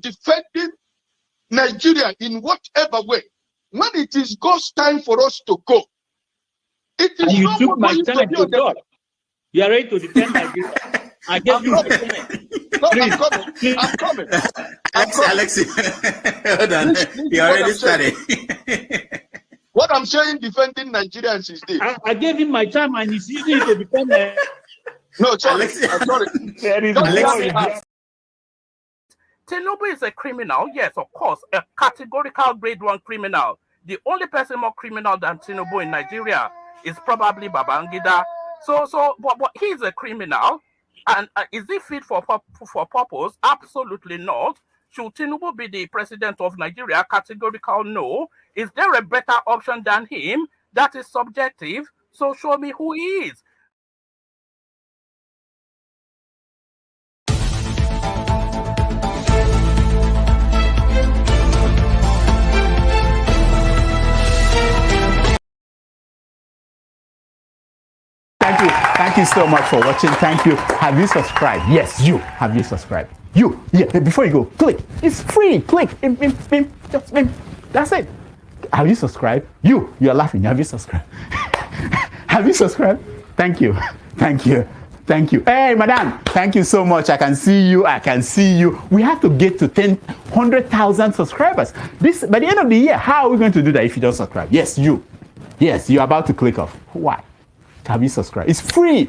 defending Nigeria in whatever way. When it is God's time for us to go, it is you no took more my going time to talk. You are ready to defend Nigeria. I gave you my time. No, I'm coming. Alexi, hold on. You already started. What I'm saying, defending Nigerians is this. I gave him my time and he's using it to defend my... No, sorry. I'm sorry. Tinubu is a criminal, yes, of course, a categorical grade 1 criminal. The only person more criminal than Tinubu in Nigeria is probably Babangida. But he's a criminal, and is he fit for purpose? Absolutely not. Should Tinubu be the president of Nigeria? Categorical no. Is there a better option than him? That is subjective. So show me who he is. Thank you so much for watching. Thank you. Have you subscribed? Yes, you. Have you subscribed? You. Yeah, before you go, click. It's free. Click. Just that's it. Have you subscribed? You're laughing. Have you subscribed? Have you subscribed? Thank you. Thank you. Thank you. Hey, madam. Thank you so much. I can see you. We have to get to 100,000 subscribers. By the end of the year, how are we going to do that if you don't subscribe? Yes, you. Yes, you're about to click off. Why? Have you subscribed? It's free.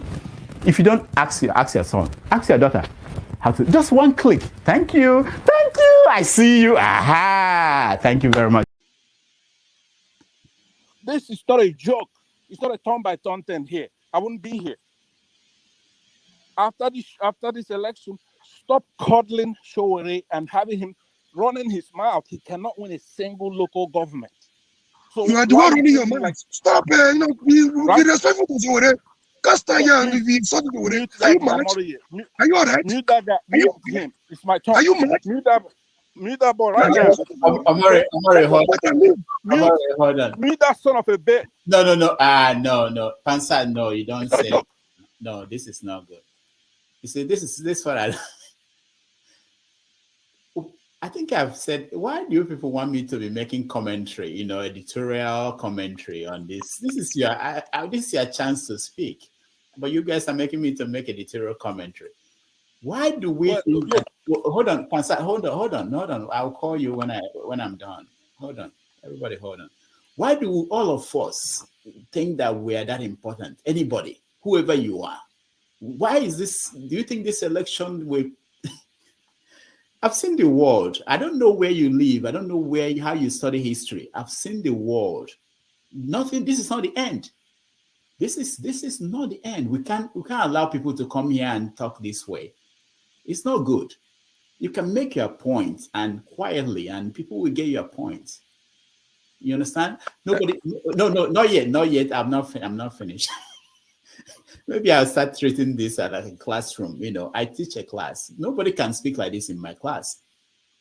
If you don't, ask your son, ask your daughter how to. Just one click. Thank you. Thank you. I see you. Aha. Thank you very much. This is not a joke. It's not a turn-by-turn thing here. I wouldn't be here. After this election, stop coddling Sowore and having him running his mouth. He cannot win a single local government. So you are the one running your mouth. Stop, be respectful to Sowore. Are you mad? Are you alright? Mute that guy. Mute him. It's my turn. Are you mad? Mute that boy right now. Amore, hold on. Mute that son of a bitch. No. No. Pansa, no, you don't say. No, this is not good. You see, this what I think I've said, why do you people want me to be making commentary, editorial commentary on this? This is your chance to speak. But you guys are making me to make editorial commentary. Why do we hold on, Pansa, hold on. I'll call you when I'm done. Hold on. Everybody hold on. Why do all of us think that we are that important? Anybody, whoever you are. Why is this? Do you think this election will? I've seen the world. I don't know where you live. I don't know how you study history. I've seen the world. Nothing. This is not the end. This is not the end. We can't allow people to come here and talk this way. It's not good. You can make your point and quietly, and people will get your point. You understand? Nobody. No, not yet. I'm not finished. Maybe I'll start treating this as like a classroom. I teach a class. Nobody can speak like this in my class.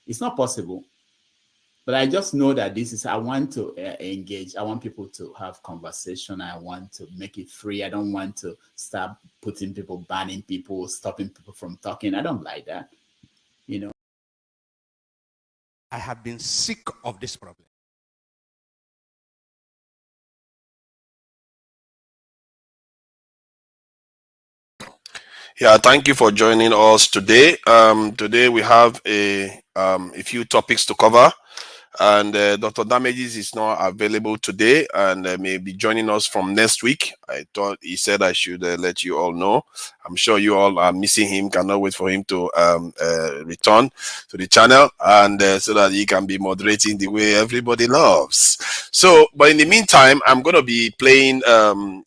It's not possible. But I just know that I want to engage. I want people to have conversation. I want to make it free. I don't want to start putting people, banning people, stopping people from talking. I don't like that. I have been sick of this problem. Yeah, thank you for joining us today. Today we have a few topics to cover, and Dr. Damages is not available today and may be joining us from next week. I thought he said I should let you all know. I'm sure you all are missing him. Cannot wait for him to return to the channel and so that he can be moderating the way everybody loves. So, but in the meantime, I'm going to be playing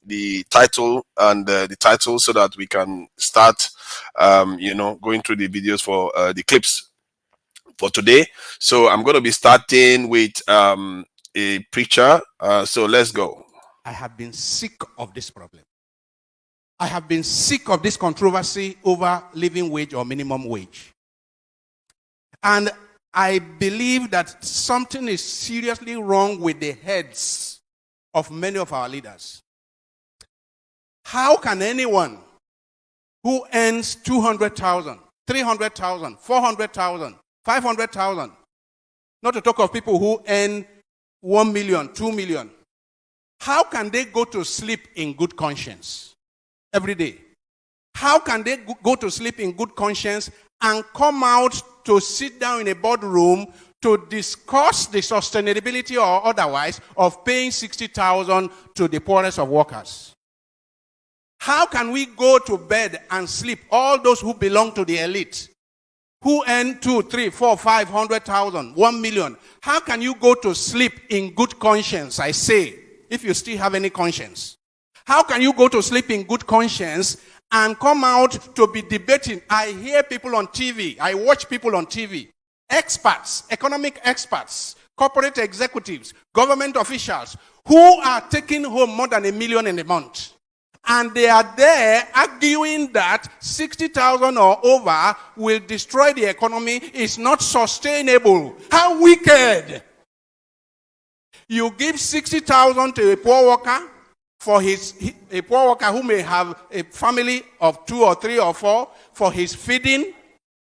the title and the title so that we can start, going through the videos for the clips for today. So I'm going to be starting with a preacher. So let's go. I have been sick of this problem. I have been sick of this controversy over living wage or minimum wage. And I believe that something is seriously wrong with the heads of many of our leaders. How can anyone who earns 200,000, 300,000, 400,000 500,000. Not to talk of people who earn 1 million, 2 million. How can they go to sleep in good conscience every day? How can they go to sleep in good conscience and come out to sit down in a boardroom to discuss the sustainability or otherwise of paying 60,000 to the poorest of workers? How can we go to bed and sleep, all those who belong to the elite, who earn 2, 3, 4, 500,000, 1 million? How can you go to sleep in good conscience, I say, if you still have any conscience? How can you go to sleep in good conscience and come out to be debating? I hear people on TV, I watch people on TV, experts, economic experts, corporate executives, government officials, who are taking home more than $1 million in a month. And they are there arguing that 60,000 or over will destroy the economy. It's not sustainable. How wicked! You give 60,000 to a poor worker, a poor worker who may have a family of 2 or 3 or 4, for his feeding,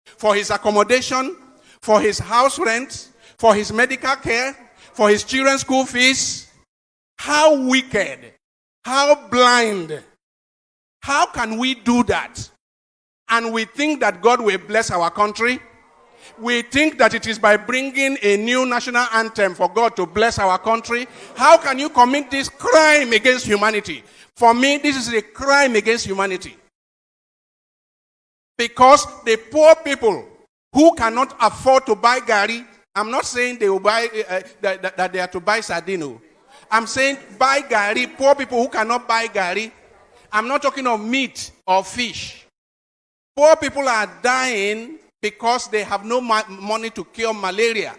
for his accommodation, for his house rent, for his medical care, for his children's school fees. How wicked! How blind! How can we do that? And we think that God will bless our country? We think that it is by bringing a new national anthem for God to bless our country? How can you commit this crime against humanity? For me, this is a crime against humanity. Because the poor people who cannot afford to buy gari, I'm not saying they will buy that they are to buy sardino. I'm saying buy gari, poor people who cannot buy gari. I'm not talking of meat or fish. Poor people are dying because they have no money to cure malaria.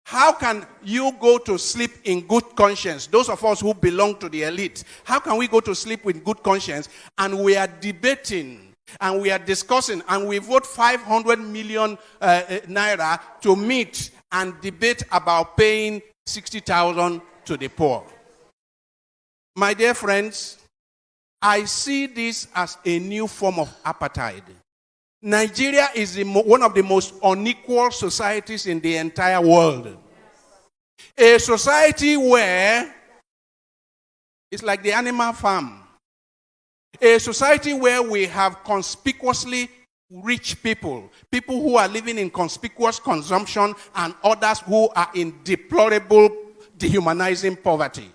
How can you go to sleep in good conscience? Those of us who belong to the elite, how can we go to sleep with good conscience and we are debating and we are discussing and we vote 500 million naira to meet and debate about paying 60,000 to the poor? My dear friends, I see this as a new form of apartheid. Nigeria is one of the most unequal societies in the entire world. A society where it's like the animal farm. A society where we have conspicuously rich people, people who are living in conspicuous consumption, and others who are in deplorable, dehumanizing poverty.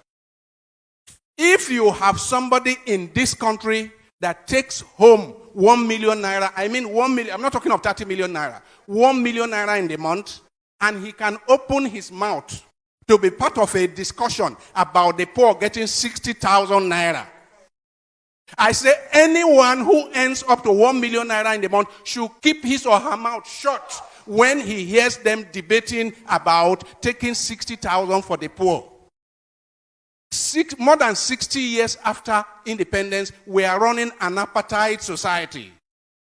If you have somebody in this country that takes home 1 million naira, I mean 1 million, I'm not talking of 30 million naira, 1 million naira in the month, and he can open his mouth to be part of a discussion about the poor getting 60,000 naira. I say anyone who earns up to 1 million naira in the month should keep his or her mouth shut when he hears them debating about taking 60,000 for the poor. More than 60 years after independence, we are running an apartheid society.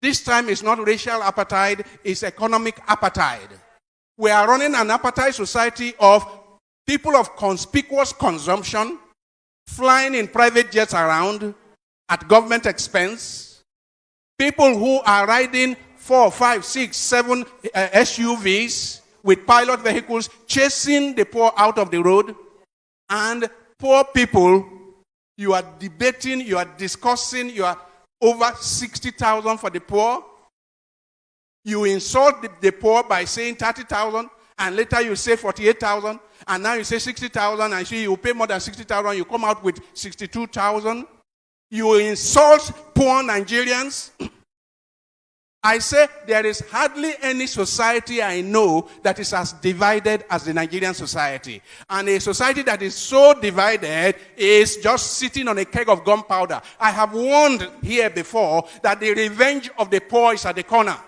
This time it's not racial apartheid, it's economic apartheid. We are running an apartheid society of people of conspicuous consumption, flying in private jets around at government expense, people who are riding 4, 5, 6, 7 SUVs with pilot vehicles, chasing the poor out of the road, and poor people, you are debating, you are discussing, you are over 60,000 for the poor. You insult the poor by saying 30,000, and later you say 48,000, and now you say 60,000, and you pay more than 60,000, you come out with 62,000. You insult poor Nigerians. I say there is hardly any society I know that is as divided as the Nigerian society. And a society that is so divided is just sitting on a keg of gunpowder. I have warned here before that the revenge of the poor is at the corner.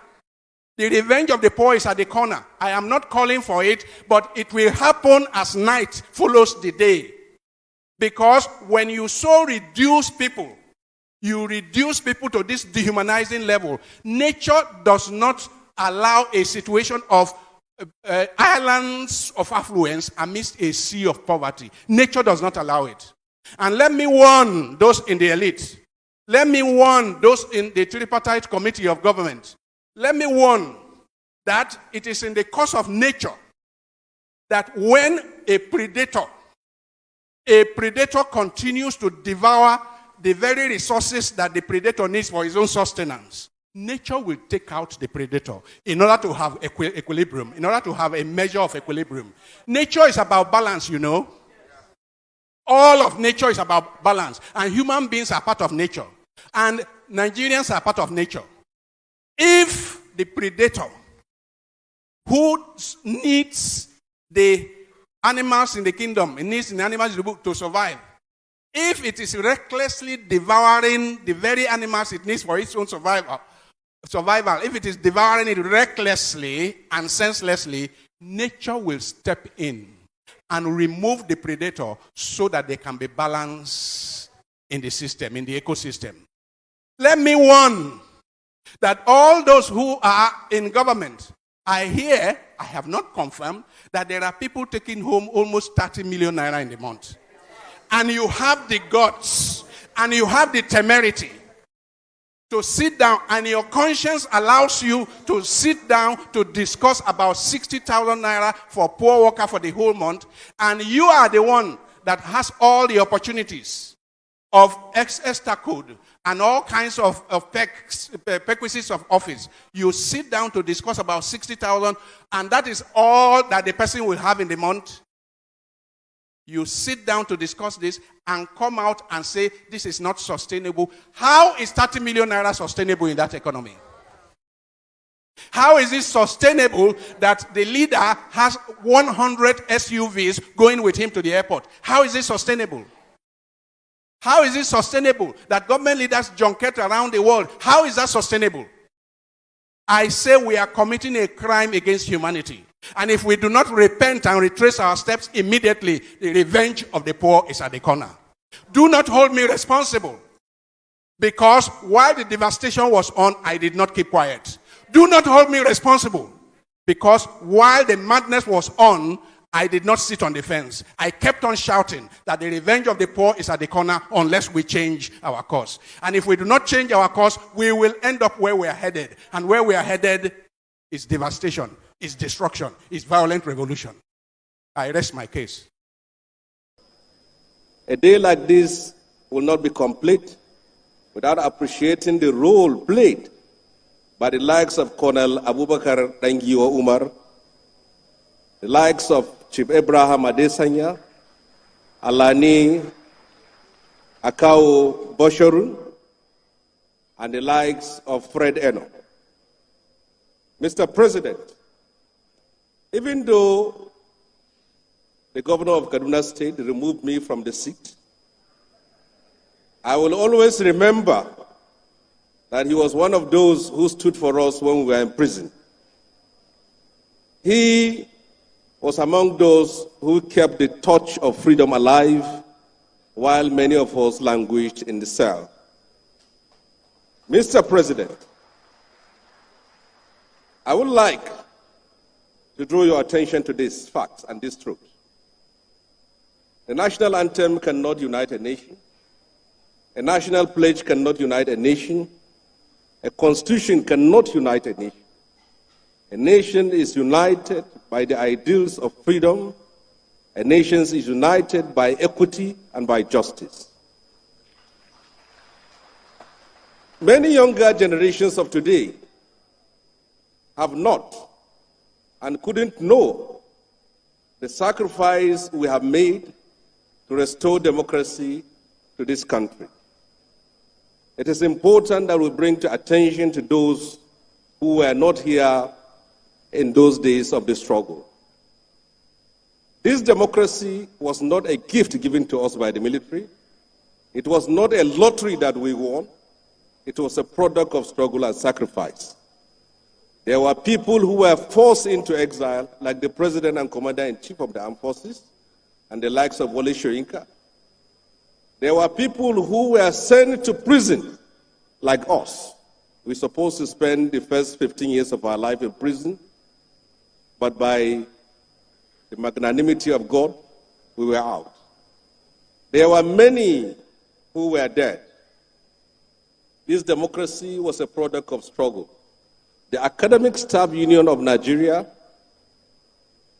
The revenge of the poor is at the corner. I am not calling for it, but it will happen as night follows the day. Because when you so reduce people, you reduce people to this dehumanizing level. Nature does not allow a situation of islands of affluence amidst a sea of poverty. Nature does not allow it. And let me warn those in the elite. Let me warn those in the tripartite committee of government. Let me warn that it is in the course of nature that when a predator continues to devour the very resources that the predator needs for his own sustenance, nature will take out the predator in order to have equilibrium, in order to have a measure of equilibrium. Nature is about balance, you know. All of nature is about balance, and human beings are part of nature, and Nigerians are part of nature. If the predator who needs the animals in the kingdom, it needs the animals to survive, if it is recklessly devouring the very animals it needs for its own survival, if it is devouring it recklessly and senselessly, nature will step in and remove the predator so that there can be balance in the system, in the ecosystem. Let me warn that all those who are in government, I hear, I have not confirmed, that there are people taking home almost 30 million naira in the month. And you have the guts and you have the temerity to sit down, and your conscience allows you to sit down to discuss about 60,000 naira for poor worker for the whole month, and you are the one that has all the opportunities of Exeter code and all kinds of perquisites of office. You sit down to discuss about 60,000, and that is all that the person will have in the month. You sit down to discuss this and come out and say, this is not sustainable. How is 30 million naira sustainable in that economy? How is it sustainable that the leader has 100 SUVs going with him to the airport? How is it sustainable? How is it sustainable that government leaders junket around the world? How is that sustainable? I say we are committing a crime against humanity. And if we do not repent and retrace our steps immediately, the revenge of the poor is at the corner. Do not hold me responsible, because while the devastation was on, I did not keep quiet. Do not hold me responsible, because while the madness was on, I did not sit on the fence. I kept on shouting that the revenge of the poor is at the corner unless we change our course. And if we do not change our course, we will end up where we are headed. And where we are headed is devastation, is destruction, is violent revolution. I rest my case. A day like this will not be complete without appreciating the role played by the likes of Colonel Abubakar Dangiwa Umar, the likes of Chief Abraham Adesanya, Alani Akao Boshoru, and the likes of Fred Eno. Mr. President, even though the governor of Kaduna State removed me from the seat, I will always remember that he was one of those who stood for us when we were in prison. He was among those who kept the torch of freedom alive while many of us languished in the cell. Mr. President, I would like to draw your attention to this fact and this truth. The national anthem cannot unite a nation. A national pledge cannot unite a nation. A constitution cannot unite a nation. A nation is united by the ideals of freedom. A nation is united by equity and by justice. Many younger generations of today have not and couldn't know the sacrifice we have made to restore democracy to this country. It is important that we bring to attention to those who were not here in those days of the struggle. This democracy was not a gift given to us by the military. It was not a lottery that we won. It was a product of struggle and sacrifice. There were people who were forced into exile, like the President and Commander-in-Chief of the Armed Forces, and the likes of Wole Soyinka. There were people who were sent to prison, like us. We're supposed to spend the first 15 years of our life in prison, but by the magnanimity of God, we were out. There were many who were dead. This democracy was a product of struggle. The Academic Staff Union of Nigeria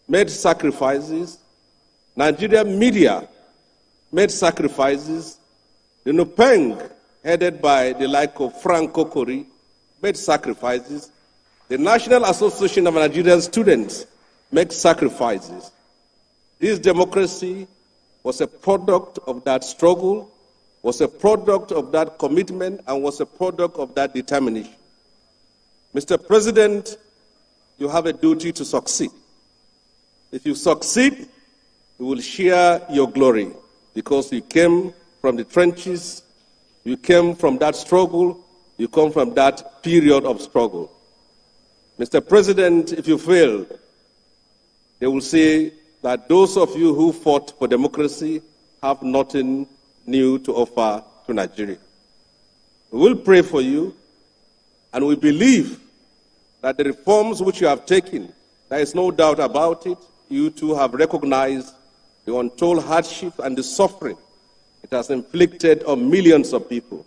made sacrifices. Nigerian media made sacrifices. The Nupeng, headed by the like of Frank Kokori, made sacrifices. The National Association of Nigerian Students made sacrifices. This democracy was a product of that struggle, was a product of that commitment, and was a product of that determination. Mr. President, you have a duty to succeed. If you succeed, you will share your glory because you came from the trenches, you came from that struggle, you come from that period of struggle. Mr. President, if you fail, they will say that those of you who fought for democracy have nothing new to offer to Nigeria. We will pray for you, and we believe that the reforms which you have taken, there is no doubt about it, you too have recognized the untold hardship and the suffering it has inflicted on millions of people.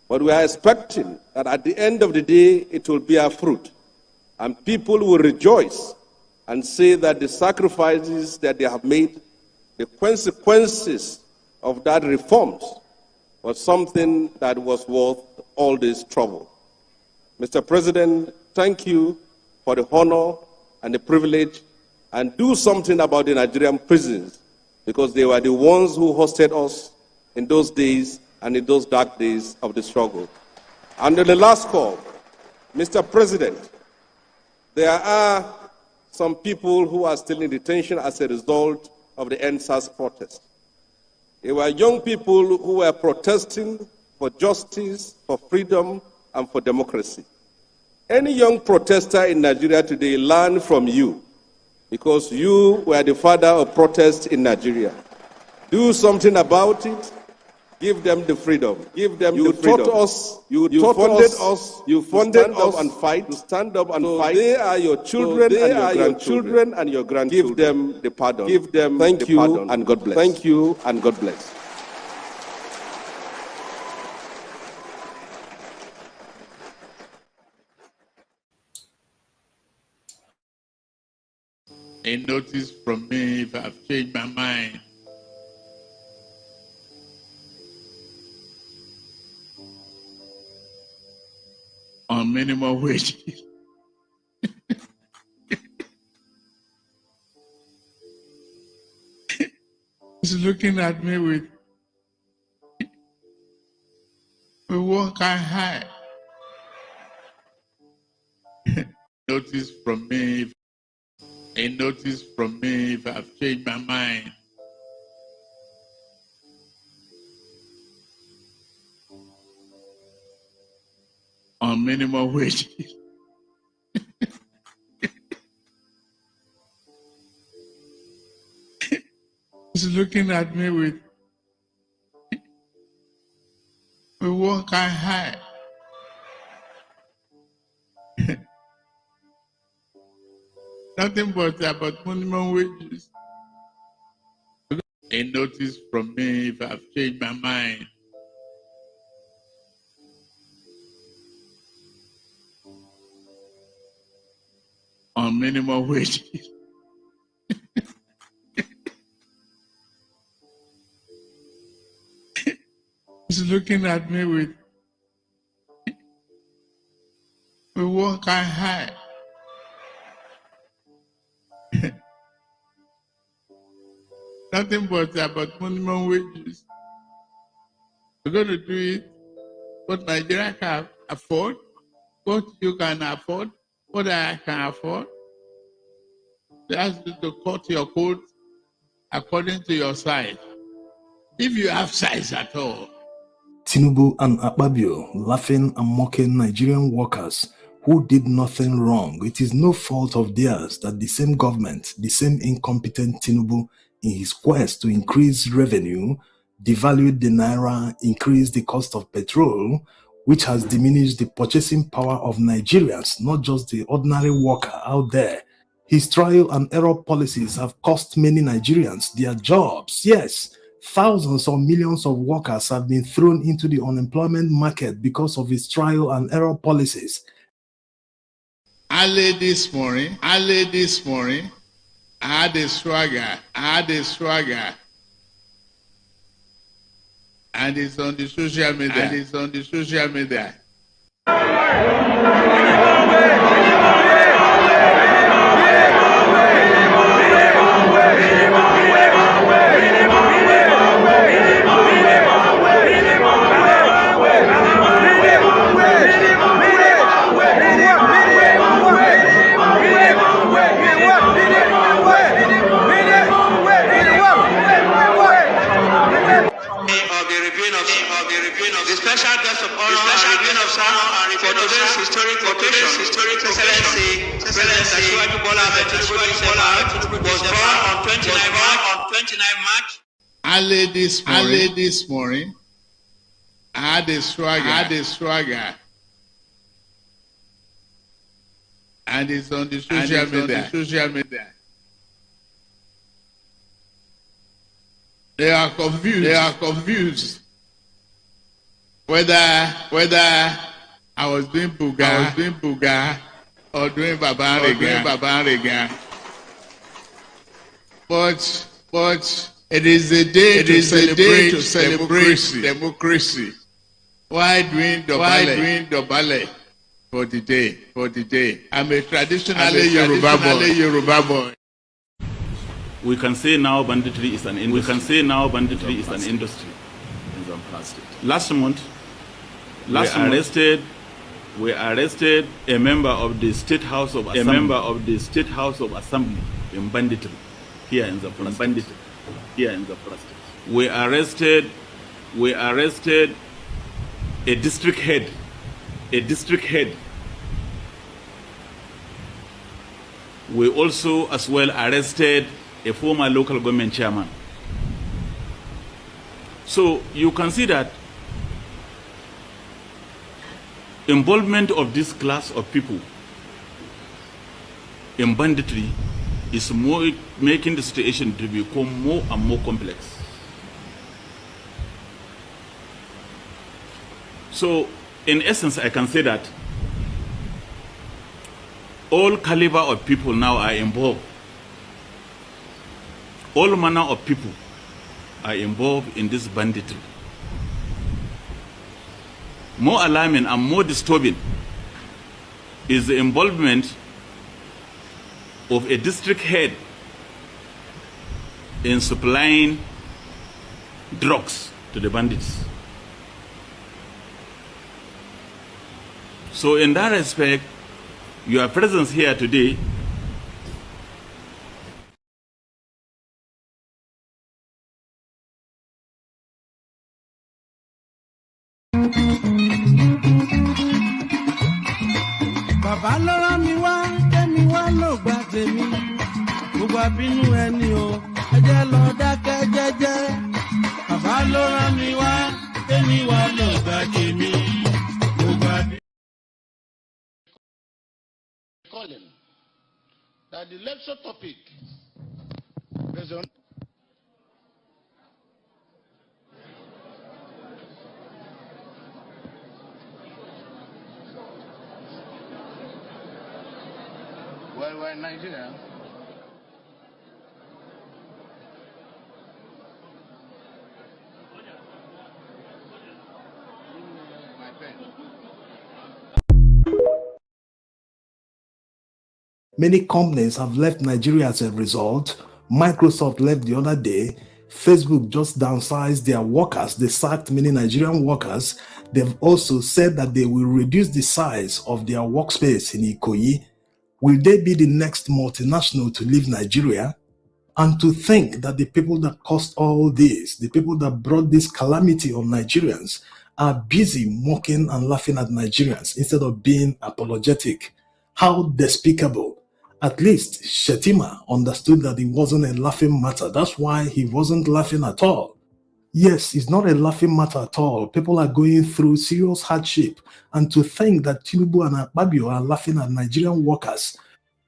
But we are expecting that at the end of the day, it will bear fruit, and people will rejoice and say that the sacrifices that they have made, the consequences of that reforms, was something that was worth all this trouble. Mr. President, thank you for the honor and the privilege, and do something about the Nigerian prisons, because they were the ones who hosted us in those days and in those dark days of the struggle. And on the last call, Mr. President, there are some people who are still in detention as a result of the EndSars protest. They were young people who were protesting for justice, for freedom, and for democracy. Any young protester in Nigeria today learned from you, because you were the father of protest in Nigeria. Do something about it. Give them the freedom. Give them the freedom. Taught us, you funded us. You funded us and fight. To stand up and fight. They are your children and your grandchildren. Give them the pardon. Give them the pardon. And God bless. Thank you and God bless. A notice from me if I've changed my mind. On minimum wages. He's looking at me with one kind high. Notice from me. A notice from me if I've changed my mind. On minimum wages. He's looking at me with one kind high. Nothing but about minimum wages. A notice from me if I've changed my mind. On minimum wages. He's looking at me with one kind high. Nothing but about minimum wages. We're going to do it what Nigeria can afford, what you can afford, what I can afford. That's to cut your coat according to your size. If you have size at all. Tinubu and Akpabio laughing and mocking Nigerian workers who did nothing wrong. It is no fault of theirs that the same government, the same incompetent Tinubu, in his quest to increase revenue, devalued the naira, increased the cost of petrol, which has diminished the purchasing power of Nigerians, not just the ordinary worker out there. His trial and error policies have cost many Nigerians their jobs. Yes, thousands or millions of workers have been thrown into the unemployment market because of his trial and error policies. Early this morning, I had a swagger, and it's on the social media, The special guest of honor for today's historic occasion, Excellency President Bola Tinubu was born on 29 March. Early this morning, I had a swagger, and it's on the social media. They are confused. Whether I was doing Buga or doing Babanrega. But it is a day to celebrate democracy. Why doing Dobale for the day? I'm a traditionally Yoruba boy. We can say now banditry is an industry. In Zamfara State. Last month, we arrested a member of the State House of Assembly in banditry here in Zamfara State. We arrested a district head. We also as well arrested a former local government chairman. So you can see that involvement of this class of people in banditry is making the situation to become more and more complex. So in essence, I can say that all caliber of people now are involved. All manner of people are involved in this banditry. More alarming and more disturbing is the involvement of a district head in supplying drugs to the bandits. So in that respect, your presence here today that the lecture topic is on we're in Nigeria. My pen. Many companies have left Nigeria as a result. Microsoft left the other day. Facebook just downsized their workers. They sacked many Nigerian workers. They've also said that they will reduce the size of their workspace in Ikoyi. Will they be the next multinational to leave Nigeria? And to think that the people that caused all this, the people that brought this calamity on Nigerians, are busy mocking and laughing at Nigerians instead of being apologetic. How despicable. At least Shetima understood that it wasn't a laughing matter. That's why he wasn't laughing at all. Yes, it's not a laughing matter at all. People are going through serious hardship. And to think that Tinubu and Akpabio are laughing at Nigerian workers,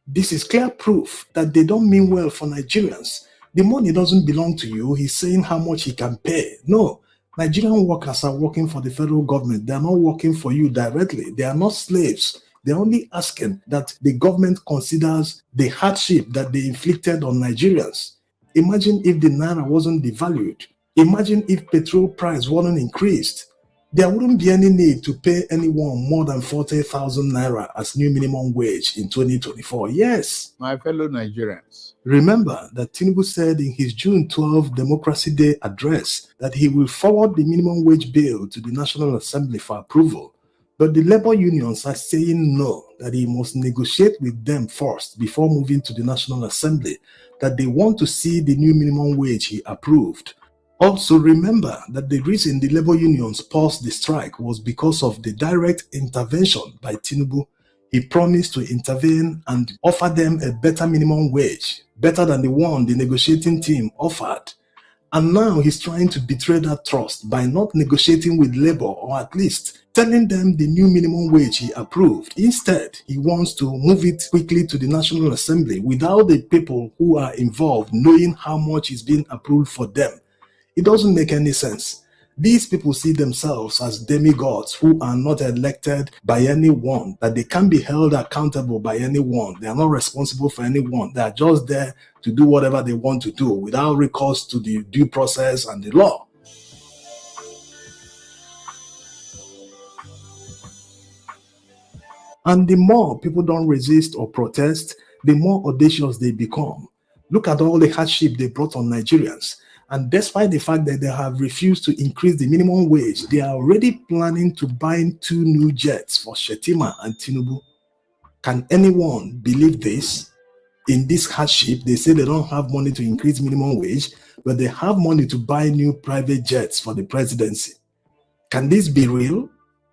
this is clear proof that they don't mean well for Nigerians. The money doesn't belong to you. He's saying how much he can pay. No, Nigerian workers are working for the federal government. They are not working for you directly. They are not slaves. They're only asking that the government considers the hardship that they inflicted on Nigerians. Imagine if the naira wasn't devalued. Imagine if petrol price wasn't increased. There wouldn't be any need to pay anyone more than 40,000 naira as new minimum wage in 2024. Yes. My fellow Nigerians. Remember that Tinubu said in his June 12 Democracy Day address that he will forward the minimum wage bill to the National Assembly for approval. But the labor unions are saying no, that he must negotiate with them first before moving to the National Assembly, that they want to see the new minimum wage he approved. Also remember that the reason the labor unions paused the strike was because of the direct intervention by Tinubu. He promised to intervene and offer them a better minimum wage, better than the one the negotiating team offered. And now he's trying to betray that trust by not negotiating with labor, or at least telling them the new minimum wage he approved. Instead, he wants to move it quickly to the National Assembly without the people who are involved knowing how much is being approved for them. It doesn't make any sense. These people see themselves as demigods who are not elected by anyone, that they can't be held accountable by anyone. They are not responsible for anyone. They are just there to do whatever they want to do without recourse to the due process and the law. And the more people don't resist or protest, the more audacious they become. Look at all the hardship they brought on Nigerians. And despite the fact that they have refused to increase the minimum wage, they are already planning to buy 2 new jets for Shetima and Tinubu. Can anyone believe this? In this hardship, they say they don't have money to increase minimum wage, but they have money to buy new private jets for the presidency. Can this be real?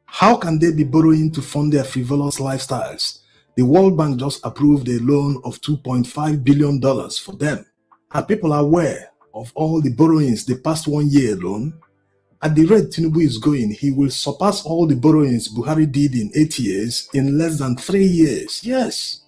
How can they be borrowing to fund their frivolous lifestyles? The World Bank just approved a loan of $2.5 billion for them. Are people aware of all the borrowings the past 1 year alone? At the rate Tinubu is going, he will surpass all the borrowings Buhari did in 8 years in less than 3 years. Yes.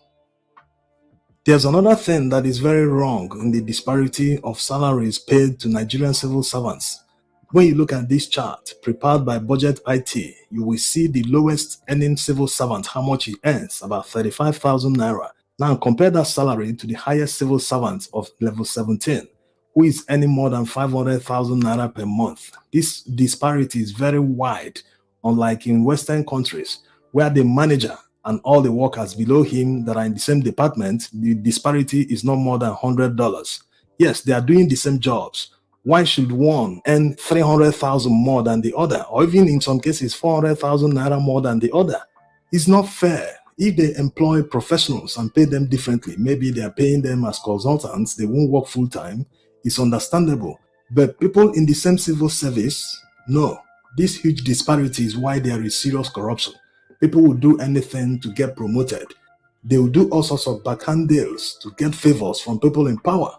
There's another thing that is very wrong in the disparity of salaries paid to Nigerian civil servants. When you look at this chart prepared by Budget IT, you will see the lowest earning civil servant, how much he earns, about 35,000 naira. Now compare that salary to the highest civil servant of level 17, who is earning more than 500,000 naira per month. This disparity is very wide, unlike in Western countries, where the manager and all the workers below him that are in the same department, the disparity is not more than $100. Yes, they are doing the same jobs. Why should one earn 300,000 more than the other, or even in some cases 400,000 naira more than the other? It's not fair. If they employ professionals and pay them differently, maybe they are paying them as consultants, they won't work full-time, it's understandable. But people in the same civil service, no. This huge disparity is why there is serious corruption. People will do anything to get promoted. They will do all sorts of backhand deals to get favors from people in power.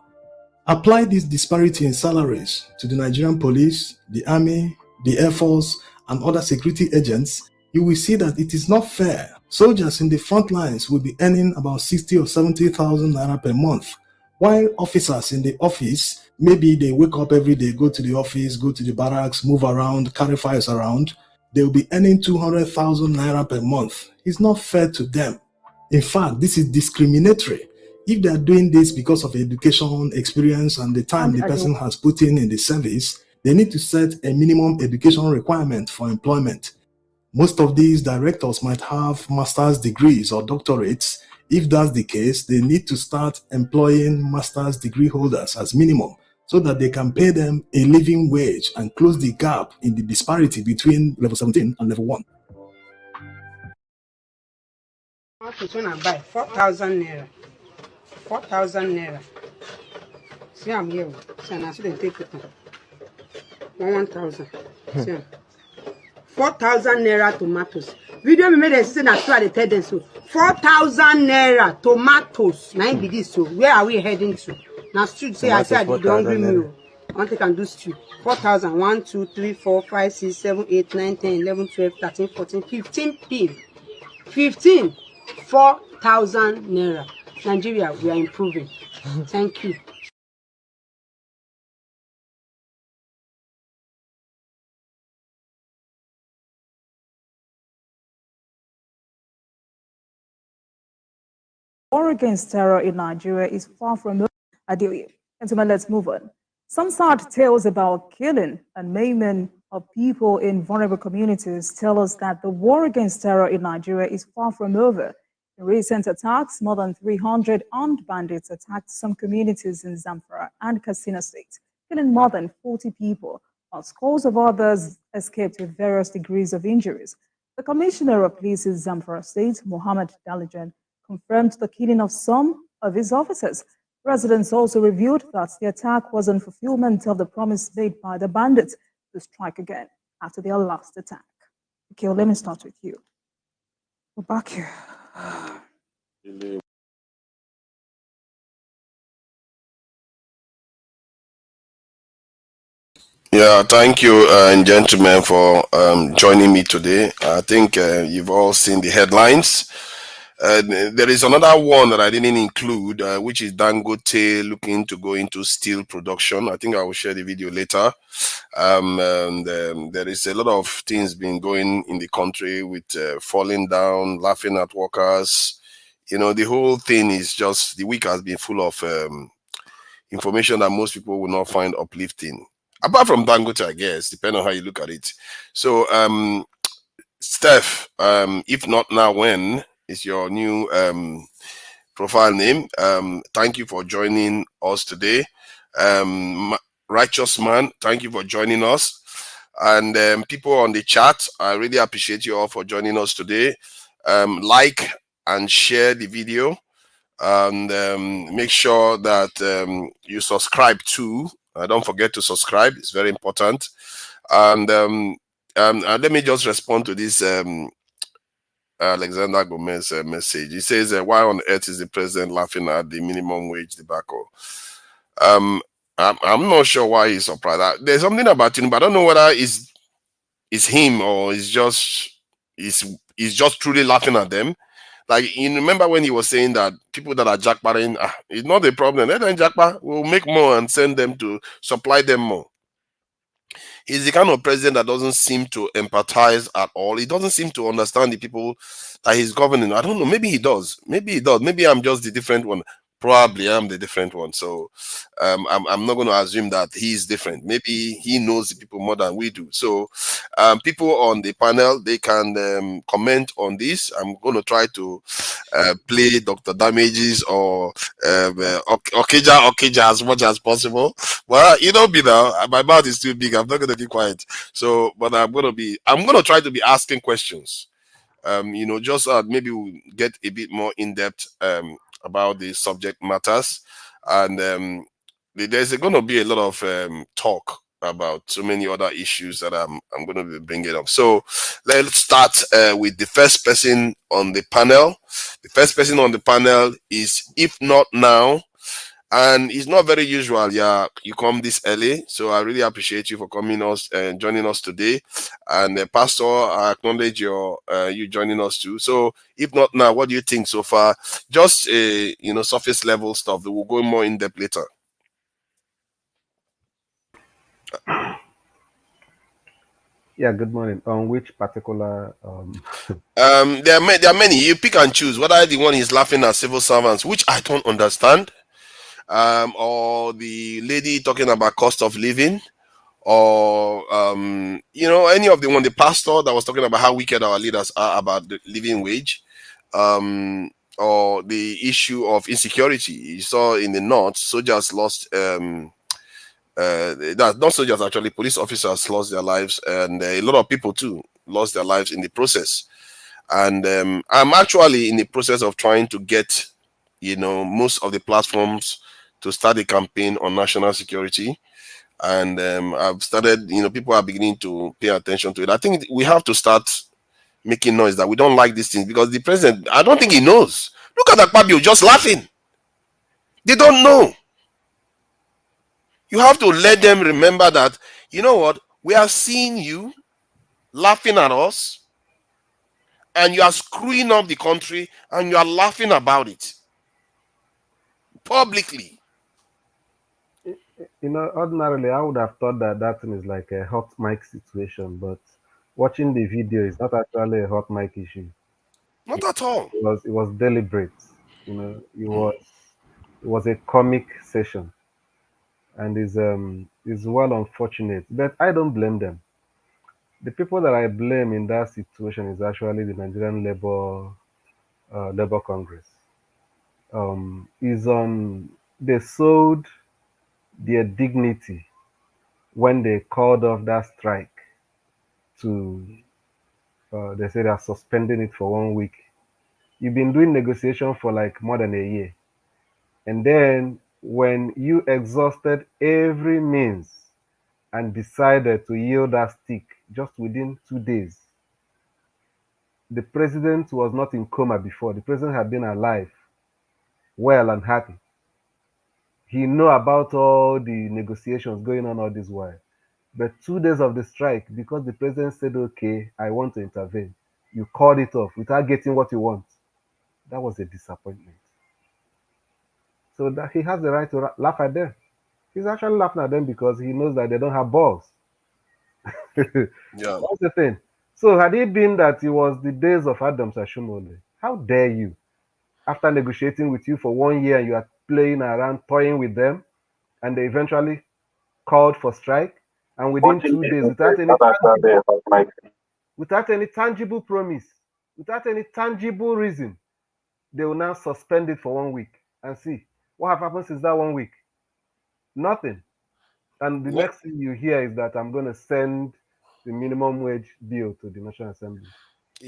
Apply this disparity in salaries to the Nigerian police, the army, the air force, and other security agents, you will see that it is not fair. Soldiers in the front lines will be earning about 60 or 70,000 naira per month, while officers in the office, maybe they wake up every day, go to the office, go to the barracks, move around, carry files around, they will be earning 200,000 naira per month. It's not fair to them. In fact, this is discriminatory. If they are doing this because of education, experience, and the time the person has put in the service, they need to set a minimum education requirement for employment. Most of these directors might have master's degrees or doctorates. If that's the case, they need to start employing master's degree holders as minimum so that they can pay them a living wage and close the gap in the disparity between level 17 and level 1. 4,000 naira. 4,000 naira. See, I'm here. See, I should take it. 1,000. See, 4,000 naira tomatoes. Video me made a say that I tell them so. 4,000 naira tomatoes. Now be this so. Where are we heading to? Now stew say I said you don't bring me. I want to can do stew. 4,000. 1, 2, 3, 4, 5, 6, 7, 8, 9, 10, 11, 12, 13, 14, 15 p. 15. 4,000 naira. Nigeria, we are improving. Thank you. war against terror in Nigeria is far from over. Gentlemen, let's move on. Some sad tales about killing and maiming of people in vulnerable communities tell us that the war against terror in Nigeria is far from over. In recent attacks, more than 300 armed bandits attacked some communities in Zamfara and Katsina State, killing more than 40 people, while scores of others escaped with various degrees of injuries. The Commissioner of Police in Zamfara State, Mohammed Dalijan, confirmed the killing of some of his officers. Residents also revealed that the attack was in fulfillment of the promise made by the bandits to strike again after their last attack. Okay, let me start with you. We're back here. Yeah, thank you, gentlemen, for joining me today. I think you've all seen the headlines. There is another one that I didn't include, which is Dangote looking to go into steel production. I think I will share the video later. There is a lot of things been going in the country with falling down, laughing at workers. You know, the whole thing is just, the week has been full of information that most people will not find uplifting. Apart from Dangote, I guess, depending on how you look at it. So, Steph, if not now, when is your new profile name? Thank you for joining us today. Righteous Man, thank you for joining us. And people on the chat, I really appreciate you all for joining us today. Like and share the video, and make sure that you subscribe too. Don't forget to subscribe, it's very important. And let me just respond to this Alexander Gomez message. He says, why on earth is the president laughing at the minimum wage debacle? I'm not sure why he's surprised. There's something about him, but I don't know whether it's him or he's just truly laughing at them. Like, you remember when he was saying that people that are jackpotting, it's not a problem. Let them jackpot, we'll make more and send them to supply them more. He's the kind of president that doesn't seem to empathize at all. He doesn't seem to understand the people that he's governing. I don't know. Maybe he does. Maybe he does. Maybe I'm just the different one. Probably I'm the different one. So I'm not going to assume that he's different. Maybe he knows the people more than we do. So people on the panel, they can comment on this. I'm going to try to play Dr. Damages or Okeja as much as possible. Well, you know me now. My mouth is too big. I'm not going to be quiet. So, but I'm going to try to be asking questions. You know, just maybe we'll get a bit more in depth about the subject matters, and there's going to be a lot of talk about so many other issues that I'm going to be bringing up. So let's start with the first person on the panel. The first person on the panel is If Not Now, and it's not very usual. Yeah, you come this early, so I really appreciate you for coming us and joining us today. And Pastor, I acknowledge you joining us too. So, If Not Now, what do you think so far? Just surface level stuff. We'll go more in depth later. Yeah, good morning. On which particular there are many. You pick and choose. Whether the one is laughing at civil servants, which I don't understand. Or the lady talking about cost of living, or any of the pastor that was talking about how wicked our leaders are about the living wage, or the issue of insecurity. You saw in the north, soldiers lost not soldiers, actually police officers lost their lives, and a lot of people too lost their lives in the process. And I'm actually in the process of trying to get most of the platforms to start a campaign on national security. And I've started, people are beginning to pay attention to it. I think we have to start making noise that we don't like these things, because the president, I don't think he knows. Look at Akpabio just laughing. They don't know. You have to let them remember that, you know what, we are seeing you laughing at us, and you are screwing up the country, and you are laughing about it publicly. Ordinarily, I would have thought that thing is like a hot mic situation, but watching the video is not actually a hot mic issue. Not at all. It was deliberate. You know, it was a comic session, and is well unfortunate. But I don't blame them. The people that I blame in that situation is actually the Nigerian Labor Congress. They sold their dignity when they called off that strike to they say they're suspending it for 1 week. You've been doing negotiation for like more than a year. And then when you exhausted every means and decided to yield that stick just within 2 days, the president was not in coma before. The president had been alive, well and happy. He knew about all the negotiations going on all this while. But 2 days of the strike, because the president said, okay, I want to intervene, you called it off without getting what you want. That was a disappointment. So that he has the right to laugh at them. He's actually laughing at them because he knows that they don't have balls. Yeah. That's the thing. So had it been that it was the days of Adams Ashumole, how dare you, after negotiating with you for 1 year, you are playing around, toying with them, and they eventually called for strike, and within 2 days, without any tangible promise, without any tangible reason, they will now suspend it for 1 week and see what have happened since that 1 week. Nothing. And the next thing you hear is that I'm going to send the minimum wage bill to the National Assembly.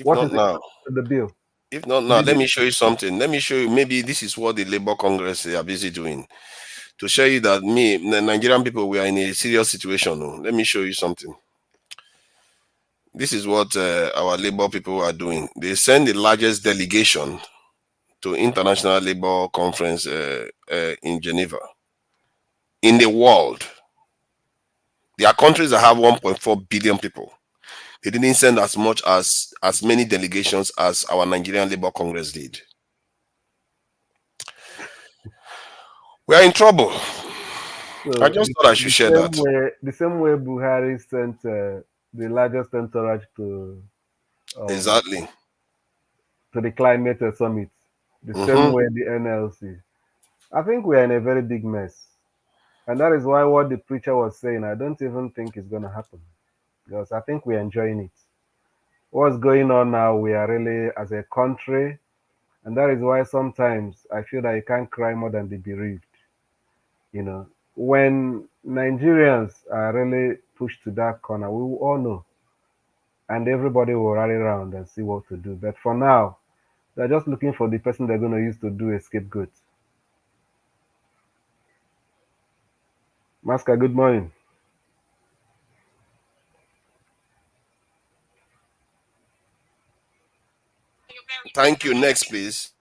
What is the bill? If not now, let me show you something. Let me show you. Maybe this is what the Labour Congress are busy doing to show you that the Nigerian people, we are in a serious situation. Let me show you something. This is what our Labour people are doing. They send the largest delegation to International Labour Conference in Geneva. In the world, there are countries that have 1.4 billion people. They didn't send as many delegations as our Nigerian Labour Congress did. We are in trouble. So I just thought I should share that. The same way Buhari sent the largest entourage to exactly to the climate summit. The same way the NLC. I think we are in a very big mess. And that is why what the preacher was saying, I don't even think it's going to happen. Because I think we're enjoying it. What's going on now, we are really, as a country, and that is why sometimes I feel that you can't cry more than the bereaved. You know, when Nigerians are really pushed to that corner, we will all know. And everybody will rally around and see what to do. But for now, they're just looking for the person they're going to use to do a scapegoat. Maska, good morning. Thank you. Next, please.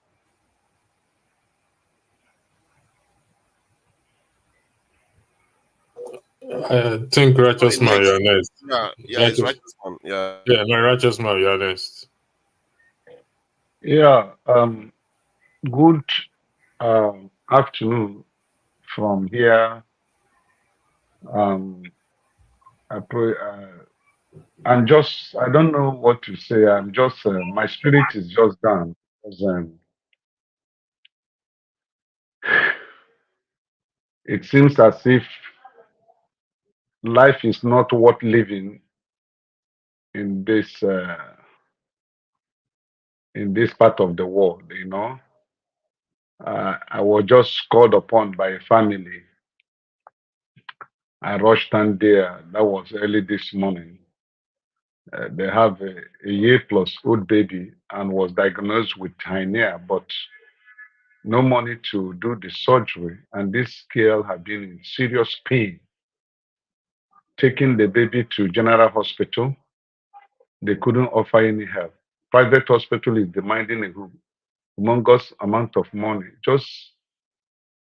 I think Righteous Man, you're next. Yeah, it's Righteous Man. Yeah, my Righteous Man, you're next. Yeah, good afternoon from here. I pray. I don't know what to say. I'm just, my spirit is just down. Because, it seems as if life is not worth living in this part of the world, you know. I was just called upon by a family. I rushed down there. That was early this morning. They have a year plus old baby and was diagnosed with hernia, but no money to do the surgery. And this girl had been in serious pain. Taking the baby to General Hospital, they couldn't offer any help. Private hospital is demanding a humongous amount of money. Just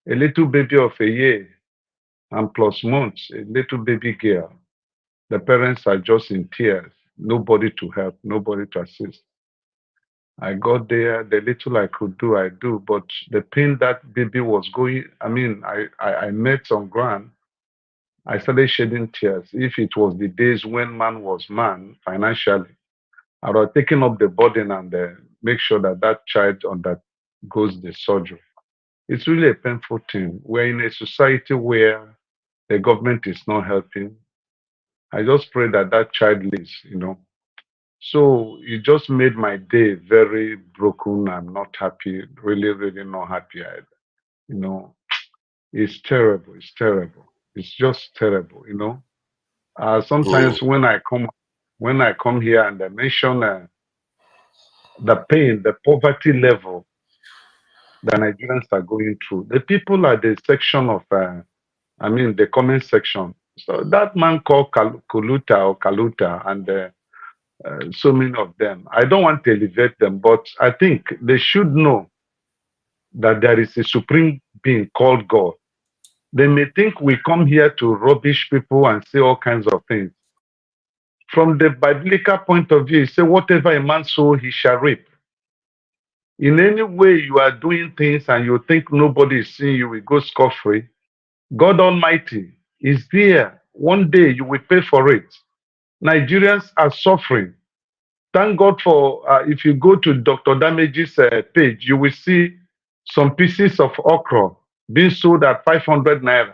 a little baby of a year and plus months, a little baby girl. The parents are just in tears. Nobody to help, nobody to assist. I got there, the little I could do, I do, but the pain that baby was going, I mean, I met some ground. I started shedding tears. If it was the days when man was man financially, I would have taken up the burden and make sure that that child goes the surgery. It's really a painful thing. We're in a society where the government is not helping. I just pray that that child lives, you know. So it just made my day very broken. I'm not happy, really, really not happy. You know, it's terrible. It's terrible. It's just terrible, you know. Sometimes when I come here and I mention the pain, the poverty level that Nigerians are going through, the people at the section of, the comment section. So that man called Kaluta, and so many of them. I don't want to elevate them, but I think they should know that there is a supreme being called God. They may think we come here to rubbish people and say all kinds of things. From the biblical point of view, say whatever a man sow, he shall reap. In any way you are doing things and you think nobody is seeing you, we go scot-free. God Almighty is there. One day you will pay for it. Nigerians are suffering. Thank God for, if you go to Dr. Damage's page, you will see some pieces of okra being sold at 500 naira.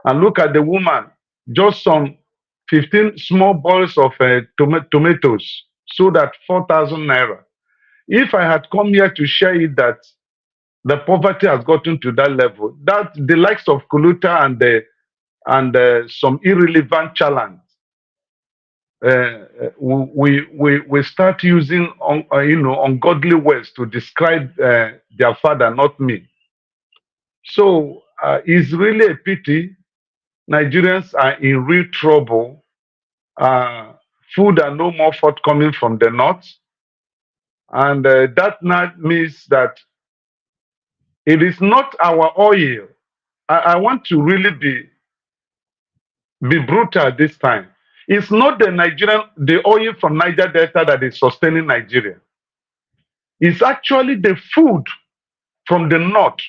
And look at the woman, just some 15 small balls of tomatoes sold at 4,000 naira. If I had come here to share it that the poverty has gotten to that level, that the likes of Kuluta and some irrelevant challenge, we start using ungodly words to describe their father, not me. So it's really a pity. Nigerians are in real trouble. Food are no more forthcoming from the north, and that not means that it is not our oil. I want to really be brutal this time. It's not the oil from Niger Delta that is sustaining Nigeria. It's actually the food from the north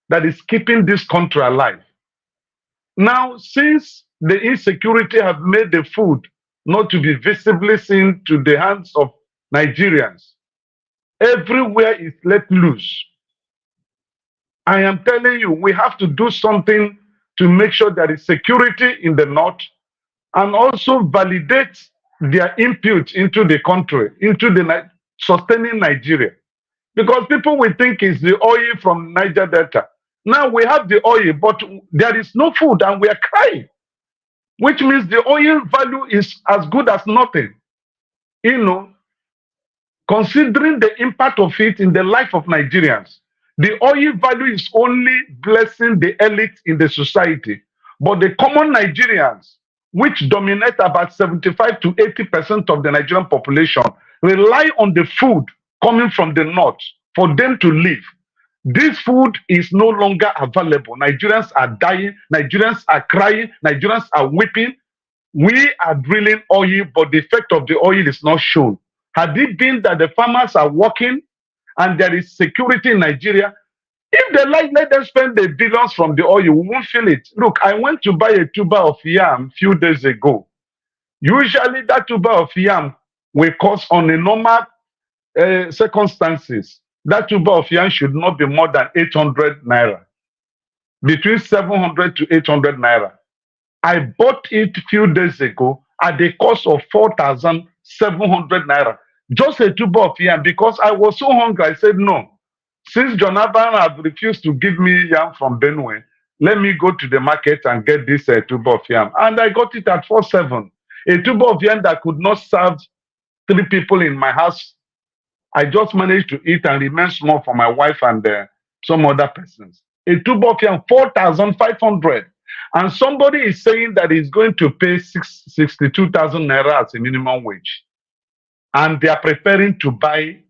that is keeping this country alive. Now, since the insecurity have made the food not to be visibly seen to the hands of Nigerians, everywhere is let loose. I am telling you, we have to do something to make sure there is security in the north and also validate their input into the country, into the sustaining Nigeria. Because people will think it's the oil from Niger Delta. Now we have the oil, but there is no food and we are crying, which means the oil value is as good as nothing. You know, considering the impact of it in the life of Nigerians, the oil value is only blessing the elite in the society. But the common Nigerians, which dominate about 75 to 80% of the Nigerian population, rely on the food coming from the north for them to live. This food is no longer available. Nigerians are dying. Nigerians are crying. Nigerians are weeping. We are drilling oil, but the effect of the oil is not shown. Had it been that the farmers are working and there is security in Nigeria, if they like, let them spend the billions from the oil, we won't feel it. Look, I went to buy a tuber of yam a few days ago. Usually that tuber of yam will cost on a normal circumstances. That tuber of yam should not be more than 800 naira. Between 700 to 800 naira. I bought it a few days ago at the cost of 4,700 naira. Just a tuber of yam, because I was so hungry. I said, no. Since Jonathan had refused to give me yam from Benue, let me go to the market and get this tuber of yam. And I got it at 4,700. A tuber of yam that could not serve 3 people in my house. I just managed to eat and remain small for my wife and some other persons. A tuber of yam, 4,500. And somebody is saying that he's going to pay 62,000 naira as a minimum wage. And they are preparing to buy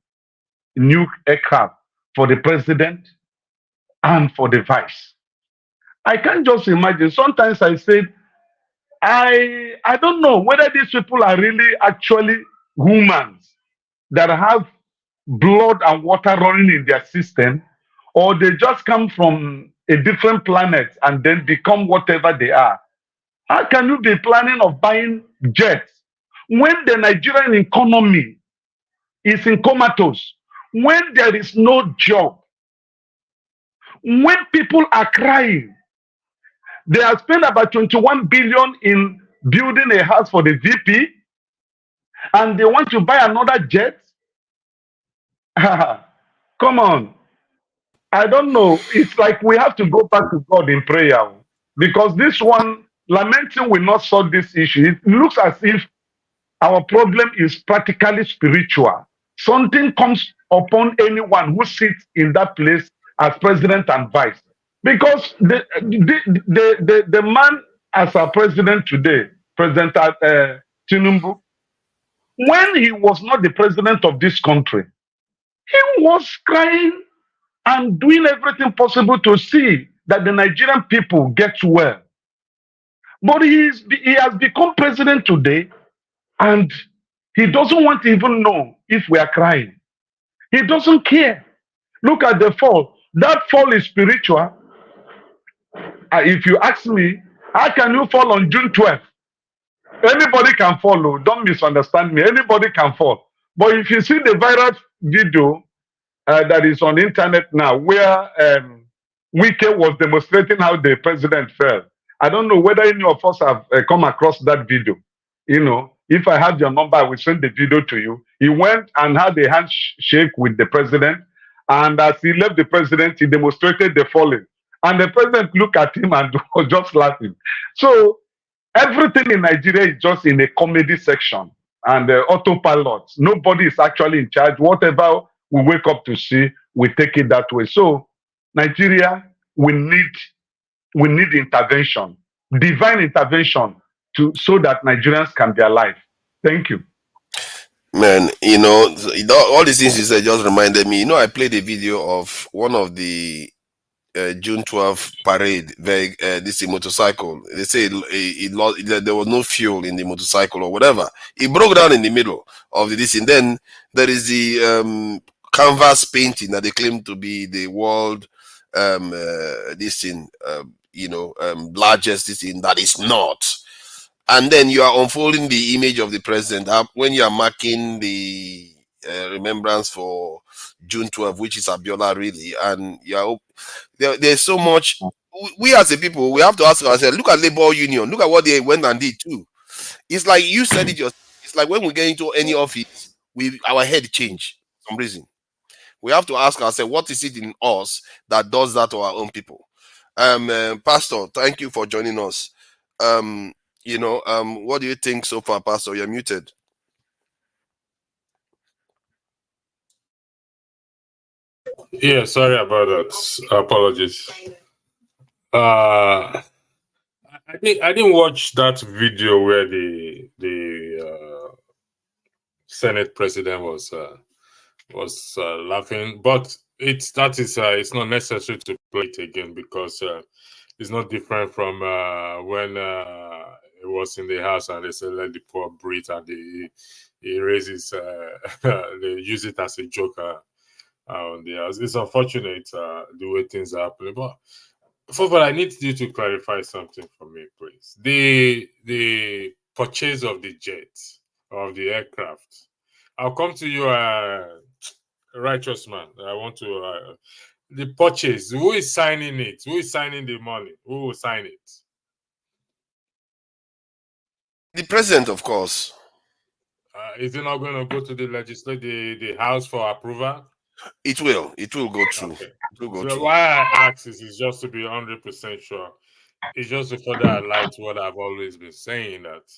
new aircraft for the president and for the vice. I can't just imagine. Sometimes I say, I don't know whether these people are really actually humans that have blood and water running in their system, or they just come from a different planet and then become whatever they are. How can you be planning of buying jets when the Nigerian economy is in comatose, when there is no job, when people are crying, they have spent about 21 billion in building a house for the VP, and they want to buy another jet. Come on. I don't know. It's like we have to go back to God in prayer, because this one, lamenting will not solve this issue. It looks as if our problem is practically spiritual. Something comes upon anyone who sits in that place as president and vice. Because the man as our president today, President Tinubu, when he was not the president of this country, he was crying and doing everything possible to see that the Nigerian people get well. But he has become president today, and he doesn't want to even know if we are crying. He doesn't care. Look at the fall. That fall is spiritual. If you ask me, how can you fall on June 12th? Anybody can fall. Don't misunderstand me. Anybody can fall. But if you see the viral video that is on the internet now, where Wike was demonstrating how the president fell, I don't know whether any of us have come across that video. You know, if I have your number, I will send the video to you. He went and had a handshake with the president, and as he left the president, he demonstrated the falling. And the president looked at him and was just laughing. So everything in Nigeria is just in a comedy section and autopilot. Nobody is actually in charge. Whatever we wake up to see, we take it that way. So Nigeria, we need intervention, divine intervention, so that Nigerians can be alive. Thank you. Man, you know, all these things you said just reminded me. You know, I played a video of one of the June 12th parade, this motorcycle. They say there was no fuel in the motorcycle or whatever. It broke down in the middle of this, and then there is the canvas painting that they claim to be the world largest this thing that is not. And then you are unfolding the image of the president when you are marking the remembrance for June 12th, which is Abiola really, and there's so much. We as a people, we have to ask ourselves, look at labor union, look at what they went and did too. It's like you said it yourself. It's like when we get into any office, our head change for some reason. We have to ask ourselves, what is it in us that does that to our own people? Pastor, thank you for joining us. What do you think so far, Pastor? You're muted. Yeah, sorry about that. Apologies. I didn't watch that video where the Senate president was laughing, but it's not necessary to play it again, because it's not different from when it was in the house and they said let the poor breathe, and he raises they use it as a joke on the house. It's unfortunate the way things are happening, but I need you to clarify something for me, please. The purchase of the jets, of the aircraft. I'll come to you, righteous man. I want to the purchase. Who is signing it? Who is signing the money? Who will sign it? The president, of course. Is it not going to go to the the House for approval? It will. It will go through. Okay. It will go So through. why I ask is just to be 100% sure. It's just to further highlight what I've always been saying, that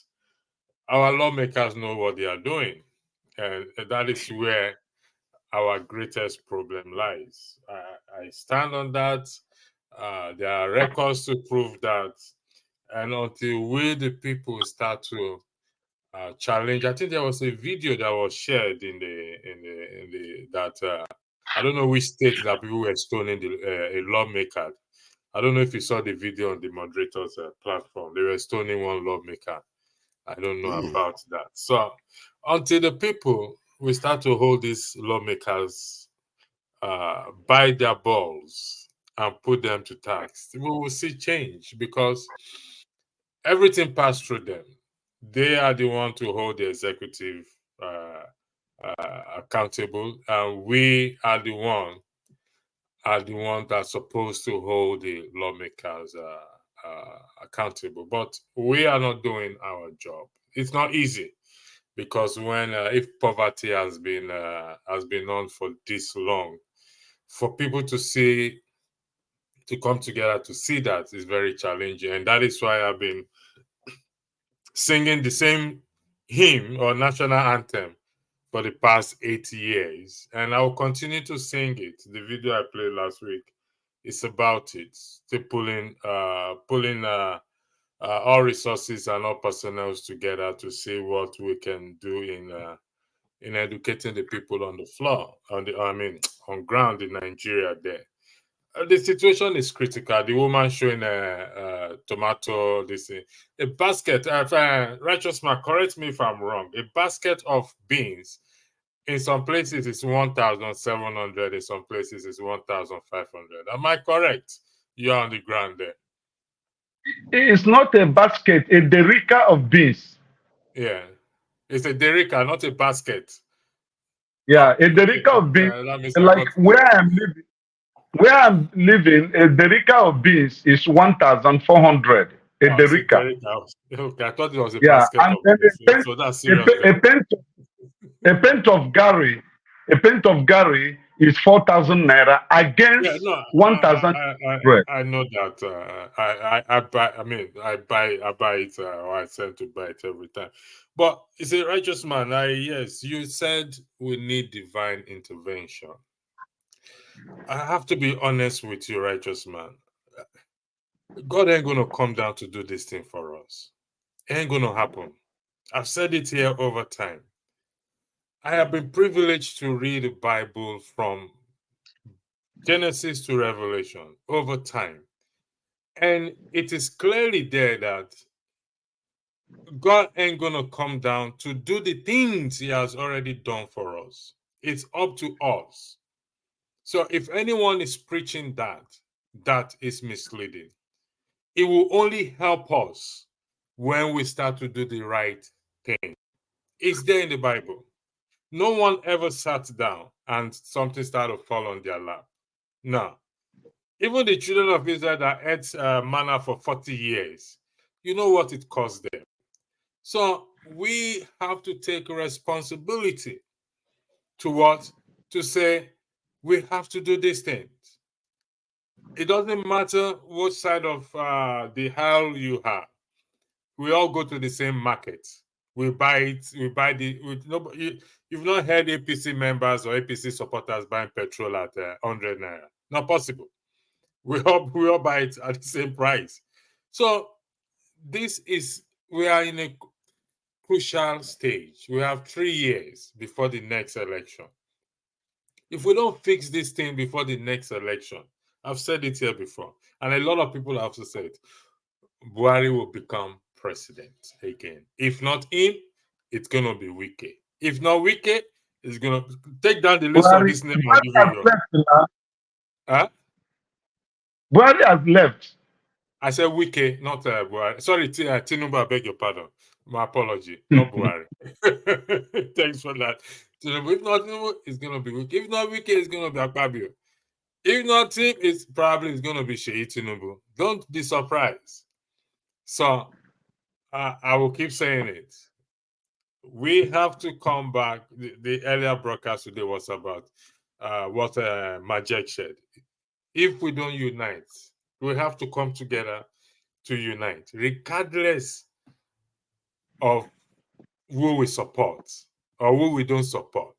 our lawmakers know what they are doing, and that is where our greatest problem lies. I stand on that. There are records to prove that, and until we, the people, start to challenge. I think there was a video that was shared in the that I don't know which state that people were stoning a lawmaker. I don't know if you saw the video on the moderator's platform. They were stoning one lawmaker. I don't know about that. So until the people, we start to hold these lawmakers by their balls and put them to tax, we will see change, because everything passed through them. They are the one to hold the executive accountable, and we are the one are the ones that are supposed to hold the lawmakers accountable. But we are not doing our job. It's not easy, because when if poverty has been on for this long, for people to come together to see that is very challenging, and that is why I've been singing the same hymn or national anthem for the past 8 years, and I will continue to sing it. The video I played last week is about it. Still pulling all resources and all personnel together to see what we can do in educating the people on the floor, on ground in Nigeria. There, the situation is critical. The woman showing a tomato, a basket. Righteous man, correct me if I'm wrong. A basket of beans in some places is 1,700. In some places is 1,500. Am I correct? You're on the ground there. It's not a basket, a derica of beans. Yeah, it's a derica, not a basket. Yeah, a derica of beans. Like where I'm living, a derica of beans is 1,400. A derica. Okay, I thought it was a Yeah, basket and of then beans. So that's serious. a pint of Gary is 4,000 naira against 1,000. I know that. I buy. I buy it, or I send to buy it every time. But it's a righteous man. Yes, you said we need divine intervention. I have to be honest with you, righteous man. God ain't gonna come down to do this thing for us. It ain't gonna happen. I've said it here over time. I have been privileged to read the Bible from Genesis to Revelation over time. And it is clearly there that God ain't gonna come down to do the things he has already done for us. It's up to us. So if anyone is preaching that is misleading. It will only help us when we start to do the right thing. It's there in the Bible. No one ever sat down and something started to fall on their lap. No. Even the children of Israel that ate manna for 40 years, you know what it cost them. So we have to take responsibility to say we have to do these things. It doesn't matter what side of the aisle you have. We all go to the same market. We buy it. You've not heard APC members or APC supporters buying petrol at 100 naira. Not possible. We all buy it at the same price. So we are in a crucial stage. We have 3 years before the next election. If we don't fix this thing before the next election, I've said it here before, and a lot of people have also said it, Buhari will become president again. If not him, it's going to be Wike. If not Wike, it's going to take down the list of this name I'm giving you. Huh? Buhari has left. I said Wike, not Buhari. Sorry, Tinubu, I beg your pardon. My apology. Not Buhari. Thanks for that. Tinubu, if not Tinubu, it's going to be Wike. If not Wike, it's going to be Akpabio. If not him, it's probably going to be Shehu Sani. Don't be surprised. So I will keep saying it. We have to come back. The earlier broadcast today was about what Majek said. If we don't unite, we have to come together to unite, regardless of who we support or who we don't support.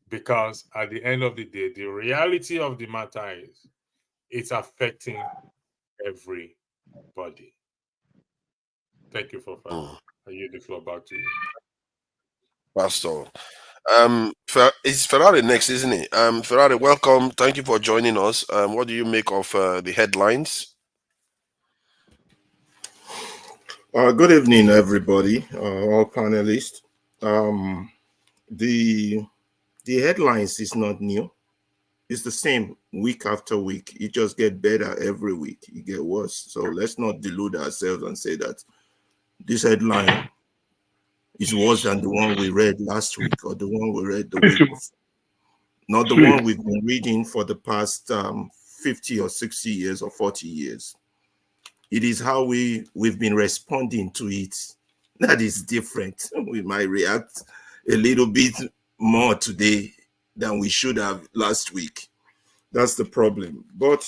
Because at the end of the day, the reality of the matter is it's affecting everybody. Thank you for that. I yield the floor back to you. Pastor. It's Ferrari next, isn't it? Ferrari, welcome. Thank you for joining us. What do you make of the headlines? Good evening, everybody, all panelists. The headlines is not new. It's the same week after week. It just gets better every week. It gets worse. So let's not delude ourselves and say that this headline is worse than the one we read last week or the one we read the week before. not the one we've been reading for the past 50 or 60 years or 40 years. It is how we've been responding to it that is different. We might react a little bit more today than we should have last week. That's the problem. But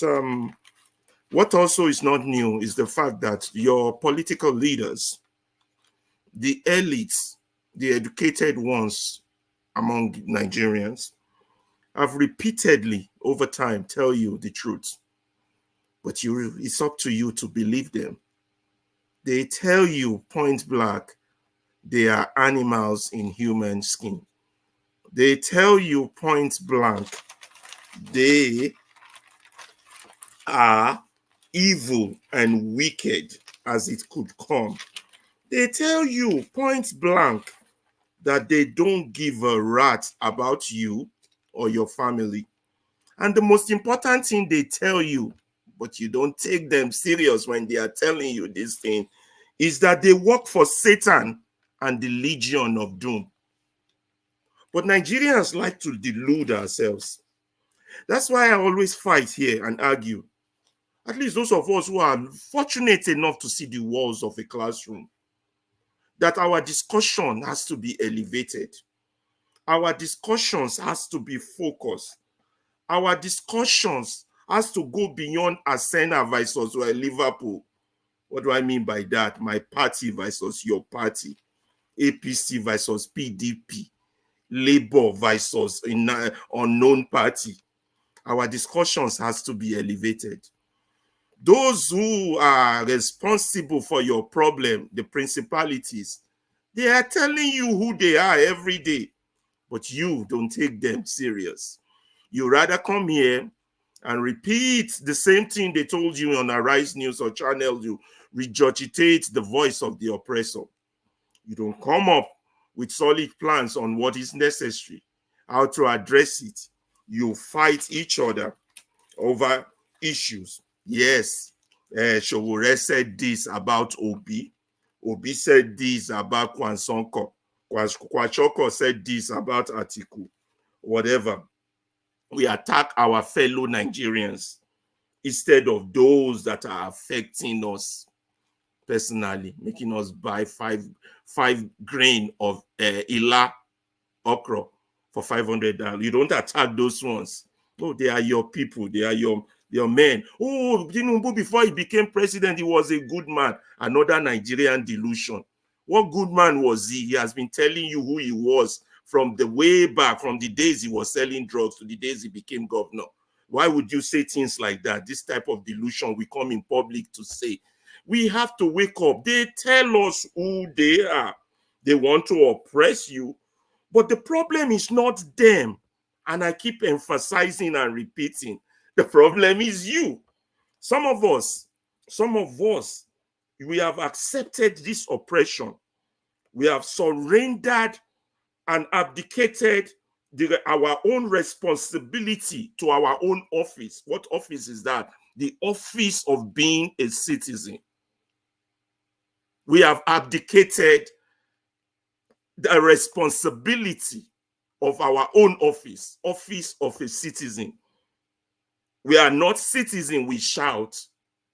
what also is not new is the fact that your political leaders, the elites, the educated ones among Nigerians, have repeatedly over time tell you the truth. But it's up to you to believe them. They tell you point blank, they are animals in human skin. They tell you point blank, they are evil and wicked as it could come. They tell you point blank that they don't give a rat about you or your family. And the most important thing they tell you, but you don't take them serious when they are telling you this thing, is that they work for Satan and the Legion of Doom. But Nigerians like to delude ourselves. That's why I always fight here and argue. At least those of us who are fortunate enough to see the walls of a classroom, that our discussion has to be elevated. Our discussions has to be focused. Our discussions has to go beyond Arsenal versus Liverpool. What do I mean by that? My party versus your party. APC versus PDP. Labour versus unknown party. Our discussions has to be elevated. Those who are responsible for your problem, the principalities, they are telling you who they are every day, but you don't take them serious. You rather come here and repeat the same thing they told you on Arise News or channel. You regurgitate the voice of the oppressor. You don't come up with solid plans on what is necessary, how to address it. You fight each other over issues. Yes, Showore said this about Obi. Obi said this about Kwansonko. Kwachoko said this about Atiku. Whatever. We attack our fellow Nigerians instead of those that are affecting us personally, making us buy five grain of Ila okra for $500. You don't attack those ones. No, they are your people. They are your men. Oh, Tinubu, before he became president, he was a good man. Another Nigerian delusion. What good man was he? He has been telling you who he was from the way back, from the days he was selling drugs to the days he became governor. Why would you say things like that? This type of delusion we come in public to say. We have to wake up. They tell us who they are. They want to oppress you. But the problem is not them. And I keep emphasizing and repeating, the problem is you. Some of us, we have accepted this oppression. We have surrendered and abdicated our own responsibility to our own office. What office is that? The office of being a citizen. We have abdicated the responsibility of our own office of a citizen. We are not citizens, we shout,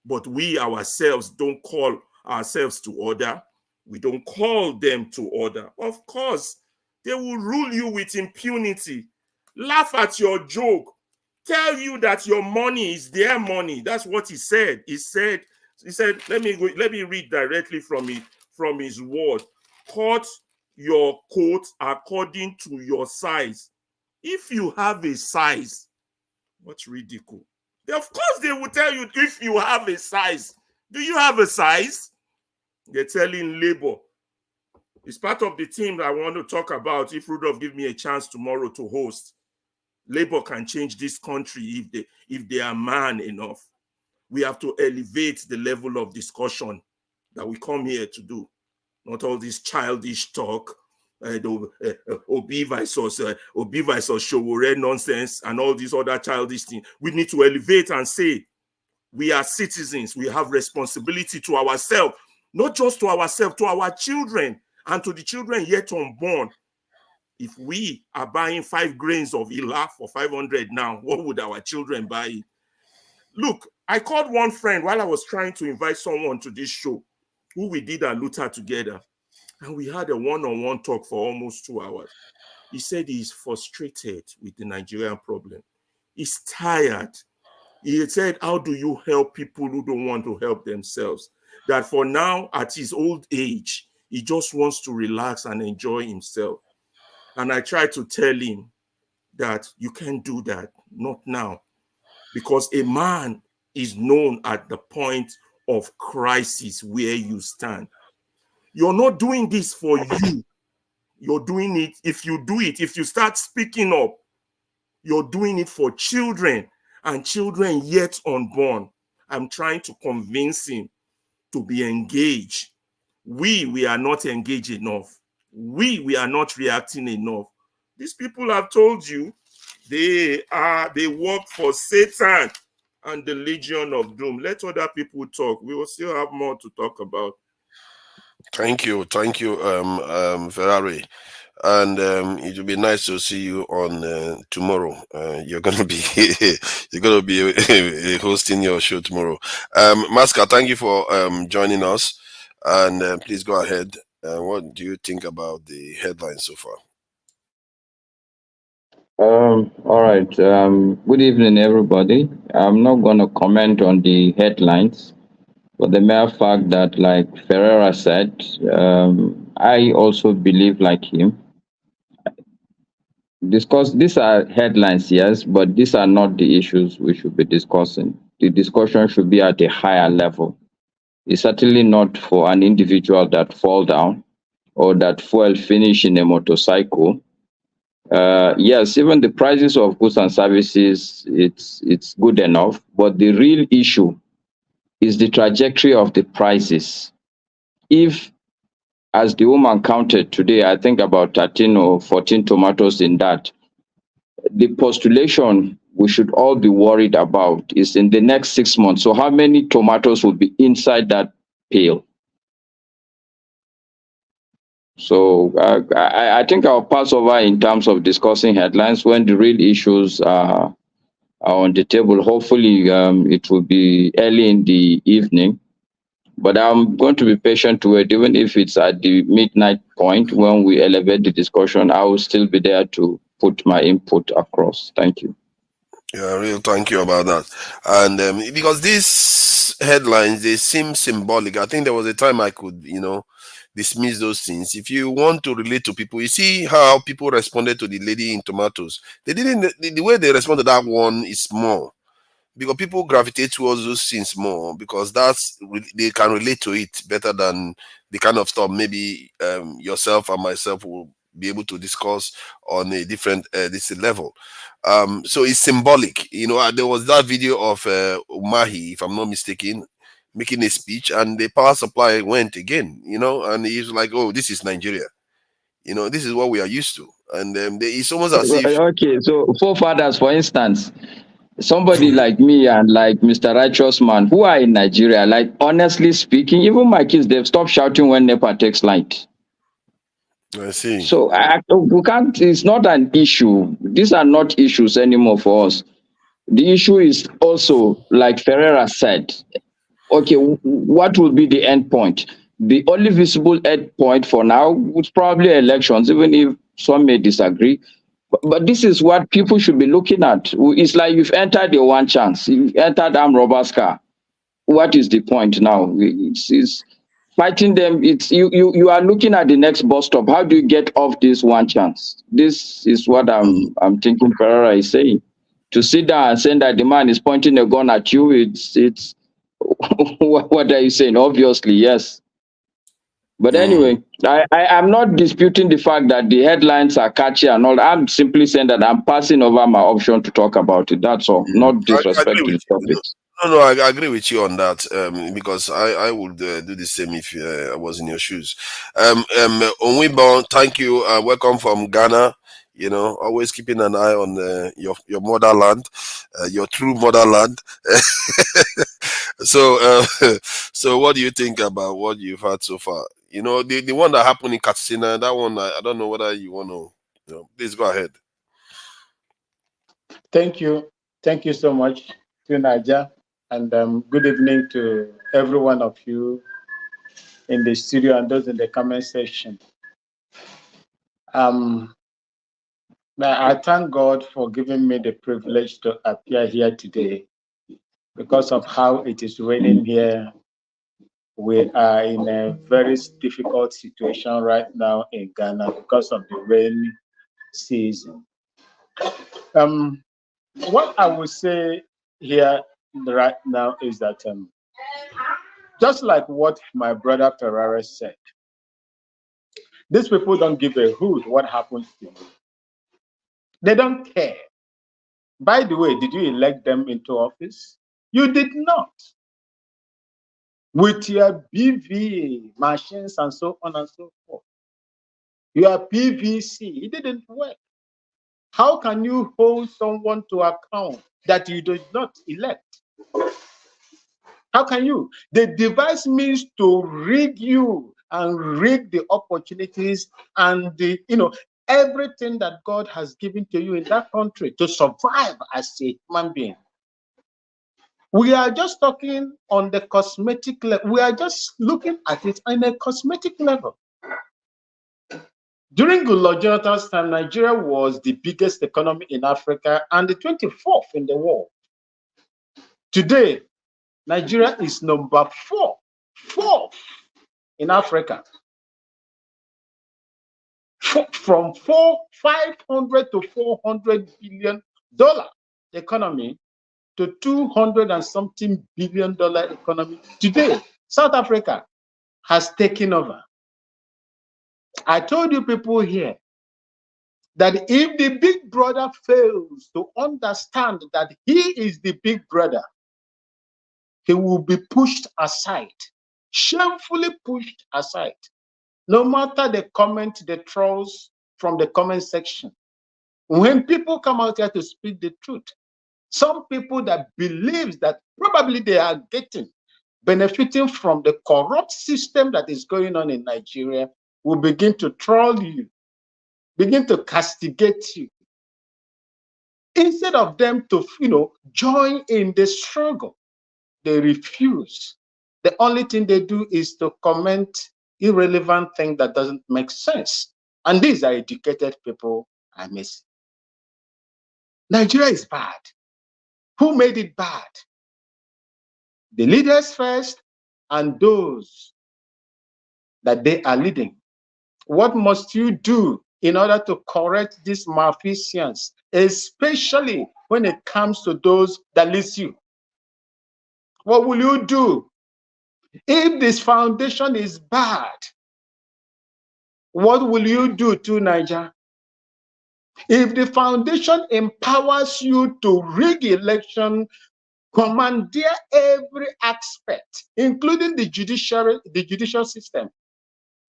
but we ourselves don't call ourselves to order. We don't call them to order. Of course, they will rule you with impunity, laugh at your joke, tell you that your money is their money. That's what he said. He said, let me read directly from his word. Cut your coat according to your size. If you have a size, what's ridicule? Of course, they will tell you if you have a size. Do you have a size? They're telling Labour. It's part of the team that I want to talk about. If Rudolph give me a chance tomorrow to host, Labour can change this country if they are man enough. We have to elevate the level of discussion that we come here to do. Not all this childish talk, Obi versus Showore nonsense and all these other childish things. We need to elevate and say, we are citizens. We have responsibility to ourselves, not just to ourselves, to our children and to the children yet unborn. If we are buying 5 grains of Ila for 500 now, what would our children buy? Look, I called one friend while I was trying to invite someone to this show, who we did a Luther together, and we had a one-on-one talk for almost 2 hours. He said he's frustrated with the Nigerian problem. He's tired. He said, how do you help people who don't want to help themselves? That for now, at his old age, he just wants to relax and enjoy himself. And I tried to tell him that you can't do that, not now. Because a man is known at the point of crisis where you stand. You're not doing this for you. You're doing it, if you do it, if you start speaking up, you're doing it for children and children yet unborn. I'm trying to convince him to be engaged. We are not engaged enough. We are not reacting enough. These people have told you they work for Satan and the Legion of Doom. Let other people talk. We will still have more to talk about. Thank you, Ferrari, and it will be nice to see you on tomorrow. You're gonna be hosting your show tomorrow. Masca, thank you for joining us, and please go ahead. What do you think about the headlines so far? All right. Good evening, everybody. I'm not going to comment on the headlines, but the mere fact that, like Ferreira said, I also believe like him. These are headlines, yes, but these are not the issues we should be discussing. The discussion should be at a higher level. It's certainly not for an individual that fall down or that fuel finish in a motorcycle. Yes, even the prices of goods and services, it's good enough, but the real issue is the trajectory of the prices. If, as the woman counted today, I think about 13 or 14 tomatoes in that, the postulation we should all be worried about is in the next 6 months. So how many tomatoes will be inside that pail? So I think I'll pass over in terms of discussing headlines when the real issues are on the table. Hopefully it will be early in the evening, but I'm going to be patient to it. Even if it's at the midnight point when we elevate the discussion, I will still be there to put my input across. Thank you. Yeah, real thank you about that. And because these headlines, they seem symbolic. I think there was a time I could, dismiss those things. If you want to relate to people, you see how people responded to the lady in tomatoes. They didn't, the way they responded to that one is more. Because people gravitate towards those things more because they can relate to it better than the kind of stuff maybe yourself and myself will be able to discuss on a different this level. So it's symbolic. There was that video of Umahi, if I'm not mistaken, making a speech, and the power supply went again. And he's like, "Oh, this is Nigeria. This is what we are used to." And it's almost as if Okay, so forefathers, for instance, somebody like me and like Mr. Righteous Man, who are in Nigeria, like honestly speaking, even my kids, they've stopped shouting when NEPA takes light. I see. So we can't, it's not an issue. These are not issues anymore for us. The issue is also, like Ferreira said, okay, what will be the end point? The only visible end point for now is probably elections, even if some may disagree. But this is what people should be looking at. It's like you've entered your one chance. You've entered armed robber's car. What is the point now? It's fighting them. You are looking at the next bus stop. How do you get off this one chance? This is what I'm thinking Ferreira is saying. To sit down and say that the man is pointing a gun at you, it's what are you saying? Obviously, yes. But anyway, I'm not disputing the fact that the headlines are catchy and all. I'm simply saying that I'm passing over my option to talk about it. That's all. Not disrespect to the topic. No, I agree with you on that because I would do the same if I was in your shoes. Onwibon, thank you. Welcome from Ghana. Always keeping an eye on your motherland, your true motherland. So what do you think about what you've had so far? The one that happened in Katsina, that one, I don't know whether you want to So please go ahead. Thank you. Thank you so much to Naja, and good evening to every one of you in the studio and those in the comment section. I thank God for giving me the privilege to appear here today. Because of how it is raining here, we are in a very difficult situation right now in Ghana because of the rain season. What I would say here right now is that just like what my brother Ferrara said, these people don't give a hoot what happens to you. They don't care. By the way, did you elect them into office? You did not. With your BVA machines and so on and so forth. Your PVC, it didn't work. How can you hold someone to account that you did not elect? How can you? They devise means to rig you and rig the opportunities and the, everything that God has given to you in that country to survive as a human being. We are just talking on the cosmetic level. We are just looking at it on a cosmetic level. During Goodluck Jonathan's time, Nigeria was the biggest economy in Africa and the 24th in the world. Today, Nigeria is number fourth in Africa. From 500 to $400 billion economy to 200 and something billion dollar economy. Today, South Africa has taken over. I told you people here that if the big brother fails to understand that he is the big brother, he will be pushed aside, shamefully pushed aside. No matter the comment, the trolls from the comment section. When people come out here to speak the truth, some people that believes that probably they are benefiting from the corrupt system that is going on in Nigeria will begin to troll you, begin to castigate you. Instead of them to, join in the struggle, they refuse. The only thing they do is to comment irrelevant thing that doesn't make sense. And these are educated people, I miss. Nigeria is bad. Who made it bad? The leaders first and those that they are leading. What must you do in order to correct these malfeasance, especially when it comes to those that lead you? What will you do? If this foundation is bad, what will you do to Nigeria? If the foundation empowers you to rig election, commandeer every aspect, including the judicial system,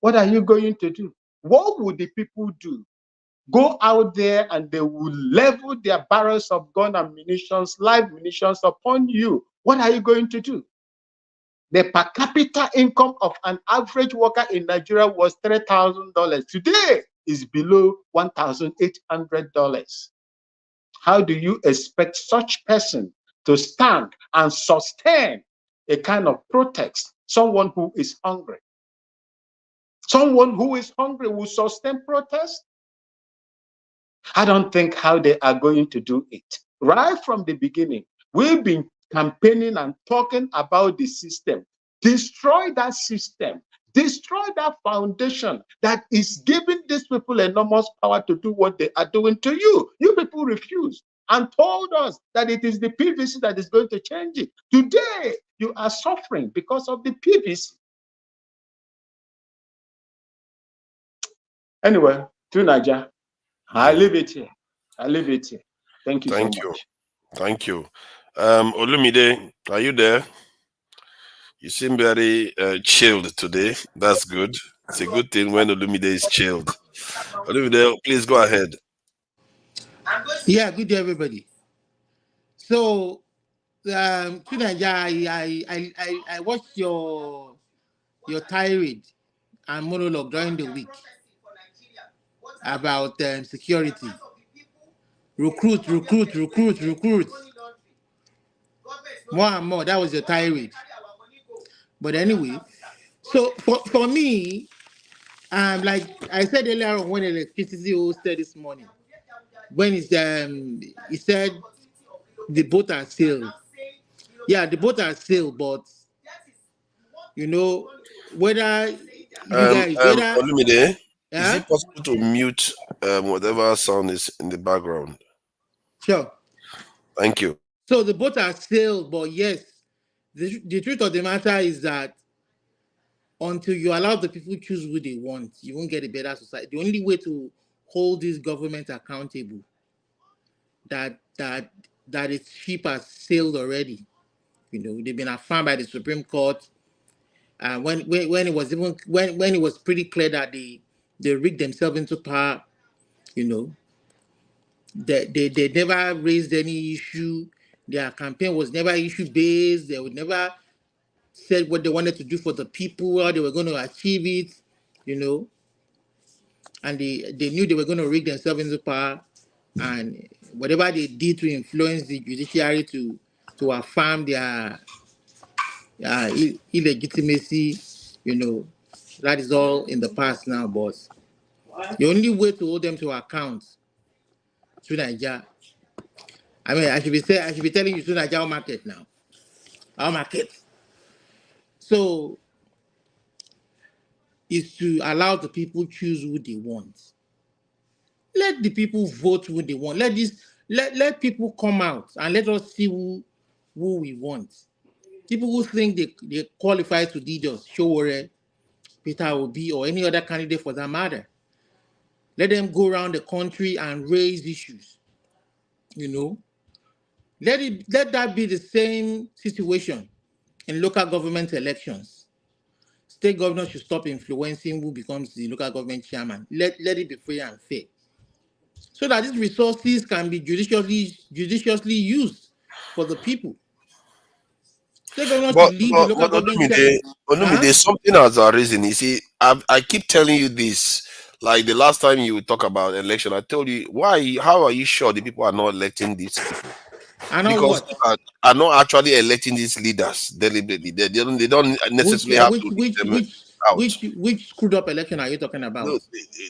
what are you going to do? What would the people do? Go out there and they will level their barrels of gun and munitions, live munitions upon you. What are you going to do? The per capita income of an average worker in Nigeria was $3,000. Today is below $1,800. How do you expect such person to stand and sustain a kind of protest? Someone who is hungry. Someone who is hungry will sustain protest? I don't think how they are going to do it. Right from the beginning, we've been campaigning and talking about the system. Destroy that system. Destroy that foundation that is giving these people enormous power to do what they are doing to you. You people refused and told us that it is the PVC that is going to change it. Today, you are suffering because of the PVC. Anyway, to Nigeria, I leave it here. I leave it here. Thank you so much. Thank you. Olumide, are you there? You seem very chilled today. That's good. It's a good thing when Olumide is chilled. Olumide, please go ahead. Yeah, good day, everybody. So, I watched your tirade and monologue during the week. about security. Recruit. More and more. That was your tirade. But anyway, so for me, like I said earlier on when electricity hosted this morning, when he said the boat are sailed. Yeah, the boat are sailed, but you know whether you guys Olumide, is it possible to mute whatever sound is in the background? Sure. Thank you. So the boat are sailed, but yes, the truth of the matter is that until you allow the people choose who they want, you won't get a better society. The only way to hold this government accountable that its ship has sailed already. You know, they've been affirmed by the Supreme Court. When it was even when it was pretty clear that they rigged themselves into power, you know, they never raised any issue. Their campaign was never issue based. They would never said what they wanted to do for the people, how they were going to achieve it, you know. And they knew they were going to rig themselves into power, and whatever they did to influence the judiciary to affirm their illegitimacy, you know, that is all in the past now, boss. The only way to hold them to account through Nigeria. I mean, I should be telling you through Nigeria market now. Our market. So is to allow the people choose who they want. Let the people vote who they want. Let people come out and let us see who we want. People who think they qualify to lead us, Shehu, Peter Obi, or any other candidate for that matter. Let them go around the country and raise issues. You know, let that be the same situation in local government elections. State governors should stop influencing who becomes the local government chairman. Let it be free and fair, so that these resources can be judiciously used for the people. State governors should lead the local government chairman. Olumide, something has arisen. You see, I keep telling you this. Like the last time you talk about election, I told you how are you sure the people are not electing these people? Because people are not actually electing these leaders deliberately. They don't necessarily have to lead them out. Which screwed up election are you talking about? No,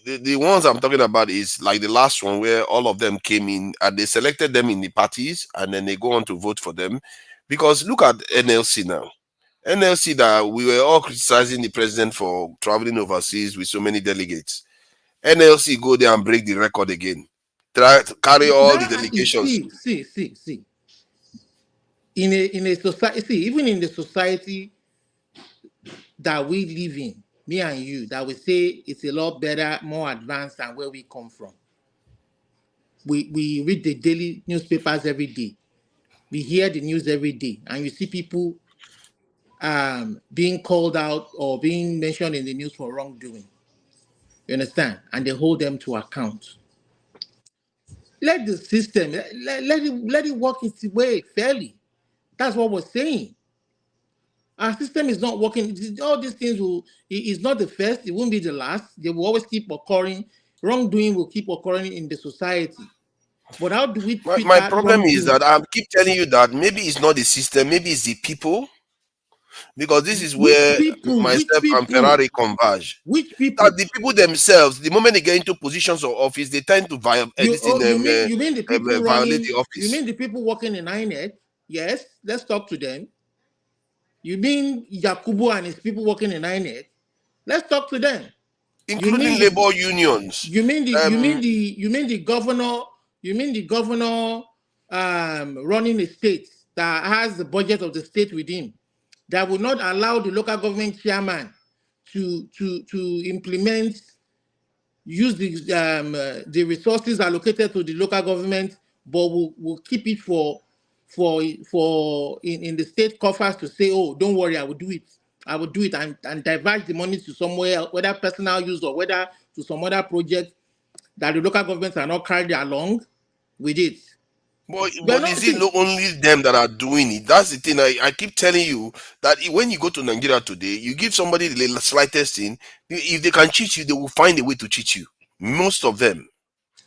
the ones I'm talking about is like the last one where all of them came in and they selected them in the parties and then they go on to vote for them. Because look at NLC now. NLC, that we were all criticizing the president for traveling overseas with so many delegates. NLC go there and break the record again. Try to carry all the delegations. See. In a society, even in the society that we live in, me and you, that we say it's a lot better, more advanced than where we come from. We read the daily newspapers every day. We hear the news every day, and you see people being called out or being mentioned in the news for wrongdoing. You understand? And they hold them to account. Let the system let it work its way fairly. That's what we're saying. Our system is not working. All these things it's not the first, it won't be the last. They will always keep occurring. Wrongdoing will keep occurring in the society. But how do we treat my problem is that I keep telling you that maybe it's not the system, maybe it's the people. Because this is where myself and Ferrari converge. Which people? That the people themselves, the moment they get into positions of office, they tend to violate you mean the people violate the office. You mean the people working in INET? Yes, let's talk to them. You mean Yakubu and his people working in INET? Let's talk to them. Including labor unions. You mean the governor? You mean the governor running a state that has the budget of the state with him, that will not allow the local government chairman to use the resources allocated to the local government, but will keep it for in the state coffers to say, oh, don't worry, I will do it and divert the money to somewhere else, whether personal use or whether to some other project that the local governments are not carried along with it. But is it not only them that are doing it? That's the thing. I keep telling you that when you go to Nigeria today, you give somebody the slightest thing, if they can cheat you, they will find a way to cheat you. Most of them.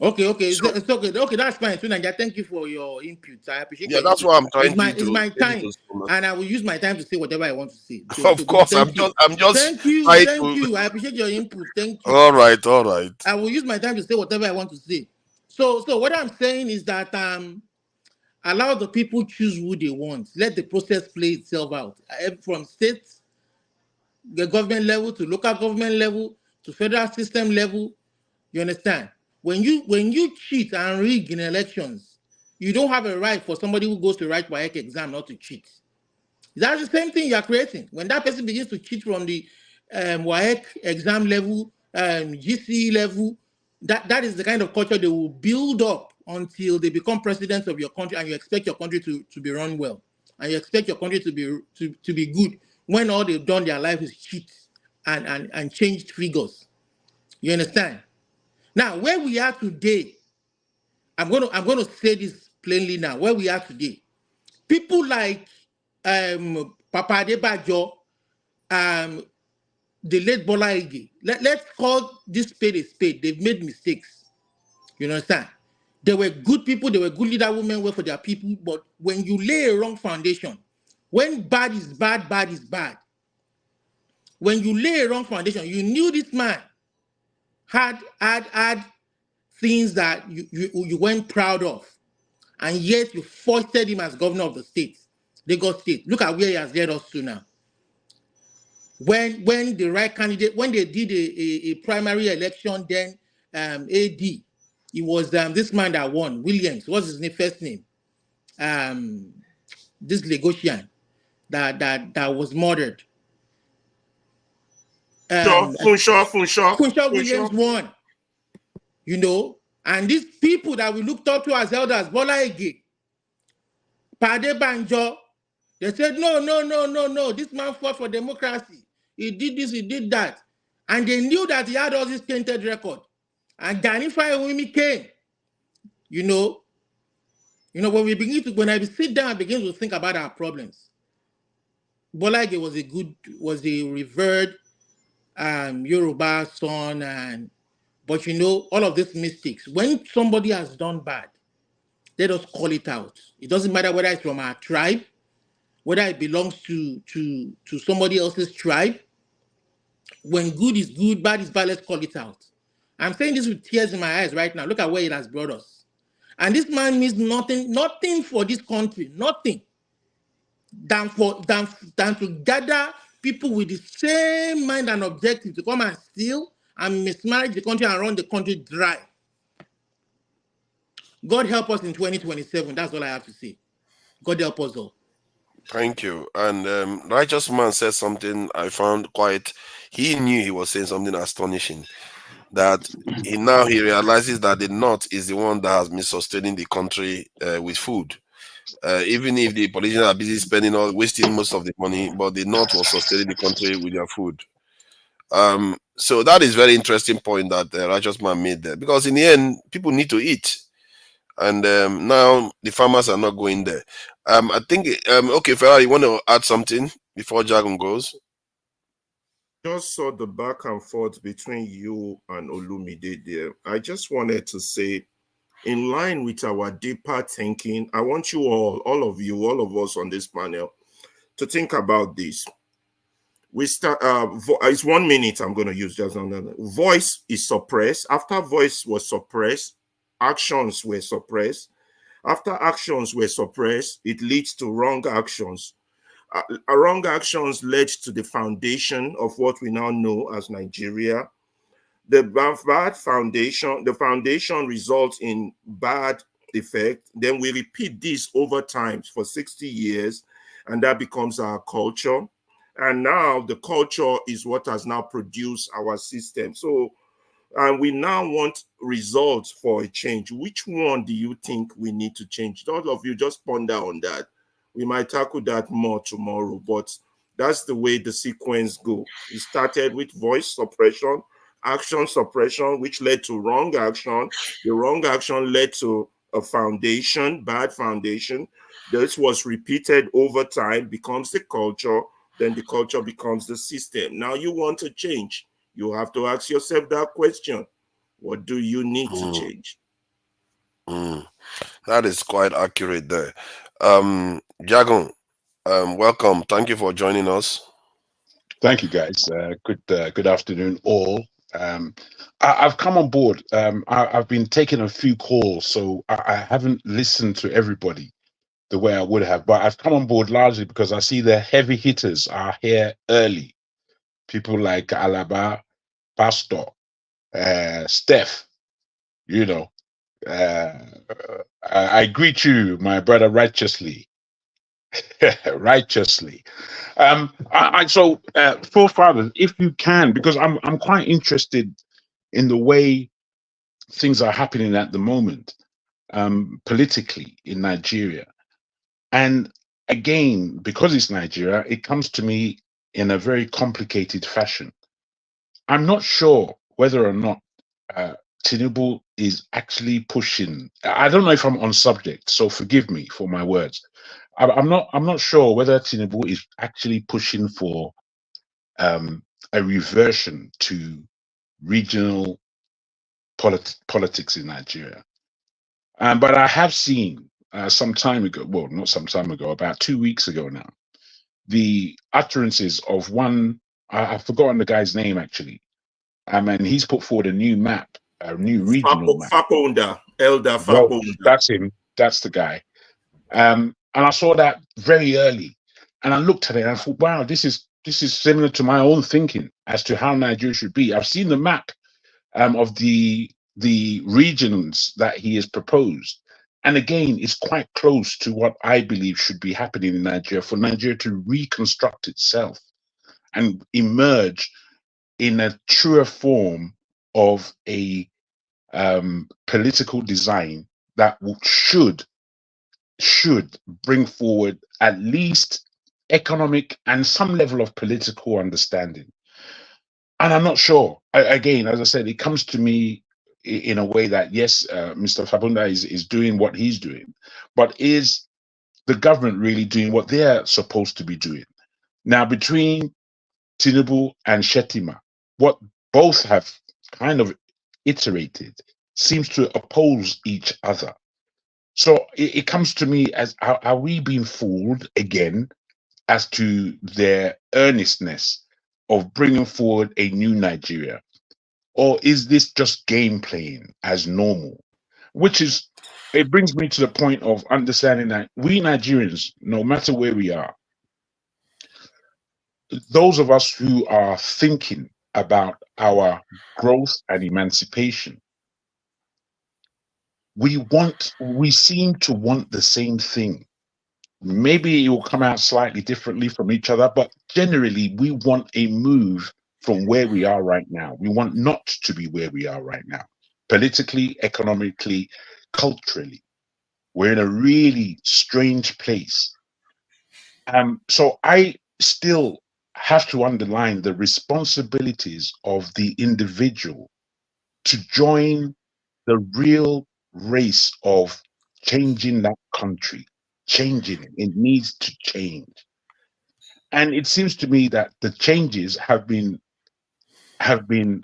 Okay, it's okay. Okay, that's fine. So Naija, thank you for your input. I appreciate Yeah, your that's input. what I'm trying It's my time, to and I will use my time to say whatever I want to say. Of course, I'm just Thank you. trying to. I appreciate your input. Thank you. All right, all right. I will use my time to say whatever I want to say. So what I'm saying is that allow the people choose who they want. Let the process play itself out. From state, the government level to local government level to federal system level. You understand? When you cheat and rig in elections, you don't have a right for somebody who goes to write WAEC exam not to cheat. That's the same thing you are creating. When that person begins to cheat from the WAEC exam level, GCE level, that is the kind of culture they will build up until they become presidents of your country, and you expect your country to be run well, and you expect your country to be good when all they've done their life is cheat and changed figures. You understand? Now, where we are today, I'm gonna say this plainly now. Where we are today, people like Papa Adebayo, the late Bola Ige. Let's call this spade a spade. They've made mistakes. You understand? They were good people. They were good leader women, work for their people. But when you lay a wrong foundation, when bad is bad, bad is bad. When you lay a wrong foundation, you knew this man had things that you weren't proud of, and yet you foisted him as governor of the state, Lagos State. Look at where he has led us to now. When the right candidate, when they did a primary election, then AD, it was this man that won, Williams. What's his first name? This Lagosian that was murdered. Funshaw Williams won. You know, and these people that we looked up to as elders, Bola Ige, Pade Banjo, they said, no, this man fought for democracy. He did this, he did that. And they knew that he had all this tainted record. And Gani Fayewumi came. You know, when I sit down and begin to think about our problems, Bola Ige was a revered Yoruba son, but you know, all of these mistakes, when somebody has done bad, let us call it out. It doesn't matter whether it's from our tribe, whether it belongs to somebody else's tribe. When good is good, bad is bad, let's call it out. I'm saying this with tears in my eyes right now. Look at where it has brought us. And this man means nothing for this country, nothing than to gather people with the same mind and objective to come and steal and mismanage the country and run the country dry. God help us in 2027. That's all I have to say. God help us all. Thank you. And Righteous Man said something I found he knew he was saying something astonishing. That he realizes that the North is the one that has been sustaining the country with food. Even if the politicians are busy wasting most of the money, but the North was sustaining the country with their food. So that is very interesting point that the Righteous Man made there, because in the end, people need to eat. And now the farmers are not going there. I think, okay, Ferrari, you want to add something before Dragon goes? Just saw the back and forth between you and Olumide there. I just wanted to say, in line with our deeper thinking, I want you all of us on this panel, to think about this. We start, it's 1 minute I'm going to use just another. Voice is suppressed. After voice was suppressed, actions were suppressed. After actions were suppressed, it leads to wrong actions. Wrong actions led to the foundation of what we now know as Nigeria. The bad foundation, the foundation results in bad effect. Then we repeat this over time for 60 years, and that becomes our culture. And now the culture is what has now produced our system. So, and we now want results for a change. Which one do you think we need to change? All of you just ponder on that. We might tackle that more tomorrow, but that's the way the sequence go. It started with voice suppression, action suppression, which led to wrong action. The wrong action led to a foundation, bad foundation. This was repeated over time, becomes the culture, then the culture becomes the system. Now you want to change. You have to ask yourself that question. What do you need to change? That is quite accurate there. Jagon, welcome. Thank you for joining us. Thank you, guys. Good afternoon, all. I've come on board. I've been taking a few calls, so I haven't listened to everybody the way I would have. But I've come on board largely because I see the heavy hitters are here early. People like Alaba, Pastor, Steph. You know, I greet you, my brother, righteously. Righteously. So forefathers, if you can, because I'm quite interested in the way things are happening at the moment, politically in Nigeria. And again, because it's Nigeria, it comes to me in a very complicated fashion. I'm not sure whether or not Tinubu is actually pushing. I don't know if I'm on subject, so forgive me for my words. I'm not sure whether Tinubu is actually pushing for a reversion to regional politics in Nigeria. But I have seen some time ago, well, not some time ago, about 2 weeks ago now, the utterances of one, I've forgotten the guy's name actually, and he's put forward a new map, a new regional map. Elder Faponda. That's him. That's the guy. And I saw that very early, and I looked at it and I thought, wow, this is similar to my own thinking as to how Nigeria should be. I've seen the map of the regions that he has proposed, and again, it's quite close to what I believe should be happening in Nigeria for Nigeria to reconstruct itself and emerge in a truer form of a political design that should bring forward at least economic and some level of political understanding. And I'm not sure. Again, as I said, it comes to me in a way that, yes, Mr. Fabunda is doing what he's doing, but is the government really doing what they're supposed to be doing? Now, between Tinubu and Shetima, what both have kind of iterated seems to oppose each other. So it comes to me as, are we being fooled again as to their earnestness of bringing forward a new Nigeria? Or is this just game playing as normal? It brings me to the point of understanding that we Nigerians, no matter where we are, those of us who are thinking about our growth and emancipation, we seem to want the same thing. Maybe it will come out slightly differently from each other, but generally we want a move from where we are right now. We want not to be where we are right now, politically, economically, culturally. We're in a really strange place. So I still have to underline the responsibilities of the individual to join the real race of changing that country. Changing it needs to change. And it seems to me that the changes have been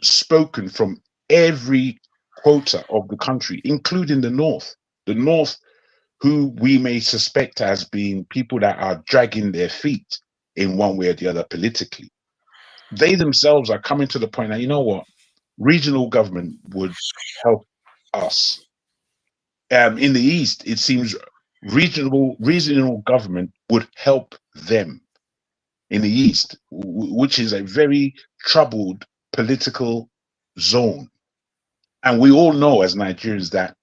spoken from every quota of the country, including the North. The North, who we may suspect as being people that are dragging their feet in one way or the other politically. They themselves are coming to the point that, you know what, regional government would help us. In the East, it seems regional government would help them in the East, which is a very troubled political zone. And we all know as Nigerians that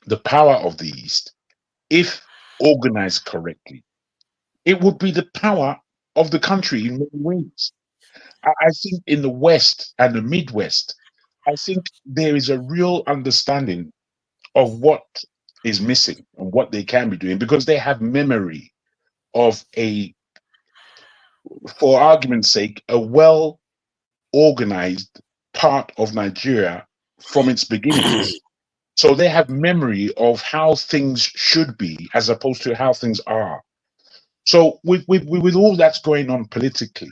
the power of the East, if organized correctly, it would be the power of the country in many ways. I think in the West and the Midwest, I think there is a real understanding of what is missing and what they can be doing because they have memory of for argument's sake, a well organized part of Nigeria from its beginnings. So they have memory of how things should be as opposed to how things are. So with all that's going on politically,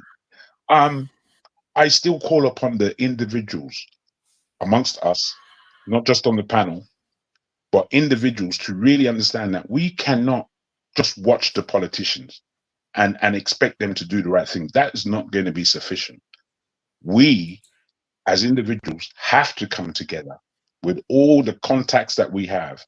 I still call upon the individuals amongst us, not just on the panel, but individuals, to really understand that we cannot just watch the politicians and expect them to do the right thing. That is not going to be sufficient. We, as individuals, have to come together with all the contacts that we have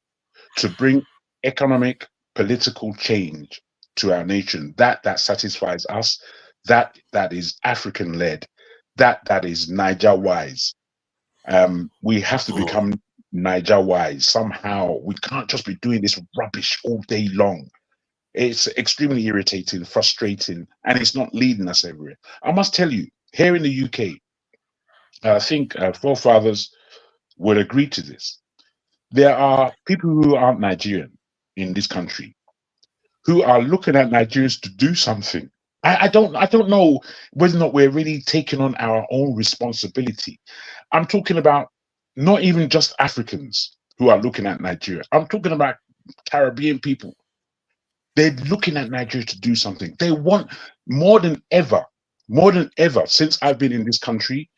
to bring economic, political change to our nation that satisfies us, that is African led, that is Niger wise. We have to become Niger wise somehow. We can't just be doing this rubbish all day long. It's extremely irritating, frustrating, and it's not leading us everywhere. I must tell you, here in the UK, I think forefathers would agree to this. There are people who aren't Nigerian in this country who are looking at Nigerians to do something. I don't know whether or not we're really taking on our own responsibility. I'm talking about not even just Africans who are looking at Nigeria. I'm talking about Caribbean people. They're looking at Nigeria to do something. They want more than ever since I've been in this country,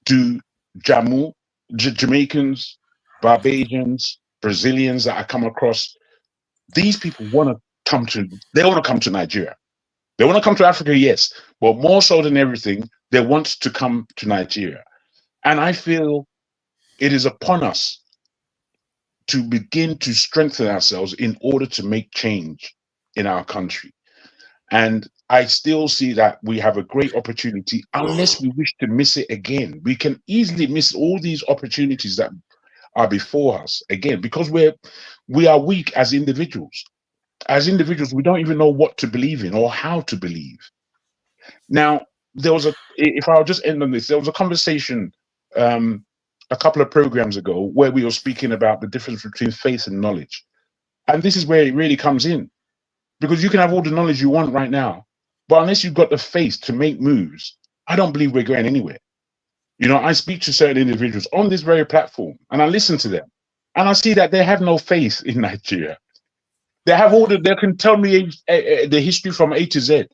to Jamaicans, Barbadians, Brazilians that I come across. These people want to come to Nigeria. They want to come to Africa, yes, but more so than everything, they want to come to Nigeria. And I feel it is upon us to begin to strengthen ourselves in order to make change in our country. And I still see that we have a great opportunity, unless we wish to miss it again. We can easily miss all these opportunities that are before us again, because we are weak as individuals. As individuals, we don't even know what to believe in or how to believe. Now, if I'll just end on this, there was a conversation a couple of programs ago where we were speaking about the difference between faith and knowledge. And this is where it really comes in, because you can have all the knowledge you want right now, but unless you've got the faith to make moves, I don't believe we're going anywhere. You know, I speak to certain individuals on this very platform and I listen to them and I see that they have no faith in Nigeria. They can tell me the history from A to Z,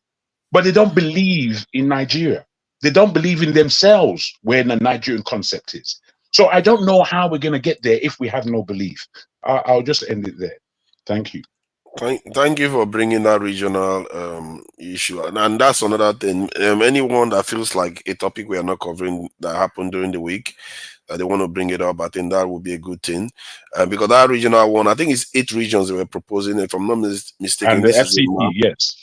but they don't believe in Nigeria. They don't believe in themselves, where the Nigerian concept is. So I don't know how we're going to get there if we have no belief. I'll just end it there. Thank you. Thank you for bringing that regional issue, and that's another thing. Anyone that feels like a topic we are not covering that happened during the week, they want to bring it up, I think that would be a good thing, because that regional one, I think it's 8 regions they were proposing. If I'm not mistaken, and the this FCT, is a map. yes.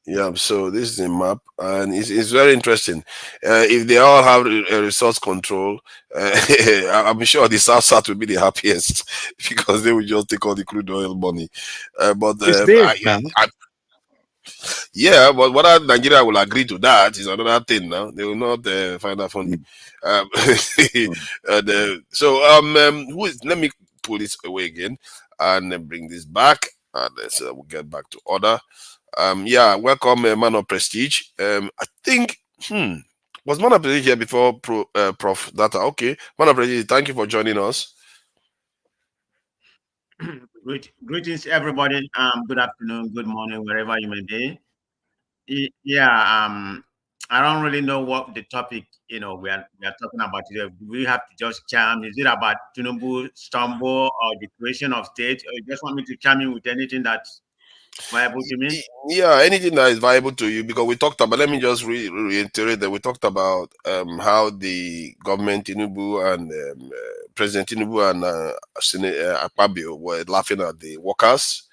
Yeah, so this is a map, and it's very interesting. If they all have a resource control, I'm sure the South will be the happiest because they will just take all the crude oil money. But It's there, man. Yeah, but whether Nigeria will agree to that is another thing. Now they will not find that funny. Let me pull this away again and then bring this back, and so we'll get back to order. Yeah, welcome, Man of Prestige. I think was Man of Prestige here before Prof Data? Okay, Man of Prestige, thank you for joining us. Greetings, everybody. Good afternoon, good morning, wherever you may be. Yeah, I don't really know what the topic we are talking about today. We have to just chime. Is it about Tinubu stumble or the creation of state? Or you just want me to chime in with anything that's viable to me? Yeah, anything that is viable to you, because we talked about, let me just reiterate that we talked about how the government Tinubu and President Tinubu and Akpabio were laughing at the workers.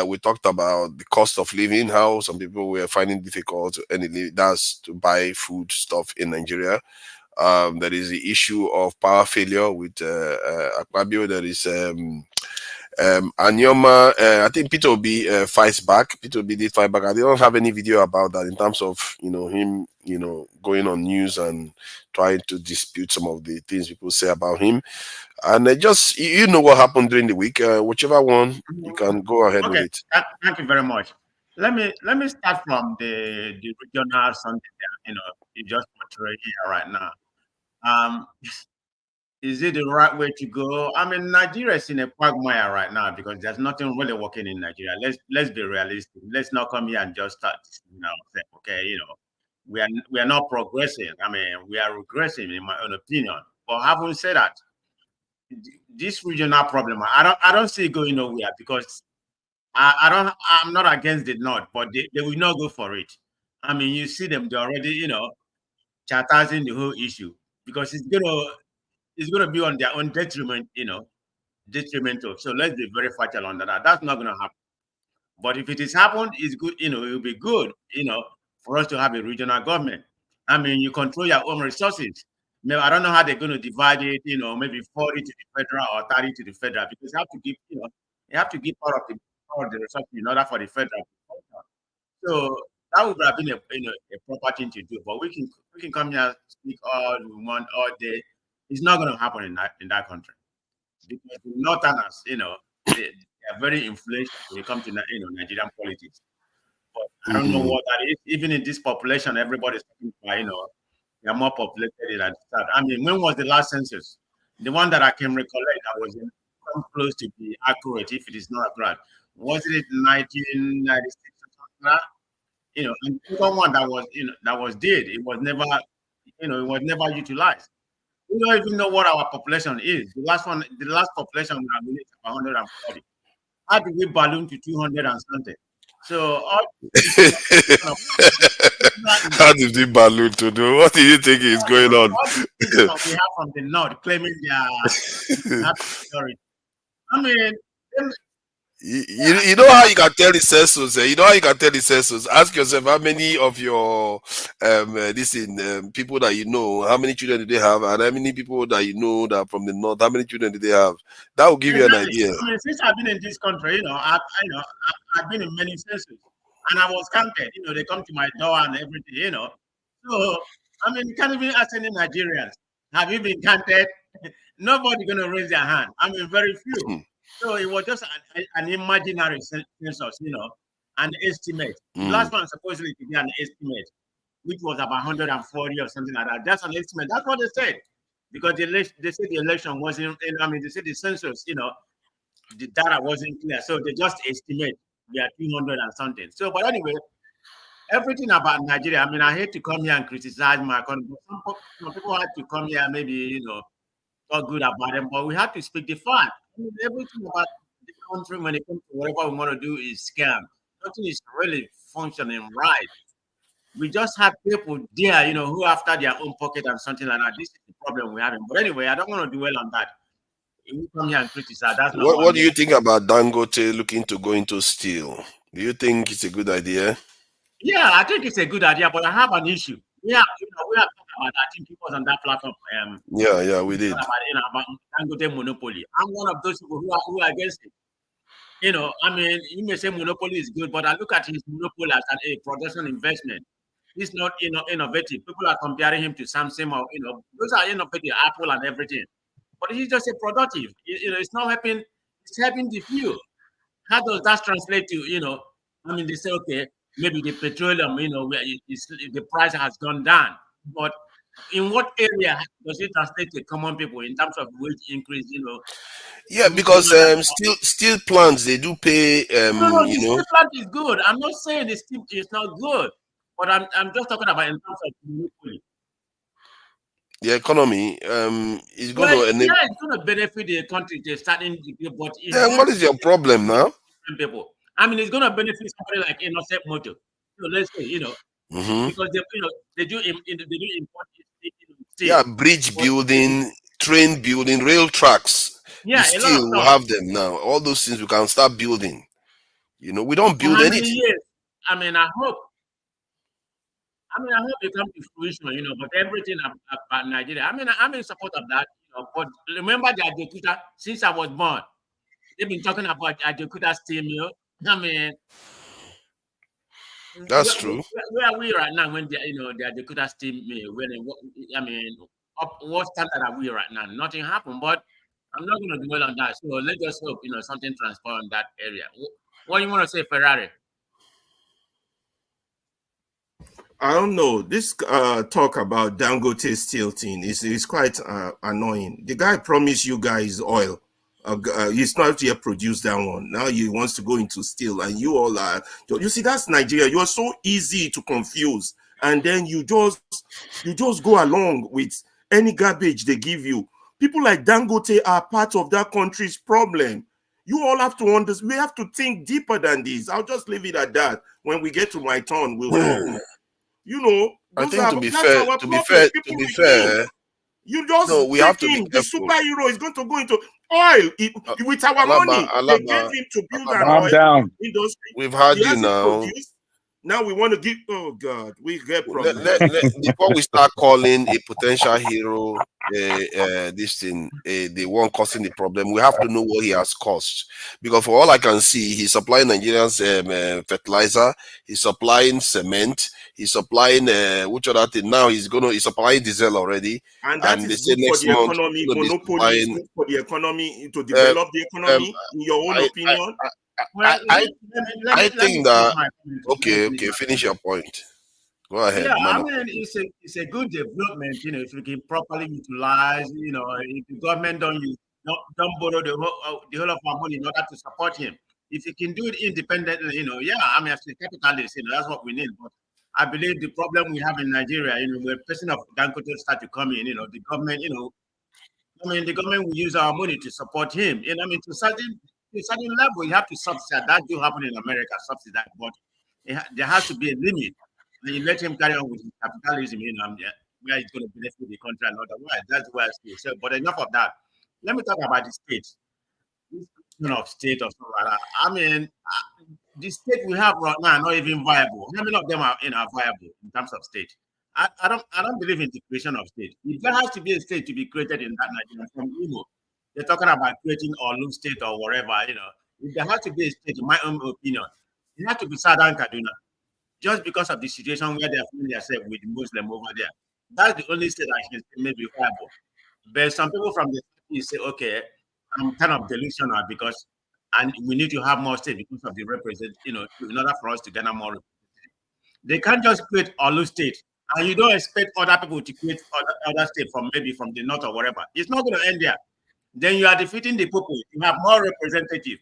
We talked about the cost of living, how some people were finding difficult to buy food stuff in Nigeria. There is the issue of power failure with Akpabio. There is Anioma, I think Peter Obi fights back. Peter Obi did fight back. I don't have any video about that in terms of him going on news and trying to dispute some of the things people say about him. And just what happened during the week. Whichever one you can go ahead with it. Thank you very much. Let me start from the regional something you just portrayed here right now. Is it the right way to go? I mean, Nigeria is in a quagmire right now because there's nothing really working in Nigeria. Let's be realistic. Let's not come here and just start, say, okay, we are not progressing. I mean, we are regressing, in my own opinion. But having said that, this regional problem, I don't see it going nowhere because I'm not against the North, but they will not go for it. I mean, you see them, they're already, chartering the whole issue because it's gonna be on their own detriment, detrimental. So let's be very factual on that. That's not gonna happen. But if it is happened, it's good, it will be good, for us to have a regional government. I mean, you control your own resources. Maybe, I don't know how they're going to divide it, maybe 40 to the federal or 30 to the federal, because you have to give part of the resources in order for the federal. So that would have been a proper thing to do. But we can come here, speak all we want all day. It's not going to happen in that country because the Northerners, they are very influential when it comes to Nigerian politics. But I don't know what that is. Even in this population, everybody's talking about, they are more populated than that. I mean, when was the last census? The one that I can recollect that was close to be accurate, if it is not accurate. Was it 1996 or something? And the second one that was did, it was never, it was never utilized. We don't even know what our population is. The last population we have is 140. How did we balloon to 200 and something? So how did the balloon to do? What do you think is going on? We have from the North claiming their security. I mean, you know how you can tell the census. You know how you can tell the census. Ask yourself how many of your people that you know, how many children do they have, and how many people that you know that are from the North, how many children do they have? That will give you an idea. I mean, since I've been in this country, I've been in many censuses, and I was counted. They come to my door and everything. So I mean, you can't even ask any Nigerians, have you been counted? Nobody gonna raise their hand. I mean, very few. So it was just an imaginary census, an estimate. The last one supposedly to be an estimate, which was about 140 or something like that. That's an estimate. That's what they said. Because they said the election wasn't, they said the census, the data wasn't clear. So they just estimate we are 200 and something. So, but anyway, everything about Nigeria, I mean, I hate to come here and criticize my country. Some people had to come here, maybe, talk good about them, but we have to speak the fact. I mean, everything about the country when it comes to whatever we want to do is scam. Nothing is really functioning right. We just have people there, who after their own pocket and something like that. This is the problem we're having. But anyway, I don't want to dwell on that. If we come here and criticize, that's not what do you think about Dangote looking to go into steel? Do you think it's a good idea? Yeah, I think it's a good idea, but I have an issue. We have talked about, I think it was on that platform. Yeah, we did. About Dangote monopoly. I'm one of those people who are against it. I mean, you may say monopoly is good, but I look at his monopoly as a production investment. He's not innovative. People are comparing him to Samsung or those are innovative, Apple and everything. But he's just a productive. It's not helping. It's helping the few. How does that translate to I mean, they say okay, maybe the petroleum, where the price has gone down, but in what area does it translate to common people in terms of wage increase? Yeah, because steel plants they do pay. No, the steel plant is good. I'm not saying the steel is not good, but I'm just talking about in terms of monopoly. The economy is going to enable. Yeah, it's going to benefit the country. They're starting, but what is your problem now? People. I mean, it's going to benefit somebody like Innocent Motor. Let's say because they do import steel. Yeah, bridge building, train building, rail tracks. Yeah, steel will have them now. All those things we can start building. We don't build anything. Years? I mean, I hope it comes to fruition, but everything about Nigeria, I mean, I'm in support of that, but remember the Ajaokuta, since I was born, they've been talking about Ajaokuta steel mill. I mean, that's true. Where are we right now when the Ajaokuta steel mill, what standard are we right now? Nothing happened, but I'm not going to dwell on that. So let's just hope, something transpires in that area. What do you want to say, Ferrari? I don't know. This talk about Dangote steel thing is quite annoying. The guy promised you guys oil. He's not yet produced that one. Now he wants to go into steel, and you all are. You see, that's Nigeria. You are so easy to confuse, and then you just go along with any garbage they give you. People like Dangote are part of that country's problem. You all have to understand. We have to think deeper than this. I'll just leave it at that. When we get to my turn, we'll talk. You know, I think that's our problem. People like him. You just we have to take him. be The careful. superhero is going to go into oil with our money. They gave him to build an oil industry. We've had He you hasn't now. produced. Now we want to give. Oh God, we get problems. Before we start calling a potential hero, this thing, the one causing the problem, we have to know what he has caused. Because for all I can see, he's supplying Nigerians fertilizer, he's supplying cement, he's supplying which other thing? Now he's supplying diesel already. And that is good for the economy. Monopoly is good for the economy, to develop the economy. In your own opinion. I think that okay, finish your point. Go ahead. Yeah, I mean, it's a good development, you know, if you can properly utilize, you know, if the government don't borrow the whole of our money in order to support him. If you can do it independently, you know, yeah, I mean, as a capitalist, you know, that's what we need. But I believe the problem we have in Nigeria, you know, where person of Dangote start to come in, you know, the government, you know, I mean, the government will use our money to support him. And I mean, to a certain level, you have to subsidize. That do happen in America, subsidize, but there has to be a limit. And you let him carry on with his capitalism, you know, where he's going to benefit the country and otherwise. That's where I still say. But enough of that. Let me talk about the state. Of state or something like that. I mean, the state we have right now are not even viable. How many of them are viable in terms of state? I don't believe in the creation of state. If there has to be a state to be created in that Nigeria from Imo, they're talking about creating Orlu State or whatever, you know. If there has to be a state, in my own opinion, it has to be Southern Kaduna. Just because of the situation where they're feeling themselves with Muslim over there. That's the only state I can say may be viable. But some people from the East say, okay, I'm kind of delusional because and we need to have more state because of the represent, you know, in order for us to garner more representation. They can't just create Orlu State, and you don't expect other people to create other state from maybe from the north or whatever. It's not going to end there. Then you are defeating the people. You have more representative.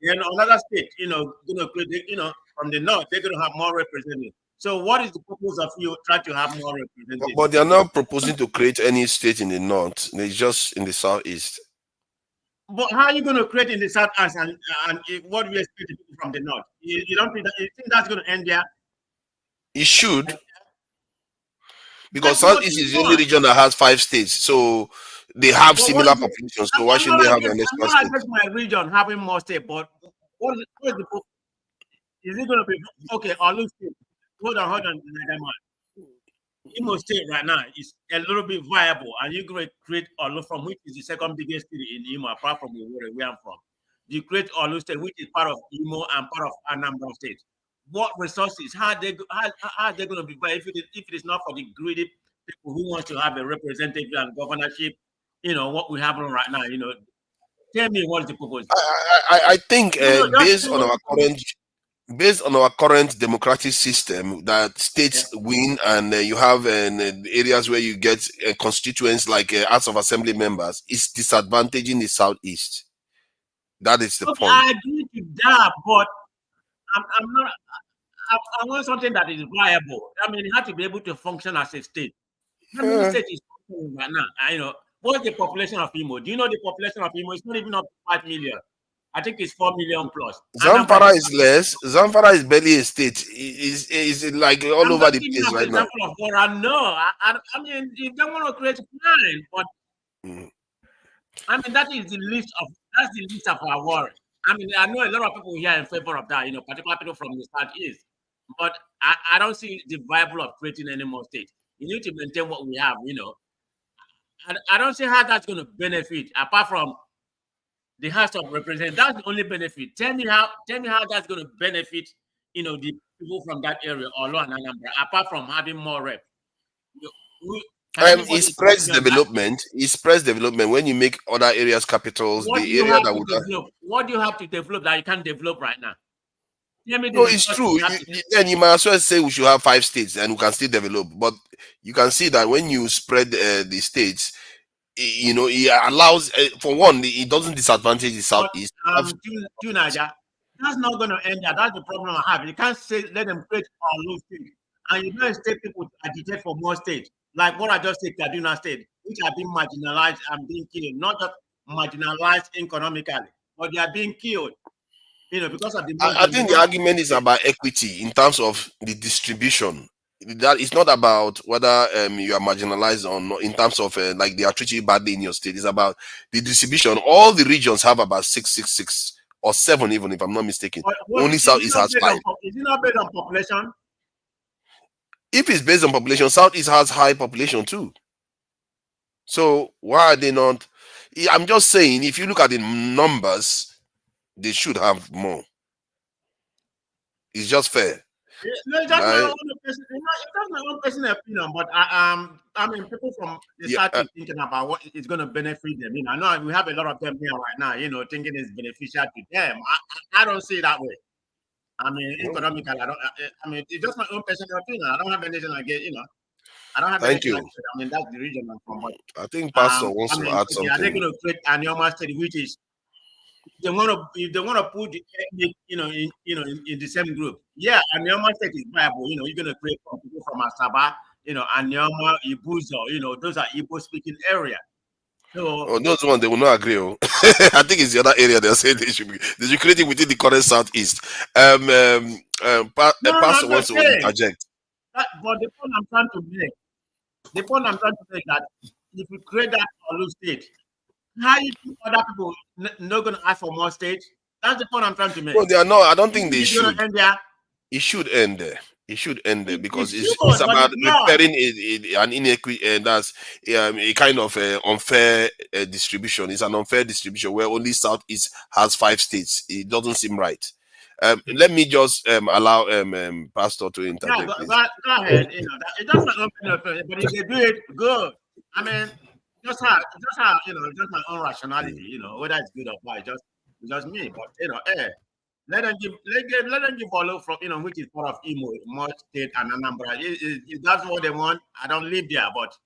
Then another state, you know, going to create, you know, from the north, they're going to have more representatives. So what is the purpose of you trying to have more representatives? But they are not proposing to create any state in the north. It's just in the southeast. But how are you going to create in the southeast and what do you expect people from the north? You don't think that's going to end there? It should. Because southeast is the only region that has 5 states. So they have similar populations. So why shouldn't they have an extra state? I'm not against my region having more states, but what is the purpose? Is it going to be okay? Orlu State. Hold on, Imo State right now is a little bit viable, and you're going to create Orlu from which is the second biggest city in Imo, apart from where I'm from. You create Orlu State, which is part of Imo and part of Anambra State. What resources? How are they going to be viable if it is not for the greedy people who want to have a representative and governorship? You know what we have right now. You know, tell me what is the purpose? I think based on our current democratic system, that states win, and you have areas where you get constituents like House of Assembly members, is disadvantaging the southeast. That is the point. I agree to that, but I'm not. I want something that is viable. I mean, it has to be able to function as a state. How many states is functioning right now? You know, what's the population of Imo? Do you know the population of Imo? It's not even up to 5 million. I think it's 4 million plus. Zamfara is less. Zamfara is barely a state. Is like all over the place right now. No, I mean, if they want to create a plan, but I mean that's the least of our worry. I mean, I know a lot of people here in favor of that, you know, particularly people from the southeast. But I don't see the viable of creating any more states. You need to maintain what we have, you know. I don't see how that's going to benefit apart from the House of Representatives. That's the only benefit. Tell me how that's going to benefit, you know, the people from that area, Orlu and Anambra, apart from having more rep. It spreads development. It spreads development when you make other areas capitals. What do you have to develop that you can't develop right now? No, it's true. Then you might as well say we should have 5 states and we can still develop. But you can see that when you spread the states, you know, it allows, for one, it doesn't disadvantage the southeast. To Niger, that's not going to end that. That's the problem I have. You can't say let them create Orlu State, and you don't expect people to agitate for more states. Like what I just said, Kaduna State. which are being marginalized and being killed, not just marginalized economically, but they are being killed, because of the I think the argument is about equity in terms of the distribution. That it's not about whether you are marginalized or not in terms of like they are treating you badly in your state. It's about the distribution. All the regions have about 666 or 7, even if I'm not mistaken. Only Southeast has 5. Is it not based on population? If it's based on population, Southeast has high population too. So why are they not? I'm just saying, if you look at the numbers, they should have more. It's just fair. No, it's just my own personal opinion, but I mean, people from the South is thinking about what is going to benefit them. I know we have a lot of them here right now, thinking it's beneficial to them. I don't see it that way. I mean, economically, I mean, it's just my own personal opinion. I don't have anything against, I don't have anything against it. I mean, that's the region I'm from. But I think Pastor wants to add something. Are they going to create Anioma State, which is if they want to put the ethnic, in the same group? Yeah, Anioma State is viable. You're going to create people from Asaba, Anioma, Ibuzo, those are Igbo-speaking area. So those ones they will not agree. I think it's the other area they say they should create it within the current Southeast. Pastor wants to interject. But the point I'm trying to make, that if you create that Orlu State, how you think other people not going to ask for more states? That's the point I'm trying to make. No, they are not. I don't think they should. It should end there. It should end there because it's about repairing an inequity, and that's a kind of unfair distribution. It's an unfair distribution where only Southeast has 5 states. It doesn't seem right. Let me just allow Pastor to interject. Yeah, go ahead. It doesn't open, but if they do it, good. I mean, just my own rationality. Whether it's good or bad, just me. But let them give follow from which is part of Imo, Mo State and Anambra. If that's what they want, I don't live there, but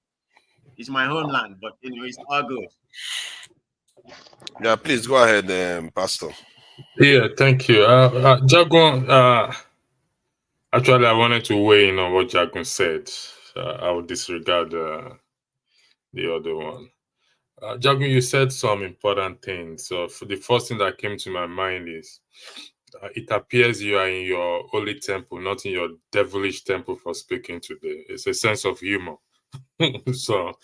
it's my homeland. But it's all good. Yeah, please go ahead, Pastor. Yeah, thank you. Jagun, actually, I wanted to weigh in on what Jagun said. I will disregard the other one. Jagun, you said some important things. So for the first thing that came to my mind is it appears you are in your holy temple, not in your devilish temple for speaking today. It's a sense of humor. so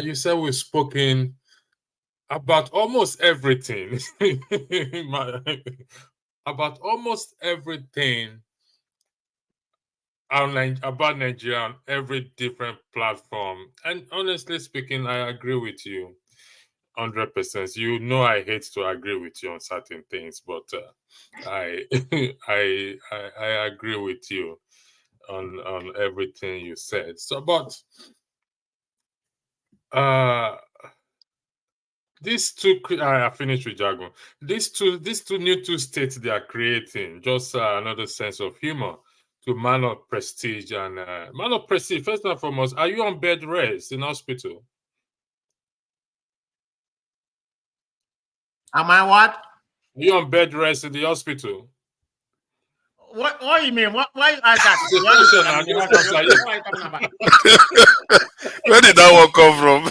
you said we've spoken about almost everything. About almost everything about Nigeria on every different platform. And honestly speaking, I agree with you 100%. I hate to agree with you on certain things, but I I agree with you on everything you said. So, but these two, I finished with Jagun. These two new states they are creating, just another sense of humor to man of prestige and man of prestige. First and foremost, are you on bed rest in hospital? Am I what? Are you on bed rest in the hospital? What do you mean? Why you ask that? Where did that one come from?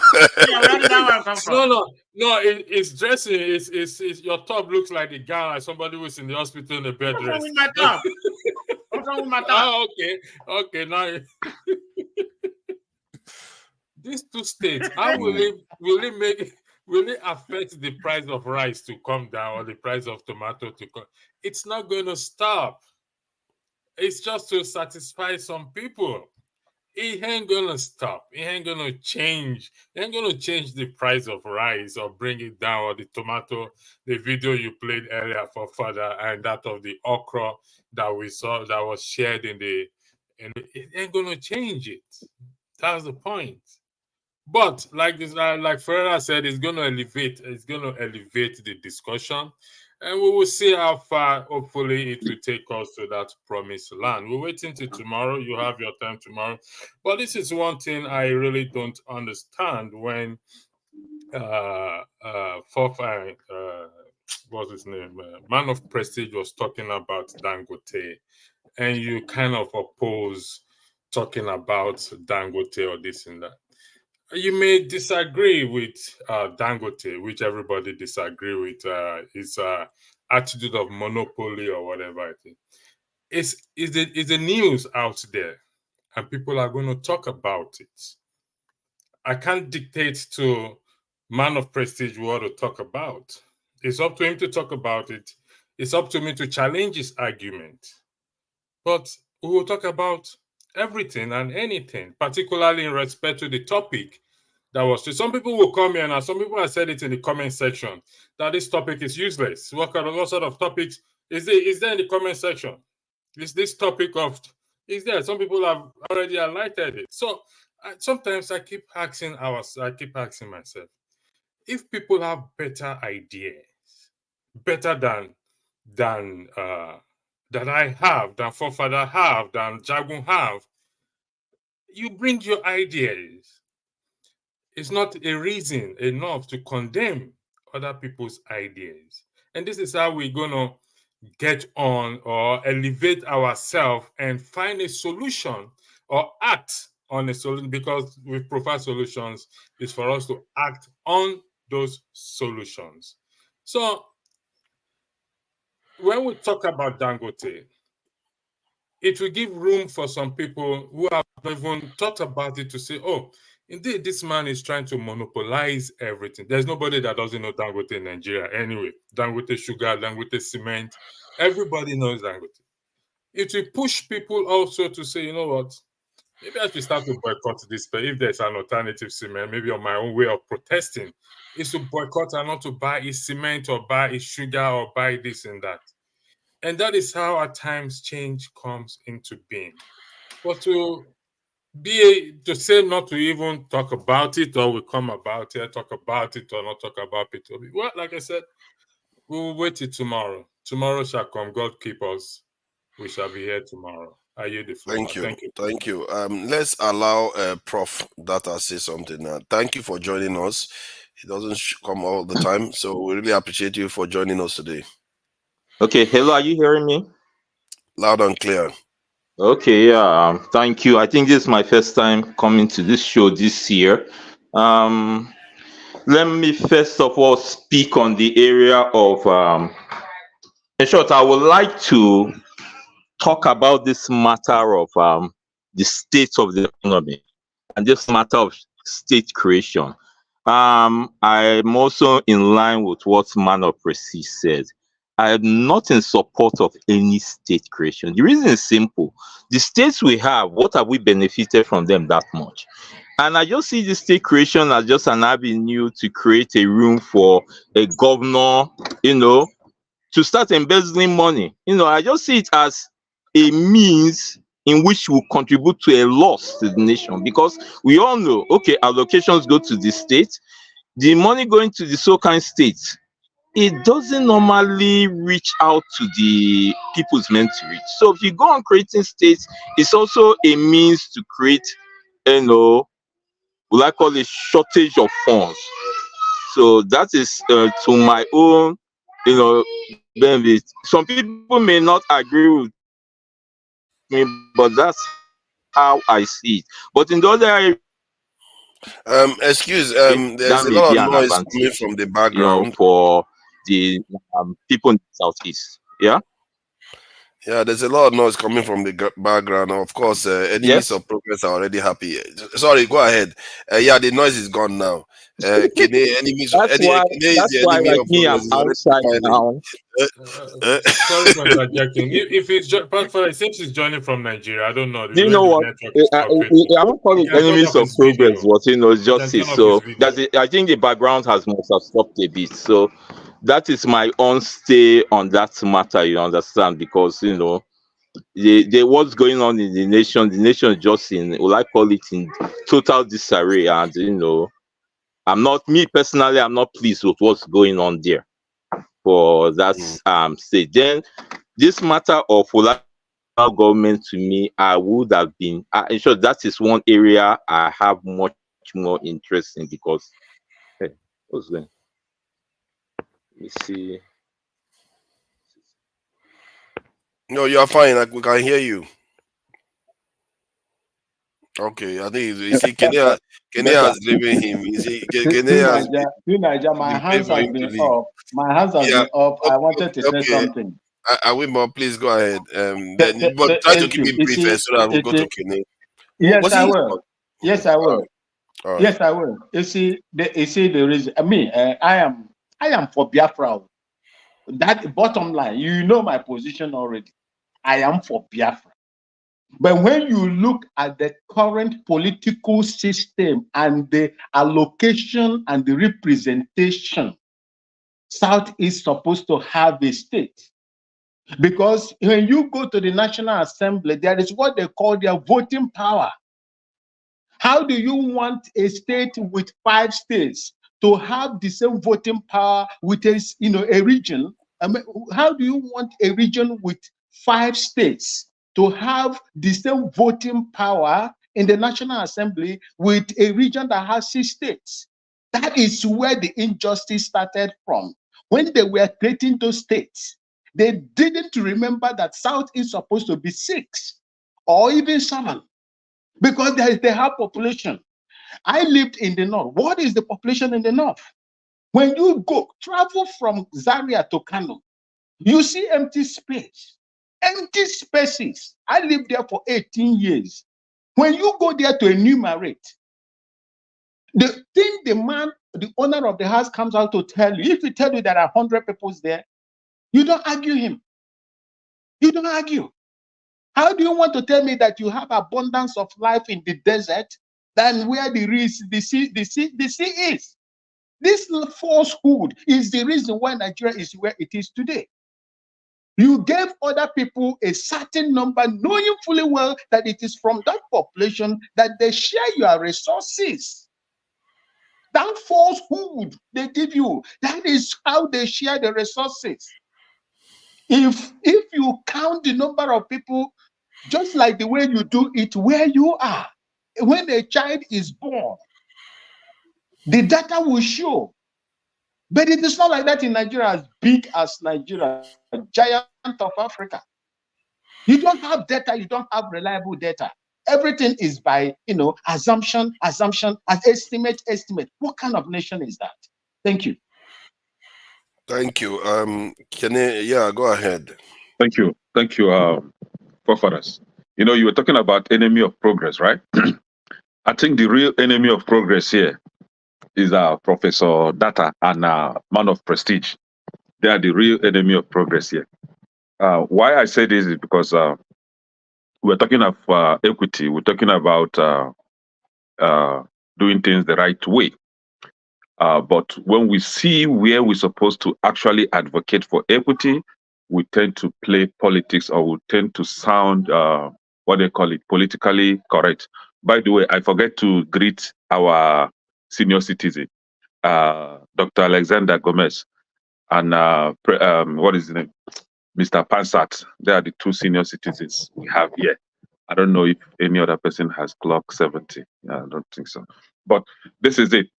Where did that one come from? No. It's dressing. It's your top looks like the gown like somebody who's in the hospital in a bed rest. What's wrong with my top? What's wrong with my top? Oh, okay. Now these two states, how will it affect the price of rice to come down or the price of tomato to come? It's not going to stop. It's just to satisfy some people. It ain't gonna stop. It ain't gonna change. It ain't gonna change the price of rice or bring it down, or the tomato, the video you played earlier for father, and that of the okra that we saw that was shared it ain't gonna change it. That's the point. But like Ferreira said, it's gonna elevate the discussion. And we will see how far, hopefully, it will take us to that promised land. We're waiting till tomorrow. You have your time tomorrow. But this is one thing I really don't understand when what's his name? Man of Prestige was talking about Dangote, and you kind of oppose talking about Dangote or this and that. You may disagree with Dangote, which everybody disagree with his attitude of monopoly or whatever it is. Is the news out there, and people are going to talk about it. I can't dictate to man of prestige what to talk about. It's up to him to talk about it. It's up to me to challenge his argument. But we will talk about everything and anything, particularly in respect to the topic that was. Some people will come here, and some people have said it in the comment section that this topic is useless. What sort of topics is there in the comment section? Is this topic of is there? Some people have already highlighted it. So sometimes I keep asking myself, if people have better ideas, better than I have, than forefather have, than Jagun have, you bring your ideas. It's not a reason enough to condemn other people's ideas. And this is how we're going to get on or elevate ourselves and find a solution or act on a solution, because we provide solutions is for us to act on those solutions. So when we talk about Dangote, it will give room for some people who have even thought about it to say, oh, indeed, this man is trying to monopolize everything. There's nobody that doesn't know Dangote in Nigeria anyway. Dangote sugar, Dangote cement, everybody knows Dangote. It will push people also to say, you know what, maybe I should start to boycott this, but if there's an alternative cement, maybe on my own way of protesting, is to boycott and not to buy his cement or buy his sugar or buy this and that. And that is how at times change comes into being. But to say not to even talk about it, or we come about it, talk about it or not talk about it. Well, like I said, we will wait till tomorrow. Tomorrow shall come. God keep us. We shall be here tomorrow. I yield the floor. Thank you. Let's allow Prof. Data say something. Thank you for joining us. He doesn't come all the time, so we really appreciate you for joining us today. Okay, hello, are you hearing me? Loud and clear. Okay, yeah, thank you. I think this is my first time coming to this show this year. Let me first of all speak on the area of, in short, I would like to talk about this matter of the state of the economy and this matter of state creation. I'm also in line with what Man of Prestige said. I am not in support of any state creation. The reason is simple. The states we have, what have we benefited from them that much? And I just see the state creation as just an avenue to create a room for a governor, to start embezzling money. I just see it as a means in which we contribute to a loss to the nation, because we all know, okay, allocations go to the state. The money going to the so-called states, it doesn't normally reach out to the people it's meant to reach. So if you go on creating states, it's also a means to create, what I call a shortage of funds. So that is to my own, benefit. Some people may not agree with me, but that's how I see it. But in the other area, there's a lot of noise coming from the background. For the people in the southeast. Yeah. Yeah, there's a lot of noise coming from the background. Of course, enemies of progress are already happy. Sorry, go ahead. Yeah, the noise is gone now. Kene, enemies. That's why like me, I'm outside now. Sorry for interjecting. If it's since he's joining from Nigeria, I don't know. Do you know what? I don't call it enemies of progress, but justice. So that's it. I think the background must have stopped a bit. So that is my own stay on that matter. You understand? Because what's going on in the nation is just in, I call it, in total disarray, and I'm not pleased with what's going on there for that state. Then this matter of government, to me, I would have been in short, that is one area I have much more interest in, because what's going? Let me see. No, you are fine. We can hear you. Okay, I think you see, Kenya has driven him. You see, Kenya has my been paid hands for has him to been leave. up. My hands has Yeah. been up. I wanted to say Okay. something. I will, more. Please go ahead. Then, but try to Thank keep you. it brief so that we'll go to Kenya. Yes, Was I he? will. Yes, I will. All right. Yes, I will. You see, there is. I am for Biafra. That bottom line, you know my position already. I am for Biafra. But when you look at the current political system and the allocation and the representation, South is supposed to have a state. Because when you go to the National Assembly, there is what they call their voting power. How do you want a state with 5 states to have the same voting power with a region? I mean, how do you want a region with 5 states to have the same voting power in the National Assembly with a region that has 6 states? That is where the injustice started from. When they were creating those states, they didn't remember that South is supposed to be 6 or even 7 because they have population. I lived in the north. What is the population in the north? When you travel from Zaria to Kano, you see empty space, empty spaces. I lived there for 18 years. When you go there to enumerate, the thing the owner of the house comes out to tell you, if he tell you there are 100 people there, you don't argue him. You don't argue. How do you want to tell me that you have abundance of life in the desert than where the sea is? This falsehood is the reason why Nigeria is where it is today. You gave other people a certain number, knowing fully well that it is from that population that they share your resources. That falsehood they give you, that is how they share the resources. If you count the number of people just like the way you do it where you are, when a child is born, the data will show. But it is not like that in Nigeria, as big as Nigeria, a giant of Africa. You don't have data, you don't have reliable data. Everything is by assumption, estimate. What kind of nation is that? Thank you. Thank you. Go ahead. Thank you, forefathers. You were talking about enemy of progress, right? I think the real enemy of progress here is Professor Data and Man of Prestige. They are the real enemy of progress here. Why I say this is because we're talking of equity. We're talking about doing things the right way. But when we see where we're supposed to actually advocate for equity, we tend to play politics, or we tend to sound what they call it, politically correct. By the way, I forget to greet our senior citizen, Dr. Alexander Gomez, and what is his name, Mr. Pansat. They are the 2 senior citizens we have here. I don't know if any other person has clocked 70. I don't think so. But this is it.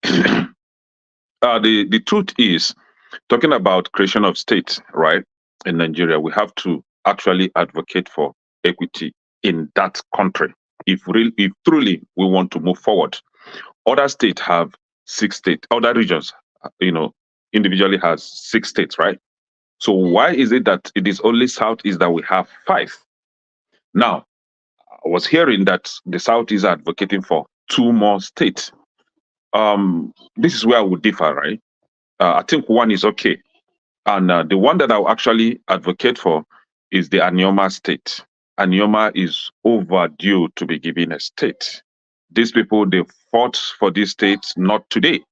The truth is, talking about creation of states, right, in Nigeria, we have to actually advocate for equity in that country if truly we want to move forward. Other states have 6 states. Other regions, individually has 6 states, right? So why is it that it is only Southeast that we have 5? Now, I was hearing that the South is advocating for 2 more states. This is where I would differ, right? I think 1 is okay. And the one that I'll actually advocate for is the Anioma State. Anioma is overdue to be given a state. These people, they fought for this state not today.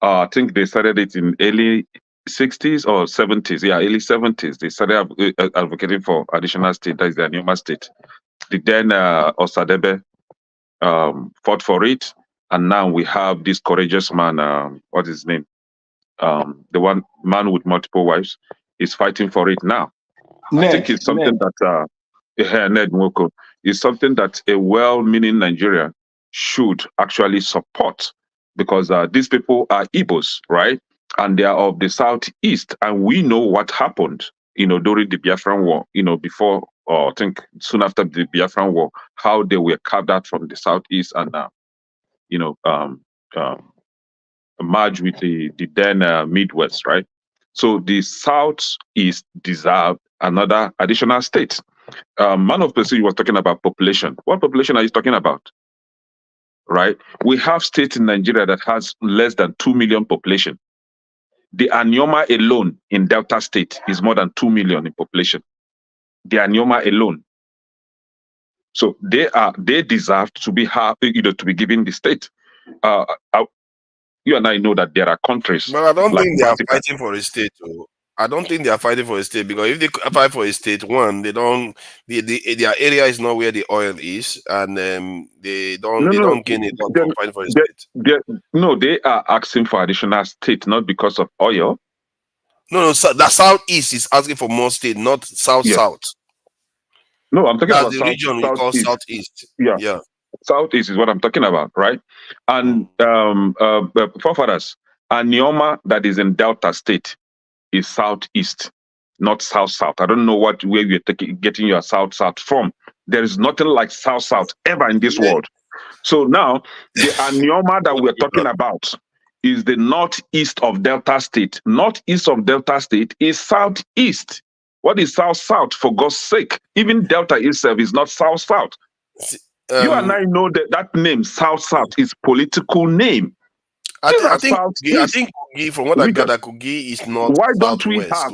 I think they started it in early 60s or 70s. Yeah, early 70s. They started advocating for additional state. That is the Anioma State. Then Osadebe fought for it. And now we have this courageous man, what is his name? The one man with multiple wives is fighting for it now. I think it's something that Ned Nwoko is something that a well-meaning Nigeria should actually support, because these people are Igbos, right? And they are of the Southeast, and we know what happened, during the Biafran War, before or I think soon after the Biafran War, how they were carved out from the southeast and merged with the then Midwest, right? So the southeast deserved another additional state. Man of Peace was talking about population. What population are you talking about? Right? We have states in Nigeria that has less than 2 million population. The Anioma alone in Delta State is more than 2 million in population. The Anioma alone. So they deserve to be to be given the state. You and I know that there are countries. But I don't like think they are Vatican. fighting for a state. I don't think they are fighting for a state, because if they fight for a state, one, they don't. Their area is not where the oil is, and they don't gain it from fighting for a state. They are asking for additional state, not because of oil. No, so the southeast is asking for more state, not south. No, I'm talking about the region we call southeast. Yeah. Southeast is what I'm talking about, right? And forefathers, Anioma that is in Delta State is southeast, not south. I don't know where you're getting your south from. There is nothing like south ever in this world. So now the Anioma that we're talking about is the northeast of Delta State. Northeast of Delta State is southeast. What is south? For God's sake? Even Delta itself is not south. You and I know that name south is political name. I think Kogi, from what I gather, Kogi is not. Why don't we have?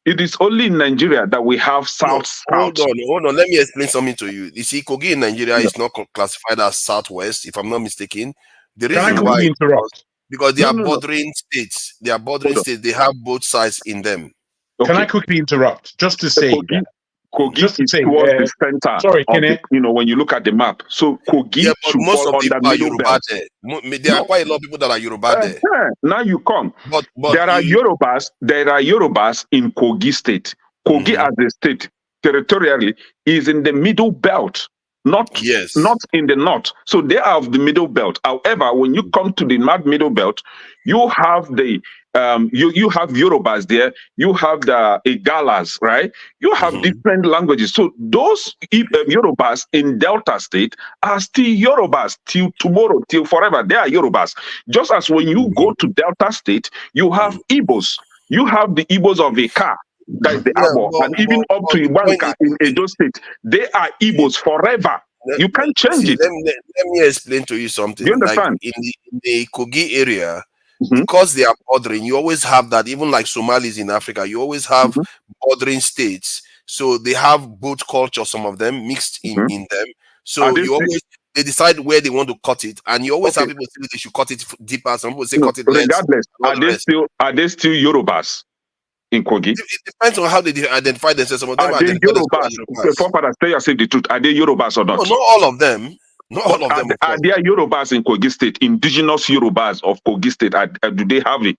It is only in Nigeria that we have south. Hold on. Let me explain something to you. You see, Kogi in Nigeria is not classified as southwest, if I'm not mistaken. The reason why interrupt? Because they are bordering states. They are bordering states. They have both sides in them. Can I quickly interrupt just to say? Kogi is towards the center. Sorry, when you look at the map. So Kogi but most of the people are Yoruba there. There are quite a lot of people that are Yoruba there. Now you come. But there are Yorubas in Kogi State. Kogi as a state territorially is in the middle belt, not in the north. So they are of the middle belt. However, when you come to the middle belt, you have the you have Yorubas there, you have the Igalas, right? You have different languages. So those Yorubas in Delta State are still Yorubas till tomorrow, till forever. They are Yorubas. Just as when you go to Delta State, you have Igbos. You have the Igbos of Eka, that is the Abo, and even up to Ibanka in Edo State. They are Igbos forever. You can't change it. Let me explain to you something. Do you understand? Like in the Kogi area, because they are bordering, you always have that. Even like Somalis in Africa, you always have bordering states. So they have both cultures, some of them mixed in them. So they decide where they want to cut it, and you always have people say they should cut it deeper. Some people say cut it less. Regardless, are they still Yorubas in Kogi? It depends on how they identify themselves. Some of them are they Yorubas? Forefathers, tell yourself the truth. Are they Yorubas or not? No, not all of them. Not all of them. Are there Yorubas in Kogi State? Indigenous Yorubas of Kogi State? Do they have it?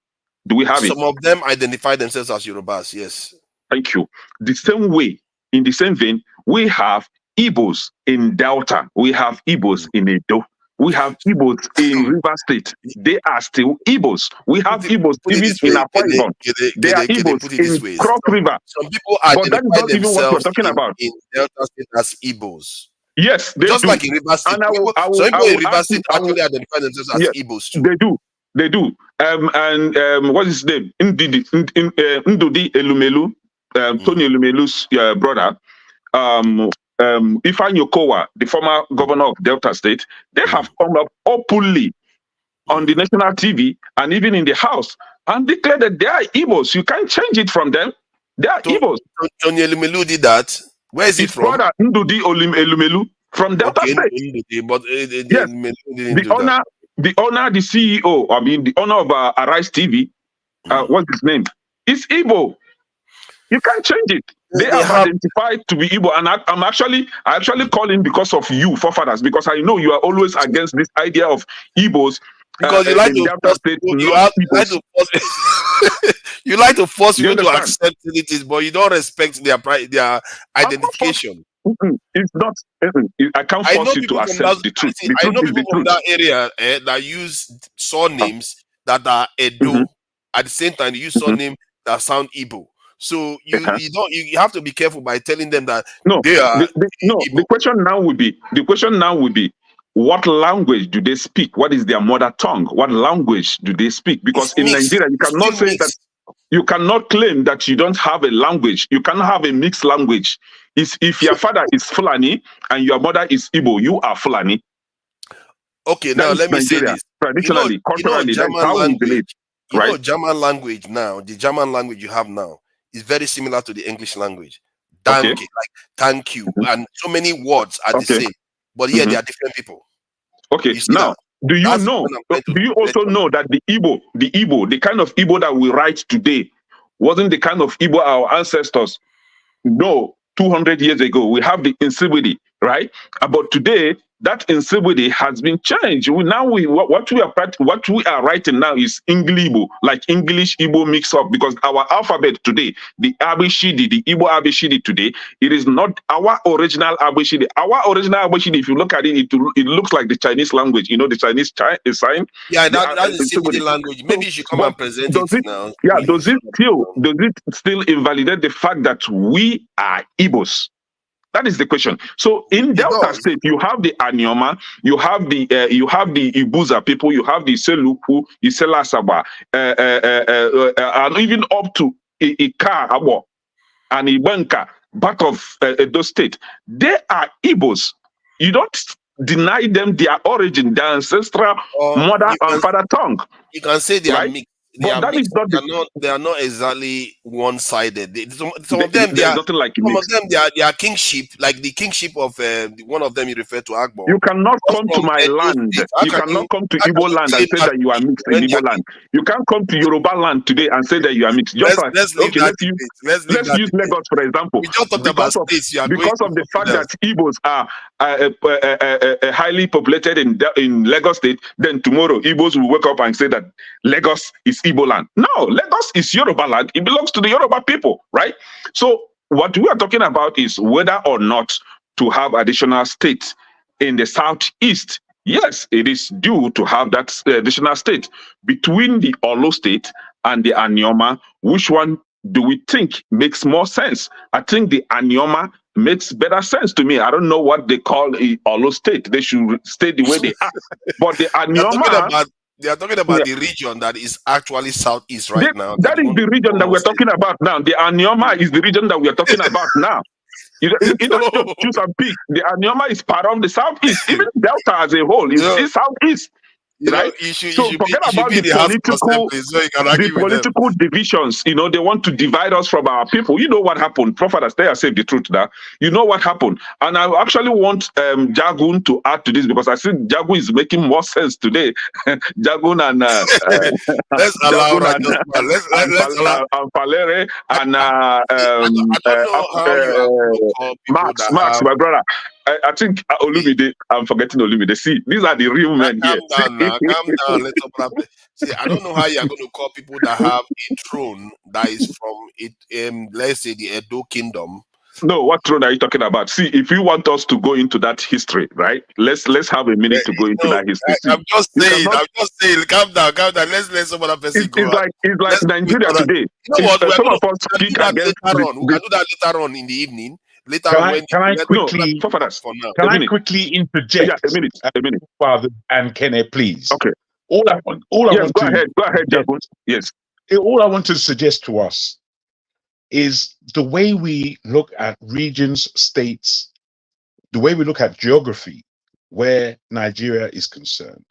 Do we have it? Some of them identify themselves as Yorubas. Yes. Thank you. The same way, in the same vein, we have Igbos in Delta. We have Igbos in Edo. We have Igbos in River State. They are still Igbos. We have Igbos even in Akwa Ibom. They are Igbos in Cross River. Some people but that is not even what we're talking about. In Delta State as Igbos. Yes, they just do. like in River State. Some people in River State actually identify themselves as Igbos too. They do. And what is his name? Ndudi Elumelu, Tony Elumelu's brother. Ifeanyi Okowa, the former governor of Delta State, they have come up openly on the national TV and even in the house and declared that they are Igbos. You can't change it from them. They are Igbos. Tony Elumelu did that. Where is it from? His brother Ndudi Elumelu from Delta State. But the owner, the CEO, I mean the owner of AriseTV, what's his name? Is Igbo. You can't change it. They have identified to be Igbo, and I actually calling because of you, forefathers, because I know you are always against this idea of Igbos. Because you like you like to force people to accept it, but you don't respect their identification. It's not. I can't force you to accept the truth. I know people from that area that use surnames that are Edo. At the same time, they use surnames that sound Igbo. So you have to be careful by telling them that no, they are the question now would be what language do they speak? What is their mother tongue? What language do they speak? Because in Nigeria, you cannot say that you cannot claim that you don't have a language. You cannot have a mixed language. If your father is Fulani and your mother is Igbo, you are Fulani. Okay, now let me say this. Traditionally, culturally, that's how we believe. Right? German language now, the German language you have now is very similar to the English language. Danke, like thank you, and so many words are the same, but yet they are different people. Okay, now do you also know that the Igbo, the kind of Igbo that we write today wasn't the kind of Igbo our ancestors know 200 years ago? We have the Insecurity, right? But today, that Insecurity has been changed. What we are writing now is English Igbo, like English Igbo mix up, because our alphabet today, the Abishidi, the Igbo Abishidi today, it is not our original Abishidi. Our original Abishidi, if you look at it, it looks like the Chinese language. You know, the Chinese sign. Yeah, that's the Insecurity language. Maybe you should come and present it now. Yeah, does it still invalidate the fact that we are Igbos? That is the question. So in Delta State, you have the Anioma, you have the Ibuza people, you have the Seluku, Asaba, and even up to Ika Abo and Ibanka, back of Edo State. They are Igbos. You don't deny them their origin, their ancestral mother and father tongue. You can say they are mixed. They are not exactly one-sided. Some of them they are kingship, like the kingship of one of them you refer to Agbo. You cannot come to my land. You cannot come to Igbo land and say that you are mixed in Igbo land. You can't come to Yoruba land today and say that you are mixed. Let's use Lagos for example. Because of the fact that Igbos are highly populated in Lagos State, then tomorrow Igbos will wake up and say that Lagos is Igbo land. No, Lagos is Yoruba land. It belongs to the Yoruba people, right? So what we are talking about is whether or not to have additional states in the southeast. Yes, it is due to have that additional state. Between the Orlu State and the Anioma, which one do we think makes more sense? I think the Anioma makes better sense to me. I don't know what they call the Orlu State. They should stay the way they are. But the Anioma... They are talking about the region that is actually southeast right now. That is the region that we're talking about now. The Anioma is the region that we're talking about now. You don't just choose and pick. The Anioma is part of the southeast. Even Delta as a whole is southeast. Right? So forget about the political divisions. You know, they want to divide us from our people. You know what happened. Prophet, stay and say the truth now. You know what happened. And I actually want Jagun to add to this because I think Jagun is making more sense today. Jagun and let's allow Falere and Max, my brother. I think Olumide, I'm forgetting Olumide. See, these are the real men here. Calm down. See, I don't know how you're going to call people that have a throne that is from let's say the Edo Kingdom. No, what throne are you talking about? See, if you want us to go into that history, right? Let's have a minute to go into that history. I'm just saying. Calm down. Let's let some other person go. It's like Nigeria today. You know what? Some of us speak against. We can do that later on in the evening. Can I quickly interject? Yeah, a minute. Father and Kenneth, please. Okay. All I want go ahead, Jacob. Yes. All I want to suggest to us is the way we look at regions, states, the way we look at geography, where Nigeria is concerned.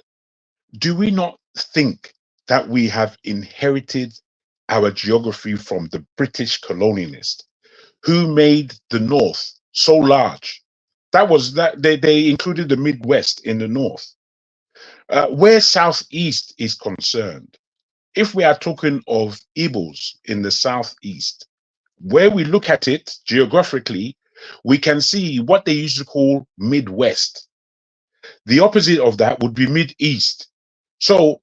Do we not think that we have inherited our geography from the British colonialists, who made the North so large? They included the Midwest in the North. Where Southeast is concerned, if we are talking of Igbos in the Southeast, where we look at it geographically, we can see what they used to call Midwest. The opposite of that would be Mideast. So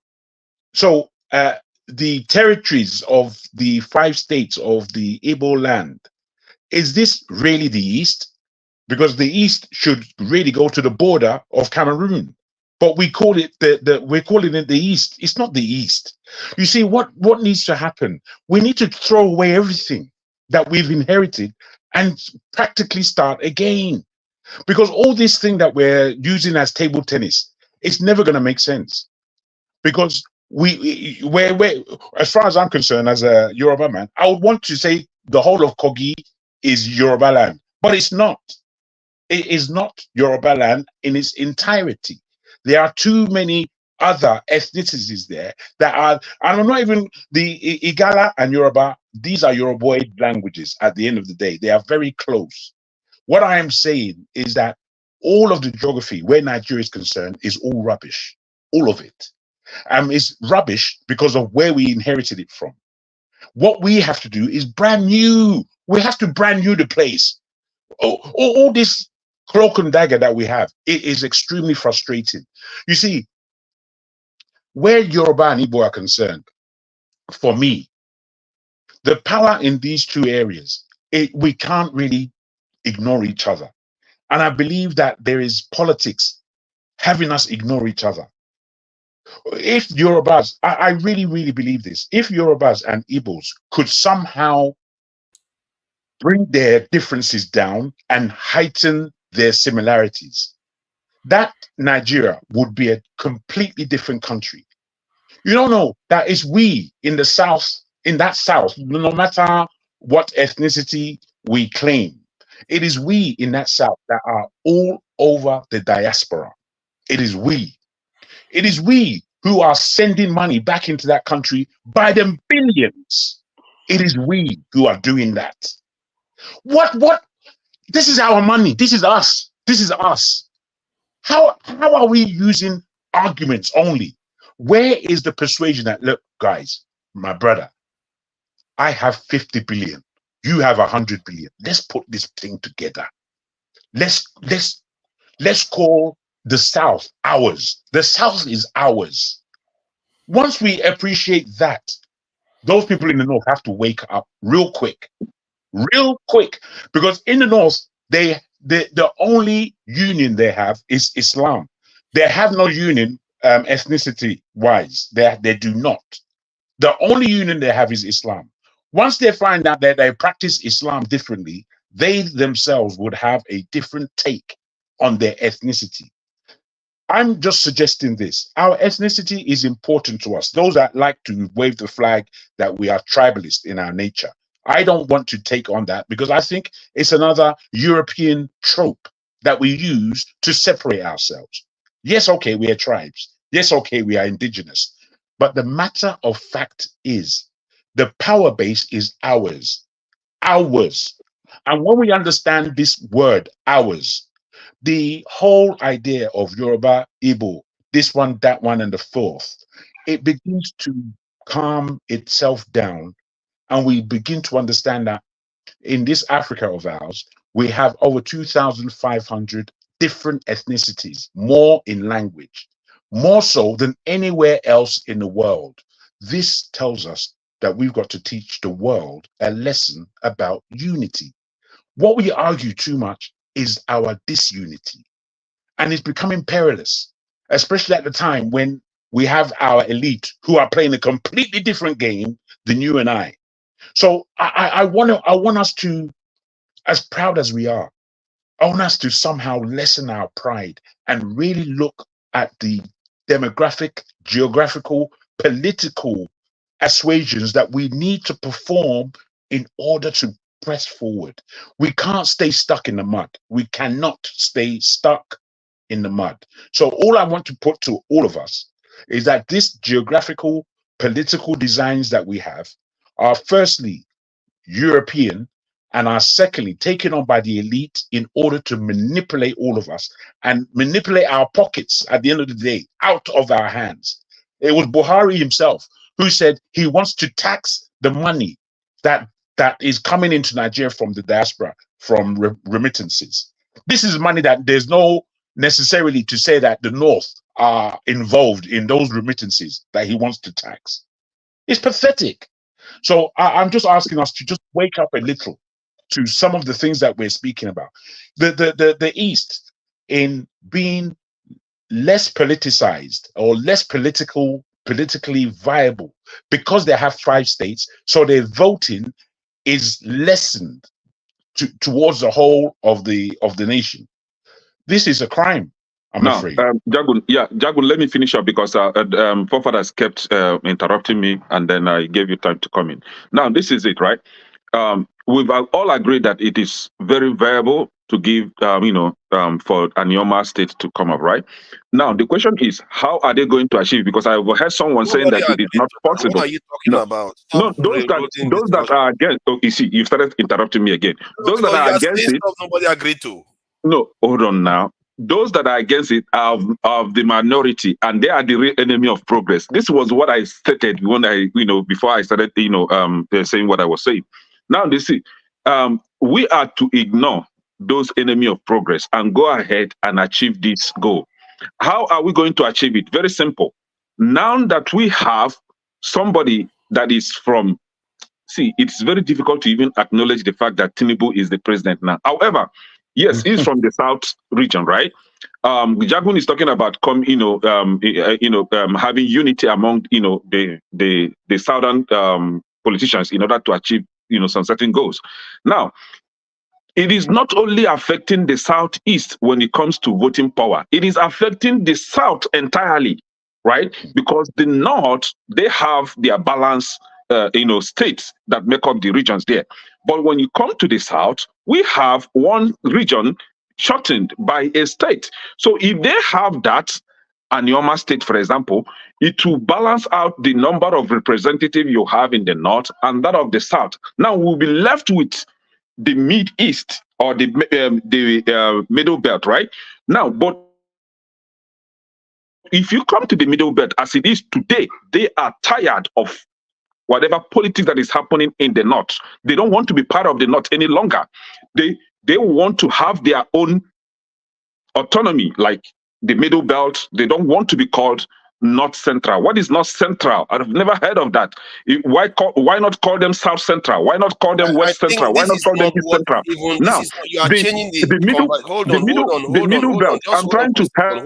the territories of the 5 states of the Igbo land, is this really the East? Because the East should really go to the border of Cameroon, but we call it we're calling it the East. It's not the East. You see, what needs to happen? We need to throw away everything. that we've inherited and practically start again. Because all this thing that we're using as table tennis, it's never going to make sense. Because we're, as far as I'm concerned, as a Yoruba man, I would want to say the whole of Kogi is Yoruba land, but it's not. It is not Yoruba land in its entirety. There are too many other ethnicities there that are, and I'm not even the Igala and Yoruba, these are Yoruboid languages at the end of the day. They are very close. What I am saying is that all of the geography where Nigeria is concerned is all rubbish. All of it. It's rubbish because of where we inherited it from. What we have to do is brand new. We have to brand new the place. All this cloak and dagger that we have, it is extremely frustrating. You see, where Yoruba and Igbo are concerned, for me, the power in these two areas, we can't really ignore each other. And I believe that there is politics having us ignore each other. If Yorubas, I really, really believe this, if Yorubas and Igbos could somehow bring their differences down and heighten their similarities, that Nigeria would be a completely different country. You don't know that it's we in the South, in that South, no matter what ethnicity we claim, it is we in that South that are all over the diaspora. It is we. It is we who are sending money back into that country by the billions. It is we who are doing that. What? This is our money. This is us. This is us. How are we using arguments only? Where is the persuasion that, look, guys, my brother, I have 50 billion. You have 100 billion. Let's put this thing together. Let's call the South ours. The South is ours. Once we appreciate that, those people in the North have to wake up real quick, because in the North, the only union they have is Islam. They have no union ethnicity wise. They do not. The only union they have is Islam. Once they find out that they practice Islam differently, they themselves would have a different take on their ethnicity. I'm just suggesting this. Our ethnicity is important to us. Those that like to wave the flag that we are tribalist in our nature. I don't want to take on that because I think it's another European trope that we use to separate ourselves. Yes, okay, we are tribes. Yes, okay, we are indigenous. But the matter of fact is the power base is ours. Ours. And when we understand this word, ours, the whole idea of Yoruba, Igbo, this one, that one, and the fourth, it begins to calm itself down. And we begin to understand that in this Africa of ours, we have over 2,500 different ethnicities, more in language, more so than anywhere else in the world. This tells us that we've got to teach the world a lesson about unity. What we argue too much is our disunity. And it's becoming perilous, especially at the time when we have our elite who are playing a completely different game than you and I. So I want us to, as proud as we are, I want us to somehow lessen our pride and really look at the demographic, geographical, political assuasions that we need to perform in order to press forward. We can't stay stuck in the mud. We cannot stay stuck in the mud. So all I want to put to all of us is that this geographical, political designs that we have are firstly European and are secondly taken on by the elite in order to manipulate all of us and manipulate our pockets at the end of the day out of our hands. It was Buhari himself who said he wants to tax the money that is coming into Nigeria from the diaspora, from remittances. This is money that there's no necessarily to say that the North are involved in those remittances that he wants to tax. It's pathetic. So I'm just asking us to just wake up a little to some of the things that we're speaking about. The East, in being less politicized or less politically viable, because they have 5 states, so they're voting is lessened towards the whole of the nation. This is a crime, I'm afraid. Jagun, let me finish up because forefathers kept interrupting me, and then I gave you time to come in. Now, this is it, right? We've all agreed that it is very viable to give, for Anioma State to come up, right? Now, the question is, how are they going to achieve? Because I overheard someone saying that it is not possible. What are you talking about? No, those that are against. Oh, you see, you started interrupting me again. Those that are against it, nobody agreed to. No, hold on now. Those that are against it are of the minority, and they are the real enemy of progress. This was what I stated when before I started, saying what I was saying. Now, you see, we are to ignore those enemy of progress and go ahead and achieve this goal. How are we going to achieve it? Very simple. Now that we have somebody that is from, see, it's very difficult to even acknowledge the fact that Tinubu is the president now. However, yes, he's from the South region, right? Jagun is talking about having unity among the Southern politicians in order to achieve some certain goals. Now, it is not only affecting the Southeast when it comes to voting power. It is affecting the South entirely, right? Because the North, they have their balance, states that make up the regions there. But when you come to the South, we have one region shortened by a state. So if they have that, Anioma State, for example, it will balance out the number of representatives you have in the North and that of the South. Now we'll be left with the Mid-East or the Middle Belt, right? Now, but if you come to the Middle Belt as it is today, they are tired of whatever politics that is happening in the North. They don't want to be part of the North any longer. They want to have their own autonomy, like the Middle Belt. They don't want to be called North Central. What is North Central? I've never heard of that. Why not call them South Central? Why not call them West Central? Why not call them East Central? Now, you are changing the middle. Hold on. I'm trying to help.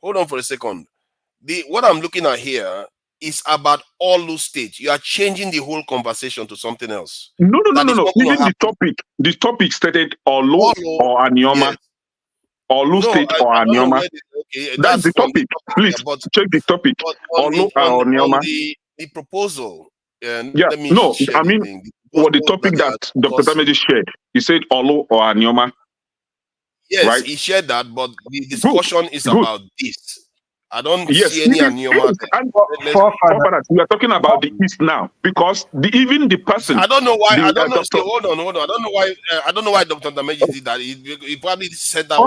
Hold on for a second. What I'm looking at here is about Orlu State. You are changing the whole conversation to something else. No. Even the topic stated Orlu or Anioma. Yes. Orlu State or Anioma. That's the topic. Please check the topic. Orlu or Anioma. The proposal. The topic that Dr. Dameji shared. He said Orlu or Anioma. Yes, right? He shared that, but the discussion is about this. I don't see any Anioma. We are talking about the East now because even the person. I don't know why. Hold on. I don't know why. I don't know why Dr. Dameji did that. He probably said that.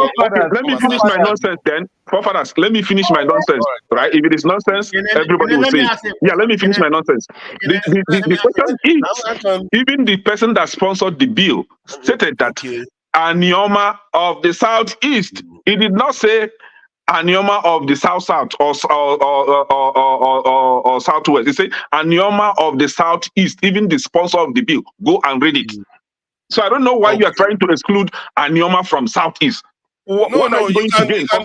Let me finish my nonsense then. Forefathers, let me finish my nonsense. Right? If it is nonsense, everybody will say. Yeah, let me finish my nonsense. The question is, even the person that sponsored the bill stated that Anioma of the Southeast. He did not say Anioma of the South or Southwest. He said Anioma of the Southeast. Even the sponsor of the bill, go and read it. So I don't know why you are trying to exclude Anioma from Southeast. You can go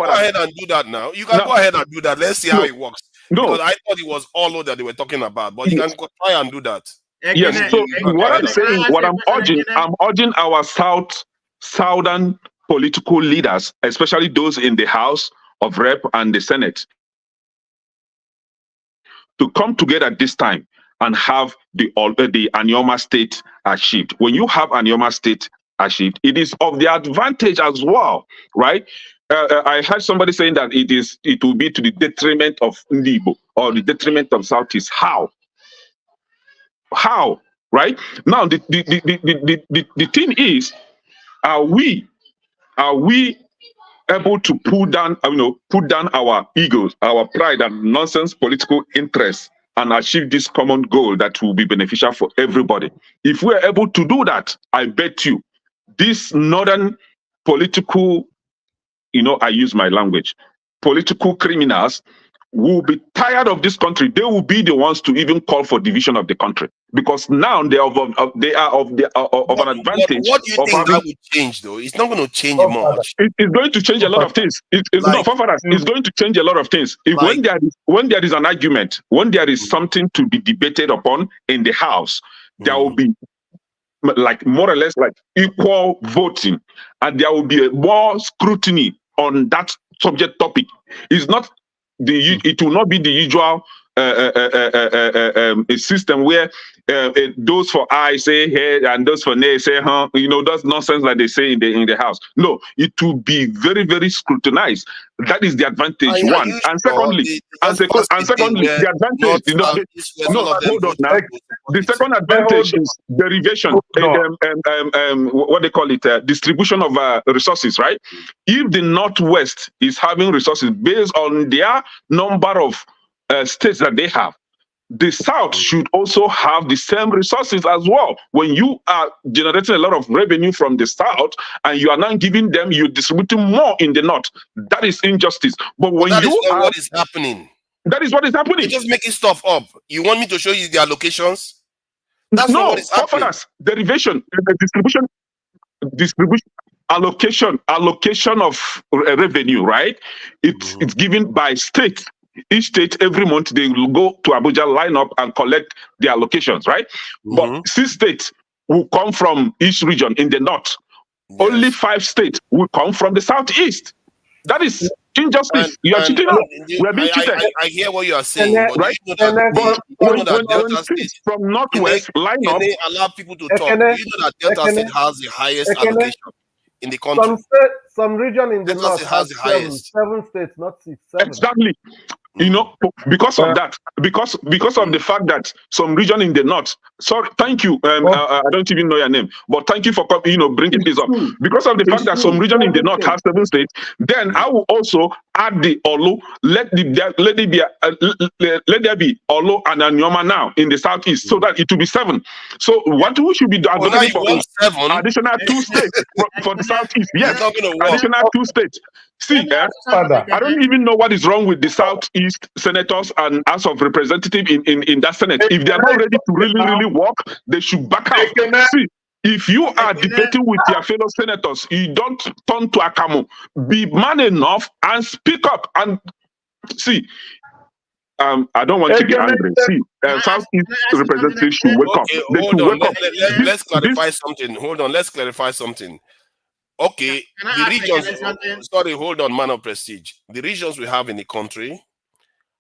ahead and do that now. You can go ahead and do that. Let's see how it works. Because I thought it was Orlu that they were talking about, but you can try and do that. Yes. So what I'm saying, I'm urging our Southern political leaders, especially those in the House of Rep and the Senate, to come together this time and have the Anioma State achieved. When you have Anioma State achieved, it is of the advantage as well, right? I heard somebody saying that it will be to the detriment of Ndibo or the detriment of Southeast. How? Right? Now the thing is, are we able to put down our egos, our pride and nonsense political interests and achieve this common goal that will be beneficial for everybody? If we're able to do that, I bet you these northern political, I use my language, political criminals will be tired of this country. They will be the ones to even call for division of the country because now they are of an advantage. What do you think that would change, though? It's not going to change much. It's going to change a lot of things. It's going to change a lot of things. When there is an argument, when there is something to be debated upon in the House, there will be like more or less like equal voting, and there will be more scrutiny on that subject topic. It's not the it will not be the usual a system where those for I say hey and those for nay say huh. You know, that's nonsense like they say in the house. No, it will be very, very scrutinized. That is the advantage. One, and secondly, the advantage. You know, hold on now. The second advantage is derivation. What they call it, distribution of resources. Right? If the Northwest is having resources based on their number of states that they have, the South should also have the same resources as well. When you are generating a lot of revenue from the South and you are not giving them, you're distributing more in the North. That is injustice. But when that you is not have, what is happening. that is what is happening. You're just making stuff up. You want me to show you the allocations? That's not what is happening. Derivation, distribution, allocation of revenue, right? It's given by state. Each state every month they will go to Abuja, line up and collect their allocations, right? But 6 states will come from each region in the north. Only 5 states will come from the southeast. That is injustice. You are cheating us. We are being cheated. I hear what you are saying, right? But when states from northwest line up, they allow people to talk. You know that Delta State has the highest allocation in the country. Some region in the north has the highest. 7 states, not 6, 7. Exactly. You know, because of that, because of the fact that some region in the north. Sorry, thank you. I don't even know your name, but thank you for bringing this up. Because of the fact that some region in the north has 7 states, then I will also add the Orlu. Let there be Orlu and Anioma now in the southeast, so that it will be 7. So what we should be advocating for is additional 2 states for the southeast. Yes, additional 2 states. See, I don't even know what is wrong with the Southeast senators and House of Representatives in that Senate. If they are not ready to really work, they should back out. See, if you are debating with your fellow senators, you don't turn to Akamu. Be man enough and speak up. And see, I don't want to get angry. See, Southeast representatives should wake up. They should wake up. Let's clarify something. Hold on. Let's clarify something. Okay, the regions. Sorry, hold on, man of prestige. The regions we have in the country,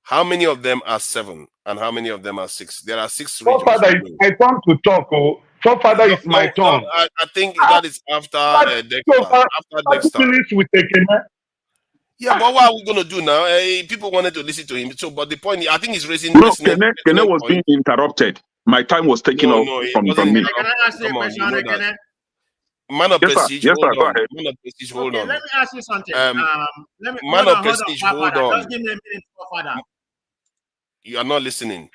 how many of them are 7 and how many of them are 6? There are 6 regions. So father, it's my turn to talk. So father, it's my turn. I think that is after Dexter. After Dexter. Finish with Ikenga. Yeah, but what are we going to do now? People wanted to listen to him. So, but the point, I think he's raising. No, Kene was being interrupted. My time was taken off from me. Can I ask you a question, Kene? Man of prestige, hold on. Man of prestige, hold on. Let me ask you something. Man of prestige, hold on. Just give me a minute, Father. You are not listening.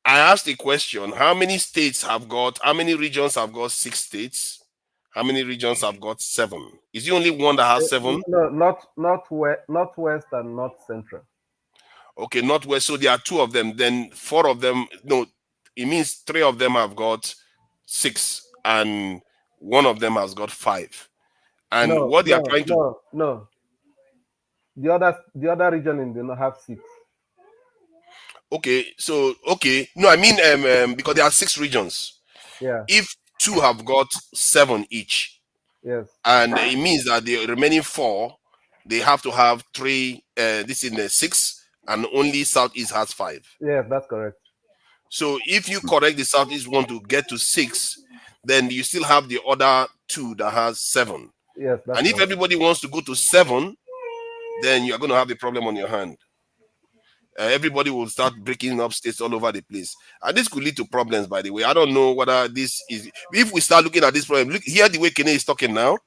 I asked the question: how many states have got? How many regions have got 6 states? How many regions have got 7? Is the only one that has 7? No, Northwest and North Central. Okay, Northwest. So there are 2 of them. Then 4 of them. No, it means 3 of them have got 6 and 1 of them has got 5, and what they are trying to the other region in the have 6. Okay, so no, I mean because there are 6 regions. Yeah. If 2 have got 7 each, yes, and it means that the remaining 4 they have to have 3. This in the 6, and only Southeast has 5. Yes, that's correct. So if you correct the Southeast one to get to 6. Then you still have the other 2 that has 7. Yes, and if everybody wants to go to 7, then you're going to have a problem on your hand. Everybody will start breaking up states all over the place. And this could lead to problems, by the way. I don't know whether this is... If we start looking at this problem, look, hear the way Kene is talking now,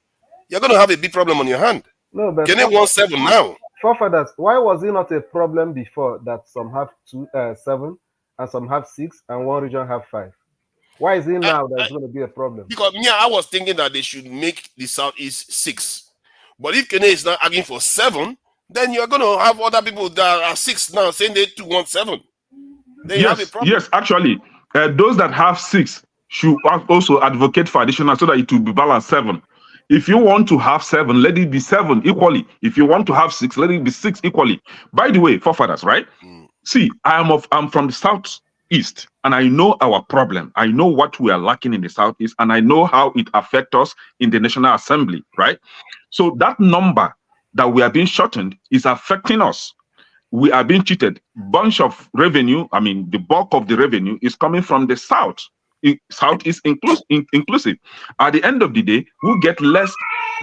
you're going to have a big problem on your hand. No, but Kene wants 7 now. Forefathers, why was it not a problem before that some have 7 and some have 6 and one region have 5? Why is it now that's going to be a problem? Because I was thinking that they should make the Southeast 6. But if Kene is not arguing for 7, then you're going to have other people that are 6 now saying they too want 7. Then you have a problem. Yes, actually, those that have 6 should also advocate for additional so that it will be balanced 7. If you want to have 7, let it be 7 equally. If you want to have 6, let it be 6 equally. By the way, forefathers, right? See, I'm from the South East, and I know our problem. I know what we are lacking in the Southeast, and I know how it affects us in the National Assembly, right? So that number that we are being shortened is affecting us. We are being cheated. Bunch of revenue, I mean, the bulk of the revenue is coming from the South. South is inclusive. At the end of the day, we'll get less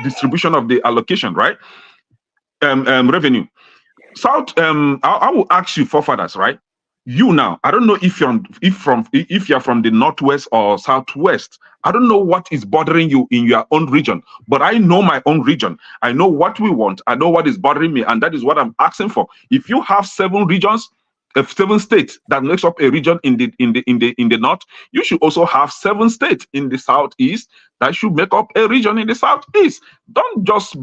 distribution of the allocation, right? Revenue. South, I will ask you, forefathers, right? You now, I don't know if you're from the Northwest or Southwest. I don't know what is bothering you in your own region, but I know my own region. I know what we want. I know what is bothering me, and that is what I'm asking for. If you have 7 regions, 7 states that makes up a region in the north, you should also have 7 states in the southeast that should make up a region in the southeast. Don't just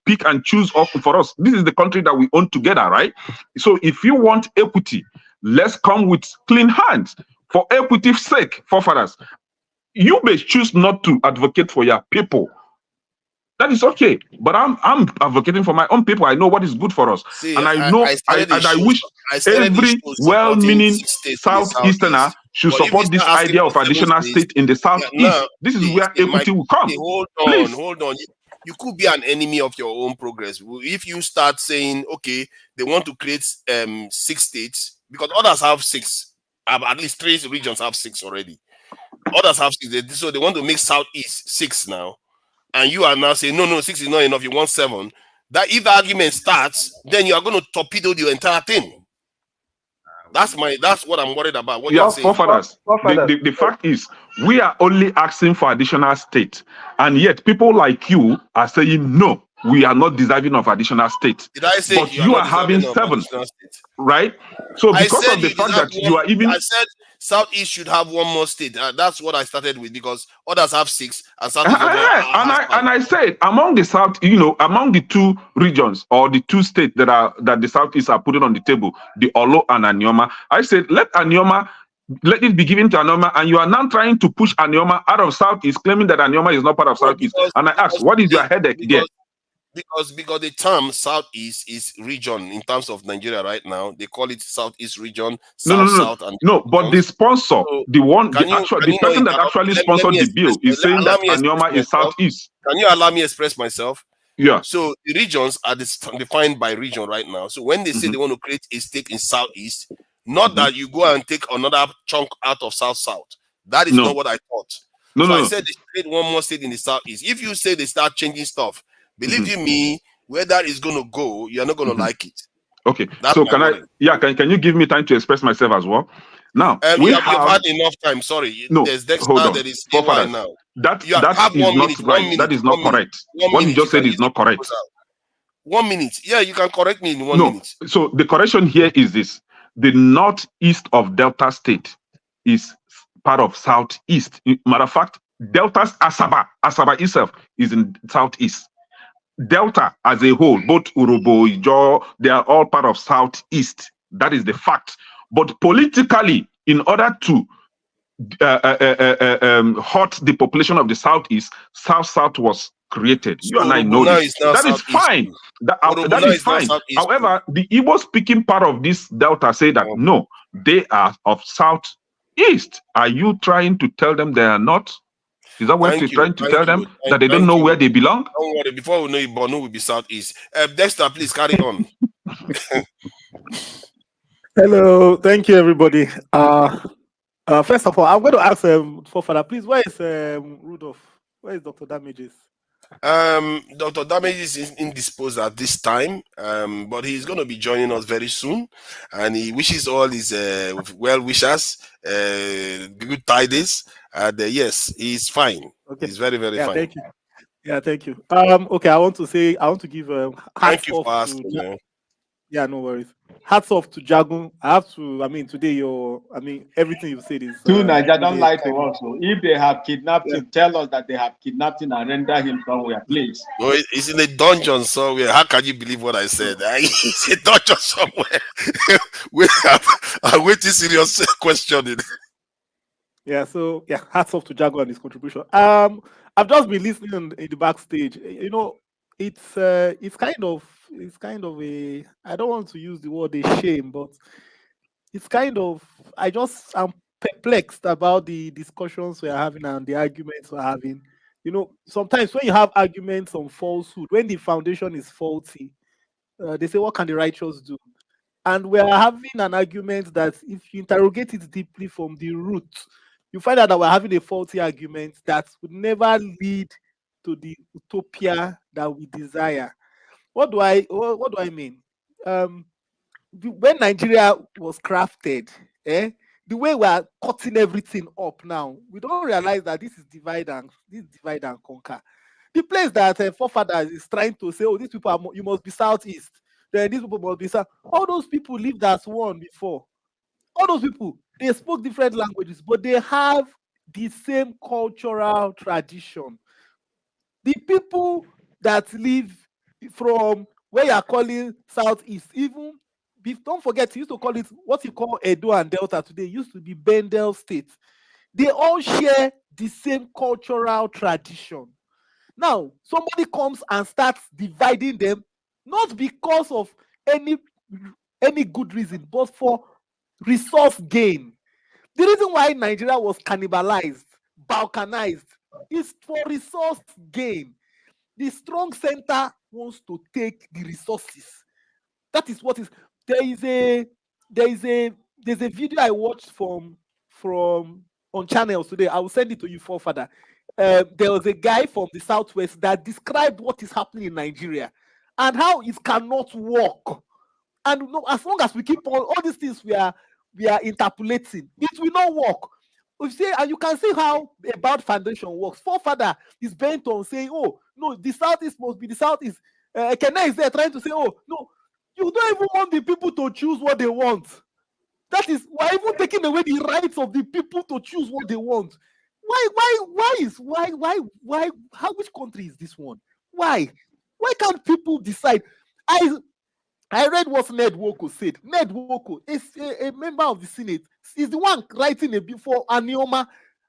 pick and choose for us. This is the country that we own together, right? So if you want equity, let's come with clean hands. For equity's sake, forefathers, you may choose not to advocate for your people. That is okay, but I'm advocating for my own people. I know what is good for us, and I know I wish every well-meaning Southeasterner should support this idea of additional state in the Southeast. This is where equity will come. Hold on. You could be an enemy of your own progress if you start saying, okay, they want to create 6 states because others have 6. At least 3 regions have 6 already. Others have 6, so they want to make Southeast 6 now. And you are now saying, no, 6 is not enough, you want 7. That if the argument starts, then you are going to torpedo the entire thing. That's what I'm worried about. What you're saying. Forefathers. The fact is, we are only asking for additional state, and yet people like you are saying no, we are not deserving of additional state. Did I say but you are having 7, right? So because of the fact that you are even, I said Southeast should have 1 more state. That's what I started with because others have 6 and Southeast and I said among the South, among the 2 regions or the 2 states that the Southeast are putting on the table, the Orlu and Anioma, I said let it be given to Anioma, and you are now trying to push Anioma out of Southeast, claiming that Anioma is not part of Southeast. And I asked, what is your headache there? Because the term Southeast is region in terms of Nigeria right now. They call it Southeast region, South, and but the sponsor, the person that actually sponsored the bill is saying that Anioma is Southeast. Can you allow me express myself? Yeah. So the regions are defined by region right now. So when they say they want to create a state in Southeast, not that you go and take another chunk out of South. That is not what I thought. I said they create 1 more state in the Southeast. If you say they start changing stuff, believe you me, where that is going to go, you're not going to like it. Okay. So can you give me time to express myself as well? Now, you've had enough time. Sorry. There's Dexter that is in right now. That is not right. That is not correct. What you just said is not correct. 1 minute. Yeah, you can correct me in 1 minute. So the correction here is this. The northeast of Delta State is part of Southeast. Matter of fact, Delta's Asaba itself is in Southeast. Delta as a whole, both Urobo, Ijo, they are all part of Southeast. That is the fact. But politically, in order to hurt the population of the Southeast, South was created. You and I know this. That is fine. That is fine. However, the Igbo-speaking part of this Delta say that no, they are of Southeast. Are you trying to tell them they are not? Is that what you're trying to tell them? That they don't know where they belong? Don't worry. Before we know it, Borno will be Southeast. Dexter, please carry on. Hello. Thank you, everybody. First of all, I'm going to ask Forefather, please, where is Rudolph? Where is Dr. Damages? Dr. Damages is indisposed at this time, but he's going to be joining us very soon, and he wishes all his well wishers good tidings. Yes, he's fine. Okay. He's very, very fine. Thank you. Yeah, thank you. Okay, I want to give thank you for asking. Yeah, no worries. Hats off to Jagun. Today everything you said is Nigeria don't lie to us. So if they have kidnapped him, tell us that they have kidnapped him and render him somewhere, please. No, it's in a dungeon somewhere. How can you believe what I said? It's a dungeon somewhere. I'm waiting serious questioning. Yeah, so hats off to Jagun and his contribution. I've just been listening in the backstage. It's kind of a, I don't want to use the word a shame, but it's kind of, I'm perplexed about the discussions we're having and the arguments we're having. You know, sometimes when you have arguments on falsehood, when the foundation is faulty, they say, what can the righteous do? And we're having an argument that if you interrogate it deeply from the root, you find out that we're having a faulty argument that would never lead to the utopia that we desire. What do I mean? When Nigeria was crafted, the way we are cutting everything up now, we don't realize that this is divide and conquer. The place that forefathers is trying to say, oh, these people are, you must be southeast, then these people must be south. All those people lived as one before. All those people, they spoke different languages, but they have the same cultural tradition. The people that live from where you are calling southeast, even don't forget, you used to call it what you call Edo and Delta today, used to be Bendel State. They all share the same cultural tradition. Now, somebody comes and starts dividing them, not because of any good reason, but for resource gain. The reason why Nigeria was cannibalized, balkanized, is for resource gain. The strong center wants to take the resources. That is what is. There's a video I watched from on channels today. I will send it to you, forefather. There was a guy from the southwest that described what is happening in Nigeria and how it cannot work. And as long as we keep on all these things we are interpolating, it will not work. You see, and you can see how a bad foundation works. Forefather is bent on saying, oh, no, the southeast must be the southeast. Ikenga is there trying to say, oh, no, you don't even want the people to choose what they want. That is, we're even taking away the rights of the people to choose what they want. Why, which country is this one? Why can't people decide? I read what Ned Woko said. Ned Woko is a member of the Senate. He's the one writing a bill for Anioma.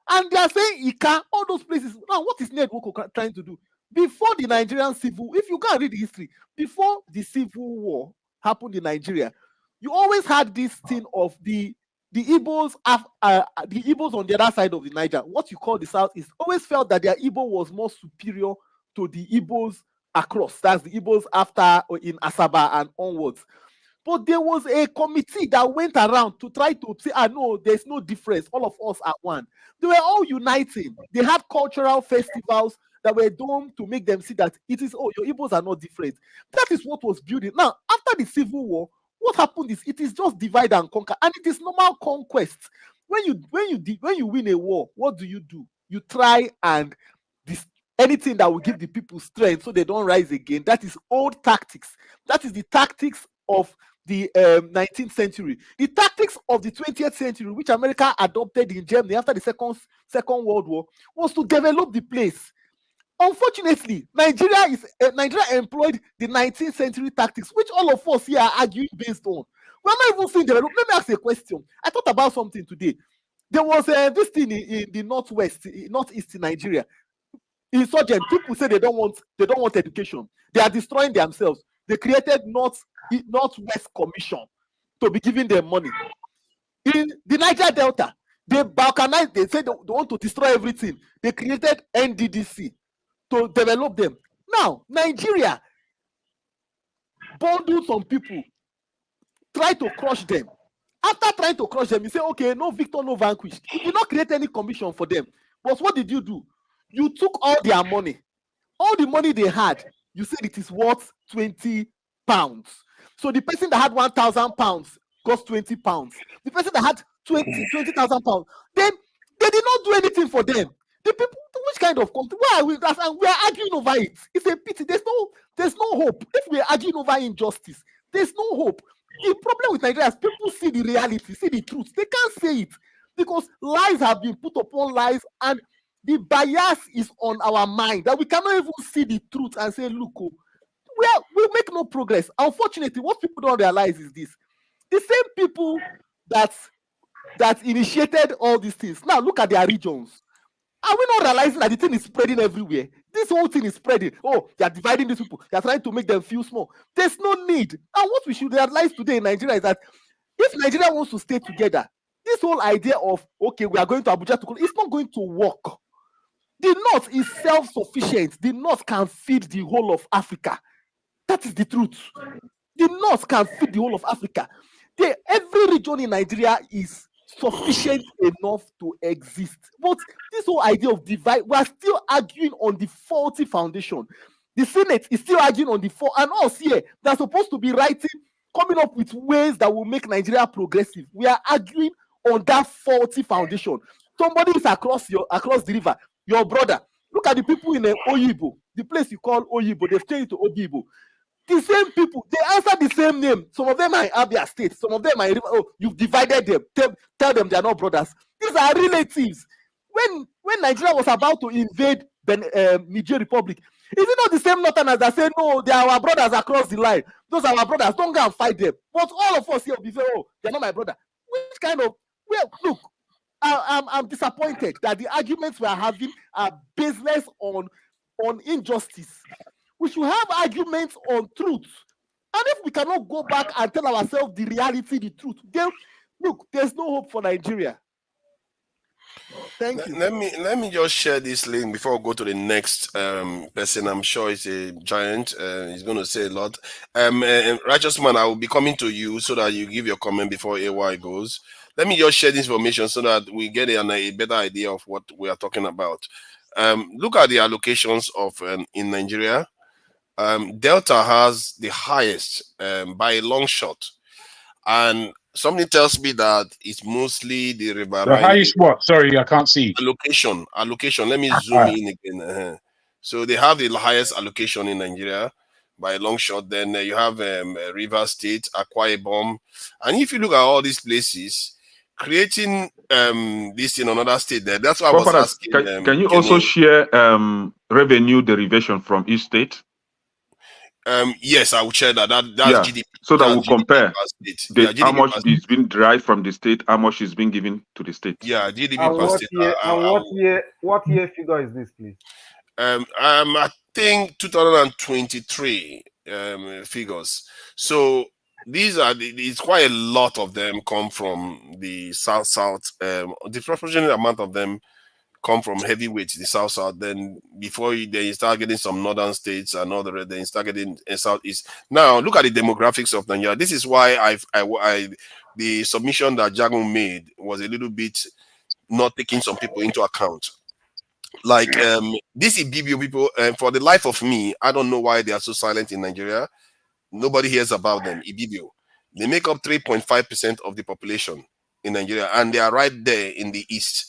And they are saying Ika, all those places. Now, what is Ned Woko trying to do? Before the Nigerian Civil, if you can't read the history, before the Civil War happened in Nigeria, you always had this thing of the Igbos on the other side of the Niger, what you call the Southeast, always felt that their Igbo was more superior to the Igbos across. That's the Igbos after or in Asaba and onwards. But there was a committee that went around to try to say, no, there's no difference. All of us are one. They were all uniting. They had cultural festivals that were done to make them see that it is, your Igbos are not different. That is what was building. Now, after the Civil War, what happened is it is just divide and conquer, and it is normal conquest. When you win a war, what do? You try and anything that will give the people strength so they don't rise again. That is old tactics. That is the tactics of the 19th century. The tactics of the 20th century, which America adopted in Germany after the Second World War, was to develop the place. Unfortunately, Nigeria employed the 19th century tactics, which all of us here are arguing based on. We're not even seeing development. Let me ask you a question. I thought about something today. There was this thing in the northeast in Nigeria. Insurgent people say they don't want education. They are destroying themselves. They created Northwest Commission to be giving them money. In the Niger Delta, they balkanized. They said they want to destroy everything. They created NDDC to develop them. Now, Nigeria bundled some people, try to crush them. After trying to crush them, you say, okay, no victor, no vanquished. You did not create any commission for them. But what did you do? You took all their money. All the money they had, you said it is worth 20 pounds. So the person that had 1,000 pounds cost 20 pounds. The person that had 20,000 pounds, then they did not do anything for them. The people, which kind of country? Why are we? And we are arguing over it. It's a pity. There's no hope. If we are arguing over injustice, there's no hope. The problem with Nigeria is people see the reality, see the truth. They can't say it because lies have been put upon lies, and the bias is on our mind that we cannot even see the truth and say, look, we make no progress. Unfortunately, what people don't realize is this: the same people that initiated all these things now look at their regions. Are we not realizing that the thing is spreading everywhere? This whole thing is spreading. Oh, they are dividing these people. They are trying to make them feel small. There's no need. And what we should realize today in Nigeria is that If Nigeria wants to stay together, this whole idea of, okay, we are going to Abuja to, it's not going to work. The North is self-sufficient. The North can feed the whole of Africa. That is the truth. The North can feed the whole of Africa. Every region in Nigeria is sufficient enough to exist. But this whole idea of divide, we are still arguing on the faulty foundation. The Senate is still arguing on the and us here, they're supposed to be writing, coming up with ways that will make Nigeria progressive. We are arguing on that faulty foundation. Somebody is across the river, your brother. Look at the people in Oyibo, the place you call Oyibo, they've changed to Obibo. The same people, they answer the same name. Some of them are in Abia State, some of them are in River. Oh, you've divided them. Tell them they are not brothers. These are relatives. When Nigeria was about to invade the Niger Republic, is it not the same northerners that say, no, they are our brothers across the line? Those are our brothers, don't go and fight them. But all of us here will be saying, oh, they're not my brother. Which kind of, well, look, I'm disappointed that the arguments we are having are baseless on injustice. We should have arguments on truth. And if we cannot go back and tell ourselves the reality, the truth, then look, there's no hope for Nigeria. Thank you. Let me just share this link before we go to the next person. I'm sure it's a giant. He's going to say a lot. Righteous man, I will be coming to you so that you give your comment before AY goes. Let me just share this information so that we get a better idea of what we are talking about. Look at the allocations of in Nigeria. Delta has the highest by a long shot, and something tells me that it's mostly the river. The highest what? Sorry, I can't see. Allocation. Let me zoom in again. So they have the highest allocation in Nigeria by a long shot. Then you have River State, Akwa Ibom, and if you look at all these places, creating this in another state there. That's why I was asking. Can you also share revenue derivation from each state? Yes, I will share that. That's GDP. So that we'll compare how much is being derived from the state, how much is being given to the state. Yeah, GDP and per what state. Year, what year figure is this, please? I think 2023 figures. So these are it's quite a lot of them come from the south. The proportionate amount of them come from heavyweights, the south. Then before you start getting some northern states and all the rest, then you start getting southeast. Now look at the demographics of Nigeria. This is why the submission that Jagun made was a little bit not taking some people into account. Like these Ibibio people, for the life of me, I don't know why they are so silent in Nigeria. Nobody hears about them. Ibibio, they make up 3.5% of the population in Nigeria, and they are right there in the east.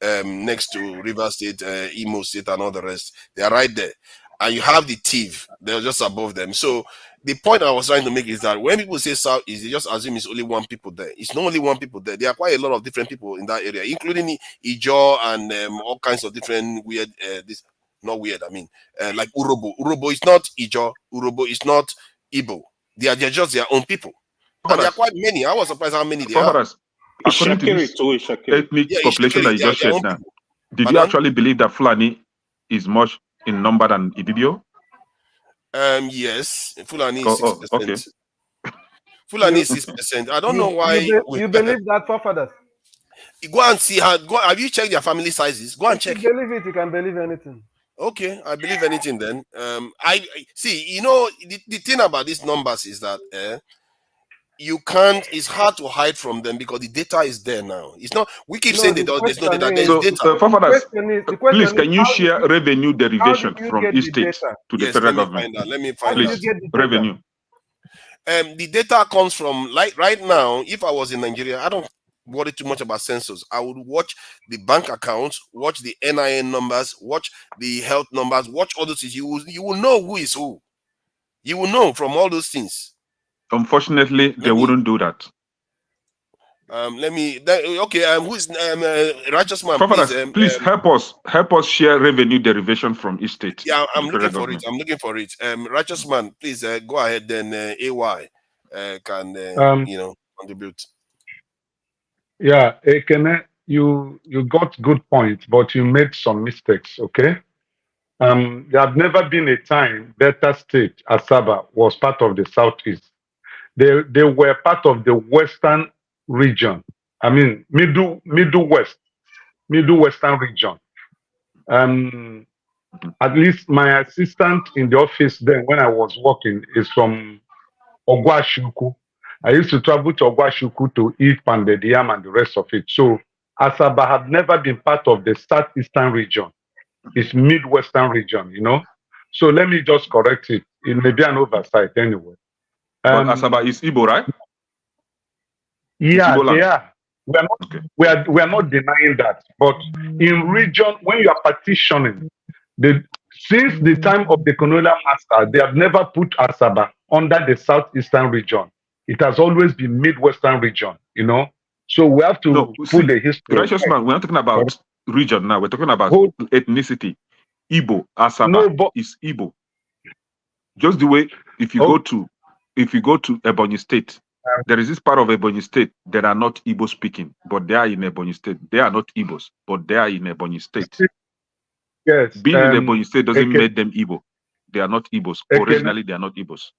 Next to River State, Imo State, and all the rest. They are right there. And you have the TIV, they're just above them. So the point I was trying to make is that when people say Southeast, they just assume it's only one people there. It's not only one people there. There are quite a lot of different people in that area, including Ijo and all kinds of different weird, like Urobo. Urobo is not Ijo. Urobo is not Igbo. They're just their own people. And there are quite many. I was surprised how many there are. According to this ethnic population that you just shared now, did you actually believe that Fulani is much in number than Ibibio? Yes, Fulani is 6%. Okay. Fulani is 6%. I don't know why. You believe that, forefathers? Go and see how. Have you checked their family sizes? Go and check. If you believe it, you can believe anything. Okay, I believe anything then. I see. You know, the thing about these numbers is that you can't. It's hard to hide from them because the data is there now. It's not. We keep saying there's no data. There's data. Please, can you share revenue derivation from each state to the federal government? Let me find that. Please, revenue. The data comes from, like right now. If I was in Nigeria, I don't worry too much about census. I would watch the bank accounts, watch the NIN numbers, watch the health numbers, watch all those things. You will know who is who. You will know from all those things. Unfortunately, they wouldn't do that. Who's Righteous Man? Please help us share revenue derivation from each state. Yeah, I'm looking for it. Righteous Man, please go ahead. Then AY can contribute. Yeah, Ekene, you got good points, but you made some mistakes. Okay. There had never been a time Delta State, Asaba, was part of the Southeast. they were part of the Western region. I mean, Middle-Western region. At least my assistant in the office then when I was working is from Ogwashuku. I used to travel to Ogwashuku to eat pounded yam and the rest of it. So Asaba had never been part of the Southeastern region. It's Midwestern region, you know. So let me just correct it. It may be an oversight anyway. But Asaba is Igbo, right? Yeah, they are. We are not denying that. But in region, when you are partitioning, since the time of the colonial master, they have never put Asaba under the Southeastern region. It has always been Midwestern region, you know. So we have to put the history. Righteous man, we're not talking about region now. We're talking about ethnicity. Igbo, Asaba is Igbo. Just the way if you go to Ebonyi State, there is this part of Ebonyi State that are not Igbo speaking, but they are in Ebonyi State. They are not Igbos, but they are in Ebonyi State. Yes. Being in Ebonyi State doesn't make them Igbo. They are not Igbos. Originally, they are not Igbos.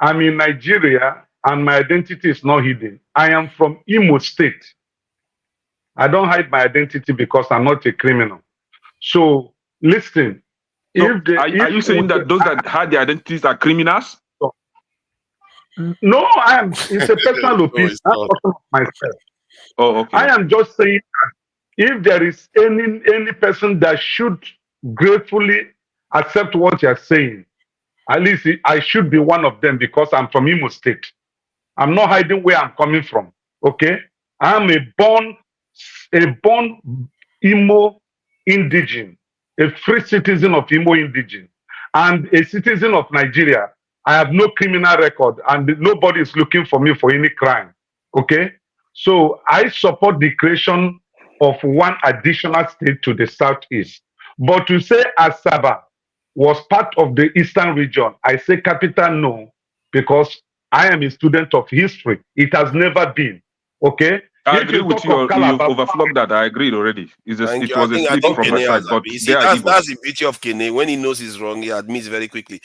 I'm in Nigeria and my identity is not hidden. I am from Imo State. I don't hide my identity because I'm not a criminal. So listen, are you saying that those that hide their identities are criminals? No, it's a personal opinion. I'm talking about myself. Oh, okay. I am just saying that if there is any person that should gratefully accept what you're saying, at least I should be one of them because I'm from Imo State. I'm not hiding where I'm coming from. Okay? I'm a born Imo indigene, a free citizen of Imo indigene, and a citizen of Nigeria. I have no criminal record and nobody is looking for me for any crime. Okay? So I support the creation of one additional state to the southeast. But to say Asaba was part of the eastern region, I say capital no, because I am a student of history. It has never been. Okay? I agree with you. You overflowed that. I agreed already. It was a slip from my side. But that's the beauty of Kene. When he knows he's wrong, he admits very quickly.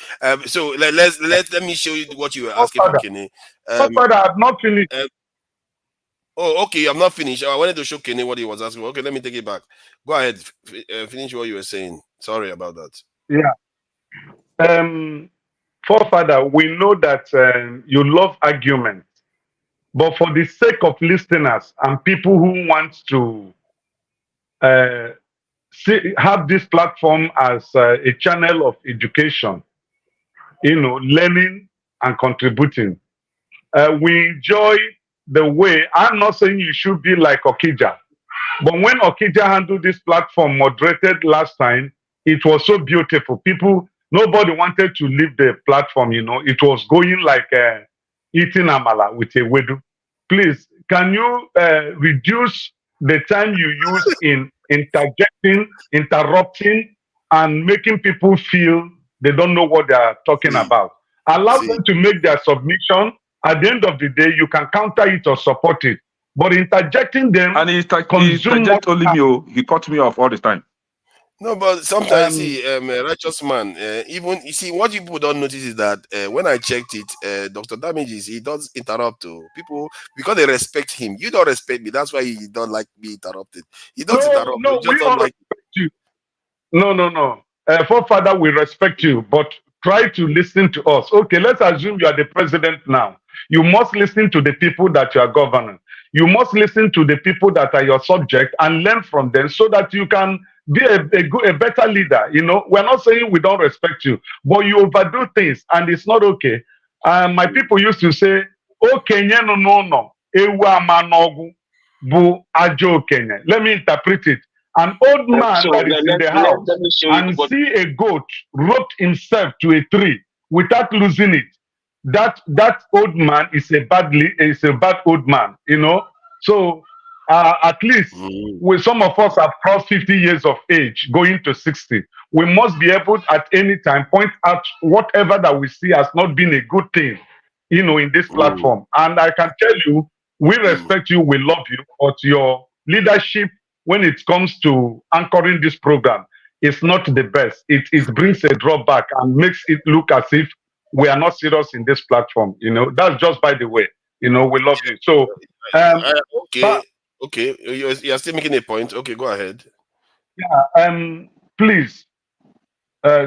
So let me show you what you were asking for, Kene. Father, I have not finished. Oh, okay. I'm not finished. I wanted to show Kene what he was asking. Okay, let me take it back. Go ahead. Finish what you were saying. Sorry about that. Yeah. Forefather, we know that you love argument. But for the sake of listeners and people who want to have this platform as a channel of education, you know, learning and contributing, we enjoy the way. I'm not saying you should be like Okija, but when Okija handled this platform moderated last time, it was so beautiful. Nobody wanted to leave the platform, you know. It was going like eating amala with a wedu. Please, can you reduce the time you use in interjecting, interrupting, and making people feel they don't know what they are talking about? Allow them to make their submission. At the end of the day, you can counter it or support it. But interjecting them, and he interject only me. He cut me off all the time. No, but sometimes righteous man, even you see what people don't notice is that when I checked it, Dr. Damages, he does interrupt people because they respect him. You don't respect me, that's why he don't like me interrupted. He does interrupt. No, we don't like you. No. Forefather, we respect you, but try to listen to us. Okay, let's assume you are the president now. You must listen to the people that you are governing. You must listen to the people that are your subject and learn from them so that you can be a better leader. You know, we're not saying we don't respect you, but you overdo things and it's not okay. My people used to say, "Okenye no, ewu amanogu bu ajo okenye." Let me interpret it. An old man that is in the house and see a goat roped himself to a tree without losing it. That old man is a bad old man, you know. So at least with some of us have crossed 50 years of age, going to 60. We must be able at any time point out whatever that we see has not been a good thing, you know, in this platform. And I can tell you, we respect you, we love you, but your leadership when it comes to anchoring this program is not the best. It brings a drawback and makes it look as if we are not serious in this platform. You know, that's just by the way. You know, we love you. So, okay, you're still making a point. Okay, go ahead. Yeah, please.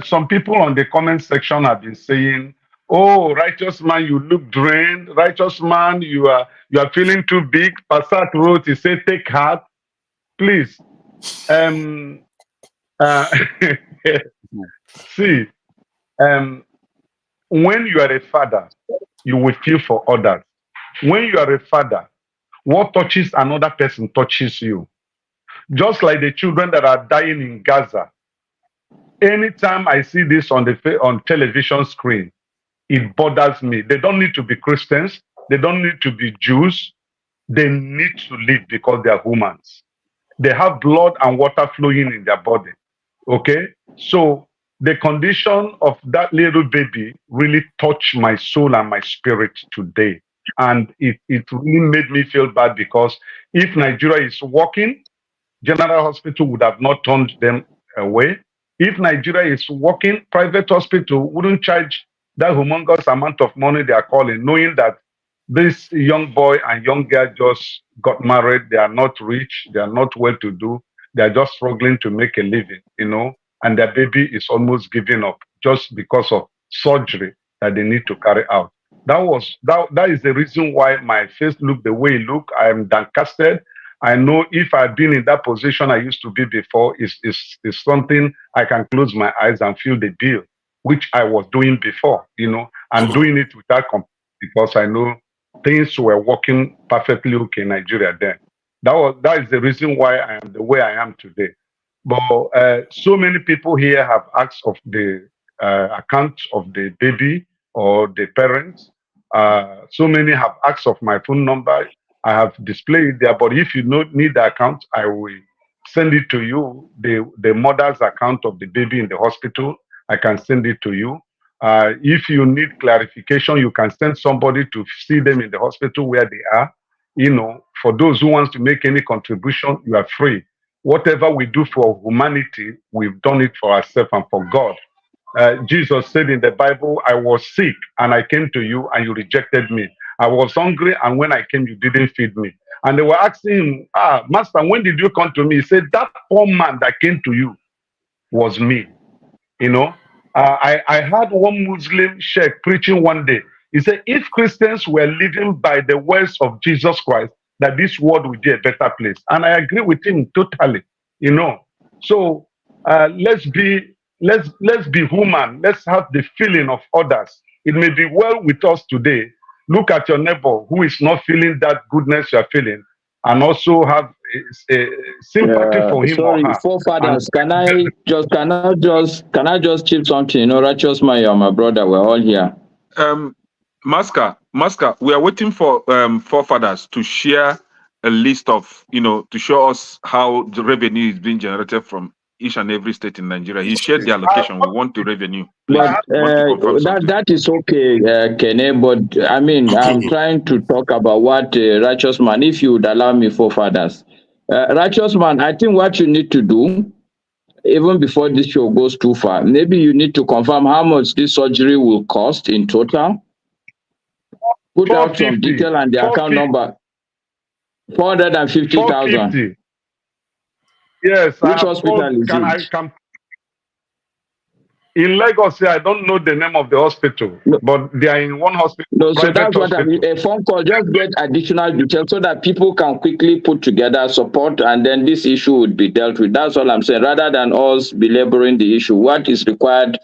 Some people on the comment section have been saying, "Oh, righteous man, you look drained. Righteous man, you are feeling too big." Passat wrote, he said, "Take heart, please." See, when you are a father, you will feel for others. When you are a father, what touches another person touches you. Just like the children that are dying in Gaza. Anytime I see this on television screen, it bothers me. They don't need to be Christians. They don't need to be Jews. They need to live because they are humans. They have blood and water flowing in their body. Okay? So the condition of that little baby really touched my soul and my spirit today. And it really made me feel bad, because if Nigeria is working, General Hospital would have not turned them away. If Nigeria is working, private hospital wouldn't charge that humongous amount of money they are calling, knowing that this young boy and young girl just got married. They are not rich. They are not well-to-do. They are just struggling to make a living, you know, and their baby is almost giving up just because of surgery that they need to carry out. That is the reason why my face looked the way it looked. I am downcasted. I know if I'd been in that position I used to be before, is something I can close my eyes and feel the bill, which I was doing before, you know, and doing it without complaint, because I know things were working perfectly okay in Nigeria then. That is the reason why I am the way I am today. But so many people here have asked of the account of the baby or the parents. So many have asked of my phone number. I have displayed there, but if you need the account, I will send it to you. The mother's account of the baby in the hospital, I can send it to you. If you need clarification, you can send somebody to see them in the hospital where they are. You know, for those who wants to make any contribution, you are free. Whatever we do for humanity, we've done it for ourselves and for God. Jesus said in the Bible, I was sick and I came to you and you rejected me. I was hungry and when I came, you didn't feed me. And they were asking him, Master, when did you come to me? He said, that poor man that came to you was me. You know, I heard one Muslim sheikh preaching one day. He said, if Christians were living by the words of Jesus Christ, that this world would be a better place. And I agree with him totally, you know. So let's be human. Let's have the feeling of others. It may be well with us today. Look at your neighbor who is not feeling that goodness you're feeling, and also have a sympathy for him or her. Forefathers, can I just chip something? You know, righteous man, you're my brother. We're all here. Maska, we are waiting for forefathers to share a list of, you know, to show us how the revenue is being generated from each and every state in Nigeria. He shared the allocation. We want the revenue. But that is okay, Kene. But I mean, I'm trying to talk about what righteous man, if you would allow me, forefathers. Righteous man, I think what you need to do, even before this show goes too far, maybe you need to confirm how much this surgery will cost in total. Put out some detail and the account number. 450,000. Yes. Which hospital is it? In Lagos, I don't know the name of the hospital, but they are in one hospital. No, so that's what I mean. A phone call, just get additional details so that people can quickly put together support, and then this issue would be dealt with. That's all I'm saying. Rather than us belaboring the issue, what is required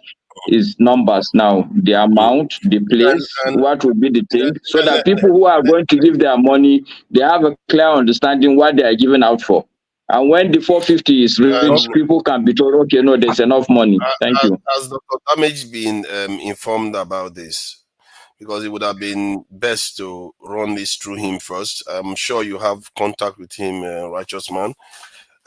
is numbers now, the amount, the place, what will be the thing, so that people who are going to give their money, they have a clear understanding what they are giving out for. And when the 450 is reached, people can be told, okay, no, there's enough money. Thank you. Has Dr. Damage been informed about this? Because it would have been best to run this through him first. I'm sure you have contact with him, righteous man,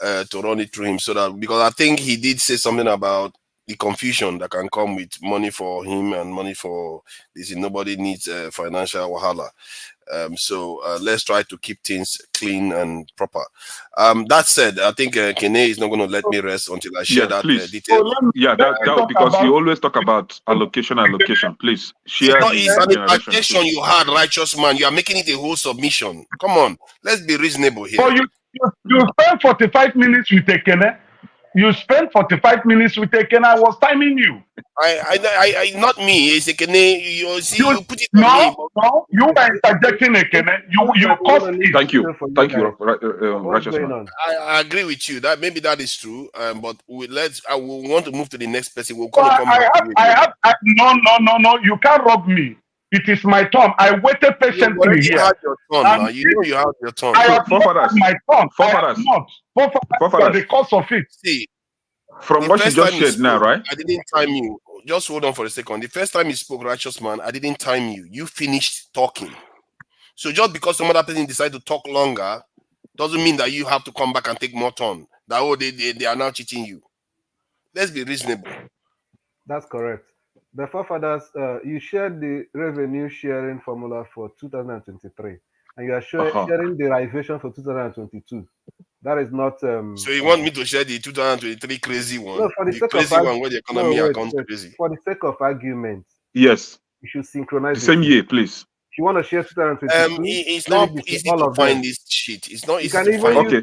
to run it through him, so that, because I think he did say something about the confusion that can come with money for him and money for this. Nobody needs financial wahala. So let's try to keep things clean and proper. That said, I think Kene is not going to let me rest until I share that detail. That because you always talk about allocation. Please share. It's an allocation you had, righteous man. You are making it a whole submission. Come on, let's be reasonable here. So you spend 45 minutes with Ekene. You spent 45 minutes with Ekene. I was timing you. I not me. It's Ekene. You put it on me. No, you were interjecting Ekene. You caused it. Thank you, righteous man. I agree with you. That maybe that is true. But I will want to move to the next person. We'll come back. No. You can't rob me. It is my turn. I waited patiently here. You had your turn. You know you had your turn. I have not my turn. For the cause of it. See, from what you just said now, right? I didn't time you. Just hold on for a second. The first time you spoke, righteous man, I didn't time you. You finished talking. So just because some other person decided to talk longer, doesn't mean that you have to come back and take more turn. That they are now cheating you. Let's be reasonable. That's correct. The forefathers, you shared the revenue sharing formula for 2023, and you are sharing the derivation for 2022. That is not. So you want me to share the 2023 crazy one? No, for the sake crazy of one where the economy accounts crazy. For the sake of argument, yes, you should synchronize. The same year, please. If you want to share 2022, it's not easy to find this shit. It's not easy to find. Okay,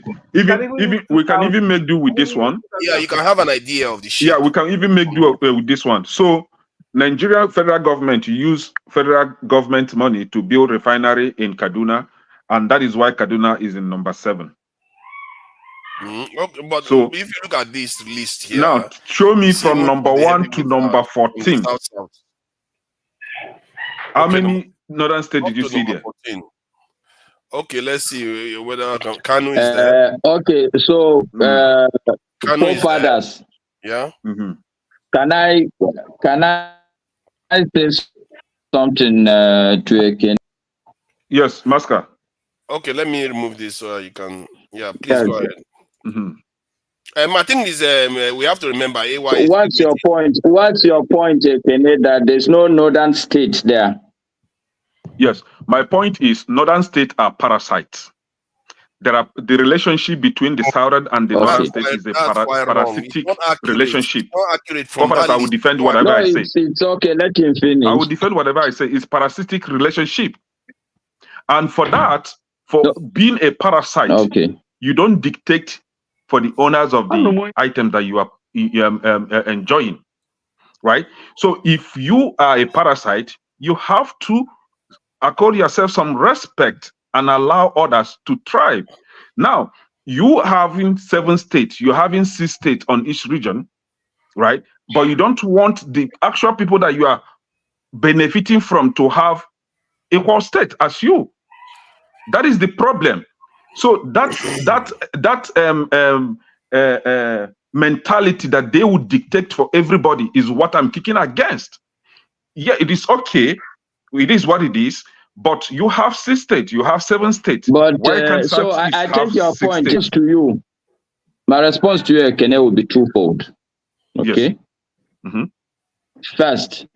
we can even make do with this one. Yeah, you can have an idea of the shit. Yeah, we can even make do with this one. So, Nigeria federal government use federal government money to build refinery in Kaduna, and that is why Kaduna is in number 7. Okay, but so if you look at this list here, now show me from number 1 to number 14. How many northern states did you see there? 14. Okay, let's see whether Kano is there. Okay, so forefathers. Yeah. Can I say something to Eken? Yes, Maska. Okay, let me remove this so you can. Yeah, please go ahead. I think is we have to remember AY. What's your point? What's your point, Eken, that there's no northern state there? Yes, my point is northern states are parasites. There are the relationship between the southern and the northern state is a parasitic relationship. I will defend whatever I say. It's okay, let him finish. I will defend whatever I say. It's parasitic relationship, and for that, for being a parasite, you don't dictate for the owners of the item that you are enjoying, right? So if you are a parasite, you have to accord yourself some respect and allow others to thrive. Now, you having 7 states, you're having 6 states on each region, right? But you don't want the actual people that you are benefiting from to have equal state as you. That is the problem. So that mentality that they would dictate for everybody is what I'm kicking against. Yeah, it is okay. It is what it is. But you have 6 states, you have 7 states. But so I take your point just to you. My response to you, Ekene, will be twofold. Okay. Yes. First,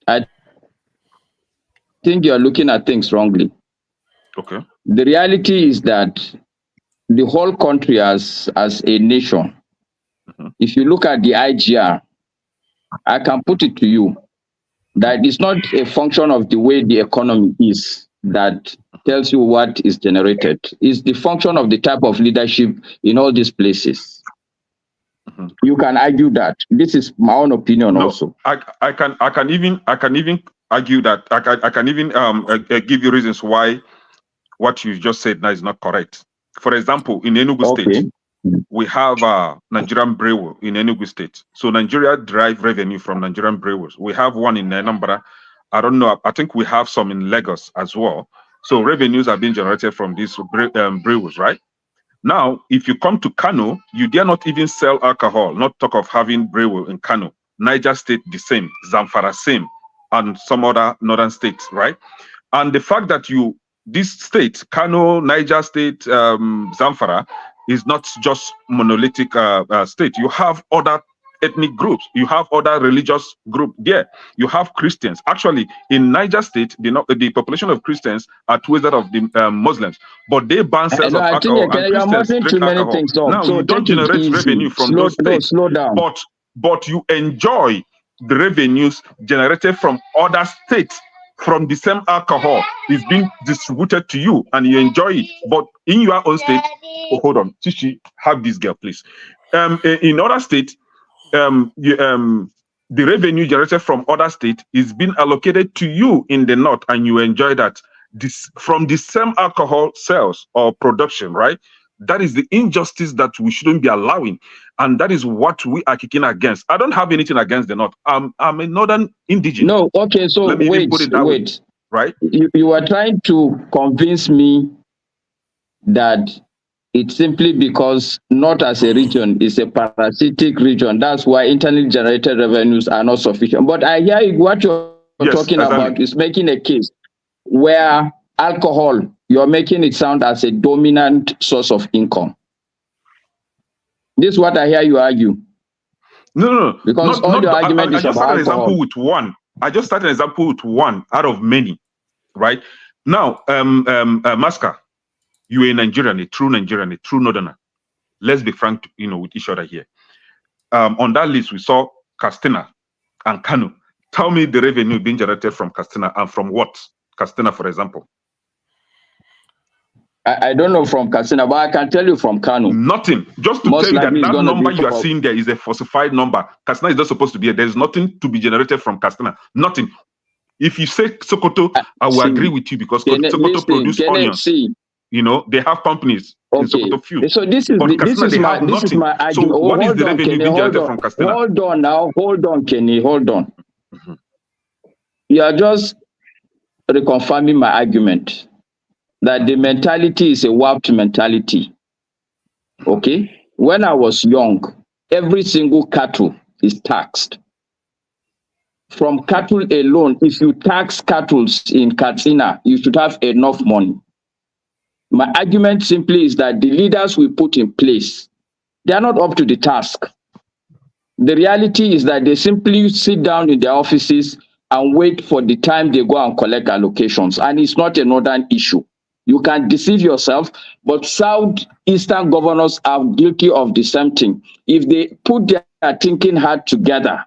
I think you are looking at things wrongly. Okay. The reality is that the whole country as a nation, if you look at the IGR, I can put it to you that it's not a function of the way the economy is that tells you what is generated. It's the function of the type of leadership in all these places. You can argue that. This is my own opinion also. I can even argue that. I can even give you reasons why what you just said now is not correct. For example, in Enugu State, we have Nigerian brewer in Enugu State. So Nigeria derive revenue from Nigerian brewers. We have one in Anambra. I don't know. I think we have some in Lagos as well. So revenues are being generated from these brewers, right? Now, if you come to Kano, you dare not even sell alcohol, not talk of having brewer in Kano. Niger State, the same. Zamfara, same. And some other northern states, right? And the fact that this state, Kano, Niger State, Zamfara, is not just monolithic state. You have other ethnic groups. You have other religious groups there. You have Christians. Actually, in Niger State, the population of Christians are two-thirds of the Muslims, but they ban sales of I think alcohol, and you are Christians muttering drink too many alcohol. things up. Now, So you don't take it generate easy. revenue from those states, slow down. but you enjoy the revenues generated from other states. From the same alcohol is being distributed to you, and you enjoy it. But in your own state, oh, hold on, Chichi, have this girl, please. In other states, the revenue generated from other states is being allocated to you in the north, and you enjoy that. This from the same alcohol sales or production, right? That is the injustice that we shouldn't be allowing, and that is what we are kicking against. I don't have anything against the north. I'm a northern indigenous. No, okay. So let me even put it that way, right? You are trying to convince me that it's simply because not as a region is a parasitic region. That's why internally generated revenues are not sufficient. But I hear what you're talking about is making a case where alcohol, you're making it sound as a dominant source of income. This is what I hear you argue. No. Because all your argument is I just about started an alcohol. example with one. I just started an example with one out of many, right? Now, Maska, you're a Nigerian, a true northerner. Let's be frank, with each other here. On that list, we saw Katsina and Kano. Tell me the revenue being generated from Katsina and from what? Katsina, for example. I don't know from Katsina, but I can tell you from Kano. Nothing. Just to tell you that number you are seeing there is a falsified number. Katsina is not supposed to be here. There's nothing to be generated from Katsina. Nothing. If you say Sokoto, I will agree with you because Sokoto produce onions. They have companies in Sokoto few. So this is my argument. So what is the revenue being generated from Katsina? Hold on, Kenny, hold on. You are just reconfirming my argument that the mentality is a warped mentality. Okay? When I was young, every single cattle is taxed. From cattle alone, if you tax cattle in Katsina, you should have enough money. My argument simply is that the leaders we put in place, they are not up to the task. The reality is that they simply sit down in their offices and wait for the time they go and collect allocations. And it's not a northern issue. You can deceive yourself, but southeastern governors are guilty of the same thing. If they put their thinking hat together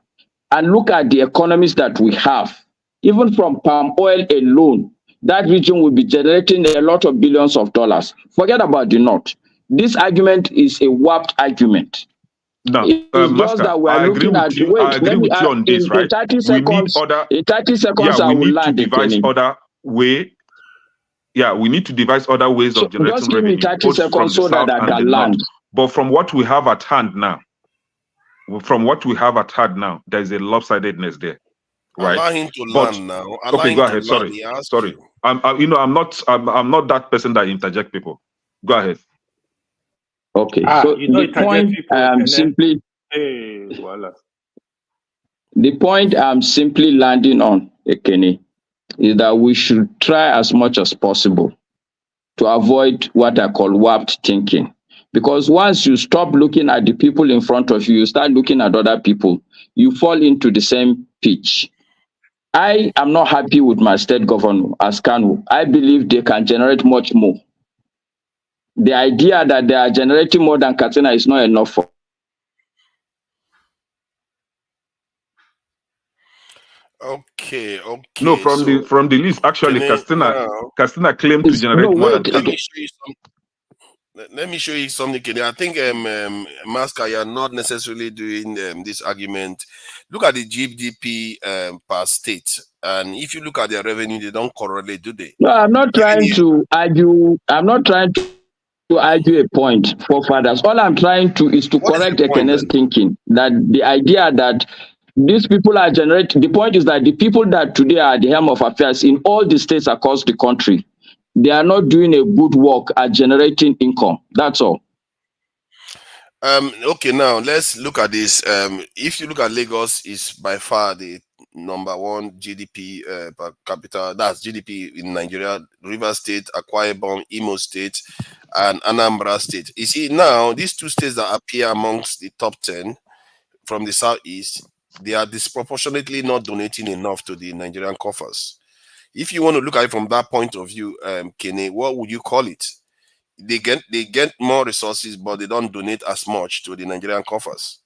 and look at the economies that we have, even from palm oil alone, that region will be generating a lot of billions of dollars. Forget about the north. This argument is a warped argument. No, Master, that we are I agree with you. I agree with you on this, right? In 30 seconds, I will land it. Yeah, we need to devise other ways of generating just give revenue. Me 30 seconds so that I can land. But from what we have at hand now, there is a lopsidedness there, right? Allow him to land now. Okay, go ahead. Sorry. I'm not that person that interject people. Go ahead. Okay. So the point the point I'm simply landing on, Ekene, is that we should try as much as possible to avoid what I call warped thinking. Because once you stop looking at the people in front of you, you start looking at other people, you fall into the same pitch. I am not happy with my state governor as Kano. I believe they can generate much more. The idea that they are generating more than Katsina is not enough for. Okay. No, from the list, actually, Katsina claimed to generate more than Kano. Let me show you something. I think, Maska, you are not necessarily doing this argument. Look at the GDP per state, and if you look at their revenue, they don't correlate, do they? No, I'm not trying to argue. I'm not trying to argue a point for fathers. All I'm trying to is to correct Ekene's thinking that the idea that these people are generating. The point is that the people that today are at the helm of affairs in all the states across the country, they are not doing a good work at generating income. That's all. Okay, now let's look at this. If you look at Lagos, is by far the #1 GDP per capita. That's GDP in Nigeria. Rivers State, Akwa Ibom, Imo State, and Anambra State. You see, now these two states that appear amongst the top 10, from the southeast, they are disproportionately not donating enough to the Nigerian coffers. If you want to look at it from that point of view, Kene, what would you call it? They get more resources, but they don't donate as much to the Nigerian coffers.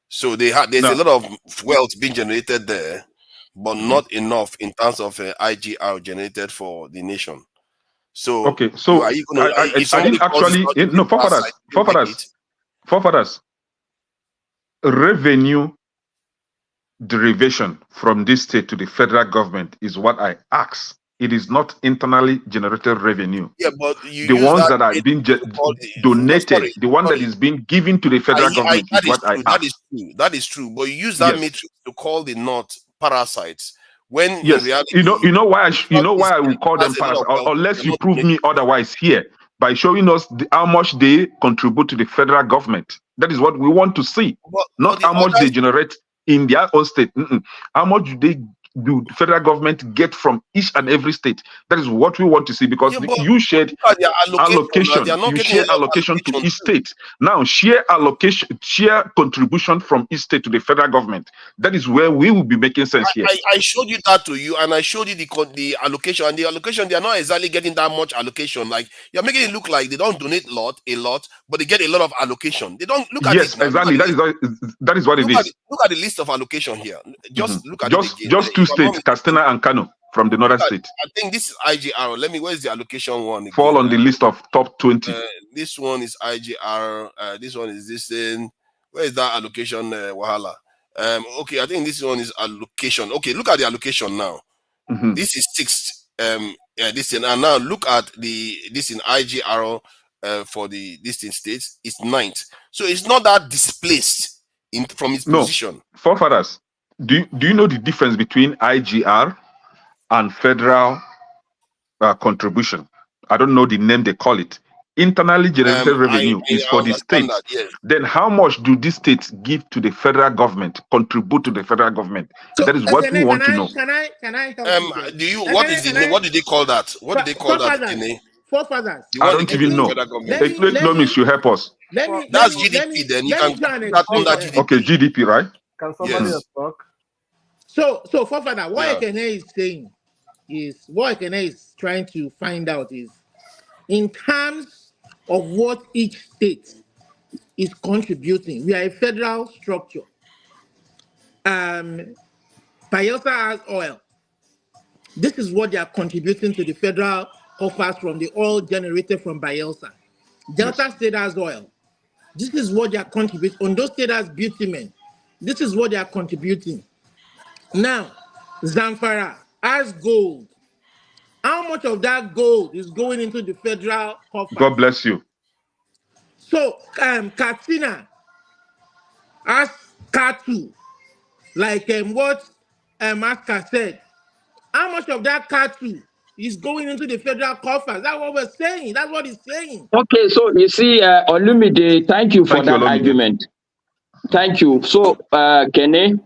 So there's a lot of wealth being generated there, but not enough in terms of IGR generated for the nation. So okay, so I didn't actually no forefathers revenue derivation from this state to the federal government is what I asked. It is not internally generated revenue. Yeah, but the ones that are being donated, the one that is being given to the federal government is what I asked. That is true. But you use that matrix to call the North parasites. When yes, in reality, you know why I will call them parasites, unless you prove me otherwise here by showing us how much they contribute to the federal government. That is what we want to see, not how much they generate in their own state. How much do the federal government get from each and every state? That is what we want to see, because you shared allocation. You share allocation to each state. Now share contribution from each state to the federal government. That is where we will be making sense here. I showed you that to you, and I showed you the allocation. And the allocation, they are not exactly getting that much allocation. Like, you're making it look like they don't donate a lot, but they get a lot of allocation. They don't look at it. Yes, exactly. That is what it is. Look at the list of allocation here. Just look at it again. Just two states, Katsina and Kano, from the northern state. I think this is IGR. Where's the allocation one? Again? Fall on the list of top 20. This one is IGR. This one is this thing. Where is that allocation, Wahala? Okay, I think this one is allocation. Okay, look at the allocation now. This is 6th. This thing. And now look at this in IGR for the distant states. It's 9th. So it's not that displaced from its position. Forefathers. Do you know the difference between IGR and federal contribution? I don't know the name they call it. Internally generated revenue is for the states. Yes. Then how much do these states give to the federal government, contribute to the federal government? So that is what we want to know. Can I help you? What do they call that? What do they call that? Forefathers. I don't even know. Economics should help us. That's GDP. Then you can put that under GDP. Okay, GDP, right? Can somebody else talk? So forefather, what Ekene is saying is, what Ekene is trying to find out is, in terms of what each state is contributing, we are a federal structure. Bayelsa has oil. This is what they are contributing to the federal coffers from the oil generated from Bayelsa. Delta State has oil. This is what they are contributing. Ondo State has bitumen. This is what they are contributing. Now, Zamfara has gold. How much of that gold is going into the federal coffers? God bless you. So, Katsina has cattle, like what Maska said. How much of that cattle is going into the federal coffers? That's what we're saying. That's what he's saying. Okay, so you see, Olumide, thank you for that argument. Thank you. So, Kene,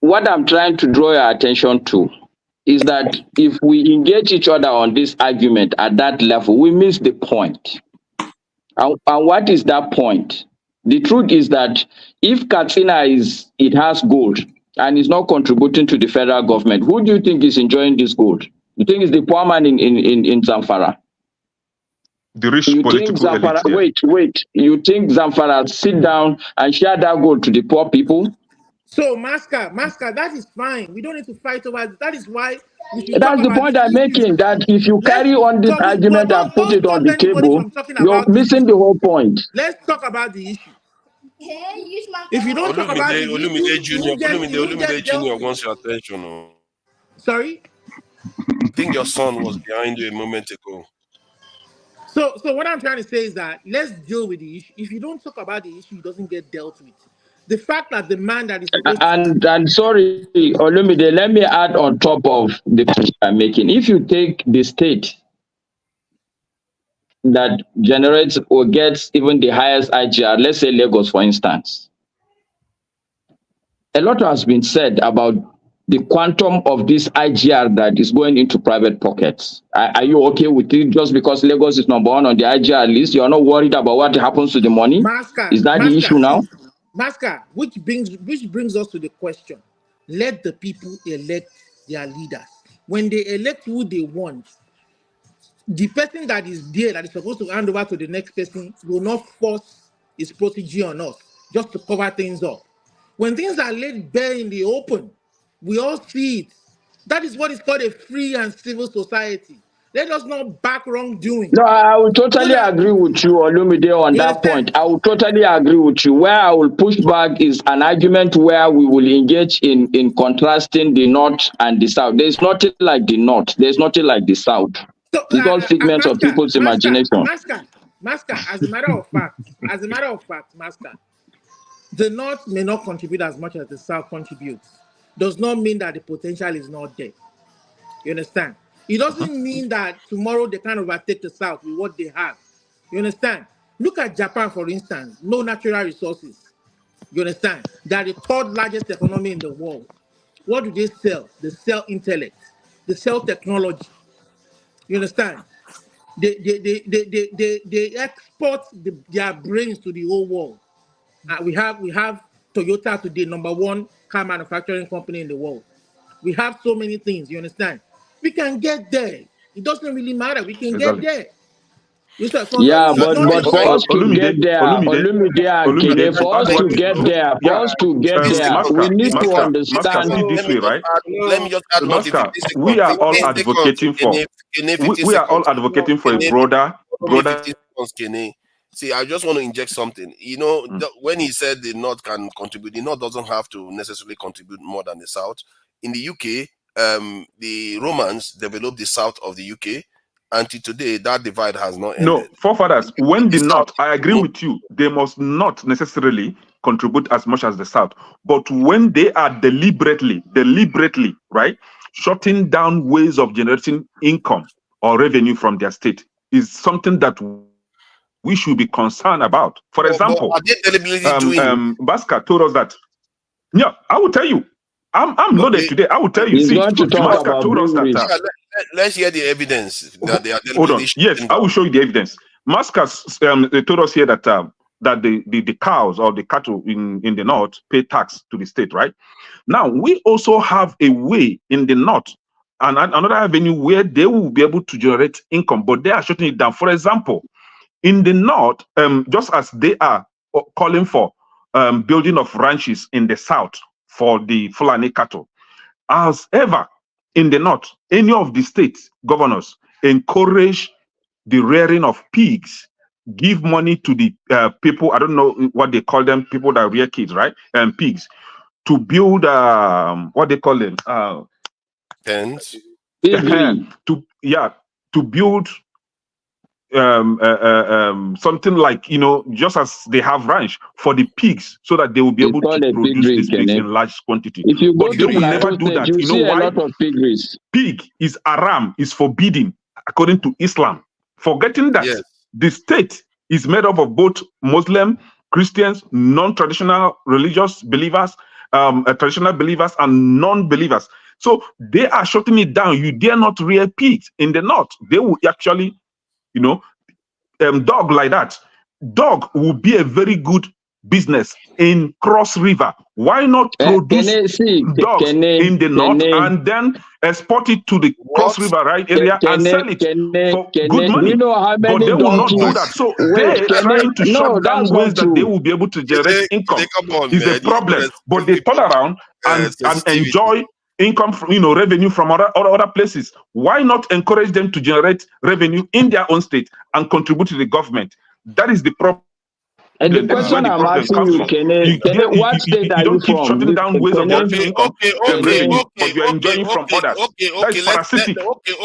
what I'm trying to draw your attention to is that if we engage each other on this argument at that level, we miss the point. And what is that point? The truth is that if Katsina has gold and is not contributing to the federal government, who do you think is enjoying this gold? You think it's the poor man in Zamfara? The rich political elite. Wait. You think Zamfara sit down and share that gold to the poor people? So, Maska, that is fine. We don't need to fight over it. That is why we should That's the point I'm making, that if you carry on this argument and put it on the table, you're missing the whole point. Let's talk about the issue. If you don't talk about the issue, Olumide Junior wants your attention. Sorry? I think your son was behind you a moment ago. So what I'm trying to say is that let's deal with the issue. If you don't talk about the issue, it doesn't get dealt with. The fact that the man that is and sorry, Olumide, let me add on top of the point I'm making. If you take the state that generates or gets even the highest IGR, let's say Lagos, for instance, a lot has been said about the quantum of this IGR that is going into private pockets. Are you okay with it? Just because Lagos is number one on the IGR list, you're not worried about what happens to the money? Is that the issue now? Masca, which brings us to the question: let the people elect their leaders. When they elect who they want, the person that is there that is supposed to hand over to the next person will not force his protege on us just to cover things up. When things are laid bare in the open, we all see it. That is what is called a free and civil society. Let us not back wrongdoing. No, I will totally agree with you, Olumide, on that point. I will totally agree with you. Where I will push back is an argument where we will engage in contrasting the North and the South. There's nothing like the North. There's nothing like the South. So, it's all figments of people's imagination. Masca, as a matter of fact, Masca, the North may not contribute as much as the South contributes. Does not mean that the potential is not there. You understand? It doesn't mean that tomorrow they can overtake the South with what they have. You understand? Look at Japan, for instance. No natural resources. You understand? They are the third largest economy in the world. What do they sell? They sell intellect. They sell technology. You understand? They export their brains to the whole world. We have Toyota today, #1 car manufacturing company in the world. We have so many things. You understand? We can get there. It doesn't really matter. We can get there. Yeah, but for us to get there, Olumide, for us to get there, we need to understand. This way, right? Let me just add one thing. We are all advocating for. We are all advocating for a broader. See, I just want to inject something. You know, when he said the North can contribute, the North doesn't have to necessarily contribute more than the South. In the UK, the Romans developed the South of the UK. Until today, that divide has not ended. No, forefathers, when the North, I agree with you, they must not necessarily contribute as much as the South. But when they are deliberately, right, shutting down ways of generating income or revenue from their state is something that we should be concerned about. For example, Baska told us that. Yeah, I will tell you. I'm loaded today. I will tell you. See, Baska told us that. Let's hear the evidence that they are. Hold on. Yes, I will show you the evidence. Mascas they told us here that that the cows or the cattle in the North pay tax to the state, right? Now we also have a way in the North and another avenue where they will be able to generate income, but they are shutting it down. For example, in the North, just as they are calling for building of ranches in the South for the Fulani cattle, as ever. In the North, any of the state governors encourage the rearing of pigs, give money to the people, I don't know what they call them, people that rear kids, right? And pigs, to build, what they call them? Pens? To build something like, you know, just as they have ranch for the pigs so that they will be able to produce these pigs in large quantity. If you go but they will never do that. You know why? Pig is haram, is forbidden according to Islam. Forgetting that the state is made up of both Muslim, Christians, non-traditional religious believers, traditional believers, and non-believers. So they are shutting it down. You dare not rear pigs in the North. They will actually, you know, dog like that. Dog will be a very good business in Cross River. Why not produce dogs in the North and then export it to the Cross River right area and sell it for good money? You know how many but they will not do donkeys? that. So they're trying to shut down ways that they will be able to generate income. Is a problem. But they turn around and enjoy income from, you know, revenue from other places. Why not encourage them to generate revenue in their own state and contribute to the government? That is the problem. And the question I'm asking you, Kene, what state are you from? You don't keep shutting down ways of generating income, but you are enjoying from others.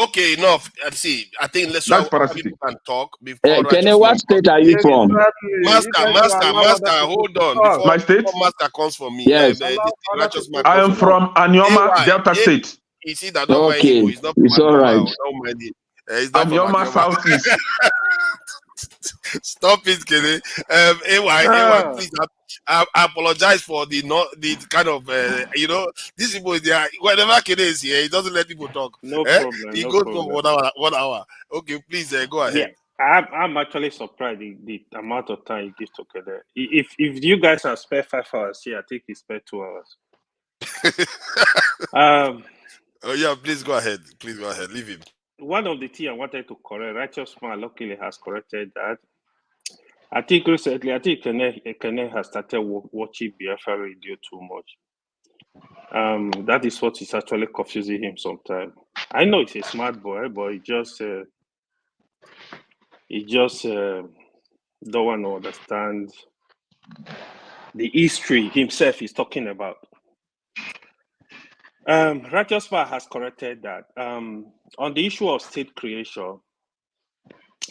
Okay, enough. See, I think let's that's parasitic. Can talk before. Kene, what state are you from? Master, hold on. My state? Master comes from me. Yes. I am from Anioma, Delta State. You see that? Okay, it's all right. Anioma Southeast. Stop it, Kenny. AY, please. I apologize for the kind of you know, these people is there. Whenever Kenny is here, he doesn't let people talk. No problem. He goes for 1 hour. Okay, please go ahead. I'm actually surprised the amount of time you give to Kede. If you guys have spent 5 hours here, I think he spent 2 hours. Oh yeah, please go ahead. Please go ahead. Leave him. One of the things I wanted to correct, Righteous Man luckily has corrected that. I think recently, Kene has started watching Biafra radio too much. That is what is actually confusing him sometimes. I know he's a smart boy, but he just don't want to understand the history himself he's talking about. Righteous Man has corrected that. On the issue of state creation,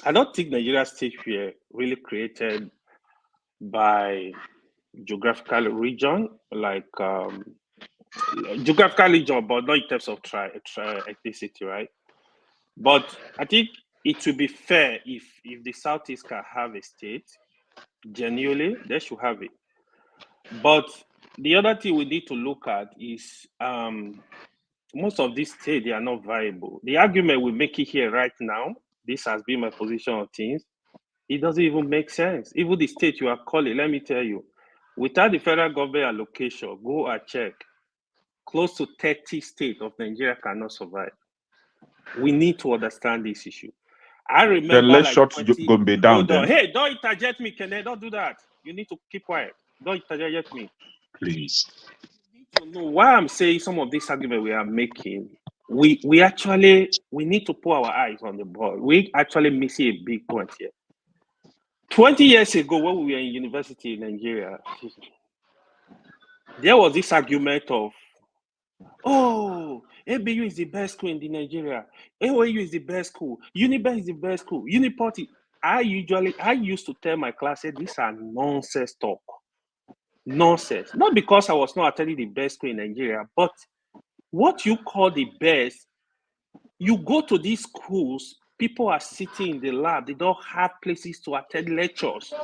I don't think Nigeria state were really created by geographical region, like geographical region, but not in terms of ethnicity, right? But I think it would be fair if the Southeast can have a state, genuinely, they should have it. But the other thing we need to look at is most of these states, they are not viable. The argument we make it here right now, this has been my position on things, it doesn't even make sense. Even the state you are calling, let me tell you, without the federal government allocation, go and check, close to 30 states of Nigeria cannot survive. We need to understand this issue. I remember Then let's like shut 20... Gombe down. Hold on. Then. Hey, don't interject me, Kenneth. Don't do that. You need to keep quiet. Don't interject me. Please. You need to know why I'm saying some of this argument we are making. We need to put our eyes on the ball. We actually missing a big point here. 20 years ago, when we were in university in Nigeria, there was this argument of, oh, ABU is the best school in Nigeria. AOU is the best school. Unibank is the best school. Uniparty. I used to tell my class, these are nonsense talk. Nonsense. Not because I was not attending the best school in Nigeria, but what you call the best, you go to these schools, people are sitting in the lab, they don't have places to attend lectures.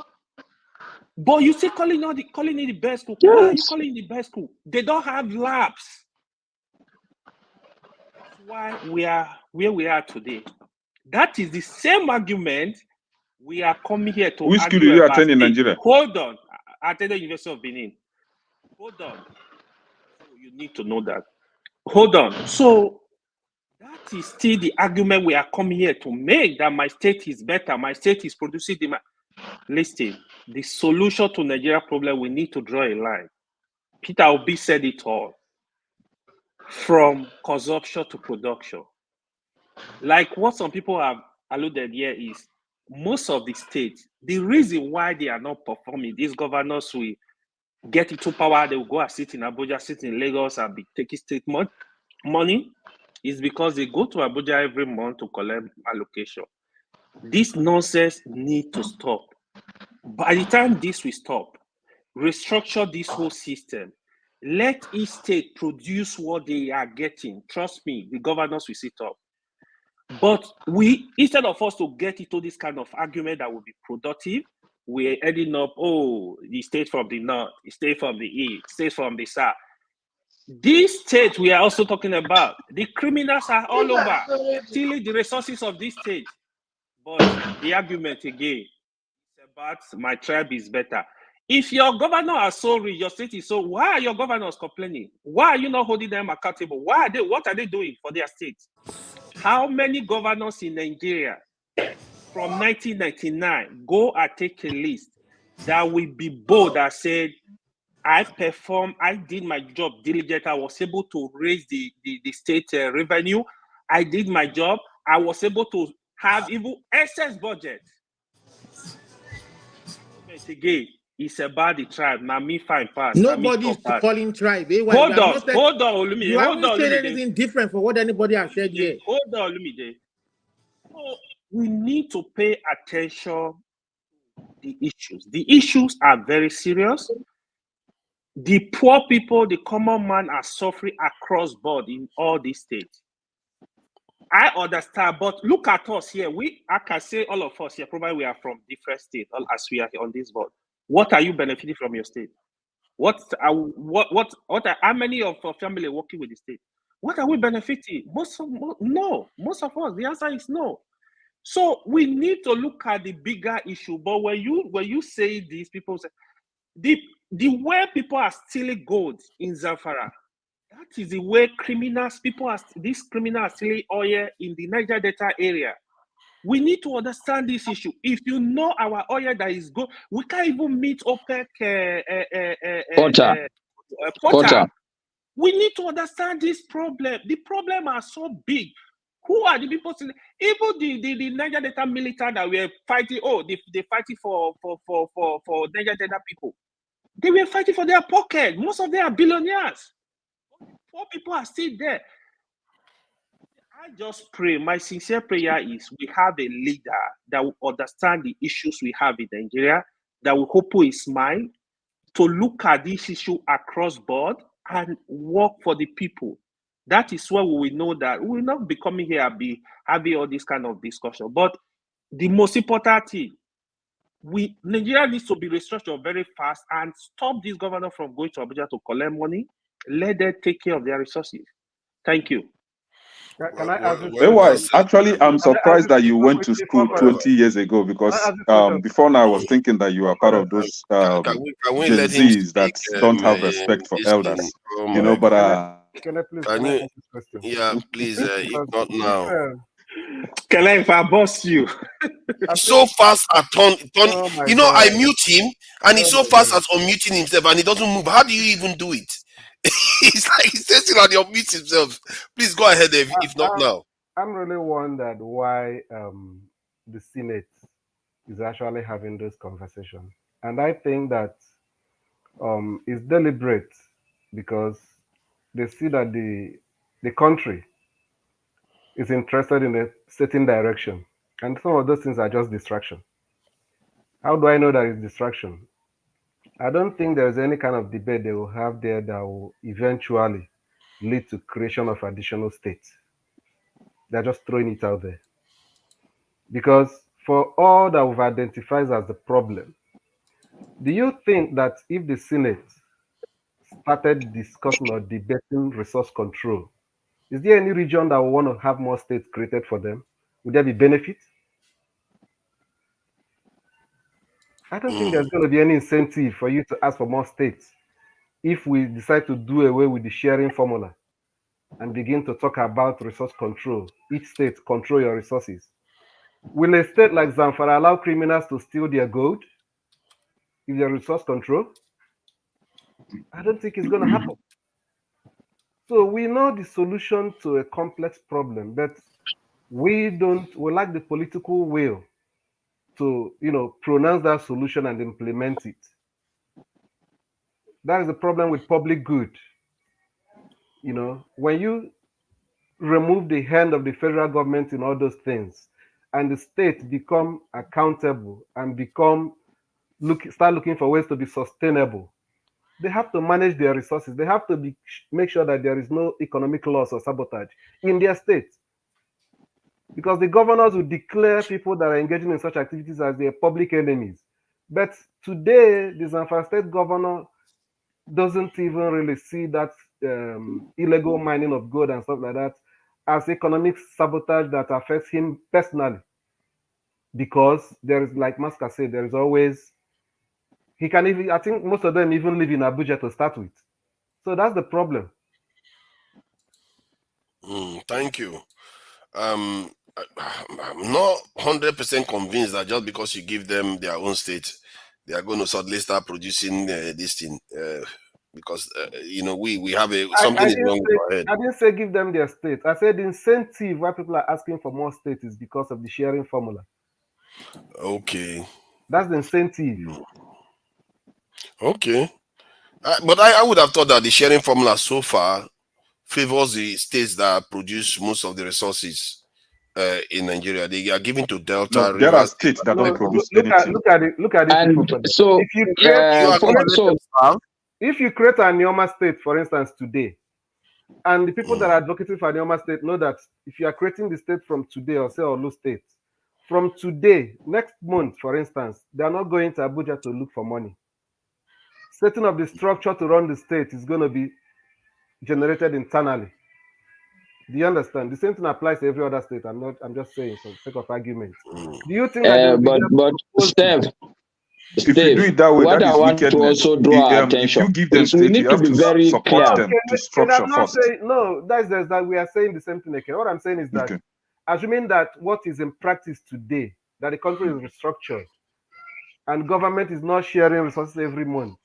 But you say calling it the best school. Yes. Why are you calling it the best school? They don't have labs. That's why we are where we are today. That is the same argument we are coming here to. Which school do you attend in Nigeria? Hold on. I attended the University of Benin. Hold on. So you need to know that. Hold on. So that is still the argument we are coming here to make, that my state is better. My state is producing demand. Listen, the solution to Nigeria problem, we need to draw a line. Peter Obi said it all. From consumption to production. Like what some people have alluded here is, most of the states, the reason why they are not performing, these governors will get into power, they will go and sit in Abuja, sit in Lagos and be taking state money, is because they go to Abuja every month to collect allocation. This nonsense needs to stop. By the time this will stop, restructure this whole system. Let each state produce what they are getting. Trust me, the governors will sit up. But instead of us to get into this kind of argument that will be productive, we're ending up, oh, the state from the north, the state from the east, state from the south. These states we are also talking about, the criminals are all over, stealing the resources of this state. But the argument again is about my tribe is better. If your governor are so rich, your state is so, why are your governors complaining? Why are you not holding them accountable? What are they doing for their state? How many governors in Nigeria from 1999 go and take a list that will be bold that said, I did my job diligently, I was able to raise the state revenue, I did my job, I was able to have even excess budget. But again, it's about the tribe. Now me fine pass. Nobody is calling tribe. Hold on, Olumide. You haven't said anything different for what anybody has said here. Hold on, Olumide. So we need to pay attention to the issues. The issues are very serious. The poor people, the common man are suffering across board in all these states. I understand, but look at us here. I can say all of us here, probably we are from different states as we are on this board. What are you benefiting from your state? How many of our family are working with the state? What are we benefiting? Most of us, the answer is no. So we need to look at the bigger issue. But when you say this, people say the way people are stealing gold in Zamfara, that is the way these criminals are stealing oil in the Niger Delta area. We need to understand this issue. If you know our oil that is good, we can't even meet OPEC quota. We need to understand this problem. The problem are so big. Who are the people? Even the Niger Delta military that were fighting. Oh, they fighting for Niger Delta people. They were fighting for their pocket. Most of them are billionaires. Poor people are still there. I just pray. My sincere prayer is we have a leader that will understand the issues we have in Nigeria, that will open his mind to look at this issue across board and work for the people. That is where we will know that we will not be coming here and be having all this kind of discussion. But the most important thing, Nigeria needs to be restructured very fast and stop this governor from going to Abuja to collect money. Let them take care of their resources. Thank you. Can I ask Otherwise, actually, I'm surprised that you went to school 20 years ago, because before now I was thinking that you are part of those Gen Zs that don't have respect for elders. You know, but can I please Can can I you? ask this question? Yeah, please. If not now. Can I, if I boss you? So fast at turn. Oh my You know, I God. mute him, and he's Oh so my fast God. at unmuting himself, and he doesn't move. How do you even do it? It's like he's testing on the unmute himself. Please go ahead if not now. I'm really wondered why the Senate is actually having this conversation, and I think that it's deliberate because they see that the country is interested in a certain direction, and some of those things are just distraction. How do I know that it's distraction? I don't think there's any kind of debate they will have there that will eventually lead to creation of additional states. They're just throwing it out there. Because for all that we've identified as the problem, do you think that if the Senate started discussing or debating resource control, is there any region that will want to have more states created for them? Would there be benefit? I don't think there's going to be any incentive for you to ask for more states if we decide to do away with the sharing formula and begin to talk about resource control. Each state control your resources. Will a state like Zamfara allow criminals to steal their gold if there's resource control? I don't think it's going to happen. So we know the solution to a complex problem, but we lack the political will to, pronounce that solution and implement it. That is the problem with public good. When you remove the hand of the federal government in all those things, and the state become accountable and start looking for ways to be sustainable, they have to manage their resources. They have to make sure that there is no economic loss or sabotage in their state. Because the governors will declare people that are engaging in such activities as their public enemies. But today, the Zamfara state governor doesn't even really see that illegal mining of gold and stuff like that as economic sabotage that affects him personally. Because there is, like Maska said, there is always, I think most of them even live in Abuja to start with. So that's the problem. Thank you. I'm not 100% convinced that just because you give them their own state, they are going to suddenly start producing this thing. Because we have something is wrong with our head. I didn't say give them their state. I said the incentive why people are asking for more state is because of the sharing formula. Okay. That's the incentive. Okay. But I would have thought that the sharing formula so far favors the states that produce most of the resources in Nigeria. They are giving to Delta. No, there are states that don't produce anything. Look at it. And so, if you create an Anioma State, for instance, today, and the people that are advocating for Anioma State know that if you are creating the state from today, or say Orlu State, from today, next month, for instance, they are not going to Abuja to look for money. Setting up the structure to run the state is going to be generated internally. Do you understand? The same thing applies to every other state. I'm just saying for the sake of argument. Do you think that they will be But Steph, If you do it that way, what that I is want to wickedness. also draw our If attention you give them is we state, need you to have be to very support clear. them to I'm structure not first. saying no. That's that we are saying the same thing again. What I'm saying is that, assuming that what is in practice today, that the country is restructured, and government is not sharing resources every month,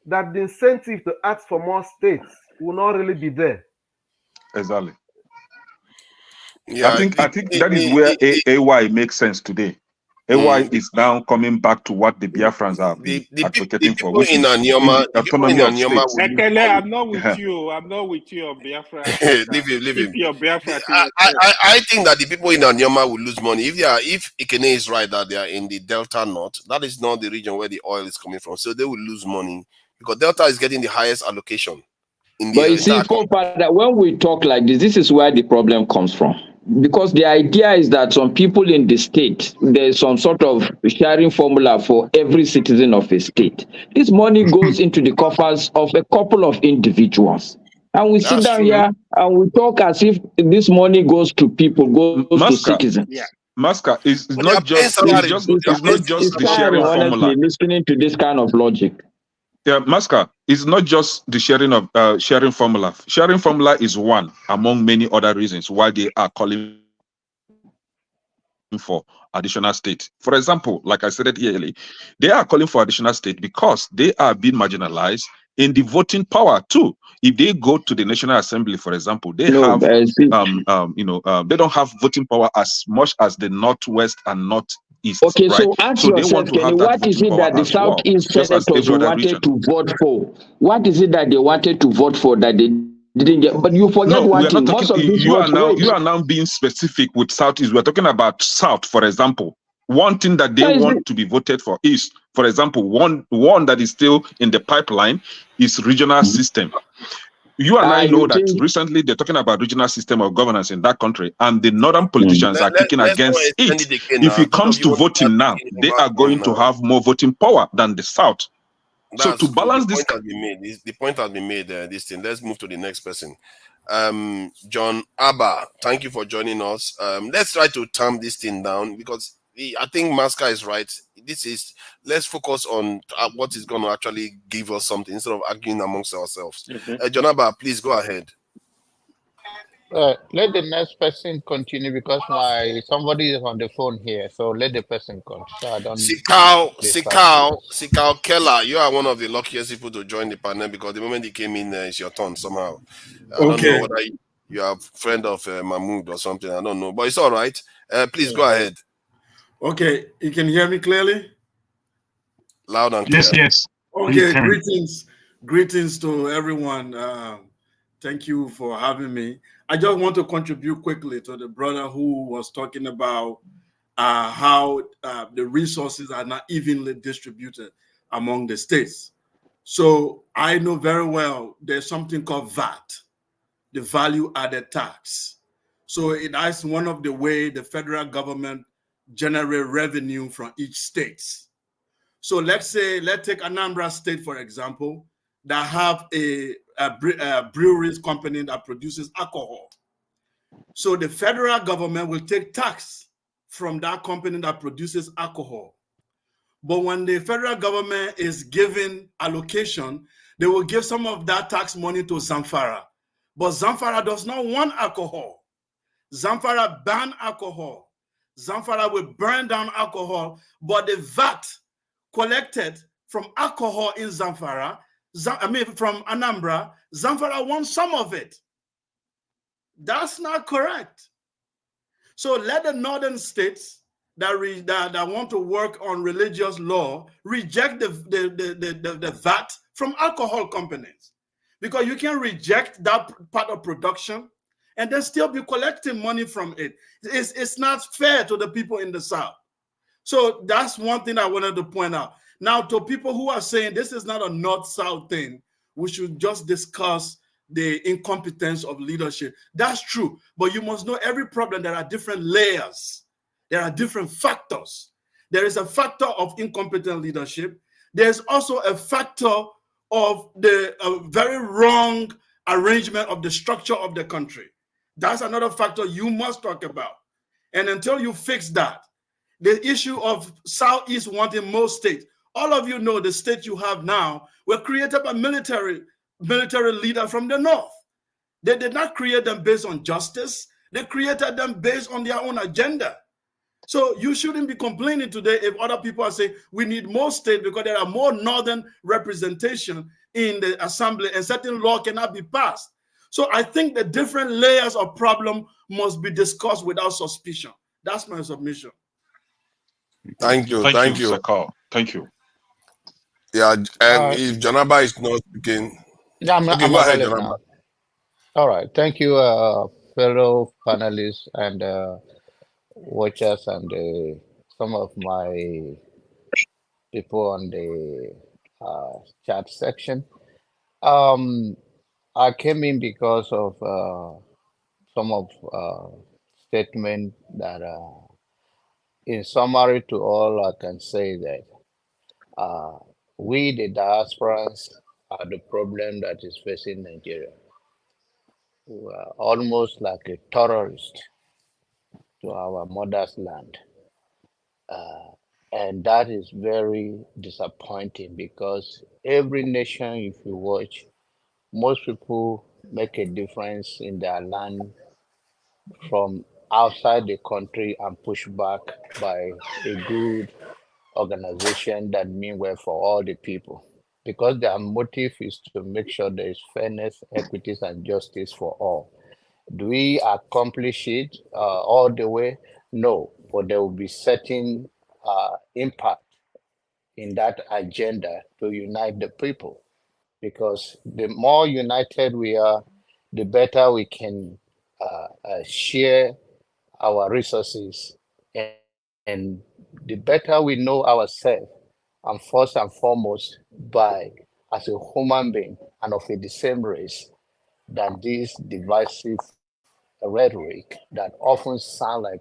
that the incentive to ask for more states will not really be there. Exactly. Yeah, I think that is where AY makes sense today. AY is now coming back to what the Biafrans have been advocating for, which is in the autonomy of states. Ekele, I'm not with you. I'm not with you on Biafra. Leave him. Keep your Biafra to I think that the people in Anioma will lose money if Ikene is right that they are in the Delta North. That is not the region where the oil is coming from, so they will lose money because Delta is getting the highest allocation in the But you see, Father, when we talk like this is where the problem comes from. Because the idea is that some people in the state, there's some sort of sharing formula for every citizen of a state. This money goes into the coffers of a couple of individuals. And we sit down here and we talk as if this money goes to people, goes to citizens. Yeah. Masca is not just the sharing formula. Listening to this kind of logic. Yeah, Masca is not just the sharing formula. Sharing formula is one among many other reasons why they are calling for additional state. For example, like I said it earlier, they are calling for additional state because they are being marginalized in the voting power too. If they go to the National Assembly, for example, they have they don't have voting power as much as the Northwest and Northeast. Okay, right? so ask yourself, Kenny, what is it that the Southeast senators wanted to vote for? What is it that they wanted to vote for that they didn't get? But you forget one thing. Most of these you are now being specific with Southeast. We're talking about South, for example. One thing that they want to be voted for is, for example, one that is still in the pipeline is regional system. You and I know that recently they're talking about regional system of governance in that country, and the northern politicians are kicking against it. If it comes to voting now, they are going to have more voting power than the South. So to balance this, the point has been made. This thing. Let's move to the next person. John Abba, thank you for joining us. Let's try to tamp this thing down because I think Masca is right. Let's focus on what is going to actually give us something instead of arguing amongst ourselves. John Abba, please go ahead. Let the next person continue because somebody is on the phone here. So let the person continue. So I don't. Sikal Keller, you are one of the luckiest people to join the panel because the moment you came in, it's your turn somehow. I don't know whether you are a friend of Mahmoud or something. I don't know, but it's all right. Please go ahead. Okay, you can hear me clearly? Loud and clear. Yes. Okay, greetings to everyone. Thank you for having me. I just want to contribute quickly to the brother who was talking about how the resources are not evenly distributed among the states. So I know very well there's something called VAT, the value added tax. So that's one of the way the federal government generate revenue from each state. So let's take Anambra State, for example, that have a breweries company that produces alcohol. So the federal government will take tax from that company that produces alcohol. But when the federal government is giving allocation, they will give some of that tax money to Zamfara. But Zamfara does not want alcohol. Zamfara ban alcohol. Zamfara will burn down alcohol, but the VAT collected from alcohol in Zamfara, from Anambra, Zamfara wants some of it. That's not correct. So let the northern states that want to work on religious law reject the VAT from alcohol companies, because you can reject that part of production and then still be collecting money from it. It's not fair to the people in the South. So that's one thing I wanted to point out. Now, to people who are saying this is not a North-South thing, we should just discuss the incompetence of leadership. That's true, but you must know every problem, there are different layers. There are different factors. There is a factor of incompetent leadership. There's also a factor of the very wrong arrangement of the structure of the country. That's another factor you must talk about. And until you fix that, the issue of Southeast wanting more states, all of you know the states you have now were created by military leader from the North. They did not create them based on justice. They created them based on their own agenda. So you shouldn't be complaining today if other people are saying we need more states because there are more northern representation in the assembly and certain law cannot be passed. So I think the different layers of problem must be discussed without suspicion. That's my submission. Thank you. Thank you, Sir. Thank you. Yeah, and if Janaba is not speaking, Yeah, okay, I'm go ahead, available Janaba. now. All right. Thank you, fellow panelists and watchers and some of my people on the chat section. I came in because of some of statement that, in summary to all, I can say that we, the diasporans, are the problem that is facing Nigeria. We are almost like a terrorist to our mother's land. And that is very disappointing because every nation, if you watch, most people make a difference in their land from outside the country and push back by a good organization that mean well for all the people. Because their motive is to make sure there is fairness, equities, and justice for all. Do we accomplish it all the way? No, but there will be certain impact in that agenda to unite the people. Because the more united we are, the better we can share our resources, and the better we know ourselves, and first and foremost, by as a human being and of the same race, than this divisive rhetoric that often sound like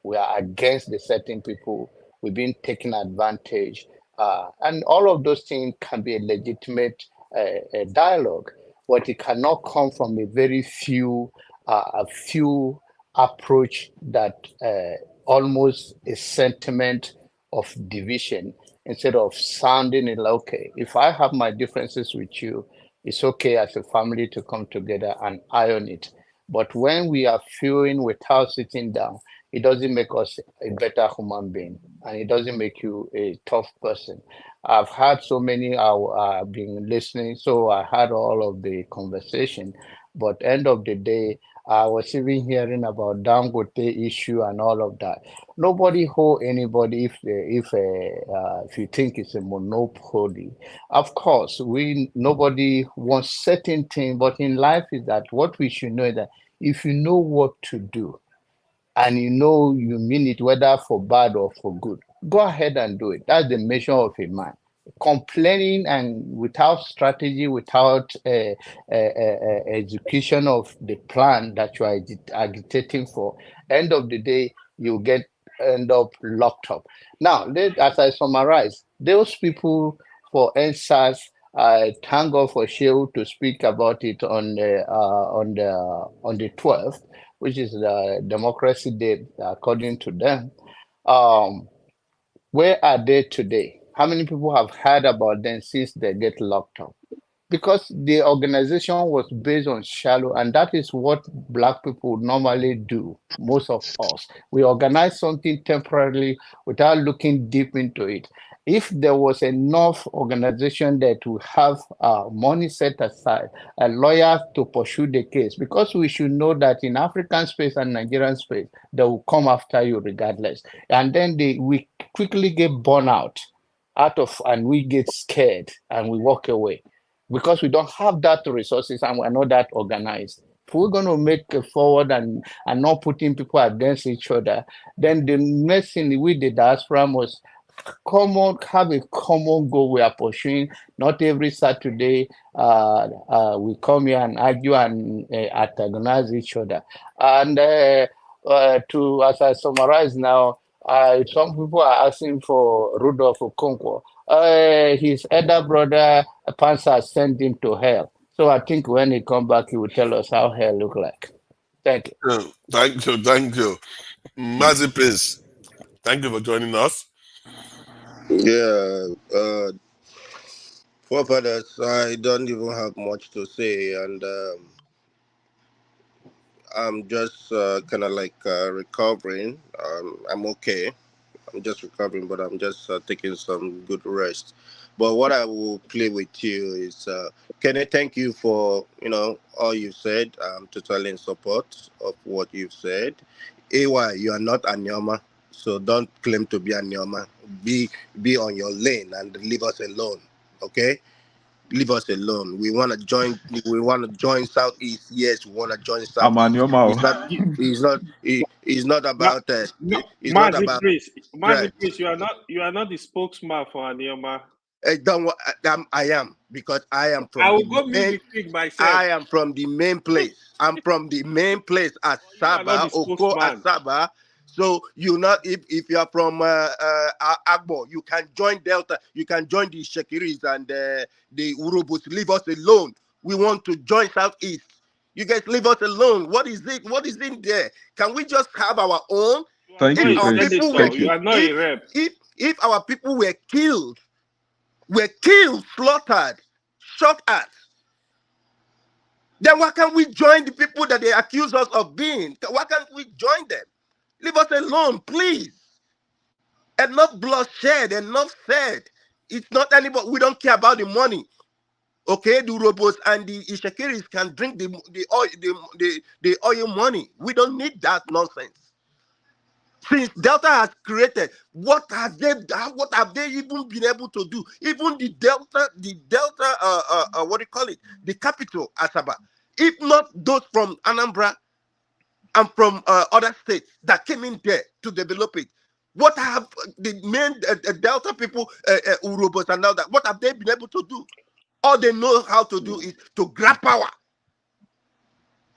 we are against the certain people, we've been taken advantage, and all of those things can be a legitimate dialogue, but it cannot come from a few approach that almost a sentiment of division instead of sounding it like, okay, if I have my differences with you, it's okay as a family to come together and iron it. But when we are feeling without sitting down, it doesn't make us a better human being, and it doesn't make you a tough person. I've had so many, I've been listening, so I had all of the conversation. But end of the day, I was even hearing about Dangote issue and all of that. Nobody hold anybody if you think it's a monopoly. Of course, nobody wants certain thing, but in life is that what we should know is that if you know what to do and you know you mean it, whether for bad or for good, go ahead and do it. That's the measure of a man. Complaining and without strategy, without execution of the plan that you are agitating for, end of the day, you end up locked up. Now, as I summarize, those people for EndSars, I thank God for Shehu to speak about it on the 12th, which is the Democracy Day, according to them. Where are they today? How many people have heard about them since they get locked up? Because the organization was based on shallow, and that is what Black people normally do, most of us. We organize something temporarily without looking deep into it. If there was enough organization that would have money set aside, a lawyer to pursue the case, because we should know that in African space and Nigerian space, they will come after you regardless. And then we quickly get burned out and we get scared and we walk away because we don't have that resources and we're not that organized. If we're going to make a forward and not putting people against each other, then the next thing we, the diaspora, must have a common goal we are pursuing. Not every Saturday we come here and argue and antagonize each other. And as I summarize now, some people are asking for Rudolph Okonkwo. His elder brother Pansa sent him to hell. So I think when he come back, he will tell us how hell look like. Thank you. Thank you, thank you. Mazi Prince, thank you for joining us. Yeah, forefathers, I don't even have much to say, and I'm just kind of like recovering. I'm okay. I'm just recovering, but I'm just taking some good rest. But what I will play with you is, Kenneth, thank you for all you said. I'm totally in support of what you've said. AY, you are not Anioma, so don't claim to be Anioma. Be on your lane and leave us alone. Okay, leave us alone. We want to join. We want to join Southeast. Yes, we want to join I'm on Southeast. your mouth. It's not. It's not. It's not about. It's not Mazi about. Priest, Right. you are not the spokesman for Anioma. Don't. I am, because I am I from will the go meet main. the pig myself. I am from the main place. I'm from the main place, You are not Asaba, the Oko spokesman. Asaba. So you not, if you are from Agbo, you can join Delta. You can join the Shekiris and the Urubus. Leave us alone. We want to join Southeast. You guys leave us alone. What is it? What is in there? Can we just have our own? Thank Not you, If a our Prince. people senator. were, Thank You you. are not a rep. if our people were killed, slaughtered, shot at, then why can't we join the people that they accuse us of being? Why can't we join them? Leave us alone, please. Enough bloodshed, enough said. It's not anybody. We don't care about the money. Okay, the robots and the Ishakiris can drink the oil money. We don't need that nonsense. Since Delta has created, what have they even been able to do? Even the Delta, what do you call it? The capital, Asaba. If not those from Anambra and from other states that came in there to develop it, what have the main Delta people, Urubos and all that, what have they been able to do? All they know how to do is to grab power.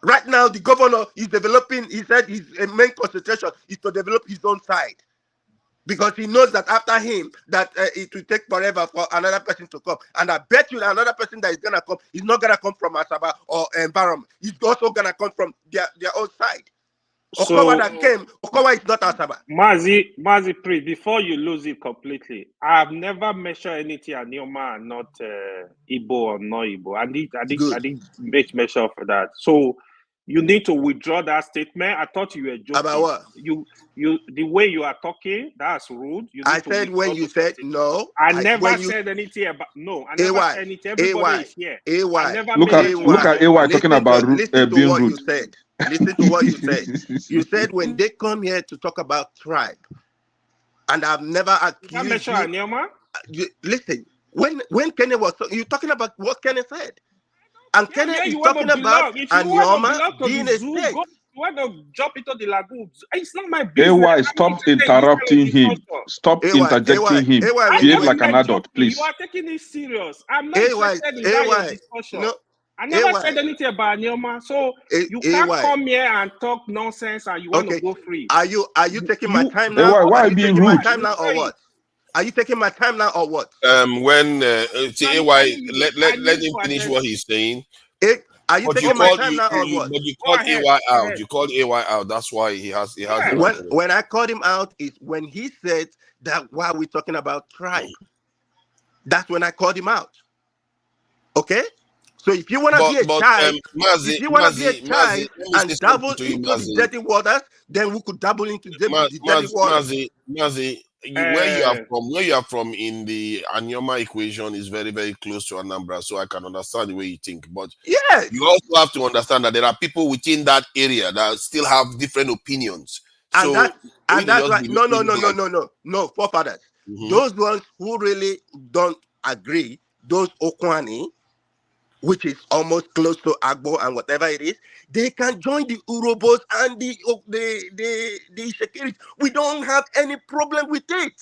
Right now, the governor is developing, he said his main concentration is to develop his own side. Because he knows that after him, that it will take forever for another person to come. And I bet you that another person that is going to come is not going to come from Asaba or environment. He's also going to come from their own side. Okawa that came, Okawa is not Asaba. Mazi Priest, before you lose it completely, I have never mentioned anything Anioma and not Igbo or not Igbo. I didn't make mention of that. So you need to withdraw that statement. I thought you were joking. About what? The way you are talking, that's rude. I said when you said no. I never said anything about I never said anything. Everybody is here. I never look at AY talking about being what rude. you said. Listen to what you said. You said when they come here to talk about tribe, and I've never accused you. Listen, when Kenny was you talking about what Kenny said, and Kenny is talking about Anioma being a state. You want to jump into the lagoon? It's not my business. AY, stop interrupting him. Stop interjecting him. Behave like an adult, please. You are taking it serious. I'm not interested in that discussion. No, I never said anything about Anioma, so you can't come here and talk nonsense and you want to go free. Are you taking my time now? AY, why are you being rude? My time now or what? Are you taking my time now or what? When AY, let him finish what he's saying. Are you taking my time now or what? But you called AY out. You called AY out. That's why he has. When I called him out is when he said that why are we talking about tribe? That's when I called him out. Okay. So if you want to be a child, if you want to be a child and dabble into the dirty waters, then we could dabble into the dirty waters. Mazi, where you are from in the Anioma equation is very, very close to Anambra, so I can understand the way you think. But yes, you also have to understand that there are people within that area that still have different opinions. And that's right. No, forefathers. Those ones who really don't agree, those Okwani, which is almost close to Agbo and whatever it is, they can join the Urobos and the Shekiri. We don't have any problem with it.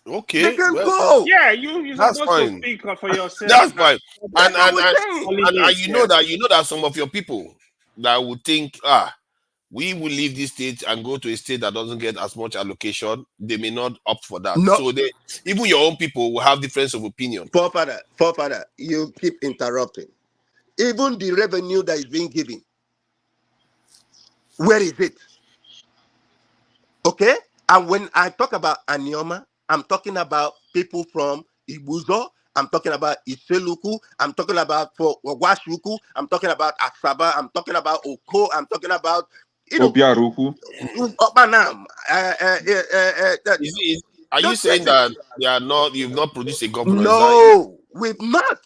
Okay. They can go. Yeah, you're supposed to speak for yourself. That's fine. And you know that some of your people that would think, we will leave this state and go to a state that doesn't get as much allocation, they may not opt for that. No. So even your own people will have difference of opinion. Forefather, you keep interrupting. Even the revenue that is being given, Where is it? Okay? And when I talk about Anioma, I'm talking about people from Ibuzo, I'm talking about Iseluku, I'm talking about for Washuku, I'm talking about Asaba, I'm talking about Oko, I'm talking about Obiaruku. Obanam. Are you saying that you've not produced a governor? No, we've not.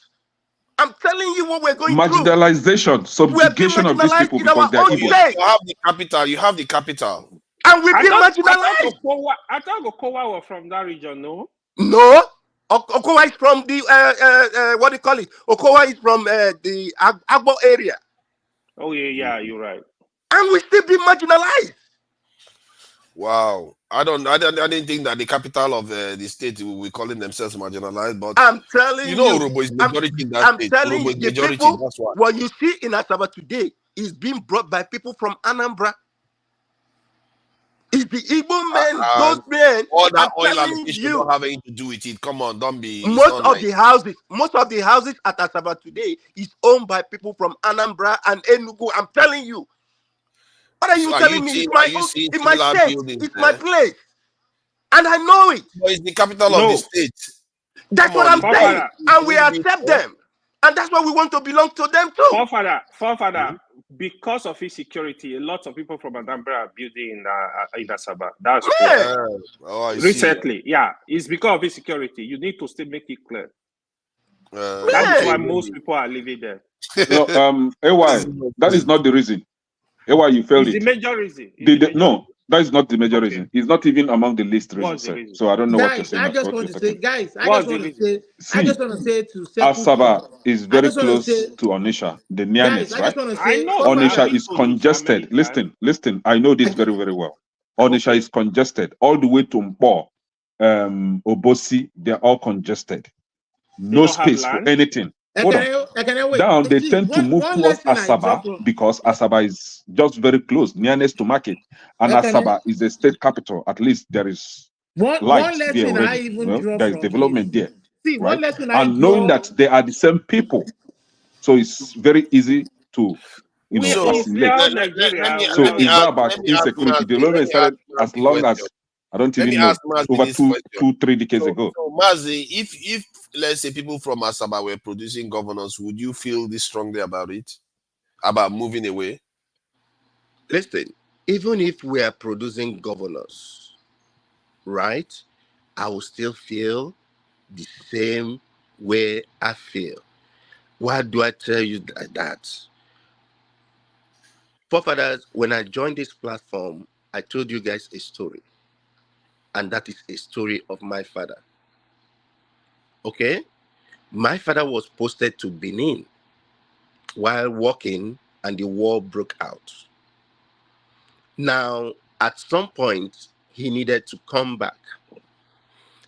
I'm telling you what we're going through. Marginalization, subjugation of these people because they are Igbo. You have the capital. You have the capital. And we've been marginalized. I thought Okowa was from that region, no? No. Okowa is from the what do you call it? Okowa is from the Agbo area. Oh yeah, you're right. And we still be marginalized. Wow, I didn't think that the capital of the state will be calling themselves marginalized. But I'm telling you, Orobo is majority in that state. I'm telling you, the majority, people, that's why. what you see in Asaba today is being brought by people from Anambra. It's the Igbo men, those men. All that oil allocation don't have anything to do with it. Come on, don't be. Most of the houses at Asaba today is owned by people from Anambra and Enugu. I'm telling you. What are you telling me? It's my state. It's my place. And I know it. But it's the capital of the state. That's what I'm saying. And we accept them. And that's why we want to belong to them too. Forefather, because of insecurity, a lot of people from Anambra are building in Asaba. That's recently. Yeah, it's because of insecurity. You need to still make it clear. That is why most people are living there. No, AY, that is not the reason. AY, you failed it's it. The major reason. No, that is not the major reason. It's not even among the list reasons. So I don't know what you're saying. I just want to say to Asaba is very close to Onisha, the nearness, right? Onisha is congested. Listen. I know this very, very well. Onisha is congested all the way to Mpo, Obosi. They're all congested. No space for anything. Down, they tend to move towards Asaba because Asaba is just very close, nearness to market, and Asaba is the state capital. At least there is light there already. There is development there, right? And knowing that they are the same people, so it's very easy to assimilate. So it's not about insecurity. Development started as long as I don't even know over 2-3 decades ago. So Mazi, if let's say people from Asaba were producing governors, would you feel this strongly about it? About moving away? Listen, even if we are producing governors, right, I will still feel the same way I feel. Why do I tell you that? Forefathers, when I joined this platform, I told you guys a story. And that is a story of my father. Okay? My father was posted to Benin while working and the war broke out. Now, at some point, he needed to come back.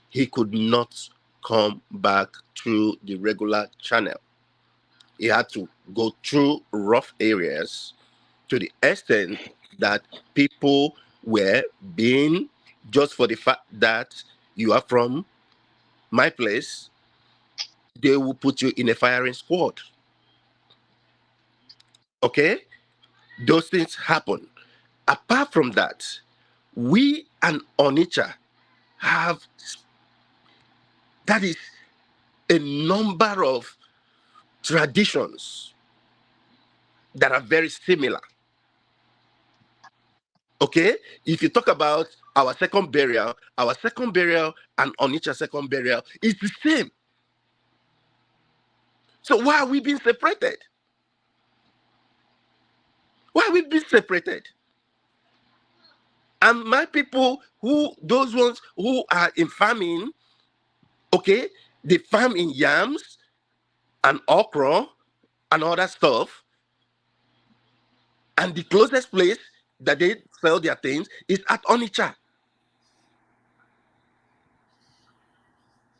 He could not come back through the regular channel. He had to go through rough areas to the extent that people were being, just for the fact that you are from my place, they will put you in a firing squad. Okay? Those things happen. Apart from that, we and Onitsha have, that is a number of traditions that are very similar. Okay? If you talk about our second burial and Onitsha second burial is the same. So why are we being separated? Why are we being separated? And my people, those ones who are in farming, okay, they farm in yams and okra and other stuff. And the closest place that they sell their things is at Onitsha.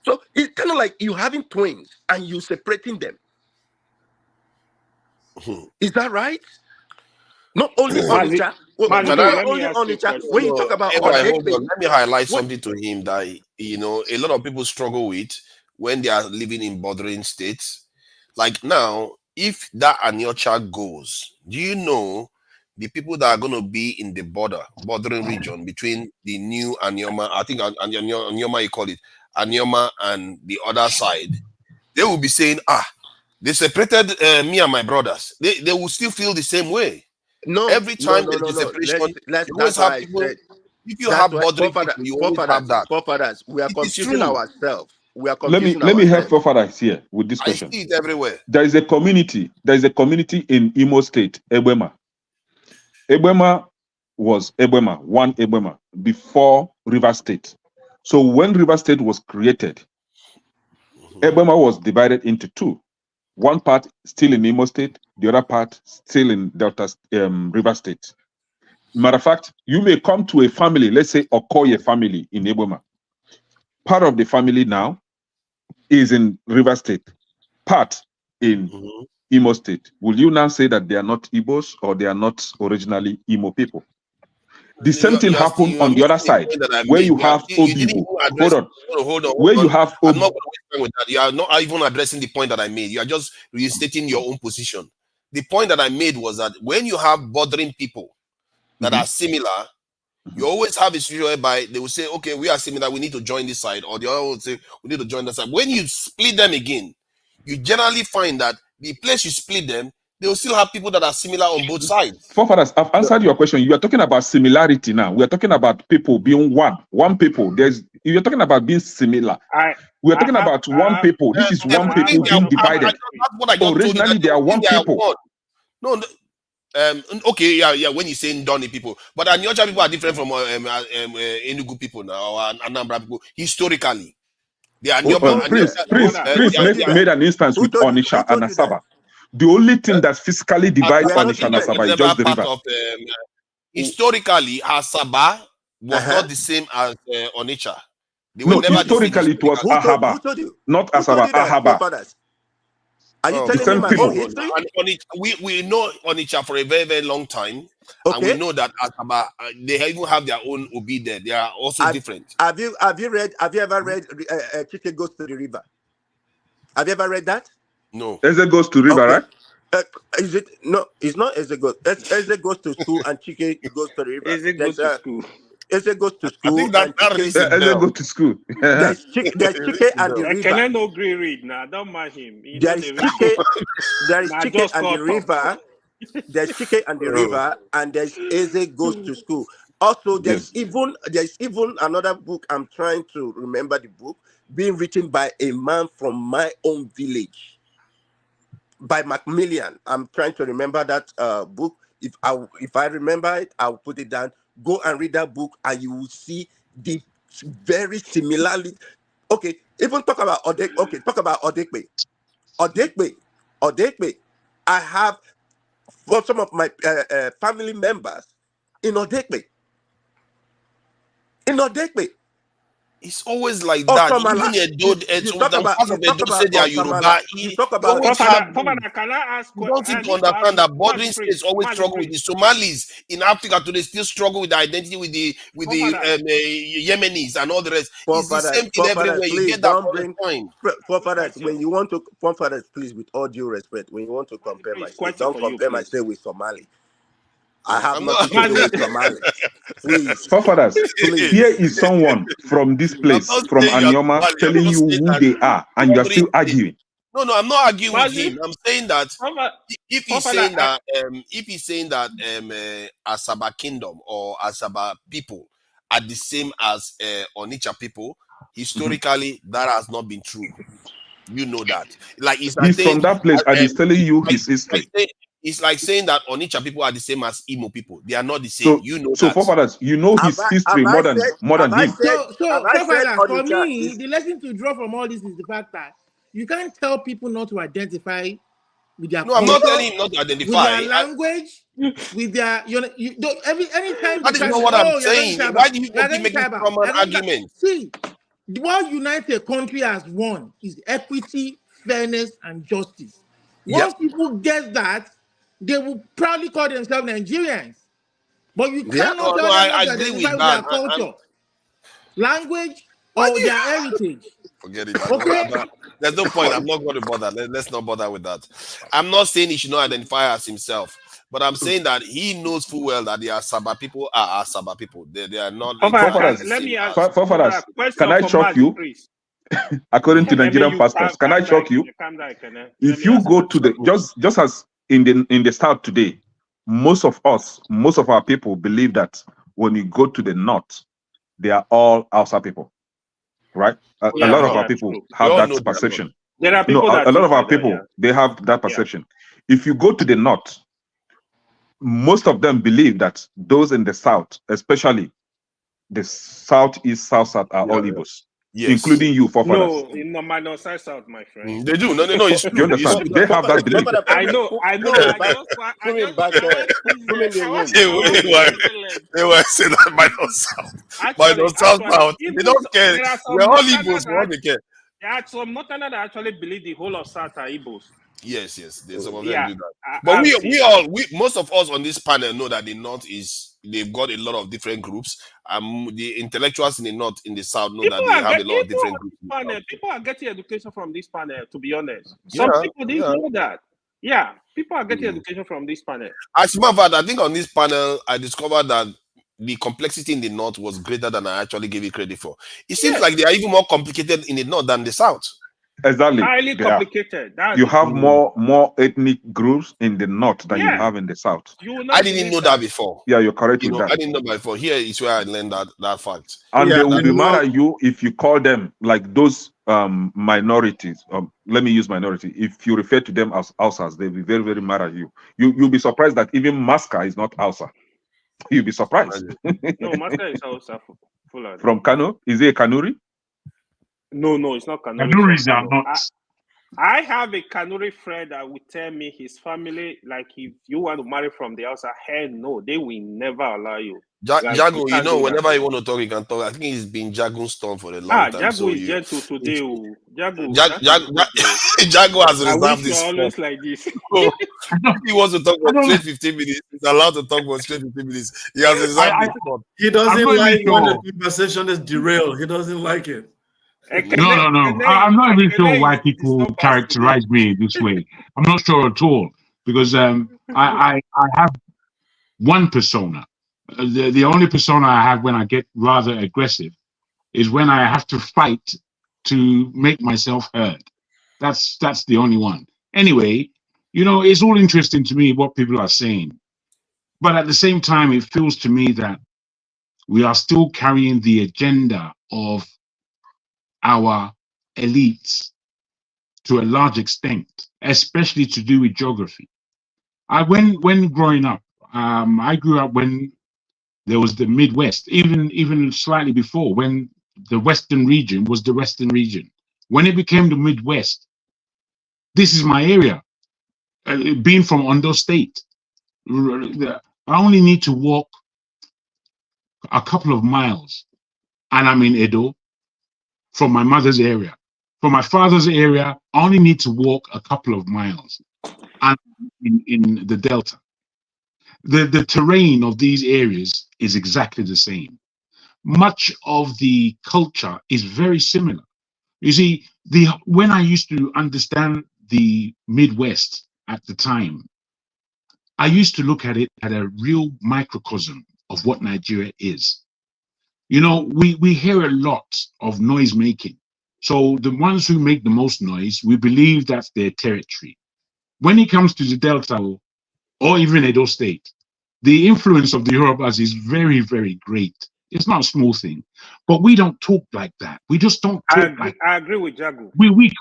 So it's kind of like you having twins and you separating them. Is that right? Not only Onitsha. Not only Onitsha. When you talk about let me highlight something to him that a lot of people struggle with when they are living in bordering states. Like now, if that Aniocha goes, do you know the people that are going to be in the bordering region between the new Anioma, I think Anioma you call it, Anioma and the other side, they will be saying, they separated me and my brothers. They will still feel the same way. No, Every time there's a no. separation, Let's you always that's why have I people. said. If you That's have why bordering people, you always have that. forefathers, we are It is confusing true. ourselves. We are Let confusing me help ourselves. forefathers here with this I question. see it everywhere. There is a community in Imo State, Ebema. Ebema was one Ebema before River State. So when River State was created, Ebema was divided into two. One part still in Imo State, the other part still in Delta River State. Matter of fact, you may come to a family, let's say Okoye family in Ebema. Part of the family now is in River State, part in Imo State. Will you now say that they are not Igbos or they are not originally Imo people? The same thing happened on the other side, where you have Obibo. Hold on. Where you have I'm not going to waste time with that. You are not even addressing the point that I made. You are just restating your own position. The point that I made was that when you have bordering people that are similar, you always have a situation whereby they will say, okay, we are similar, we need to join this side, or the other will say, we need to join that side. When you split them again, you generally find that the place you split them, they will still have people that are similar on both sides. Forefathers, I've answered your question. You are talking about similarity now. We are talking about people being one people. You're talking about being similar. We are talking about one people. This is one people being divided. Originally, they are one people. No, okay, yeah. When you're saying Donny people, but Anyocha people are different from Enugu people now, or Anambra people historically. They are Prince made an instance with Onisha and Asaba. The only thing that physically divides Onisha and Asaba is just the river. Historically, Asaba was not the same as Onitsha. No, historically it was Ahaba, not Asaba, Ahaba. Are you telling me my own history? We know Onitsha for a very, very long time. Okay. And we know that Asaba, they even have their own Obi there. They are also different. Have you ever read Chike Goes to the River? Have you ever read that? No. Eze Goes to River, right? Is it? No, it's not Eze Goes. Eze goes to school and Chike goes to the river. Eze goes to school. Eze goes to school. I think that Eze goes to school. There's Chike and the river. Can I no agree read now? Don't mind him. There is Chike and the river. There's Chike and the river, and there's Eze Goes to School. Also, there's even another book. I'm trying to remember the book being written by a man from my own village, by Macmillan. I'm trying to remember that book. If I remember it, I'll put it down. Go and read that book, and you will see the very similarly. Okay, even talk about Odekbe. Okay, talk about Odekbe. Odekbe. I have for some of my family members in Odekbe. It's always like that. Even can I ask? You don't seem to understand that bordering states always struggle with the Somalis in Africa today. Still struggle with the identity with the Yemenis and all the rest. It's the same thing everywhere. You get that all the time. Forefathers, when you want to, forefathers, please, with all due respect, when you want to compare my state, don't compare my state with Somali. I have nothing to do with Somali. Please. Forefathers, here is someone from this place, from Anioma, telling you who they are, and you are still arguing. No, I'm not arguing with him. I'm saying that if he's saying that Asaba Kingdom or Asaba people are the same as Onitsha people, historically that has not been true. You know that. Like he's from that place, and he's telling you his history. It's like saying that Onitsha people are the same as Imo people. They are not the same. You know so that. So, forefathers, you know his history more than him. So for me, the lesson to draw from all this is the fact that you can't tell people not to identify with their culture, I'm not telling him not to identify. With their language, with their, anytime. That is not what I'm saying. Why do you keep making common arguments? See, what unites a country as one is equity, fairness, and justice. Once people get that, they will proudly call themselves Nigerians. But you cannot tell them to identify with their culture, language, or their heritage. Forget it. Okay? There's no point. I'm not going to bother. Let's not bother with that. I'm not saying he should not identify as himself. But I'm saying that he knows full well that the Asaba people are Asaba people. They are not Forefathers, Let me ask forefathers, question can I for shock Matt, you? please. According to Let me Nigerian pastors, can I shock you? Calm down, Let If me you ask go to the just as in the south today, most of our people believe that when you go to the north, they are all Hausa people, right? A lot of our people have that perception. There are people that a lot think of our like that, people yeah. they have that perception. If you go to the north, most of them believe that those in the south, especially the southeast, south are all Igbos, including you, forefathers. No, minor side south, my friend. They do. No, it's true. You understand? They have that belief. I know. I Put him back there. Put him in the room. They were saying that minor south. Minor south. They don't care. We're all Igbos. For all they care. There are some Northerners that actually believe the whole of South are Igbos. Yes. Some of them do that. But most of us on this panel know that the North they've got a lot of different groups. The intellectuals in the North, in the South know that they have a lot of different groups. People are getting education from this panel, to be honest. Some people didn't know that. Yeah, people are getting education from this panel. As a matter of fact, I think on this panel, I discovered that the complexity in the North was greater than I actually gave it credit for. It seems like they are even more complicated in the North than the South. Exactly. Highly complicated. You have more ethnic groups in the North than you have in the South. I didn't know that before. Yeah, you're correct with that. I didn't know before. Here is where I learned that fact. And they will be mad at you if you call them like those minorities. Let me use minority. If you refer to them as Hausas, they'll be very, very mad at you. You'll be surprised that even Maska is not Hausa. You'll be surprised. No, Maska is Hausa. From Kano? Is it a Kanuri? No, it's not Kanuri. Kanuris are not. I have a Kanuri friend that would tell me his family, like, if you want to marry from the outside, hell no, they will never allow you. Jago, whenever you want to talk, you can talk. I think he's been Jago's storm for a long time. Jago is gentle today. Jago has reserved this. Always like this. He wants to talk for straight 15 minutes. He's allowed to talk for straight 15 minutes. He has reserved this. He doesn't like when the conversation is derailed. He doesn't like it. No. I'm not even sure why people characterize me this way. I'm not sure at all because I have one persona. The only persona I have when I get rather aggressive is when I have to fight to make myself heard. That's the only one. Anyway, it's all interesting to me what people are saying, but at the same time, it feels to me that we are still carrying the agenda of our elites to a large extent, especially to do with geography. When growing up, I grew up when there was the Midwest, even slightly before, when the Western region was the Western region. When it became the Midwest, this is my area. Being from Orlu State, I only need to walk a couple of miles, and I'm in Edo, from my mother's area. From my father's area, I only need to walk a couple of miles, and in the Delta. The terrain of these areas is exactly the same. Much of the culture is very similar. You see, when I used to understand the Midwest at the time, I used to look at it at a real microcosm of what Nigeria is. We hear a lot of noise making. So the ones who make the most noise, we believe that's their territory. When it comes to the Delta or even Edo State, the influence of the Yorubas is very, very great. It's not a small thing, but we don't talk like that. We just don't talk like that. I agree with Jago. We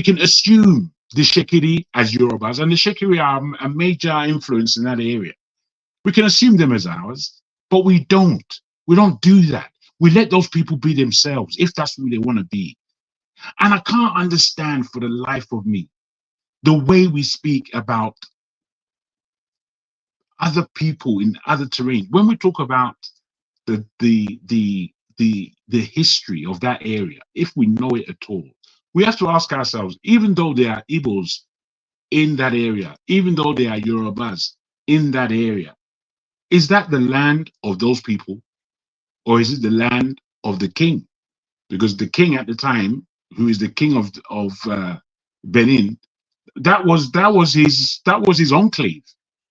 can assume the Shekiri as Yorubas, and the Shekiri are a major influence in that area. We can assume them as ours, but we don't. We don't do that. We let those people be themselves if that's who they want to be. And I can't understand for the life of me the way we speak about other people in other terrain. When we talk about the history of that area, if we know it at all, we have to ask ourselves, even though there are Igbos in that area, even though there are Yorubas in that area, is that the land of those people, or is it the land of the king? Because the king at the time, who is the king of Benin, that was his enclave.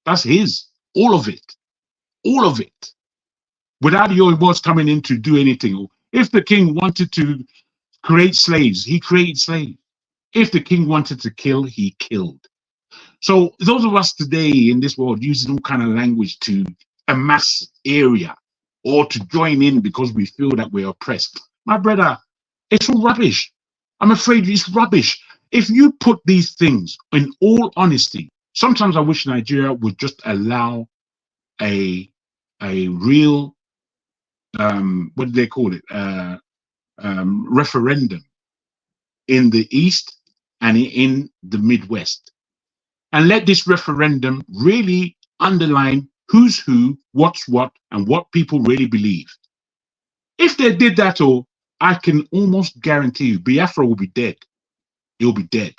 That's his. All of it. All of it. Without your boss coming in to do anything. If the king wanted to create slaves, he created slaves. If the king wanted to kill, he killed. So those of us today in this world using all kind of language to amass area or to join in because we feel that we're oppressed. My brother, it's all rubbish. I'm afraid it's rubbish. If you put these things in all honesty, sometimes I wish Nigeria would just allow a real, what do they call it? Referendum in the East and in the Midwest. And let this referendum really underline who's who, what's what, and what people really believe. If they did that, I can almost guarantee you, Biafra will be dead. It'll be dead.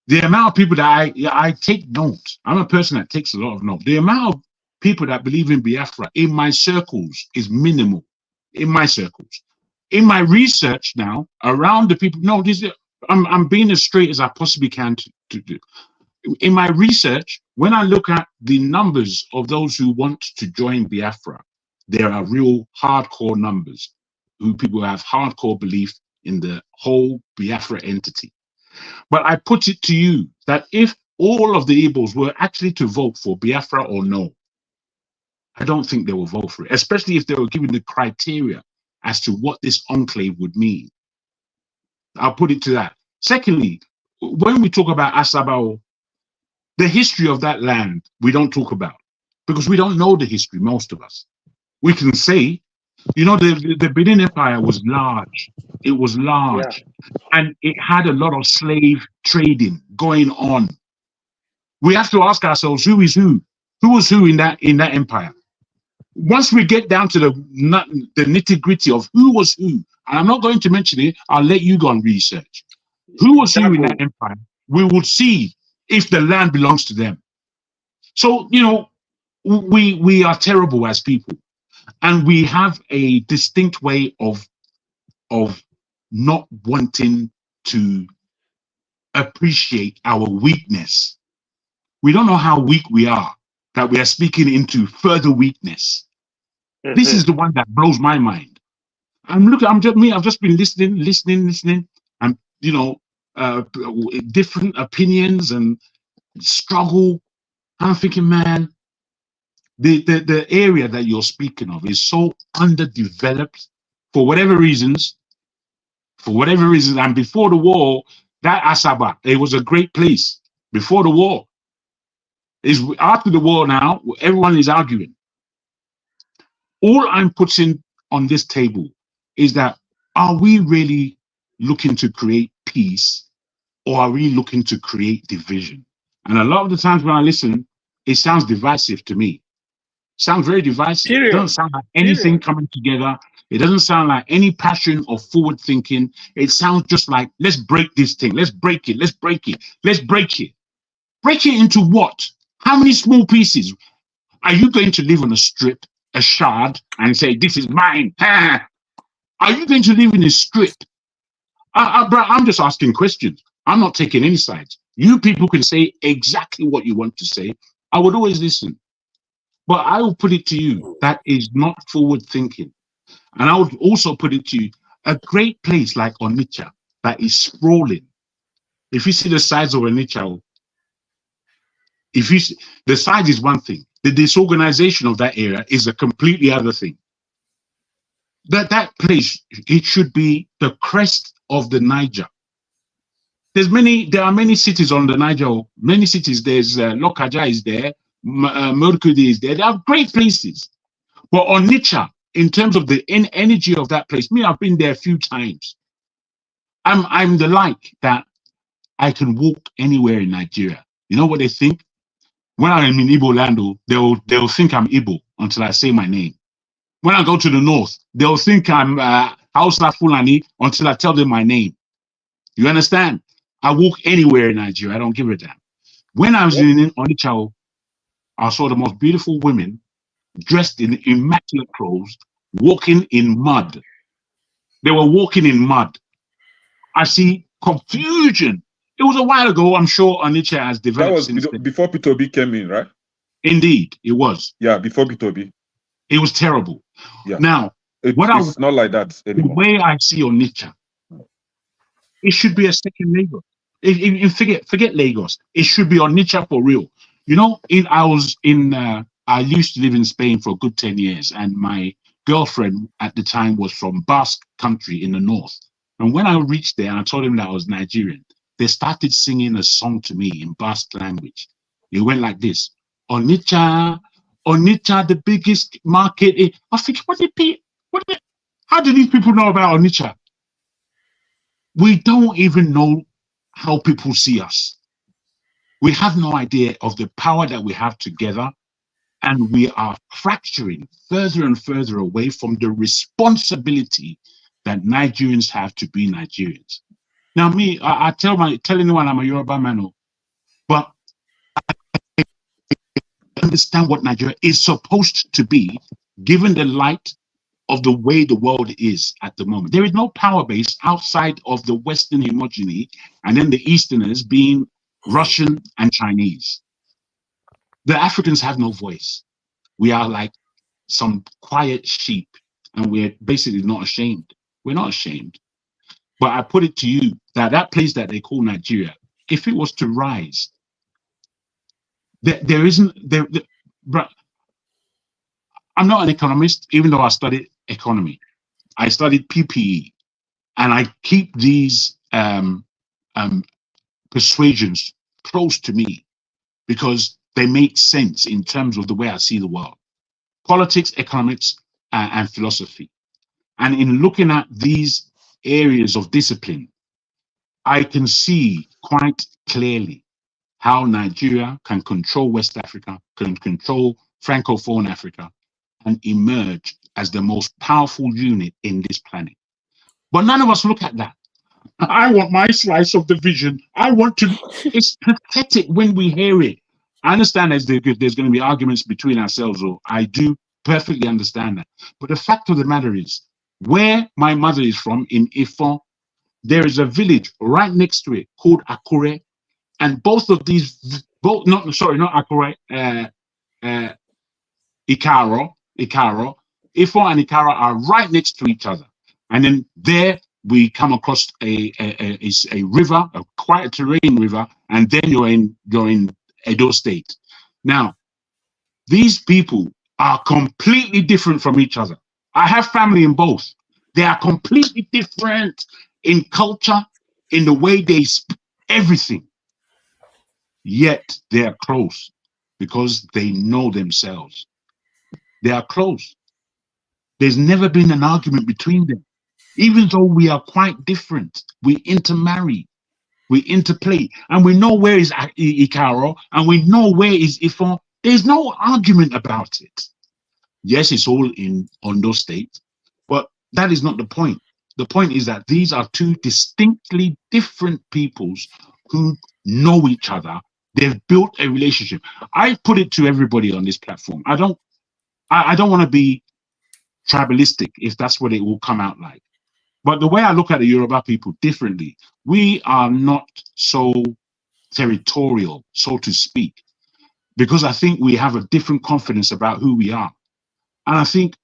The amount of people that I take note, I'm a person that takes a lot of note. The amount of people that believe in Biafra in my circles is minimal. In my circles. In my research now, around the people, no, I'm being as straight as I possibly can to do. In my research, when I look at the numbers of those who want to join Biafra, there are real hardcore numbers who people have hardcore belief in the whole Biafra entity. But I put it to you that if all of the Igbos were actually to vote for Biafra or no, I don't think they will vote for it, especially if they were given the criteria as to what this enclave would mean. I'll put it to that. Secondly, when we talk about Asaba, the history of that land, we don't talk about because we don't know the history, most of us. We can say, you know, the Benin Empire was large. It was large. Yeah. And it had a lot of slave trading going on. We have to ask ourselves, who is who? Who was who in that empire? Once we get down to the nitty-gritty of who was who, and I'm not going to mention it, I'll let you go and research. Who was who in that empire? We would see if the land belongs to them. So, you know, we are terrible as people, and we have a distinct way of not wanting to appreciate our weakness. We don't know how weak we are, that we are speaking into further weakness. This is the one that blows my mind. I've just been listening, and you know, different opinions and struggle. I'm thinking, man, the area that you're speaking of is so underdeveloped for whatever reasons. And before the war, that Asaba, it was a great place before the war. After the war now, everyone is arguing. All I'm putting on this table is that, are we really looking to create peace, or are we looking to create division? And a lot of the times when I listen, it sounds divisive to me. Sounds very divisive. It doesn't sound like anything coming together. It doesn't sound like any passion or forward thinking. It sounds just like, let's break this thing. Let's break it. Let's break it. Let's break it. Break it into what? How many small pieces? Are you going to live on a strip, a shard, and say, this is mine? Are you going to live in a strip? I'm just asking questions. I'm not taking any sides. You people can say exactly what you want to say. I would always listen. But I will put it to you, that is not forward thinking. And I would also put it to you, a great place like Onitsha that is sprawling. If you see the size of Onitsha, the size is one thing. The disorganization of that area is a completely other thing. That place, it should be the crest of the Niger. There are many cities on the Niger. Many cities. There's Lokaja is there, Merkudi is there. They are great places. But Onitsha, in terms of the energy of that place, I've been there a few times. I'm the like that I can walk anywhere in Nigeria. You know what they think? When I'm in Igbo land, they'll think I'm Igbo until I say my name. When I go to the north, they'll think I'm Hausa Fulani until I tell them my name. You understand? I walk anywhere in Nigeria. I don't give a damn. When I was in Onitsha, I saw the most beautiful women dressed in immaculate clothes, walking in mud. They were walking in mud. I see confusion. It was a while ago. I'm sure Onitsha has developed. That was before Peter Obi came in, right? Indeed, it was. Yeah, before Peter Obi. It was terrible. Yeah. Now, it's not like that anymore. The way I see Onitsha, it should be a second Lagos. Forget Lagos. It should be Onitsha for real. You know, I used to live in Spain for a good 10 years, and my girlfriend at the time was from Basque country in the north. And when I reached there and I told them that I was Nigerian, they started singing a song to me in Basque language. It went like this: Onitsha, Onitsha, the biggest market. I think, how do these people know about Onitsha? We don't even know how people see us. We have no idea of the power that we have together, and we are fracturing further and further away from the responsibility that Nigerians have to be Nigerians. Now, I tell anyone I'm a Yoruba man, but I understand what Nigeria is supposed to be, given the light of the way the world is at the moment. There is no power base outside of the Western homogeny, and then the Easterners being Russian and Chinese. The Africans have no voice. We are like some quiet sheep, and we're basically not ashamed. We're not ashamed. But I put it to you that place that they call Nigeria, if it was to rise, there isn't. I'm not an economist, even though I studied economy. I studied PPE, and I keep these persuasions close to me because they make sense in terms of the way I see the world. Politics, economics, and philosophy. And in looking at these areas of discipline, I can see quite clearly how Nigeria can control West Africa, can control Francophone Africa, and emerge as the most powerful unit in this planet. But none of us look at that. I want my slice of the vision. I want to. It's pathetic when we hear it. I understand there's going to be arguments between ourselves, or I do perfectly understand that. But the fact of the matter is, where my mother is from, in Ifon, there is a village right next to it called Akure, and both of these, not Akure, Ikaro, Ifon and Ikaro are right next to each other. And then there we come across a river, a quiet terrain river, and then you're in Edo State. Now, these people are completely different from each other. I have family in both. They are completely different in culture, in the way they speak, everything. Yet they are close because they know themselves. They are close. There's never been an argument between them. Even though we are quite different, we intermarry, we interplay, and we know where is Ikaro, and we know where is Ifon. There's no argument about it. Yes, it's all in Ondo State, but that is not the point. The point is that these are two distinctly different peoples who know each other. They've built a relationship. I put it to everybody on this platform. I don't want to be tribalistic, if that's what it will come out like. But the way I look at the Yoruba people differently, we are not so territorial, so to speak, because I think we have a different confidence about who we are. And I think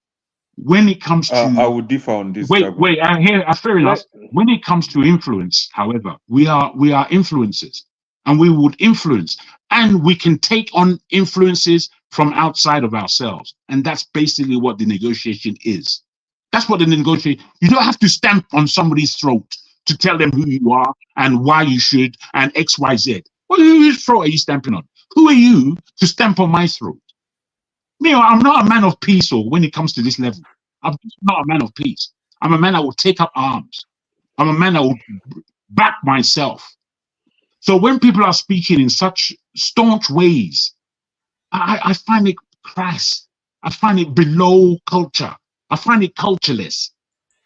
when it comes to... I would differ on this. Fair enough. When it comes to influence, however, we are influencers, and we would influence, and we can take on influences from outside of ourselves. And that's basically what the negotiation is. That's what the negotiation. You don't have to stamp on somebody's throat to tell them who you are and why you should and X, Y, Z. Well, whose throat are you stamping on? Who are you to stamp on my throat? I'm not a man of peace, or when it comes to this level, I'm not a man of peace. I'm a man that will take up arms. I'm a man that will back myself. So when people are speaking in such staunch ways, I find it crass. I find it below culture. I find it cultureless.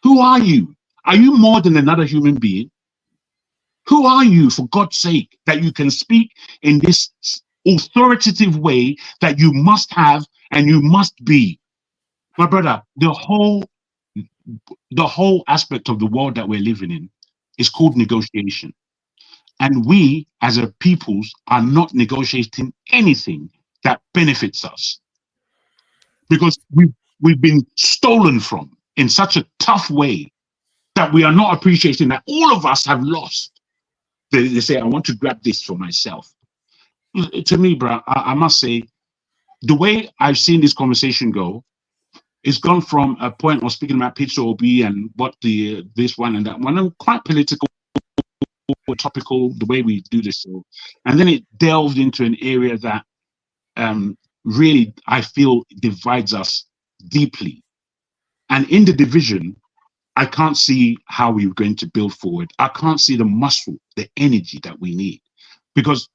Who are you? Are you more than another human being? Who are you, for God's sake, that you can speak in this authoritative way that you must have and you must be? My brother, the whole aspect of the world that we're living in is called negotiation. And we, as a peoples, are not negotiating anything that benefits us. Because we've been stolen from in such a tough way that we are not appreciating that all of us have lost. They say, I want to grab this for myself. To me, bro, I must say, the way I've seen this conversation go, it's gone from a point of speaking about Peter Obi and what this one and that one, and quite political, topical, the way we do this. And then it delved into an area that really, I feel, divides us deeply. And in the division, I can't see how we're going to build forward. I can't see the muscle, the energy that we need. Because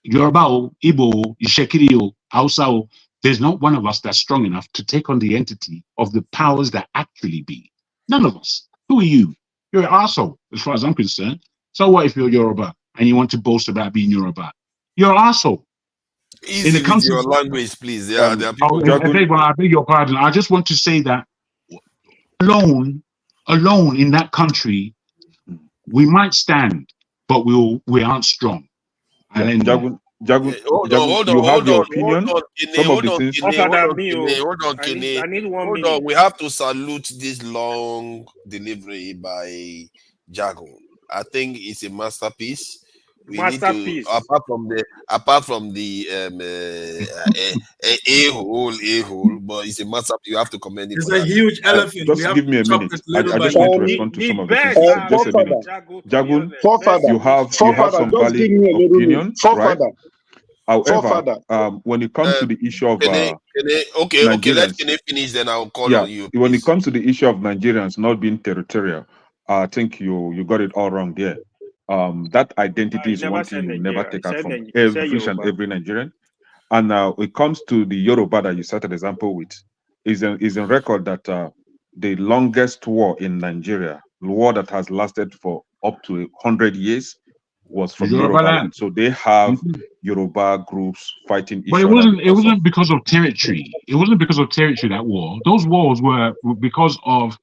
Yoruba, Igbo, Ishekiri, Hausa, there's not one of us that's strong enough to take on the entity of the powers that actually be. None of us. Who are you? You're an arsehole, as far as I'm concerned. So what if you're Yoruba and you want to boast about being Yoruba? You're an arsehole. Easy with your language, please. Yeah, there are people. I beg your pardon. I just want to say that alone in that country, we might stand, but we aren't strong. Jagun, hold on, you have your opinion. Some of the things. Hold on. We have to salute this long delivery by Jagun. I think it's a masterpiece. We need to, apart from the a-hole, but it's a masterpiece. You have to commend it. It's a huge elephant. Just give me a minute. I just want to respond to some of the things. Just a minute. Jagun, you have some valid opinions, right? However, when it comes to the issue of okay, let Kene finish, then I'll call on you. When it comes to the issue of Nigerians not being territorial, I think you got it all wrong there. That identity is one thing you never take out from every Nigerian. And now it comes to the Yoruba that you started example with, is in record that the longest war in Nigeria, the war that has lasted for up to 100 years, was from Yoruba land. So they have Yoruba groups fighting each other. But it wasn't because of territory. It wasn't because of territory, that war. Those wars were because of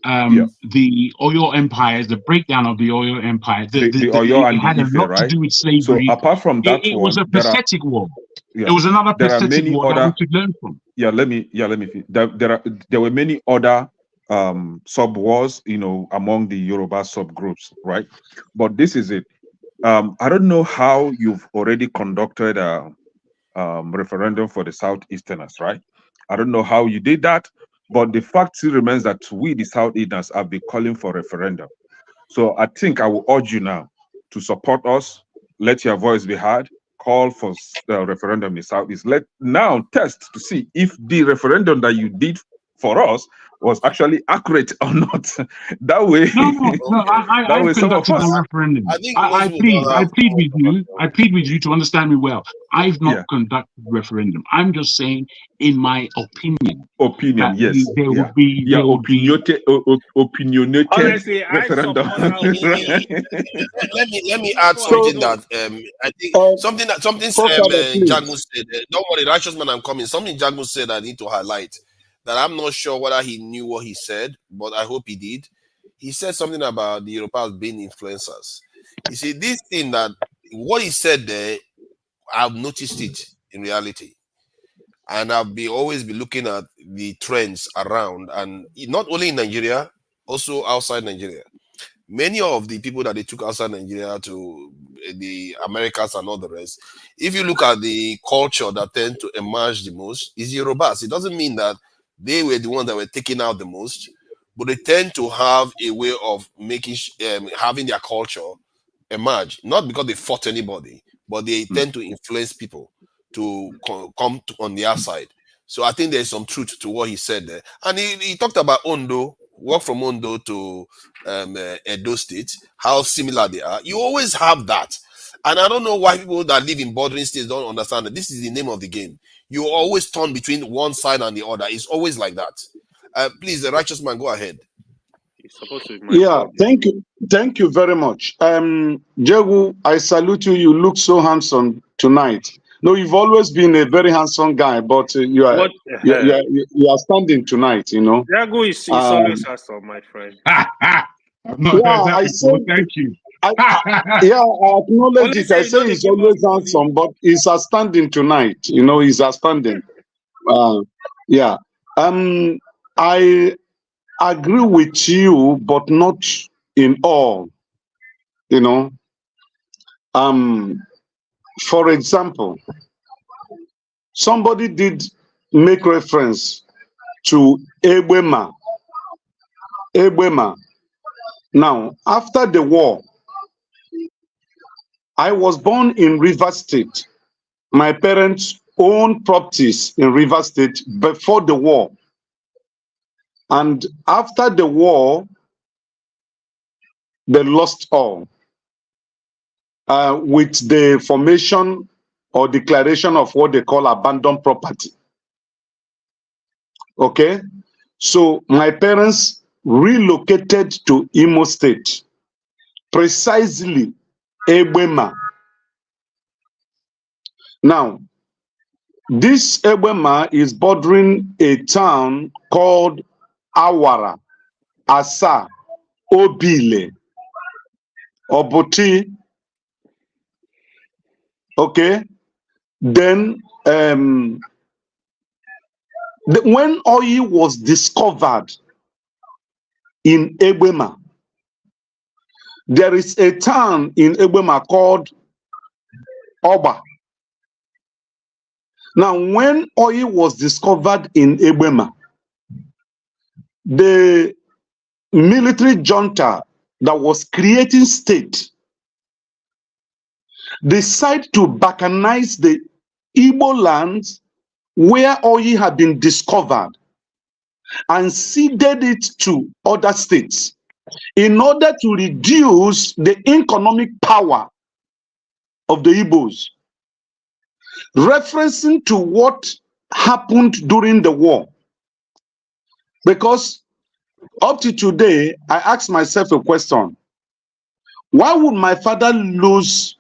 the Oyo Empire, the breakdown of the Oyo Empire. The Oyo and had a lot to do with slavery. So apart from that, it was a pathetic war. It was another pathetic war that we could learn from. Let me. There were many other sub wars, among the Yoruba subgroups, right? But this is it. I don't know how you've already conducted a referendum for the Southeasterners, right? I don't know how you did that. But the fact still remains that we, the Southeasterners, have been calling for referendum. So I think I will urge you now to support us, let your voice be heard, call for referendum in the Southeast. Let now test to see if the referendum that you did for us was actually accurate or not. That way, I conducted a referendum. I plead with you to understand me well. I've not conducted referendum. I'm just saying, in my opinion, yes, there would be opinionated honestly, referendum. let me add something that I think something Jagun said. Don't worry, righteous man, I'm coming. Something Jagun said I need to highlight. That I'm not sure whether he knew what he said, but I hope he did. He said something about the Europeans being influencers. You see, this thing that what he said there, I've noticed it in reality. And I've always been looking at the trends around, and not only in Nigeria, also outside Nigeria. Many of the people that they took outside Nigeria to the Americas and all the rest, if you look at the culture that tend to emerge the most, is Yorubas. It doesn't mean that they were the ones that were taken out the most, but they tend to have a way of making having their culture emerge, not because they fought anybody, but they tend to influence people to come on their side. So I think there's some truth to what he said there. And he talked about Ondo, walk from Ondo to Edo State, how similar they are. You always have that. And I don't know why people that live in bordering states don't understand that this is the name of the game. You always turn between one side and the other. It's always like that. Please, the righteous man, go ahead. Thank you very much. Jegu, I salute you. You look so handsome tonight. No, you've always been a very handsome guy, but you are standing tonight. Jegu is always handsome, my friend. I said, thank you. Yeah, I acknowledge it. I say he's always handsome, but he's outstanding tonight. You know, he's outstanding. Yeah. I agree with you, but not in all. You know. For example, somebody did make reference to Ebema. Ebema. Now, after the war, I was born in Rivers State. My parents owned properties in Rivers State before the war. And after the war, they lost all. With the formation or declaration of what they call abandoned property. Okay? So my parents relocated to Imo State, precisely Ebema. Now, this Ebema is bordering a town called Awara, Asa, Obile, Obuti. Okay? Then, when oil was discovered in Ebema, there is a town in Ebema called Oba. Now, when oil was discovered in Ebema, the military junta that was creating state decided to balkanize the Igbo lands where oil had been discovered and ceded it to other states in order to reduce the economic power of the Igbos, referencing to what happened during the war. Because up to today, I ask myself a question. Why would my father lose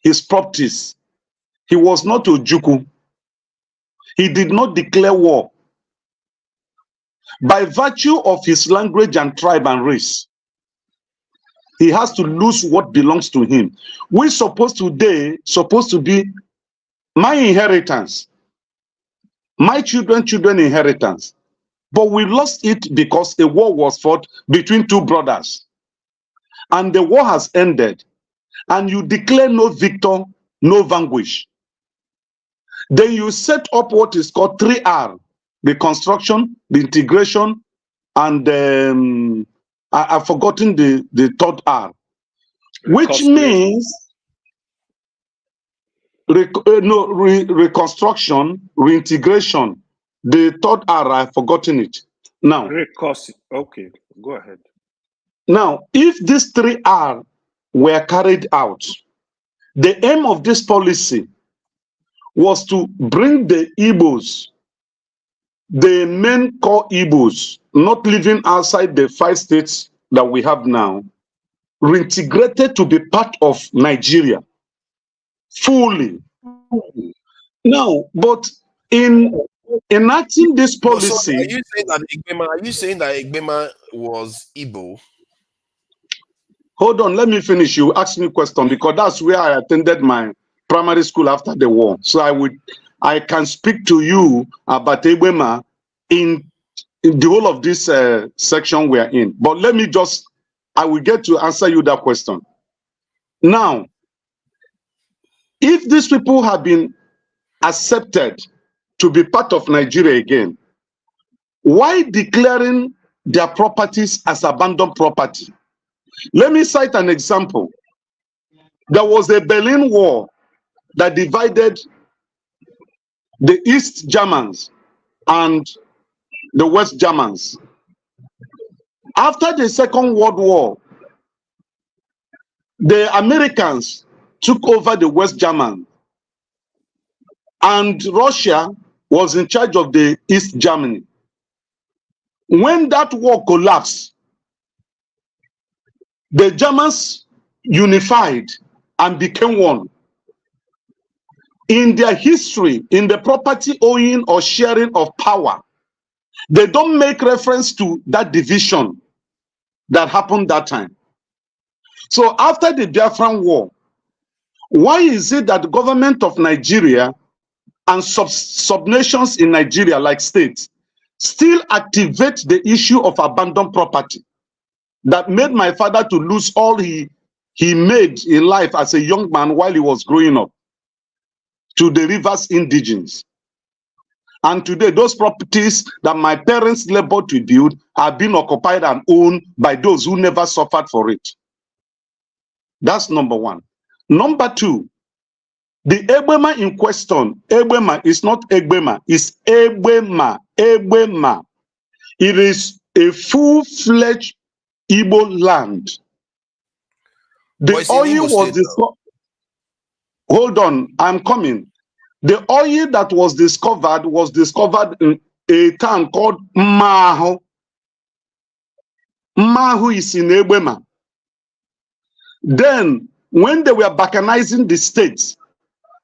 his properties? He was not Ojukwu. He did not declare war. By virtue of his language and tribe and race, he has to lose what belongs to him. We're supposed to be my inheritance, my children inheritance. But we lost it because a war was fought between two brothers. And the war has ended. And you declare no victor, no vanquish. Then you set up what is called 3R, the construction, the integration, and I've forgotten the third R, which means reconstruction, reintegration. The third R, I've forgotten it. Now, okay, go ahead. Now, if these 3R were carried out, the aim of this policy was to bring the Igbos, the main core Igbos, not living outside the 5 states that we have now, reintegrated to be part of Nigeria fully. Now, but in enacting this policy, So are you saying that Igbema was Igbo? Hold on, let me finish. You ask me a question because that's where I attended my primary school after the war. So I can speak to you about Igbema in the whole of this section we are in. But let me I will get to answer you that question. Now, if these people have been accepted to be part of Nigeria again, why declaring their properties as abandoned property? Let me cite an example. There was a Berlin Wall that divided the East Germans and the West Germans. After the Second World War, the Americans took over the West Germans, and Russia was in charge of the East Germany. When that war collapsed, the Germans unified and became one. In their history, in the property owning or sharing of power, they don't make reference to that division that happened that time. So after the Biafran War, why is it that the government of Nigeria and sub-nations in Nigeria, like states, still activate the issue of abandoned property that made my father to lose all he made in life as a young man while he was growing up to the rivers indigenes? And today, those properties that my parents labored to build are being occupied and owned by those who never suffered for it. That's number one. Number two, the Egbema in question, Egbema is not Egbema, it's Egbema, Egbema. It is a full-fledged Igbo land. The oil was discovered. Hold on, I'm coming. The oil that was discovered in a town called Maho. Maho is in Egbema. Then, when they were balkanizing the states,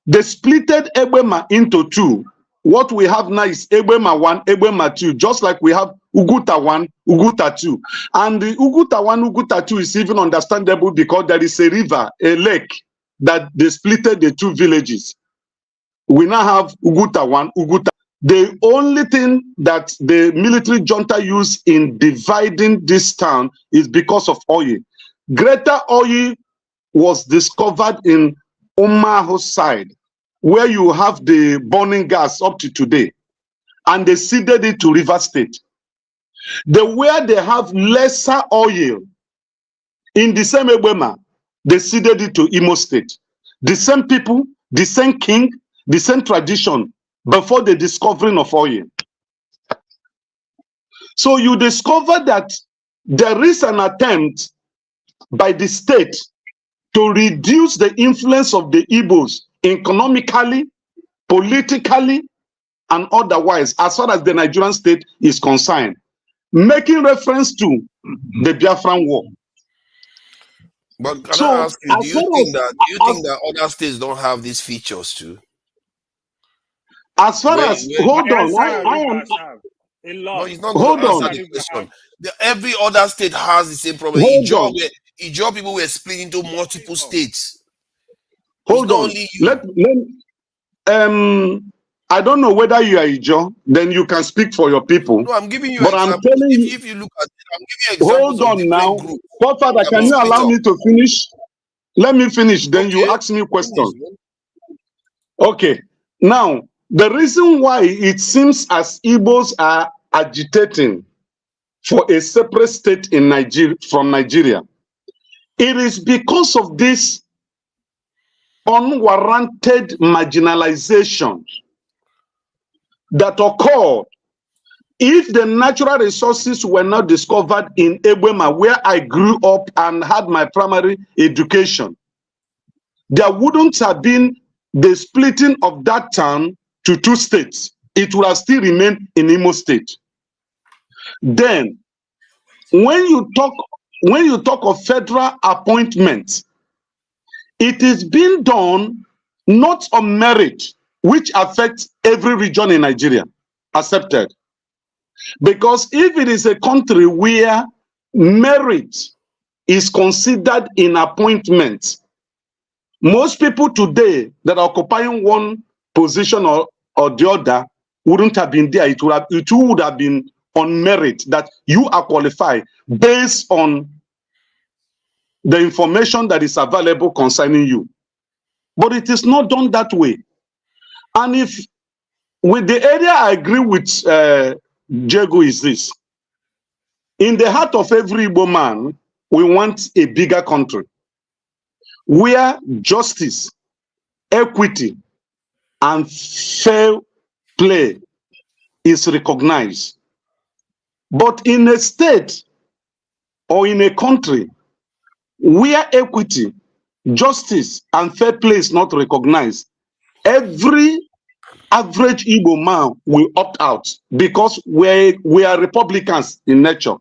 they splitted Egbema into two. What we have now is Egbema 1, Egbema 2, just like we have Uguta 1, Uguta 2. And the Uguta 1, Uguta 2 is even understandable because there is a river, a lake, that they splitted the two villages. We now have Uguta 1, Uguta. The only thing that the military junta used in dividing this town is because of oil. Greater oil was discovered in Omaho side, where you have the burning gas up to today, and they ceded it to River State. Where they have lesser oil, in the same Egbema, they ceded it to Imo State. The same people, the same king, the same tradition before the discovering of oil. So you discover that there is an attempt by the state to reduce the influence of the Igbos economically, politically, and otherwise, as far as the Nigerian state is concerned, making reference to the Biafran War. But can I ask you, do you think that other states don't have these features too? As far as, hold on, I am. No, he's not going to answer the question. Every other state has the same problem. Ijaw people were split into multiple states. Hold on. I don't know whether you are Ijaw, then you can speak for your people. No, I'm giving you but examples. I'm telling you, if you look at it, I'm giving you examples. Hold on now. Godfather, can you allow me to finish? Let me finish, then you ask me a question. Okay. Now, the reason why it seems as Igbos are agitating for a separate state in Nigeria from Nigeria, it is because of this unwarranted marginalization that occurred. If the natural resources were not discovered in Egbema, where I grew up and had my primary education, there wouldn't have been the splitting of that town to two states. It would have still remained in Imo State. Then, when you talk of federal appointments, it is being done not on merit, which affects every region in Nigeria, accepted. Because if it is a country where merit is considered in appointments, most people today that are occupying one position or the other wouldn't have been there. It would have been on merit, that you are qualified based on the information that is available concerning you. But it is not done that way. And if with the area I agree with Jego is this: in the heart of every Igbo man, we want a bigger country where justice, equity, and fair play is recognized. But in a state or in a country where equity, justice, and fair play is not recognized, every average Igbo man will opt out, because we are Republicans in nature.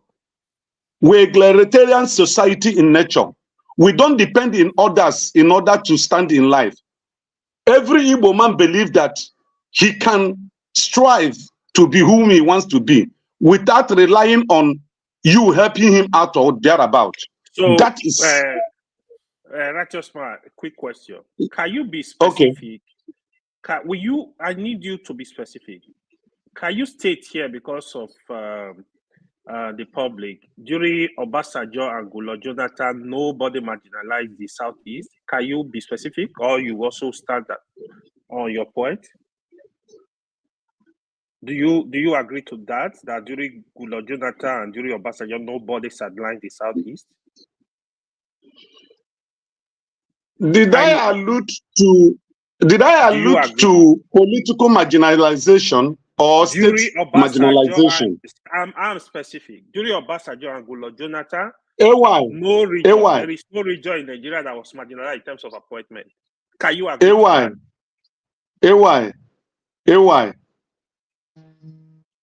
We're a egalitarian society in nature. We don't depend on others in order to stand in life. Every Igbo man believes that he can strive to be whom he wants to be without relying on you helping him out or thereabout. So that is Righteous man, quick question. Can you be specific? Will you? I need you to be specific. Can you state here, because of the public, during Obasanjo and Goodluck Jonathan, nobody marginalized the Southeast? Can you be specific, or you also stand on your point? Do you agree to that? That during Goodluck Jonathan and during Obasanjo, nobody sidelined the Southeast? Did I allude to political marginalization or state marginalization? I'm specific. During Obasanjo and Goodluck Jonathan, there is no region in Nigeria that was marginalized in terms of appointment. Can you agree to that? AY.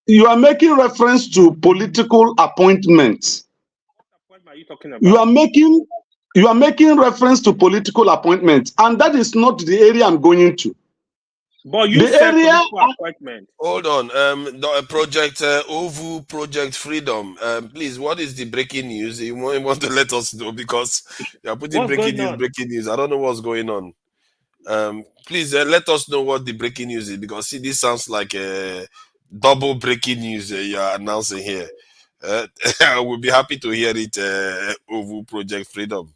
You are making reference to political appointments. What appointment are you talking about? You are making reference to political appointments, and that is not the area I'm going into. But you said political appointment. Hold on. The project OVU Project Freedom. Please, what is the breaking news? You want to let us know, because you are putting breaking news. I don't know what's going on. Please let us know what the breaking news is, because see, this sounds like a double breaking news you are announcing here. I will be happy to hear it. OVU Project Freedom.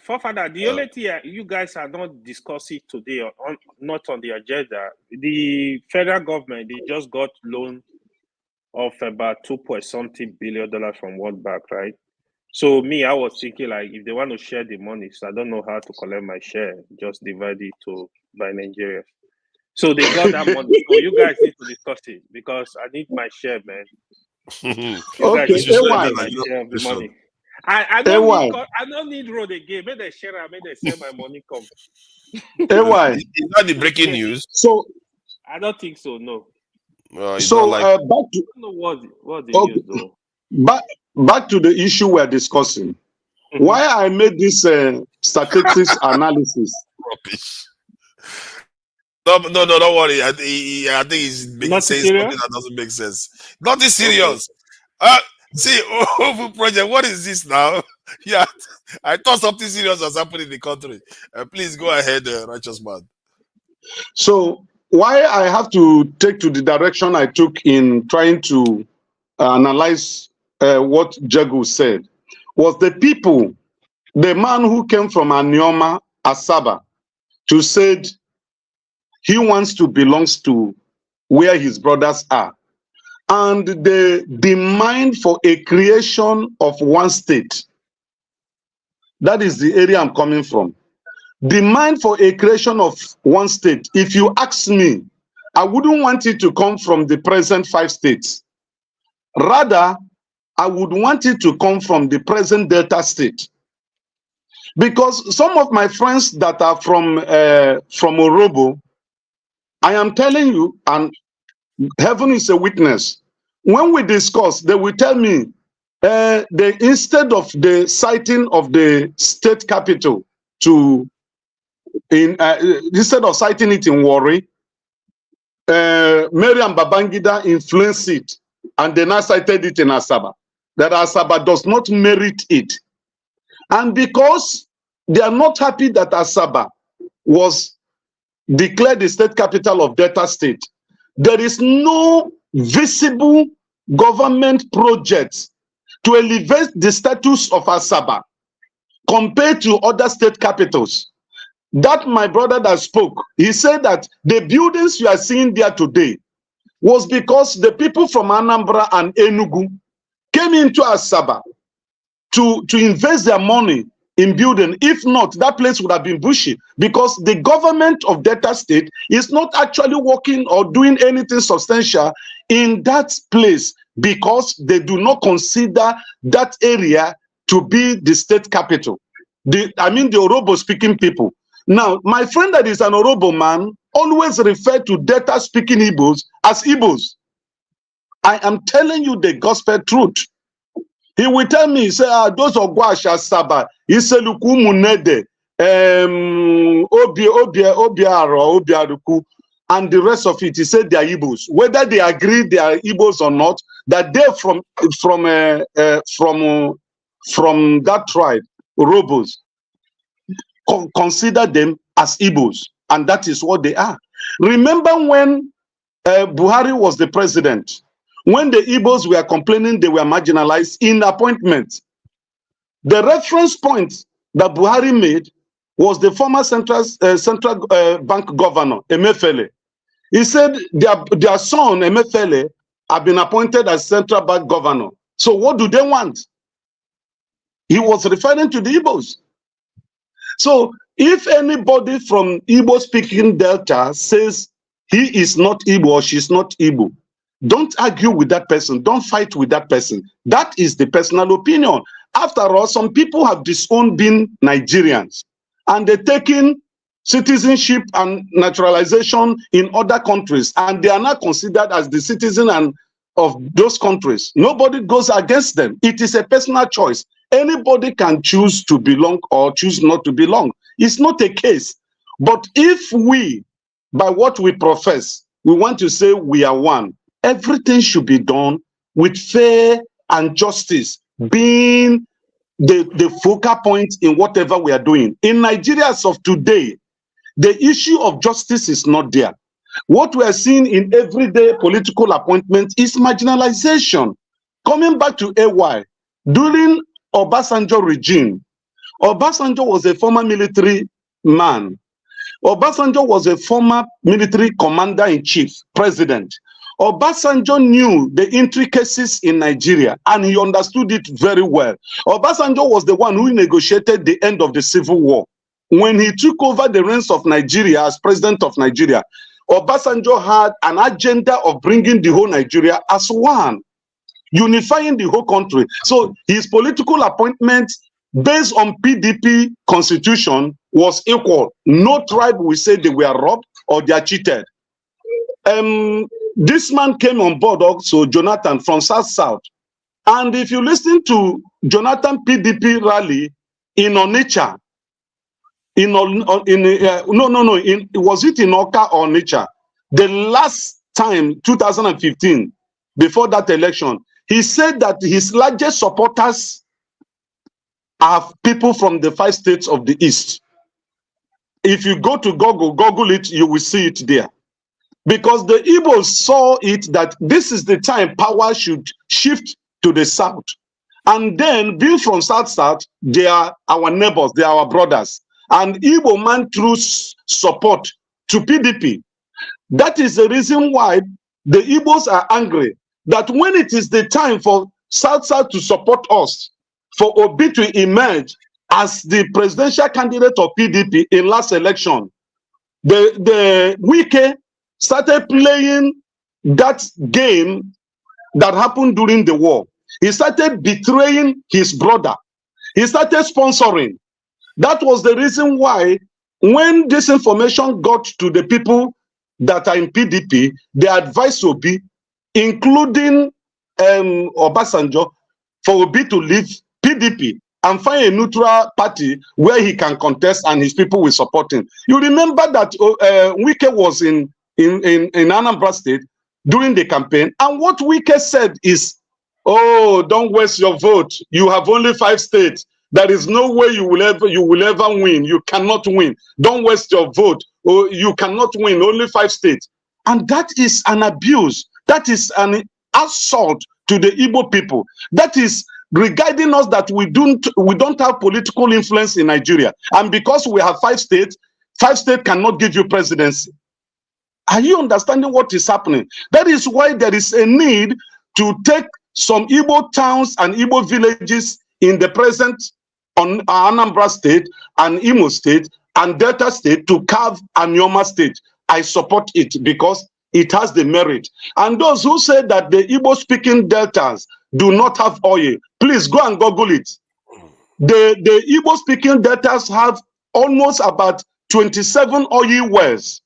Father, the only thing you guys are not discussing today, not on the agenda, the federal government, they just got loan of about $2.something billion from World Bank, right? So me, I was thinking, like, if they want to share the money, so I don't know how to collect my share, just divide it by Nigeria. So they got that money. So you guys need to discuss it, because I need my share, man. You guys need to my share of the money. I don't need road again. May they share my money come. Is that the breaking news? So I don't think so. No. So back to what the news though. Back to the issue we're discussing. Why I made this statistics analysis? Rubbish. No, don't worry. I think he's saying something that doesn't make sense. Nothing serious. See, OVU Project, what is this now? Yeah, I thought something serious was happening in the country. Please go ahead, righteous man. So why I have to take to the direction I took in trying to analyze what Jegu said was the people, the man who came from Anioma, Asaba, to said he wants to belong to where his brothers are. And the demand for a creation of one state. That is the area I'm coming from. Demand for a creation of one state. If you ask me, I wouldn't want it to come from the present 5 states. Rather, I would want it to come from the present Delta state. Because some of my friends that are from Orobo, I am telling you, and heaven is a witness. When we discuss, they will tell me, instead of the citing of the state capital instead of citing it in Warri, Mary and Babangida influenced it, and they now cited it in Asaba. That Asaba does not merit it. And because they are not happy that Asaba was declared the state capital of Delta State, there is no visible government project to elevate the status of Asaba compared to other state capitals. That my brother that spoke, he said that the buildings you are seeing there today was because the people from Anambra and Enugu came into Asaba to invest their money in building. If not, that place would have been bushy, because the government of Delta State is not actually working or doing anything substantial in that place, because they do not consider that area to be the state capital. The Orobo speaking people. Now, my friend that is an Orobo man always refer to Delta speaking Igbos as Igbos. I am telling you the gospel truth. He will tell me, he say, those Ogwash Asaba, he say, Lukumunede, Obiaruku, and the rest of it. He said they are Igbos. Whether they agree they are Igbos or not, that they're from that tribe, Orobos. consider them as Igbos, and that is what they are. Remember when Buhari was the president, when the Igbos were complaining they were marginalized in appointment, the reference point that Buhari made was the former central bank governor, Emefiele. He said their son, Emefiele, have been appointed as central bank governor. So what do they want? He was referring to the Igbos. So if anybody from Igbo-speaking Delta says he is not Igbo or she's not Igbo, don't argue with that person. Don't fight with that person. That is the personal opinion. After all, some people have disowned being Nigerians, and they're taking citizenship and naturalization in other countries, and they are not considered as the citizen of those countries. Nobody goes against them. It is a personal choice. Anybody can choose to belong or choose not to belong. It's not a case. But if we, by what we profess, we want to say we are one, everything should be done with fair and justice being the focal point in whatever we are doing. In Nigeria as of today, the issue of justice is not there. What we are seeing in everyday political appointments is marginalization. Coming back to AY, during Obasanjo regime, Obasanjo was a former military man. Obasanjo was a former military commander-in-chief, president. Obasanjo knew the intricacies in Nigeria, and he understood it very well. Obasanjo was the one who negotiated the end of the civil war. When he took over the reins of Nigeria as president of Nigeria, Obasanjo had an agenda of bringing the whole Nigeria as one, unifying the whole country. So his political appointment based on PDP constitution was equal. No tribe will say they were robbed or they are cheated. This man came on board also, Jonathan, from South. And if you listen to Jonathan PDP rally in Onitsha, was it in Oka or Onitsha? The last time, 2015, before that election, he said that his largest supporters are people from the 5 states of the East. If you go to Google it, you will see it there. Because the Igbos saw it that this is the time power should shift to the South. And then, being from South, they are our neighbors, they are our brothers. And Igbo man through support to PDP. That is the reason why the Igbos are angry that when it is the time for South to support us, for Obi to emerge as the presidential candidate of PDP in last election, the Wike started playing that game that happened during the war. He started betraying his brother. He started sponsoring. That was the reason why when this information got to the people that are in PDP, they advised Obi, including Obasanjo, for Obi to leave PDP and find a neutral party where he can contest and his people will support him. You remember that Wike was in Anambra State during the campaign, and what Wike said is, oh, don't waste your vote. You have only 5 states. There is no way you will ever win. You cannot win. Don't waste your vote. Oh, you cannot win. Only 5 states. And that is an abuse. That is an assault to the Igbo people. That is regarding us that we don't have political influence in Nigeria. And because we have 5 states, 5 states cannot give you presidency. Are you understanding what is happening? That is why there is a need to take some Igbo towns and Igbo villages in the present on Anambra State and Imo State and Delta State to carve Anioma State. I support it because it has the merit. And those who say that the Igbo-speaking deltas do not have oil, please go and Google it. The Igbo-speaking deltas have almost about 27 oil wells.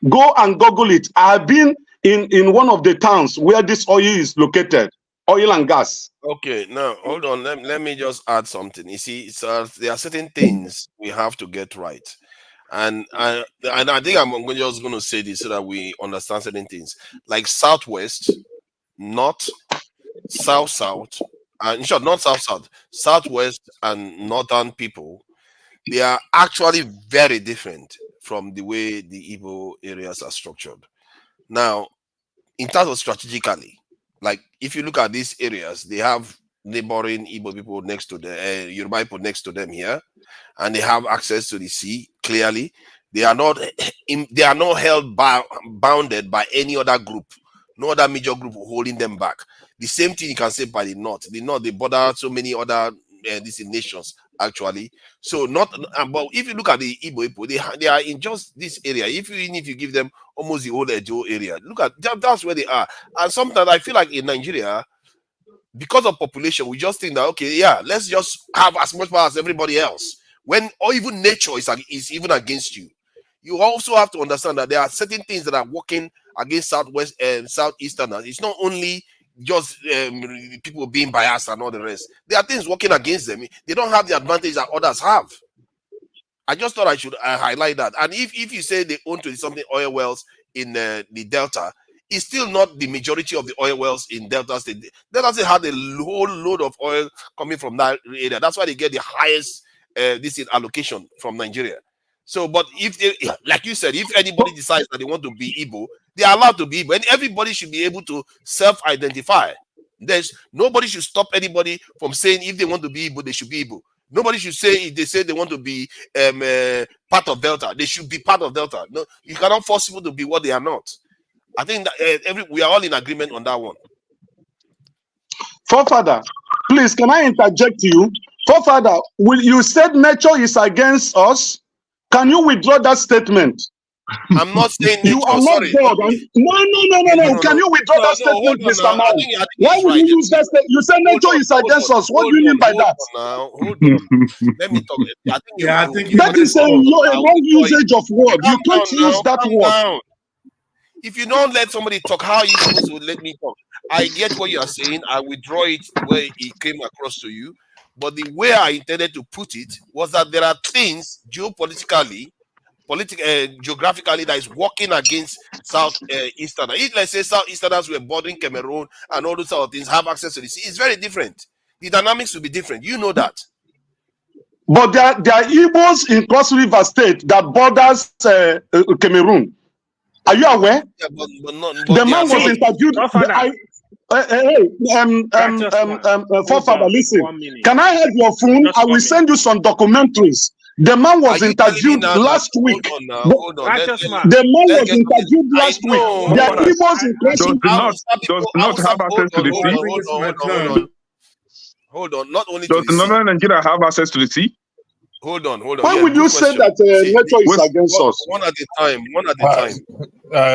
Go and Google it. I have been in one of the towns where this oil is located, oil and gas. Okay, now hold on. Let me just add something. You see, there are certain things we have to get right. And I think I'm just going to say this so that we understand certain things. Like Southwest, North, South, and in short, not South, Southwest and Northern people, they are actually very different from the way the Igbo areas are structured. Now, in terms of strategically, like if you look at these areas, they have neighboring Igbo people next to the Yoruba people next to them here, and they have access to the sea. Clearly, they are not they are not held bounded by any other group, no other major group holding them back. The same thing you can say by the north. The north, they border so many other these nations actually. So not, but if you look at the Igbo people, they are in just this area. If you give them almost the whole Edo area, look at that's where they are. And sometimes I feel like in Nigeria, because of population, we just think that okay, yeah, let's just have as much power as everybody else. When or even nature is even against you. You also have to understand that there are certain things that are working against Southwest and Southeasterners. It's not only just people being biased and all the rest. There are things working against them. They don't have the advantage that others have. I just thought I should highlight that. And if you say they own to something oil wells in the Delta, it's still not the majority of the oil wells in Delta State. Delta State had a whole load of oil coming from that area. That's why they get the highest allocation from Nigeria. So, but if they, like you said, if anybody decides that they want to be Igbo, they are allowed to be Igbo, and everybody should be able to self-identify. There's nobody should stop anybody from saying if they want to be Igbo, they should be Igbo. Nobody should say if they say they want to be part of Delta, they should be part of Delta. No, you cannot force people to be what they are not. I think that we are all in agreement on that one. Forefather, please, can I interject you? Forefather, you said nature is against us. Can you withdraw that statement? I'm not saying nature. You are not God. No. Can you withdraw that statement, Mr. Man? Why would you use that statement? You said nature is against us. What do you mean by that? Hold on. Let me talk. I think that is a wrong usage of word. You can't use that word. If you don't let somebody talk, how are you supposed to let me talk? I get what you are saying. I withdraw it the way it came across to you. But the way I intended to put it was that there are things geopolitically, geographically that is working against Southeasterners. If let's say Southeasterners were bordering Cameroon and all those sort of things have access to the sea, it's very different. The dynamics will be different. You know that. But there are Igbos in Cross River State that borders Cameroon. Are you aware? Yeah, but the man was interviewed. Forefather, listen. Can I have your phone? I will send you some documentaries. The man was interviewed last week. The man was interviewed last week. The Igbos in does not have access to the sea. Hold on. Not only does Northern Nigeria have access to the sea? Hold on. Why would you say that nature is against us? One at a time.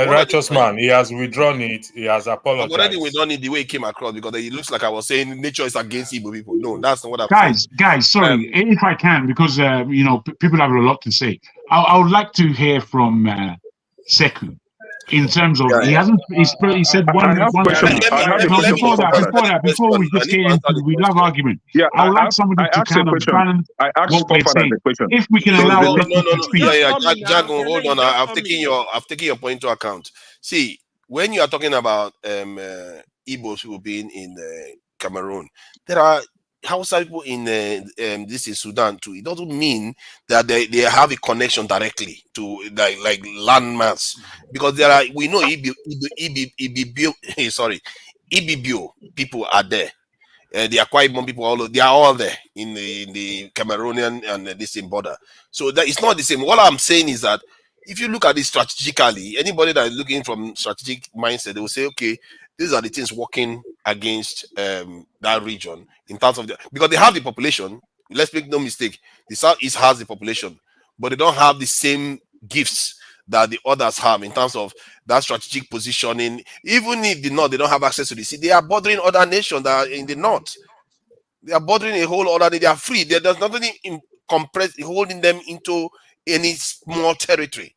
Righteous man, he has withdrawn it. He has apologized. I've already withdrawn it the way it came across because it looks like I was saying nature is against Igbo people. No, that's not what I'm saying. Guys, sorry, if I can, because people have a lot to say. I would like to hear from Seku. In terms of, he said one. Before we just get into, we love argument. Yeah, I would like somebody to kind of balance what we're saying. If we can allow people to speak. Jago, hold on. I've taken your point into account. See, when you are talking about Igbos who have been in Cameroon, there are Hausa people in this is Sudan too. It doesn't mean that they have a connection directly to like landmass, because there are, we know Ibibio people are there. The Akwa Ibom people, they are all there in the Cameroonian and the same border. So that it's not the same. What I'm saying is that if you look at it strategically, anybody that is looking from strategic mindset, they will say, okay, these are the things working against that region in terms of because they have the population. Let's make no mistake, the Southeast has the population, but they don't have the same gifts that the others have in terms of that strategic positioning. Even if the north, they don't have access to the sea, they are bordering other nations that are in the north. They are bordering a whole other. They are free. There's nothing holding them into any small territory.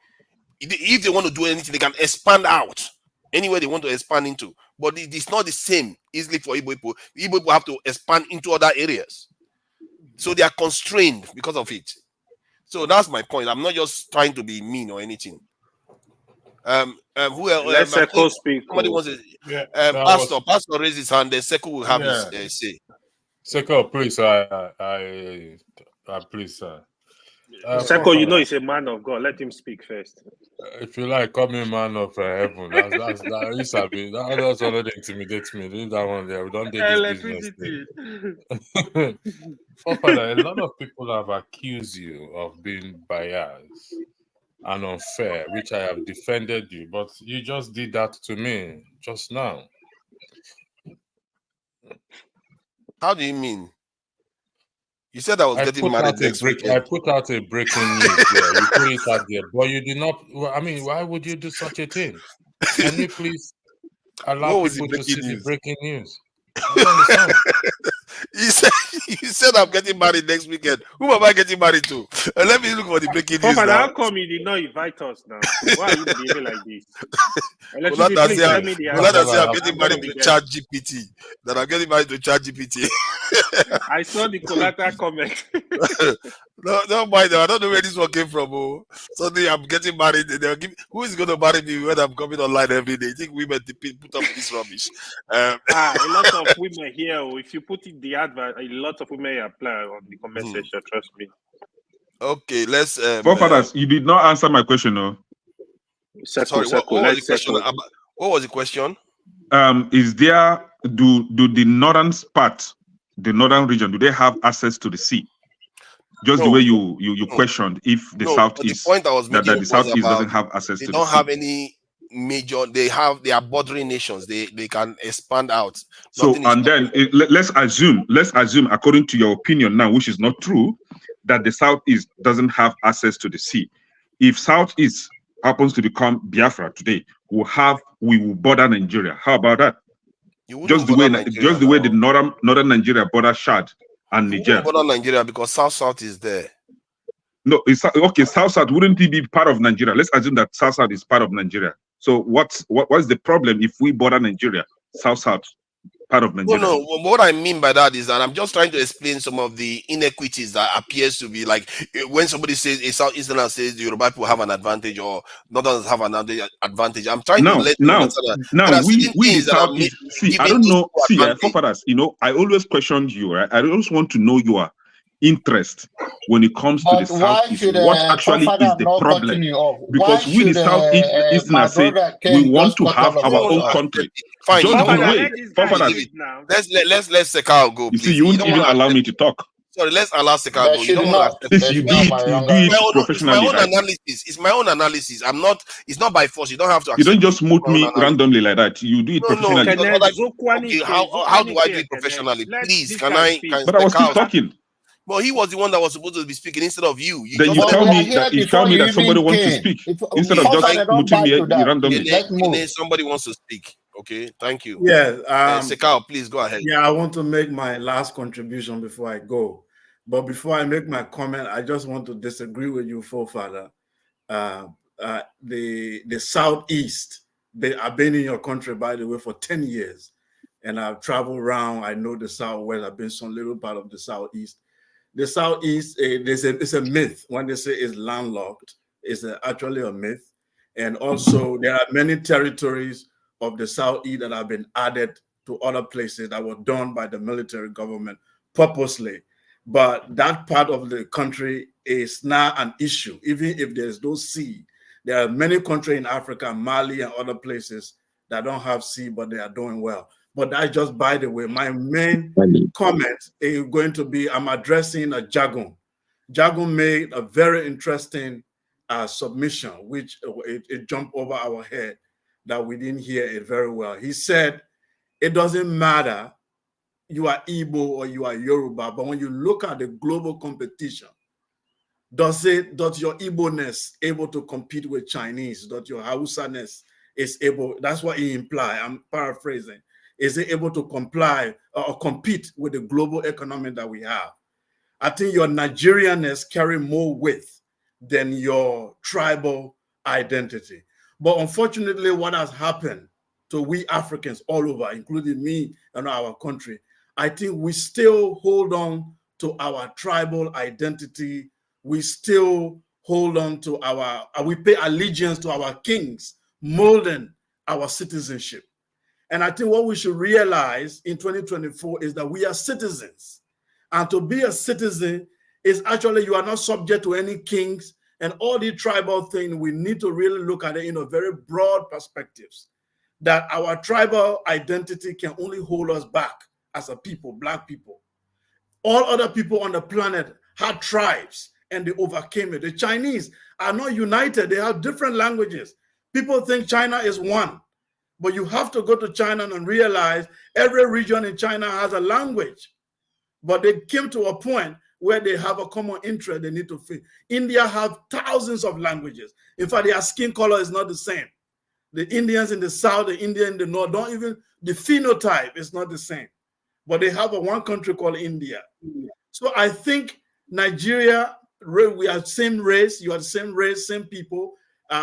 If they want to do anything, they can expand out anywhere they want to expand into. But it is not the same easily for Igbo people. Igbo people have to expand into other areas. So they are constrained because of it. So that's my point. I'm not just trying to be mean or anything. Who else? Let Seko speak. Somebody wants to Pastor raise his hand, then Seko will have his say. Seko, please, please. Seko, you know he's a man of God. Let him speak first. If you like, call me man of heaven. That's already intimidates me. Leave that one there. We don't do this business thing. Father, a lot of people have accused you of being biased and unfair, which I have defended you, but you just did that to me just now. How do you mean? You said I was getting married next weekend. I put out a breaking news there. You put it out there, but you did not. I mean, why would you do such a thing? Can you please allow people to see the breaking news? I don't understand. You said I'm getting married next weekend. Who am I getting married to? Let me look for the breaking news. Papa, how come you did not invite us now? Why are you behaving like this? Please tell me the answer. I'm getting married to ChatGPT. That I'm getting married to ChatGPT. I saw the collateral comment. No, mind them. I don't know where this one came from. Oh. Suddenly I'm getting married. Who is going to marry me when I'm coming online every day? You think women put up this rubbish? A lot of women here. If you put in the advert, a lot of women apply on the comment section. Trust me. Okay, let's. Forefathers, you did not answer my question, no. Sorry, what was the question? What was the question? Is there do the northern part, the northern region, do they have access to the sea? Just the way you questioned if the southeast. The point I was making that the southeast doesn't have access to the sea. They don't have any major. They are bordering nations. They can expand out. So and then let's assume according to your opinion now, which is not true, that the southeast doesn't have access to the sea. If southeast happens to become Biafra today, we will border Nigeria. How about that? Just the way the northern Nigeria border Chad and Niger. Border Nigeria because South is there. No, it's okay. South wouldn't it be part of Nigeria? Let's assume that South is part of Nigeria. So what's the problem if we border Nigeria? South part of Nigeria. No. What I mean by that is that I'm just trying to explain some of the inequities that appears to be like when somebody says a Southeasterner says the Yoruba people have an advantage or Northerners have an advantage. I'm trying to let you understand that. Now we the Southeast. See, I don't know. See, forefathers, I always questioned you. Right? I always want to know your interest when it comes to the Southeast. What actually is the problem? Because we the Southeasterners say we want to have our own country. Fine. Just the way, let's Sekao go. You see, you won't even allow me to talk. Sorry, let's allow Sekao go. You don't want to. You do it professionally. It's my own analysis. It's not by force. You don't have to. You don't just mute me randomly like that. You do it professionally. Okay, how do I do it professionally? Please, can I? But I was still talking. Well, he was the one that was supposed to be speaking instead of you. Then you tell me that somebody wants to speak instead of just muting me randomly. Somebody wants to speak. Okay, thank you. Yeah, Sekao, please go ahead. Yeah, I want to make my last contribution before I go. But before I make my comment, I just want to disagree with you, forefather. The Southeast, I've been in your country, by the way, for 10 years. And I've traveled around. I know the Southwest. I've been some little part of the Southeast. The Southeast, it's a myth. When they say it's landlocked, it's actually a myth. And also, there are many territories of the Southeast that have been added to other places that were done by the military government purposely. But that part of the country is now an issue. Even if there's no sea, there are many countries in Africa, Mali and other places that don't have sea, but they are doing well. But that's just by the way. My main comment is going to be, I'm addressing a Jagun. Jagun made a very interesting submission, which it jumped over our head that we didn't hear it very well. He said, it doesn't matter you are Igbo or you are Yoruba, but when you look at the global competition, does your Igbo-ness able to compete with Chinese? Does your Hausa-ness is able, that's what he implied, I'm paraphrasing. Is it able to comply or compete with the global economy that we have? I think your Nigerianness carry more weight than your tribal identity. But unfortunately, what has happened to we Africans all over, including me and our country, I think we still hold on to our tribal identity. We still hold on to we pay allegiance to our kings, molding our citizenship. And I think what we should realize in 2024 is that we are citizens. And to be a citizen is actually you are not subject to any kings and all the tribal thing. We need to really look at it in a very broad perspectives, that our tribal identity can only hold us back as a people, Black people. All other people on the planet had tribes and they overcame it. The Chinese are not united. They have different languages. People think China is one, but you have to go to China and realize every region in China has a language. But they came to a point where they have a common interest they need to fit. India have thousands of languages. In fact, their skin color is not the same. The Indians in the south, the Indian in the north, don't even, the phenotype is not the same. But they have one country called India. So I think Nigeria, we are the same race, you are the same race, same people,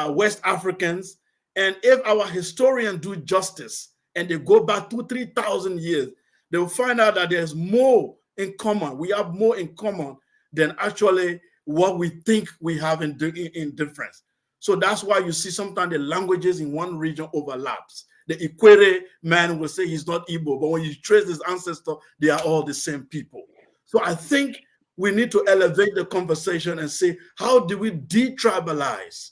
West Africans. And if our historians do justice and they go back 2,000-3,000 years, they will find out that there's more in common. We have more in common than actually what we think we have in difference. So that's why you see sometimes the languages in one region overlaps. The Ikwere man will say he's not Igbo, but when you trace his ancestor, they are all the same people. So I think we need to elevate the conversation and say, how do we detribalize?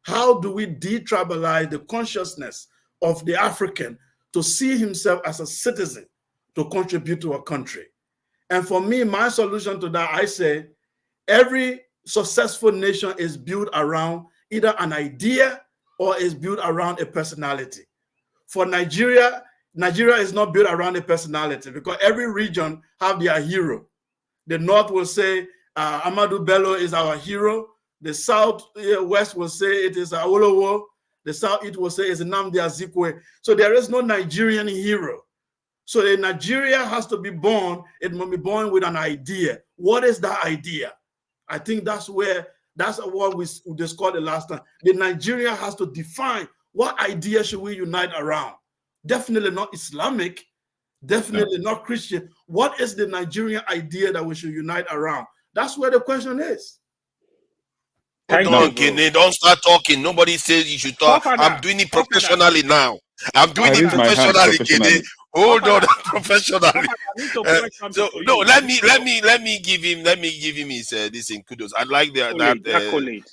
How do we detribalize the consciousness of the African to see himself as a citizen to contribute to a country? And for me, my solution to that, I say, every successful nation is built around either an idea or is built around a personality. For Nigeria, Nigeria is not built around a personality because every region have their hero. The North will say Amadou Bello is our hero. The South West will say it is Awolowo. The South East will say it's Nnamdi Azikiwe. So there is no Nigerian hero. So a Nigeria has to be born, it must be born with an idea. What is that idea? I think that's what we discussed the last time. The Nigeria has to define what idea should we unite around. Definitely not Islamic, definitely not Christian. What is the Nigerian idea that we should unite around? That's where the question is. Hold on, Kene, don't start talking. Nobody says you should talk. I'm doing it professionally now. I'm doing it professionally, Kene. Hold on, professionally. So no, let me give him his this in kudos. I like that.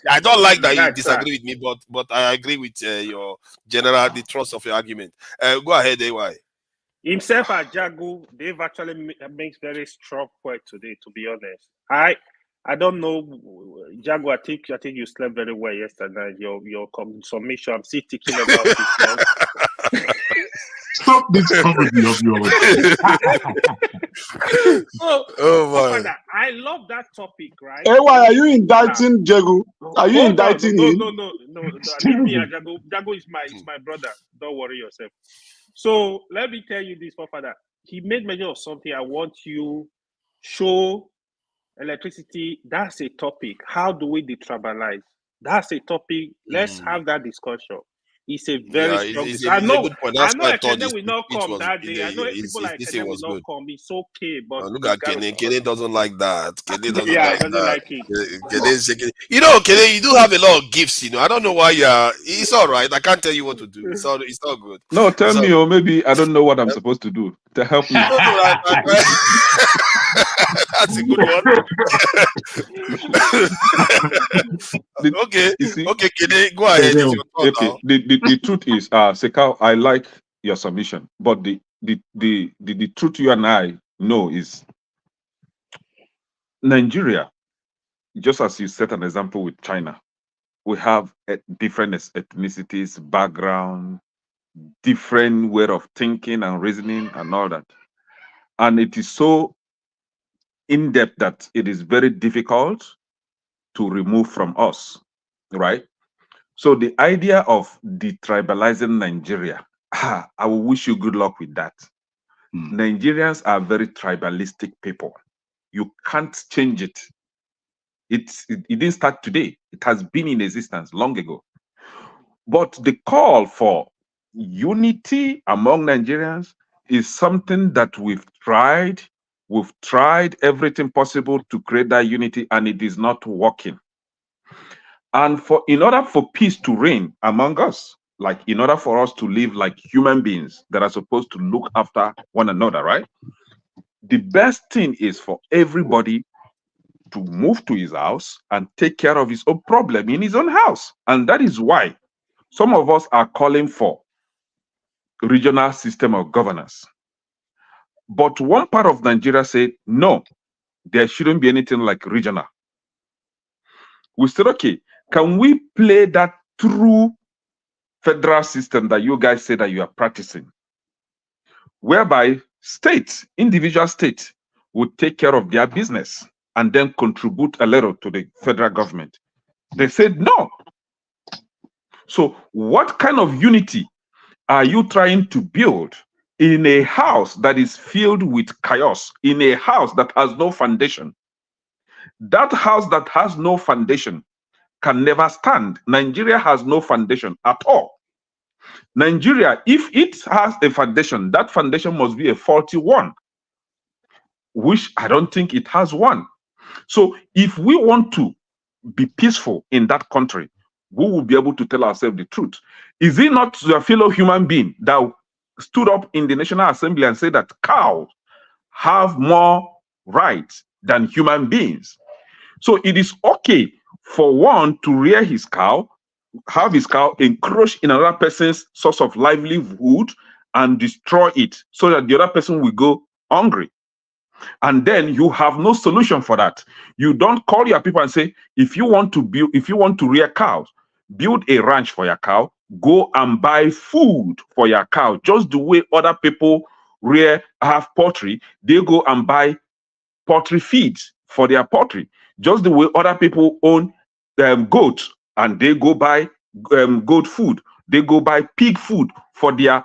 I don't like that you disagree with me, but I agree with your the thrust of your argument. Go ahead, AY. Himself and Jagu, they've actually makes very strong point today. To be honest, I don't know, Jagu. I think you slept very well yesterday. Your submission, I'm still thinking about it. Stop this comedy of yours. I love that topic, right? Hey, why are you indicting Jagu? Are you indicting him? No. Jagu is my brother. Don't worry yourself. So let me tell you this, Father. He made mention of something. I want you show electricity. That's a topic. How do we detribalize? That's a topic. Let's have that discussion. It's a very strong. I know Ekene will not come that day. I know people like Ekene will not come. It's okay, but look at Kene. Kene doesn't like that. Kene doesn't like it. You know, Kene, you do have a lot of gifts. You know, I don't know why it's all right. I can't tell you what to do. It's all good. No, tell me, or maybe I don't know what I'm supposed to do to help me. That's a good one. Okay, Kene, go ahead. The truth is, Sekao, I like your submission, but the truth you and I know is Nigeria, just as you set an example with China, we have different ethnicities, background, different way of thinking and reasoning and all that. And it is so in-depth that it is very difficult to remove from us, right? So the idea of detribalizing Nigeria, I will wish you good luck with that. Nigerians are very tribalistic people. You can't change it. It didn't start today. It has been in existence long ago. But the call for unity among Nigerians is something that we've tried. We've tried everything possible to create that unity, and it is not working. And in order for peace to reign among us, like in order for us to live like human beings that are supposed to look after one another, right? The best thing is for everybody to move to his house and take care of his own problem in his own house. And that is why some of us are calling for regional system of governance. But one part of Nigeria said, no, there shouldn't be anything like regional. We said, okay, can we play that true federal system that you guys say that you are practicing, whereby states, individual states, would take care of their business and then contribute a little to the federal government? They said no. So what kind of unity are you trying to build in a house that is filled with chaos, in a house that has no foundation? That house that has no foundation can never stand. Nigeria has no foundation at all. Nigeria, if it has a foundation, that foundation must be a faulty one, which I don't think it has one. So if we want to be peaceful in that country, we will be able to tell ourselves the truth. Is it not your fellow human being that stood up in the National Assembly and said that cows have more rights than human beings? So it is okay for one to rear his cow, have his cow encroach in another person's source of livelihood and destroy it so that the other person will go hungry. And then you have no solution for that. You don't call your people and say, if you want to rear cows, build a ranch for your cow, go and buy food for your cow. Just the way other people have poultry, they go and buy poultry feeds for their poultry. Just the way other people own goats and they go buy goat food, they go buy pig food for their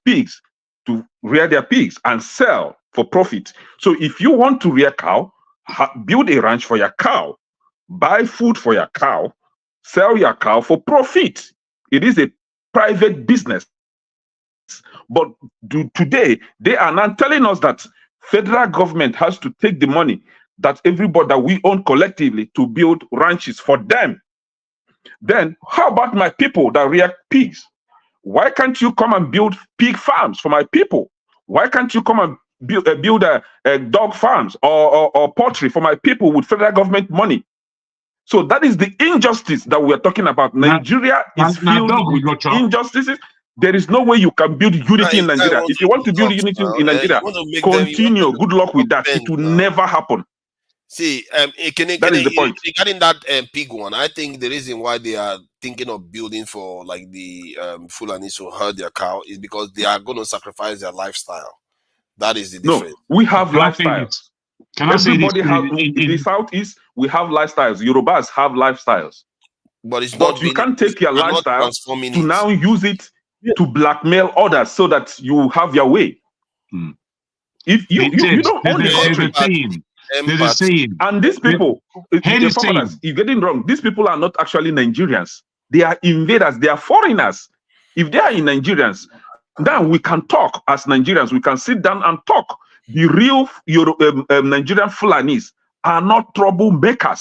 pigs, to rear their pigs and sell for profit. So if you want to rear cow, build a ranch for your cow, buy food for your cow, sell your cow for profit. It is a private business. But today, they are now telling us that federal government has to take the money that everybody that we own collectively to build ranches for them. Then how about my people that rear pigs? Why can't you come and build pig farms for my people? Why can't you come and build dog farms or poultry for my people with federal government money? So that is the injustice that we are talking about. Nigeria is filled with injustices. There is no way you can build unity in Nigeria. If you want to build unity in Nigeria, continue. Good luck with that. It will never happen. See, that is the point. Regarding that pig one, I think the reason why they are thinking of building for like the Fulanis who herd their cow is because they are going to sacrifice their lifestyle. That is the difference. No, we have lifestyles. Everybody has in the Southeast, we have lifestyles. Yorubas have lifestyles. But it's not. You can't take your lifestyle to now use it to blackmail others so that you have your way. If you don't own the country. There's a saying. And these people, you're getting wrong. These people are not actually Nigerians. They are invaders. They are foreigners. If they are in Nigerians, then we can talk as Nigerians. We can sit down and talk. The real Nigerian Fulanis are not troublemakers.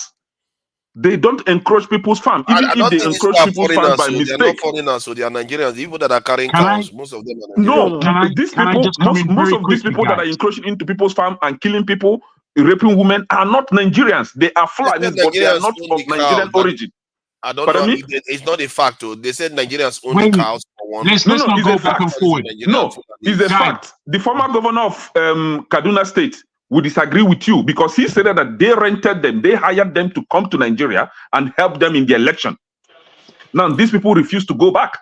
They don't encroach people's farm. Even if they encroach people's farm by mistake. They're not foreigners, so they are Nigerians. The people that are carrying cows, most of them are Nigerians. These people, most of these people that are encroaching into people's farm and killing people, raping women, are not Nigerians. They are Fulanis, but they are not of Nigerian origin. I don't know. It's not a fact. They said Nigerians own the cows for one. Let's not go back and forward. No, it's a fact. The former governor of Kaduna State would disagree with you because he said that they rented them, they hired them to come to Nigeria and help them in the election. Now, these people refuse to go back.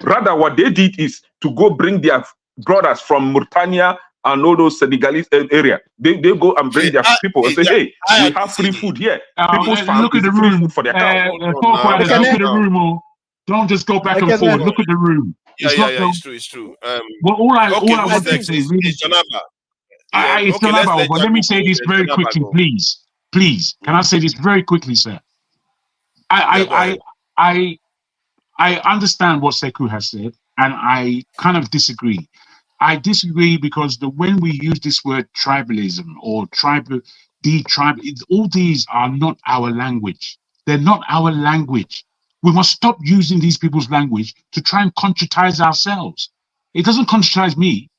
Rather, what they did is to go bring their brothers from Mauritania and all those Senegalese area. They go and bring their people and say, hey, we have free food here. People's farm look at the room. Food for their cows. Look at the room. Don't just go back and forward. Look at the room. It's true. Well, all I want to say is really... but let me say this very quickly, please. Please, can I say this very quickly, sir? I understand what Sekou has said, and I kind of disagree. I disagree because when we use this word tribalism or tribal, all these are not our language. They're not our language. We must stop using these people's language to try and conscientize ourselves. It doesn't conscientize me.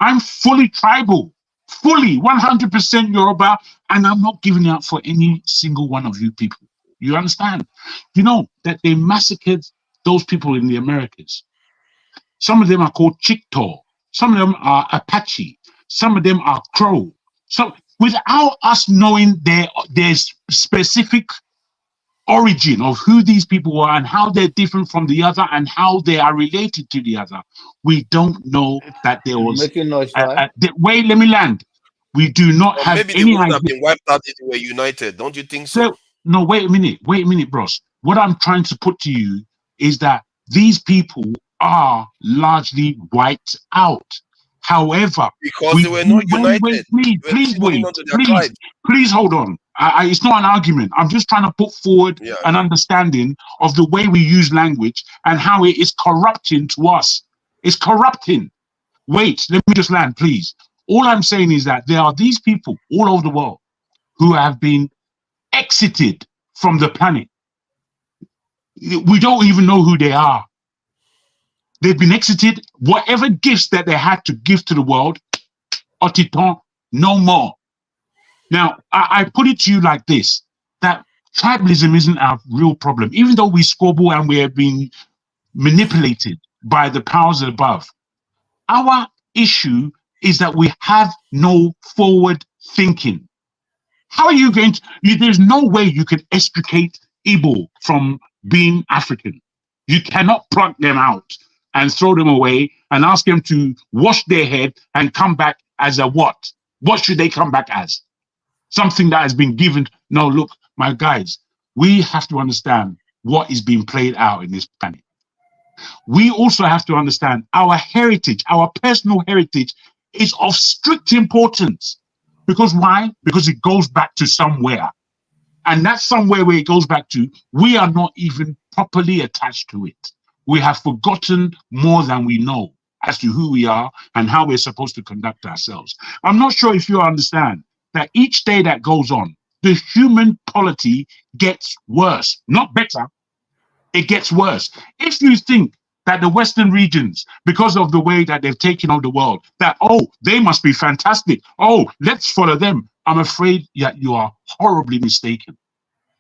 I'm fully tribal. fully 100% Yoruba, and I'm not giving it up for any single one of you people. You understand? You know that they massacred those people in the Americas. Some of them are called Chictaw. Some of them are Apache. Some of them are Crow. So without us knowing their specific origin of who these people are and how they're different from the other and how they are related to the other, we don't know that there was. Making noise, right? Wait, let me land. We do not have maybe they any wouldn't idea. have been wiped out if they were united. Don't you think so? No, wait a minute, bros. What I'm trying to put to you is that these people are largely wiped out. However, because they were not united. Please hold on. It's not an argument. I'm just trying to put forward an understanding of the way we use language and how it is corrupting to us. It's corrupting. Wait, let me just land, please. All I'm saying is that there are these people all over the world who have been exited from the planet. We don't even know who they are. They've been exited. Whatever gifts that they had to give to the world, Otiton, no more. Now, I put it to you like this, that tribalism isn't our real problem. Even though we squabble and we are being manipulated by the powers above, our issue is that we have no forward thinking. How are you going to, there's no way you can extricate Igbo from being African. You cannot pluck them out and throw them away and ask them to wash their head and come back as a what? What should they come back as? Something that has been given. No, look, my guys, we have to understand what is being played out in this planet. We also have to understand our heritage, our personal heritage is of strict importance. Because why? Because it goes back to somewhere. And that's somewhere where it goes back to, we are not even properly attached to it. We have forgotten more than we know as to who we are and how we're supposed to conduct ourselves. I'm not sure if you understand that each day that goes on, the human polity gets worse, not better. It gets worse. If you think that the Western regions, because of the way that they've taken on the world, that, oh, they must be fantastic. Oh, let's follow them. I'm afraid you are horribly mistaken.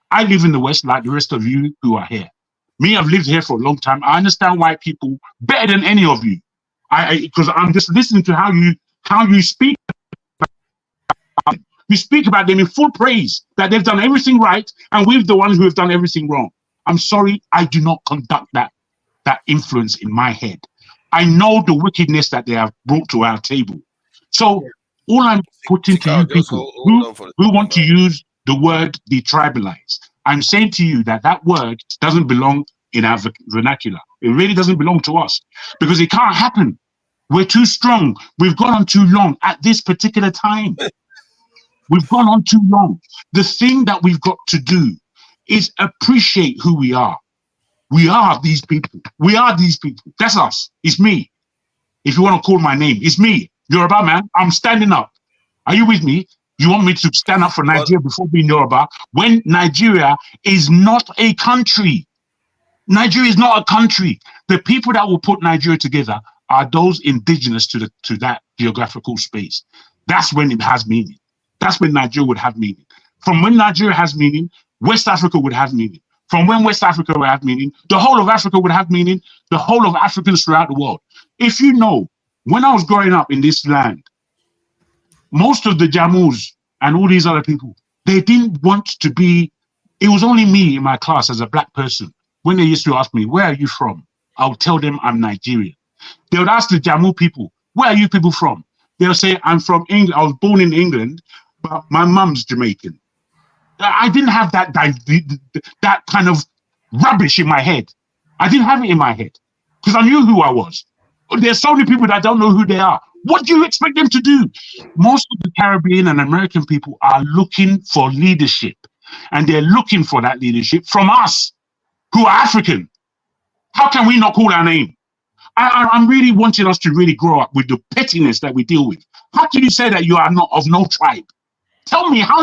I live in the West like the rest of you who are here. Me, I've lived here for a long time. I understand white people better than any of you. Because I'm just listening to how you speak. You speak about them in full praise, that they've done everything right, and we're the ones who have done everything wrong. I'm sorry, I do not conduct that influence in my head. I know the wickedness that they have brought to our table. So all I'm putting to you people who want to use the word detribalize, I'm saying to you that that word doesn't belong in our vernacular. It really doesn't belong to us because it can't happen. We're too strong. We've gone on too long at this particular time. We've gone on too long. The thing that we've got to do is appreciate who we are. We are these people. We are these people. That's us. It's me. If you want to call my name, it's me. Yoruba man, I'm standing up. Are you with me? You want me to stand up for Nigeria before being Yoruba? When Nigeria is not a country. Nigeria is not a country. The people that will put Nigeria together are those indigenous to that geographical space. That's when it has meaning. That's when Nigeria would have meaning. From when Nigeria has meaning, West Africa would have meaning. From when West Africa would have meaning, the whole of Africa would have meaning, the whole of Africans throughout the world. If you know, when I was growing up in this land, most of the Jamus and all these other people, they didn't want to be, it was only me in my class as a black person. When they used to ask me, where are you from? I would tell them I'm Nigerian. They would ask the Jamu people, where are you people from? They'll say, I'm from England. I was born in England, but my mum's Jamaican. I didn't have that kind of rubbish in my head. I didn't have it in my head because I knew who I was. There's so many people that don't know who they are. What do you expect them to do? Most of the Caribbean and American people are looking for leadership, and they're looking for that leadership from us who are African. How can we not call our name? I'm really wanting us to really grow up with the pettiness that we deal with. How can you say that you are not of no tribe? Tell me how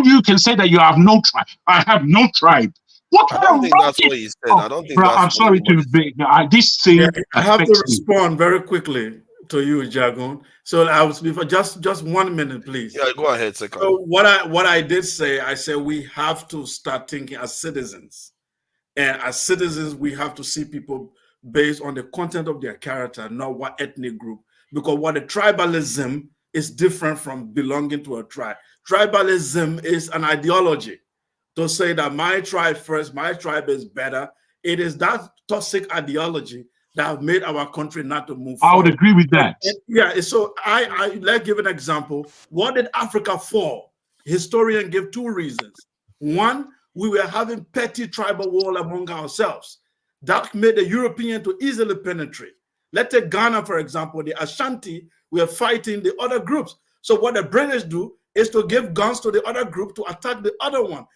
you can say that you have no tribe. I have no tribe. What kind I don't think that's what he said. I don't think that's I'm sorry to be. This thing. I have to respond very quickly. to you, Jagun. So I was before just 1 minute, please. Yeah, go ahead, Seka. So what I did say, I said we have to start thinking as citizens, and as citizens, we have to see people based on the content of their character, not what ethnic group. Because what the tribalism is different from belonging to a tribe. Tribalism is an ideology to say that my tribe first, my tribe is better. It is that toxic ideology that have made our country not to move forward. I would agree with that. Yeah, so let's give an example. What did Africa fall? Historians give two reasons. One, we were having petty tribal war among ourselves. That made the European to easily penetrate. Let's take Ghana, for example. The Ashanti were fighting the other groups. So what the British do is to give guns to the other group to attack the other one.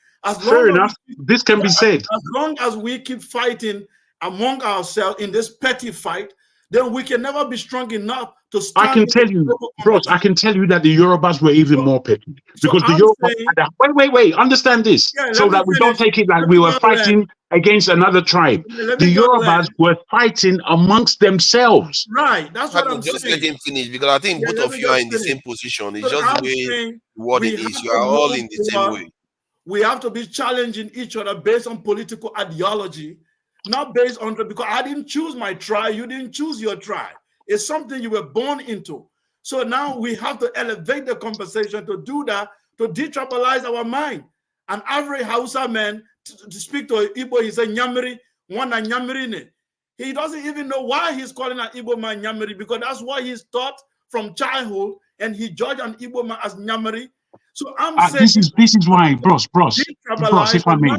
Fair enough. This can be said. As long as we keep fighting among ourselves in this petty fight, then we can never be strong enough to stand. I can tell you, bros, I can tell you that the Yorubas were even more petty. Because the Yorubas, wait, understand this, so that we don't take it like we were fighting against another tribe. The Yorubas were fighting amongst themselves. Right, that's what I'm just saying. let him finish, because I think both of you are in the same position. It's just the way what it is. You are all in the same way. We have to be challenging each other based on political ideology, not based on, because I didn't choose my tribe, you didn't choose your tribe. It's something you were born into. So now we have to elevate the conversation to do that, to detribalize our mind. An average Hausa man, to speak to an Igbo, he said, Nyamiri, wana Nyamiri ne. He doesn't even know why he's calling an Igbo man Nyamiri, because that's what he's taught from childhood, and he judged an Igbo man as Nyamiri. So I'm saying this is why, bros, if I may,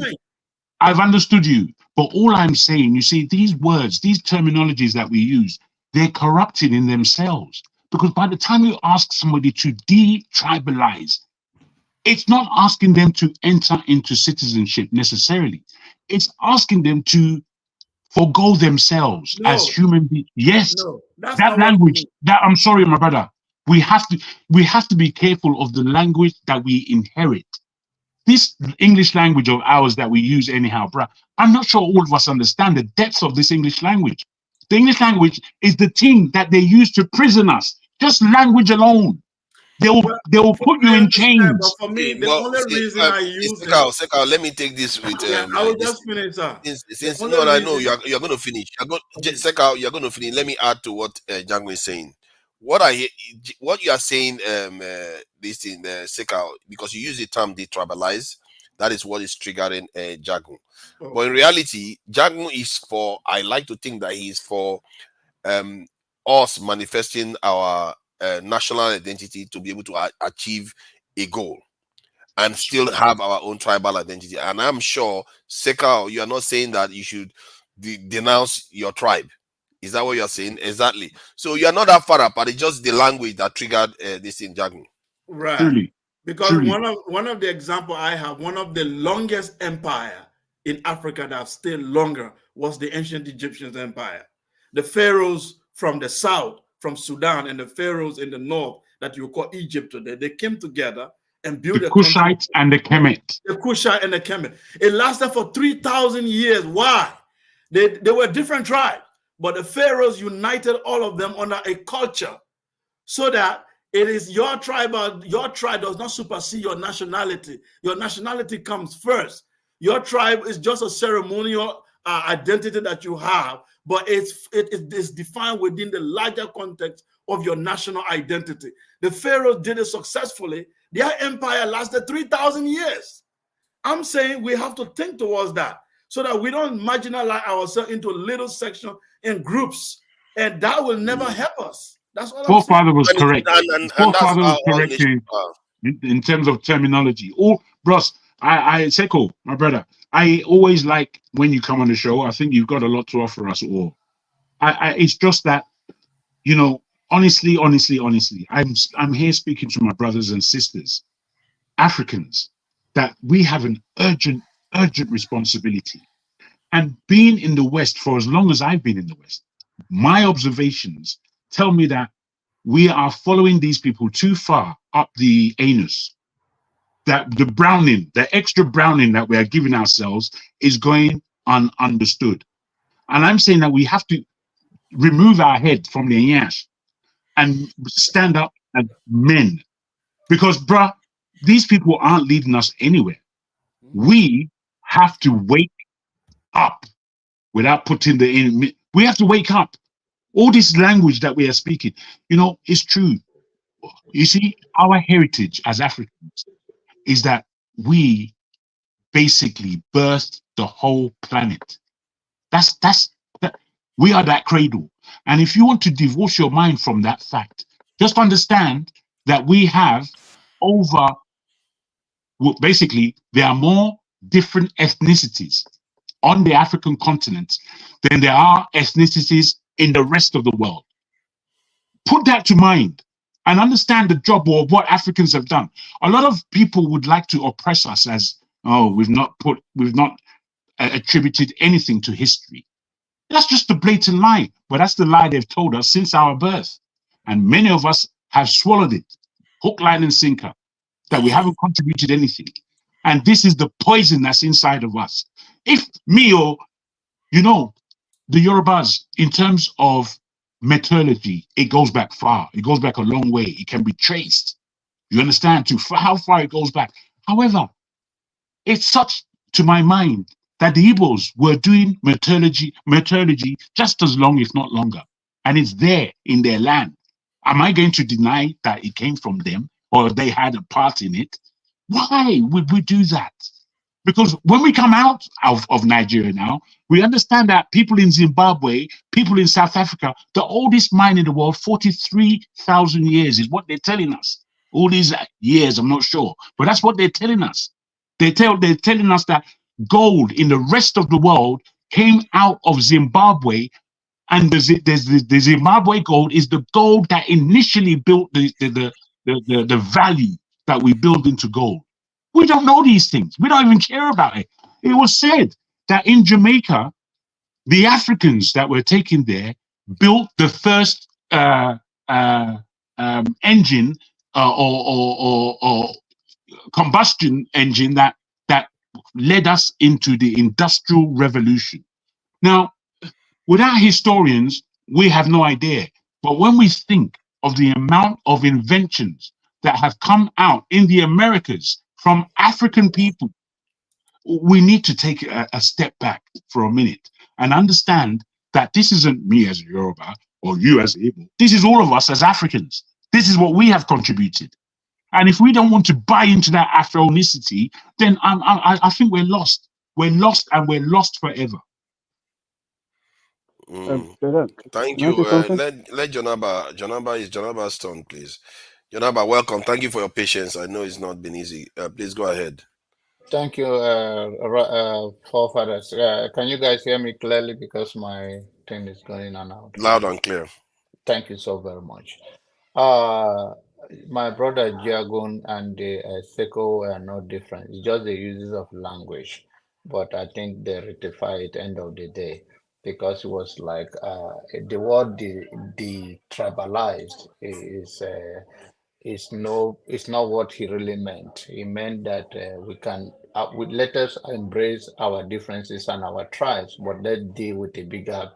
I've understood you, but all I'm saying, you see, these words, these terminologies that we use, they're corrupted in themselves. Because by the time you ask somebody to de-tribalize, it's not asking them to enter into citizenship necessarily. It's asking them to forgo themselves as human beings. Yes, that language, I'm sorry, my brother. We have to be careful of the language that we inherit. This English language of ours that we use anyhow, bruh, I'm not sure all of us understand the depths of this English language. The English language is the thing that they use to prison us. Just language alone. They will put you in chains. But for me, the only reason I use Sekao, let me take this with. I will just finish, sir. Since I know you're going to finish. Sekao, you're going to finish. Let me add to what Django is saying. What you are saying, this in Sekao, because you use the term detribalize, that is what is triggering Jagun. Oh. But in reality, Jagun is for, I like to think that he is for us manifesting our national identity to be able to achieve a goal and still have our own tribal identity. And I'm sure, Sekao, you are not saying that you should denounce your tribe. Is that what you're saying? Exactly. So you're not that far apart. It's just the language that triggered this in Jagun. Right. Truly. Because one of the example I have, one of the longest empire in Africa that stayed longer was the ancient Egyptian empire. The pharaohs from the south, from Sudan, and the pharaohs in the north that you call Egypt today, they came together and built the Kushite and the Kemet. The Kushite and the Kemet. It lasted for 3,000 years. Why? They were different tribes. But the pharaohs united all of them under a culture, so that it is your tribe does not supersede your nationality. Your nationality comes first. Your tribe is just a ceremonial identity that you have, but it is defined within the larger context of your national identity. The pharaohs did it successfully. Their empire lasted 3,000 years. I'm saying we have to think towards that, so that we don't marginalize ourselves into little sections and groups, and that will never help us. That's all. Forefather was correct. Forefather was correct in terms of terminology. Oh, bros, I Seko, my brother, I always like when you come on the show. I think you've got a lot to offer us all. It's just that, you know, honestly, I'm here speaking to my brothers and sisters, Africans, that we have an urgent responsibility. And being in the West for as long as I've been in the West, my observations tell me that we are following these people too far up the anus. That the extra browning that we are giving ourselves is going ununderstood. And I'm saying that we have to remove our head from the nyash and stand up as men. Because, bruh, these people aren't leading us anywhere. We have to wake up without putting the in. We have to wake up. All this language that we are speaking, is true. You see, our heritage as Africans is that we basically birthed the whole planet. We are that cradle. And if you want to divorce your mind from that fact, just understand that we have over, basically, there are more different ethnicities on the African continent than there are ethnicities in the rest of the world. Put that to mind and understand the job or what Africans have done. A lot of people would like to oppress us as, oh, we've not attributed anything to history. That's just a blatant lie, but that's the lie they've told us since our birth. And many of us have swallowed it, hook, line, and sinker, that we haven't contributed anything. And this is the poison that's inside of us. If me or, the Yorubas, in terms of metallurgy, it goes back far. It goes back a long way. It can be traced. You understand to how far it goes back. However, it's such, to my mind, that the Igbos were doing metallurgy just as long, if not longer. And it's there in their land. Am I going to deny that it came from them or they had a part in it? Why would we do that? Because when we come out of Nigeria now, we understand that people in Zimbabwe, people in South Africa, the oldest mine in the world, 43,000 years is what they're telling us. All these years, I'm not sure, but that's what they're telling us. They're telling us that gold in the rest of the world came out of Zimbabwe, and the Zimbabwe gold is the gold that initially built the value that we build into gold. We don't know these things. We don't even care about it. It was said that in Jamaica, the Africans that were taken there built the first engine or combustion engine that led us into the Industrial Revolution. Now, without historians, we have no idea. But when we think of the amount of inventions that have come out in the Americas from African people, we need to take a step back for a minute and understand that this isn't me as a Yoruba or you as Igbo. This is all of us as Africans. This is what we have contributed. And if we don't want to buy into that Afronicity, then I think we're lost. We're lost, and we're lost forever. Thank you. Let Jonaba is Jonaba's turn, please. Jonaba, welcome. Thank you for your patience. I know it's not been easy. Please go ahead. Thank you, forefathers. Can you guys hear me clearly, because my thing is going in and out? Loud and clear. Thank you so very much. My brother Jagun and the Seko are not different. It's just the uses of language, but I think they rectify it end of the day, because it was like the word the tribalized is not what he really meant. He meant that we can let us embrace our differences and our tribes, but let's deal with the bigger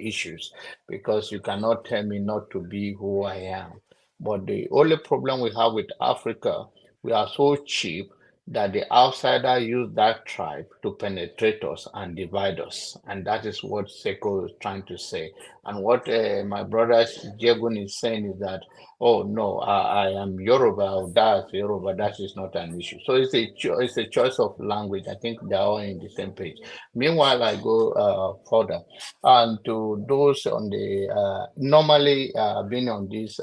issues, because you cannot tell me not to be who I am. But the only problem we have with Africa, we are so cheap that the outsider use that tribe to penetrate us and divide us. And that is what Seko is trying to say. And what my brother Jegun is saying is that, oh no, I am Yoruba, that's Yoruba, that is not an issue. So it's a choice of language. I think they're all in the same page. Meanwhile, I go further. And to those on the, normally been on this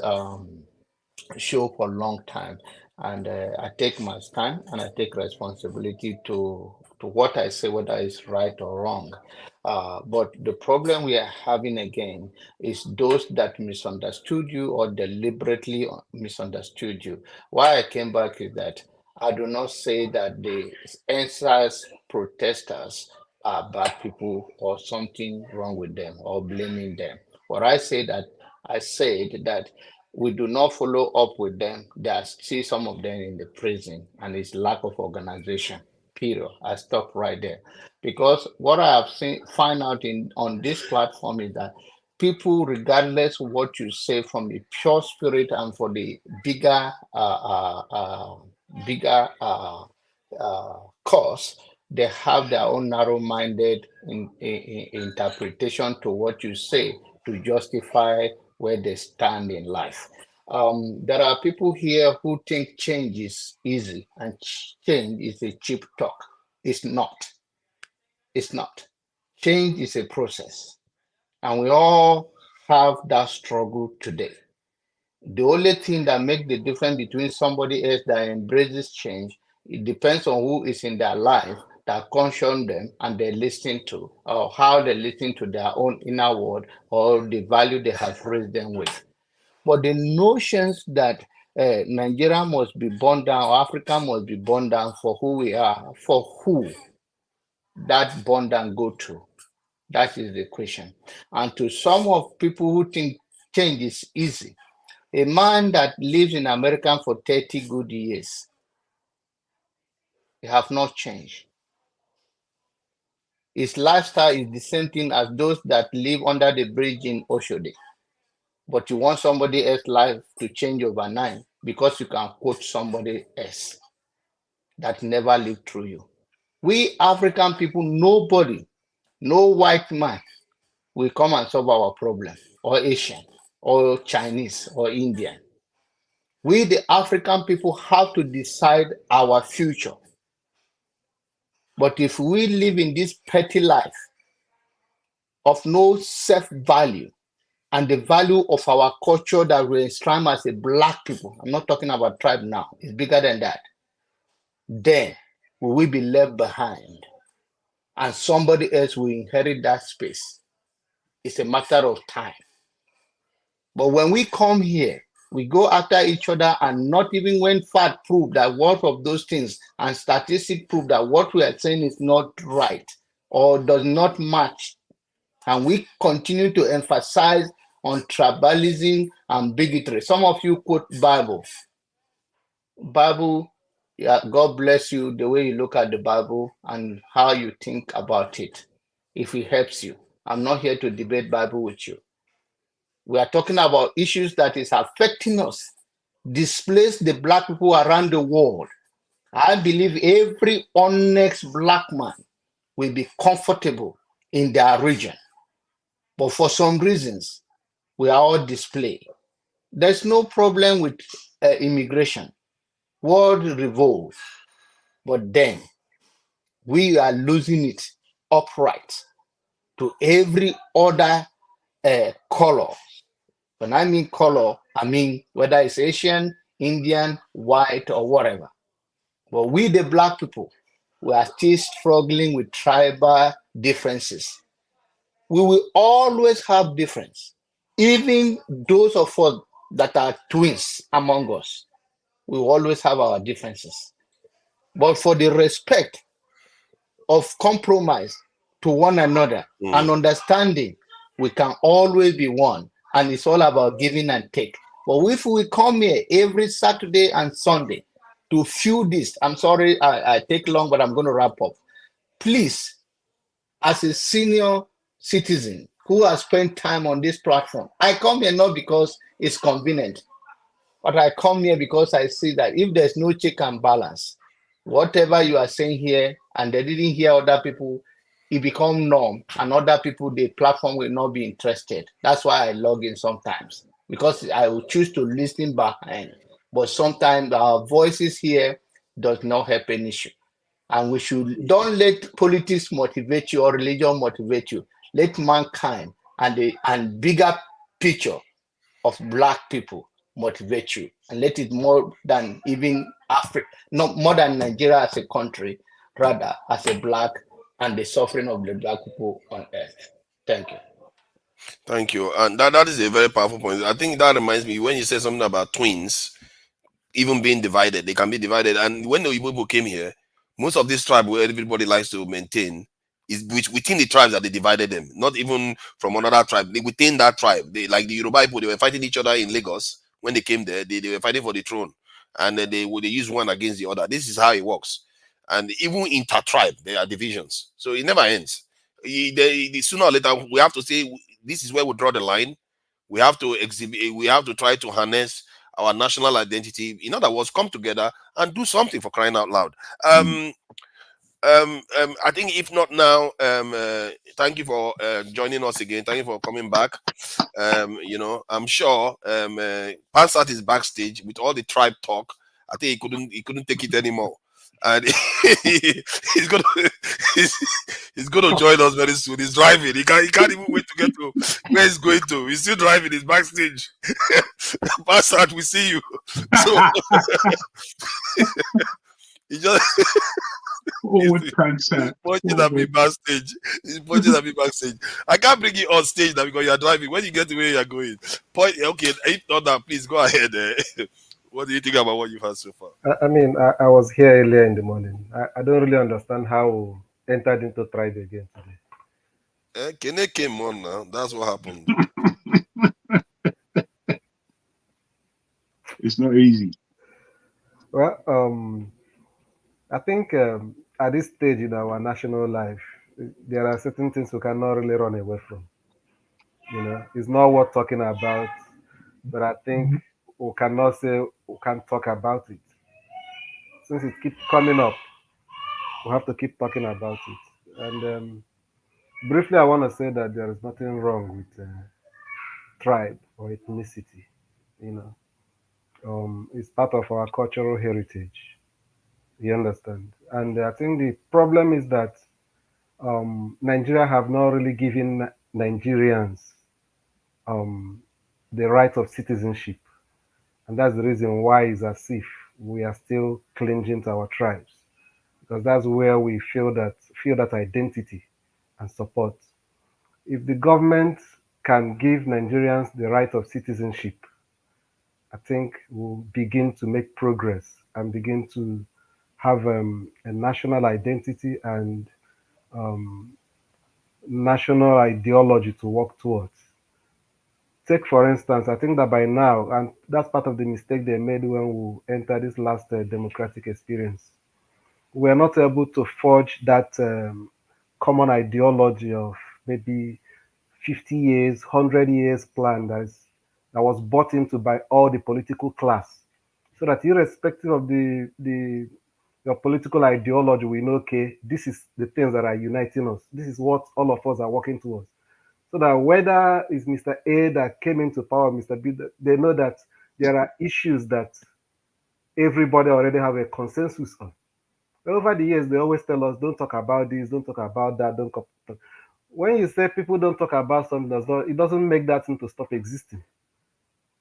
show for a long time, and I take my stand and I take responsibility to what I say, whether it's right or wrong. But the problem we are having again is those that misunderstood you or deliberately misunderstood you. Why I came back is that I do not say that the EndSars protesters are bad people or something wrong with them or blaming them. What I said that we do not follow up with them. There are still some of them in the prison, and it's lack of organization. Period. I stop right there, because what I have find out on this platform is that people, regardless of what you say from the pure spirit and for the bigger cause, they have their own narrow-minded interpretation to what you say to justify where they stand in life. There are people here who think change is easy and change is a cheap talk. It's not. It's not. Change is a process, and we all have that struggle today. The only thing that makes the difference between somebody else that embraces change, it depends on who is in their life that caution them and they listen to, or how they listen to their own inner world or the value they have raised them with. But the notions that Nigeria must be born down, or Africa must be born down for who we are, for who that born down go to, that is the question. And to some of people who think change is easy, a man that lives in America for 30 good years, he have not changed. His lifestyle is the same thing as those that live under the bridge in Oshodi. But you want somebody else's life to change overnight because you can quote somebody else that never lived through you. We African people, nobody, no white man will come and solve our problem, or Asian, or Chinese, or Indian. We, the African people, have to decide our future. But if we live in this petty life of no self-value and the value of our culture that we enshrine as a black people, I'm not talking about tribe now, it's bigger than that, then we will be left behind and somebody else will inherit that space. It's a matter of time. But when we come here, we go after each other, and not even when fact prove that one of those things and statistics prove that what we are saying is not right or does not match, and we continue to emphasize on tribalism and bigotry. Some of you quote Bible. Yeah, God bless you the way you look at the Bible and how you think about it, if it helps you. I'm not here to debate Bible with you. We are talking about issues that is affecting us, displace the black people around the world. I believe every honest black man will be comfortable in their region. But for some reasons, we are all displaced. There's no problem with immigration. World revolves. But then we are losing it upright to every other color. When I mean color, I mean whether it's Asian, Indian, white, or whatever. But we, the black people, we are still struggling with tribal differences. We will always have difference. Even those of us that are twins among us, we will always have our differences. But for the respect of compromise to one another and understanding, we can always be one. And it's all about giving and take. But if we come here every Saturday and Sunday to fuel this, I'm sorry I take long, but I'm going to wrap up. Please, as a senior citizen who has spent time on this platform, I come here not because it's convenient, but I come here because I see that if there's no check and balance, whatever you are saying here and they didn't hear other people, it become norm, and other people, the platform will not be interested. That's why I log in sometimes, because I will choose to listen behind. But sometimes our voices here does not help an issue. And we should don't let politics motivate you or religion motivate you. Let mankind and the bigger picture of black people motivate you, and let it more than even Africa, not more than Nigeria as a country, rather as a black and the suffering of the black people on earth. Thank you. Thank you. And that is a very powerful point. I think that reminds me when you said something about twins, even being divided, they can be divided. And when the Igbo people came here, most of this tribe where everybody likes to maintain is within the tribes that they divided them, not even from another tribe. Within that tribe, they, like the Yoruba people, they were fighting each other in Lagos. When they came there, they were fighting for the throne, and then they use one against the other. This is how it works. And even inter-tribe, there are divisions. So it never ends. Sooner or later, we have to say this is where we draw the line. We have to exhibit. We have to try to harness our national identity. In other words, come together and do something, for crying out loud. I think if not now, thank you for joining us again. Thank you for coming back. You know, I'm sure Pansat is backstage with all the tribe talk. I think he couldn't take it anymore, and he's gonna he's, he's gonna join us very soon. He's driving. He can't even wait to get to where he's going to. He's still driving. He's backstage. Pansat, we see you. So he just. He's pointing at me backstage. He's pointing at me backstage. I can't bring you on stage now because you're driving. When you get to where you're going, point. Okay, if not that, please go ahead. What do you think about what you've had so far? I mean, I was here earlier in the morning. I don't really understand how we entered into tribe again today. Kene came on now. That's what happened. It's not easy. Well, I think at this stage in our national life, there are certain things we cannot really run away from. You know, it's not worth talking about, but I think we cannot say we can't talk about it. Since it keeps coming up, we have to keep talking about it. And briefly, I want to say that there is nothing wrong with tribe or ethnicity. You know, it's part of our cultural heritage. You understand? And I think the problem is that Nigeria have not really given Nigerians the right of citizenship. And that's the reason why it's as if we are still clinging to our tribes. Because that's where we feel that identity and support. If the government can give Nigerians the right of citizenship, I think we'll begin to make progress and begin to have a national identity and national ideology to work towards. Take, for instance, I think that by now, and that's part of the mistake they made when we entered this last democratic experience, we're not able to forge that common ideology of maybe 50 years, 100 years plan that was bought into by all the political class. So that irrespective of your political ideology, we know, okay, this is the things that are uniting us. This is what all of us are working towards. So that whether it's Mr. A that came into power, Mr. B, they know that there are issues that everybody already have a consensus on. Over the years, they always tell us, don't talk about this, don't talk about that, don't talk. When you say people don't talk about something, it doesn't make that thing to stop existing.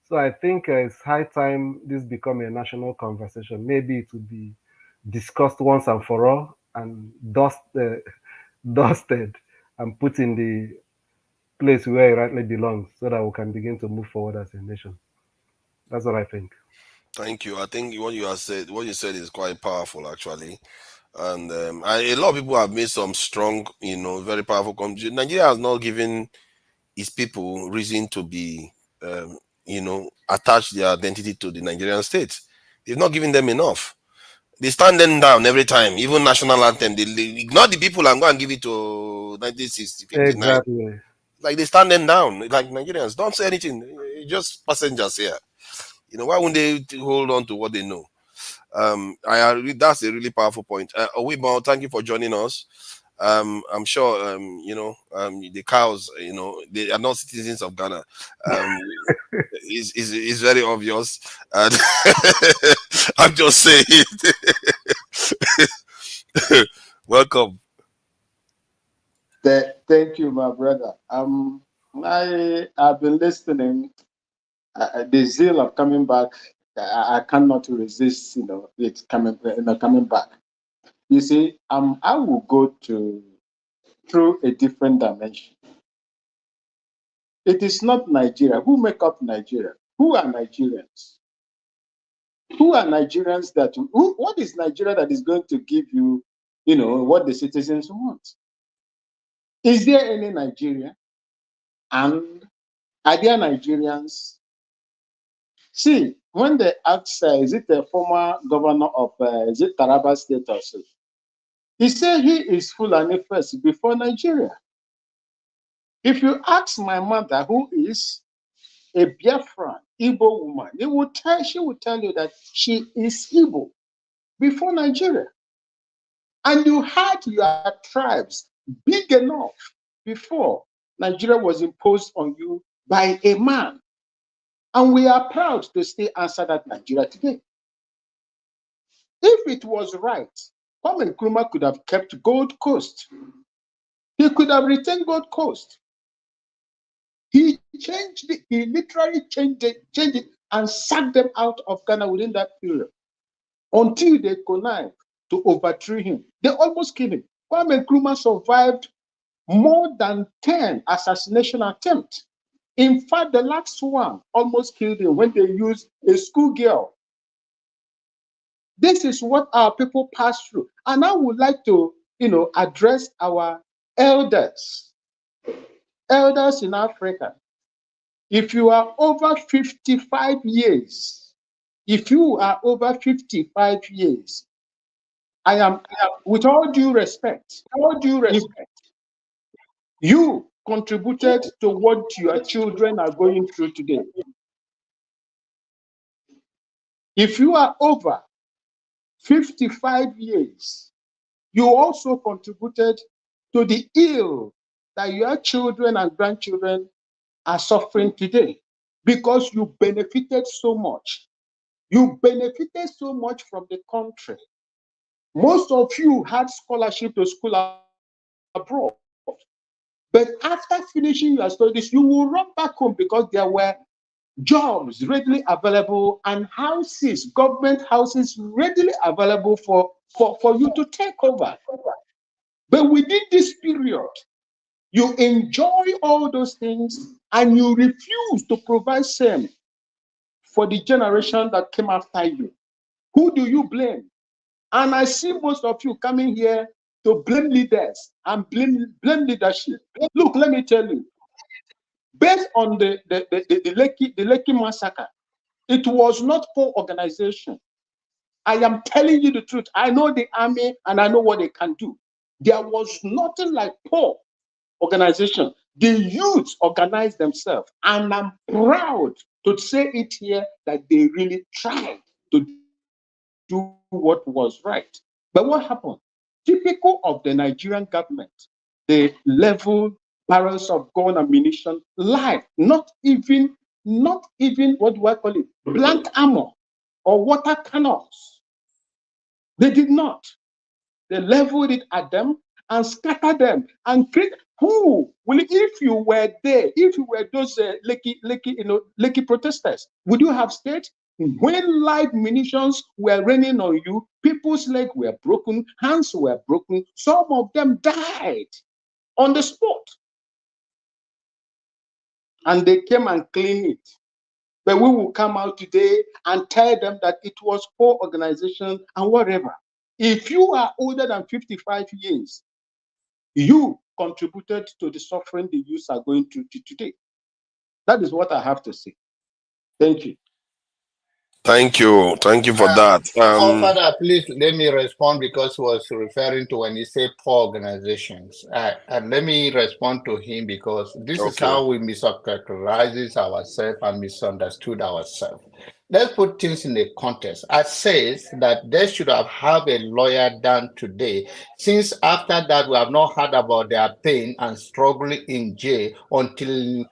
So I think it's high time this become a national conversation. Maybe it would be discussed once and for all and dusted and put in the place where it rightly belongs so that we can begin to move forward as a nation. That's what I think. Thank you. I think what you said is quite powerful, actually. And a lot of people have made some strong, very powerful contributions. Nigeria has not given its people reason to be, attach their identity to the Nigerian state. They've not given them enough. They stand them down every time, even national anthem. They ignore the people and go and give it to 1960, 59. Exactly. Like they stand them down. Like Nigerians, don't say anything. Just passengers here. Why wouldn't they hold on to what they know? That's a really powerful point. Owibo, thank you for joining us. I'm sure the cows, they are not citizens of Ghana. Is very obvious. And I'm just saying it. Welcome. Thank you, my brother. I've been listening. The zeal of coming back, I cannot resist. It's coming back. You see, I will go through a different dimension. It is not Nigeria. Who make up Nigeria? Who are Nigerians? Who are Nigerians what is Nigeria that is going to give you, what the citizens want? Is there any Nigeria? And are there Nigerians? See, when they ask, is it a former governor of, is it Taraba State or so? He said he is Fulani first before Nigeria. If you ask my mother, who is a Biafran Igbo woman, she will tell you that she is Igbo before Nigeria. And you had your tribes big enough before Nigeria was imposed on you by a man. And we are proud to still answer that Nigeria today. If it was right, Kwame Nkrumah could have kept Gold Coast. He could have retained Gold Coast. He changed it, he literally changed it and sacked them out of Ghana within that period until they connived to overthrow him. They almost killed him. Kwame Nkrumah survived more than 10 assassination attempts. In fact, the last one almost killed him when they used a schoolgirl. This is what our people pass through. And I would like to, address our elders in Africa. If you are over 55 years, I am, with all due respect, you contributed to what your children are going through today. If you are over 55 years, you also contributed to the ill that your children and grandchildren are suffering today because you benefited so much. You benefited so much from the country. Most of you had scholarship to school abroad. But after finishing your studies, you will run back home because there were jobs readily available and houses, government houses readily available for you to take over. But within this period, you enjoy all those things and you refuse to provide same for the generation that came after you. Who do you blame? And I see most of you coming here to blame leaders and blame leadership. Look, let me tell you, based on the Lekki massacre, it was not poor organization. I am telling you the truth. I know the army and I know what they can do. There was nothing like poor organization. The youth organized themselves, and I'm proud to say it here that they really tried to do what was right. But what happened? Typical of the Nigerian government, they leveled barrels of gun and ammunition live, not even what do I call it, blank armor or water cannons. They did not. They leveled it at them and scattered them and create. Who will, if you were there, if you were those Lekki protesters, would you have stayed? When live munitions were raining on you, people's legs were broken, hands were broken, some of them died on the spot. And they came and cleaned it. But we will come out today and tell them that it was poor organization and whatever. If you are older than 55 years, you contributed to the suffering the youth are going through today. That is what I have to say. Thank you. Thank you for that. Father, please let me respond because he was referring to when he said poor organizations. And let me respond to him because this is how we mischaracterize ourselves and misunderstood ourselves. Let's put things in the context. I says that they should have a lawyer done today, since after that we have not heard about their pain and struggling in jail until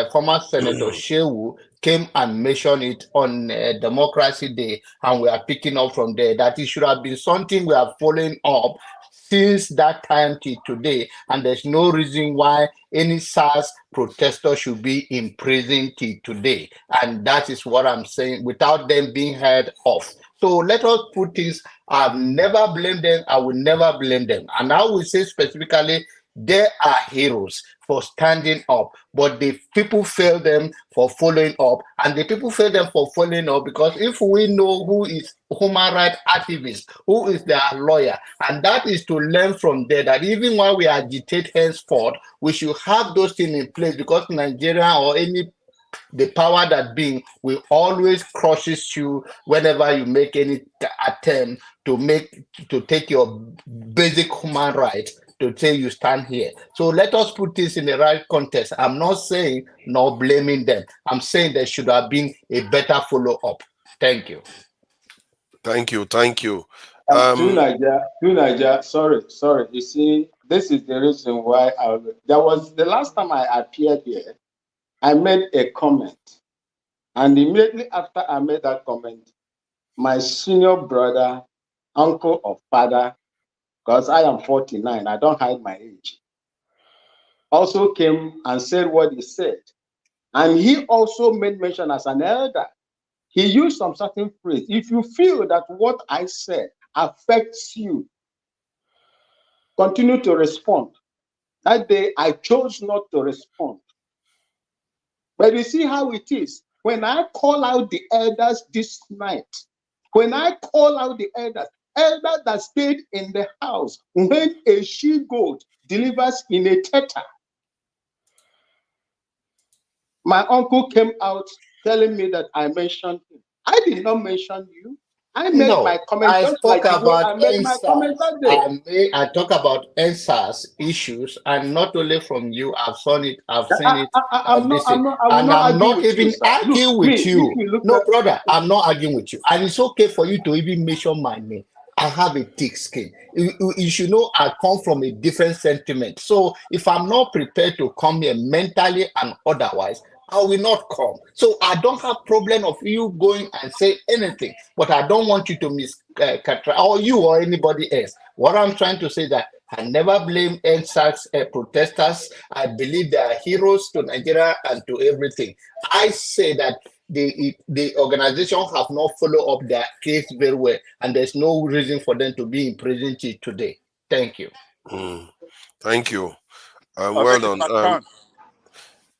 former Senator Shehu came and mentioned it on Democracy Day, and we are picking up from there that it should have been something we are following up since that time till today, and there's no reason why any SARS protester should be in prison till today. And that is what I'm saying, without them being heard of. So let us put things, I've never blamed them, I will never blame them. And I will say specifically, they are heroes for standing up, but the people fail them for following up, and the people fail them for following up because if we know who is human rights activist, who is their lawyer, and that is to learn from there that even while we agitate henceforth, we should have those things in place because Nigeria or the power that being will always crushes you whenever you make any attempt to take your basic human right to say you stand here. So let us put this in the right context. I'm not saying nor blaming them. I'm saying there should have been a better follow-up. Thank you. Thank you. Thank you. To Nigeria, sorry. You see, this is the reason why there was the last time I appeared here, I made a comment. And immediately after I made that comment, my senior brother, uncle or father, because I am 49, I don't hide my age, also came and said what he said. And he also made mention as an elder. He used some certain phrase. If you feel that what I said affects you, continue to respond. That day, I chose not to respond. But you see how it is. When I call out the elders this night, when I call out the elders that stayed in the house, when a she-goat delivers in a teta, my uncle came out telling me that I mentioned him. I did not mention you. I made my comment I just spoke like the way I about made my comment EndSars. that day. I talk about EndSars issues, and not only from you. I've seen it. I will and not I'm argue not with you, even sir. arguing Look, with if you. you look No, at brother, I'm not arguing with you. And it's okay for you to even mention my name. I have a thick skin. You should know I come from a different sentiment. So if I'm not prepared to come here mentally and otherwise, I will not come. So I don't have problem of you going and say anything, but I don't want you to or you or anybody else. What I'm trying to say that I never blame EndSars protesters. I believe they are heroes to Nigeria and to everything. I say that the organization have not followed up their case very well, and there's no reason for them to be in prison till today. Thank you. Thank you. I Well think it's done. my turn.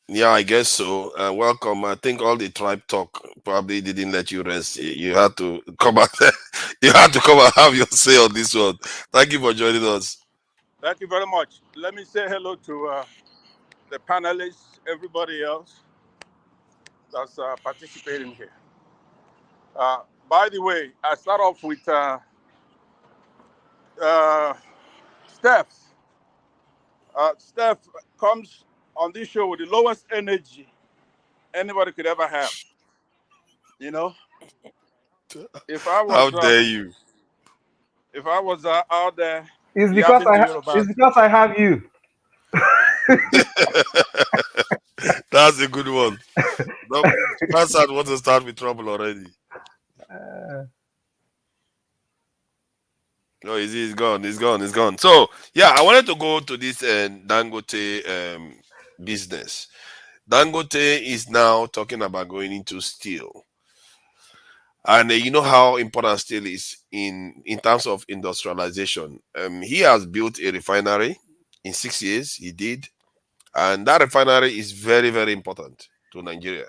Yeah, I guess so. Welcome. I think all the tribe talk probably didn't let you rest. You had to come out. You had to come and have your say on this one. Thank you for joining us. Thank you very much. Let me say hello to the panelists, everybody else that's participating here. By the way, I start off with Steph. Steph comes on this show with the lowest energy anybody could ever have. You know, if I was How dare you? If I was out there it's because yapping to Yorubas, I have you. That's a good one. That's want to start with trouble already. No, he's gone. He's gone. So yeah, I wanted to go to this Dangote business. Dangote is now talking about going into steel, and you know how important steel is in terms of industrialization. He has built a refinery in 6 years. He did, and that refinery is very, very important to Nigeria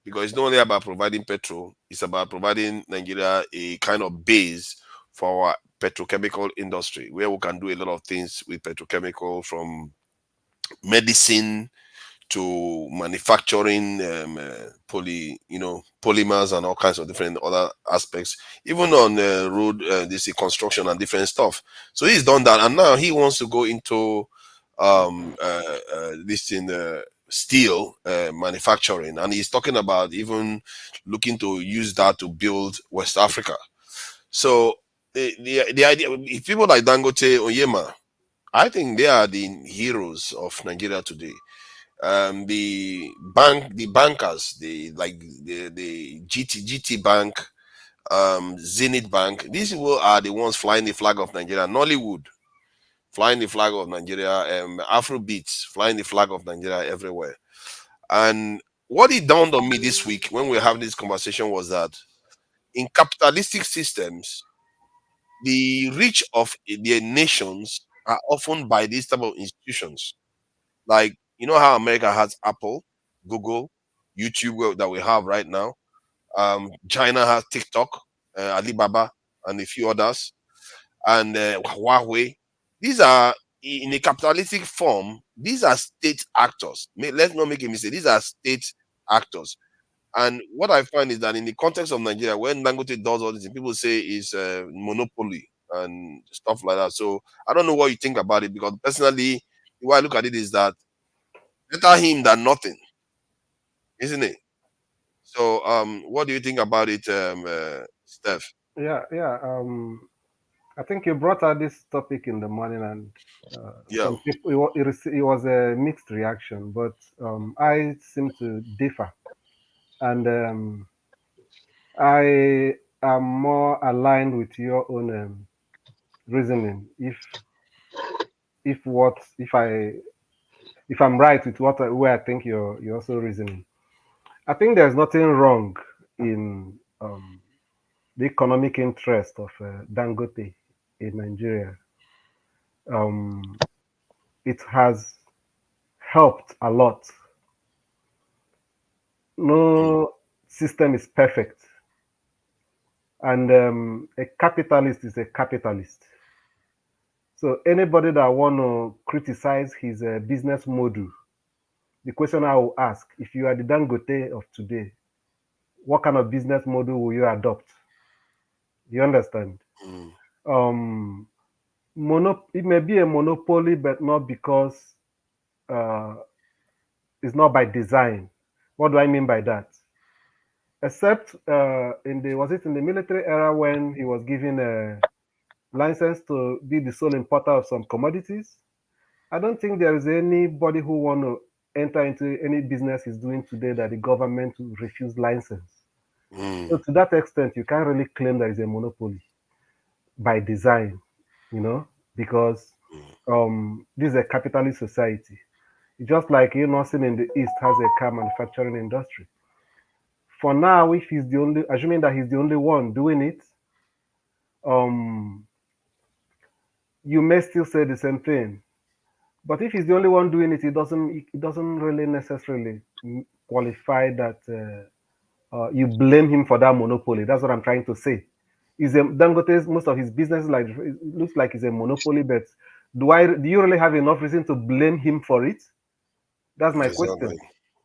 because it's not only about providing petrol; it's about providing Nigeria a kind of base for our petrochemical industry, where we can do a lot of things with petrochemical, from medicine to manufacturing polymers and all kinds of different other aspects, even on road this construction and different stuff. So he's done that, and now he wants to go into this in steel manufacturing, and he's talking about even looking to use that to build West Africa. So the idea, if people like Dangote, Oyema, I think they are the heroes of Nigeria today. The bankers, the GT Bank, Zenith Bank, these people are the ones flying the flag of Nigeria. Nollywood flying the flag of Nigeria, Afrobeats flying the flag of Nigeria everywhere. And what it dawned on me this week when we were having this conversation was that in capitalistic systems, the reach of their nations are often by these type of institutions. Like, you know how America has Apple, Google, YouTube that we have right now. China has TikTok, Alibaba, and a few others, and Huawei. These are in a capitalistic form. These are state actors. Let's not make a mistake. These are state actors. And what I find is that in the context of Nigeria, when Dangote does all this, people say is monopoly and stuff like that. So I don't know what you think about it, because personally, the way I look at it is that better him than nothing, isn't it? So what do you think about it, Steph? Yeah, yeah. I think you brought out this topic in the morning, and Yeah. some people it was a mixed reaction, but I seem to differ, and I am more aligned with your own reasoning. If I'm right with where I think you're also reasoning, I think there's nothing wrong in the economic interest of Dangote in Nigeria. Um, it has helped a lot. No system is perfect, and a capitalist is a capitalist. So anybody that want to criticize his business model, the question I will ask: if you are the Dangote of today, what kind of business model will you adopt? You understand? Mm. Um, it may be a monopoly, but not because uh, it's not by design. What do I mean by that? Except was it in the military era when he was given a license to be the sole importer of some commodities? I don't think there is anybody who want to enter into any business he's doing today that the government will refuse license. Mm. So to that extent, you can't really claim there is a monopoly by design, because this is a capitalist society. Just like nothing in the East has a car manufacturing industry. For now, if he's the only, assuming that he's the only one doing it, you may still say the same thing. But if he's the only one doing it, it doesn't really necessarily qualify that you blame him for that monopoly. That's what I'm trying to say. Dangote's most of his business it looks like it's a monopoly, but do you really have enough reason to blame him for it? That's my Exactly. question.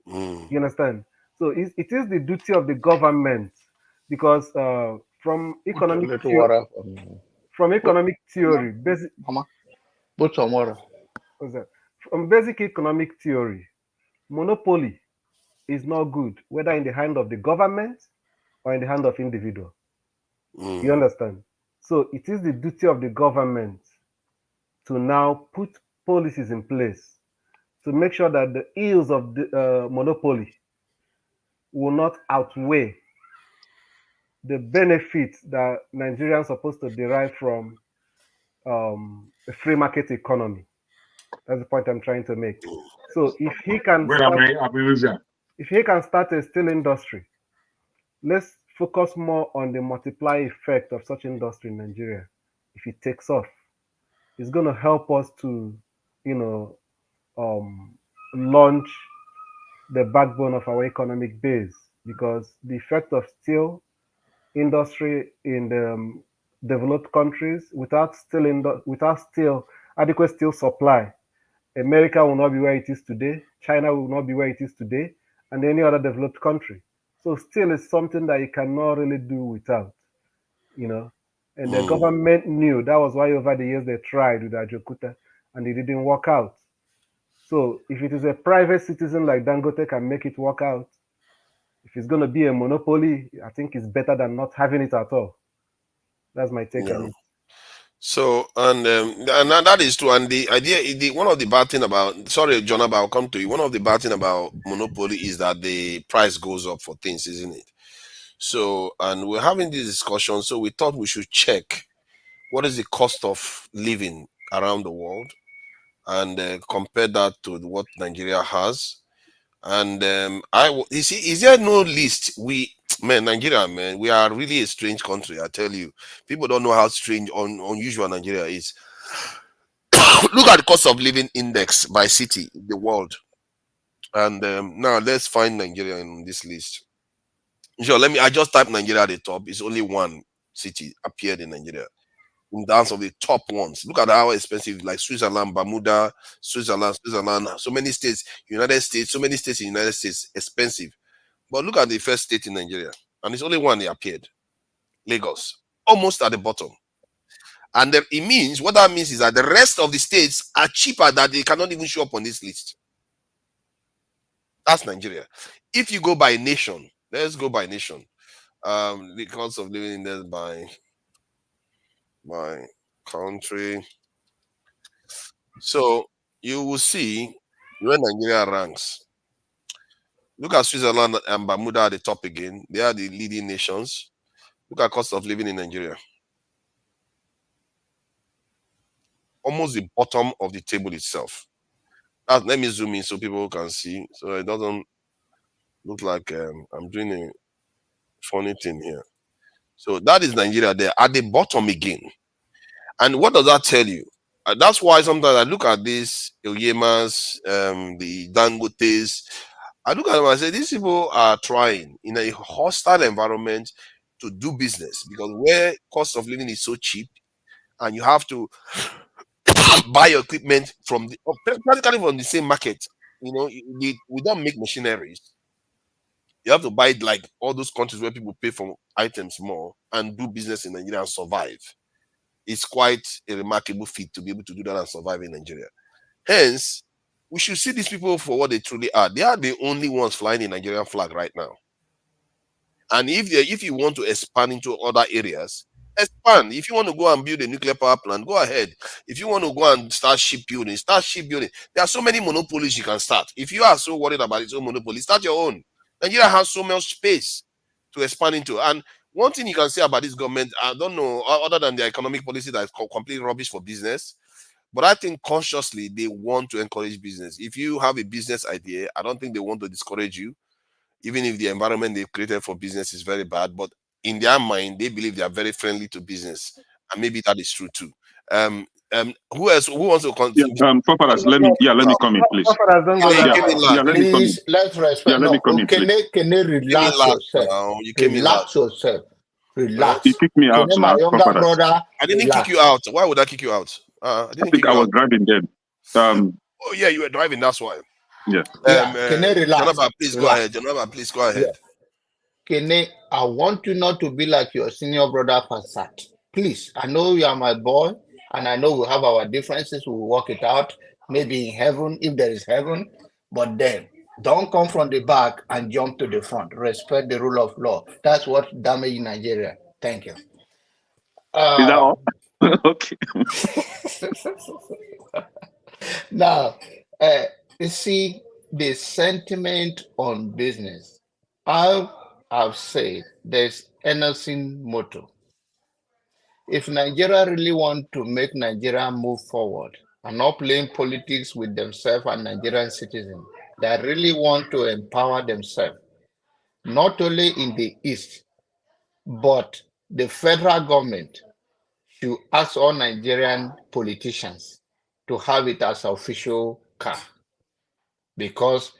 Mm. You understand? So it is the duty of the government, because from Put a economic little theory, water for me. basic Mama, put some water. what's that? From basic economic theory, monopoly is not good, whether in the hand of the government or in the hand of individual. Mm. You understand? So it is the duty of the government to now put policies in place to make sure that the ills of the monopoly will not outweigh the benefits that Nigerians are supposed to derive from a free market economy. That's the point I'm trying to make. So if he can start a steel industry, let's focus more on the multiply effect of such industry in Nigeria. If it takes off, it's going to help us to, you know, launch the backbone of our economic base, because the effect of steel industry in the developed countries, without steel, adequate steel supply, America will not be where it is today, China will not be where it is today, and any other developed country. So steel is something that you cannot really do without, you know. And the Mm. government knew that was why over the years they tried with Ajokuta and it didn't work out. So if it is a private citizen like Dangote can make it work out, if it's going to be a monopoly, I think it's better than not having it at all. That's my take Yeah. on it. So and that is true. And the idea, one of the bad thing about, sorry, John, but I'll come to you. One of the bad thing about monopoly is that the price goes up for things, isn't it? So, and we're having this discussion, so we thought we should check what is the cost of living around the world, and compare that to what Nigeria has. And you see, is there no list? Man, Nigeria, man, we are really a strange country. I tell you, people don't know how strange, unusual Nigeria is. Look at the cost of living index by city in the world, and now let's find Nigeria in this list. Sure, let me. I just type Nigeria at the top. It's only one city appeared in Nigeria in terms of the top ones. Look at how expensive, like Switzerland, Bermuda, Switzerland. So many states, United States, so many states in the United States, expensive. But look at the first state in Nigeria, and it's only one that appeared, Lagos, almost at the bottom. And it means, what that means is that the rest of the states are cheaper, that they cannot even show up on this list. That's Nigeria. If you go by nation, let's go by nation. The cost of living in there by country. So you will see where Nigeria ranks. Look at Switzerland and Bermuda at the top again. They are the leading nations. Look at cost of living in Nigeria. Almost the bottom of the table itself. Let me zoom in so people can see, so it doesn't look like I'm doing a funny thing here. So that is Nigeria there at the bottom again. And what does that tell you? That's why sometimes I look at these Oyemas, the Dangotes. I look at them and I say, these people are trying in a hostile environment to do business, because where cost of living is so cheap and you have to buy your equipment from practically from the same market. You know, we don't make machineries. You have to buy like all those countries where people pay for items more and do business in Nigeria and survive. It's quite a remarkable feat to be able to do that and survive in Nigeria. Hence, we should see these people for what they truly are. They are the only ones flying the Nigerian flag right now. And if you want to expand into other areas, expand. If you want to go and build a nuclear power plant, go ahead. If you want to go and start shipbuilding, start shipbuilding. There are so many monopolies you can start. If you are so worried about its own monopoly, start your own. Nigeria has so much space to expand into. And one thing you can say about this government, I don't know, other than their economic policy that is completely rubbish for business, but I think consciously they want to encourage business. If you have a business idea, I don't think they want to discourage you, even if the environment they've created for business is very bad. But in their mind, they believe they are very friendly to business, and maybe that is true too. Who else? Who wants to contribute? Paparazzi, let me come in, please. Please, let's respect. Let me come in, please. Can you relax yourself? Relax yourself. Relax. He kicked me out. My younger brother. I didn't kick you out. Why would I kick you out? I think I was driving then. Oh yeah, you were driving. That's why. Yeah. Can you relax? Janaba, please go ahead. Janaba, please go ahead. Kene, I want you not to be like your senior brother Passat. Please, I know you are my boy, and I know we have our differences. We'll work it out. Maybe in heaven, if there is heaven. But then, don't come from the back and jump to the front. Respect the rule of law. That's what damaged Nigeria. Thank you. Is that all? Okay. Now, you see, the sentiment on business. I've said there's anything motto. If Nigeria really want to make Nigeria move forward and not playing politics with themselves and Nigerian citizens, that really want to empower themselves, not only in the East, but the federal government should ask all Nigerian politicians to have it as official car. Because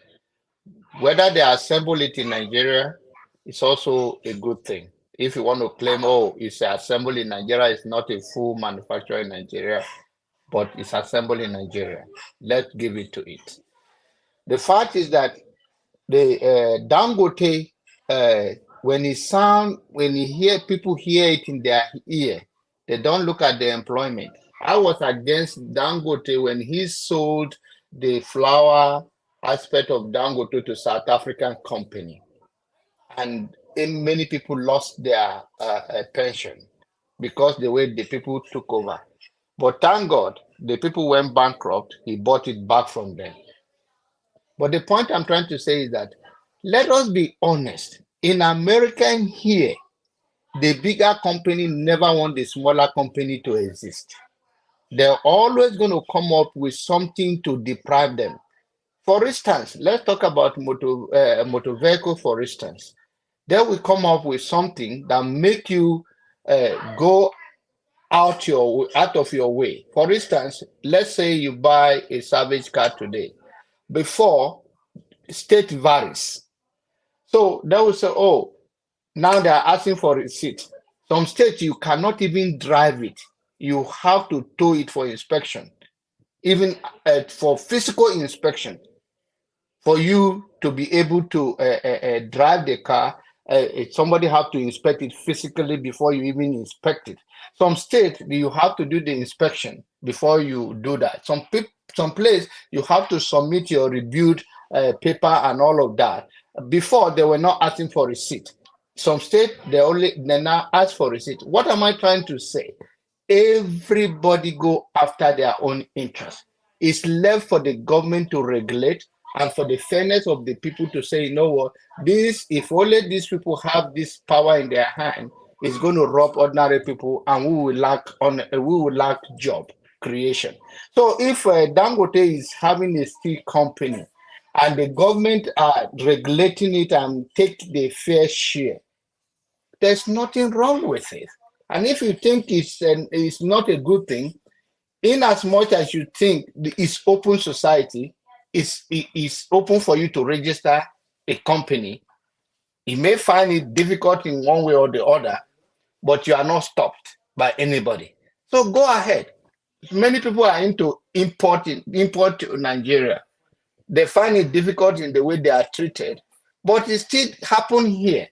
whether they assemble it in Nigeria, it's also a good thing. If you want to claim, oh, it's assembled in Nigeria, it's not a full manufacturer in Nigeria, but it's assembled in Nigeria. Let's give it to it. The fact is that the Dangote, when you hear people hear it in their ear, they don't look at the employment. I was against Dangote when he sold the flour aspect of Dangote to South African company, and many people lost their pension because the way the people took over. But thank God, the people went bankrupt. He bought it back from them. But the point I'm trying to say is that let us be honest. In America here, the bigger company never want the smaller company to exist. They're always going to come up with something to deprive them. For instance, let's talk about motor vehicle, for instance. They will come up with something that make you go out of your way. For instance, let's say you buy a salvage car today. Before, state varies. So they will say, oh, now they are asking for a receipt. Some states you cannot even drive it. You have to tow it for inspection, even for physical inspection, for you to be able to drive the car somebody have to inspect it physically before you even inspect it. Some state you have to do the inspection before you do that. Some place you have to submit your reviewed paper and all of that. Before they were not asking for receipt. Some state they now ask for receipt. What am I trying to say? Everybody go after their own interest. It's left for the government to regulate and for the fairness of the people to say, you know what, if only these people have this power in their hand, it's going to rob ordinary people, and we will lack job creation. So if Dangote is having a steel company and the government are regulating it and take the fair share, there's nothing wrong with it. And if you think it's not a good thing, in as much as you think it's open society, it's open for you to register a company. You may find it difficult in one way or the other, but you are not stopped by anybody. So go ahead. Many people are into import to Nigeria. They find it difficult in the way they are treated, but it still happen here.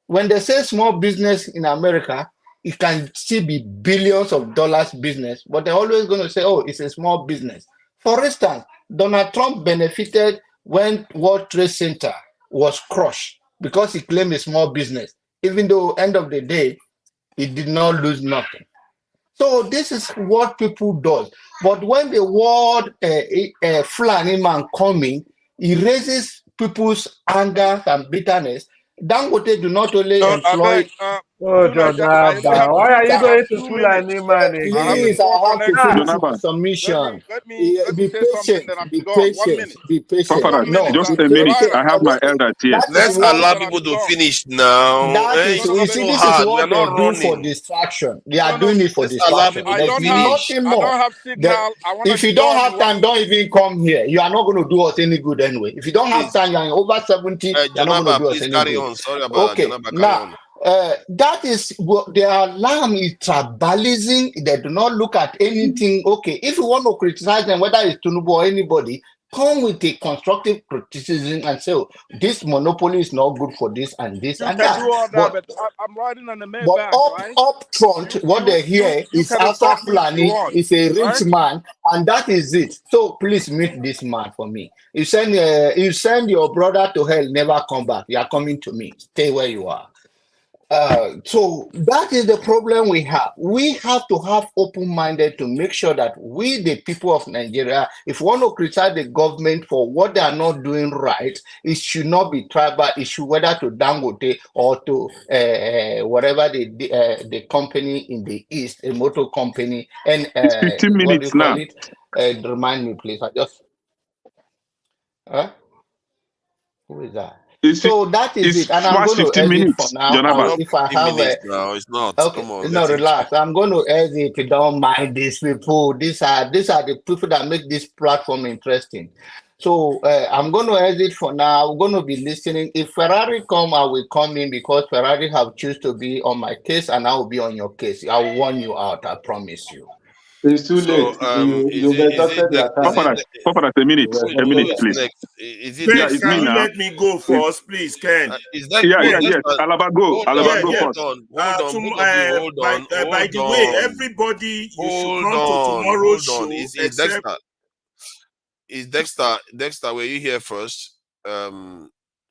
When they say small business in America, it can still be billions of dollars business, but they're always going to say, oh, it's a small business. For instance, Donald Trump benefited when World Trade Center was crushed because he claimed a small business, even though end of the day, he did not lose nothing. So this is what people do. But when the word Fulani man coming, he raises people's anger and bitterness. Dangote do not only employ. Oh, Jonaba, why are you going to Fulani man again? Please, I have to finish my submission. Be patient. Be patient. Be patient. No, just a minute. I have my elders here. Let's allow people to finish now. That is, you see, this is what they do for distraction. They are doing it for distraction. There's nothing more. If you don't have time, don't even come here. You are not going to do us any good anyway. If you don't have time, you are over 70. You are not going to do us any good. Sorry about okay, now. That is what their alarm is tribalism. They do not look at anything. Okay, if you want to criticize them, whether it's Tinubu or anybody, come with a constructive criticism and say, oh, this monopoly is not good for this and this and that. Do all that, but I'm riding on the main but up front, what they hear is after Fulani is a rich man, and that is it. So please meet this man for me. You send your brother to hell, never come back. You are coming to me. Stay where you are. So that is the problem we have. We have to have open-minded to make sure that we, the people of Nigeria, if we want to criticize the government for what they are not doing right, it should not be tribal issue, whether to Dangote or to whatever the company in the East, a motor company. And it's 15 minutes what do now. you call it? Remind me, please. Who is that? So that is it, and I'm going to end it for now. If I have no, it's not. Okay, come on, no, relax. I'm going to end it. If you don't mind these people, these are the people that make this platform interesting. So I'm going to end it for now. I'm going to be listening. If Ferrari come, I will come in because Ferrari have choose to be on my case, and I will be on your case. I'll warn you out. I promise you. It's too late. You've exhausted your time. Papa, a minute, please. Ken, can you let me go first, please, Ken? Yes. Alaba, go. Alaba, go first. Hold on. By the way, everybody, you should come to tomorrow's show. Is Dexter, were you here first?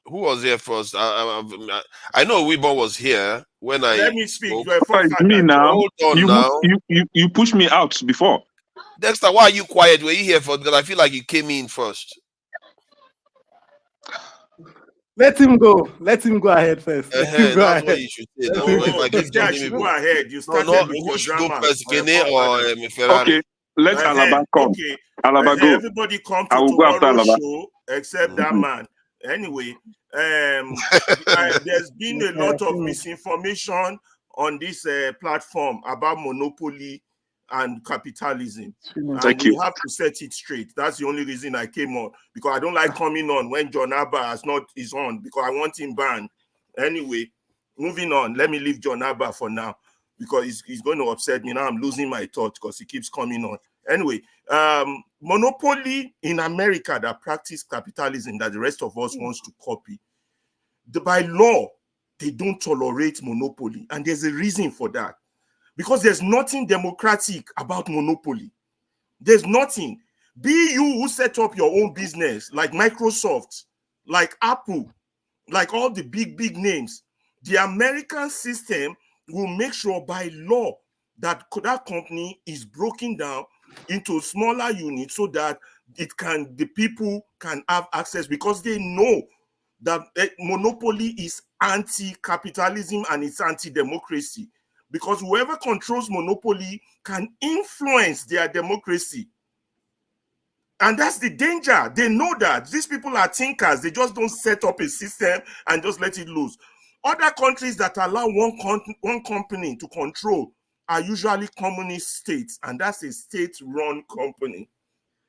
Who was here first? I know Weebon was here when Let me speak. It's me now. Hold on now. You pushed me out before. Dexter, why are you quiet? Were you here first? Because I feel like you came in first. Let him go. Let him go ahead first. That's what you should say. Go ahead. You started with your drama. Go first, Kene or Ferrari? Okay, let Alaba come. Okay. Alaba go. Everybody come to tomorrow's show except that man. Anyway, there's been a lot of misinformation on this platform about monopoly and capitalism. Thank you. We have to set it straight. That's the only reason I came on, because I don't like coming on when John Abba is on, because I want him banned. Anyway, moving on. Let me leave John Abba for now, because he's going to upset me. Now I'm losing my thought because he keeps coming on. Anyway, monopoly in America that practice capitalism that the rest of us wants to copy. By law, they don't tolerate monopoly. And there's a reason for that. Because there's nothing democratic about monopoly. There's nothing. Be you who set up your own business, like Microsoft, like Apple, like all the big names. The American system will make sure by law that that company is broken down into smaller units so that the people can have access, because they know that monopoly is anti-capitalism and it's anti-democracy, because whoever controls monopoly can influence their democracy. And that's the danger. They know that. These people are thinkers. They just don't set up a system and just let it loose. Other countries that allow one company to control are usually communist states, and that's a state-run company.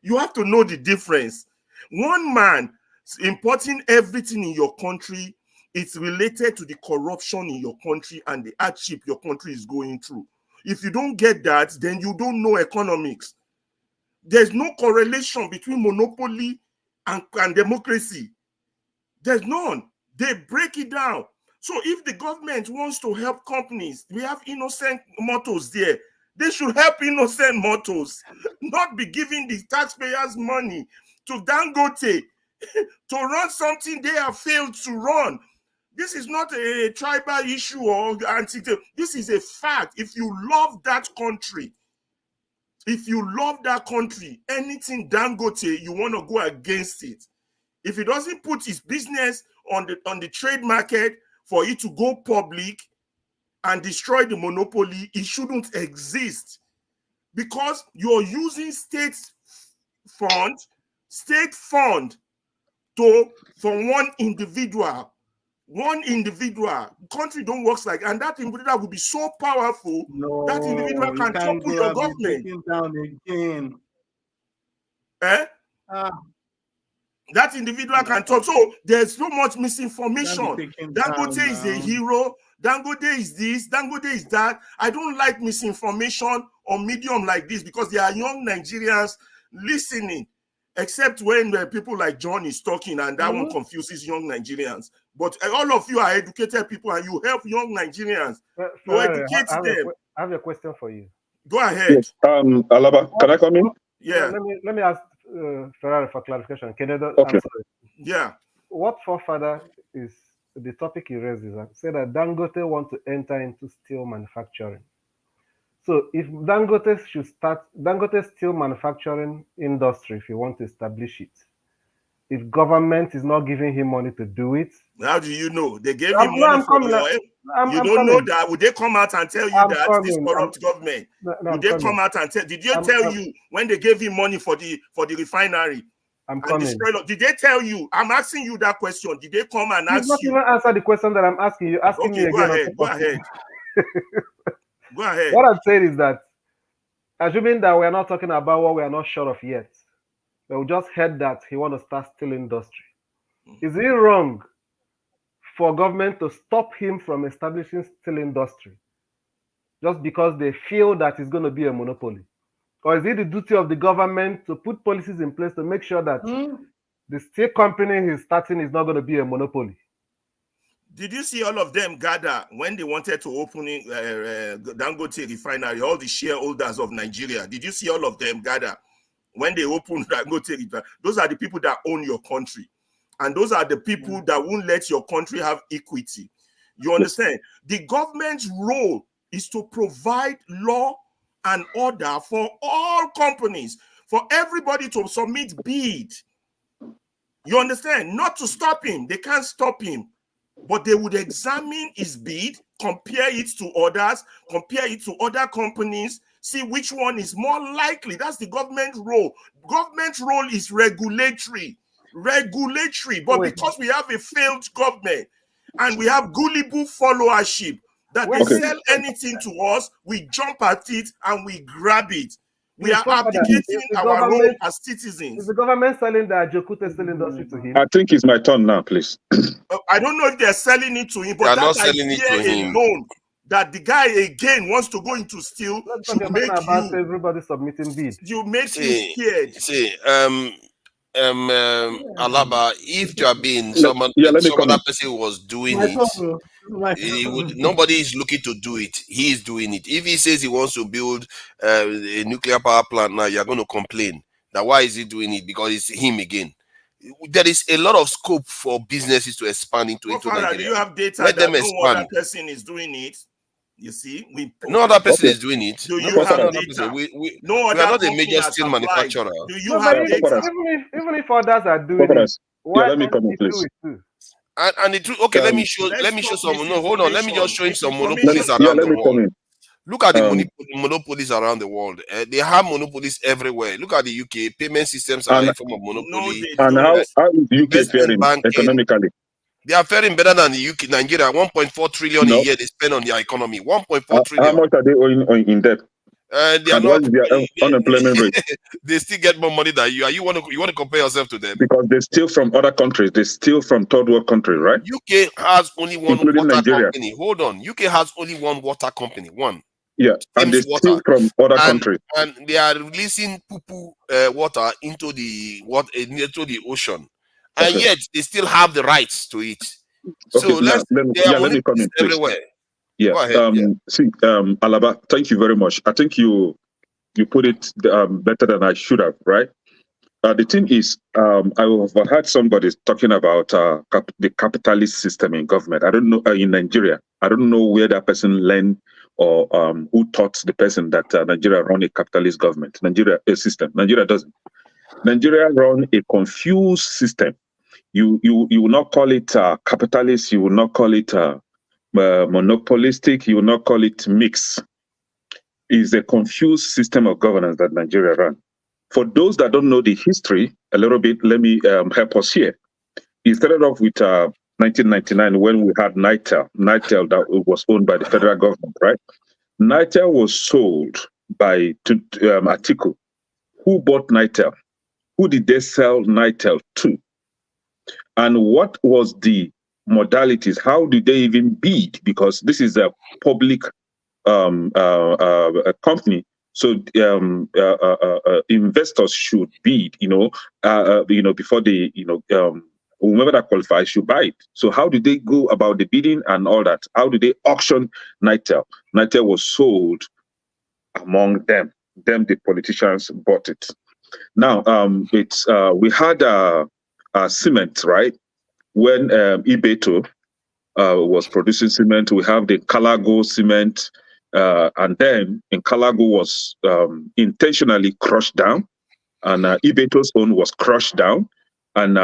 You have to know the difference. One man importing everything in your country, it's related to the corruption in your country and the hardship your country is going through. If you don't get that, then you don't know economics. There's no correlation between monopoly and democracy. There's none. They break it down. So if the government wants to help companies, we have innocent motors there. They should help innocent motors, not be giving the taxpayers money to Dangote to run something they have failed to run. This is not a tribal issue or anti. This is a fact. If you love that country, anything Dangote, you want to go against it. If he doesn't put his business on the trade market for it to go public and destroy the monopoly, it shouldn't exist, because you're using state fund for one individual. Country don't work like, and that individual will be so powerful. No, that individual can topple your government. Down again. That individual can talk. So there's so much misinformation. Dangote is a hero. Dangote is this. Dangote is that. I don't like misinformation on medium like this, because there are young Nigerians listening, except when people like John is talking, and that one confuses young Nigerians. But all of you are educated people, and you help young Nigerians to educate them. I have a question for you. Go ahead. Yes. Alaba, can I come in? Yeah. Let me ask Ferrari for clarification. Can you okay. answer it? Yeah. What forefather is the topic he raises? Say that Dangote want to enter into steel manufacturing. So if Dangote should start Dangote steel manufacturing industry, if you want to establish it, if government is not giving him money to do it, how do you know? They gave him money for the oil. You don't know that. Would they come out and tell you that this corrupt government? Would they come out and tell? Did they tell you when they gave him money for the refinery? Did they tell you? I'm asking you that question. Did they come and ask you? You not even answer the question that I'm asking you. Asking me again. Go ahead. Go ahead. What I'm saying is that, assuming that we are not talking about what we are not sure of yet, but we just heard that he want to start steel industry. Is it wrong for government to stop him from establishing steel industry just because they feel that it's going to be a monopoly? Or is it the duty of the government to put policies in place to make sure that the steel company he's starting is not going to be a monopoly? Did you see all of them gather when they wanted to open Dangote refinery, all the shareholders of Nigeria? Did you see all of them gather when they opened Dangote refinery? Those are the people that own your country. And those are the people that won't let your country have equity. You understand? The government's role is to provide law and order for all companies, for everybody to submit bid. You understand? Not to stop him. They can't stop him. But they would examine his bid, compare it to others, compare it to other companies, see which one is more likely. That's the government role. Government role is regulatory. But because we have a failed government and we have gullible followership, that they sell anything to us, we jump at it and we grab it. We are abdicating our role as citizens. Is the government selling the Ajokute steel industry to him? I think it's my turn now, please. I don't know if they're selling it to him, but that idea alone, that the guy again wants to go into steel, should make everybody submitting bids. You make you scared. See, Alaba, if you have been some other person was doing it, nobody is looking to do it. He is doing it. If he says he wants to build a nuclear power plant now, you're going to complain. Now, why is he doing it? Because it's him again. There is a lot of scope for businesses to expand into Nigeria. Do you have data Let them that expand. no other person is doing it? You see, no other person is doing it. Do you have data? We no are other not a major steel manufacturer. Do you have data? Even if others are doing it, why let me come in, please. do it too? And the truth, okay, let me show some. No, hold on. Let me just show him some monopolies around the world. Look at the monopolies around the world. They have monopolies everywhere. Look at the UK. Payment systems are a form of monopoly. And how is UK faring economically? They are faring better than the UK, Nigeria. 1.4 trillion a year they spend on their economy. 1.4 trillion. How much are they owing in debt? They are not. Their unemployment rate? They still get more money than you. You want to compare yourself to them? Because they steal from other countries. They steal from third world countries, right? UK has only one including water Nigeria. company. Hold on. UK has only one water company. One. Yeah, and they steal from other countries. And they are releasing poo-poo water into the ocean, and yet they still have the rights to it. Okay, so let me come in, please. Everywhere. Yeah. Go ahead, Alaba, thank you very much. I think you put it better than I should have, right? The thing is, I have heard somebody talking about the capitalist system in government. I don't know in Nigeria. I don't know where that person learned or who taught the person that Nigeria run a capitalist government. Nigeria system. Nigeria doesn't. Nigeria run a confused system. You will not call it capitalist. You will not call it monopolistic. You will not call it mixed. It's a confused system of governance that Nigeria run. For those that don't know the history a little bit, let me help us here. It started off with 1999 when we had Nitel. Nitel that was owned by the federal government, right? Nitel was sold by Atiku. Who bought Nitel? Who did they sell Nitel to? And what was the modalities? How did they even bid? Because this is a public company. So investors should bid, before they, whoever that qualifies should buy it. So how did they go about the bidding and all that? How did they auction Nitel? Nitel was sold among them. The politicians bought it. Now we had cement, right? When Ibeto was producing cement, we have the Calago cement. And then Calago was intentionally crushed down, and Ibeto's own was crushed down, and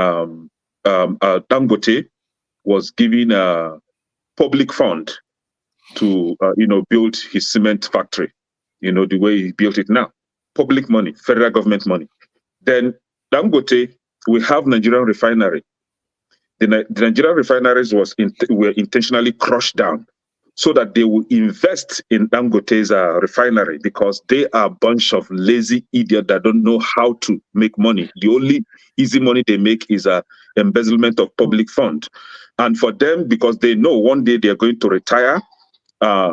Dangote was given a public fund to build his cement factory, the way he built it now. Public money, federal government money. Then Dangote, we have Nigerian refinery. The Nigerian refineries were intentionally crushed down so that they will invest in Dangote's refinery, because they are a bunch of lazy idiots that don't know how to make money. The only easy money they make is embezzlement of public fund. And for them, because they know one day they're going to retire,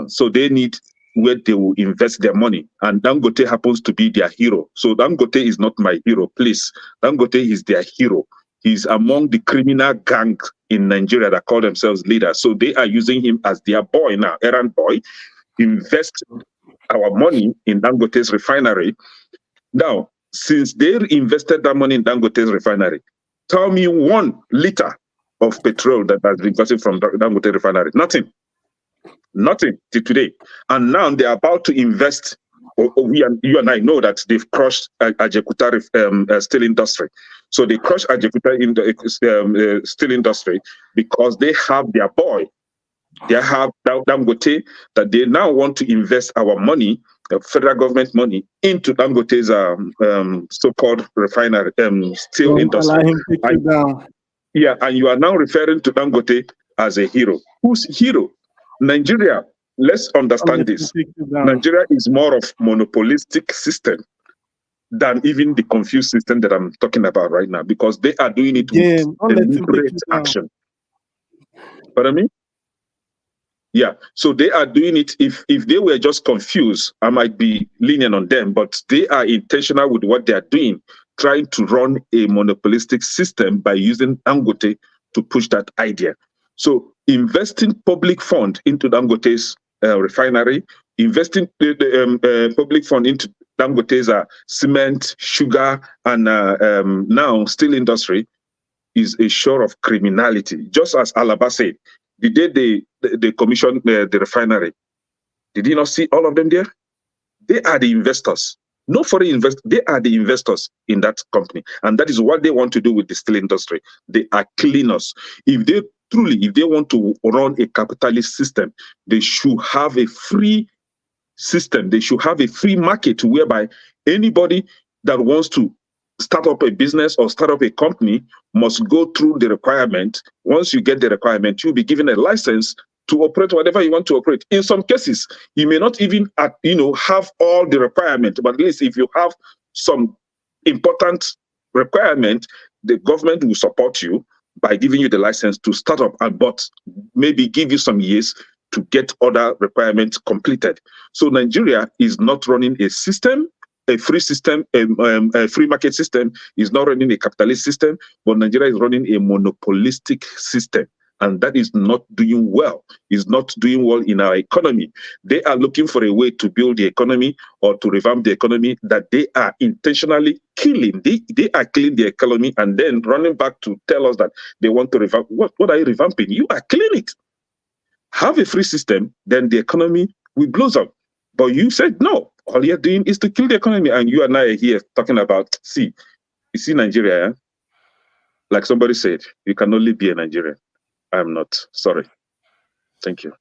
so they need where they will invest their money. And Dangote happens to be their hero. So Dangote is not my hero, please. Dangote is their hero. He's among the criminal gang in Nigeria that call themselves leaders. So they are using him as their boy now, errand boy, invest our money in Dangote's refinery. Now, since they invested that money in Dangote's refinery, tell me 1 liter of petrol that has been gotten from Dangote refinery. Nothing till today. And now they're about to invest. You and I know that they've crushed Ajekuta steel industry. So they crushed Ajekuta in the steel industry because they have their boy. They have Dangote, that they now want to invest our money, federal government money, into Dangote's so-called refinery steel industry. Allow him to take it down. Yeah, and you are now referring to Dangote as a hero. Who's hero? Nigeria. Let's understand this. Nigeria is more of monopolistic system than even the confused system that I'm talking about right now, because they are doing it with deliberate action. Pardon me? Yeah, so they are doing it. If they were just confused, I might be lenient on them, but they are intentional with what they are doing trying to run a monopolistic system by using Dangote to push that idea. So investing public fund into Dangote's refinery, investing public fund into Dangote's cement, sugar, and now steel industry is a show of criminality. Just as Alaba said, the day they commissioned the refinery, did you not see all of them there? They are the investors. No foreign investors. They are the investors in that company. And that is what they want to do with the steel industry. They are cleaners. If they want to run a capitalist system, they should have a free system. They should have a free market whereby anybody that wants to start up a business or start up a company must go through the requirement. Once you get the requirement, you'll be given a license to operate whatever you want to operate. In some cases, you may not even have all the requirement, but at least if you have some important requirement, the government will support you by giving you the license to start up, but maybe give you some years to get other requirements completed. So Nigeria is not running a system, a free system, a free market system, is not running a capitalist system, but Nigeria is running a monopolistic system. And that is not doing well. It's not doing well in our economy. They are looking for a way to build the economy or to revamp the economy that they are intentionally killing. They are killing the economy and then running back to tell us that they want to revamp. What are you revamping? You are killing it. Have a free system, then the economy will blow up. But you said no. All you're doing is to kill the economy. And you and I are here talking about, you see Nigeria, like somebody said, you can only be a Nigerian. I'm not. Sorry. Thank you.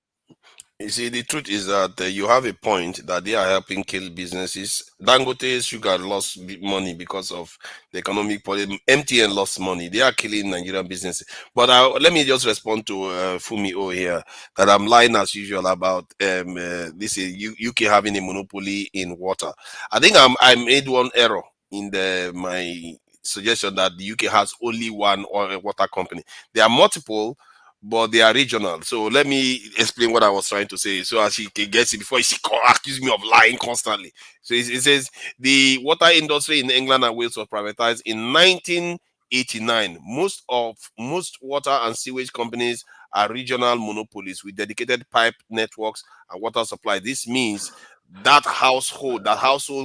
You see, the truth is that you have a point that they are helping kill businesses. Dangote Sugar lost money because of the economic problem. MTN lost money. They are killing Nigerian businesses. But let me just respond to Fumi O here, that I'm lying as usual about this UK having a monopoly in water. I think I made one error in my suggestion that the UK has only one water company. There are multiple, but they are regional. So let me explain what I was trying to say, so as he can get it before he accuse me of lying constantly. So it says the water industry in England and Wales was privatized in 1989. Most water and sewage companies are regional monopolies with dedicated pipe networks and water supply. This means that household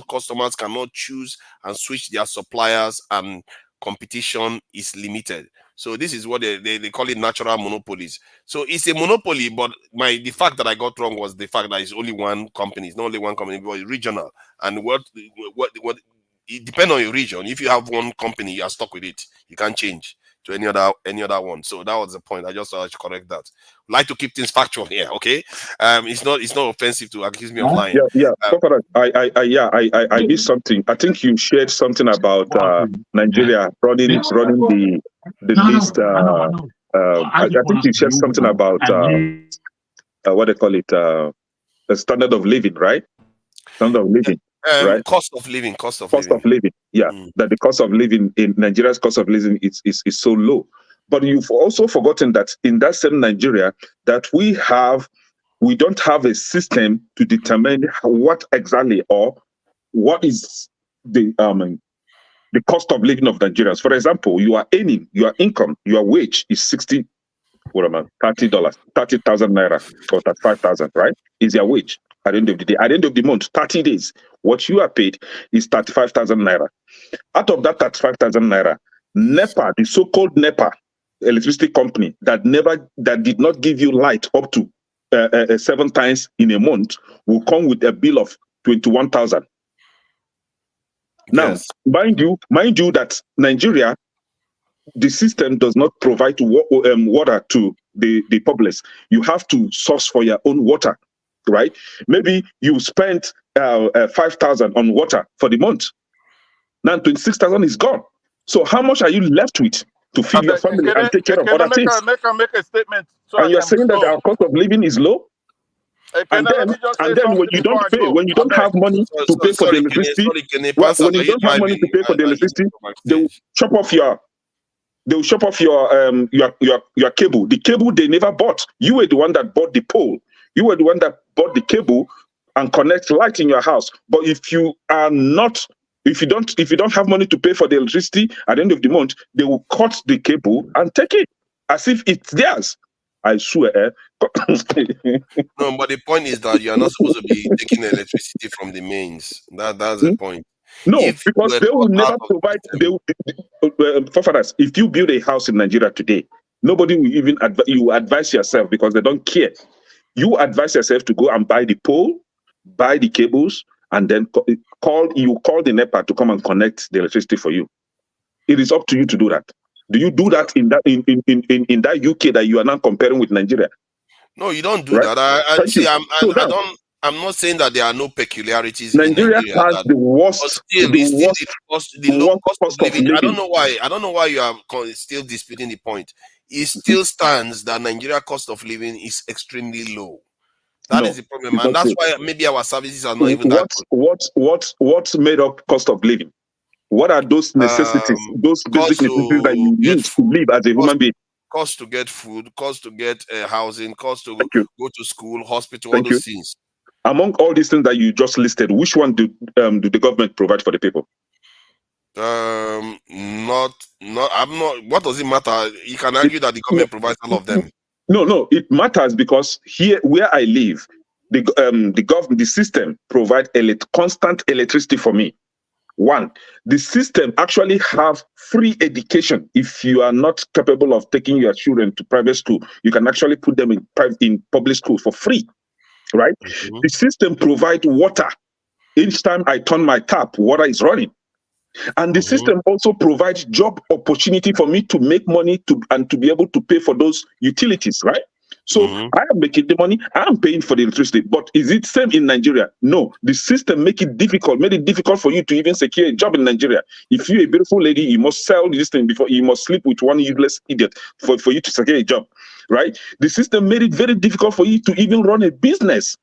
customers cannot choose and switch their suppliers, and competition is limited. So this is what they call it, natural monopolies. So it's a monopoly, but the fact that I got wrong was the fact that it's only one company. It's not only one company, but it's regional. And what it depends on your region. If you have one company, you are stuck with it. You can't change to any other one. So that was the point. I just thought I should correct that. Like to keep things factual here, okay? It's not offensive to accuse me of lying. I missed something. I think you shared something about Nigeria running the list. I think you shared something about what they call it, the standard of living, right? Standard of living. Right? Cost of living. Yeah, that the cost of living in Nigeria's cost of living is so low. But you've also forgotten that in that same Nigeria, that we don't have a system to determine what exactly or what is the cost of living of Nigerians. For example, your income, your wage is $30,000, 30,000 naira or 35,000, right? Is your wage. At the end of the day, at the end of the month, 30 days, what you are paid is 35,000 naira. Out of that 35,000 naira, NEPA, the so-called NEPA electricity company that did not give you light up to 7 times in a month, will come with a bill of 21,000. Now, yes. mind you that Nigeria, the system does not provide water to the populace. You have to source for your own water. Right? Maybe you spent 5,000 on water for the month. Now 26,000 is gone. So how much are you left with to feed your family and take care of other things? Make a statement. And you're saying that our cost of living is low? And then when you don't pay, when you don't have money to pay for the electricity, when you don't have money to pay for the electricity, they will chop off your cable. The cable they never bought. You were the one that bought the pole. You were the one that bought the cable and connect light in your house. But if you are not If you don't have money to pay for the electricity at the end of the month, they will cut the cable and take it as if it's theirs. I swear. No, but the point is that you are not supposed to be taking electricity from the mains. That's the point. No, if because they will never provide. Forefathers, if you build a house in Nigeria today, nobody will even you advise yourself because they don't care. You advise yourself to go and buy the pole, buy the cables, and then call the NEPA to come and connect the electricity for you. It is up to you to do that. Do you do that in that UK that you are now comparing with Nigeria? No, you don't do that. I'm not saying that there are no peculiarities in Nigeria. Has the worst, the low cost of living. I don't know why you are still disputing the point. It still stands that Nigeria cost of living is extremely low. That is the problem, and that's why maybe our services are not even that good. What's made up cost of living? What are those necessities, those basic necessities that you need to live as a human being? Cost to get food, cost to get housing, cost to go to school, hospital, all those things. Among all these things that you just listed, which one do the government provide for the people? I'm not. What does it matter? You can argue that the government provides all of them. No, it matters because here where I live, the system provides constant electricity for me. One, the system actually have free education. If you are not capable of taking your children to private school, you can actually put them in public school for free, right? Mm-hmm. The system provides water. Each time I turn my tap, water is running. And the system also provides job opportunity for me to make money and to be able to pay for those utilities, right? So I am making the money, I am paying for the electricity. But is it same in Nigeria? No. The system made it difficult for you to even secure a job in Nigeria. If you're a beautiful lady, you must sell this thing before you must sleep with one useless idiot for you to secure a job, right? The system made it very difficult for you to even run a business.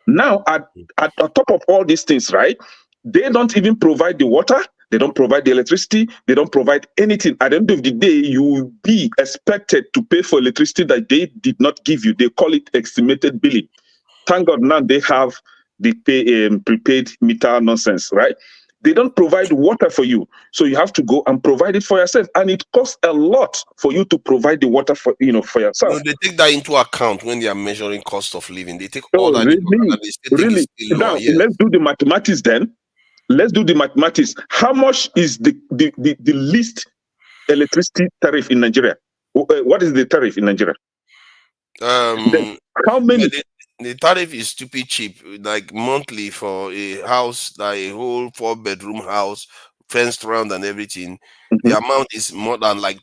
Now, at the top of all these things, right? They don't even provide the water. They don't provide the electricity. They don't provide anything. At the end of the day, you will be expected to pay for electricity that they did not give you. They call it estimated billing. Thank God now they have the prepaid meter nonsense, right? They don't provide water for you. So you have to go and provide it for yourself. And it costs a lot for you to provide the water for yourself. No, they take that into account when they are measuring cost of living. They take all that into account. Really? Now, let's do the mathematics then. Let's do the mathematics. How much is the least electricity tariff in Nigeria? What is the tariff in Nigeria? How many? The tariff is stupid cheap. Like monthly for a house, like a whole 4-bedroom house, fenced around and everything. The amount is more than like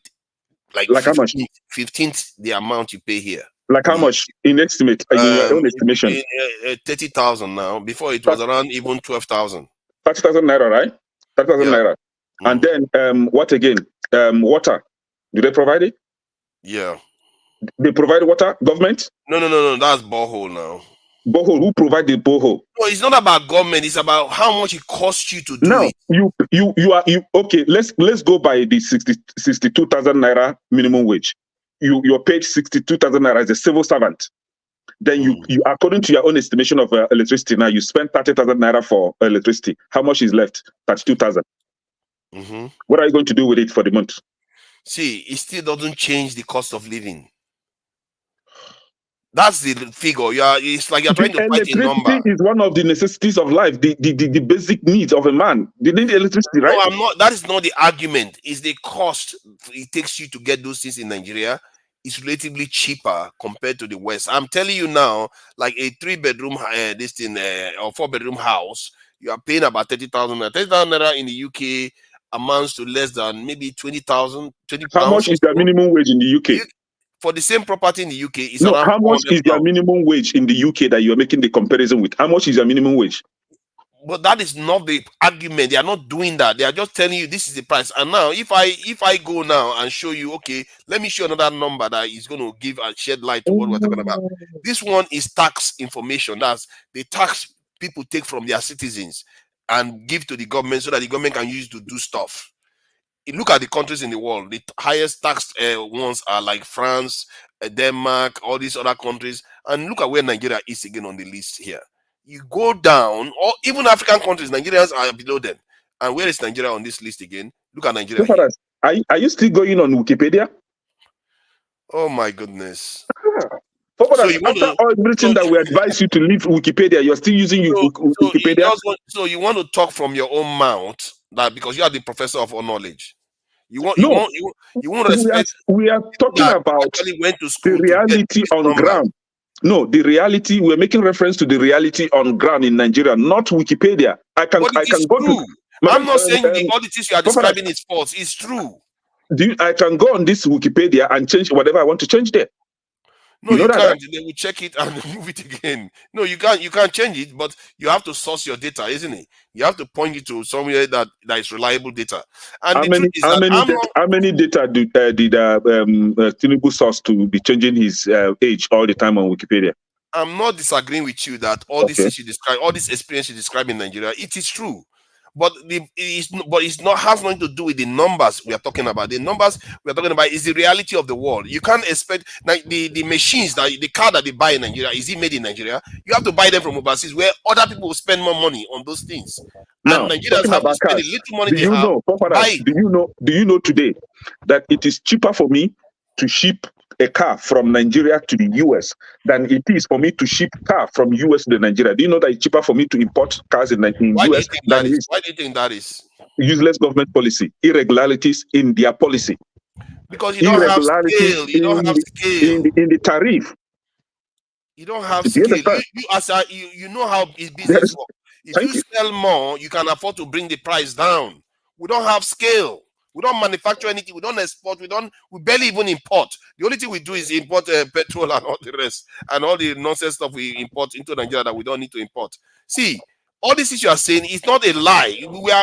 15th the amount you pay here. Like how much in estimate? In your own estimation? 30,000 now. Before it was around even 12,000. 30,000 naira, right? 30,000 naira. And then what again? Water. Do they provide it? Yeah. They provide water? Government? No. That's borehole now. Borehole. Who provide the borehole? No, it's not about government. It's about how much it costs you to do it. You are okay. Let's go by the 62,000 naira minimum wage. You're paid 62,000 naira as a civil servant. Then you according to your own estimation of electricity, now you spend 30,000 naira for electricity. How much is left? 32,000. What are you going to do with it for the month? See, it still doesn't change the cost of living. That's the figure. It's like you're trying to find a number. Electricity is one of the necessities of life, the basic needs of a man. They need electricity, right? No, I'm not. That is not the argument. It's the cost it takes you to get those things in Nigeria. Is relatively cheaper compared to the West. I'm telling you now, like a 3-bedroom, or 4-bedroom house, you are paying about 30,000. 30,000 naira in the UK amounts to less than maybe 20,000. How much is the minimum wage in the UK? For the same property in the UK, it's no. around How much is your minimum wage in the UK that you are making the comparison with? How much is your minimum wage? But that is not the argument. They are not doing that. They are just telling you this is the price. And now, if I go now and show you, okay, let me show another number that is going to give and shed light to what we're talking about. This one is tax information. That's the tax people take from their citizens and give to the government so that the government can use to do stuff. Look at the countries in the world. The highest taxed ones are like France, Denmark, all these other countries. And look at where Nigeria is again on the list here. You go down, or even African countries, Nigerians are below them. And where is Nigeria on this list again? Look at Nigeria So here. are you still going on Wikipedia? Oh my goodness. So after everything that we advise you to leave Wikipedia, you're still using Wikipedia? You want to talk from your own mouth that because you are the professor of knowledge. You won't respect. We are talking about went to school the reality on ground. No, the reality. We're making reference to the reality on ground in Nigeria, not Wikipedia. I can go to. I'm not saying all the things you are describing is false. It's true. I can go on this Wikipedia and change whatever I want to change there. No, you can't. Right? They will check it and move it again. No, you can't. You can't change it, but you have to source your data, isn't it? You have to point it to somewhere that is reliable data. And how many data did Tinubu source to be changing his age all the time on Wikipedia? I'm not disagreeing with you that all this things you describe, all this experience you describe in Nigeria, it is true. But it's not has nothing to do with the numbers we are talking about. The numbers we are talking about is the reality of the world. You can't expect like the machines the car that they buy in Nigeria, is it made in Nigeria? You have to buy them from overseas where other people will spend more money on those things. Now, and Nigerians have to spend a little money they have. Do you know today that it is cheaper for me to ship a car from Nigeria to the US than it is for me to ship car from US to Nigeria? Do you know that it's cheaper for me to import cars in US than it is? Why do you think that is? Useless government policy, irregularities in their policy. Because you don't have scale. You don't have scale. In the tariff. You don't have scale. You know how business works. If you sell more, you can afford to bring the price down. We don't have scale. We don't manufacture anything. We don't export. We barely even import. The only thing we do is import petrol and all the rest and all the nonsense stuff we import into Nigeria that we don't need to import. See, all this issue you are saying is not a lie.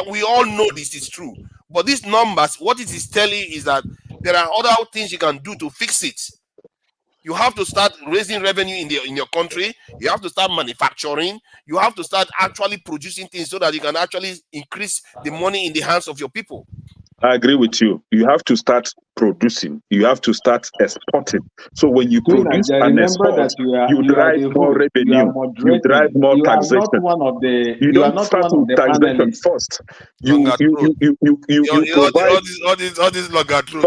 We all know this is true. But these numbers, what it is telling is that there are other things you can do to fix it. You have to start raising revenue in your country. You have to start manufacturing. You have to start actually producing things so that you can actually increase the money in the hands of your people. I agree with you. You have to start producing. You have to start exporting. So when you produce and export, you drive more revenue. You drive more taxation. You don't start with taxation first. You provide all this Logatru.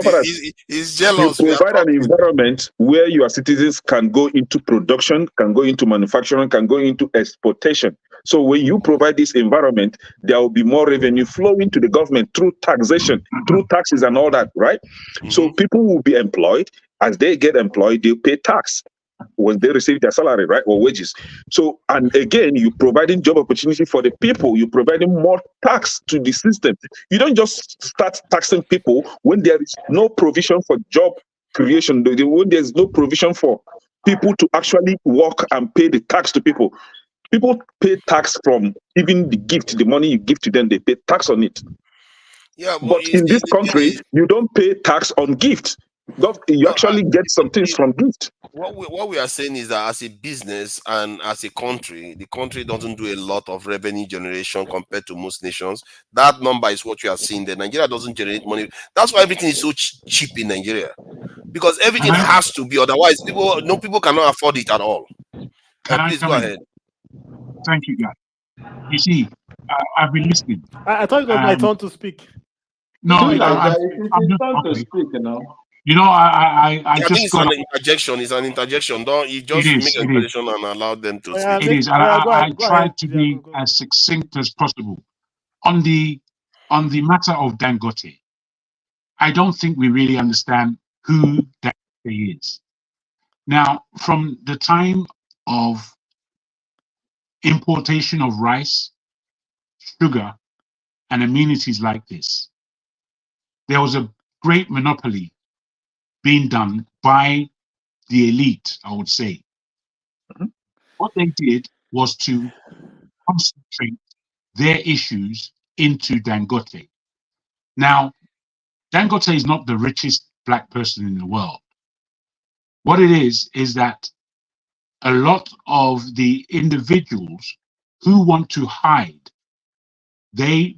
He's jealous. You provide an environment where your citizens can go into production, can go into manufacturing, can go into exportation. So when you provide this environment, there will be more revenue flowing to the government through taxation, through taxes and all that, right? Mm-hmm. So people will be employed. As they get employed, they pay tax when they receive their salary, right, or wages. So, and again, you're providing job opportunity for the people. You're providing more tax to the system. You don't just start taxing people when there is no provision for job creation, when there's no provision for people to actually work and pay the tax to people. People pay tax from even the gift, the money you give to them, they pay tax on it. Yeah, but in this country, you don't pay tax on gift. You actually get some things from gift. What we are saying is that as a business and as a country, the country doesn't do a lot of revenue generation compared to most nations. That number is what you are seeing there. Nigeria doesn't generate money. That's why everything is so cheap in Nigeria. Because everything has to be, otherwise people cannot afford it at all. Please go ahead. Thank you, guys. You see, I've been listening. I thought it was my turn to speak. No, I'm just okay. You know, I just think it's an interjection. It's an interjection. Don't you just make an interjection and allow them to speak? It is. I try to be as succinct as possible on the matter of Dangote. I don't think we really understand who Dangote is. Now, from the time of importation of rice, sugar, and amenities like this, there was a great monopoly being done by the elite, I would say. Mm-hmm. What they did was to concentrate their issues into Dangote. Now, Dangote is not the richest black person in the world. What it is that a lot of the individuals who want to hide, they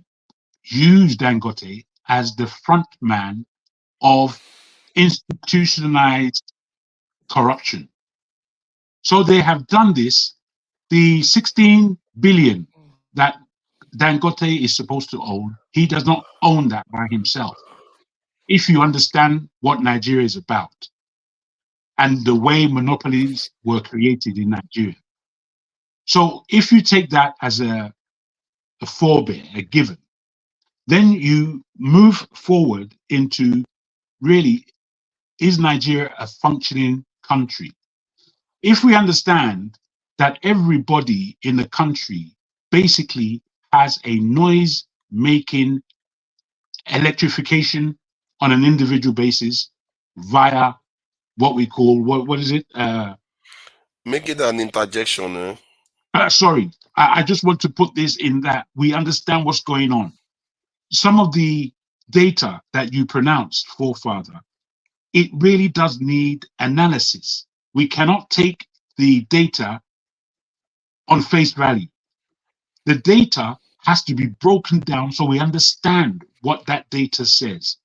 use Dangote as the front man of institutionalized corruption. So they have done this. The 16 billion that Dangote is supposed to own. He does not own that by himself. If you understand what Nigeria is about and the way monopolies were created in Nigeria. So if you take that as a forebear, a given, then you move forward into really, is Nigeria a functioning country? If we understand that everybody in the country basically has a noise-making electrification on an individual basis via what we call, what is it? Make it an interjection. Eh? Sorry, I just want to put this in that we understand what's going on. Some of the data that you pronounced, forefather, it really does need analysis. We cannot take the data on face value. The data has to be broken down so we understand what that data says.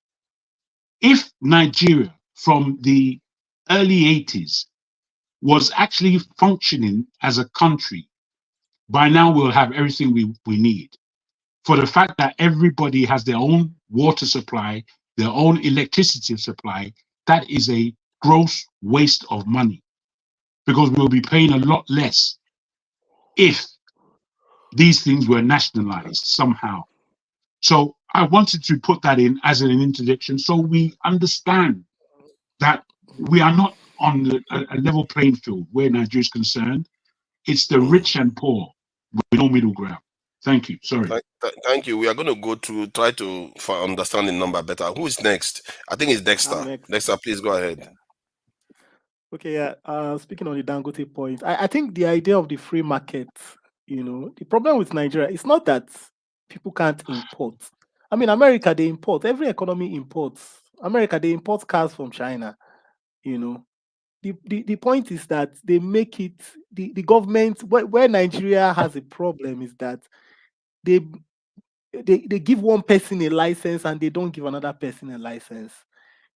If Nigeria from the early 80s was actually functioning as a country, by now we'll have everything we need. For the fact that everybody has their own water supply, their own electricity supply, that is a gross waste of money, because we'll be paying a lot less if these things were nationalized somehow. So I wanted to put that in as an interjection so we understand that we are not on a level playing field where Nigeria is concerned. It's the rich and poor with no middle ground. Thank you. Sorry. Thank you. We are going to go to try to understand the number better. Who is next? I think it's Dexter. Next. Dexter, please go ahead. Okay, yeah. Speaking on the Dangote point, I think the idea of the free market, the problem with Nigeria, it's not that people can't import. I mean, America, they import. Every economy imports. America, they import cars from China. The point is that they make it, the government, where Nigeria has a problem is that they give one person a license and they don't give another person a license.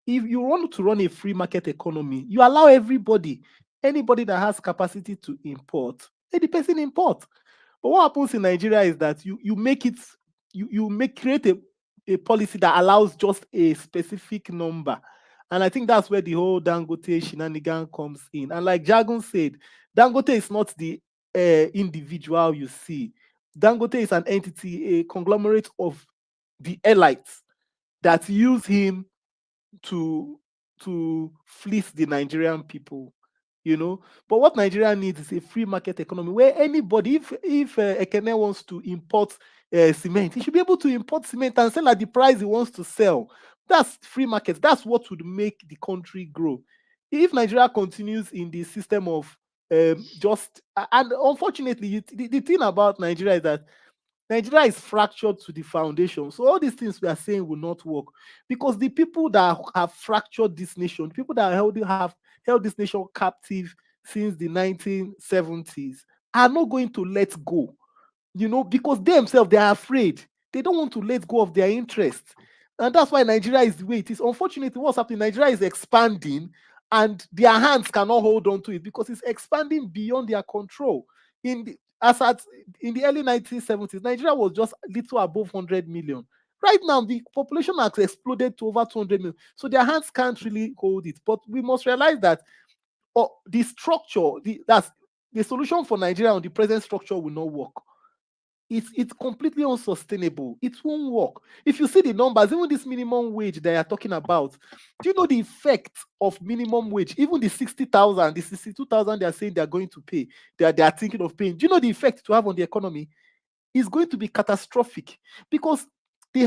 If you want to run a free market economy, you allow anybody that has capacity to import, let the person import. But what happens in Nigeria is that you create a policy that allows just a specific number. And I think that's where the whole Dangote shenanigan comes in. And like Jagun said, Dangote is not the individual you see. Dangote is an entity, a conglomerate of the elites that use him to fleece the Nigerian people, But what Nigeria needs is a free market economy where anybody, if Ekene wants to import cement, he should be able to import cement and sell at the price he wants to sell. That's free market. That's what would make the country grow. If Nigeria continues in the system of and unfortunately, the thing about Nigeria is that Nigeria is fractured to the foundation. So all these things we are saying will not work because the people that have fractured this nation, people that have held this nation captive since the 1970s are not going to let go, because they themselves, they are afraid. They don't want to let go of their interests. And that's why Nigeria is the way it is. Unfortunately, what's happening, Nigeria is expanding and their hands cannot hold on to it because it's expanding beyond their control. In the early 1970s, Nigeria was just a little above 100 million. Right now, the population has exploded to over 200 million. So their hands can't really hold it. But we must realize that the structure, that's the solution for Nigeria on the present structure will not work. It's completely unsustainable. It won't work. If you see the numbers, even this minimum wage they are talking about, do you know the effect of minimum wage? Even the 60,000, the 62,000 they are saying they are going to pay, they are thinking of paying. Do you know the effect to have on the economy? It's going to be catastrophic because the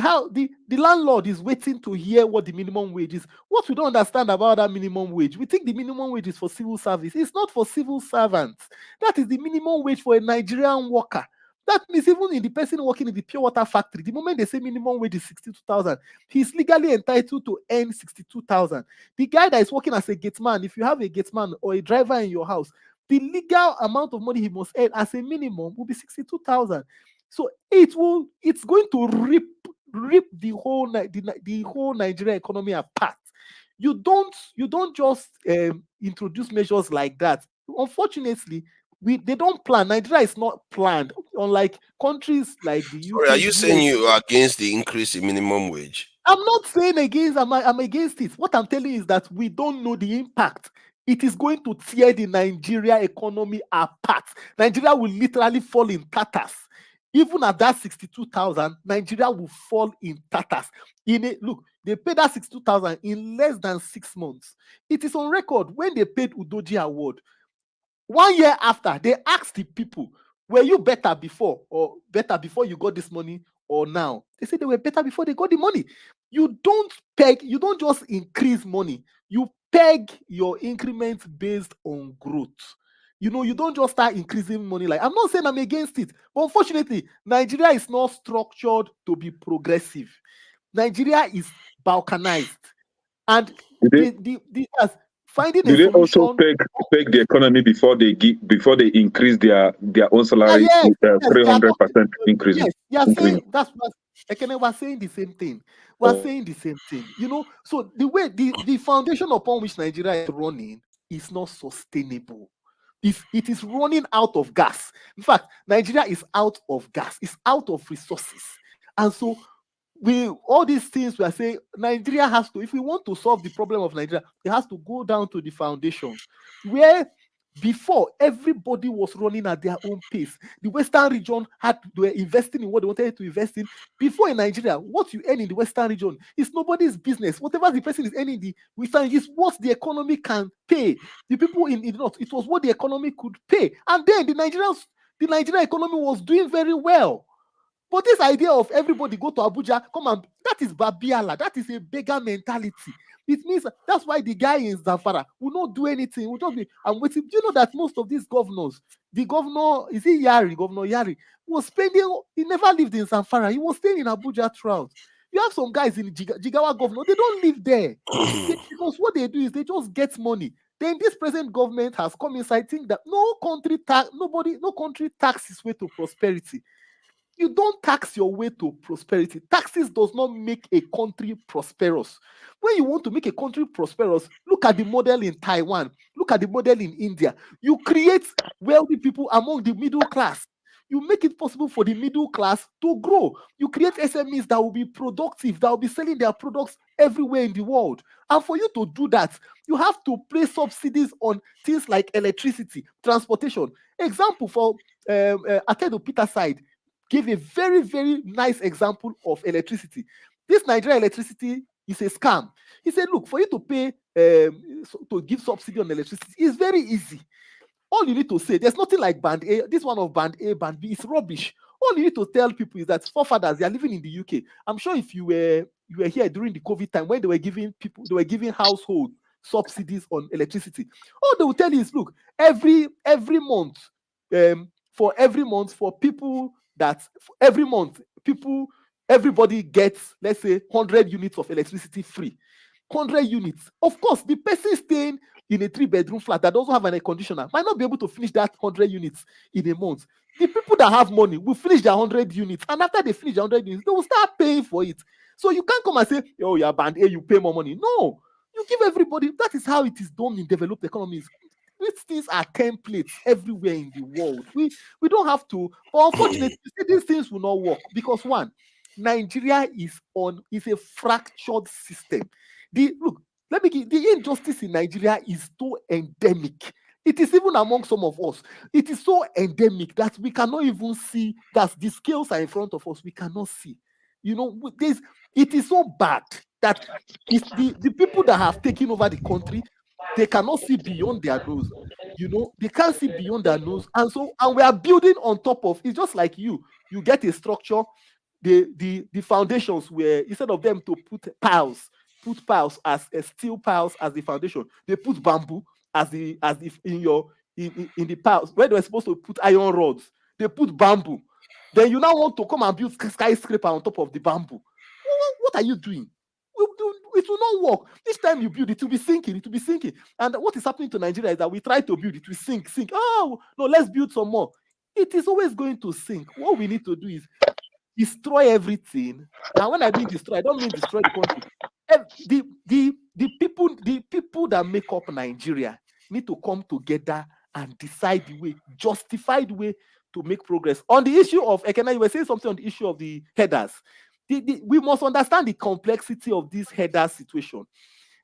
landlord is waiting to hear what the minimum wage is. What we don't understand about that minimum wage, we think the minimum wage is for civil service. It's not for civil servants. That is the minimum wage for a Nigerian worker. That means even in the person working in the pure water factory, the moment they say minimum wage is 62,000, he's legally entitled to earn 62,000. The guy that is working as a gateman, if you have a gateman or a driver in your house, the legal amount of money he must earn as a minimum will be 62,000. So it's going to rip the whole Nigerian economy apart. You don't just introduce measures like that. Unfortunately, They don't plan. Nigeria is not planned. Unlike countries like the UK. Sorry, are you saying US, you are against the increase in minimum wage? I'm not saying against. I'm against it. What I'm telling you is that we don't know the impact. It is going to tear the Nigeria economy apart. Nigeria will literally fall in tatters. Even at that 62,000, Nigeria will fall in tatters. Look, they paid that 62,000 in less than 6 months. It is on record when they paid Udoji Award. 1 year after, they asked the people, were you better before or better before you got this money or now? They said they were better before they got the money. You don't just increase money. You peg your increments based on growth. You don't just start increasing money. Like, I'm not saying I'm against it, but unfortunately, Nigeria is not structured to be progressive. Nigeria is balkanized, and finding a solution. Do they also peg the economy before they increase their own salary with 300% increase? Yes, saying that's what Ekene was saying. The same thing. We're saying the same thing. So the way the foundation upon which Nigeria is running is not sustainable. It is running out of gas. In fact, Nigeria is out of gas. It's out of resources, and so all these things we are saying, Nigeria has to, if we want to solve the problem of Nigeria, it has to go down to the foundation, where before everybody was running at their own pace. The Western region were investing in what they wanted to invest in. Before in Nigeria, what you earn in the Western region is nobody's business. Whatever the person is earning in the Western region is what the economy can pay. The people in the North, it was what the economy could pay. And then the Nigerian economy was doing very well. But this idea of everybody go to Abuja, that is Babiala. That is a beggar mentality. It means that's why the guy in Zamfara will not do anything. Will just be, I'm waiting. Do you know that most of these governors, the governor, is he Yari? Governor Yari was spending, he never lived in Zamfara. He was staying in Abuja throughout. You have some guys in Jigawa governor, they don't live there. Because what they do is they just get money. Then this present government has come inside, think that no country tax its way to prosperity. You don't tax your way to prosperity. Taxes does not make a country prosperous. When you want to make a country prosperous, look at the model in Taiwan. Look at the model in India. You create wealthy people among the middle class. You make it possible for the middle class to grow. You create SMEs that will be productive, that will be selling their products everywhere in the world. And for you to do that, you have to place subsidies on things like electricity, transportation. Example for Akedo Peter side, give a very, very nice example of electricity. This Nigeria electricity is a scam. He said, look, for you to pay, to give subsidy on electricity, it's very easy. All you need to say, there's nothing like band A. This one of band A, band B is rubbish. All you need to tell people is that forefathers, they are living in the UK. I'm sure if you were here during the COVID time when they were giving household subsidies on electricity. All they will tell you is, look, every month, for people that every month everybody gets, let's say, 100 units of electricity free. 100 units. Of course, the person staying in a 3-bedroom flat that doesn't have an air conditioner might not be able to finish that 100 units in a month. The people that have money will finish their 100 units, and after they finish their 100 units, they will start paying for it. So you can't come and say, oh, you're band A, you pay more money. No, you give everybody. That is how it is done in developed economies. These things are templates everywhere in the world. We don't have to, but unfortunately, these things will not work because one, Nigeria is a fractured system. The injustice in Nigeria is so endemic. It is even among some of us. It is so endemic that we cannot even see that the scales are in front of us. We cannot see. It is so bad that the people that have taken over the country, they cannot see beyond their nose. They can't see beyond their nose. And we are building on top of it's just like you get a structure, the foundations where instead of them to put piles as steel piles as the foundation, they put bamboo as the in the piles where they were supposed to put iron rods, they put bamboo. Then you now want to come and build skyscraper on top of the bamboo. What are you doing? It will not work. Each time you build, it will be sinking. And what is happening to Nigeria is that we try to build, it will sink. Oh, no, let's build some more. It is always going to sink. What we need to do is destroy everything. And when I mean destroy, I don't mean destroy the country. The people that make up Nigeria need to come together and decide the way, justify the way to make progress. On the issue of Ikenga, you were saying something on the issue of the headers. We must understand the complexity of this header situation.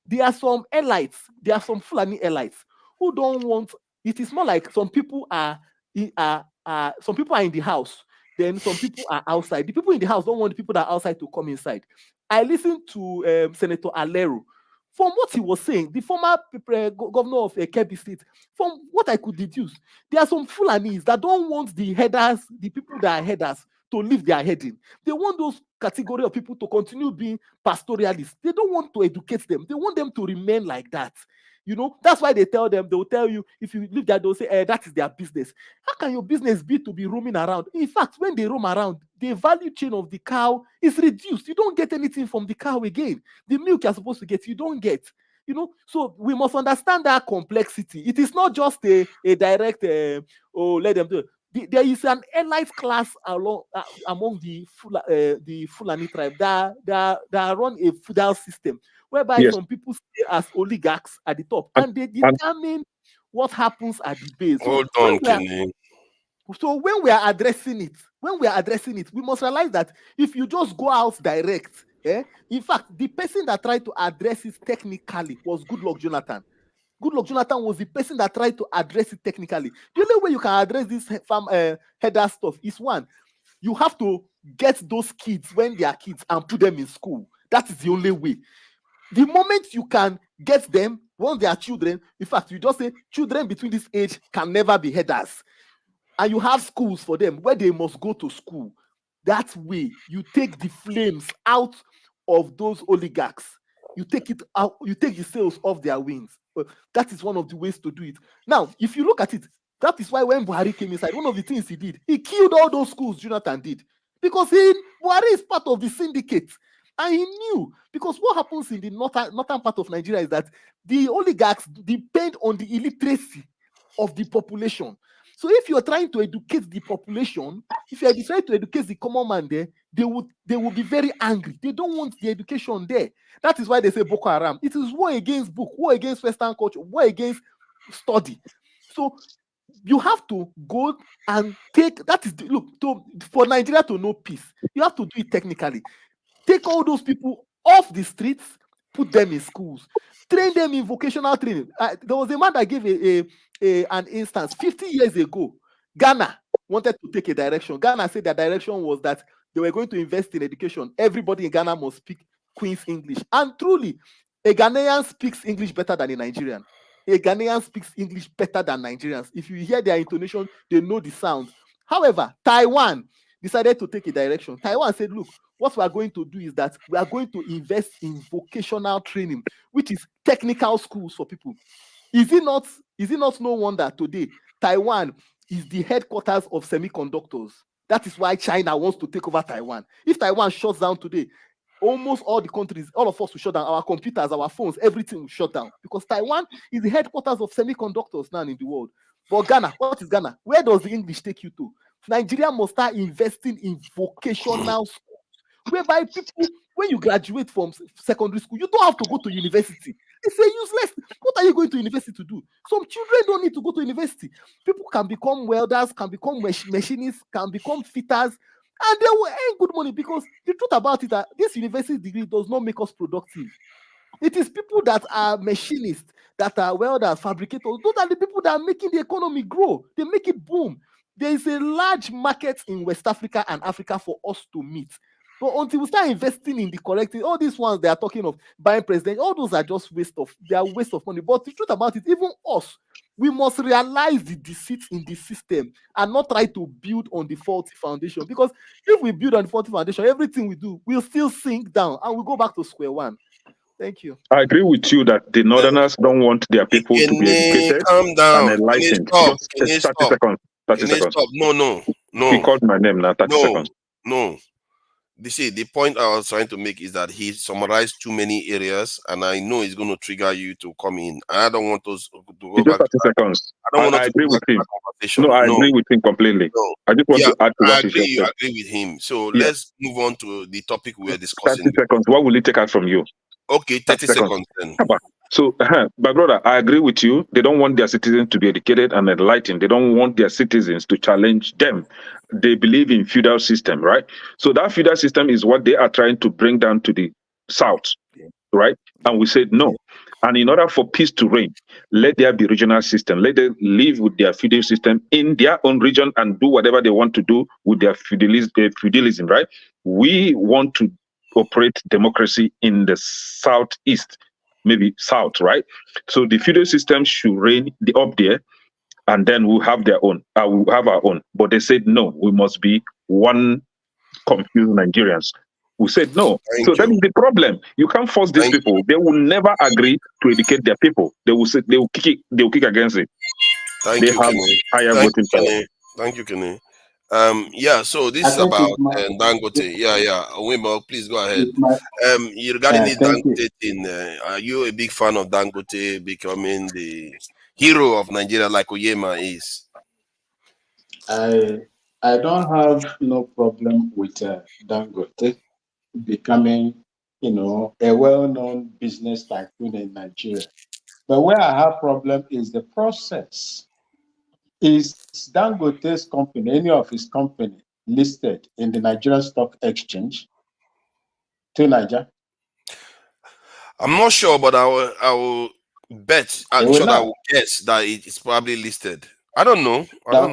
There are some elites, there are some Fulani elites who don't want. It is more like some people are in the house, then some people are outside. The people in the house don't want the people that are outside to come inside. I listened to Senator Alero. From what he was saying, the former governor of Kebbi State, from what I could deduce, there are some Fulanis that don't want the headers, the people that are headers, to leave their heading. They want those category of people to continue being pastoralists. They don't want to educate them. They want them to remain like that. That's why they will tell you, if you leave that, they'll say, that is their business. How can your business be to be roaming around? In fact, when they roam around, the value chain of the cow is reduced. You don't get anything from the cow again. The milk you're supposed to get, you don't get. So we must understand that complexity. It is not just a direct, let them do it. There is an elite class among the Fulani tribe that run a feudal system, whereby some people stay as oligarchs at the top, and they determine what happens at the base. Hold on, Kenny. So when we are addressing it, we must realize that if you just go out direct, in fact, the person that tried to address it technically was Goodluck Jonathan. Goodluck Jonathan was the person that tried to address it technically. The only way you can address this header stuff is one, you have to get those kids when they are kids and put them in school. That is the only way. The moment you can get them when they are children, in fact, you just say children between this age can never be headers. And you have schools for them where they must go to school. That way, you take the flames out of those oligarchs. You take it out, you take the sails off their wings. That is one of the ways to do it. Now, if you look at it, that is why when Buhari came inside, one of the things he did, he killed all those schools Jonathan did. Because Buhari is part of the syndicate. And he knew, because what happens in the northern part of Nigeria is that the oligarchs depend on the illiteracy of the population. So if you're trying to educate the population, if you're trying to educate the common man there, they will be very angry. They don't want the education there. That is why they say Boko Haram. It is war against book, war against Western culture, war against study. So you have to go and take, for Nigeria to know peace, you have to do it technically. Take all those people off the streets, put them in schools, train them in vocational training. There was a man that gave an instance 50 years ago. Ghana wanted to take a direction. Ghana said their direction was that they were going to invest in education. Everybody in Ghana must speak Queen's English. And truly, a Ghanaian speaks English better than a Nigerian. A Ghanaian speaks English better than Nigerians. If you hear their intonation, they know the sound. However, Taiwan decided to take a direction. Taiwan said, look, what we are going to do is that we are going to invest in vocational training, which is technical schools for people. Is it not no wonder today Taiwan is the headquarters of semiconductors? That is why China wants to take over Taiwan. If Taiwan shuts down today, almost all the countries, all of us will shut down. Our computers, our phones, everything will shut down, because Taiwan is the headquarters of semiconductors now in the world. But Ghana, what is Ghana? Where does the English take you to? Nigeria must start investing in vocational schools, whereby people, when you graduate from secondary school, you don't have to go to university. It's a useless. What are you going to university to do? Some children don't need to go to university. People can become welders, can become machinists, can become fitters, and they will earn good money, because the truth about it, that this university degree does not make us productive. It is people that are machinists, that are welders, fabricators. Those are the people that are making the economy grow. They make it boom. There is a large market in West Africa and Africa for us to meet. But until we start investing in the correct thing, all these ones they are talking of buying president, all those are just waste of money. But the truth about it, even us, we must realize the deceit in the system and not try to build on the faulty foundation. Because if we build on the faulty foundation, everything we do will still sink down and we'll go back to square one. Thank you. I agree with you that the Northerners don't want their people to be educated and enlightened. Just 30 seconds. 30 seconds. Stop. No. He called my name now. 30 seconds. No. The point I was trying to make is that he summarized too many areas, and I know it's going to trigger you to come in. I don't want us to go back. 30 seconds. I agree with him. No, I agree with him completely. No. I just want to add to what he said. I agree with him. So let's move on to the topic we are discussing. 30 seconds. What will it take out from you? Okay, 30 seconds then. So, my brother, I agree with you. They don't want their citizens to be educated and enlightened. They don't want their citizens to challenge them. They believe in feudal system, right? So that feudal system is what they are trying to bring down to the south, right? And we said no. And in order for peace to reign, let there be regional system. Let them live with their feudal system in their own region and do whatever they want to do with their feudalism, right? We want to operate democracy in the southeast, maybe south, right? So the feudal system should reign up there, and then we'll have their own. We'll have our own. But they said no, we must be one confused Nigerians. We said no. So that is the problem. You can't force these people. They will never agree to educate their people. They will say they will kick against it. They have higher voting power. Thank you, Kenny. Yeah, so this is about Dangote. Yeah. Wimbo, please go ahead. Regarding this Dangote thing, are you a big fan of Dangote becoming the hero of Nigeria like Oyema is? I don't have no problem with Dangote becoming, a well-known business tycoon in Nigeria. But where I have problem is the process. Is Dangote's company, any of his company, listed in the Nigerian Stock Exchange to Niger? I'm not sure, but I will bet. I'm sure that I will guess that it's probably listed. I don't know. But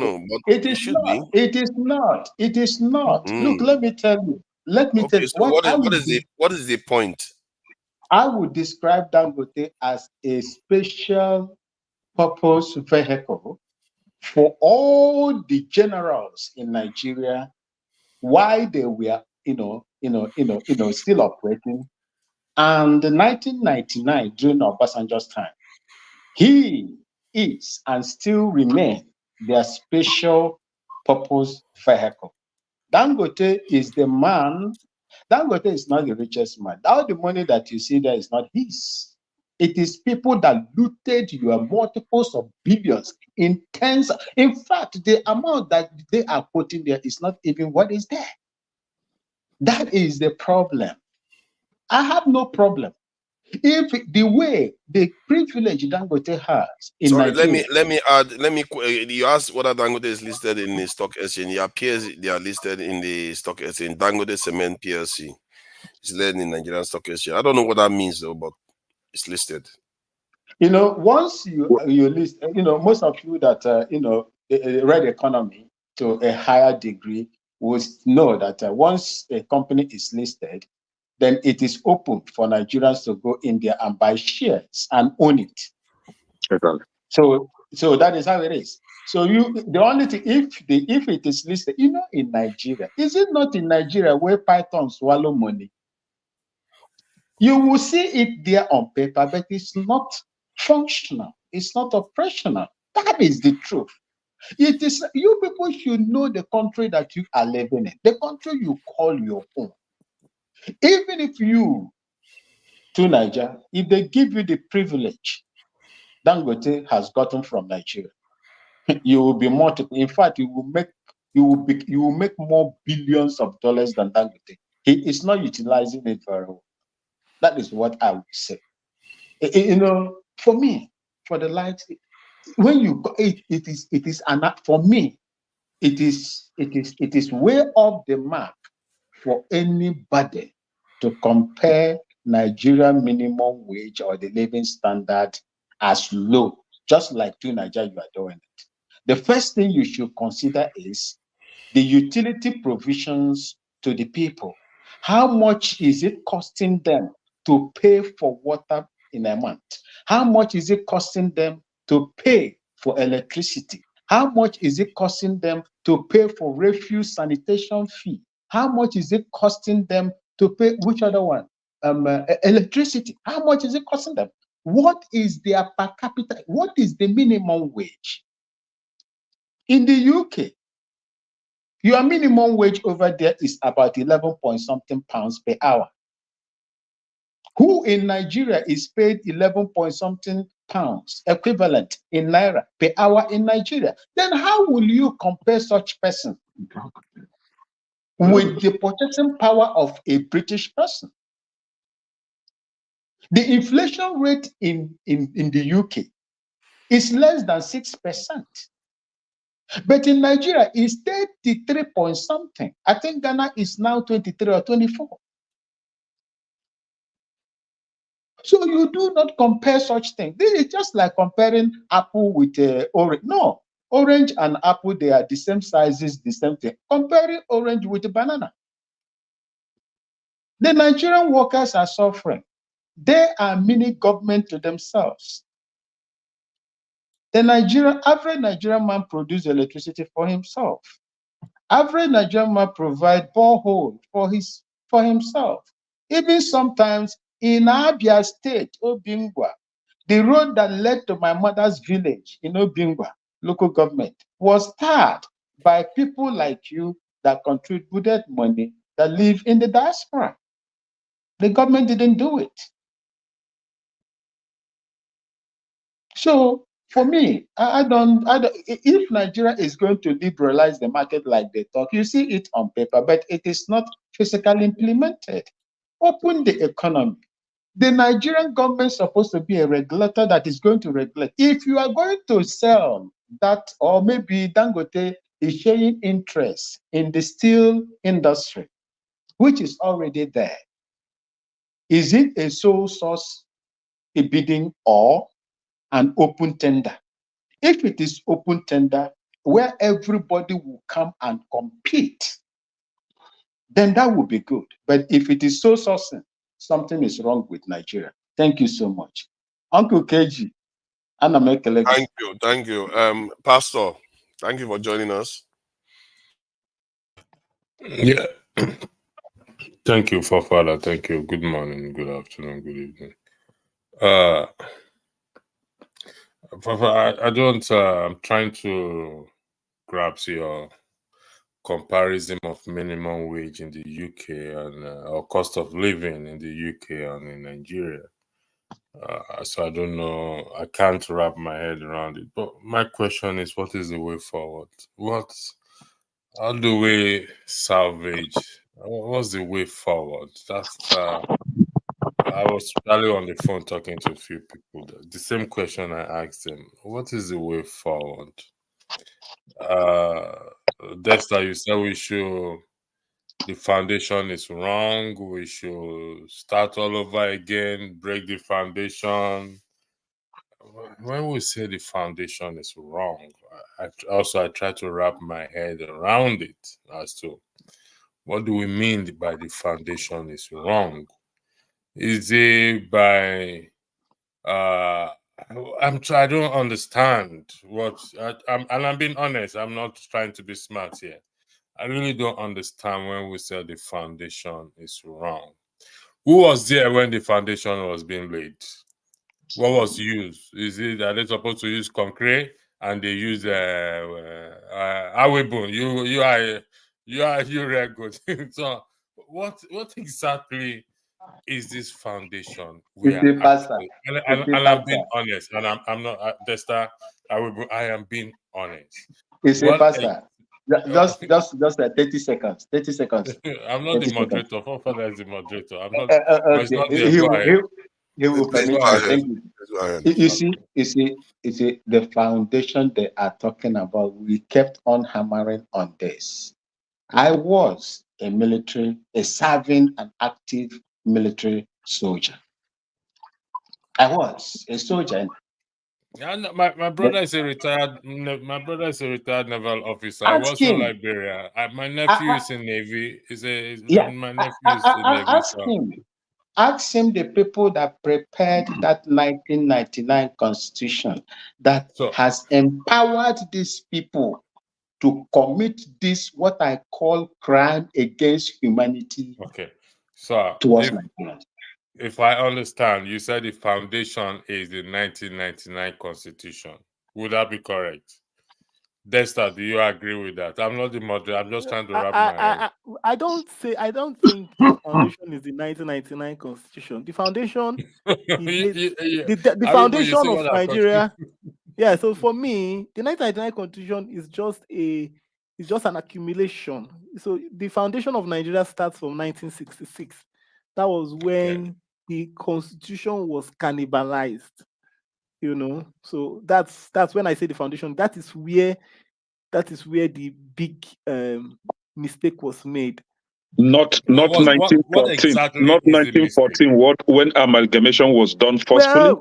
it should be. It is not. It is not. Look, let me tell you. So what is the point? I would describe Dangote as a special purpose vehicle for all the generals in Nigeria while they were, still operating. And in 1999, during Obasanjo's time, he is and still remain their special purpose vehicle. Dangote is the man. Dangote is not the richest man. All the money that you see there is not his. It is people that looted your multiples of billions in tens. In fact, the amount that they are putting there is not even what is there. That is the problem. I have no problem. If the way the privilege Dangote has in Nigeria. Let me add. You asked whether Dangote is listed in the stock exchange. It appears they are listed in the stock exchange. Dangote Cement PLC is listed in Nigerian Stock Exchange. I don't know what that means though, but it's listed. Once you list, most of you that read economy to a higher degree would know that once a company is listed, then it is open for Nigerians to go in there and buy shares and own it. Exactly. So that is how it is. So the only thing, if it is listed, in Nigeria, is it not in Nigeria where pythons swallow money? You will see it there on paper, but it's not functional. It's not operational. That is the truth. It is, you people should know the country that you are living in, the country you call your own. Even if you, to Nigeria, if they give you the privilege Dangote has gotten from Nigeria, you will be multiple. In fact, you will make more billions of dollars than Dangote. He is not utilizing it very well. That is what I would say. For me, for the light, when you go, it is for me, it is way off the mark for anybody to compare Nigerian minimum wage or the living standard as low, just like to Nigeria you are doing it. The first thing you should consider is the utility provisions to the people. How much is it costing them to pay for water in a month? How much is it costing them to pay for electricity? How much is it costing them to pay for refuse sanitation fee? How much is it costing them to pay, which other one? Electricity. How much is it costing them? What is their per capita? What is the minimum wage? In the UK, your minimum wage over there is about 11 point something pounds per hour. Who in Nigeria is paid 11 point something pounds equivalent in naira per hour in Nigeria? Then how will you compare such person with the purchasing power of a British person? The inflation rate in the UK is less than 6%. But in Nigeria, it's 33 point something. I think Ghana is now 23 or 24. So you do not compare such things. This is just like comparing apple with orange. No, orange and apple, they are the same sizes, the same thing. Comparing orange with a banana. The Nigerian workers are suffering. They are mini government to themselves. The average Nigerian man produces electricity for himself. Average Nigerian man provides borehole for himself. Even sometimes in Abia State, Obingwa, the road that led to my mother's village in Obingwa, local government, was started by people like you that contributed money that live in the diaspora. The government didn't do it. So for me, I don't. If Nigeria is going to liberalize the market like they talk, you see it on paper, but it is not physically implemented. Open the economy. The Nigerian government is supposed to be a regulator that is going to regulate. If you are going to sell that, or maybe Dangote is showing interest in the steel industry, which is already there, is it a sole source bidding or an open tender? If it is open tender, where everybody will come and compete, then that would be good. But if it is so sourcing, something is wrong with Nigeria. Thank you so much. Uncle KG, Anna Mekele. Thank you. Pastor, thank you for joining us. Yeah. Thank you, Father. Thank you. Good morning, good afternoon, good evening. I don't. I'm trying to grasp your comparison of minimum wage in the UK and or cost of living in the UK and in Nigeria. So I don't know. I can't wrap my head around it. But my question is, what is the way forward? How do we salvage? What's the way forward? That's. I was probably on the phone talking to a few people. The same question I asked them: what is the way forward? Dexter, you said the foundation is wrong. We should start all over again, break the foundation. When we say the foundation is wrong, I try to wrap my head around it as to what do we mean by the foundation is wrong? Is it by I don't understand I'm being honest. I'm not trying to be smart here. I really don't understand when we say the foundation is wrong. Who was there when the foundation was being laid? What was used? Is it that they're supposed to use concrete and they use awebun? You real good. So what exactly is this foundation we are actually? And I'm being honest, and I'm not Desta. I am being honest. It's a pastor. Just 30 seconds. 30 seconds. I'm not the moderator. Father is the moderator. I'm not. Okay. It's not there. Go ahead. He will permit you. Thank you. You see, the foundation they are talking about, we kept on hammering on this. I was a serving and active military soldier. I was a soldier. Yeah, my brother is a retired. My brother is a retired naval officer. I was from Liberia. My nephew is in Navy. My nephew is in Navy. Ask him the people that prepared that 1999 Constitution that has empowered these people to commit this, what I call crime against humanity. Okay. So towards Nigerians. If I understand, you said the foundation is the 1999 Constitution. Would that be correct? Dexter, do you agree with that? I'm not the moderator. I'm just trying to wrap my head. I don't think the foundation is the 1999 Constitution. The foundation is the foundation of Nigeria. Yeah, so for me, the 1999 Constitution is just an accumulation. So the foundation of Nigeria starts from 1966. That was when the constitution was cannibalized. You know, so that's when I say the foundation. That is where the big mistake was made. Not What 1914. exactly Not is the mistake? 1914. When amalgamation was done forcefully.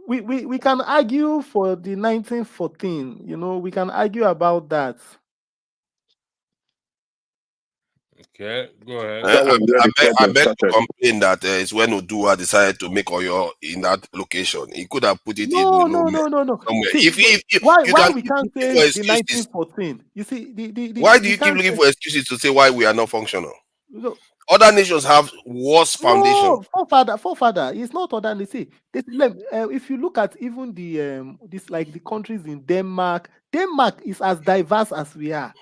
Well, we can argue for the 1914. You know, we can argue about that. Okay, go ahead. I bet to complain that it's when Udua decided to make Oyo in that location. He could have put it No. somewhere. See, If why you can we keep can't looking say for the excuses, 1914? You see, why do you keep looking for excuses to say why we are not functional? No. Other nations have worse foundation. No, forefather. It's not other. They say if you look at even the this like the countries in Denmark is as diverse as we are,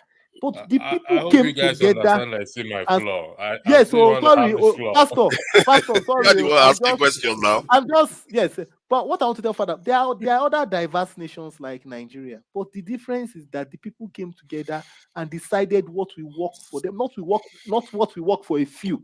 but the people I hope came you guys together. understand I see my flaw. I Yes, still want to sorry, have the flaw. Pastor, sorry. You are asking questions now. I'm just yes, but what I want to tell Father, there are other diverse nations like Nigeria, but the difference is that the people came together and decided what will work for them, not what will work for a few.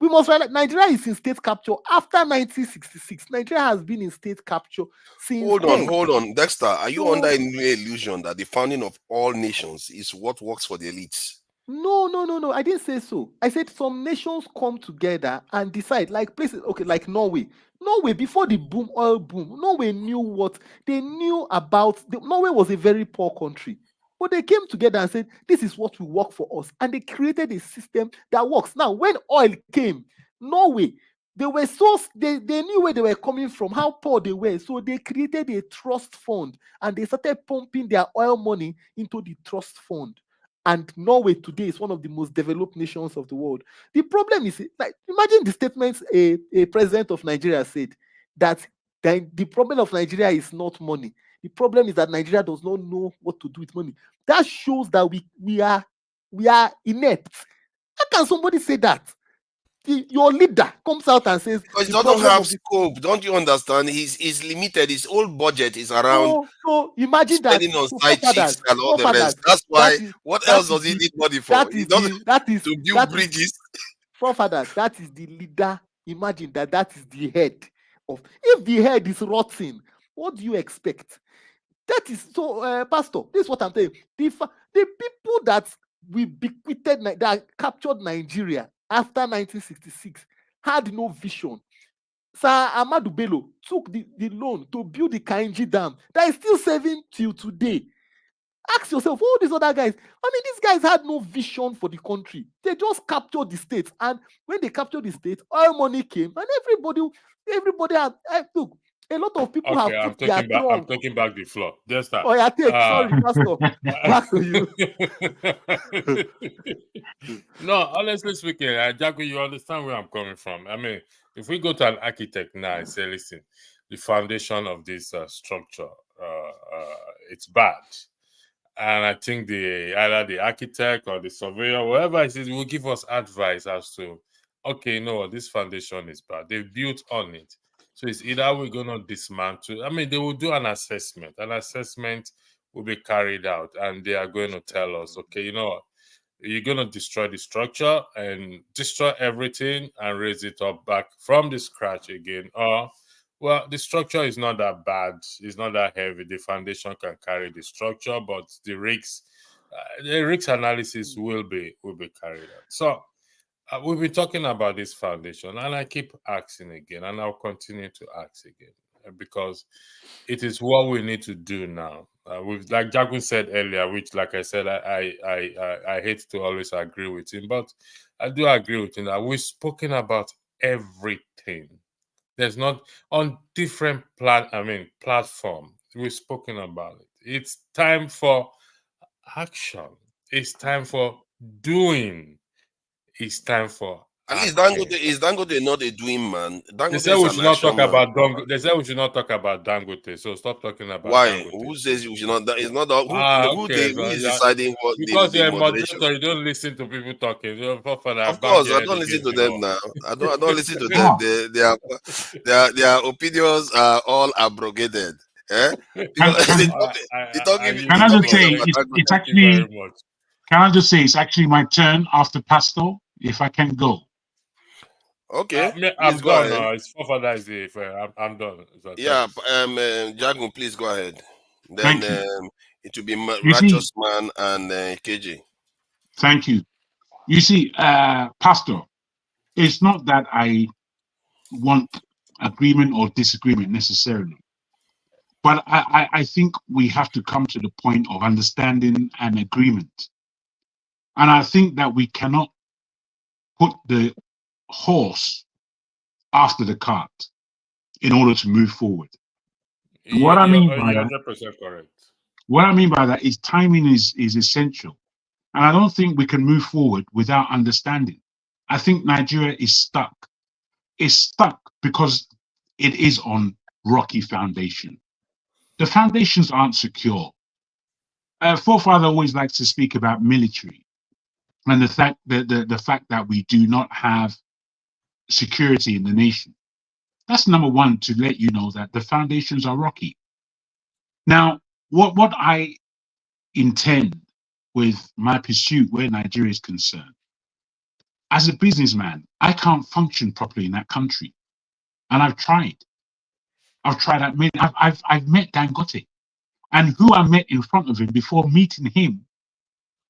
We must realize Nigeria is in state capture after 1966. Nigeria has been in state capture since. Hold on, Dexter. Are you under any illusion that the founding of all nations is what works for the elites? No. I didn't say so. I said some nations come together and decide, like places, okay, like Norway. Norway, before the oil boom, Norway knew what they knew about. Norway was a very poor country. But they came together and said, this is what will work for us. And they created a system that works. Now, when oil came, Norway, they knew where they were coming from, how poor they were. So they created a trust fund and they started pumping their oil money into the trust fund. And Norway today is one of the most developed nations of the world. The problem is, like, imagine the statements a president of Nigeria said, that the problem of Nigeria is not money. The problem is that Nigeria does not know what to do with money. That shows that we are inept. How can somebody say that? Your leader comes out and says because he doesn't have scope. Don't you understand? He's limited. His whole budget is around. So imagine that spending on side chicks and all the rest. That's why. What else does he need money for? He doesn't to build bridges. Forefathers, that is the leader. Imagine that is the head of. If the head is rotting, what do you expect? That is so, Pastor. This is what I'm saying. The people that we bequeathed, that captured Nigeria after 1966 had no vision. Sir Ahmadu Bello took the loan to build the Kainji Dam that is still saving till today. Ask yourself, all these other guys, I mean, these guys had no vision for the country. They just captured the state. And when they captured the state, oil money came and everybody had, look, a lot of people have put their throne. I'm taking back the floor. Just that. Oh, yeah, sorry, Pastor. Back to you. No, honestly speaking, Jaco, you understand where I'm coming from. I mean, if we go to an architect now and say, listen, the foundation of this structure, it's bad. And I think either the architect or the surveyor, whoever it is, will give us advice as to, okay, you know what, this foundation is bad. They've built on it. So it's either we're going to dismantle. I mean, they will do an assessment. An assessment will be carried out, and they are going to tell us, okay, you know what, you're going to destroy the structure and destroy everything and raise it up back from the scratch again. Or, well, the structure is not that bad. It's not that heavy. The foundation can carry the structure, but the risks analysis will be carried out. So we've been talking about this foundation, and I keep asking again, and I'll continue to ask again, because it is what we need to do now. Like Jagun said earlier, which, like I said, I hate to always agree with him, but I do agree with him that we've spoken about everything. There's not on different platform. We've spoken about it. It's time for action. It's time for doing. It's time for. At least Dangote not a doing man. Dangote they said we should not talk about Dangote. They said we should not talk about Dangote. So stop talking about. Why? Dangote. Who says we should not? It's not who is deciding what. Because you're a moderator, you don't listen to people talking. Of course, I don't listen to them now. I don't listen to them. Their opinions are all abrogated. Eh? Can I just say it's actually? Can I just say it's actually my turn after Pastor, if I can go? Okay, please I'm go done ahead. now. It's forefather is the I'm done. So Yeah, thanks. Jagun, please go ahead. Then Thank you. it will be You see, Righteous Man and KJ. thank you. You see, Pastor, it's not that I want agreement or disagreement necessarily, but I think we have to come to the point of understanding and agreement. And I think that we cannot put the horse after the cart in order to move forward. And what I mean by You're that, 100% correct. what I mean by that is timing is essential. And I don't think we can move forward without understanding. I think Nigeria is stuck. It's stuck because it is on rocky foundation. The foundations aren't secure. Forefather always likes to speak about military and the fact that we do not have security in the nation. That's number one, to let you know that the foundations are rocky. Now, what I intend with my pursuit where Nigeria is concerned, as a businessman, I can't function properly in that country, and I've tried. I've met Dangote, and who I met in front of him before meeting him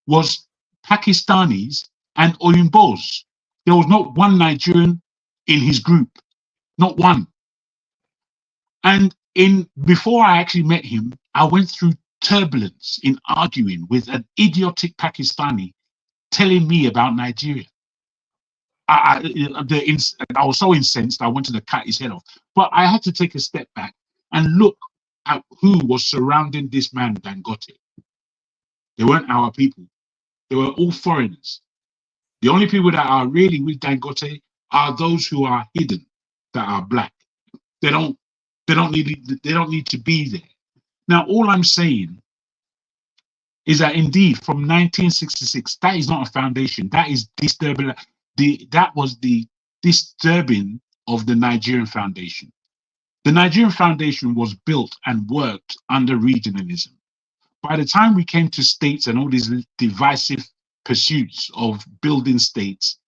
was Pakistanis and Oyimbos. There was not one Nigerian in his group, not one. And before I actually met him, I went through turbulence in arguing with an idiotic Pakistani telling me about Nigeria. I was so incensed, I wanted to cut his head off. But I had to take a step back and look at who was surrounding this man, Dangote. They weren't our people. They were all foreigners. The only people that are really with Dangote are those who are hidden, that are black. They don't need to be there. Now, all I'm saying is that indeed, from 1966, that is not a foundation. That is disturbing. That was the disturbing of the Nigerian foundation. The Nigerian foundation was built and worked under regionalism. By the time we came to states and all these divisive pursuits of building states,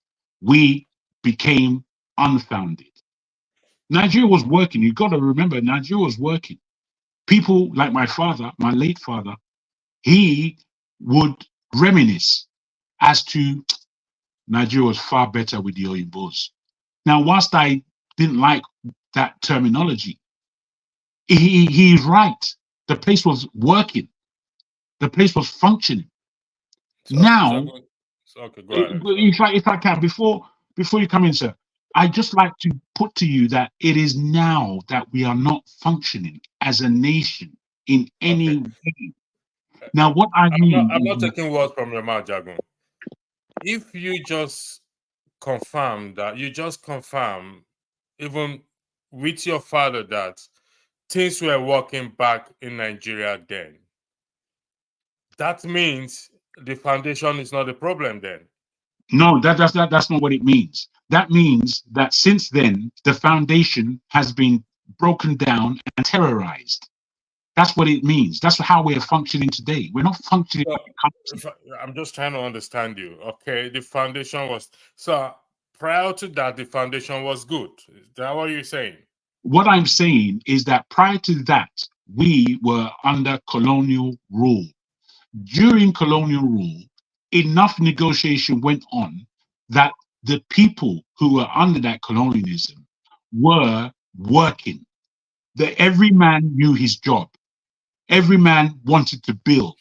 we became unfounded. Nigeria was working. You've got to remember, Nigeria was working. People like my father, my late father, he would reminisce as to Nigeria was far better with the Oyinbos. Now, whilst I didn't like that terminology, he's right. The place was working. The place was functioning. Now, okay, go ahead. if I can, before you come in, sir, I'd just like to put to you that it is now that we are not functioning as a nation in any way. Now, what I mean, I'm not taking words from your mouth, Jagun. If you just confirm, even with your father, that things were working back in Nigeria then, that means the foundation is not a problem then. No, that's not what it means. That means that since then, the foundation has been broken down and terrorized. That's what it means. That's how we're functioning today. We're not functioning like a country. I'm just trying to understand you. Okay, the foundation was so prior to that, the foundation was good. Is that what you're saying? What I'm saying is that prior to that, we were under colonial rule. During colonial rule, enough negotiation went on that the people who were under that colonialism were working. That every man knew his job. Every man wanted to build.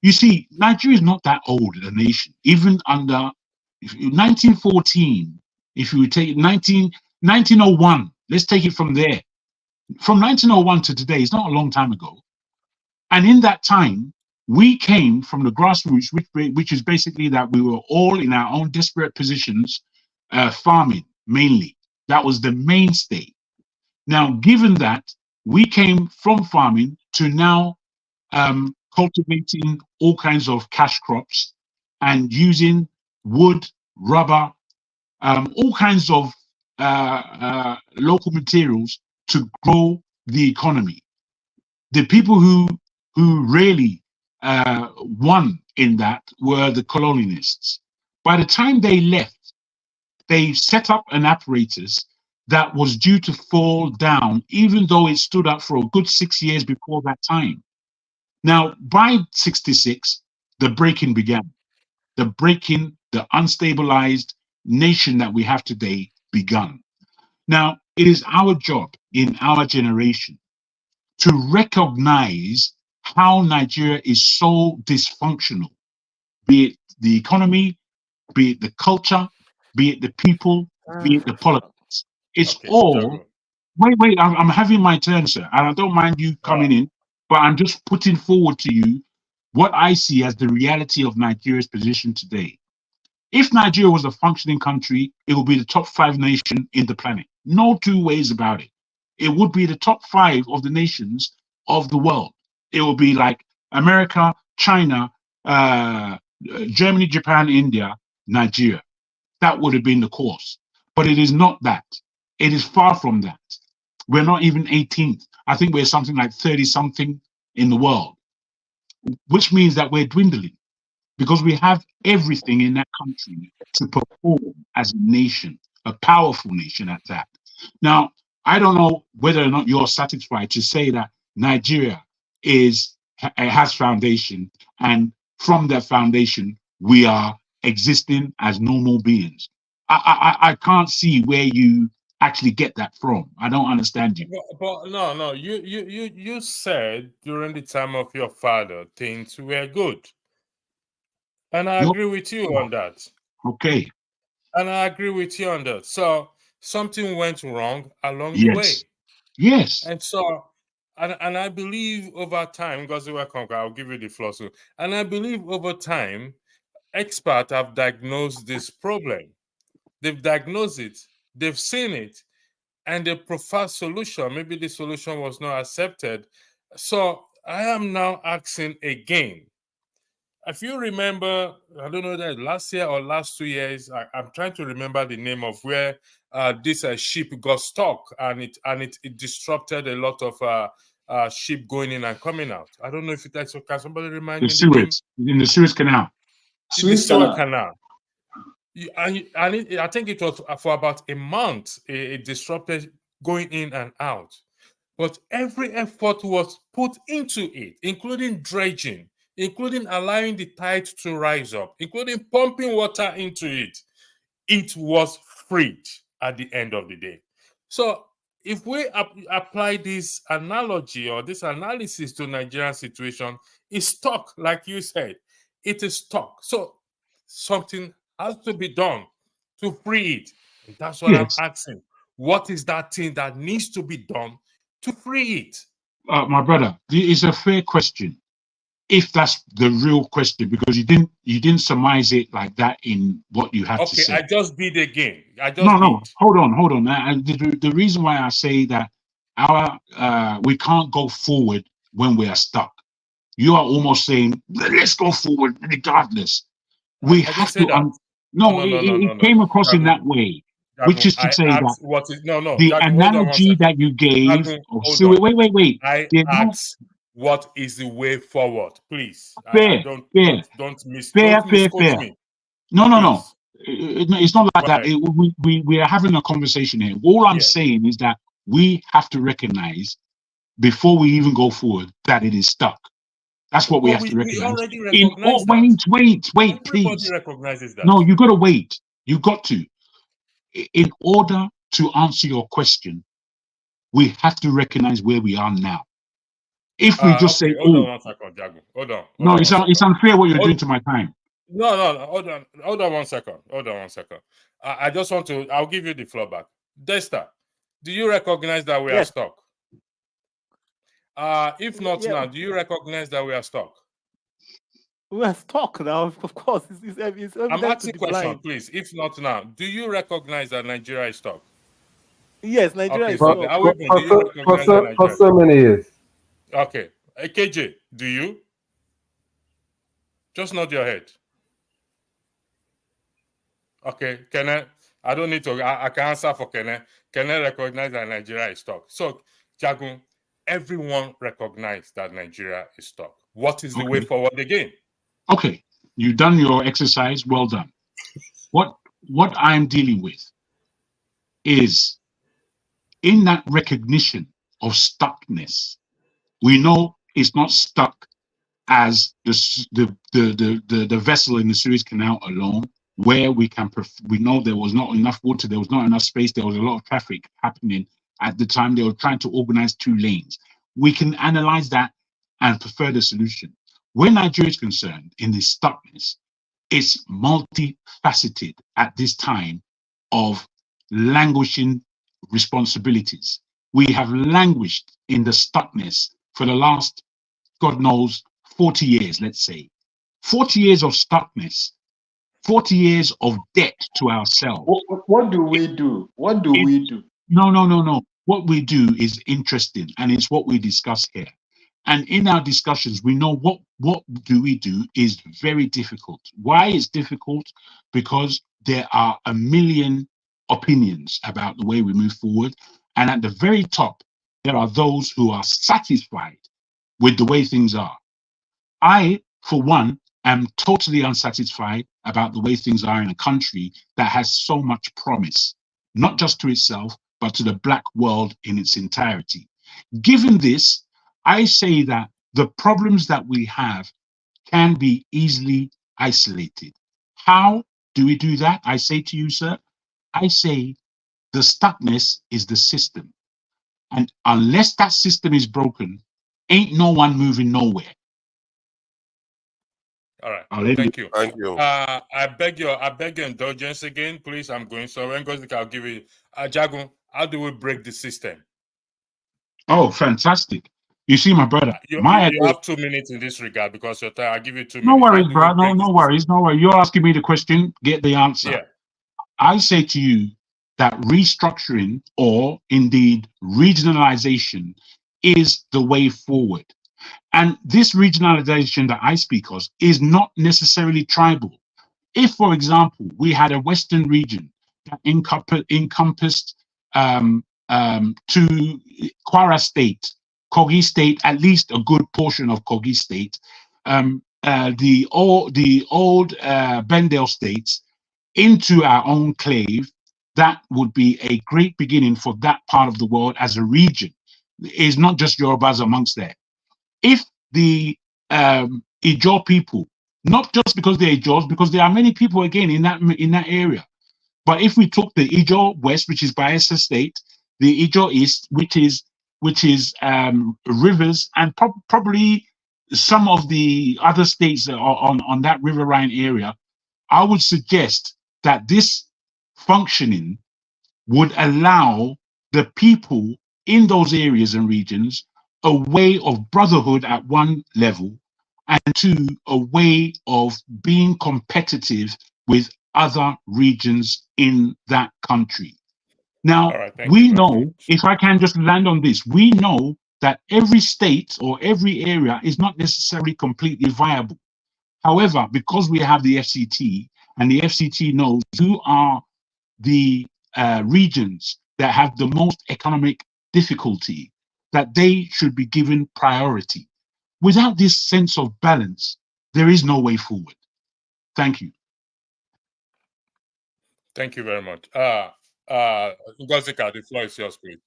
You see, Nigeria is not that old a nation. Even under 1914, if you would take 1901, let's take it from there. From 1901 to today, it's not a long time ago. And in that time, we came from the grassroots, which is basically that we were all in our own disparate positions, farming mainly. That was the mainstay. Now, given that, we came from farming to now cultivating all kinds of cash crops and using wood, rubber, all kinds of local materials to grow the economy. The people who really won in that were the colonialists. By the time they left, they set up an apparatus that was due to fall down, even though it stood up for a good 6 years before that time. Now, by 66, the breaking began. The breaking, the unstabilized nation that we have today begun. Now, it is our job in our generation to recognize how Nigeria is so dysfunctional, be it the economy, be it the culture, be it the people, be it the politics. It's all. Wait, I'm having my turn, sir, and I don't mind you coming in, but I'm just putting forward to you what I see as the reality of Nigeria's position today. If Nigeria was a functioning country, it would be the top 5 nation in the planet. No two ways about it. It would be the top 5 of the nations of the world. It would be like America, China, Germany, Japan, India, Nigeria. That would have been the course. But it is not that. It is far from that. We're not even 18th. I think we're something like 30-something in the world, which means that we're dwindling because we have everything in that country to perform as a nation, a powerful nation at that. Now, I don't know whether or not you're satisfied to say that Nigeria has foundation, and from that foundation, we are existing as normal beings. I can't see where you actually get that from. I don't understand you. But no, you said during the time of your father things were good, and I agree with you on that. Okay. And I agree with you on that. So something went wrong along the way. Yes. And so, and I believe over time, because I'll give you the floor soon. And I believe over time, experts have diagnosed this problem. They've diagnosed it, they've seen it, and they prefer solution. Maybe the solution was not accepted. So I am now asking again. If you remember, I don't know that last year or last 2 years, I'm trying to remember the name of where this ship got stuck, and it disrupted a lot of ship going in and coming out. I don't know if that's okay. Can somebody remind me the name? In the Suez Canal. The Suez Canal. I think it was for about a month. It disrupted going in and out, but every effort was put into it, including dredging, including allowing the tide to rise up, including pumping water into it. It was freed at the end of the day. So if we apply this analogy or this analysis to Nigerian situation, it's stuck, like you said. It is stuck. So something has to be done to free it. And that's what I'm asking. What is that thing that needs to be done to free it? My brother, it's a fair question. If that's the real question, because you didn't surmise it like that in what you had to say. Okay, I just did again. No, hold on. The reason why I say that we can't go forward when we are stuck. You are almost saying, let's go forward regardless. We have to. No, it came across in that way, which is to say that the analogy that you gave. Wait. I asked, what is the way forward, please? Fair. Don't misquote me. No. It's not like that. We are having a conversation here. All I'm saying is that we have to recognize before we even go forward that it is stuck. That's what we have to recognize. We already recognize that. Wait, please. Everybody recognizes that. No, you got to wait. You got to. In order to answer your question, we have to recognize where we are now. If we just say, hold on 1 second, Jago. Hold on. No, it's unfair what you're doing to my time. No. Hold on 1 second. I just want to. I'll give you the floor back. Desta, do you recognize that we are stuck? If not now, do you recognize that we are stuck? We are stuck now, of course. It's I'm asking a question, please. If not now, do you recognize that Nigeria is stuck? Yes, Nigeria is stuck. For so many years. Okay. KJ, do you? Just nod your head. Okay, I don't need to. I can answer for Kene. Kene recognize that Nigeria is stuck. So, Jagun, everyone recognizes that Nigeria is stuck. What is the way forward again? Okay, you've done your exercise. Well done. What what I'm dealing with is in that recognition of stuckness. We know it's not stuck as the vessel in the Suez Canal alone, where we know there was not enough water, there was not enough space, there was a lot of traffic happening at the time. They were trying to organize 2 lanes. We can analyze that and prefer the solution. Where Nigeria is concerned in this stuckness, it's multifaceted at this time of languishing responsibilities. We have languished in the stuckness for the last, God knows, 40 years, let's say. 40 years of stuckness, 40 years of debt to ourselves. What do we do? What do we do? No. What we do is interesting, and it's what we discuss here. And in our discussions, we know what do we do is very difficult. Why it's difficult? Because there are a million opinions about the way we move forward. And at the very top, there are those who are satisfied with the way things are. I, for one, am totally unsatisfied about the way things are in a country that has so much promise, not just to itself, but to the Black world in its entirety. Given this, I say that the problems that we have can be easily isolated. How do we do that? I say to you, sir, I say the stuckness is the system. And unless that system is broken, ain't no one moving nowhere. All right. Thank you. Thank you. I beg your indulgence again, please. I'm going. So when goes, I'll give you. Jagun, how do we break the system? Oh, fantastic. You see, my brother, you have 2 minutes in this regard because your time. I'll give you 2 minutes. No worries, bro. No worries. You're asking me the question, get the answer. Yeah. I say to you that restructuring or indeed regionalization is the way forward. And this regionalization that I speak of is not necessarily tribal. If, for example, we had a Western region that encompassed to Kwara State, Kogi State, at least a good portion of Kogi State, the old Bendel states into our own clave, that would be a great beginning for that part of the world as a region. It's not just Yorubas amongst there. If the Ijaw people, not just because they're Ijaws, because there are many people again in that area, but if we took the Ijaw West, which is Bayelsa State, the Ijaw East, which is rivers, and probably some of the other states that are on that riverine area, I would suggest that this functioning would allow the people in those areas and regions a way of brotherhood at one level, and 2, a way of being competitive with other regions in that country. Now, we know, if I can just land on this, we know that every state or every area is not necessarily completely viable. However, because we have the FCT, and the FCT knows who are the regions that have the most economic difficulty, that they should be given priority. Without this sense of balance, there is no way forward. Thank you. Thank you very much. Ngozika, the floor is yours, please.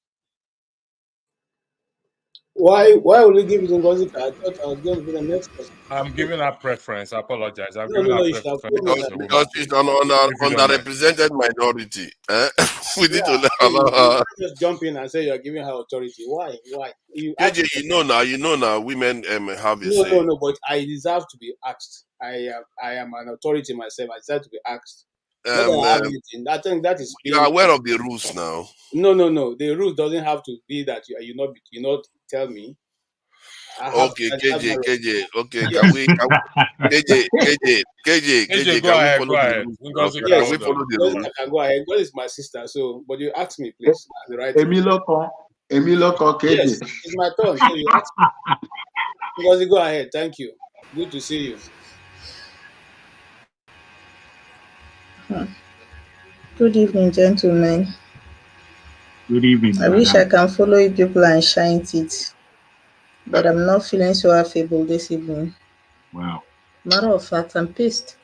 Why will you give it to Ngozika? I thought I was going to be the next person. I'm giving her preference. I apologize. No, you should have told me that. Because she's an underrepresented minority. We need to allow her. Just jump in and say you're giving her authority. Why? KJ, you know now, women have a say. No, but I deserve to be asked. I am an authority myself. I deserve to be asked. I think that is. You are aware of the rules now. No. The rule doesn't have to be that you not tell me. Okay, KJ. Okay, can we KJ, go ahead. Can we follow the rules? I can go ahead. God is my sister, so but you ask me, please. The right. Emiloko, KJ. Yes, it's my turn. So you ask me. Because go ahead. Thank you. Good to see you. Good evening, gentlemen. Good evening. I wish I can follow you people and shine it, but I'm not feeling so affable this evening. Wow. Matter of fact, I'm pissed.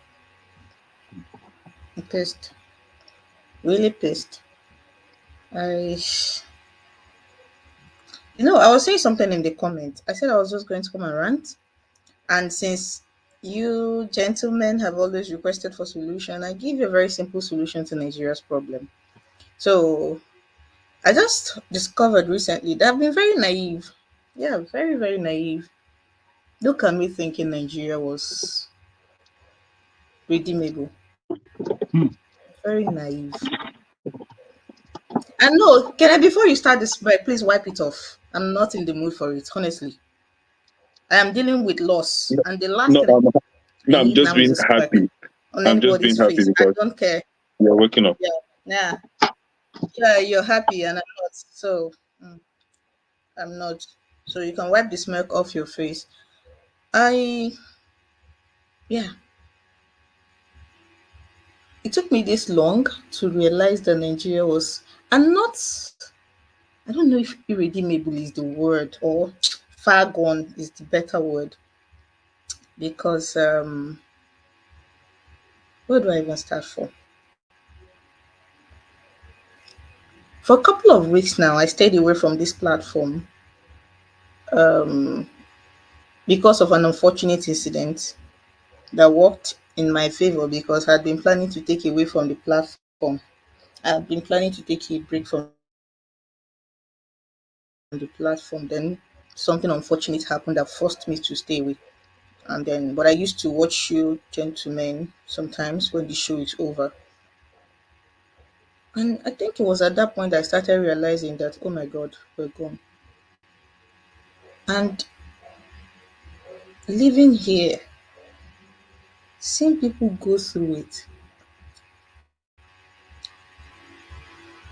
Really pissed. I was saying something in the comment. I said I was just going to come and rant. And since you gentlemen have always requested for solution, I give you a very simple solution to Nigeria's problem. So I just discovered recently that I've been very naive. Yeah, very, very naive. Look at me thinking Nigeria was redeemable. Very naive. And no, can I, before you start this spread, please wipe it off. I'm not in the mood for it, honestly. I am dealing with loss. And the last No, thing I I'm need just now is being a smirk happy. on I'm just being anybody's happy face. I because don't care. you're waking up. Yeah, yeah. Yeah, you're happy and I'm not. So I'm not. So you can wipe the smirk off your face. I Yeah. It took me this long to realize that Nigeria was, and not, I don't know if irredeemable is the word or far gone is the better word, because where do I even start from? For a couple of weeks now, I stayed away from this platform um, because of an unfortunate incident that worked in my favor because I had been planning to take away from the platform. I had been planning to take a break from the platform. Then something unfortunate happened that forced me to stay away. And then, but I used to watch you gentlemen sometimes when the show is over. And I think it was at that point I started realizing that, oh my God, we're gone. And living here, seeing people go through it,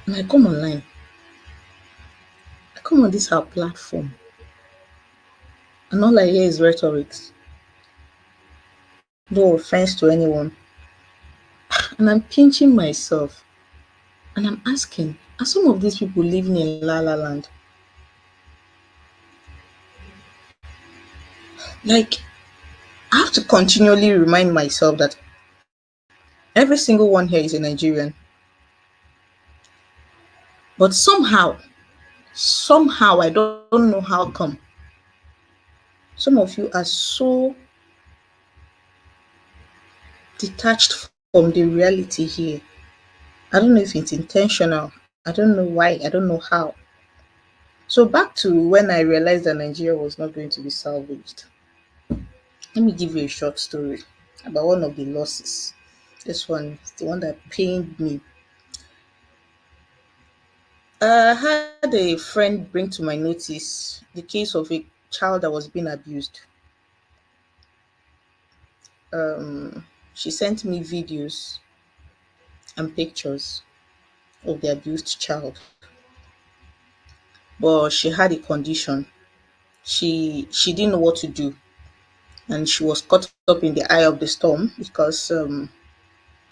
and I come online, I come on this our platform, and all I hear is rhetoric. No offense to anyone. And I'm pinching myself and I'm asking, are some of these people living in La La Land? Like, I have to continually remind myself that every single one here is a Nigerian. But somehow, I don't know how come, some of you are so detached from the reality here. I don't know if it's intentional. I don't know why. I don't know how. So back to when I realized that Nigeria was not going to be salvaged. Let me give you a short story about one of the losses. This one is the one that pained me. I had a friend bring to my notice the case of a child that was being abused. She sent me videos and pictures of the abused child, but she had a condition. She didn't know what to do, and she was caught up in the eye of the storm because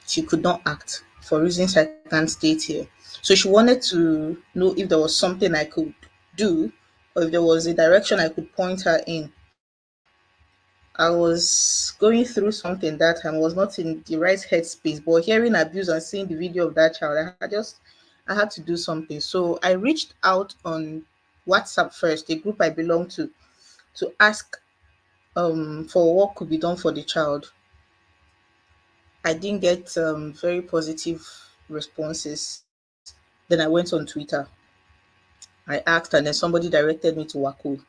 she could not act for reasons I can't state here. So she wanted to know if there was something I could do or if there was a direction I could point her in. I was going through something that time. I was not in the right headspace, but hearing abuse and seeing the video of that child, I had to do something. So I reached out on WhatsApp first, a group I belong to ask for what could be done for the child. I didn't get very positive responses. Then I went on Twitter. I asked, and then somebody directed me to Wako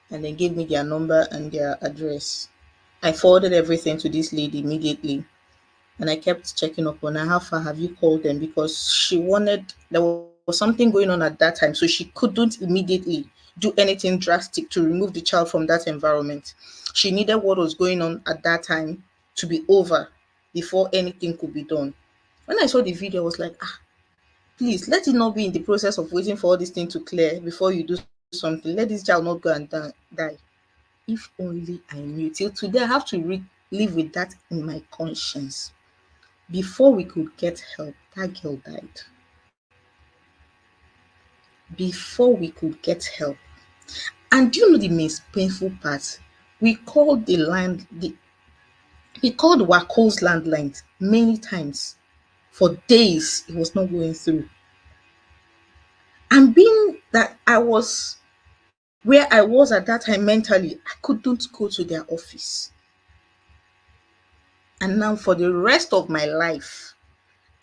and then gave me their number and their address. I forwarded everything to this lady immediately, and I kept checking up on her. How far have you called them? Because there was something going on at that time, so she couldn't immediately do anything drastic to remove the child from that environment. She needed what was going on at that time to be over before anything could be done. When I saw the video, I was like, please let it not be in the process of waiting for all this thing to clear before you do something. Let this child not go and die. If only I knew. Till today, I have to live with that in my conscience. Before we could get help, that girl died. Before we could get help. And do you know the most painful part? We called we called Waco's landlines many times. For days, it was not going through. And being that I was where I was at that time mentally, I couldn't go to their office. And now for the rest of my life,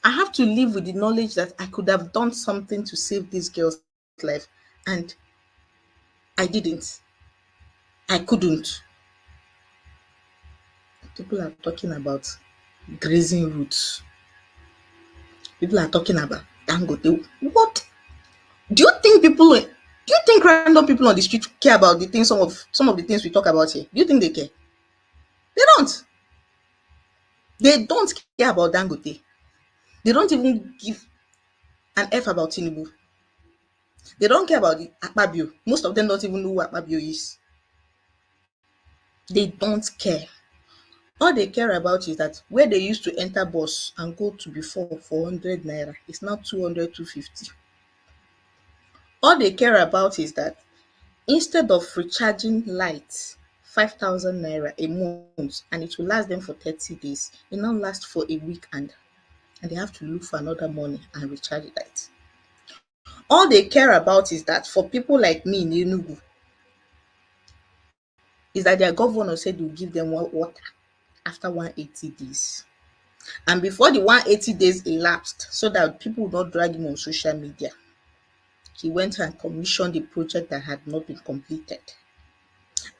I have to live with the knowledge that I could have done something to save this girl's life, and I didn't. I couldn't. People are talking about grazing routes. People are talking about Dangote. What? Do you think random people on the street care about the things, some of the things we talk about here? Do you think they care? They don't. They don't care about Dangote. They don't even give an F about Tinubu. They don't care about the Akpabio. Most of them don't even know who Akpabio is. They don't care. All they care about is that where they used to enter bus and go to before 400 naira, it's now 200, 250. All they care about is that instead of recharging lights 5,000 naira a month and it will last them for 30 days, it now lasts for a week and they have to look for another money and recharge lights. All they care about is that for people like me in Enugu, is that their governor said will give them water after 180 days. And before the 180 days elapsed, so that people would not drag him on social media, he went and commissioned a project that had not been completed.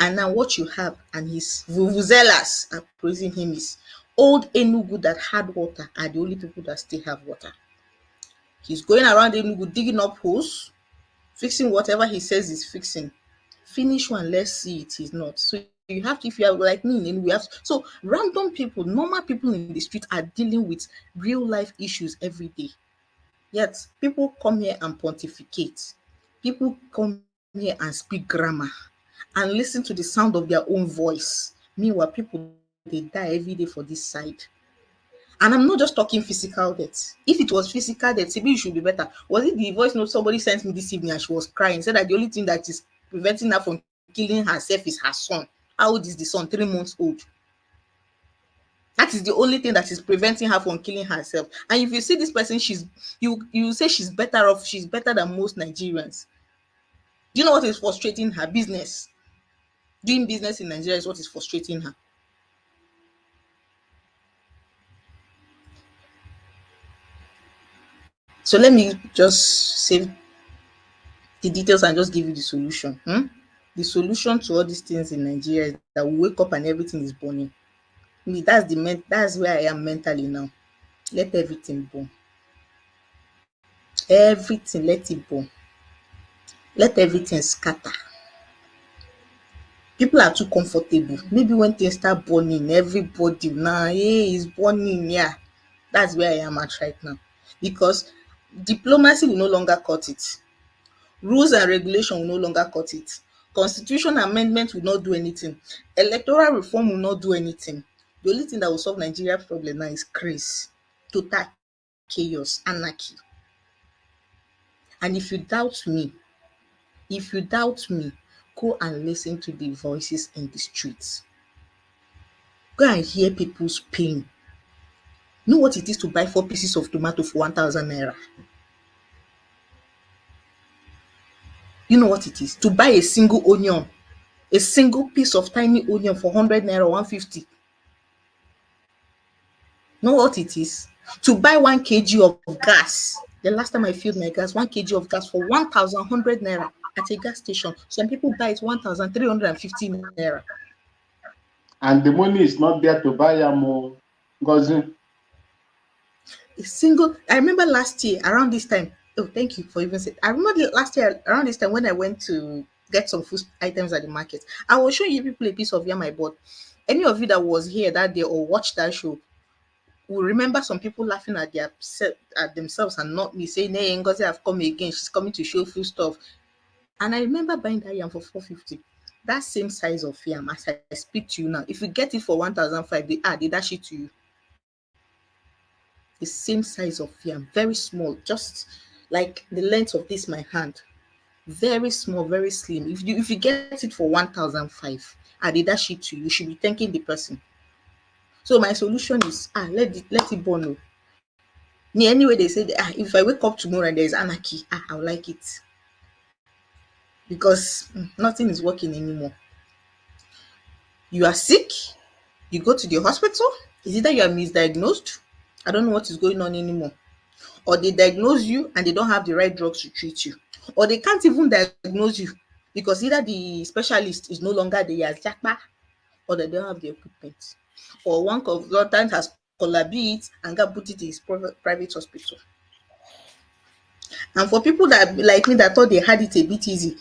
And now what you have, and his vuvuzelas are praising him, is old Enugu that had water are the only people that still have water. He's going around Enugu digging up holes, fixing whatever he says he's fixing. Finish one, let's see it. He's not. So you have to, if you are like me, and we have to, so random people, normal people in the street are dealing with real life issues every day. Yet people come here and pontificate. People come here and speak grammar and listen to the sound of their own voice. Meanwhile, people, they die every day for this side. And I'm not just talking physical death. If it was physical death, maybe it should be better. Was it the voice note somebody sent me this evening and she was crying, said that the only thing that is preventing her from killing herself is her son. How old is the son? 3 months old. That is the only thing that is preventing her from killing herself. And if you see this person, you say she's better off, she's better than most Nigerians. Do you know what is frustrating her? Business. Doing business in Nigeria is what is frustrating her. So let me just save the details and just give you the solution. The solution to all these things in Nigeria is that we wake up and everything is burning. That's where I am mentally now. Let everything burn. Everything, let it burn. Let everything scatter. People are too comfortable. Maybe when things start burning, everybody now, hey, it's burning. Yeah, that's where I am at right now. Because diplomacy will no longer cut it. Rules and regulation will no longer cut it. Constitution amendment will not do anything. Electoral reform will not do anything. The only thing that will solve Nigeria's problem now is craze, total chaos, anarchy. And if you doubt me, go and listen to the voices in the streets. Go and hear people's pain. Know what it is to buy 4 pieces of tomato for 1,000 naira. You know what it is to buy a single onion, a single piece of tiny onion for 100 naira, 150. Know what it is to buy 1 kg of gas. The last time I filled my gas, 1 kg of gas for 1,100 naira at a gas station. Some people buy it 1,350 naira. And the money is not there to buy a more. I remember last year around this time. Oh, thank you for even saying. I remember last year around this time when I went to get some food items at the market. I was showing you people a piece of yam I bought. Any of you that was here that day or watched that show will remember some people laughing at themselves and not me, saying, "Hey, Ngozi have come again. She's coming to show food stuff." And I remember buying that yam for 450. That same size of yam as I speak to you now. If you get it for 1,500, they dash it to you. The same size of yam, very small, just like the length of this my hand, very small, very slim. If you get it for 1,500, they dash it to you. You should be thanking the person. So my solution is let it burn. Me, anyway, they say, if I wake up tomorrow and there's anarchy, I'll like it. Because nothing is working anymore. You are sick, you go to the hospital, is either you are misdiagnosed, I don't know what is going on anymore, or they diagnose you and they don't have the right drugs to treat you, or they can't even diagnose you because either the specialist is no longer the Yazakba, or they don't have the equipment, or one consultant has collaborated and got put it in his private hospital. And for people that like me that thought they had it a bit easy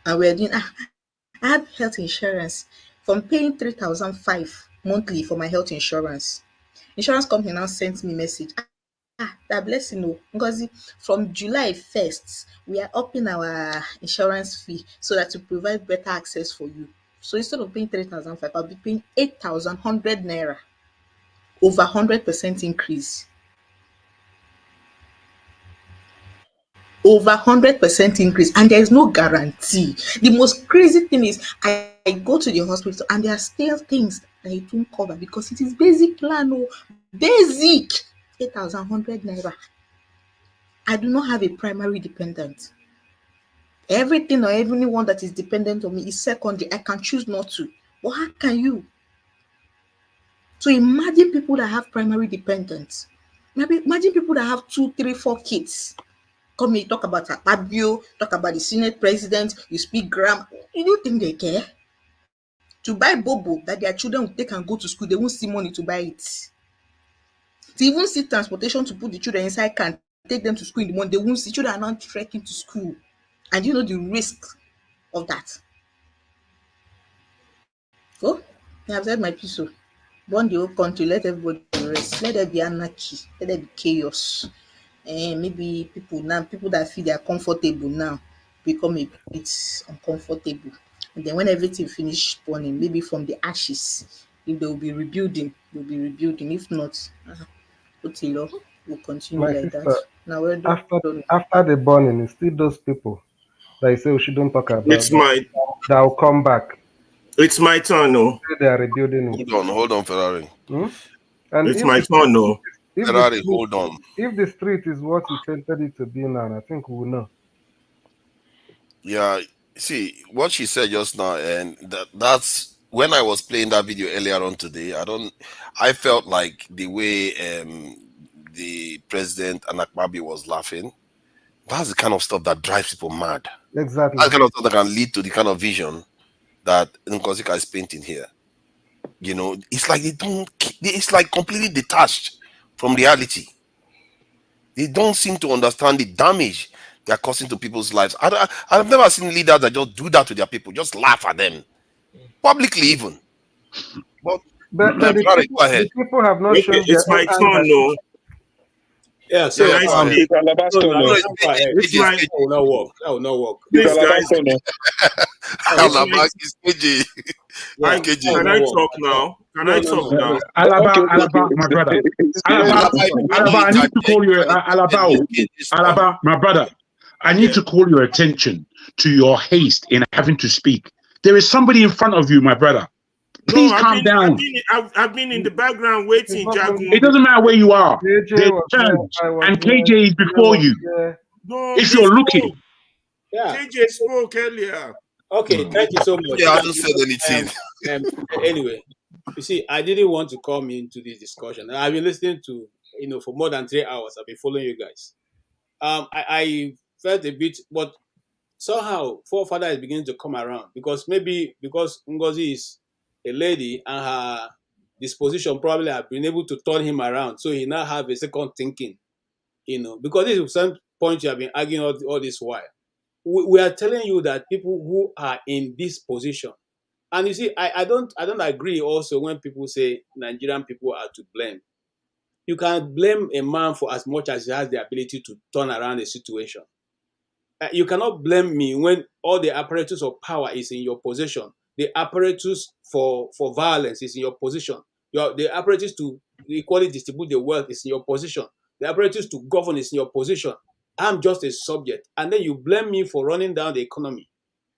and we're doing, I had health insurance from paying 3,500 monthly for my health insurance. Insurance company now sent me message. That blessing, no, Ngozi, from July 1st, we are upping our insurance fee so that to provide better access for you. So instead of paying 3,500, I'll be paying 8,100 naira, over 100% increase. Over 100% increase, and there is no guarantee. The most crazy thing is I go to the hospital and there are still things that it won't cover because it is basic plan. Oh, basic 8,100 naira. I do not have a primary dependent. Everything or everyone that is dependent on me is secondary. I can choose not to. But how can you? So imagine people that have primary dependents. Maybe imagine people that have 2, 3, 4 kids. Come here, talk about Akpabio, talk about the Senate president, you speak gram. You don't think they care? To buy bobo that their children will take and go to school, they won't see money to buy it. To even see transportation to put the children inside can take them to school in the morning, they won't see. Children are not trekking to school. And you know the risk of that. So, I have said my piece. So, burn the whole country, let everybody rest. Let there be anarchy, let there be chaos. And maybe people that feel they are comfortable now become a bit uncomfortable. And then when everything finish burning, maybe from the ashes, if they will be rebuilding, they'll be rebuilding. If not, Otilo will continue My like sister, that. Now we're done. after the burning, it's still those people that you say we shouldn't talk about It's my that will come back. It's my turn, no. They are rebuilding it. Hold on, Ferrari. And it's my turn, no. Ferrari, hold on. If the street is what you painted it to be now, I think we'll know. Yeah, see what she said just now, and that's when I was playing that video earlier on today. I felt like the way the president and Akbabi was laughing. That's the kind of stuff that drives people mad. Exactly. That's the kind of stuff that can lead to the kind of vision that Nkosika is painting here. You know, it's like it's like completely detached from reality. They don't seem to understand the damage they are causing to people's lives. I've never seen leaders that just do that to their people, just laugh at them publicly, even. But the people have not shown it's their my turn, no. Yeah, so Can I speak? It's my that will not work. That will not work. Please, guys. Can I talk now? Can I talk now? Alaba, my brother. Alaba, I need to call you. Alaba, my brother. I need to call your attention to your haste in having to speak. There is somebody in front of you, my brother. Please calm down. I've been in the background waiting, Jagu. It doesn't matter where you are. There's turns, and KJ is before you. No, if you're looking. Yeah. KJ spoke earlier. Okay, thank you so much. Yeah, I haven't said anything. Anyway, you see, I didn't want to come into this discussion. I've been listening to, for more than 3 hours. I've been following you guys. I felt a bit, but somehow forefather is beginning to come around because Ngozi is a lady and her disposition probably have been able to turn him around. So he now have a second thinking, because this is some point you have been arguing all this while. We are telling you that people who are in this position, and you see, I don't agree also when people say Nigerian people are to blame. You can blame a man for as much as he has the ability to turn around a situation. You cannot blame me when all the apparatus of power is in your possession. The apparatus for violence is in your position. The apparatus to equally distribute the wealth is in your position. The apparatus to govern is in your position. I'm just a subject. And then you blame me for running down the economy.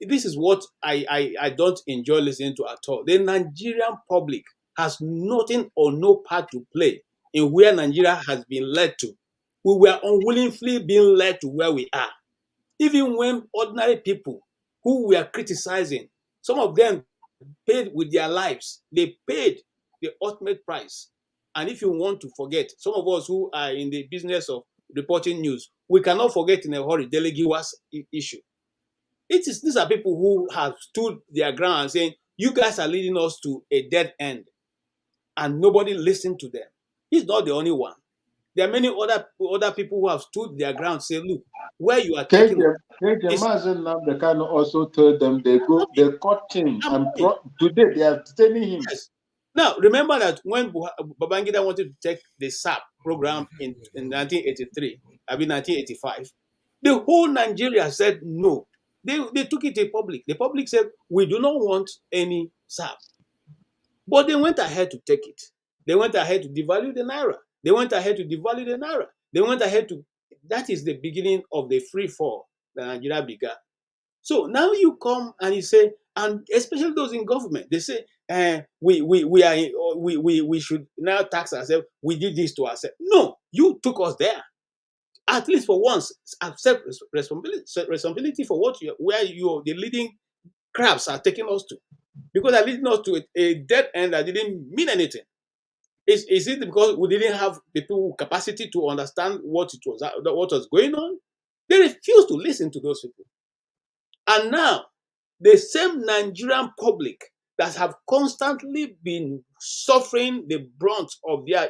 This is what I don't enjoy listening to at all. The Nigerian public has nothing or no part to play in where Nigeria has been led to. We were unwillingly being led to where we are. Even when ordinary people who were criticizing, some of them paid with their lives. They paid the ultimate price. And if you want to forget, some of us who are in the business of reporting news, we cannot forget in a hurry the Legiwas issue. These are people who have stood their ground and saying, you guys are leading us to a dead end. And nobody listened to them. He's not the only one. There are many other people who have stood their ground and say, look, where you are taking can also told them they caught him and today they are detaining him. Yes. Now remember that when Babangida wanted to take the SAP program in 1983, 1985, the whole Nigeria said no. They took it to public. The public said we do not want any SAP. But they went ahead to take it. They went ahead to devalue the naira. They went ahead to devalue the naira. They went ahead to. That is the beginning of the free fall that Nigeria began. So now you come and you say, and especially those in government, they say, we should now tax ourselves. We did this to ourselves. No, you took us there. At least for once, accept responsibility for the leading crabs are taking us to, because they're leading us to a dead end that didn't mean anything. Is it because we didn't have the people capacity to understand what was going on? They refused to listen to those people. And now, the same Nigerian public that have constantly been suffering the brunt of their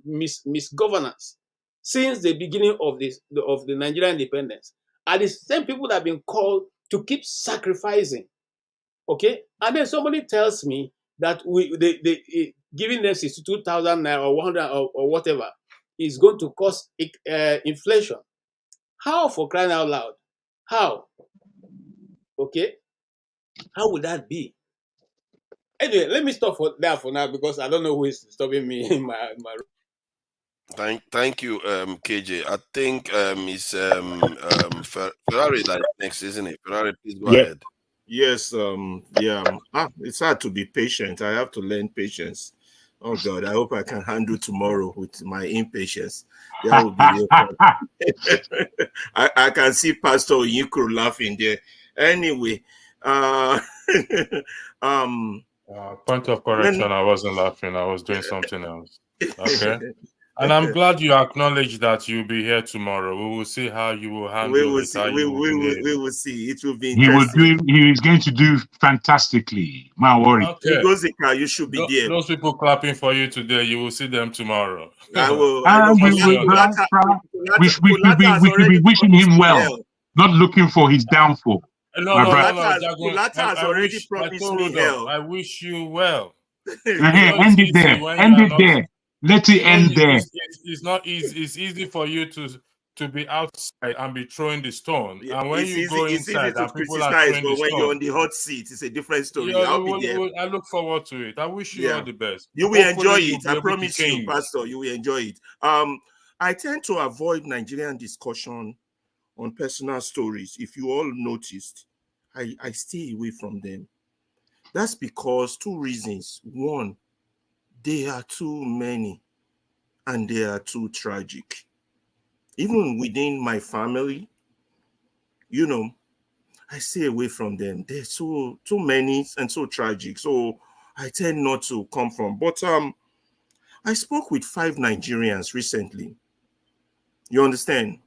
misgovernance since the beginning of the Nigerian independence are the same people that have been called to keep sacrificing. Okay? And then somebody tells me that giving them 62,000 naira or 100 or whatever is going to cause inflation. How, for crying out loud? How? Okay? How would that be? Anyway, let me stop for now because I don't know who is stopping me in my Thank you, KJ. I think it's Ferrari that is next, isn't it? Ferrari, please go ahead. Yes, it's hard to be patient. I have to learn patience. Oh God, I hope I can handle tomorrow with my impatience. That would be real fun. I can see Pastor Yikro laughing there. Anyway, point of correction, I wasn't laughing. I was doing something else. Okay. And I'm glad you acknowledge that you'll be here tomorrow. We will see how you will handle it. We will see. It will be interesting. He is going to do fantastically. My worry. Okay. You should be there. Those people clapping for you today, you will see them tomorrow. I will. We should be wishing him well, not looking for his downfall. No, Kulata has already promised me hell. I wish you well. End it there. End it there. Let it end there. It's not easy. It's easy for you to be outside and be throwing the stone. And when you go inside and people are throwing the stone. When you're on the hot seat, it's a different story. I'll be there. I look forward to it. I wish you all the best. You will enjoy it. I promise you, Pastor. You will enjoy it. I tend to avoid Nigerian discussion on personal stories. If you all noticed, I stay away from them. That's because two reasons. One, they are too many and they are too tragic. Even within my family, I stay away from them. They're too many and so tragic. So I tend not to come from. But I spoke with 5 Nigerians recently. You understand?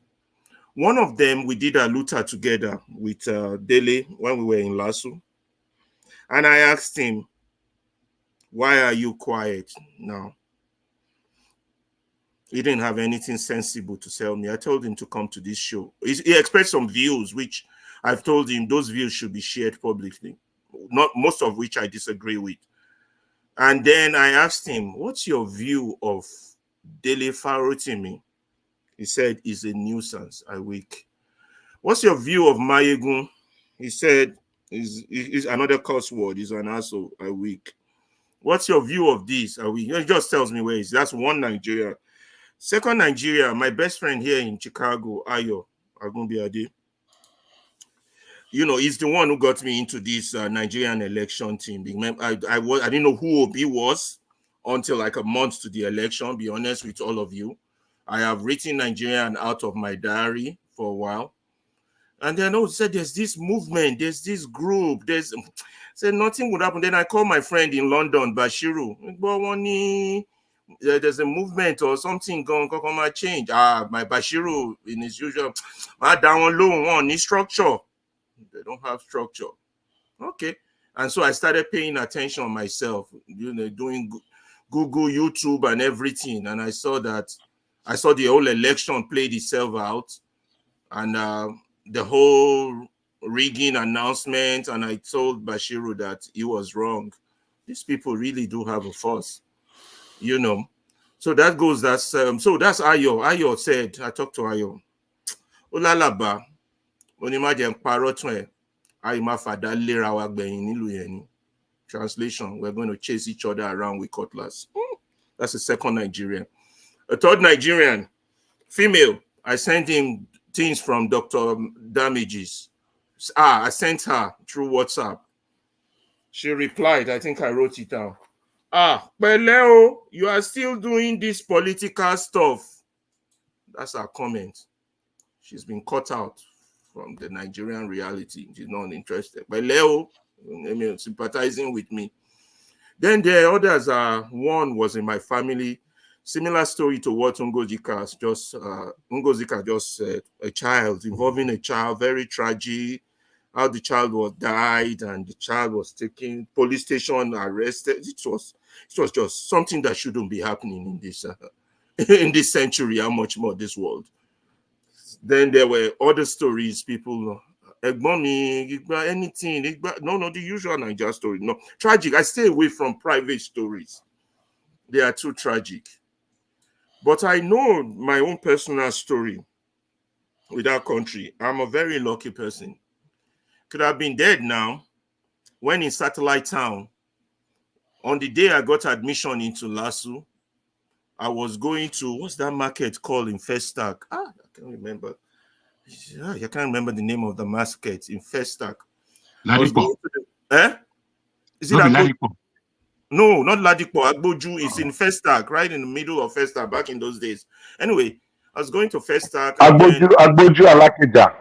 One of them, we did a luta together with Dele when we were in Lasso. And I asked him, why are you quiet now? He didn't have anything sensible to tell me. I told him to come to this show. He expressed some views, which I've told him those views should be shared publicly, not most of which I disagree with. And then I asked him, what's your view of Dele Farotimi? He said, he's a nuisance. I weak. What's your view of Mayegun? He said, he's another curse word. He's an asshole. I weak. What's your view of this? He just tells me where he is. That's one Nigeria. Second Nigeria, my best friend here in Chicago, Ayo Agunbiade. He's the one who got me into this Nigerian election team. I didn't know who Obi was until like a month to the election, be honest with all of you. I have written Nigerian out of my diary for a while. And then I said, there's this movement, there's this group, said nothing would happen. Then I called my friend in London, Bashiru. There's a movement or something going to change. My Bashiru, in his usual, down low on his structure. They don't have structure. Okay. And so I started paying attention myself, doing Google, YouTube, and everything. And I saw the whole election played itself out, and the whole rigging announcement. And I told Bashiru that he was wrong. These people really do have a force, So that goes. That's so that's Ayo. Ayo said. I talked to Ayo. Olalaba, onimaje parotwe. Aima fada lera wa gbeyin nilu yeni. Translation: we're going to chase each other around with cutlass. That's the second Nigerian. A third Nigerian, female. I sent him things from Dr. Damages. I sent her through WhatsApp. She replied. I think I wrote it down. Peleo, you are still doing this political stuff. That's her comment. She's been cut out from the Nigerian reality. She's not interested. Peleo, sympathizing with me. Then the others one was in my family. Similar story to what Ngozika just said. A child, involving a child, very tragic. How the child was died and the child was taken, police station, arrested. It was just something that shouldn't be happening in this in this century. How much more this world? Then there were other stories. People, anything. No, the usual Niger story. No, tragic. I stay away from private stories. They are too tragic. But I know my own personal story with our country. I'm a very lucky person. Could have been dead now when in Satellite Town. On the day I got admission into LASU, I was going to, what's that market called in Festac? I can't remember. I can't remember the name of the market in Festac. I was going to the, Is it Ladipo? No, not Ladipo. Agboju is in Festac, right in the middle of Festac back in those days. Anyway, I was going to Festac. Agboju Alakeja.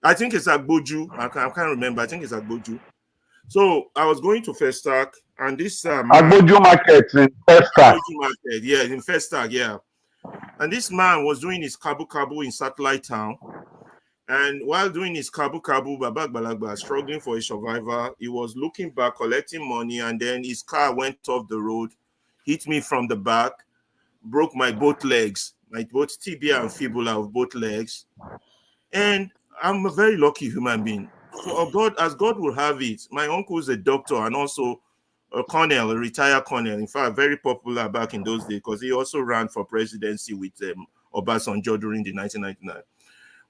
I think it's Agboju. I can't remember. I think it's Agboju. So I was going to Festac, and this Agboju market in Festac. Yeah, in Festac, yeah. And this man was doing his kabu in Satellite Town. And while doing his kabu, Babak Balagba, struggling for his survival, he was looking back, collecting money, and then his car went off the road, hit me from the back, broke my both legs, both tibia and fibula of both legs. And I'm a very lucky human being. For God, as God will have it, my uncle is a doctor and also a colonel, a retired colonel. In fact, very popular back in those days because he also ran for presidency with Obasanjo during the 1999.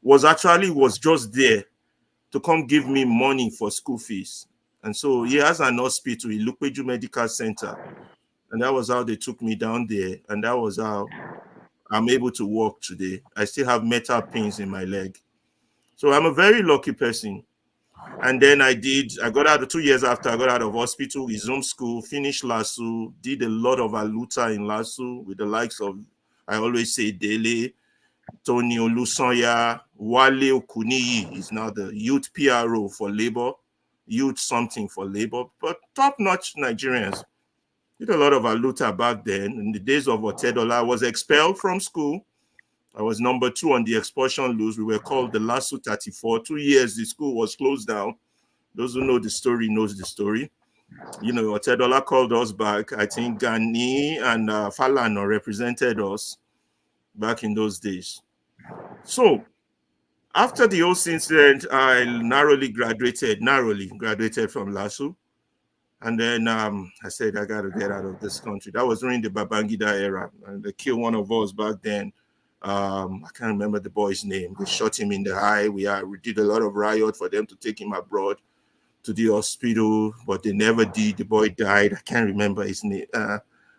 Was just there to come give me money for school fees. And so he has an hospital, Ilupeju Medical Center. And that was how they took me down there. And that was how I'm able to walk today. I still have metal pins in my leg. So I'm a very lucky person. And then I got out 2 years after I got out of hospital, resumed school, finished LASU, did a lot of aluta in LASU with the likes of, I always say, Dele, Tony Olusonya, Wale Okuniyi is now the youth PRO for labor, youth something for labor, but top-notch Nigerians. Did a lot of aluta back then. In the days of Otedola, I was expelled from school. I was number 2 on the expulsion list. We were called the LASU 34. 2 years, the school was closed down. Those who know the story knows the story. Otedola called us back. I think Gani and Falana represented us back in those days. So after the whole incident, I narrowly graduated from LASU. And then I said, I got to get out of this country. That was during the Babangida era. And they killed one of us back then. I can't remember the boy's name. They shot him in the eye. We did a lot of riot for them to take him abroad to the hospital, but they never did. The boy died. I can't remember his name.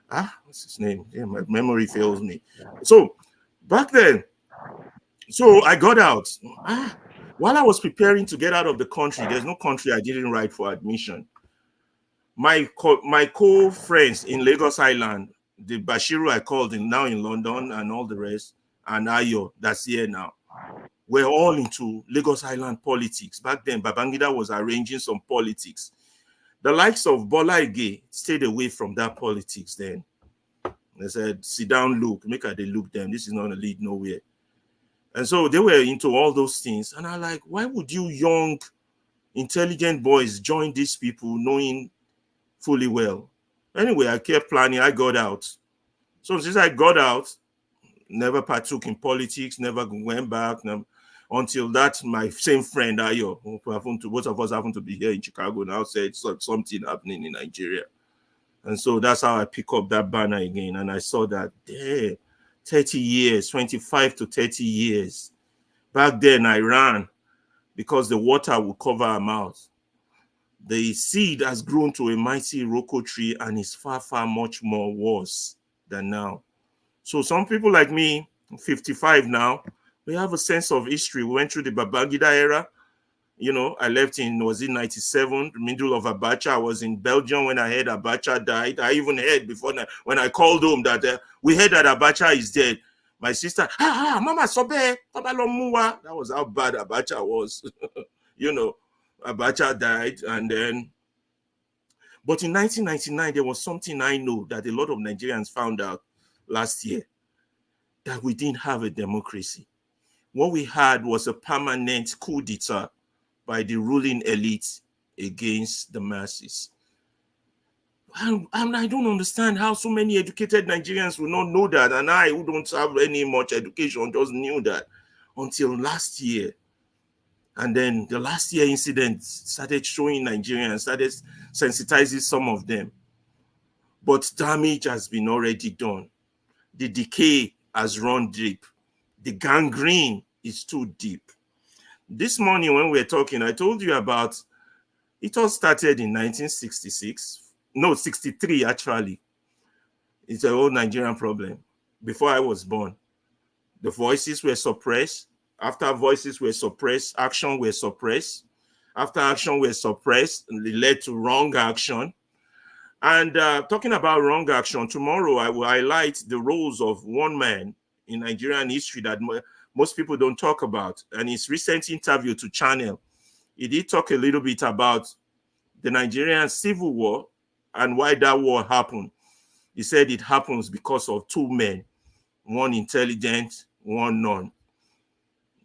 What's his name? Yeah, my memory fails me. So back then, so I got out. While I was preparing to get out of the country, there's no country I didn't write for admission. My co-friends in Lagos Island, The Bashiru I called him now in London and all the rest, and Ayo, that's here now. We're all into Lagos Island politics. Back then, Babangida was arranging some politics. The likes of Bola Ige stayed away from that politics then. They said, sit down, look, make her they look them. This is not a lead nowhere. And so they were into all those things. And I'm like, why would you young, intelligent boys join these people knowing fully well? Anyway, I kept planning. I got out. So since I got out, never partook in politics, never went back until that my same friend Ayo, who happened to both of us happen to be here in Chicago now, said something happening in Nigeria. And so that's how I pick up that banner again. And I saw that, 30 years, 25 to 30 years. Back then I ran because the water would cover our mouths. The seed has grown to a mighty Iroko tree and is far, far much more worse than now. So some people like me, 55 now, we have a sense of history. We went through the Babangida era. You know, I left in, was in 97, the middle of Abacha. I was in Belgium when I heard Abacha died. I even heard before, when I called home that we heard that Abacha is dead. My sister, Mama Sobe, that was how bad Abacha was. You know, Abacha died. And then, but in 1999, there was something I know that a lot of Nigerians found out last year, that we didn't have a democracy. What we had was a permanent coup d'etat by the ruling elite against the masses. And I don't understand how so many educated Nigerians will not know that. And I, who don't have any much education, just knew that until last year. And then the last year incident started showing Nigerians, started sensitizing some of them. But damage has been already done. The decay has run deep. The gangrene is too deep. This morning when we were talking, I told you about, it all started in 1966. No, 63 actually. It's an old Nigerian problem. Before I was born, the voices were suppressed. After voices were suppressed, action were suppressed. After action were suppressed, it led to wrong action. And talking about wrong action, tomorrow I will highlight the roles of one man in Nigerian history that most people don't talk about. And his recent interview to Channel, he did talk a little bit about the Nigerian civil war and why that war happened. He said it happens because of two men, one intelligent, one none.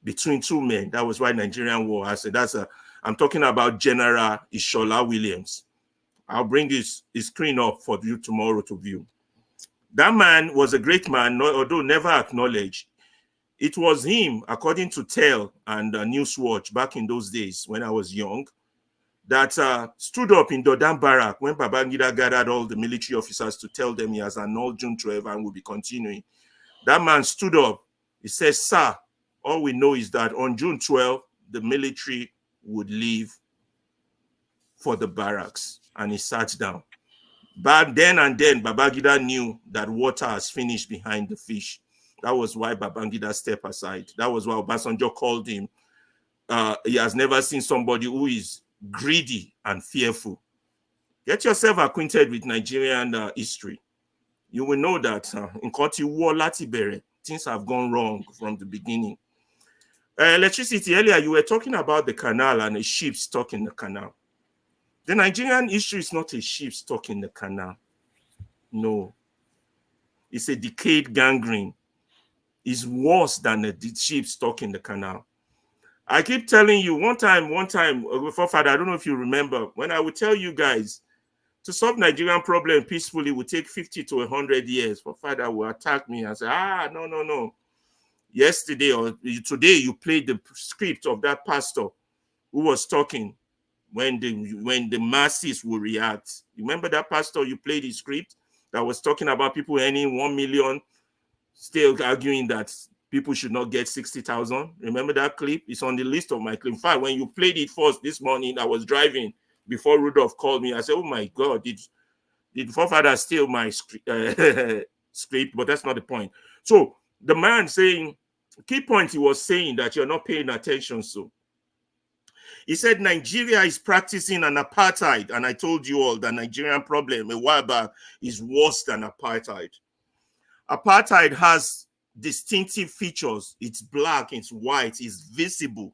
Between two men, that was why Nigerian war. I said I'm talking about General Ishola Williams. I'll bring his screen up for you tomorrow to view. That man was a great man, although never acknowledged. It was him, according to Tell and Newswatch back in those days when I was young, that stood up in Dodam Barrack when Babangida gathered all the military officers to tell them he has annulled June 12 and will be continuing. That man stood up. He says, sir, all we know is that on June 12, the military would leave for the barracks. And he sat down. But then and then, Babangida knew that water has finished behind the fish. That was why Babangida stepped aside. That was why Obasanjo called him. He has never seen somebody who is greedy and fearful. Get yourself acquainted with Nigerian history. You will know that in Koti War Latibere, things have gone wrong from the beginning. Electricity, earlier you were talking about the canal and a ship stuck in the canal. The Nigerian issue is not a ship stuck in the canal. No. It's a decayed gangrene. It's worse than a ship stuck in the canal. I keep telling you, one time, Forefather, I don't know if you remember, when I would tell you guys, to solve Nigerian problem peacefully would take 50 to 100 years. Forefather will attack me and say, no. Yesterday or today, you played the script of that pastor who was talking when the masses will react. Remember that pastor you played his script that was talking about people earning 1 million, still arguing that people should not get 60,000. Remember that clip? It's on the list of my clip. In fact, when you played it first this morning, I was driving before Rudolph called me. I said, oh my God, did Forefather steal my script? But that's not the point. So the man saying, key point he was saying that you're not paying attention. So he said Nigeria is practicing an apartheid. And I told you all the Nigerian problem a while back is worse than apartheid. Apartheid has distinctive features. It's black, it's white, it's visible.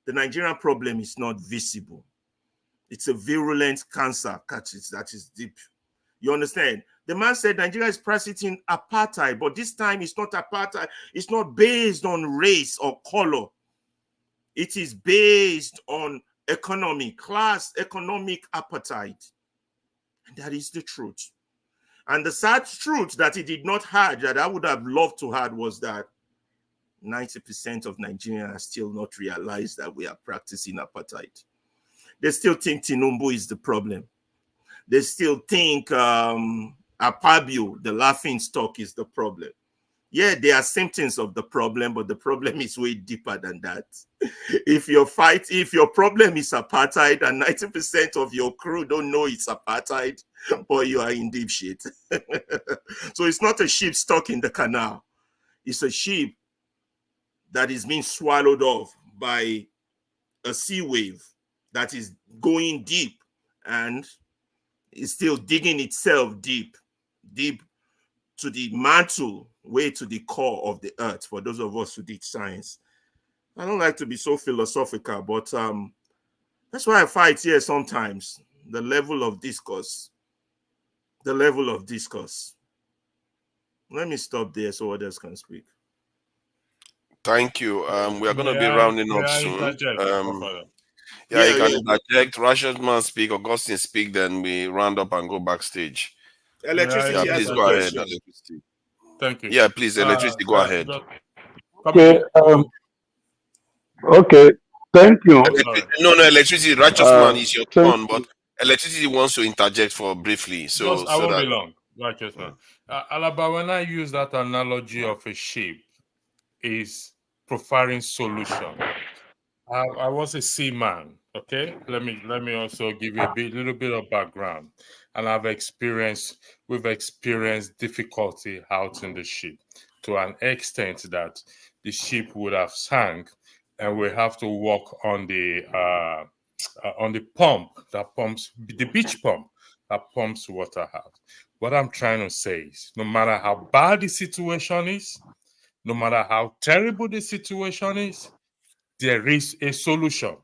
The Nigerian problem is not visible. It's a virulent cancer that is deep. You understand? The man said Nigeria is practicing apartheid, but this time it's not apartheid. It's not based on race or color. It is based on economy, class, economic apartheid. And that is the truth. And the sad truth that he did not have, that I would have loved to have, was that 90% of Nigerians still not realize that we are practicing apartheid. They still think Tinubu is the problem. They still think Apabio, the laughing stock, is the problem. Yeah, there are symptoms of the problem, but the problem is way deeper than that. If your problem is apartheid and 90% of your crew don't know it's apartheid, boy, you are in deep shit. So it's not a ship stuck in the canal. It's a ship that is being swallowed off by a sea wave that is going deep and is still digging itself deep to the mantle, way to the core of the earth, for those of us who did science. I don't like to be so philosophical, but that's why I fight here sometimes. The level of discourse. Let me stop there so others can speak. Thank you. We are going to be rounding up soon. Yeah, you can interject. Rashid man speak, Augustine speak, then we round up and go backstage. Electricity, please go ahead. Electricity. Thank you. Yeah, please, Electricity, go ahead. Okay. Okay. Thank you. No, Electricity, Righteous Man is your turn, but Electricity wants to interject for briefly. So I won't be long. Righteous Man. Alaba, when I use that analogy of a sheep, is providing solution. I was a seaman. Okay, let me also give you a little bit of background. And we've experienced difficulty out in the ship to an extent that the ship would have sank, and we have to walk on the pump that pumps, the beach pump that pumps water out. What I'm trying to say is, no matter how bad the situation is, no matter how terrible the situation is, there is a solution.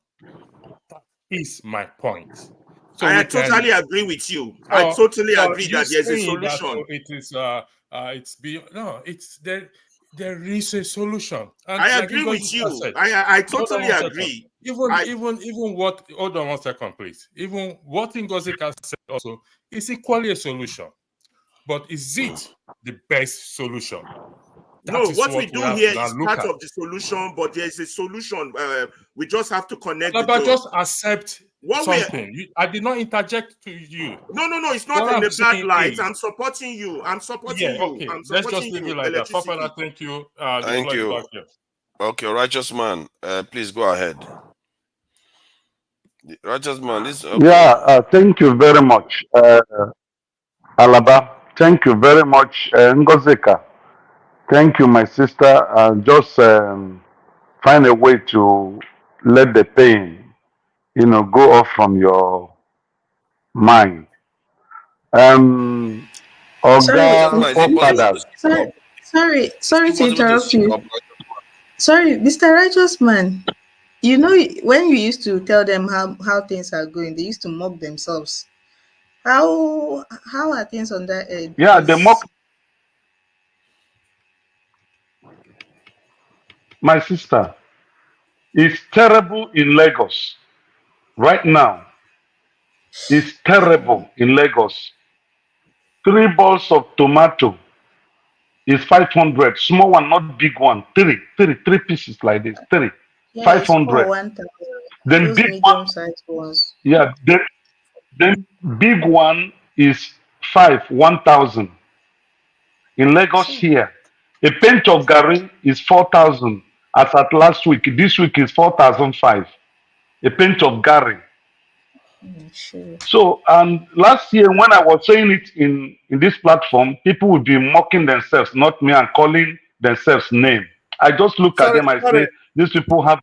That is my point. So I totally agree with you. I totally agree that there's a solution. There is a solution. And I agree with you. I totally agree. Even what, hold on 1 second, please. Even what Ngozika said also is equally a solution. But is it the best solution? What we do here is part of the solution, but there's a solution. We just have to connect. But just accept something. I did not interject to you. No, it's not in a bad light. I'm supporting you. Okay. Let's just leave it like that. Papa, thank you. Thank you. Okay, Righteous Man, please go ahead. Righteous Man, this. Okay. Yeah, thank you very much, Alaba. Thank you very much, Ngozika. Thank you, my sister. Just find a way to let the pain, go off from your mind. Sorry to interrupt you. Sorry, Mr. Righteous Man. You know, when you used to tell them how things are going, they used to mock themselves. How are things on that end? Yeah, they mock. My sister, it's terrible in Lagos right now. It's terrible in Lagos. 3 balls of tomato is 500. Small one, not big one. Three pieces like this. 3, 500. Then big one. Yeah, then big one is 1,000. In Lagos here, a pint of garri is 4,000. As at last week, this week is 4,500. A pint of garri. Sure. So, last year when I was saying it in this platform, people would be mocking themselves, not me, and calling themselves name. I just look at them, I say, these people have.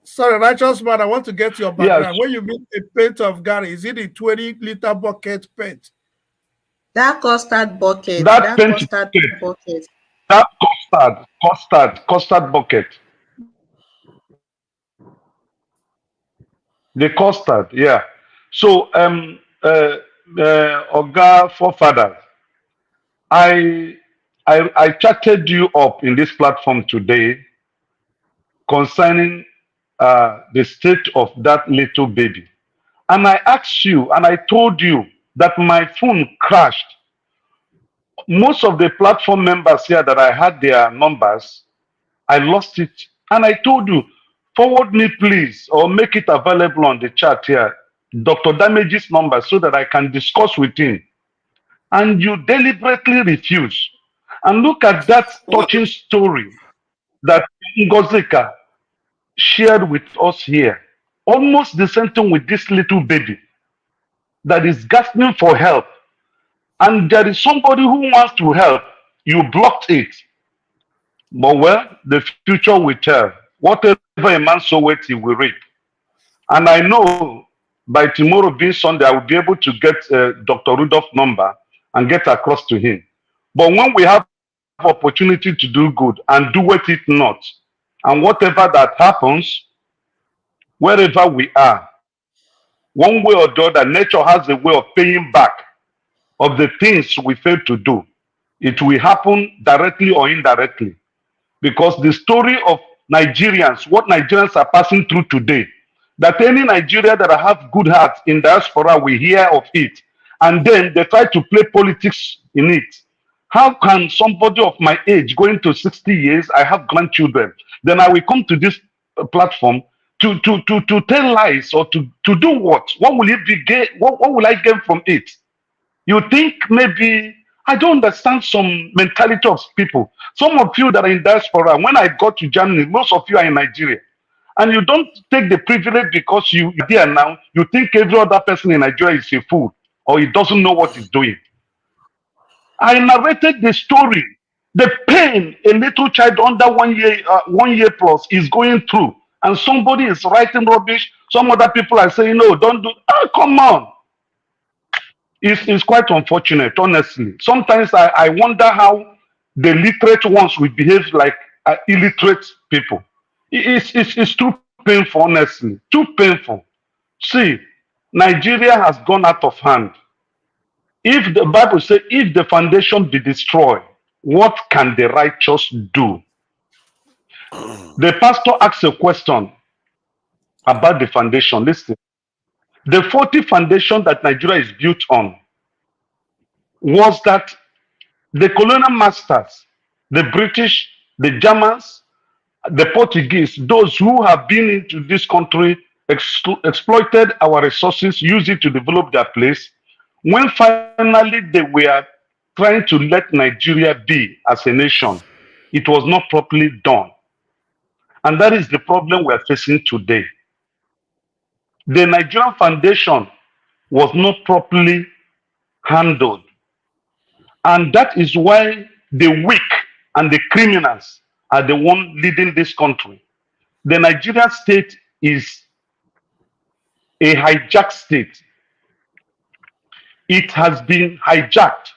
Sorry, Righteous Man, I want to get your background. Yes. When you mean a pint of garri, is it a 20-liter bucket pint? That custard bucket. That That 20 custard bucket, bucket. that custard bucket. The custard, yeah. So, Oga forefathers, I chatted you up in this platform today concerning the state of that little baby. And I asked you and I told you that my phone crashed. Most of the platform members here that I had their numbers, I lost it. And I told you, forward me please, or make it available on the chat here, Dr. Damage's number, so that I can discuss with him. And you deliberately refuse. And look at that touching story that Ngozika shared with us here. Almost the same thing with this little baby that is gasping for help. And there is somebody who wants to help. You blocked it. But well, the future will tell. Whatever a man soweth, he will reap. And I know by tomorrow being Sunday, I will be able to get Dr. Rudolph's number and get across to him. But when we have opportunity to do good and do with it not, and whatever that happens, wherever we are, one way or the other, nature has a way of paying back of the things we fail to do. It will happen directly or indirectly. Because the story of Nigerians, what Nigerians are passing through today, that any Nigeria that have good heart in diaspora will hear of it, and then they try to play politics in it. How can somebody of my age, going to 60 years, I have grandchildren, then I will come to this platform to tell lies or to do what? What will it be gain? What will I gain from it? You think maybe I don't understand some mentality of people. Some of you that are in diaspora, when I got to Germany, most of you are in Nigeria. And you don't take the privilege because you're there now. You think every other person in Nigeria is a fool or he doesn't know what he's doing. I narrated the story, the pain a little child under 1 year plus is going through. And somebody is writing rubbish. Some other people are saying, no, don't do. Oh, come on. It's quite unfortunate, honestly. Sometimes I wonder how the literate ones will behave like illiterate people. It's too painful, honestly. Too painful. See, Nigeria has gone out of hand. If the Bible says, if the foundation be destroyed, what can the righteous do? The pastor asked a question about the foundation. Listen, the 40 foundation that Nigeria is built on was that the colonial masters, the British, the Germans, the Portuguese, those who have been into this country, exploited our resources, used it to develop their place. When finally they were trying to let Nigeria be as a nation, it was not properly done. And that is the problem we are facing today. The Nigerian foundation was not properly handled. And that is why the weak and the criminals are the one leading this country. The Nigerian state is a hijacked state. It has been hijacked.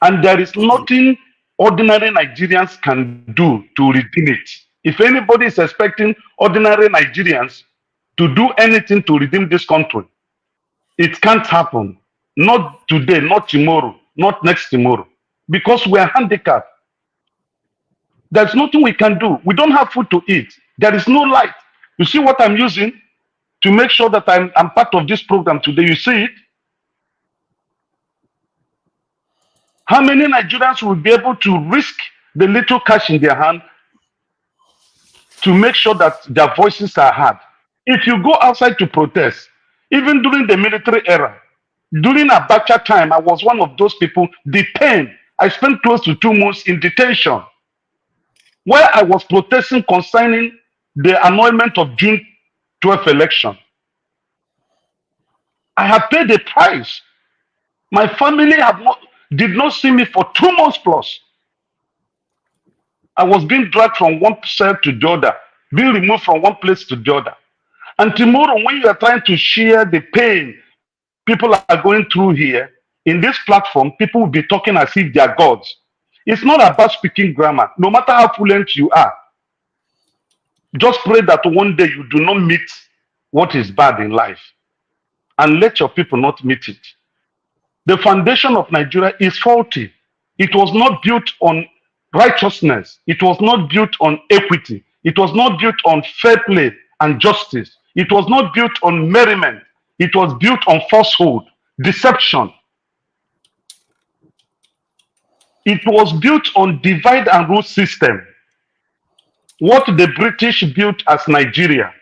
And there is nothing ordinary Nigerians can do to redeem it. If anybody is expecting ordinary Nigerians to do anything to redeem this country, it can't happen. Not today, not tomorrow, not next tomorrow. Because we are handicapped. There's nothing we can do. We don't have food to eat. There is no light. You see what I'm using to make sure that I'm part of this program today? You see it? How many Nigerians will be able to risk the little cash in their hand to make sure that their voices are heard? If you go outside to protest, even during the military era, during Abacha time, I was one of those people detained. I spent close to 2 months in detention, where I was protesting concerning the annulment of June 12th election. I have paid the price. My family did not see me for 2 months plus. I was being dragged from one cell to the other, being removed from one place to the other. And tomorrow, when you are trying to share the pain people are going through here, in this platform, people will be talking as if they are gods. It's not about speaking grammar. No matter how fluent you are, just pray that one day you do not meet what is bad in life, and let your people not meet it. The foundation of Nigeria is faulty. It was not built on righteousness. It was not built on equity. It was not built on fair play and justice. It was not built on merriment. It was built on falsehood, deception. It was built on divide and rule system. What the British built as Nigeria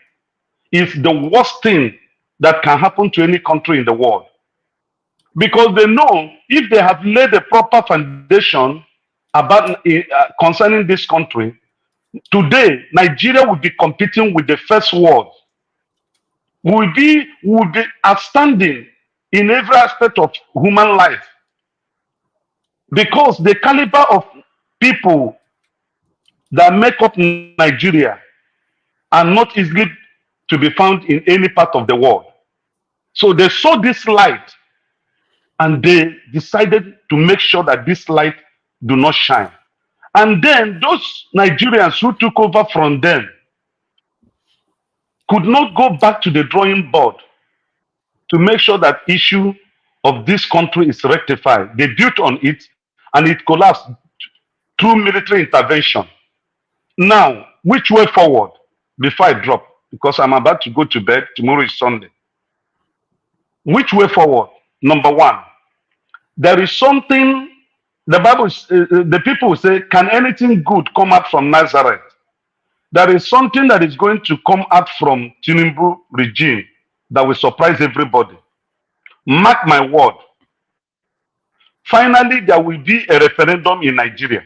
is the worst thing that can happen to any country in the world. Because they know if they have laid a proper foundation about concerning this country, today Nigeria will be competing with the first world. Will be outstanding in every aspect of human life. Because the caliber of people that make up Nigeria are not easily to be found in any part of the world. So they saw this light and they decided to make sure that this light do not shine. And then those Nigerians who took over from them could not go back to the drawing board to make sure that issue of this country is rectified. They built on it and it collapsed through military intervention. Now, which way forward? Before I drop, because I'm about to go to bed, tomorrow is Sunday. Which way forward? Number one, there is something, the Bible, the people will say, can anything good come out from Nazareth? There is something that is going to come out from Tinubu regime that will surprise everybody. Mark my word. Finally, there will be a referendum in Nigeria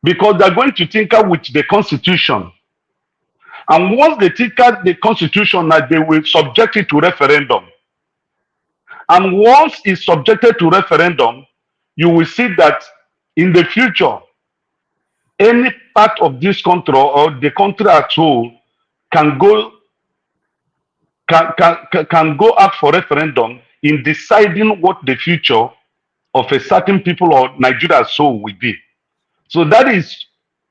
because they're going to tinker with the constitution. And once they tinker the constitution, they will subject it to referendum. And once it's subjected to referendum, you will see that in the future, any part of this country or the country at whole can go out for referendum in deciding what the future of a certain people or Nigeria's soul will be. So that is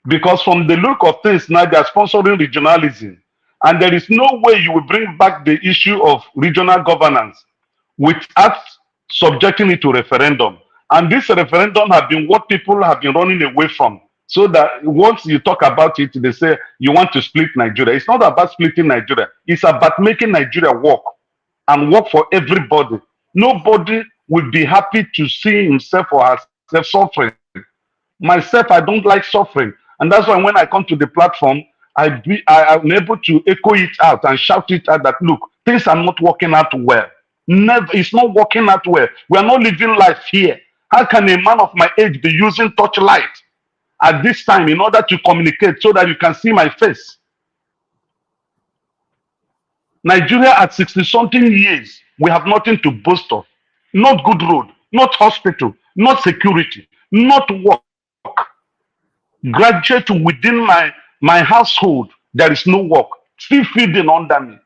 because from the look of things now they are sponsoring regionalism, and there is no way you will bring back the issue of regional governance without subjecting it to referendum. And this referendum has been what people have been running away from. So that once you talk about it, they say you want to split Nigeria. It's not about splitting Nigeria. It's about making Nigeria work and work for everybody. Nobody will be happy to see himself or herself suffering. Myself, I don't like suffering. And that's why when I come to the platform, I'm able to echo it out and shout it out that, look, things are not working out well. Never, it's not working out well. We are not living life here. How can a man of my age be using torchlight at this time in order to communicate so that you can see my face? Nigeria at 60-something years, we have nothing to boast of. Not good road, not hospital, not security, not work. Graduate within my household, there is no work. Still feeding under me.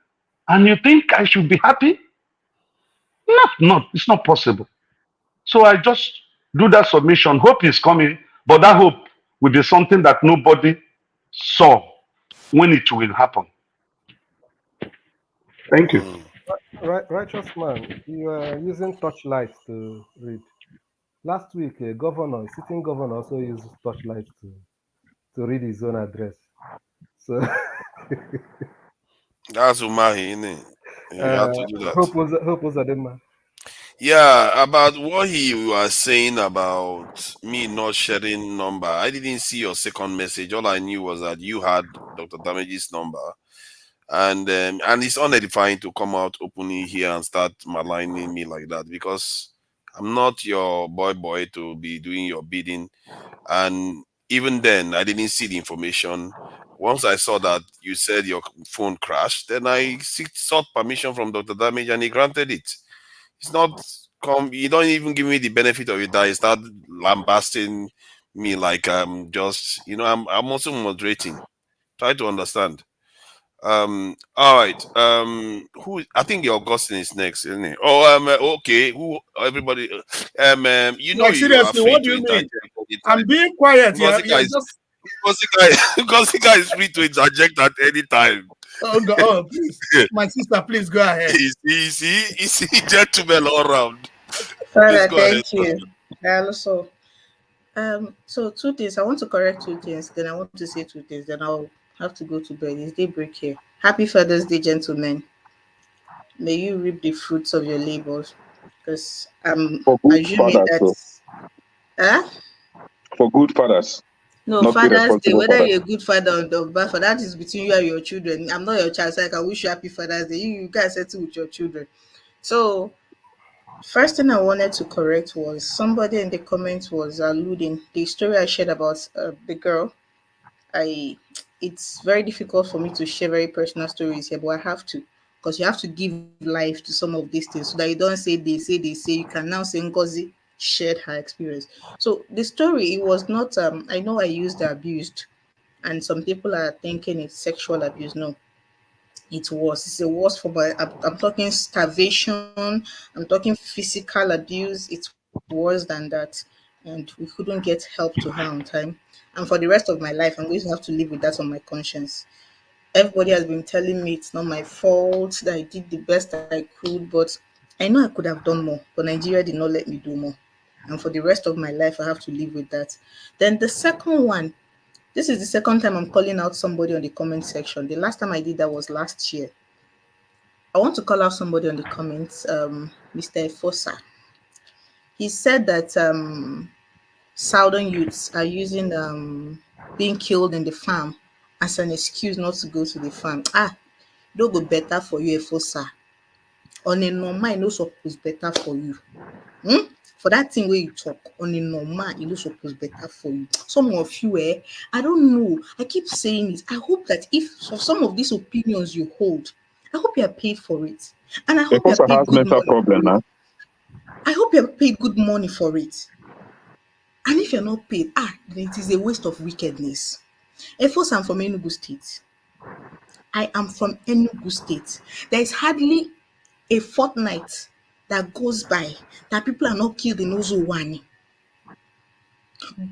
And you think I should be happy? No, it's not possible. So I just do that submission. Hope is coming, but that hope will be something that nobody saw when it will happen. Thank you. Righteous man, you are using torchlight to read. Last week, a sitting governor also used torchlight to read his own address. So that's Umahi, isn't it? You have to do that. Hope was Adema. Yeah, about what he was saying about me not sharing number. I didn't see your second message. All I knew was that you had Dr. Damage's number. And it's unedifying to come out openly here and start maligning me like that, because I'm not your boy to be doing your bidding. And even then, I didn't see the information. Once I saw that you said your phone crashed, then I sought permission from Dr. Damage and he granted it. It's not you don't even give me the benefit of it that you start lambasting me like just I'm also moderating. Try to understand. All right. Who? I think your Augustine is next, isn't it? Oh, okay. Who? Everybody. You know Like you are seriously, free what to do you mean? interject I'm anytime. being quiet. Yeah, Ngosika yeah. is Just Ngosika is free to interject at any time. oh God, oh please, my sister, please go ahead. He's gentleman all round. Please Father, go ahead. thank you. And also, so two things. I want to correct two things. Then I want to say two things. Then I'll have to go to bed. It's daybreak here. Happy Father's Day, gentlemen. May you reap the fruits of your labors. Because I'm For good assuming fathers, that, though. For good fathers, no, not Father's Day, irresponsible whether fathers. you're a good father or bad father, that is between you and your children. I'm not your child, so I can wish you happy Father's Day. You guys settle with your children. So, first thing I wanted to correct was somebody in the comments was alluding the story I shared about the girl. I It's very difficult for me to share very personal stories here, but I have to, because you have to give life to some of these things so that you don't say they say they say. You can now say Ngozi shared her experience. So the story, it was not I know I used the abused, and some people are thinking it's sexual abuse. No, it's a worse form. I'm talking starvation, I'm talking physical abuse. It's worse than that, and we couldn't get help to her on time. And for the rest of my life, I'm going to have to live with that on my conscience. Everybody has been telling me it's not my fault, that I did the best I could, but I know I could have done more, but Nigeria did not let me do more. And for the rest of my life, I have to live with that. Then the second one, this is the second time I'm calling out somebody on the comment section. The last time I did that was last year. I want to call out somebody on the comments, Mr. Efosa. He said that Southern youths are using being killed in the farm as an excuse not to go to the farm. Don't go better for you, Efosa. On a normal, e no suppose better for you. For that thing where you talk, on a normal, e no suppose better for you. Some of you, I don't know. I keep saying it. I hope that if for some of these opinions you hold, I hope you are paid for it. And I A hope you are person paid has good mental money problem for it. now. I hope you are paid good money for it. And if you're not paid, then it is a waste of wickedness. Efos, I'm from Enugu State. I am from Enugu State. There is hardly a fortnight that goes by that people are not killed in Ozuwani.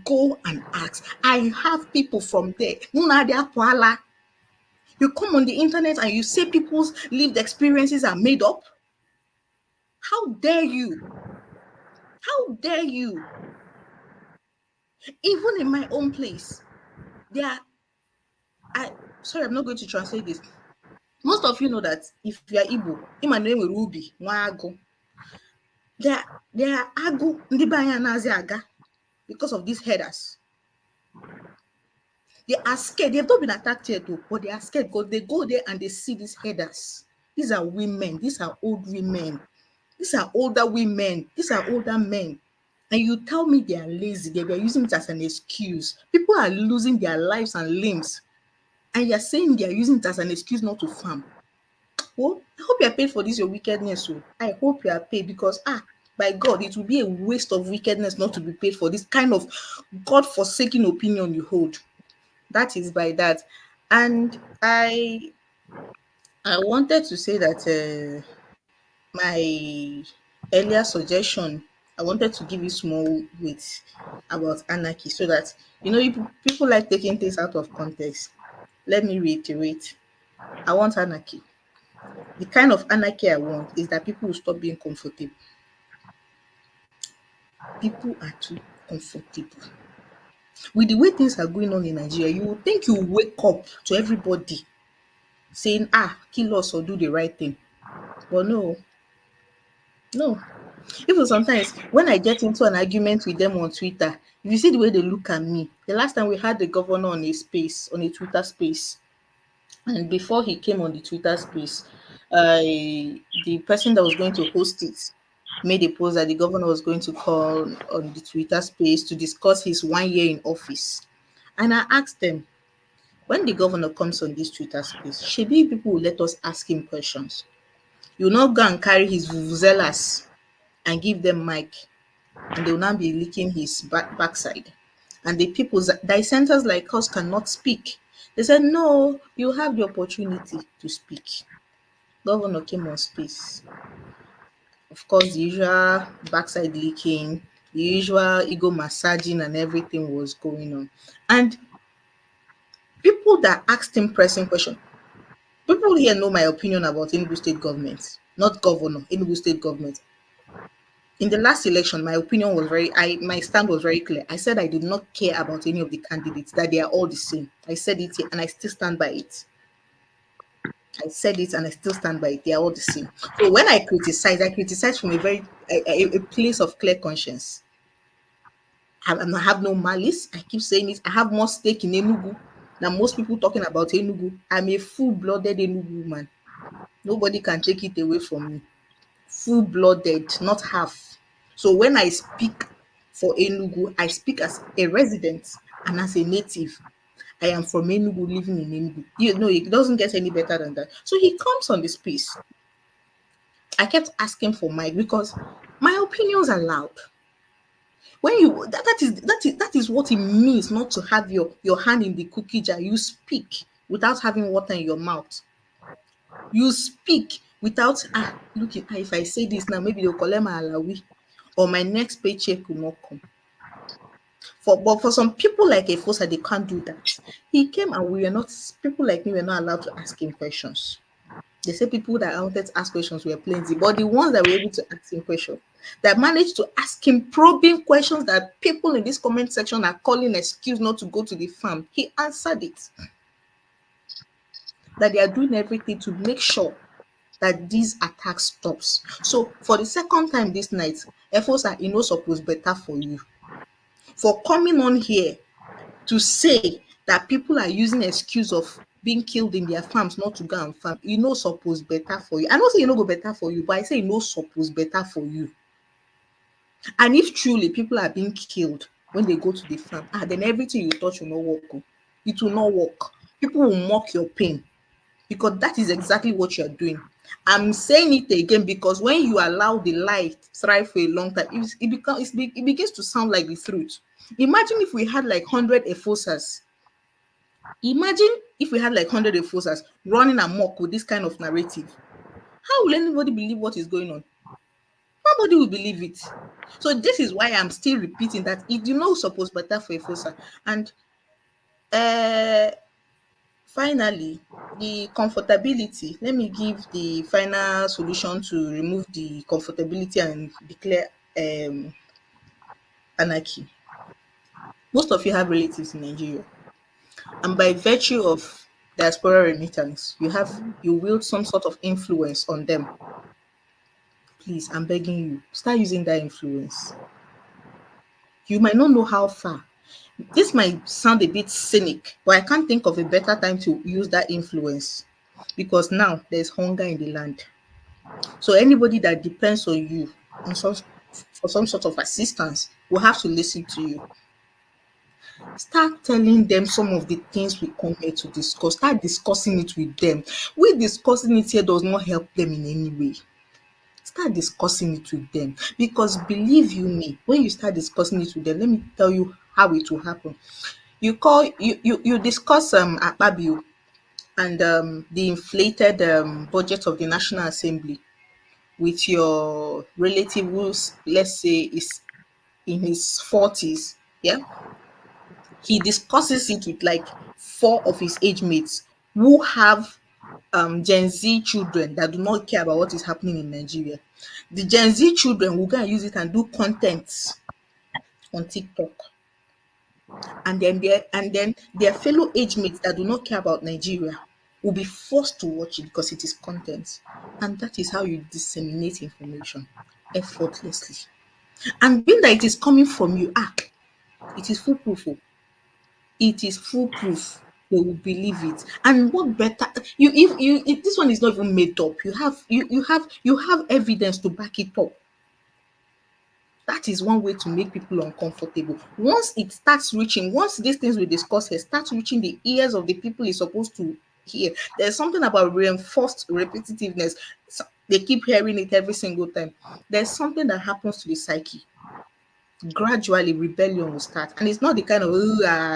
Go and ask. I have people from there. Nunadia Kuala. You come on the internet and you say people's lived experiences are made up. How dare you? How dare you? Even in my own place, there are, I sorry, I'm not going to translate this. Most of you know that if you are Igbo, Emmanuel Ruby, Nwago, there there are Agu ndị be anyị anaghịzị aga because of these headers. They are scared. They have not been attacked yet, though, but they are scared because they go there and they see these headers. These are women. These are old women. These are older women. These are older men. And you tell me they are lazy. They are using it as an excuse. People are losing their lives and limbs. And you're saying they are using it as an excuse not to farm. Well, I hope you are paid for this, your wickedness. So I hope you are paid because, by God, it will be a waste of wickedness not to be paid for this kind of God-forsaken opinion you hold. That is by that. And I wanted to say that my earlier suggestion, I wanted to give you small weight about anarchy so that people like taking things out of context. Let me reiterate. I want anarchy. The kind of anarchy I want is that people will stop being comfortable. People are too comfortable. With the way things are going on in Nigeria, you would think you will wake up to everybody saying, kill us or do the right thing. But no. Even sometimes when I get into an argument with them on Twitter, if you see the way they look at me, the last time we had the governor on a Twitter space, and before he came on the Twitter space, the person that was going to host it made a post that the governor was going to call on the Twitter space to discuss his 1 year in office. And I asked them, when the governor comes on this Twitter space, shebi people will let us ask him questions. You not go and carry his vuvuzelas and give them mic, and they will now be licking his backside. And the people, dissenters like us cannot speak. They said, no, you have the opportunity to speak. Governor came on space. Of course, the usual backside leaking, the usual ego massaging and everything was going on. And people that asked him pressing question, people here know my opinion about Enugu State government, not governor, Enugu State government. In the last election, my opinion was my stand was very clear. I said I did not care about any of the candidates, that they are all the same. I said it here and I still stand by it. I said it and I still stand by it. They are all the same. So when I criticize from a place of clear conscience. I have no malice. I keep saying it. I have more stake in Enugu than most people talking about Enugu. I'm a full-blooded Enugu woman. Nobody can take it away from me. Full-blooded, not half. So when I speak for Enugu, I speak as a resident and as a native. I am from Enugu, living in Enugu. You know, it doesn't get any better than that. So he comes on the space. I kept asking for Mike because my opinions are loud. When you that is what it means not to have your hand in the cookie jar. You speak without having water in your mouth. You speak without looking. If I say this now, maybe they'll collect my alawi, or my next paycheck will not come. But for some people like Efosa, they can't do that. He came and people like me were not allowed to ask him questions. They say people that wanted to ask questions were plenty, but the ones that were able to ask him questions, that managed to ask him probing questions that people in this comment section are calling excuse not to go to the farm, he answered it. That they are doing everything to make sure that these attacks stops. So for the second time this night, Efosa, e no suppose better for you. For coming on here to say that people are using excuse of being killed in their farms not to go and farm, e no suppose better for you. I no say e no go better for you, but I say e no suppose better for you. And if truly people are being killed when they go to the farm, then everything you touch will not work. It will not work. People will mock your pain because that is exactly what you're doing. I'm saying it again because when you allow the lie to thrive for a long time, it begins to sound like the truth. Imagine if we had like 100 Efosas. Imagine if we had like 100 Efosas running amok with this kind of narrative. How will anybody believe what is going on? Nobody will believe it. So this is why I'm still repeating that it you know supposed better for Efosa. And finally, the comfortability. Let me give the final solution to remove the comfortability and declare anarchy. Most of you have relatives in Nigeria, and by virtue of diaspora remittance, you wield some sort of influence on them. Please, I'm begging you, start using that influence. You might not know how far. This might sound a bit cynic, but I can't think of a better time to use that influence because now there's hunger in the land. So anybody that depends on you for some sort of assistance will have to listen to you. Start telling them some of the things we come here to discuss. Start discussing it with them. We discussing it here does not help them in any way. Start discussing it with them because believe you me, when you start discussing it with them, let me tell you how it will happen. You discuss Akpabio and the inflated budget of the National Assembly with your relative who's, let's say, is in his 40s. Yeah, he discusses it with like 4 of his age mates who have Gen Z children that do not care about what is happening in Nigeria. The Gen Z children will go and use it and do content on TikTok. And then their fellow age mates that do not care about Nigeria will be forced to watch it because it is content. And that is how you disseminate information effortlessly. And being that it is coming from you, it is foolproof. It is foolproof. They will believe it. And what better if this one is not even made up, you have evidence to back it up. That is one way to make people uncomfortable. Once these things we discuss here starts reaching the ears of the people it's supposed to hear, there's something about reinforced repetitiveness. They keep hearing it every single time. There's something that happens to the psyche. gradually rebellion will start. And it's not the kind of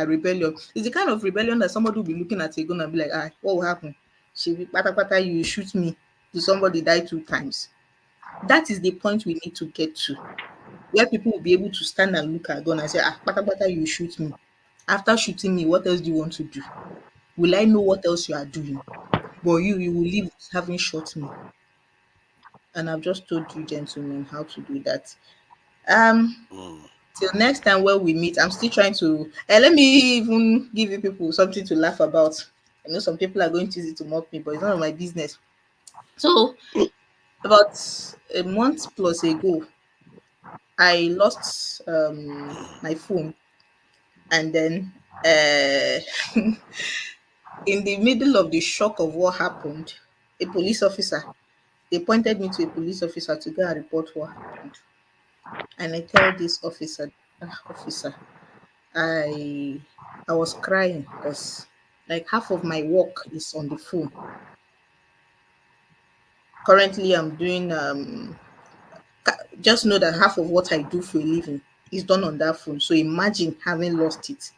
rebellion. It's the kind of rebellion that somebody will be looking at a gun and be like, what will happen? You shoot me. Did somebody die 2 times? That is the point we need to get to, where people will be able to stand and look at gun and say, you shoot me. After shooting me, what else do you want to do? Will I know what else you are doing? But you will leave having shot me. And I've just told you, gentlemen, how to do that. Till next time where we meet, I'm still trying to let me even give you people something to laugh about. I know some people are going to use it to mock me, but it's none of my business. So about a month plus ago, I lost my phone, and then in the middle of the shock of what happened, a police officer, they pointed me to a police officer to go and report what happened. And I tell this officer, I was crying because like half of my work is on the phone. Currently, I'm doing just know that half of what I do for a living is done on that phone. So imagine having lost it.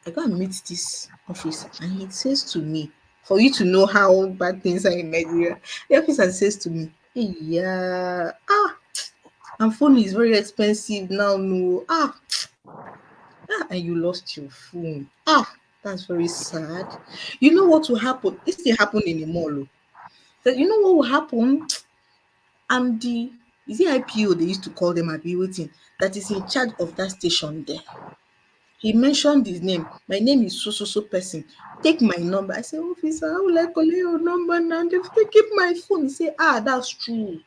I go and meet this officer, and he says to me, for you to know how bad things are in Nigeria, the officer says to me, hey, yeah, and phone is very expensive now, no, and you lost your phone. That's very sad. You know what will happen? This thing happened in the mall. That you know what will happen? And is it IPO they used to call them at waiting that is in charge of that station there. He mentioned his name. My name is so person. Take my number. I say, officer, how will I collect your number now? They keep my phone. He say, that's true.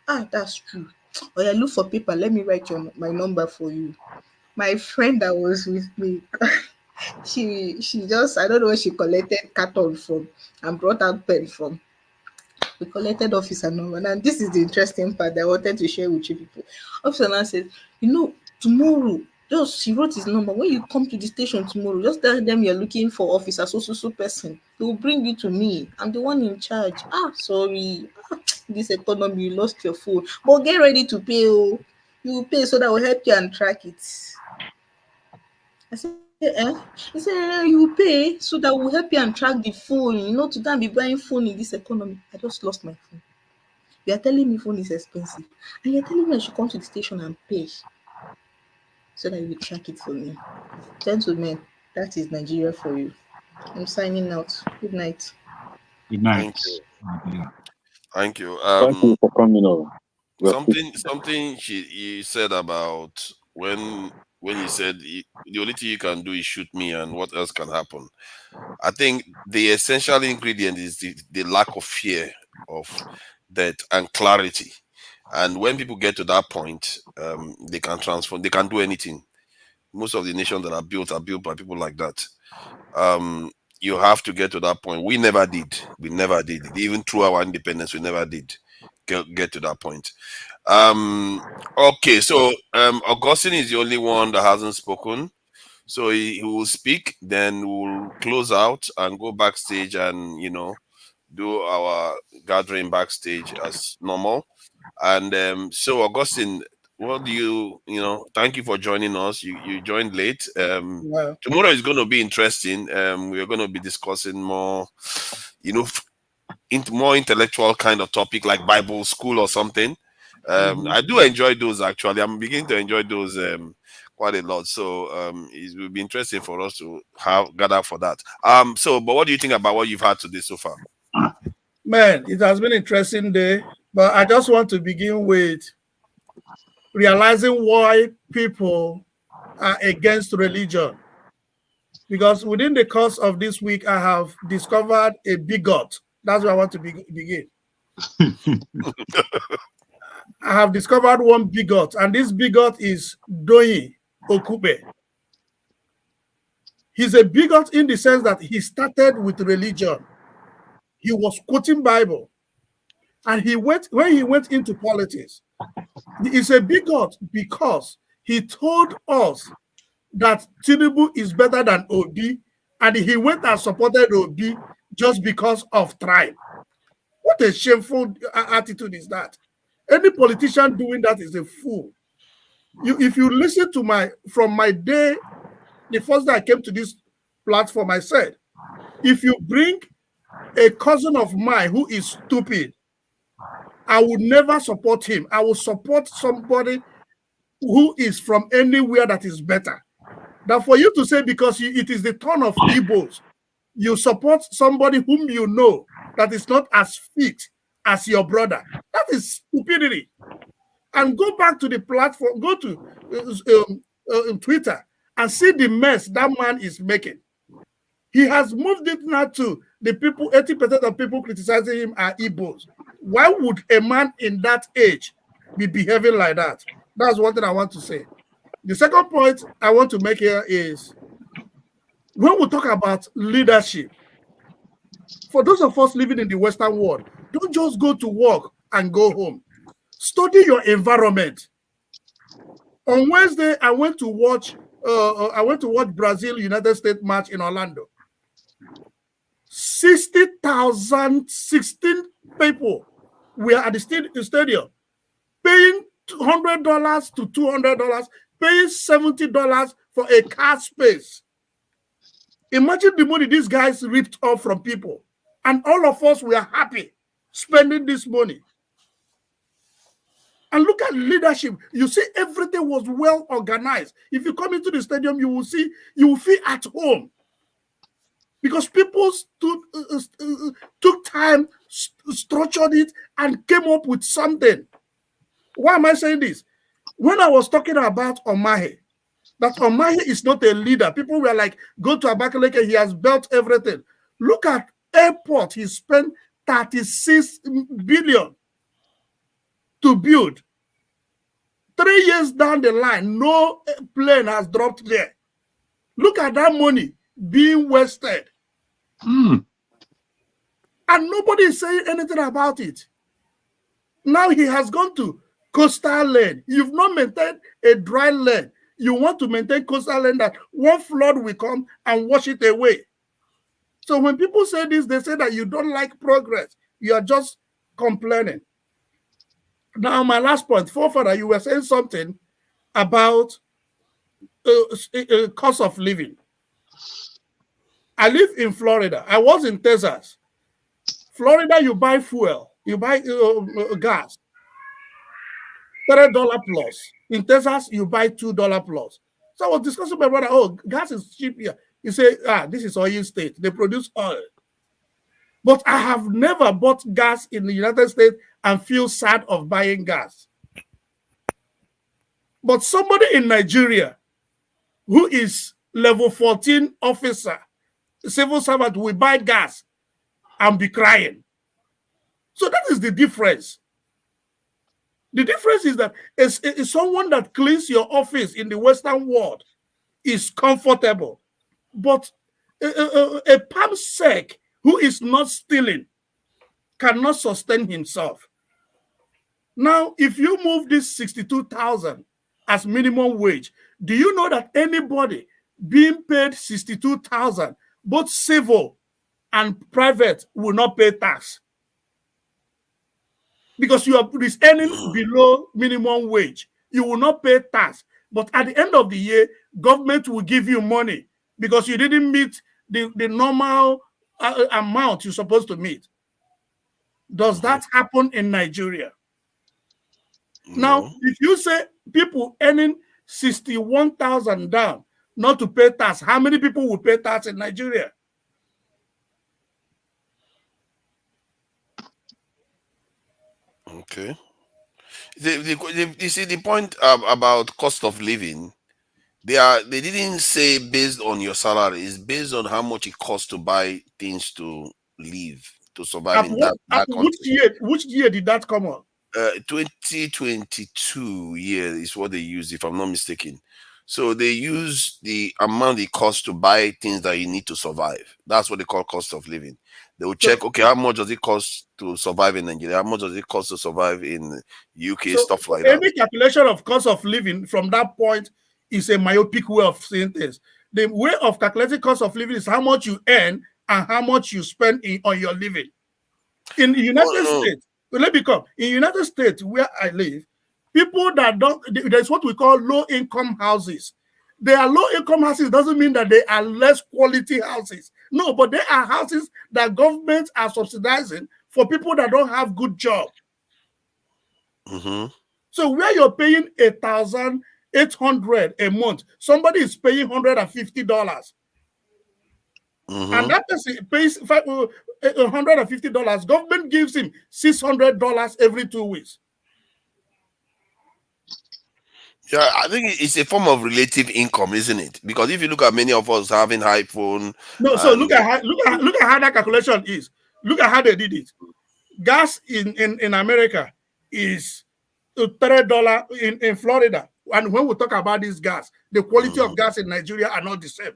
That's true. Oh yeah, look for paper. Let me write my number for you. My friend that was with me, she just, I don't know where she collected carton from and brought out pen from. We collected officer number. And this is the interesting part that I wanted to share with you people. Officer now said, tomorrow, just he wrote his number. When you come to the station tomorrow, just tell them you're looking for officer so person. They will bring you to me. I'm the one in charge. Sorry. This economy, you lost your phone. But get ready to pay. You will pay so that will help you and track it. I said, He said, you will pay so that will help you and track the phone. To go and be buying phone in this economy. I just lost my phone. You are telling me phone is expensive. And you're telling me I should come to the station and pay so that you will track it for me. Gentlemen, that is Nigeria for you. I'm signing out. Good night. Good night. Thank you. Thank you for coming over. Something you said about when you said the only thing you can do is shoot me and what else can happen. I think the essential ingredient is the lack of fear of death and clarity. And when people get to that point, they can transform. They can do anything. Most of the nations that are built by people like that. You have to get to that point. We never did. Even through our independence, we never did get to that point. Okay, so Augustine is the only one that hasn't spoken. So he will speak, then we'll close out and go backstage and do our gathering backstage as normal. And so Augustine, what do thank you for joining us. You joined late. Well, Tomorrow is going to be interesting. We're going to be discussing more, more intellectual kind of topic like Bible school or something. I do enjoy those actually. I'm beginning to enjoy those quite a lot. So it will be interesting for us to gather for that. But what do you think about what you've had today so far? Man, it has been an interesting day, but I just want to begin with realizing why people are against religion. Because within the course of this week, I have discovered a bigot. That's where I want to begin. I have discovered one bigot, and this bigot is Doyin Okupe. He's a bigot in the sense that he started with religion. He was quoting Bible. And when he went into politics, he's a bigot because he told us that Tinubu is better than Obi, and he went and supported Obi just because of tribe. What a shameful attitude is that? Any politician doing that is a fool. if you listen to from my day, the first day I came to this platform, I said, if you bring a cousin of mine who is stupid, I would never support him. I will support somebody who is from anywhere that is better. That for you to say, because it is the turn of Igbos, you support somebody whom you know that is not as fit as your brother. That is stupidity. And go back to the platform, go to Twitter and see the mess that man is making. He has moved it now to the people, 80% of people criticizing him are Igbos. Why would a man in that age be behaving like that? That's one thing I want to say. The second point I want to make here is, when we talk about leadership, for those of us living in the Western world, don't just go to work and go home. Study your environment. On Wednesday, I went to watch Brazil United States match in Orlando. 60,000, 16 people were at the stadium, paying $100 to $200, paying $70 for a car space. Imagine the money these guys ripped off from people. And all of us were happy spending this money. And look at leadership. You see, everything was well organized. If you come into the stadium, you will feel at home. Because people took time, structured it, and came up with something. Why am I saying this? When I was talking about Omahe, that Omahe is not a leader. People were like, go to Abakaleke, he has built everything. Look at airport, he spent 36 billion to build. 3 years down the line, no plane has dropped there. Look at that money being wasted. And nobody is saying anything about it. Now he has gone to coastal land. You've not maintained a dry land. You want to maintain coastal land that one flood will come and wash it away. So when people say this, they say that you don't like progress. You are just complaining. Now, my last point, forefather, you were saying something about cost of living. I live in Florida. I was in Texas. Florida, you buy fuel, you buy gas, $3 plus. In Texas, you buy $2 plus. So I was discussing with my brother, oh, gas is cheap here. He said, this is oil state. They produce oil. But I have never bought gas in the United States and feel sad of buying gas. But somebody in Nigeria who is level 14 officer, civil servant, will buy gas and be crying. So that is the difference. The difference is that it's someone that cleans your office in the Western world is comfortable. But a palm sec who is not stealing cannot sustain himself. Now, if you move this 62,000 as minimum wage, do you know that anybody being paid 62,000, both civil and private, will not pay tax? Because you are earning below minimum wage, you will not pay tax. But at the end of the year, government will give you money because you didn't meet the normal amount you're supposed to meet. Does that happen in Nigeria? No. Now, if you say people earning 61,000 down not to pay tax, how many people will pay tax in Nigeria? Okay. You see the point about cost of living. They didn't say based on your salary. It's based on how much it costs to buy things to live, to survive in that country. Which year did that come on? 2022 year is what they use, if I'm not mistaken. So they use the amount it costs to buy things that you need to survive. That's what they call cost of living. They will check, okay, how much does it cost to survive in Nigeria? How much does it cost to survive in UK? Stuff like that. Any calculation of cost of living from that point is a myopic way of seeing things. The way of calculating cost of living is how much you earn and how much you spend on your living. In the United States, let me come. In the United States, where I live, People that don't, there's what we call low-income houses. They are low-income houses doesn't mean that they are less quality houses. No, but they are houses that governments are subsidizing for people that don't have good job. Mm-hmm. So where you're paying $1,800 a month, somebody is paying $150. Mm-hmm. And that person pays $150. Government gives him $600 every 2 weeks. Yeah, I think it's a form of relative income, isn't it? Because if you look at many of us having iPhone, no, so look at how that calculation is. Look at how they did it. Gas in America is $3 in Florida. And when we talk about this gas, the quality of gas in Nigeria are not the same.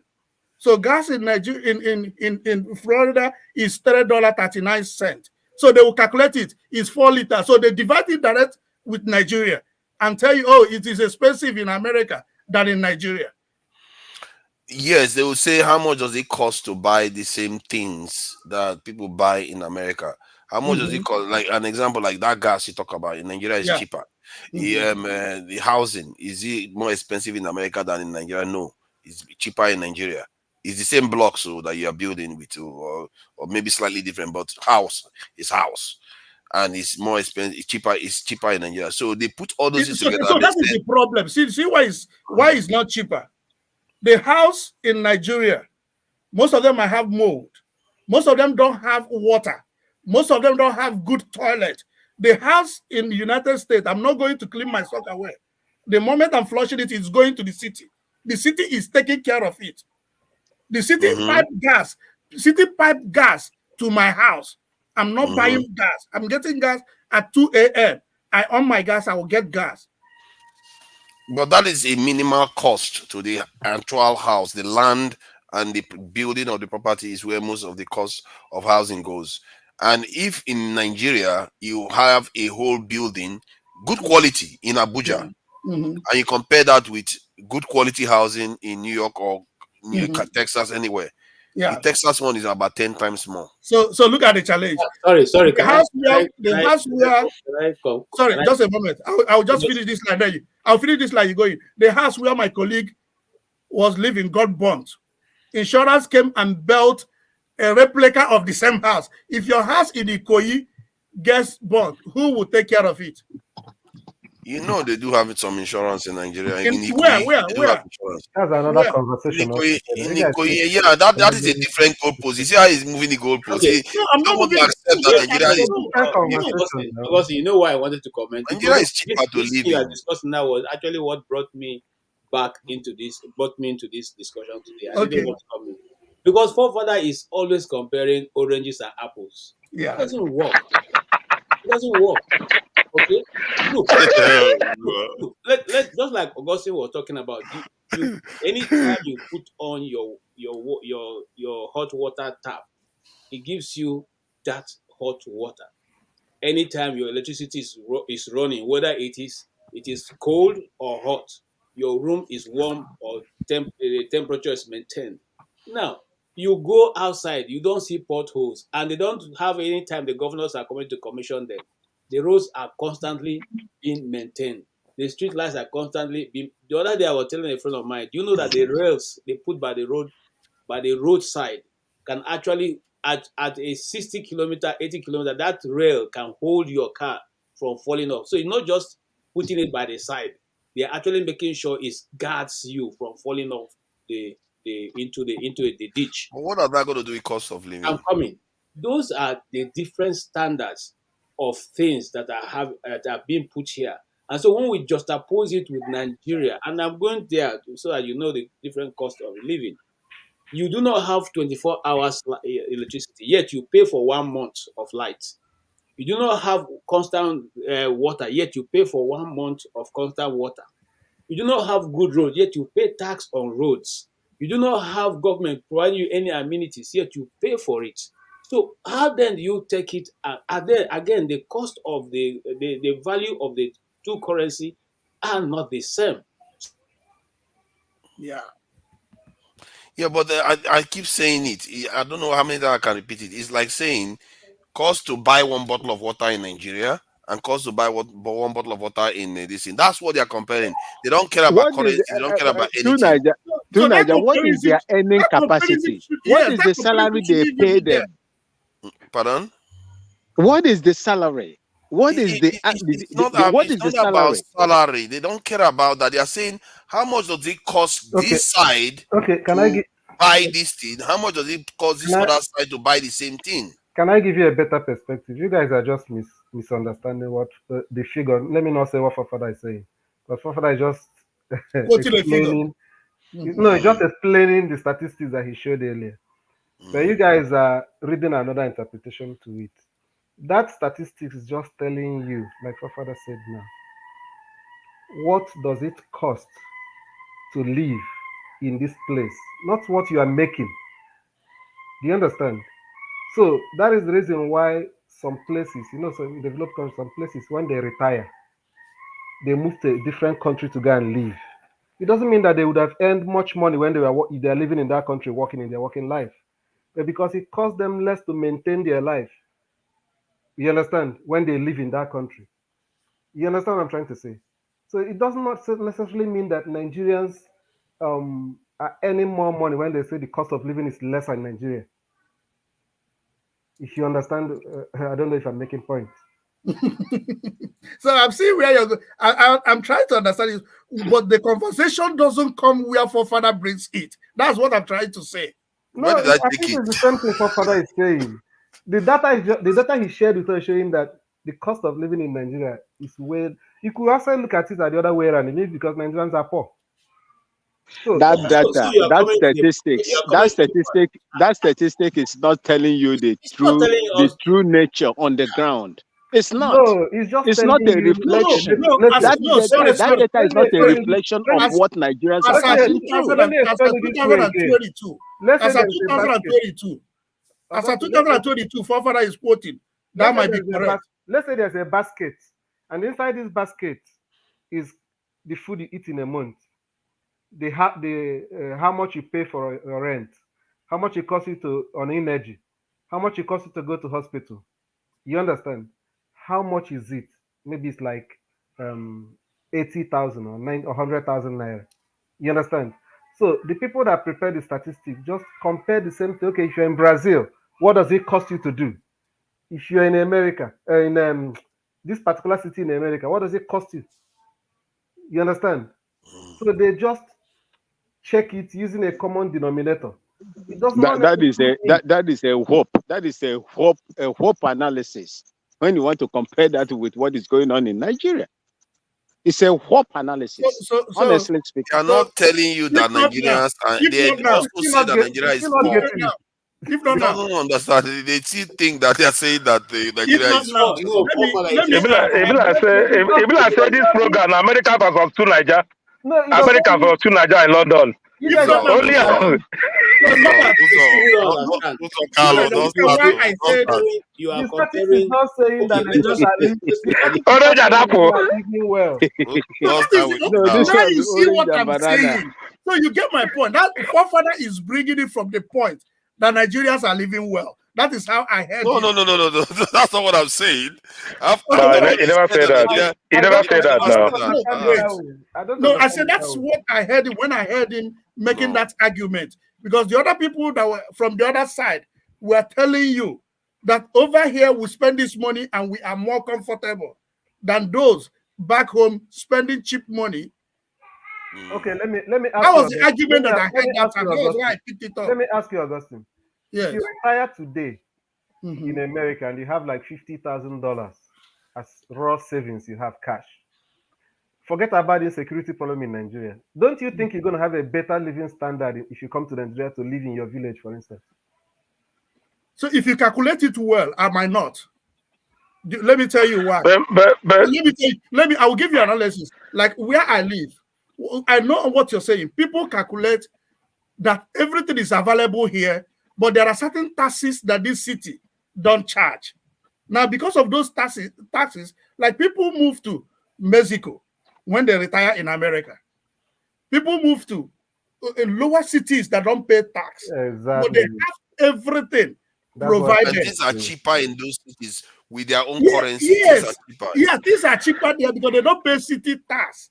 So gas in Nigeria in Florida is $3.39. So they will calculate it is 4 liters. So they divide it direct with Nigeria and tell you, oh, it is expensive in America than in Nigeria. Yes, they will say how much does it cost to buy the same things that people buy in America? How much does it cost? Like an example, like that gas you talk about in Nigeria is cheaper. The housing, is it more expensive in America than in Nigeria? No, it's cheaper in Nigeria. It's the same blocks so that you are building with, or maybe slightly different, but house is house, and it's more expensive. It's cheaper in Nigeria. So they put all those things together. So that is the problem. See why it's not cheaper. The house in Nigeria, most of them might have mold. Most of them don't have water. Most of them don't have good toilet. The house in the United States, I'm not going to clean my sock away. The moment I'm flushing it, it's going to the city. The city is taking care of it. The city pipe gas to my house. I'm not buying gas. I'm getting gas at 2 a.m. I on my gas, I will get gas. But that is a minimal cost to the actual house. The land and the building of the property is where most of the cost of housing goes. And if in Nigeria you have a whole building, good quality in Abuja, and you compare that with good quality housing in New York or Texas, anyway, the Texas one is about 10 times more. So look at the challenge. Sorry. Sorry, just a moment. I'll just finish this line. There I'll finish this line. You going. The house where my colleague was living got burnt. Insurance came and built a replica of the same house. If your house in Ikoyi gets burnt, who will take care of it? You know they do have some insurance in Nigeria. Where? That's another conversation. Yeah, that is a different goalpost. You see how he's moving the goalpost. Okay. I'm not moving because you know why I wanted to comment. Nigeria is cheaper to live in. You are discussing now was actually what brought me into this discussion today. I didn't want to come in. Because forefather is always comparing oranges and apples. Yeah. It doesn't work. Okay. Look, let's just like Augustine was talking about. Anytime you put on your hot water tap, it gives you that hot water. Anytime your electricity is running, whether it is cold or hot, your room is warm or the temperature is maintained. Now you go outside, you don't see potholes, and they don't have any time the governors are coming to commission them. The roads are constantly being maintained. The street lights are constantly being. The other day I was telling a friend of mine, do you know that the rails they put by the roadside can actually at a 60 kilometer, 80 kilometer, that rail can hold your car from falling off. So it's not just putting it by the side. They're actually making sure it guards you from falling off into the ditch. But what are they going to do with cost of living? I'm coming. Those are the different standards of things that are being put here. And so when we juxtapose it with Nigeria, and I'm going there so that you know the different cost of living, you do not have 24 hours electricity, yet you pay for 1 month of light. You do not have constant water, yet you pay for 1 month of constant water. You do not have good roads, yet you pay tax on roads. You do not have government providing you any amenities, yet you pay for it. So how then do you take it? Again, the cost of the value of the two currency are not the same. Yeah. Yeah, but I keep saying it. I don't know how many times I can repeat it. It's like saying cost to buy 1 bottle of water in Nigeria and cost to buy one bottle of water in this thing. That's what they are comparing. They don't care about currency. They don't care about anything. What is their earning capacity? What is the salary they pay them? Pardon? What is the salary? What is the what is the salary? About salary. They don't care about that. They are saying how much does it cost this side to buy this thing? How much does it cost this other side to buy the same thing? Can I give you a better perspective? You guys are just misunderstanding what the figure. Let me not say what Fafada is saying, but Fafada is just explaining. No, he's just explaining the statistics that he showed earlier. But you guys are reading another interpretation to it. That statistics is just telling you, like Fafada said now, what does it cost to live in this place, not what you are making. Do you understand? So that is the reason why some places, some developed countries, some places, when they retire, they move to a different country to go and live. It doesn't mean that they would have earned much money when they are living in that country, working in their working life, but because it costs them less to maintain their life. You understand? When they live in that country. You understand what I'm trying to say? So it does not necessarily mean that Nigerians are earning more money when they say the cost of living is less in Nigeria. If you understand, I don't know if I'm making points. So I'm seeing where you're going. I'm trying to understand it, but the conversation doesn't come where Fafada brings it. That's what I'm trying to say. No, I think it's the same thing Fafada is saying. The data he shared with us showing that the cost of living in Nigeria is way. You could also look at it the other way around, maybe because Nigerians are poor. So that statistic is not telling you the true nature on the ground. It's not. No, it's just. It's not a reflection. That data is not a reflection of what Nigerians are passing through. As of 2022, Fafada is quoting. That might be correct. Let's say there's a basket, and inside this basket is the food you eat in a month. How much you pay for your rent, how much it costs you on energy, how much it costs you to go to hospital. You understand? How much is it? Maybe it's like 80,000 or 100,000 naira. You understand? So the people that prepare the statistics just compare the same thing. Okay, if you're in Brazil, what does it cost you to do? If you're in America, in this particular city in America, what does it cost you? You understand? So they just check it using a common denominator. It does not that is a hope analysis. When you want to compare that with what is going on in Nigeria, it's a hope analysis. Honestly speaking, they are not telling you that Nigerians they also say that Nigeria is poor. If not, don't understand. They still think that they are saying that Nigeria is poor. If I say this program, America versus to Nigeria. America versus to Nigeria in London. Only. You are comparing. Not saying that Nigerians are living well. Now you see what I'm saying. So you get my point. That Fafada is bringing it from the point that Nigerians are living well. That is how I heard it. No. That's not what I'm saying. He never said that. He never said that. No, I said that's what I heard when I heard him making that argument. Because the other people that were from the other side were telling you that over here we spend this money and we are more comfortable than those back home spending cheap money. Okay, let me ask that was the argument that I heard that time. That was why I picked it up. Let me ask you, Augustine. Yes. If you retire today in America and you have like $50,000 as raw savings, you have cash. Forget about the insecurity problem in Nigeria. Don't you think you're going to have a better living standard if you come to Nigeria to live in your village, for instance? So if you calculate it well, I might not. Let me tell you why. I will give you an analysis. Like where I live, I know what you're saying. People calculate that everything is available here, but there are certain taxes that this city don't charge. Now, because of those taxes, like people move to Mexico when they retire in America. People move to lower cities that don't pay tax. Exactly. But they have everything provided. And things are cheaper in those cities with their own Yeah, currency, yes. things are cheaper. Yeah, things are cheaper there because they don't pay city tax.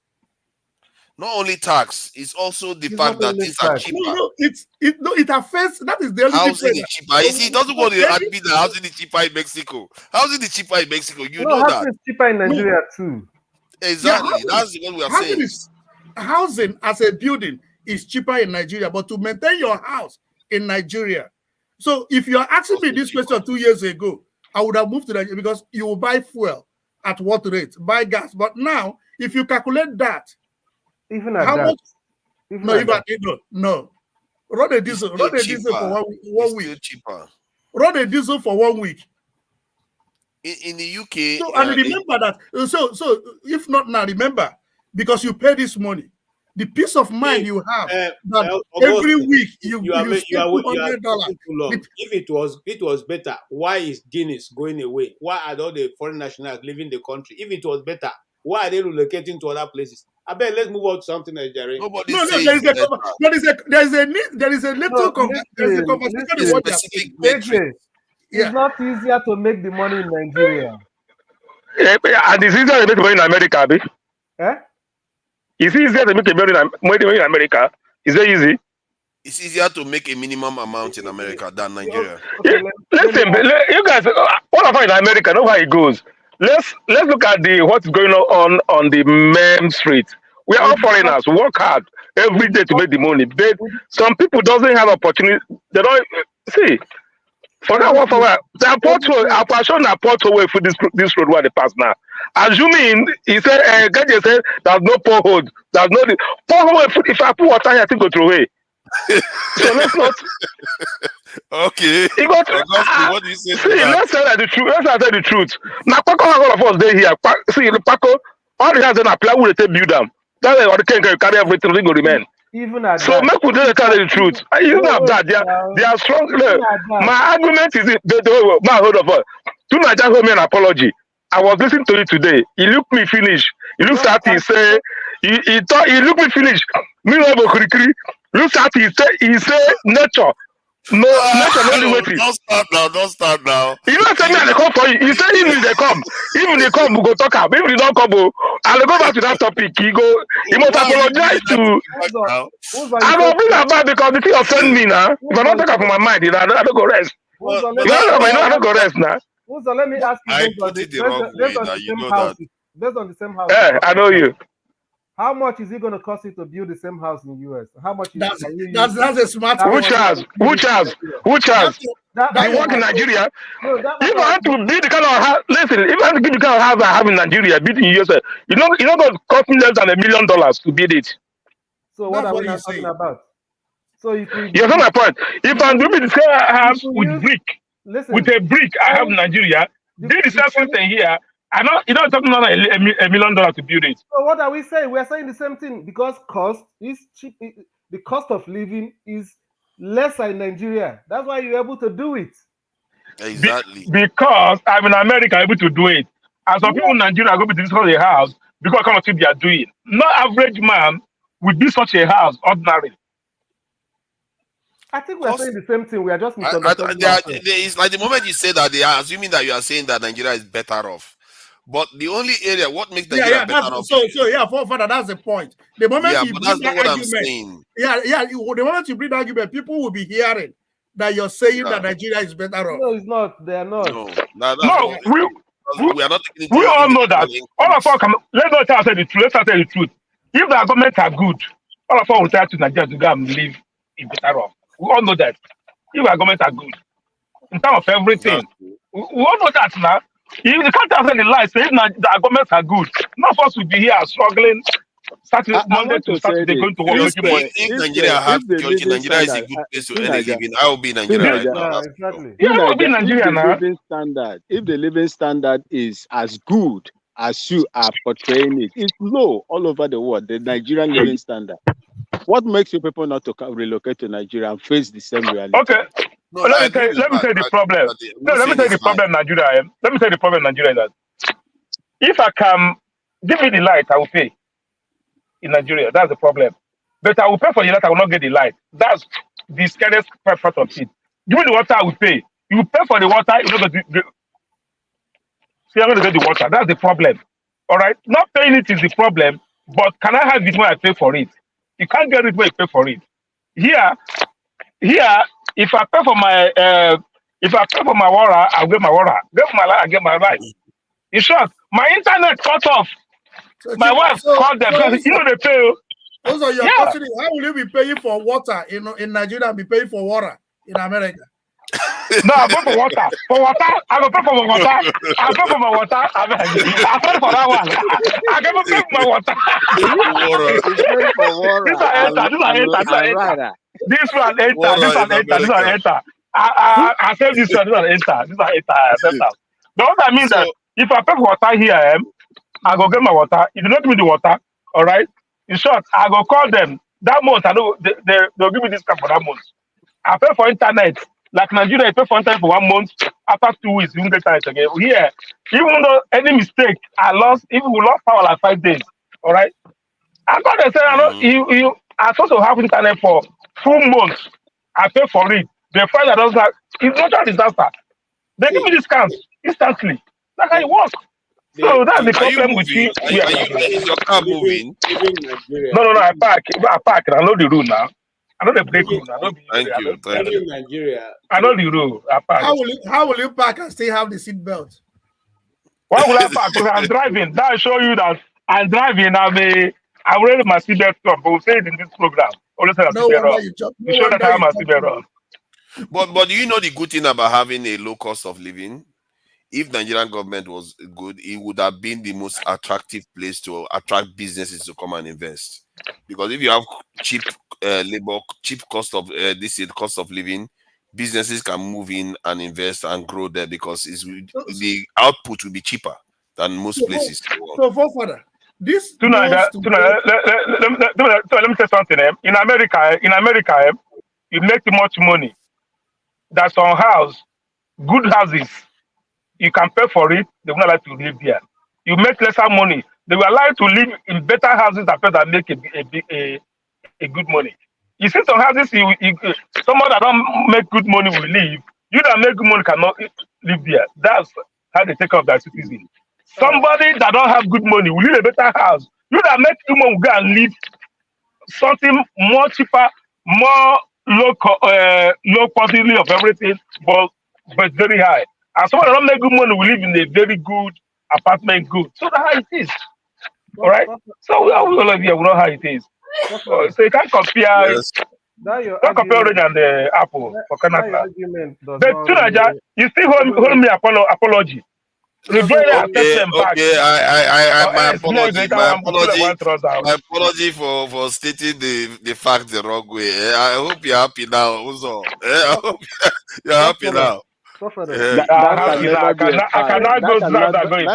Not only tax, it's also the fact that things are cheaper. No, it affects. That is the only Housing difference. is cheaper. You see, it doesn't want to admit that housing is cheaper in Mexico. Housing is cheaper in Mexico. You know that. Housing is cheaper in Nigeria too. Exactly. Yeah, that's what we are saying. Housing as a building is cheaper in Nigeria, but to maintain your house in Nigeria. So if you are asking me this question 2 years ago, I would have moved to Nigeria because you will buy fuel at what rate? Buy gas. But now, if you calculate that, even at that, no. Run a diesel for 1 week. Still cheaper. Run a diesel for 1 week. In the UK, so, and remember that. So if not now, remember, because you pay this money, the peace of mind you have that every week you spend $200. If it was better, why is Guinness going away? Why are all the foreign nationals leaving the country? If it was better, why are they relocating to other places? I bet let's move on to something Nigerian. There is a little conversation. It's not easier to make the money in Nigeria. And it's easier to make money in America, Abi. It's easier to make money in America. Is that easy? It's easier to make a minimum amount in America than Nigeria. Listen, you guys, all of us in America know how it goes. Let's look at what's going on the main street. We are all foreigners. We work hard every day to make the money. But some people doesn't have opportunity. They don't see. For that one, the portal, our passion, our portal way for this road where they pass now. Assuming he said, Gaji said, there's no porthole, there's no porthole. If I put water here, I think go through away. So let's not. Okay. What do you say? See, let's tell the truth. Let's tell the truth. Now, Paco, all of us they here. See, Paco, all the hands in apply will they build them. That's why they can carry everything. They go remain. Even at so that, make we tell the truth. Even at that, they are strong. Look, my argument is hold of us. Do not just hold me an apology. I was listening to it today. He looked me finish. He looked at he say he thought he looked me finish. Me no go krikri. Look at he say nature. No, nature only waiting. Don't start now. You know say me they come for you. He say even they come, we go talk about. If they don't come, I'll go back to that topic. He must apologize to. I will bring that back because the thing offend me now. If I don't take it from my mind, I don't go rest. I don't go rest now. So let me ask you based on the same house. Yeah, I know you. How much is it going to cost you to build the same house in the US? How much is that's a smart one. Which house? I work in Nigeria. No, if I have to build the kind of house, listen, if I have to give the kind of house I have in Nigeria, build in the US, you know going to cost me less than $1 million to build it. So what are we talking about? So if we you know my point. If I'm doing the same house with brick, with a brick I have in Nigeria, do the same thing here. I know you don't talking about $1 million to build it. So what are we saying? We are saying the same thing because cost is cheap. The cost of living is lesser in Nigeria. That's why you're able to do it. Exactly. Because I'm in America able to do it. And some people in Nigeria are going to discuss a house because kind of thing they are doing. No average man would build such a house ordinary. I think we are saying the same thing. We are just misunderstanding. It's like the moment you say that, they are assuming that you are saying that Nigeria is better off. But the only area what makes Nigeria better off. Father, that's the point. The moment you bring that's that not what argument, I'm saying. The moment you bring that argument, people will be hearing that you're saying that Nigeria is better off. No, it's not. They are not. No, we are not taking it. We all know that. All of us let's not tell the truth. Let's tell the truth. If the governments are good, all of us will try to Nigeria to go and live in better off. We all know that. If our governments are good, in terms of everything, we all know that now. If you can't tell any lies, say the governments are good. None of us will be here struggling. Monday to Saturday going to work. If Nigeria has security, Nigeria is a good place to earn a living. I will be in Nigeria right now. Exactly. Yeah, I will be in Nigeria now. If the living standard is as good as you are portraying it, it's low all over the world. The Nigerian living standard. What makes you people not to relocate to Nigeria and face the same reality? Okay. No, let me tell you the problem. Let me tell you the problem, Nigeria. Let me tell you the problem, Nigeria. That if I can give me the light, I will pay. In Nigeria, that's the problem. But I will pay for the light, I will not get the light. That's the scariest part of it. Give me the water, I will pay. You pay for the water, you know. So you're going to get the water. That's the problem. All right. Not paying it is the problem, but can I have it when I pay for it? You can't get it when you pay for it. Here, if I pay for my water, I'll get my water. Get my light, I get my light. In short, my internet cut off. My wife called them. You know they pay. Also, you're questioning how will you be paying for water in Nigeria and be paying for water in America? No, I pay for water. For water, I go pay for my water. I pay for my water. I pay for that one. I can pay for my water. This one enter. I save this one. This one enter. I accept that. But what I mean that if I pay for water here, I go get my water. If you don't give me the water, all right. In short, I go call them that month. I know they'll give me discount for that month. I pay for internet. Like Nigeria, I pay for internet for 1 month. After 2 weeks, you can get internet again. Here, even though any mistake, I lost. Even we lost power like 5 days. All right. I got to say, I know I supposed to have internet for 2 months. I pay for it. They find that I was like, it's not a disaster. They give me discounts instantly. That's how it works. So that's the problem with you. Is your car moving? No. I park. I know the rule now. I know the break rule. Thank you. Nigeria. I know the rule. I park. How will you park and still have the seat belt? Why will I park? Because I'm driving. That show you that I'm driving. I'm wearing my seatbelt on. But we'll say it in this program. Always have No seatbelt on. You show that I have my seatbelt on. But do you know the good thing about having a low cost of living? If Nigerian government was good, it would have been the most attractive place to attract businesses to come and invest. Because if you have cheap labor, cheap cost of cost of living, businesses can move in and invest and grow there because the output will be cheaper than most places. So, Forefather, this let me say something. In America, you make much money. That's some house, good houses. You can pay for it. They will not like to live there. You make lesser money. They will allow you to live in better houses that make a good money. You see some houses, someone that don't make good money will leave. You that make good money cannot live there. That's how they take care of their citizens. Somebody that don't have good money will live a better house. You that make good money will go and live something more cheaper, more low quality of everything, but very high. And someone that don't make good money will live in a very good apartment, good. So that's how it is. All right? So we all of you know how it is. So you can't compare don't compare orange and the apple for Canada. But Tunaja, you still hold me apology. My apology for stating the fact the wrong way. I hope you're happy now, Uzo. I hope you're happy now. That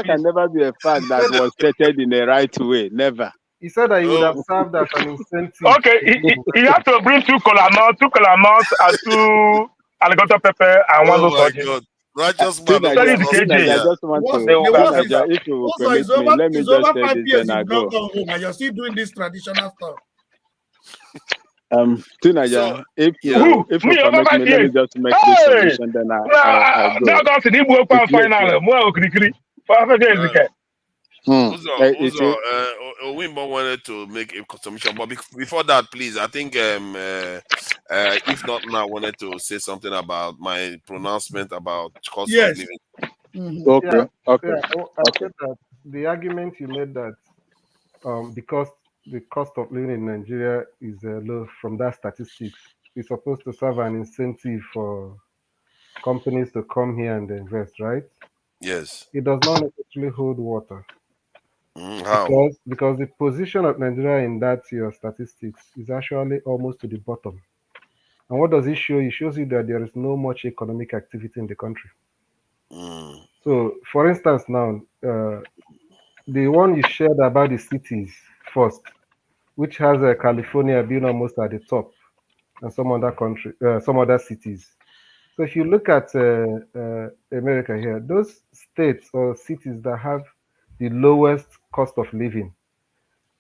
can never be a fact that was stated in the right way. Never. He said that he would have served as an incentive. Okay, he has to bring 2 kola nuts, and 2 alligator pepper, and 1 of those. Righteous man. I just want to. If you permit me, let me just say this, then I go. And you're still doing this traditional stuff. Tunaja, if you permit me, let me just make this submission, then I go. Wimbo wanted to make a submission, but before that, please, I think if not now, I wanted to say something about my pronouncement about cost of living. Okay. That the argument you made that because the cost of living in Nigeria is low from that statistics, is supposed to serve an incentive for companies to come here and invest, right? Yes. It does not necessarily hold water. How? Because the position of Nigeria in that your statistics is actually almost to the bottom. And what does it show? It shows you that there is no much economic activity in the country. So, for instance, now, the one you shared about the cities first, which has California being almost at the top, and some other cities. So if you look at America here, those states or cities that have the lowest cost of living,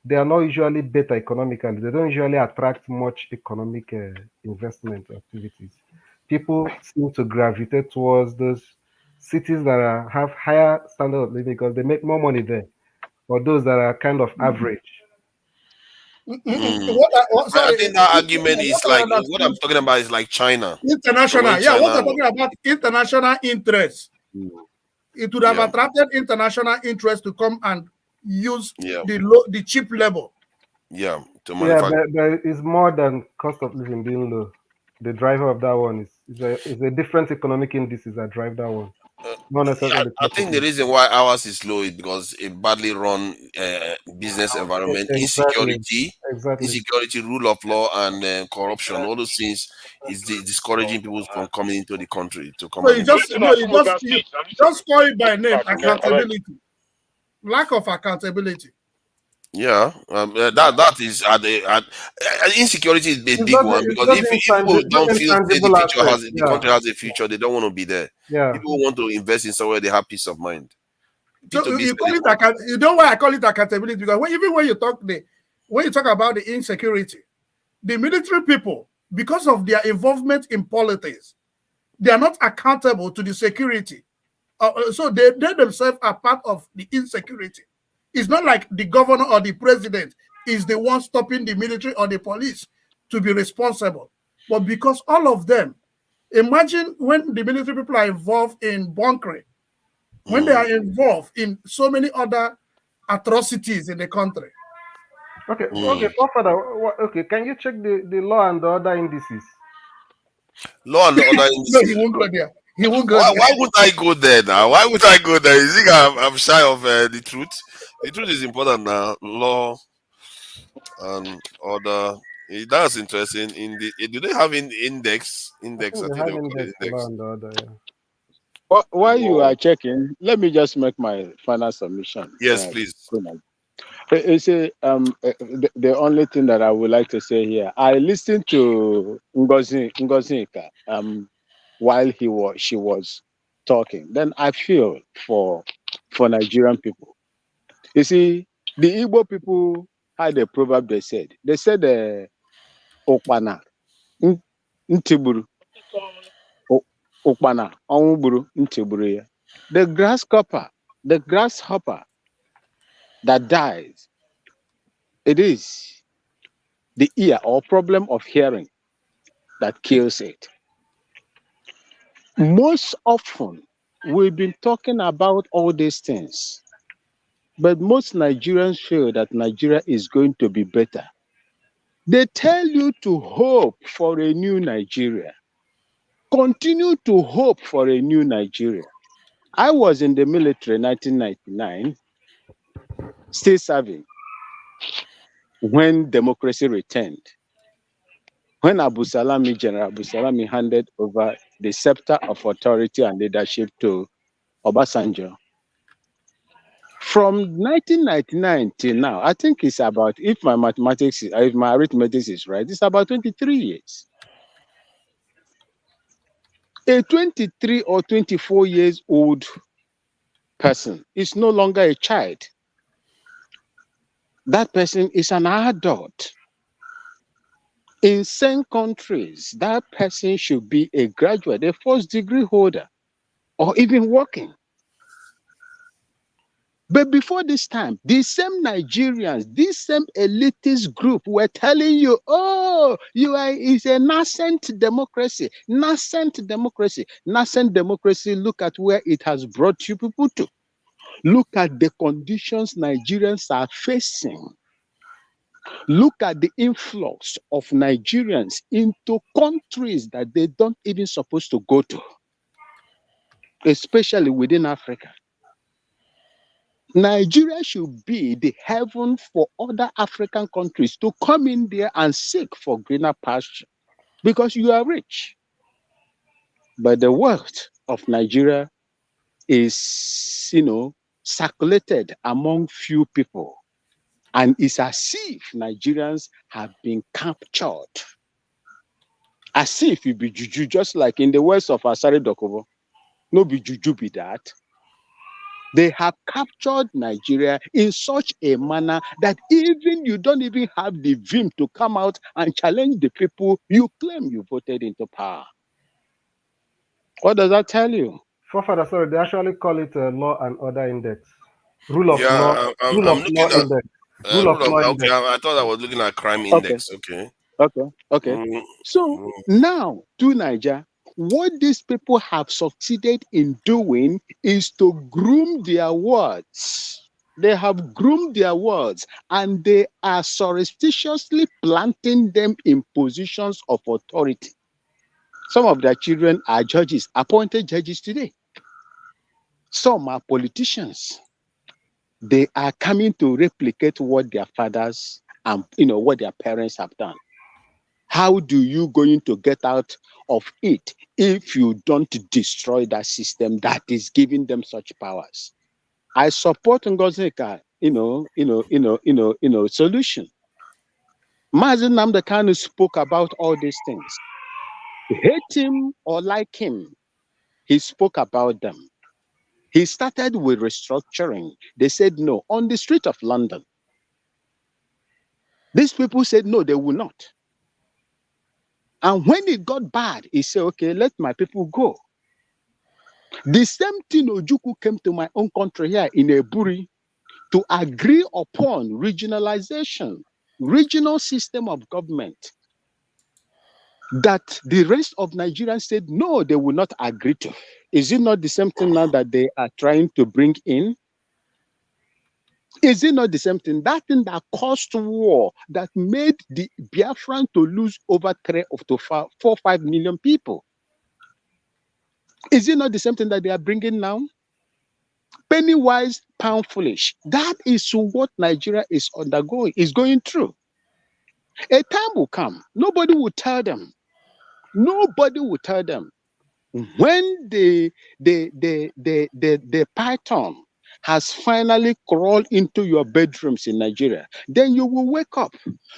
they are not usually better economically. They don't usually attract much economic investment activities. People seem to gravitate towards those cities that have higher standard of living because they make more money there, or those that are kind of average? I think that argument is what I like what I'm understand talking about is like China. The way international. Yeah, what China. I'm talking about international interest. It would have Yeah. attracted international interest to come and use Yeah. the cheap labor. Yeah. To Yeah, manufacture. but it's more than cost of living being low. The driver of that one is a different economic indices that drive that one, not necessarily the I cost of think the living. reason why ours is low is because a badly run business environment, Exactly, exactly. Mm. rule of law, and corruption. All those things is discouraging people from coming into the country to come So and you invest. just call it by name, accountability. Lack of accountability. Yeah, that is insecurity is a big one It's because just if people those don't feel say intangible aspects. the Yeah, country has a future, they don't want to be there. yeah. People want to invest in somewhere they have peace of mind. So you call it you know why I call it accountability? Because even when you talk about the insecurity, the military people, because of their involvement in politics, they are not accountable to the security. So they themselves are part of the insecurity. It's not like the governor or the president is the one stopping the military or the police to be responsible. But because all of them, imagine when the military people are involved in bunkering, when they are involved in so many other atrocities in the country. Okay, Father. Okay, can you check the law and the other indices? Law and order No, he indices. won't go there. He won't go Why there. would I go there now? Why would I go there? You think I'm shy of the truth? The truth is important now. Law and order. That's interesting. In the do they have in index? I Index. think I they think they have will call index it for law index. and the other. Yeah. While you Law. are checking, let me just make my final submission. Yes, please. The only thing that I would like to say here, I listened to Ngozinka while she was talking. Then I feel for Nigerian people. You see, the Igbo people had a proverb. They said Okpana ntiburu Okpana onwuburu ntiburu ya. The grasshopper that dies, it is the ear or problem of hearing that kills it. Most often, we've been talking about all these things, but most Nigerians feel that Nigeria is going to be better. They tell you to hope for a new Nigeria. Continue to hope for a new Nigeria. I was in the military in 1999, still serving when democracy returned. When General Abu Salami handed over the scepter of authority and leadership to Obasanjo. From 1999 till now, I think it's about, if my arithmetic is right, it's about 23 years. A 23 or 24 years old person is no longer a child. That person is an adult. In some countries, that person should be a graduate, a first degree holder, or even working. But before this time, these same Nigerians, this same elitist group were telling you, oh, it's a nascent democracy, nascent democracy, nascent democracy. Look at where it has brought you people to. Look at the conditions Nigerians are facing. Look at the influx of Nigerians into countries that they don't even supposed to go to, especially within Africa. Nigeria should be the heaven for other African countries to come in there and seek for greener pasture because you are rich. But the wealth of Nigeria is, circulated among few people. And it's as if Nigerians have been captured. As if it be juju, just like in the words of Asari Dokubo. No be juju be that. They have captured Nigeria in such a manner that even you don't even have the vim to come out and challenge the people you claim you voted into power. What does that tell you? Forefather, sorry, they actually call it Law and Order Index. Rule of law, Yeah, rule I'm of law looking at index. Rule of rule of law okay. index. I thought I was looking at crime Okay, index. Okay. okay. Mm, So mm. now, to Niger, what these people have succeeded in doing is to groom their words. They have groomed their words and they are surreptitiously planting them in positions of authority. Some of their children are judges, appointed judges today. Some are politicians. They are coming to replicate what their fathers and what their parents have done. How do you going to get out of it if you don't destroy that system that is giving them such powers? I support Ngozika, solution. Mazen Namdekanu spoke about all these things. Hate him or like him, he spoke about them. He started with restructuring. They said no. On the street of London, these people said no, they will not. And when it got bad, he said, okay, let my people go. The same thing Ojukwu came to my own country here in Eburi to agree upon regionalization, regional system of government, that the rest of Nigerians said, no, they will not agree to. Is it not the same thing now that they are trying to bring in? Is it not the same thing? That thing that caused war, that made the Biafran to lose over 4-5 million people. Is it not the same thing that they are bringing now? Penny wise, pound foolish. That is what Nigeria is undergoing, is going through. A time will come. Nobody will tell them. Nobody will tell them. When the python has finally crawled into your bedrooms in Nigeria, then you will wake up.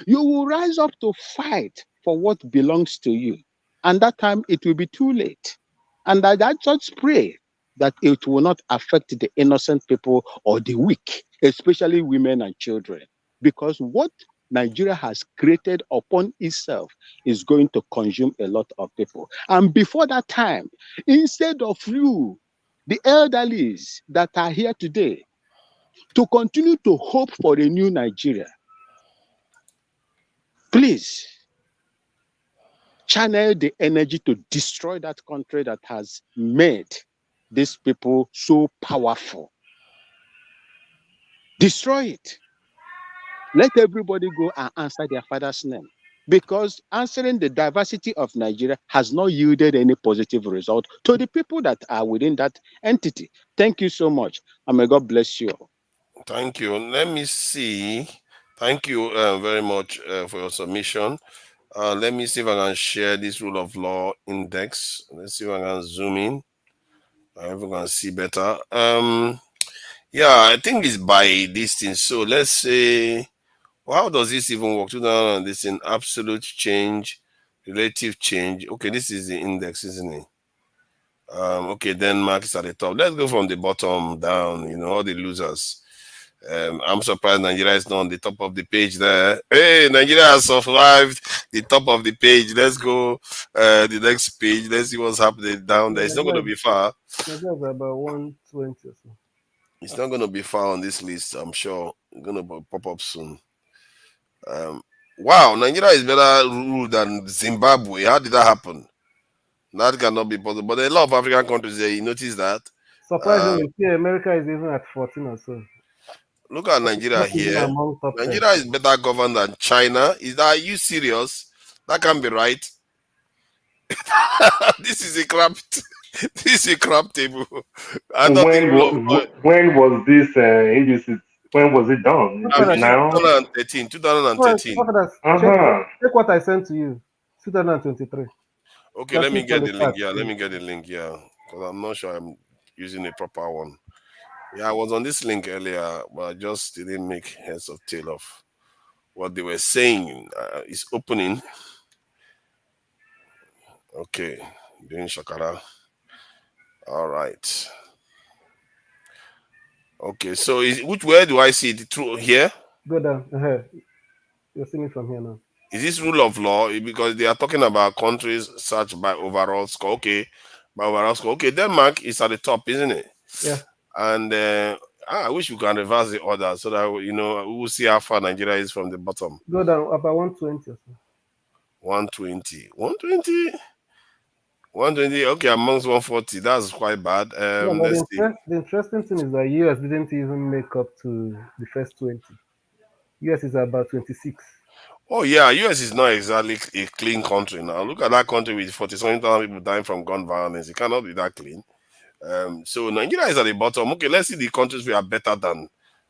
You will rise up to fight for what belongs to you. And that time it will be too late. And I just pray that it will not affect the innocent people or the weak, especially women and children. Because what Nigeria has created upon itself is going to consume a lot of people. And before that time, instead of you, the elderlies that are here today, to continue to hope for a new Nigeria, please channel the energy to destroy that country that has made these people so powerful. Destroy it. Let everybody go and answer their father's name. Because answering the diversity of Nigeria has not yielded any positive result to the people that are within that entity. Thank you so much. And may God bless you all. Thank you. Let me see. Thank you very much for your submission. Let me see if I can share this rule of law index. Let's see if I can zoom in. I hope I can see better. Yeah, I think it's by this thing. So let's say, well, how does this even work? 2000, this in absolute change, relative change. Okay, this is the index, isn't it? Okay, Denmark is at the top. Let's go from the bottom down. All the losers. I'm surprised Nigeria is not on the top of the page there. Hey, Nigeria has survived the top of the page. Let's go the next page. Let's see what's happening down there. It's not going to be far. Nigeria is about 120 or so. It's not going to be far on this list. I'm sure it's going to pop up soon. Wow, Nigeria is better ruled than Zimbabwe. How did that happen? That cannot be possible. But a lot of African countries there, you notice that. Surprisingly, here America is even at 14 or so. Look at Nigeria here. Nigeria is better governed than China. Are you serious? That can't be right. This is a crap. This is a crap table. When was this indices? When was it done? Is it now? 2013. 2013. Check what I sent to you. 2023. Okay, let me get the link. Yeah, let me get the link. Yeah, because I'm not sure I'm using a proper one. Yeah, I was on this link earlier, but I just didn't make heads or tail of what they were saying. It's opening. Okay, doing Shakara. All right. Okay, so where do I see it? Through here? Go down. You're seeing it from here now. Is this rule of law? Because they are talking about countries searched by overall score. Okay, But we're also okay. Denmark is at the top, isn't it? Yeah. And I wish we can reverse the order so that we will see how far Nigeria is from the bottom. Go down about 120. 120. 120. 120. Okay, amongst 140. That's quite bad. Yeah, but Let's see. the interesting thing is that US didn't even make up to the first 20. US is about 26. Oh yeah, US is not exactly a clean country now. Look at that country with 47,000 people dying from gun violence. It cannot be that clean. So Nigeria is at the bottom. Okay, let's see the countries we are better than: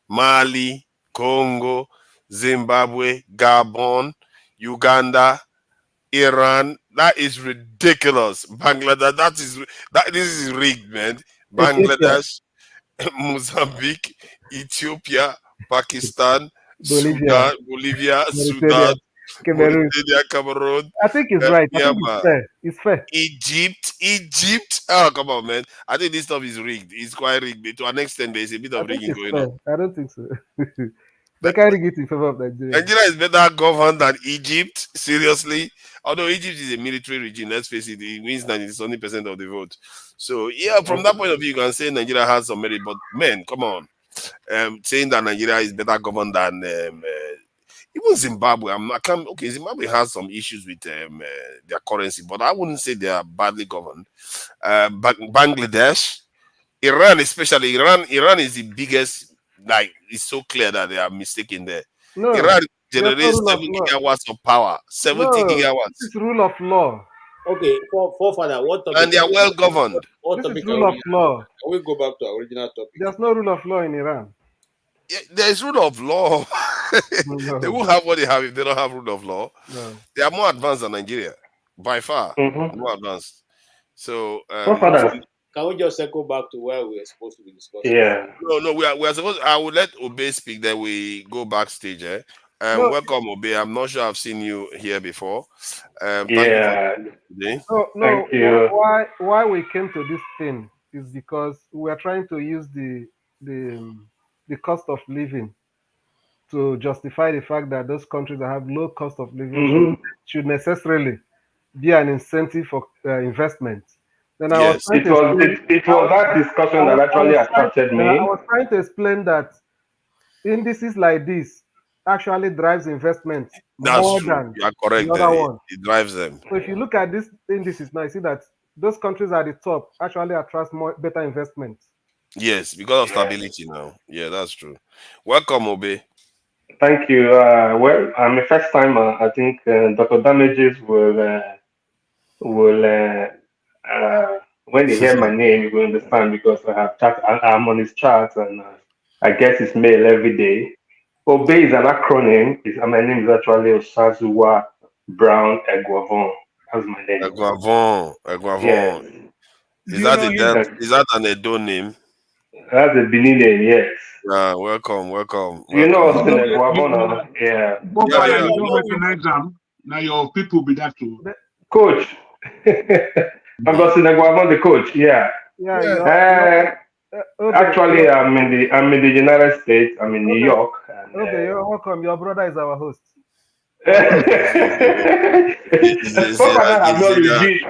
Mali, Congo, Zimbabwe, Gabon, Uganda, Iran. That is ridiculous. Bangladesh. This is rigged, man. Bangladesh, Mozambique, Ethiopia, Pakistan, Bolivia, Sudan, Cameroon. Cameroon. I think it's right. I think it's fair. It's fair. Egypt. Oh, come on, man. I think this stuff is rigged. It's quite rigged. To an extent, there's a bit of rigging going on. I don't think so. They can't rig it in favor of Nigeria. Nigeria is better governed than Egypt. Seriously. Although Egypt is a military regime, let's face it, it wins 90% of the vote. So, yeah, from that point of view, you can say Nigeria has some merit. But, man, come on. Saying that Nigeria is better governed than even Zimbabwe. Okay, Zimbabwe has some issues with their currency, but I wouldn't say they are badly governed. Bangladesh, Iran, especially Iran is the biggest. Like, it's so clear that they are mistaken there. No, Iran generates 7 gigawatts of power. 70 gigawatts. This is rule of law. Okay, forefather, what topic? And they are well governed. This is rule of law. Can we go back to our original topic? There's no rule of law in Iran. Yeah, there is rule of law. No. They won't have what they have if they don't have rule of law. No. They are more advanced than Nigeria, by far. More advanced. So, can we just circle back to where we are supposed to be discussing? Yeah. No, we are supposed. I will let Obe speak. Then we go backstage. Welcome, Obe. I'm not sure I've seen you here before. Yeah. Thank you for No. Thank you. Why we came to this thing is because we are trying to use the cost of living to justify the fact that those countries that have low cost of living should necessarily be an incentive for investment. Then it was that discussion that actually attracted me. I was trying to explain that indices like this actually drives investment more than you are correct. the other one. It drives them. So if you look at these indices now, you see that those countries at the top actually attract better investment. Yes, because of stability now. Yeah, that's true. Welcome, Obe. Thank you. Well, I'm a first timer. I think Dr. Damages will when they hear my name, you will understand because I'm on his chart and I get his mail every day. Obe is an acronym. My name is actually Osazuwa Brown Egwavon. That's my name. Egwavon. Yes. Is that an Edo name? That's a Benin name, yes. Welcome. You know us in Egwavon, yeah. You don't recognize them. Now your people be that too. Coach. I'm Gossin Egwavon, the coach, yeah. Actually, I'm in the United States. I'm in New York. And, okay, you're welcome. Your brother is our host. Papa has not revealed.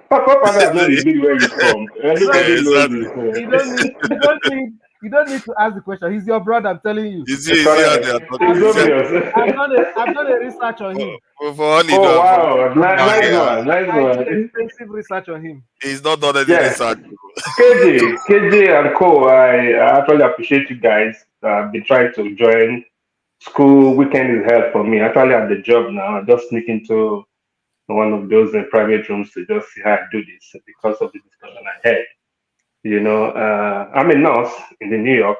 Papa has not revealed where he's from. Everybody knows this. You don't need to ask the question. He's your brother. I'm telling you. It's obvious. I've done a research on him. Wow, nice one. Extensive research on him. He's not done any research. KJ and Co. I actually appreciate you guys. I've been trying to join. School weekend is held for me. Actually, at the job now, I just sneak into one of those private rooms to just see how I do this because of the discussion I had. You know, I'm a nurse in the New York.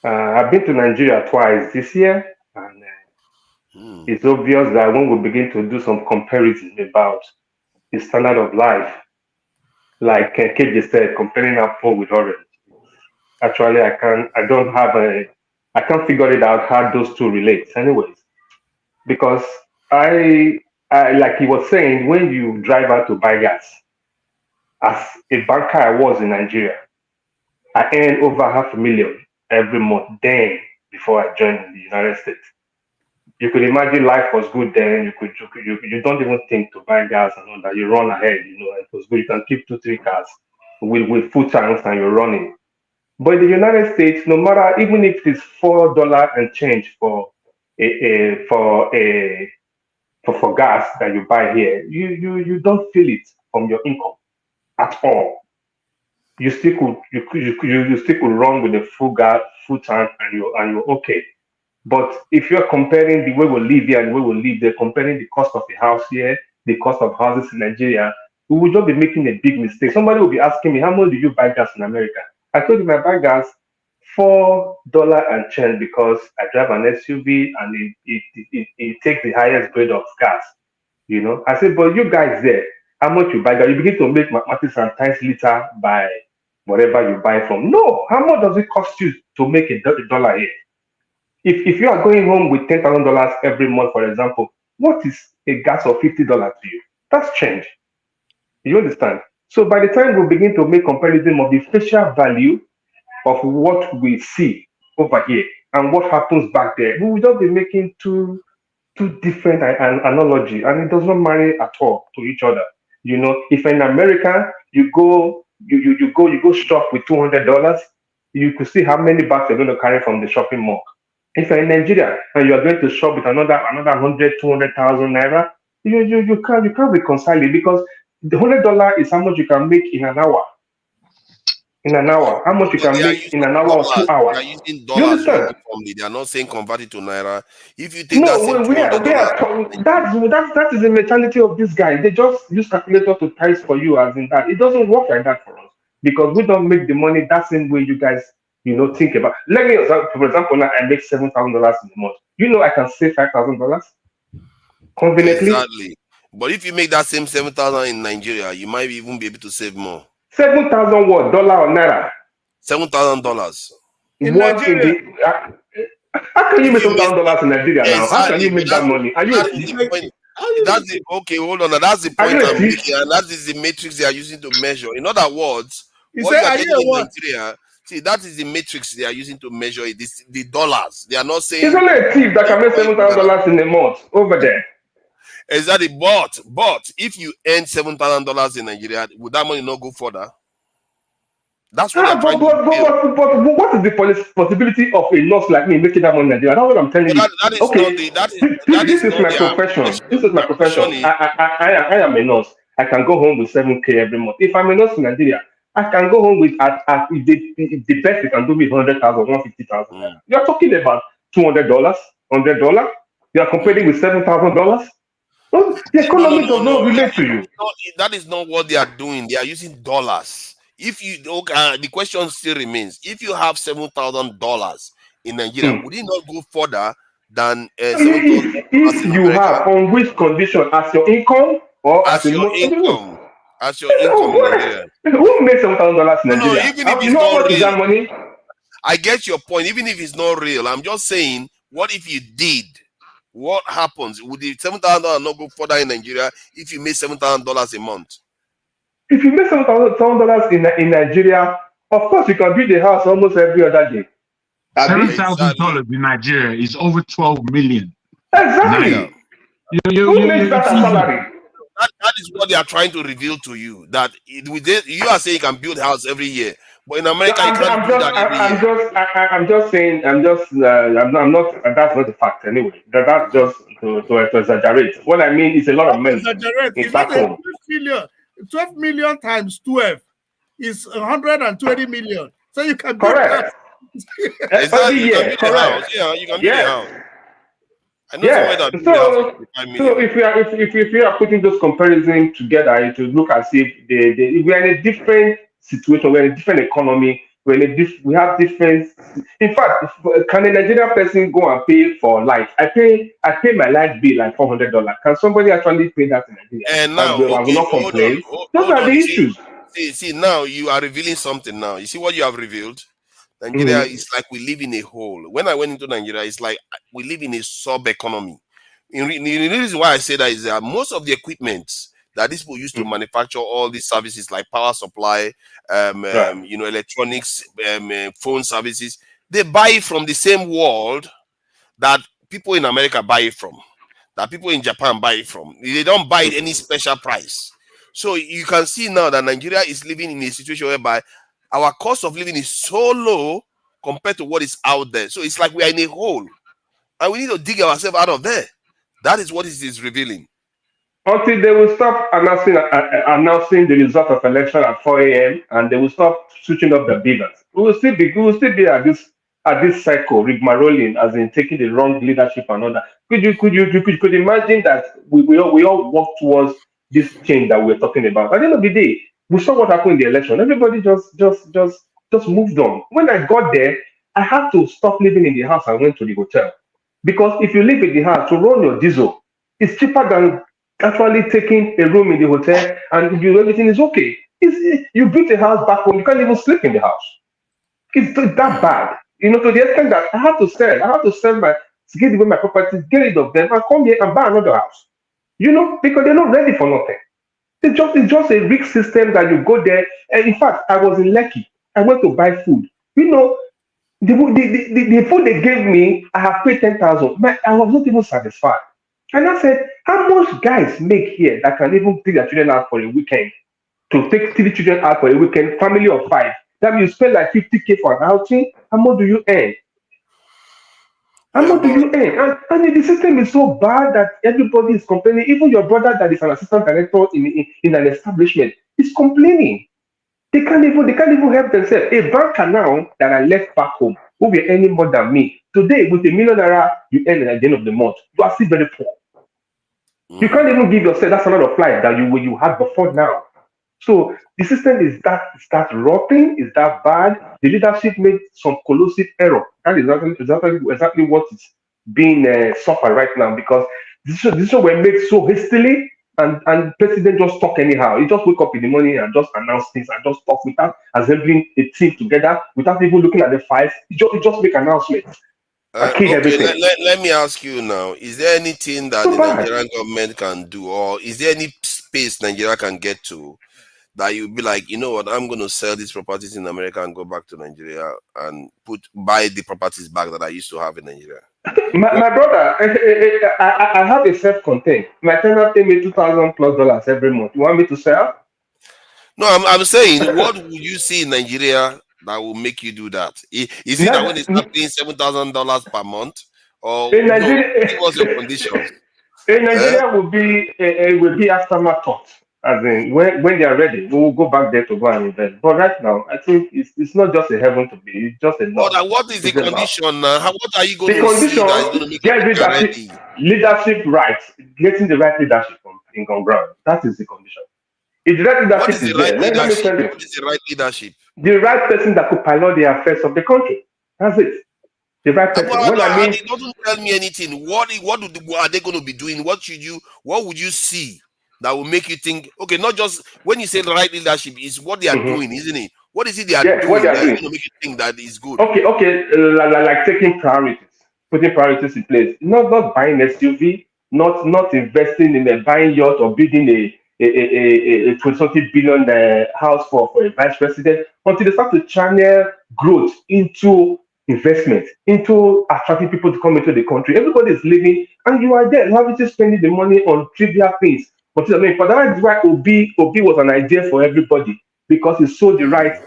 I've been to Nigeria twice this year, and it's obvious that when we begin to do some comparison about the standard of life, like KJ said, comparing apple with orange. Actually, I can't figure it out how those two relate anyways. Because I like he was saying, when you drive out to buy gas, as a banker I was in Nigeria, I earned over $500,000 every month then before I joined the United States. you could imagine life was good then. You don't even think to buy gas and all that. You run ahead, it was good. You can keep 2, 3 cars with full tanks and you're running. But in the United States, no matter even if it's $4 and change for gas that you buy here, you don't feel it from your income at all. You still you still could run with the full gas, full tank, and you're okay. But if you're comparing the way we live here and the way we live there, comparing the cost of a house here, the cost of houses in Nigeria, we will just be making a big mistake. Somebody will be asking me, how much do you buy gas in America? I told him I buy gas $4 and change because I drive an SUV and it takes the highest grade of gas. I said, but you guys there, how much you buy gas? You begin to make mathematics and times liter by whatever you buy from. No, how much does it cost you to make a dollar here? If you are going home with $10,000 every month, for example, what is a gas of $50 to you? That's change. You understand? So by the time we begin to make comparison of the facial value of what we see over here and what happens back there, we will just be making two different analogy, and it does not marry at all to each other. If in America you go shop with $200, you could see how many bags you're going to carry from the shopping mall. If you're in Nigeria and you are going to shop with another 100, 200,000 naira, you can't reconcile it because the $100 is how much you can make in an hour. In an hour, how much you can make in an hour or 2 hours? They are using You dollars understand? uniformly. They are not saying convert it to naira. If you take that No, same $200, that is the mentality of this guy. They just use calculator to price for you as in that. It doesn't work like that for us because we don't make the money that same way you guys, think about. Let me, for example, now I make $7,000 in a month. I can save $5,000 conveniently. Exactly. But if you make that same 7,000 in Nigeria, you might even be able to save more. 7,000 what? Dollar or naira? $7,000. In What Nigeria. in the? How can you make $7,000 in Nigeria now? Exactly. How can you make that money? Are you That is the point. Okay, hold on. That's the Are point you a I'm thief? making, and that is the matrix they are using to measure. In other words, You what say, you are are getting you a in what? Nigeria, see, that is the matrix they are using to measure it. This the dollars. They are not saying It's only a thief that can make $7,000 in a month over there. exactly. But if you earn $7,000 in Nigeria, would that money not go further? That's what they are trying to do. But what is the possibility of a nurse like me making that money in Nigeria? That's what I'm telling you. That is Okay, not the that this is is not my their profession. question. This is my My profession. question is I am a nurse. I can go home with 7K every month. If I'm a nurse in Nigeria, I can go home with the best they can do with 100,000, 150,000. You're talking about $200, $100. You are comparing with $7,000. The economy does not relate to you. That is not what they are doing. They are using dollars. If you the question still remains: if you have $7,000 in Nigeria, would it not go further than $7,000 If in you America? have on which condition as your income or as a month? As your income in Nigeria. Who makes $7,000 in No, Nigeria? even if You it's know how not much is real. that money? I get your point. Even if it's not real, I'm just saying, what if you did? What happens? Would the $7,000 not go further in Nigeria if you made $7,000 a month? If you make $7,000 in Nigeria, of course you can build a house almost every other day. $7,000 in Nigeria is over 12 million. Exactly. Who makes that a salary? That is what they are trying to reveal to you. That you are saying you can build a house every year, but in America you can't do that every year. I'm just saying. I'm not. That's not the fact anyway. That's just to exaggerate. What I mean is a lot of money. Exaggerate. In It's not back a home. 12 million times 12 is 120 million. So you can build correct. Exactly. Every year, correct. Yeah, you can build a house. I know Yeah. somewhere that build a house for 5 million. So if you are putting those comparisons together, it will look as if we are in a different situation. We're in a different economy. We have different. In fact, can a Nigerian person go and pay for light? I pay my light bill like $400. Can somebody actually pay that in Nigeria? And now, I will not complain. Those are the issues. See, now you are revealing something. Now you see what you have revealed. Nigeria is like we live in a hole. When I went into Nigeria, it's like we live in a sub economy. The reason why I say that is that most of the equipment that these people use to manufacture all these services like power supply, electronics, phone services, they buy it from the same world that people in America buy it from, that people in Japan buy it from. They don't buy it any special price. So you can see now that Nigeria is living in a situation whereby our cost of living is so low compared to what is out there. So it's like we are in a hole, and we need to dig ourselves out of there. That is what it is revealing. Until they will stop announcing the result of election at 4 a.m. and they will stop switching up the beavers. We will still be at this cycle, rigmaroling, as in taking the wrong leadership and all that. Could you imagine that we all work towards this change that we're talking about? At the end of the day, we saw what happened in the election. Everybody just moved on. When I got there, I had to stop living in the house and went to the hotel. Because if you live in the house, to run your diesel, it's cheaper than actually taking a room in the hotel and everything is okay. You built a house back home, you can't even sleep in the house. It's that bad. To the extent that I have to sell to give away my properties, get rid of them, and come here and buy another house. Because they're not ready for nothing. It's just a rigged system that you go there. And in fact, I was in Lekki. I went to buy food. The food they gave me, I have paid 10,000. I was not even satisfied. And I said, how much guys make here that can even take their children out for a weekend? To take 3 children out for a weekend, family of 5. That means you spend like 50K for an outing. How much do you earn? And the system is so bad that everybody is complaining. Even your brother that is an assistant director in an establishment is complaining. They can't even help themselves. A banker now that I left back home, who will earning more than me. Today, with $1 million you earn at the end of the month, you are still very poor. You can't even give yourself that amount of life that you had before now. So the system is that rotten, is that bad. The leadership made some colossal error. That is exactly what is being suffered right now, because this were made so hastily, and president just talk anyhow. He just wake up in the morning and just announce things and just talk without assembling a team together, without even looking at the files. He just make announcements. Let me ask you now, is there anything that the Nigerian government can do, or is there any space Nigeria can get to that you'll be like, you know what, I'm going to sell these properties in America and go back to Nigeria and buy the properties back that I used to have in Nigeria? My brother, I have a self-contained. My tenant pay me $2,000+ every month. You want me to sell? No, I'm saying, what would you see in Nigeria that will make you do that? Is it that when they start paying $7,000 per month, or in Nigeria, what's your conditions? In Nigeria, will be after my thought. As in, when they are ready, we will go back there to go and invest. But right now, I think it's not just a heaven to be; it's just a law. What is the condition now? What are you going to see that is going to make you leadership rights, getting the right leadership on ground. That is the condition. If the right leadership is there, let me tell you. What is the right leadership? The right person that could pilot the affairs of the country. That's it. The right person. It doesn't tell me anything. What are they going to be doing? What would you see that will make you think? Okay, not just when you say the right leadership, is what they are doing, isn't it? What is it they are doing that is going to make you think that is good? Okay, like taking priorities, putting priorities in place. Not buying SUV, not investing in buying yacht or building a 20 billion house for a vice president, until they start to channel growth into investment, into attracting people to come into the country. Everybody is living, and you are there. You have to spending the money on trivial things. But that is why Obi was an idea for everybody, because he sold the right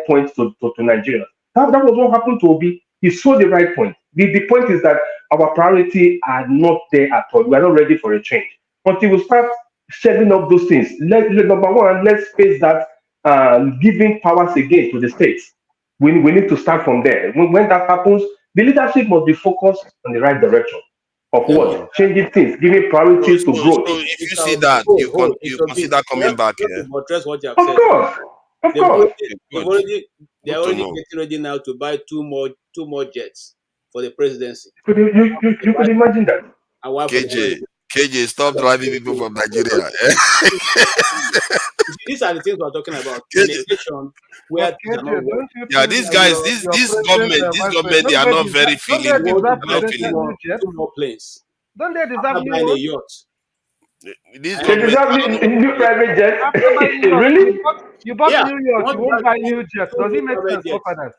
point to Nigeria. That was what happened to Obi. He sold the right point. The point is that our priority are not there at all. We are not ready for a change. Until we start setting up those things, number one, let's face that giving powers again to the states. We need to start from there. When that happens, the leadership must be focused on the right direction of what? Changing things, giving priorities to growth. So if you see that, you consider coming back. What you have of said. course. They're already getting ready now to buy two more jets for the presidency. You could imagine that. KJ, stop driving people from Nigeria. These are the things we're talking about. In a nation where these guys, this government, they are not very feeling. Two more planes. Don't they deserve buying a yacht? They deserve new private jet. Really? You bought new yacht. You won't buy new jet. Does it make sense for fathers?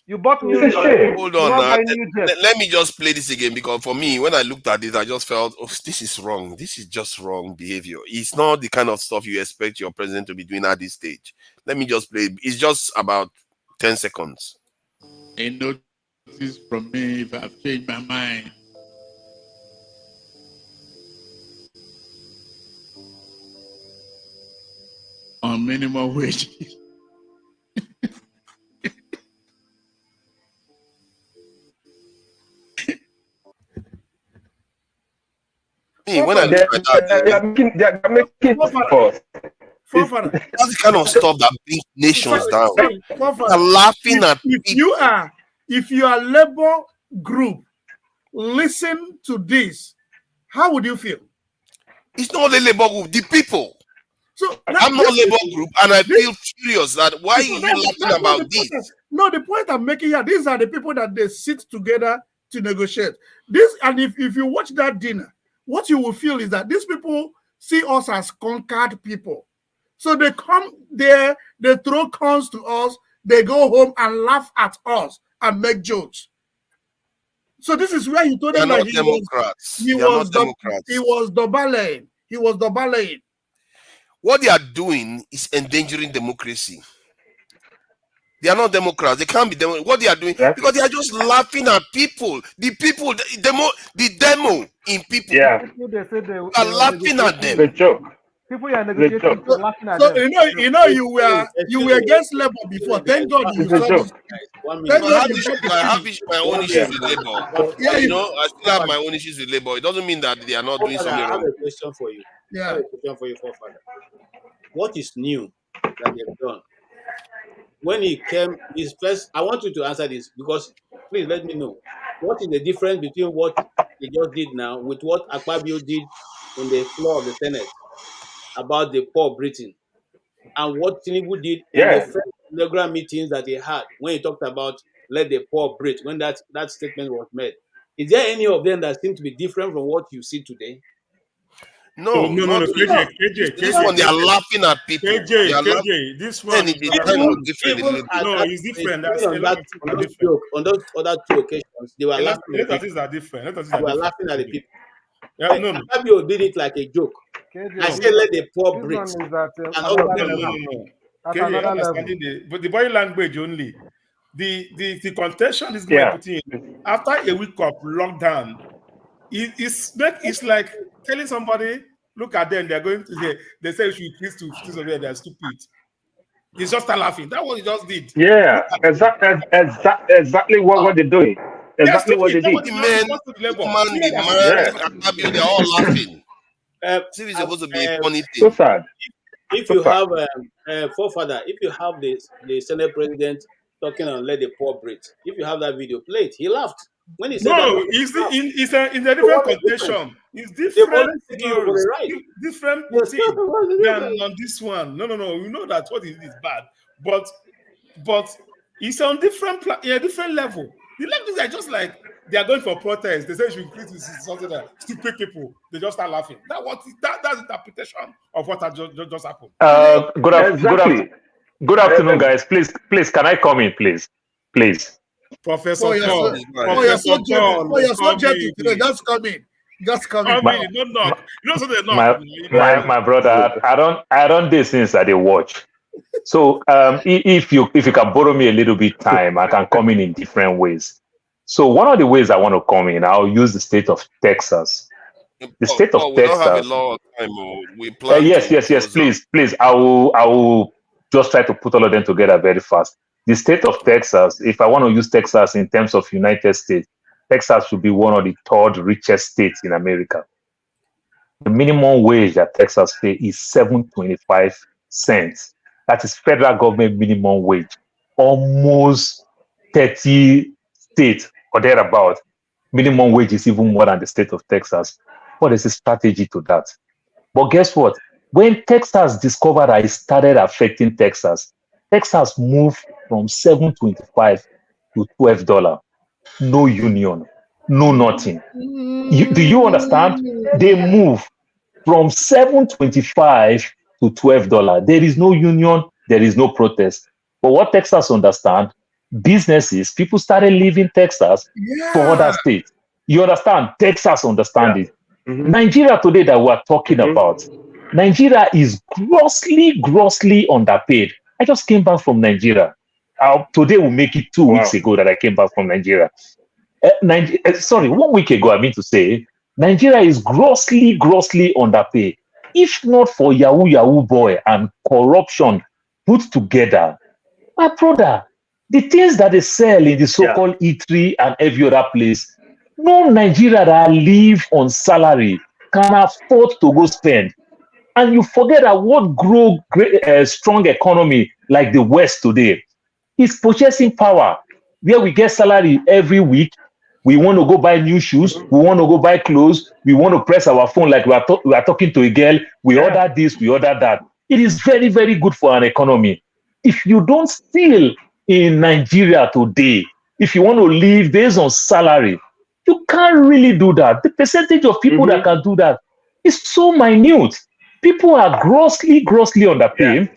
You bought new Hold jets. on, You now. buy new jets. Let me just play this again, because for me, when I looked at it, I just felt, oh, this is wrong. This is just wrong behavior. It's not the kind of stuff you expect your president to be doing at this stage. Let me just play. It's just about 10 seconds. A notice from me if I've changed my mind. On minimum wage. When I look at that, they're making for. That's the kind of stuff that brings nations down. They're laughing at if you are labor group, listen to this. How would you feel? It's not the labor group, the people. So I'm not labor group, and I feel furious that why are you laughing about this? No, the point I'm making here, these are the people that they sit together to negotiate. This, and if you watch that dinner, what you will feel is that these people see us as conquered people. So they come there, they throw cons to us, they go home and laugh at us and make jokes. So this is where he told them that he was doubling. He was doubling. What they are doing is endangering democracy. They are not Democrats. They can't be what they are doing, because they are just laughing at people. The people, the demo in people. Yeah. People they are laughing at them. The joke. People are negotiating, laughing at them. You were against Labour before. Thank God you saw this. I have my own issues with Labour. I still have my own issues with Labour. It doesn't mean that they are not doing something wrong. I have a question for you. Yeah. I have a question for you, forefather. What is new that they have done? When he came, his first, I want you to answer this, because please let me know. What is the difference between what he just did now with what Akpabio did in the floor of the Senate about the poor Britain, and what Tinubu did in the first inaugural meetings that he had when he talked about let the poor breathe, when that statement was made? Is there any of them that seem to be different from what you see today? No. KJ. This one, they are laughing at people. KJ, this one is different. No, it's different. On those other two occasions, they were laughing. Let us are different. They were laughing at the people. Yeah, no. Akpabio did it like a joke. I said, let the poor breathe. No. But the body language only. The contention is going to put in after a week of lockdown. It's like telling somebody, look at them, they're going to they say you should increase to 50, they're stupid. He's just laughing. That's what he just did. Yeah, exactly what they're doing. Exactly what they did. The man, they're all laughing. It's supposed to be a funny thing. So sad. If you have forefather, if you have the Senate president talking on let the poor breathe, if you have that video, play it. He laughed when he said it's in a different condition. It's different. Different thing than on this one. No. You know that what is bad, but it's on different level. The leftists are just like they are going for protest. They say you should increase this something that stupid people. They just start laughing. That's interpretation of what just happened. Good afternoon, guys. Please, can I come in, please? Professor John. Just come in. Don't knock. You know something knock. My brother, I don't do things that they watch. So if you can borrow me a little bit time, I can come in different ways. So one of the ways I want to come in, I'll use the state of Texas. The state of Texas. We don't have a lot of time. We plan. Yes. Please. I will just try to put all of them together very fast. The state of Texas, if I want to use Texas in terms of United States, Texas should be one of the third richest states in America. The minimum wage that Texas pay is 7.25 cents. That is federal government minimum wage. Almost 30 states or thereabout. Minimum wage is even more than the state of Texas. What is the strategy to that? But guess what? When Texas discovered that it started affecting Texas moved from $7.25 to $12. No union, no nothing. Do you understand? They move from $7.25 to $12. There is no union, there is no protest. But what Texas understand, businesses, people started leaving Texas for other Yeah. states. You understand? Texas understand Yeah. it. Nigeria today that we're talking about, Nigeria is grossly underpaid. I just came back from Nigeria. Today will make it 2 weeks ago that I came back from Nigeria. Sorry, 1 week ago, I mean to say, Nigeria is grossly underpaid. If not for Yahoo boy and corruption put together, my brother, the things that they sell in the so-called eatery and every other place, no Nigeria that live on salary can afford to go spend. And you forget that what grow strong economy like the West today is purchasing power, where we get salary every week. We want to go buy new shoes. We want to go buy clothes. We want to press our phone like we are talking to a girl. We order this, we order that. It is very good for an economy. If you don't steal in Nigeria today, if you want to live based on salary, you can't really do that. The percentage of people that can do that is so minute. People are grossly underpaid,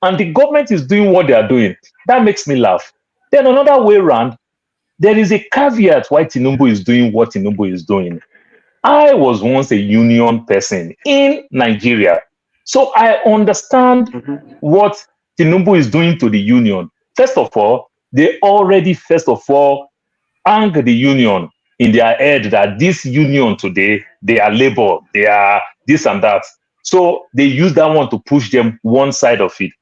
and the government is doing what they are doing. That makes me laugh. Then another way around, there is a caveat why Tinubu is doing what Tinubu is doing. I was once a union person in Nigeria, so I understand what Tinubu is doing to the union. First of all, they already hang the union in their head that this union today, they are labor, they are this and that. So they use that one to push them one side of it.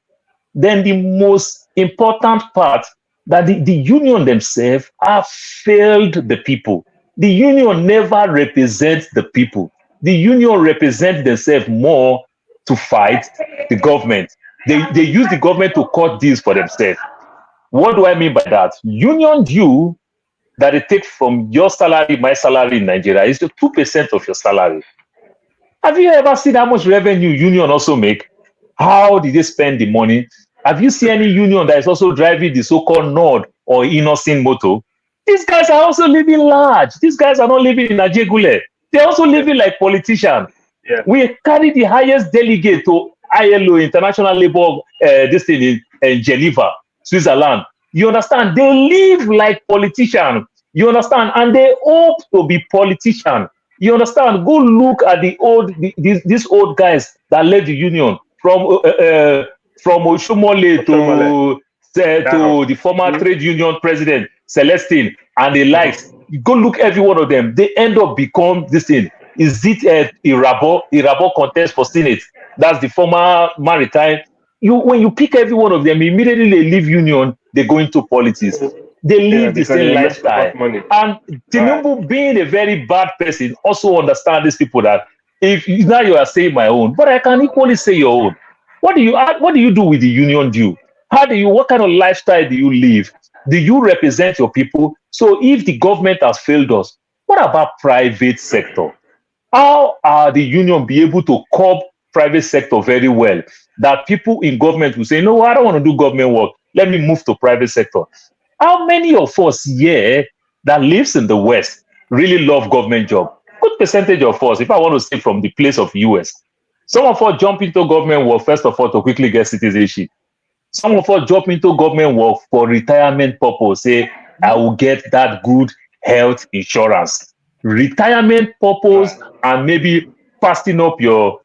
Then the most important part, that the union themselves have failed the people. The union never represents the people. The union represents themselves more to fight the government. They use the government to cut deals for themselves. What do I mean by that? Union due that they take from your salary, my salary in Nigeria, is the 2% of your salary. Have you ever seen how much revenue union also make? How did they spend the money? Have you seen any union that is also driving the so-called Nord or Innocent motor? These guys are also living large. These guys are not living in Ajegule. They're also living like politicians. We carry the highest delegate to ILO, International Labour, this thing in Geneva, Switzerland. You understand? They live like politicians. You understand? And they hope to be politicians. You understand? Go look at these old guys that led the union from Oshomole to the former trade union president Celestine and the likes. You go look every one of them. They end up become this thing. Is it Irabo contest for Senate? That's the former maritime. When you pick every one of them, immediately they leave union, they go into politics. They live the same lifestyle. And Tinubu, being a very bad person, also understand these people that if now you are saying my own, but I can equally say your own. What do you do with the union due? What kind of lifestyle do you live? Do you represent your people? So if the government has failed us, what about private sector? How are the union be able to curb private sector very well? That people in government will say, no, I don't want to do government work. Let me move to private sector. How many of us here that lives in the West really love government job? Good percentage of us, if I want to say from the place of US, some of us jump into government work, first of all, to quickly get citizenship. Some of us jump into government work for retirement purpose, say, I will get that good health insurance. Retirement purpose and maybe fasting up your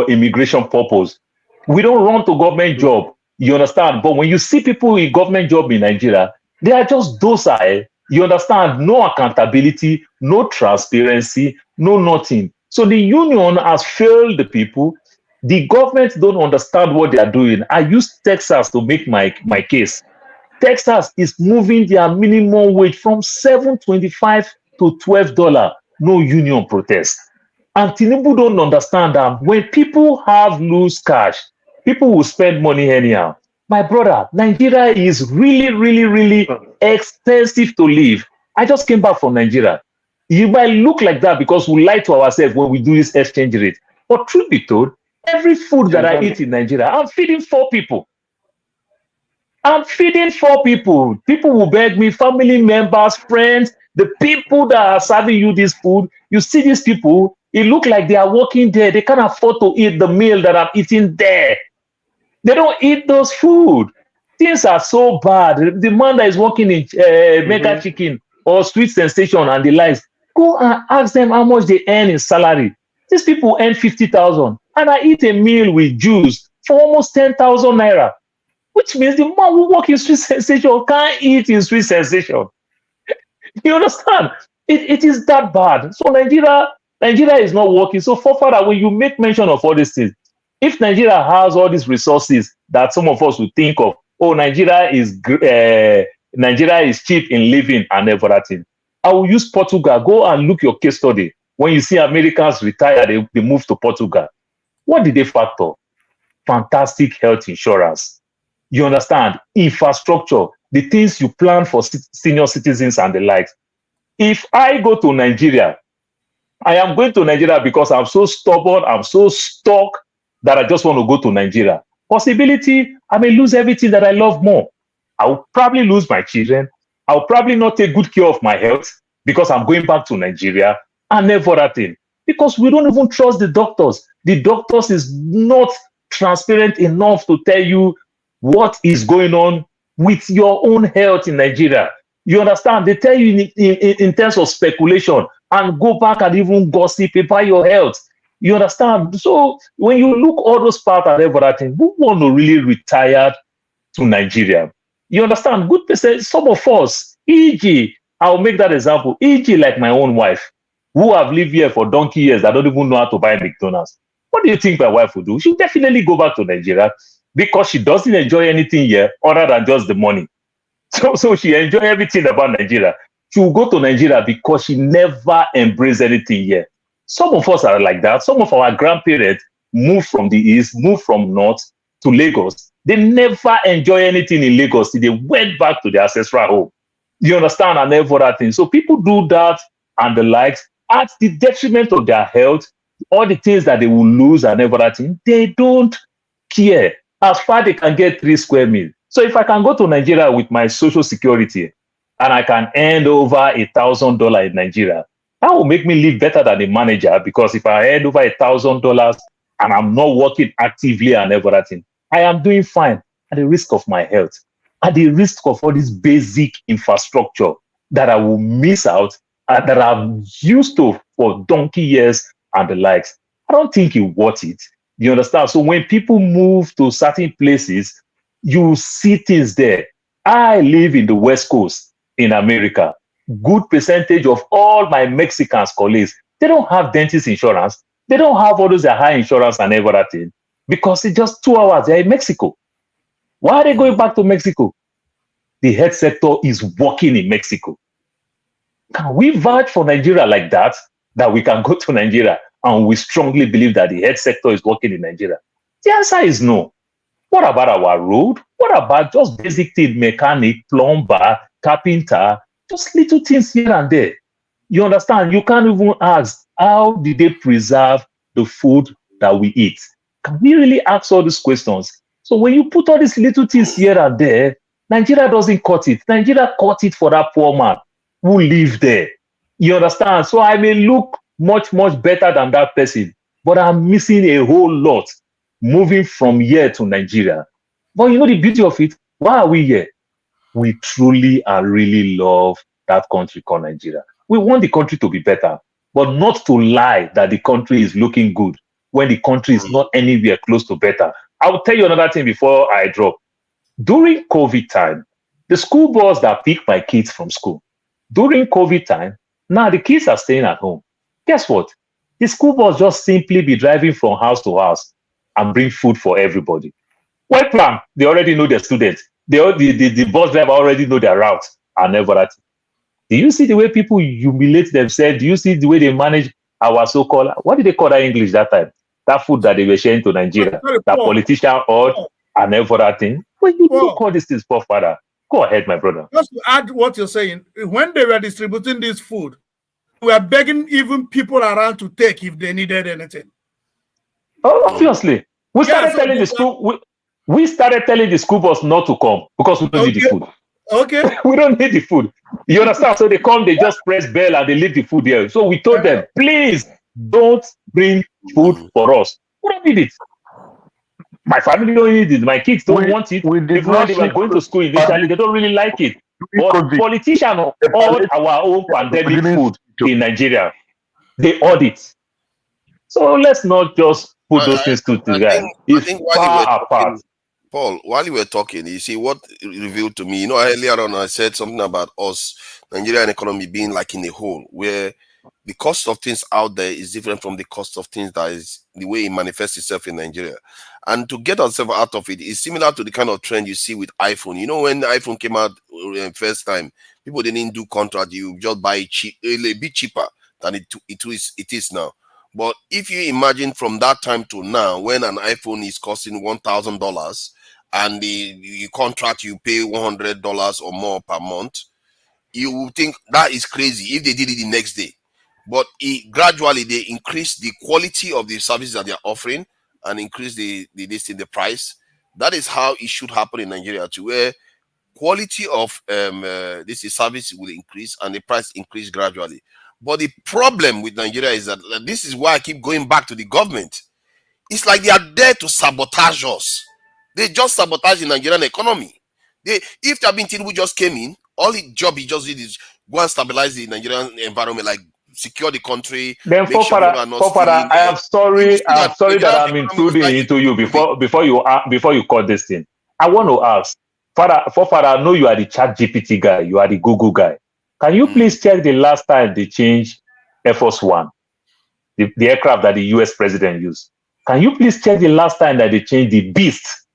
immigration purpose. We don't run to government job, you understand? But when you see people in government job in Nigeria, they are just docile. You understand? No accountability, no transparency, no nothing. So the union has failed the people. The government don't understand what they are doing. I use Texas to make my case. Texas is moving their minimum wage from $7.25 to $12. No union protest. And Tinubu don't understand that when people have loose cash, people will spend money anyhow. My brother, Nigeria is really expensive to live. I just came back from Nigeria. You might look like that because we lie to ourselves when we do this exchange rate. But truth be told, every food that I eat in Nigeria, I'm feeding 4 people. I'm feeding 4 people. People will beg me, family members, friends, the people that are serving you this food. You see these people, it look like they are working there. They can't afford to eat the meal that I'm eating there. They don't eat those food. Things are so bad. The man that is working in Mega Chicken or Sweet Sensation and the likes, go and ask them how much they earn in salary. These people earn 50,000, and I eat a meal with juice for almost 10,000 naira, which means the man who work in Sweet Sensation can't eat in Sweet Sensation. You understand? It is that bad. So Nigeria is not working. So for further, when you make mention of all these things, if Nigeria has all these resources that some of us would think of, oh, Nigeria is cheap in living and everything, I will use Portugal. Go and look your case study. When you see Americans retire, they move to Portugal. What did they factor? Fantastic health insurance. You understand? Infrastructure, the things you plan for senior citizens and the likes. If I go to Nigeria, I am going to Nigeria because I'm so stubborn, I'm so stuck that I just want to go to Nigeria. Possibility, I may lose everything that I love more. I'll probably lose my children. I'll probably not take good care of my health because I'm going back to Nigeria and everything. Because we don't even trust the doctors. The doctors is not transparent enough to tell you what is going on with your own health in Nigeria. You understand? They tell you in terms of speculation and go back and even gossip about your health. You understand? So when you look all those parts and everything, who want to really retire to Nigeria? You understand? Good percent. Some of us, e.g., I'll make that example, e.g., like my own wife, who have lived here for donkey years, that don't even know how to buy McDonald's. What do you think my wife will do? She'll definitely go back to Nigeria because she doesn't enjoy anything here other than just the money. So she enjoy everything about Nigeria. She will go to Nigeria because she never embraced anything here. Some of us are like that. Some of our grandparents moved from the east, moved from north to Lagos. They never enjoy anything in Lagos. They went back to their ancestral home. You understand? And everything. So people do that and the likes at the detriment of their health, all the things that they will lose and everything. They don't care. As far as they can get 3 square meals. So if I can go to Nigeria with my social security and I can earn over $1,000 in Nigeria, that will make me live better than a manager, because if I earn over $1,000 and I'm not working actively and everything, I am doing fine at the risk of my health, at the risk of all this basic infrastructure that I will miss out and that I'm used to for donkey years and the likes. I don't think it's worth it. You understand? So when people move to certain places, you see things there. I live in the West Coast in America. Good percentage of all my Mexican colleagues, they don't have dentist insurance. They don't have all those high insurance and everything because it's just 2 hours. They're in Mexico. Why are they going back to Mexico? The health sector is working in Mexico. Can we vouch for Nigeria like that we can go to Nigeria and we strongly believe that the health sector is working in Nigeria? The answer is no. What about our road? What about just basic things, mechanic, plumber, carpenter, just little things here and there? You understand? You can't even ask, how did they preserve the food that we eat? Can we really ask all these questions? So when you put all these little things here and there, Nigeria doesn't cut it. Nigeria cut it for that poor man who lives there. You understand? So I may look much, much better than that person, but I'm missing a whole lot moving from here to Nigeria. But you know the beauty of it? Why are we here? We truly and really love that country called Nigeria. We want the country to be better, but not to lie that the country is looking good when the country is not anywhere close to better. I will tell you another thing before I drop. During COVID time, the school bus that picked my kids from school, during COVID time, now the kids are staying at home. Guess what? The school bus just simply be driving from house to house and bring food for everybody. Well planned. They already know their students. The bus driver already know their route and everything. Do you see the way people humiliate themselves? Do you see the way they manage our so-called, what did they call that English that time? That food that they were sharing to Nigeria, that politician ordered and everything. When you do call these things, poor father, go ahead, my brother. Just to add what you're saying, when they were distributing this food, we were begging even people around to take if they needed anything. Oh, obviously. We started telling the school, we started telling the school bus not to come because we don't need the food. Okay. We don't need the food. You understand? So they come, they just press bell and they leave the food there. So we told them, please don't bring food for us. We don't need it. My family don't need it. My kids don't want it. We did Even when not they were see going to school initially, they don't really like it. But COVID. politicians ordered our own pandemic food in Nigeria. They audit. So let's not just put those things together. I think while you were Far apart. talking, Paul, while you were talking, you see what it revealed to me. You know, earlier on I said something about us, Nigerian economy being like in a hole where the cost of things out there is different from the cost of things that is the way it manifests itself in Nigeria. And to get ourselves out of it is similar to the kind of trend you see with iPhone. You know, when the iPhone came out first time, people didn't do contract. You just buy it cheap, a bit cheaper than it is now. But if you imagine from that time to now, when an iPhone is costing $1,000 and the contract you pay $100 or more per month, you would think that is crazy if they did it the next day. But gradually they increase the quality of the services that they are offering and increase the price. That is how it should happen in Nigeria too, where quality of this service will increase and the price increase gradually. But the problem with Nigeria is that this is why I keep going back to the government. It's like they are there to sabotage us. They just sabotage the Nigerian economy. If Tinubu just came in, all the job he just did is go and stabilize the Nigerian environment, like secure the country. Then, Fofara, I am sorry that I'm intruding into you before you call this thing. I want to ask, Fofara, I know you are the Chat GPT guy, you are the Google guy. Can you please check the last time they changed Air Force One, the aircraft that the US president used? Can you please check the last time that they changed the Beast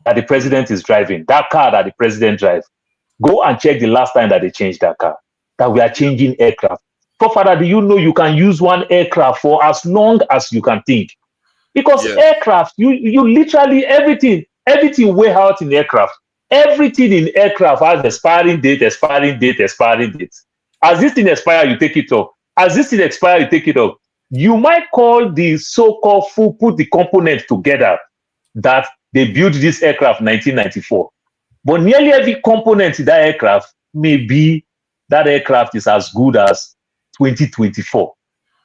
that the president is driving, that car that the president drives? Go and check the last time that they changed that car, that we are changing aircraft. Fofara, do you know you can use one aircraft for as long as you can think? Because aircraft, you literally everything way out in aircraft. Everything in aircraft has expiring date. As this thing expire, you take it off. As this thing expire, you take it off. You might call the so-called fool put the components together that they built this aircraft 1994. But nearly every component in that aircraft may be that aircraft is as good as 2024.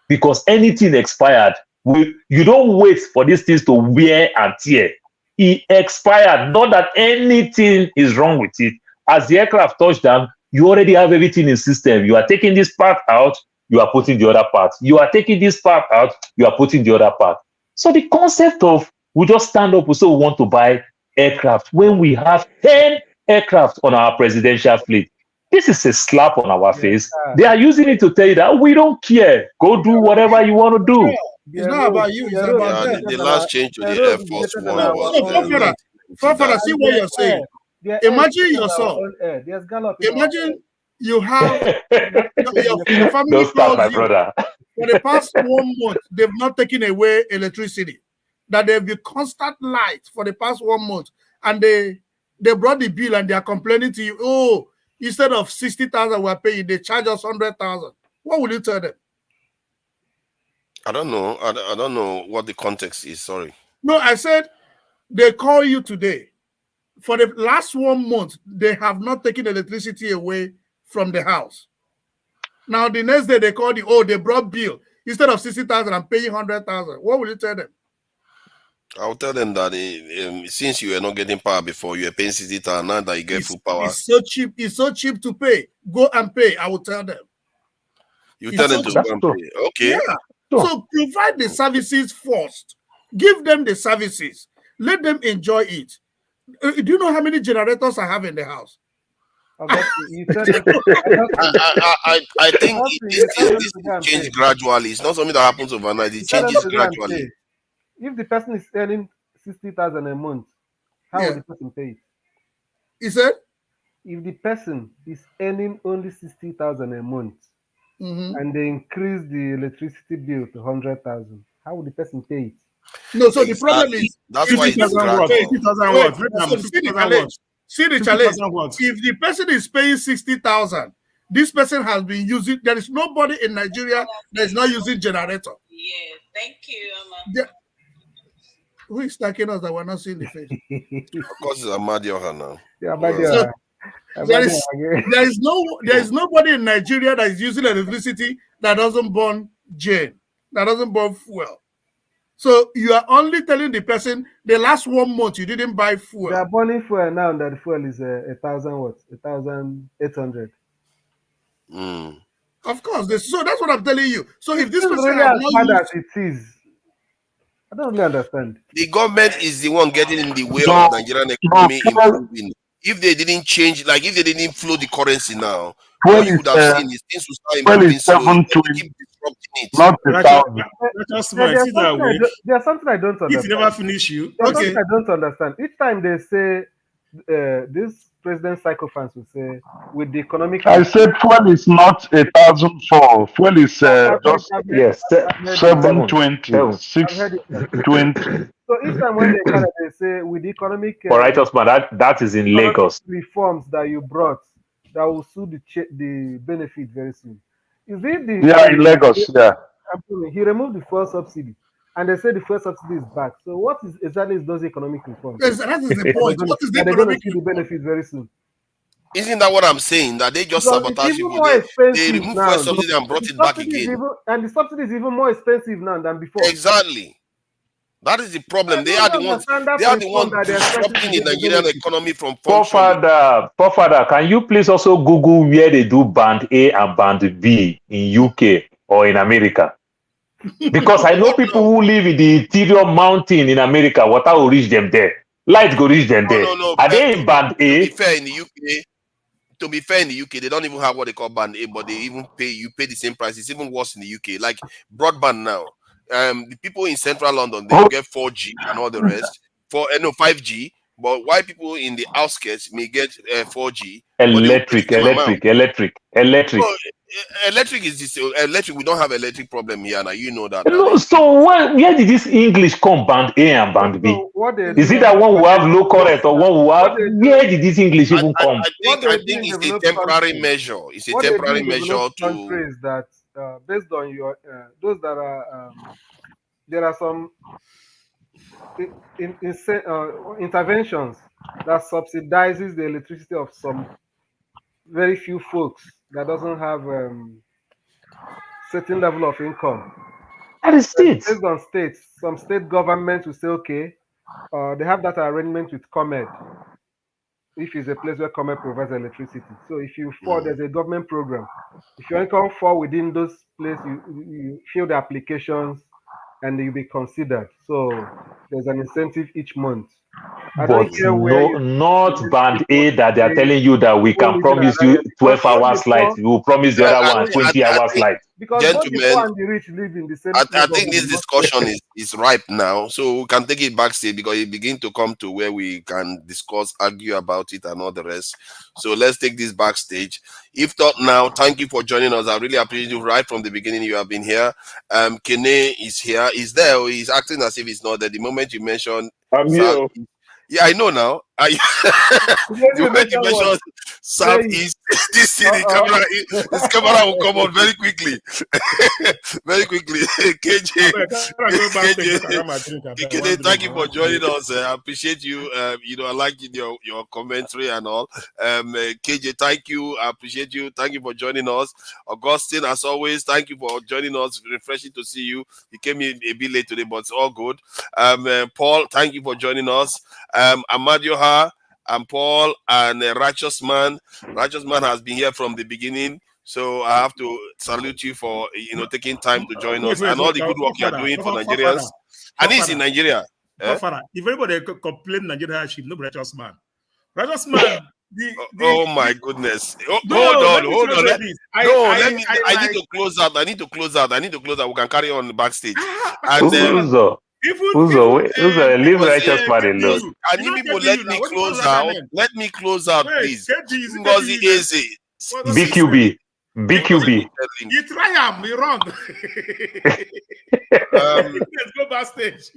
Because anything expired, you don't wait for these things to wear and tear. It expired, not that anything is wrong with it. As the aircraft touched down, you already have everything in system. You are taking this part out, you are putting the other part. You are taking this part out, you are putting the other part. So the concept of we just stand up, we say we want to buy aircraft when we have 10 aircraft on our presidential fleet. This is a slap on our face. They are using it to tell you that we don't care. Go do whatever you want to do. It's not about you. It's about them. The last change to the Air Force One was. Fofara, see what you're saying. Imagine yourself. Imagine you have your family. Don't start, my brother. For the past 1 month, they've not taken away electricity. That there'll be constant light for the past 1 month, and they brought the bill and they are complaining to you. Oh, instead of 60,000 we're paying, they charge us 100,000. What will you tell them? I don't know. I don't know what the context is. Sorry. No, I said they call you today. For the last 1 month, they have not taken electricity away from the house. Now, the next day they call you, oh, they brought bill. Instead of 60,000, I'm paying 100,000. What will you tell them? I'll tell them that since you were not getting power before, you were paying 60,000, now that you get full power. It's so cheap. It's so cheap to pay. Go and pay. I will tell them. You tell them to go and pay. Okay. Yeah. So provide the services first. Give them the services. Let them enjoy it. Do you know how many generators I have in the house? I think this change gradually. It's not something that happens overnight. It changes gradually. If the person is earning 60,000 a month, how will the person pay it? He said, if the person is earning only 60,000 a month, and they increase the electricity bill to 100,000, how will the person pay it? No, so the problem is that's why it's gradual. See the challenge. If the person is paying 60,000, this person has been using. There is nobody in Nigeria that is not using generator. Yeah, thank you, Emma. Who is attacking us that we're not seeing the face? Of course, it's Amadioha now. So, there is nobody in Nigeria that is using electricity that doesn't burn that doesn't burn fuel. So you are only telling the person the last 1 month you didn't buy fuel. They are burning fuel now that the fuel is 1,000 what? 1,800. Of course. So that's what I'm telling you. So if this It's person really had as not bad used, as it is. I don't really understand. The government is the one getting in the way No, of Nigerian no, economy improving. If they didn't change, like if they didn't flow the currency now, fuel what you would have is seen is things will start fuel improving is slowly, but they 720, keep disrupting it. not 1,000. Righteous man, see that way. There's something I don't If you never understand. finish you, There's okay. something I don't understand. Each time they say this president psychophants will say with the economic I said fuel is not 1,004. Fuel is just Yes, I've heard it. 720, I've heard it. 620. So each time when they say with the economic for righteous man, that is in economic Lagos. reforms that you brought that will suit the benefit very soon. Is it the Yeah, in Lagos, yeah. he removed the fuel subsidy and they say the fuel subsidy is back. So what is exactly is those economic reforms? Yes, that is the point. What is the They're going to economic see the benefit very soon. Isn't that what I'm saying? That they just Because it's sabotage even people. more They expensive remove now. fuel subsidy and brought it back again. The subsidy is even more expensive now than before. Exactly. That is the problem. They are the ones. They are the ones disrupting the Nigerian economy from functioning. Father, can you please also Google where they do band A and band B in UK or in America? Because I know people who live in the interior mountain in America, water will reach them there. Light go reach them there. No. Are they in band A? To be fair, in the UK, they don't even have what they call band A, but they even pay the same price. It's even worse in the UK. Like broadband now. The people in central London, they get 4G and all the rest. 5G. But why people in the outskirts may get 4G? Electric. Well, electric is this electric. We don't have electric problem here now. You know that. No, so where did this English come band A and band B? Is it that one who have low current or one who have? Where did this English even come? I think it's a temporary measure. It's a temporary measure to. Countries that based on your those that are there are some interventions that subsidizes the electricity of some very few folks that doesn't have certain level of income. That is it. Based on states, some state governments will say, okay, they have that arrangement with ComEd. If it's a place where ComEd provides electricity. So if you fall, there's a government program. If your income fall within those places, you fill the applications and you'll be considered. So there's an incentive each month. But not band A that they are telling you that we can promise you 12 hours light. We will promise the other one 20 hours light. Because gentlemen, both the poor and the rich live in the same I think this discussion is ripe now, so we can take it backstage because it begins to come to where we can discuss, argue about it, and all the rest. So let's take this backstage. If not now, thank you for joining us. I really appreciate you right from the beginning. You have been here. Kene is here. He's there. He's acting as if he's not there. The moment you mentioned, I'm here. Yeah, I know now. The moment you mention Southeast, this city, this camera will come on very quickly. Very quickly. KJ, thank you for joining us. I appreciate you. I like your commentary and all. KJ, thank you. I appreciate you. Thank you for joining us. Augustine, as always, thank you for joining us. Refreshing to see you. You came in a bit late today, but it's all good. Paul, thank you for joining us. Amadioha and Paul and Righteous Man. Righteous Man has been here from the beginning, so I have to salute you for taking time to join us and all the good work you are doing for Nigerians. And he's in Nigeria. If anybody complain Nigeria hardship, no Righteous Man. Righteous Man. Oh my goodness! Hold on. I need to close out. I need to close out. We can carry on backstage. And leave Righteous Man alone. And you people let me close out. Let me close out, please. Ngozi Eze. BQB. You try him, you're wrong. Let's go backstage.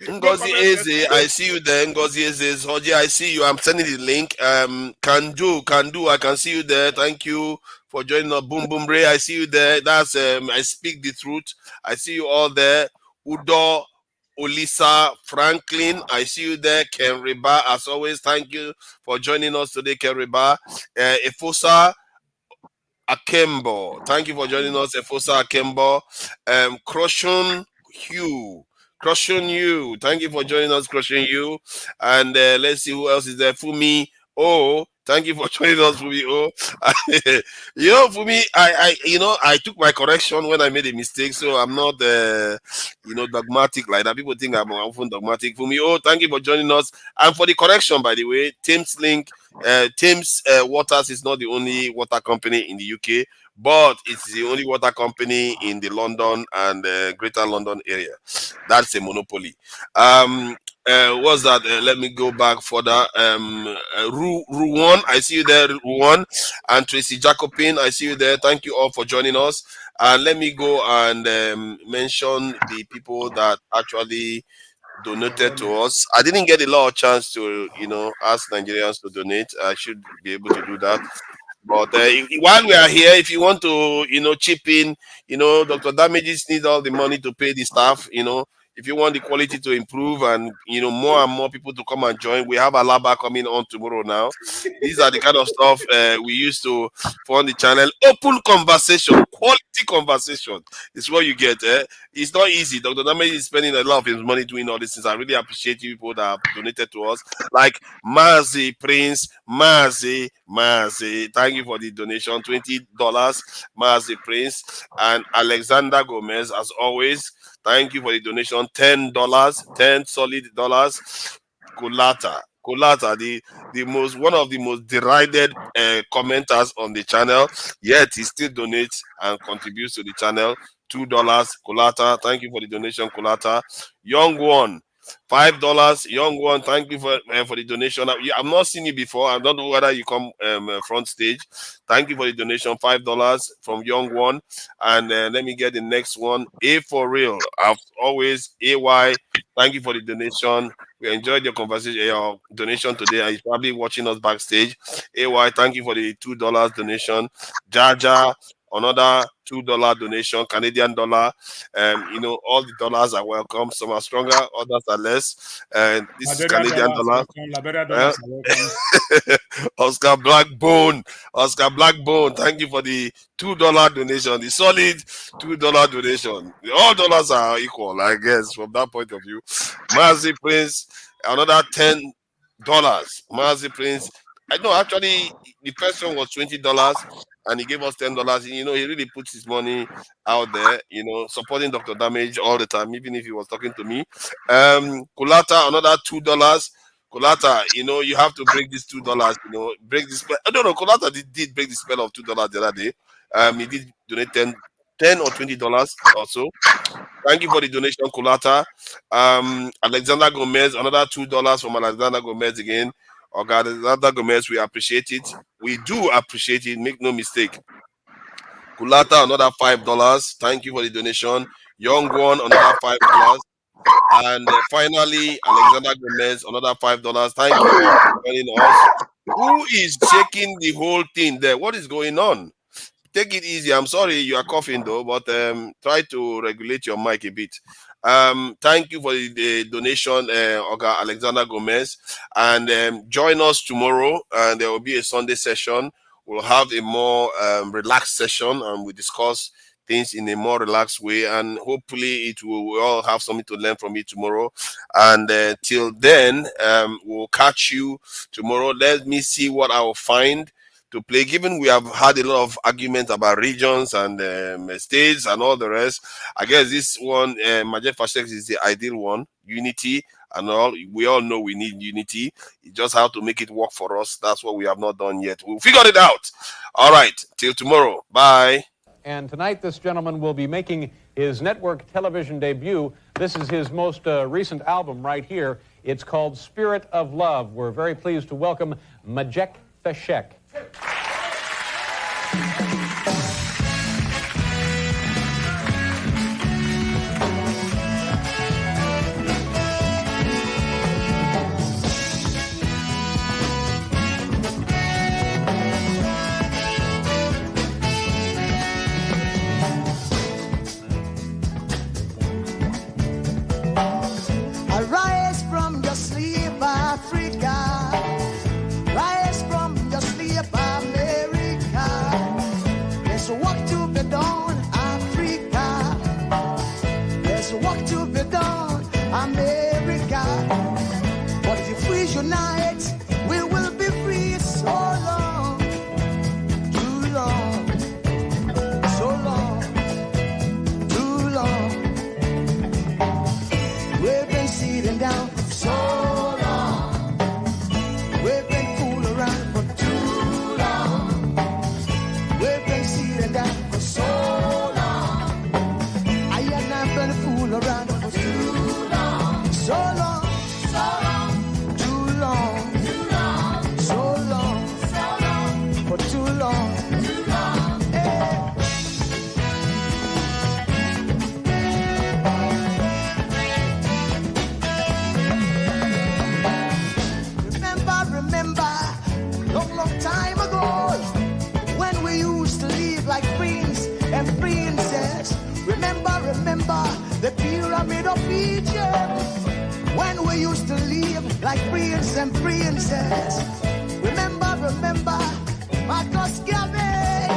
Ngozi Eze, I see you there. Ngozi Eze, Hoji, I see you. I'm sending the link. Can do. I can see you there. Thank you for joining us. Boom Boom Ray, I see you there. That's I speak the truth. I see you all there. Udo, Olisa, Franklin, I see you there. Ken Riba, as always, thank you for joining us today, Ken Riba. Efosa Akembo, thank you for joining us, Efosa Akembo. Croshun Hugh, Crushing You. Thank you for joining us, Crushing You. And let's see who else is there. Fumi. Oh, thank you for joining us, Fumi. Oh, Fumi, I took my correction when I made a mistake, so I'm not, dogmatic like that. People think I'm often dogmatic. Fumi. Oh, thank you for joining us and for the correction, by the way. Thames Link, Thames Waters is not the only water company in the UK, but it's the only water company in the London and Greater London area. That's a monopoly. What's that? Let me go back further. Ruwan, I see you there, Ruwan, and Tracy Jacobin, I see you there. Thank you all for joining us. And let me go and mention the people that actually donated to us. I didn't get a lot of chance to, ask Nigerians to donate. I should be able to do that. But while we are here, if you want to, chip in, Dr. Damages needs all the money to pay the staff, if you want the quality to improve and, more and more people to come and join, we have a Alaba coming on tomorrow now. These are the kind of stuff we used to fund the channel. Open conversation, quality conversation is what you get. It's not easy. Dr. Damages is spending a lot of his money doing all these things. I really appreciate you people that have donated to us. Like Mazi Prince, Mazi, thank you for the donation, $20, Mazi Prince, and Alexander Gomez, as always. Thank you for the donation, $10, 10 solid dollars. Kulata, one of the most derided commenters on the channel, yet he still donates and contributes to the channel. $2, Kulata. Thank you for the donation, Kulata. Young One, $5. Young One, thank you for the donation. I've not seen you before. I don't know whether you come front stage. Thank you for the donation, $5 from Young One. And let me get the next one. A for real. I've always AY. Thank you for the donation. We enjoyed your conversation, your donation today. And you're probably watching us backstage. AY, thank you for the $2 donation. Jaja, another $2 donation, Canadian dollar. All the dollars are welcome. Some are stronger, others are less. And this is Canadian dollar. Oscar Blackbone, thank you for the $2 donation, the solid $2 donation. All dollars are equal, I guess, from that point of view. Mazi Prince, another $10. Mazi Prince, I know actually the first one was $20 and he gave us $10. He really puts his money out there, supporting Dr. Damage all the time, even if he was talking to me. Kulata, another $2. Kulata, you have to break this $2, break this spell. I don't know, Kulata did break the spell of $2 the other day. He did donate $10 or $20 or so. Thank you for the donation, Kulata. Alexander Gomez, another $2 from Alexander Gomez again. Alexander Gomez, we appreciate it. We do appreciate it, make no mistake. Kulata, another $5. Thank you for the donation. Young One, another $5. And finally, Alexander Gomez, another $5. Thank you all for joining us. Who is shaking the whole thing there? What is going on? Take it easy. I'm sorry you are coughing though, but try to regulate your mic a bit. Thank you for the donation, Oga Alexander Gomez. And join us tomorrow, and there will be a Sunday session. We'll have a more relaxed session, and we discuss things in a more relaxed way, and hopefully we'll all have something to learn from it tomorrow. And till then, we'll catch you tomorrow. Let me see what I will find to play, given we have had a lot of arguments about regions and states and all the rest. I guess this one, Majid Fashek, is the ideal one. Unity and all. We all know we need unity. You just have to make it work for us. That's what we have not done yet. We'll figure it out. All right. Till tomorrow. Bye. And tonight, this gentleman will be making his network television debut. This is his most recent album right here. It's called Spirit of Love. We're very pleased to welcome Majek Fashek. Arise from your sleep, Africa. Rise from your sleep, America. Egypt, when we used to live like prince and princess. Remember, Marcus Garvey,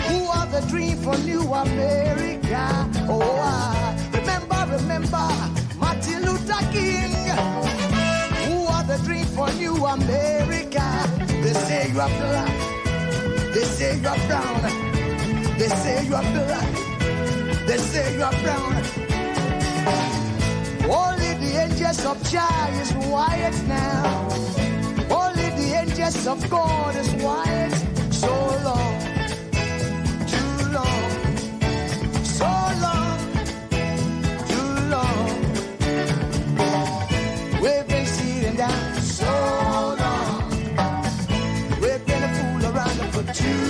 who are the dream for New America. Oh, remember, Martin Luther King, who are the dream for New America. They say you are black, they say you are brown, they say you are black, they say you are brown. Only the angels of Jah is white now. Only the angels of God is white. So long, too long, so long, too long. We've been sitting down so long. We've been a fool around for too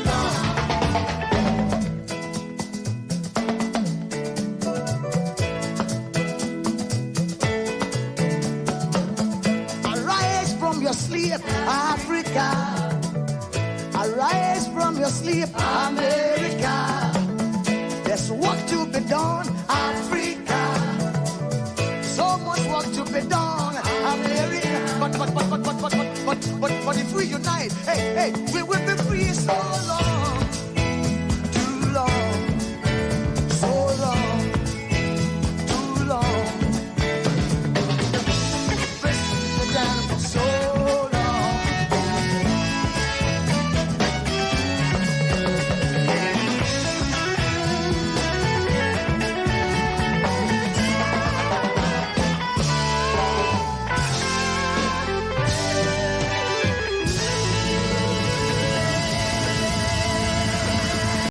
long. Arise from your sleep, Africa. Arise from your sleep, America. There's work to be done, Africa. So much work to be done, America. But if we unite, hey, we will be free so long.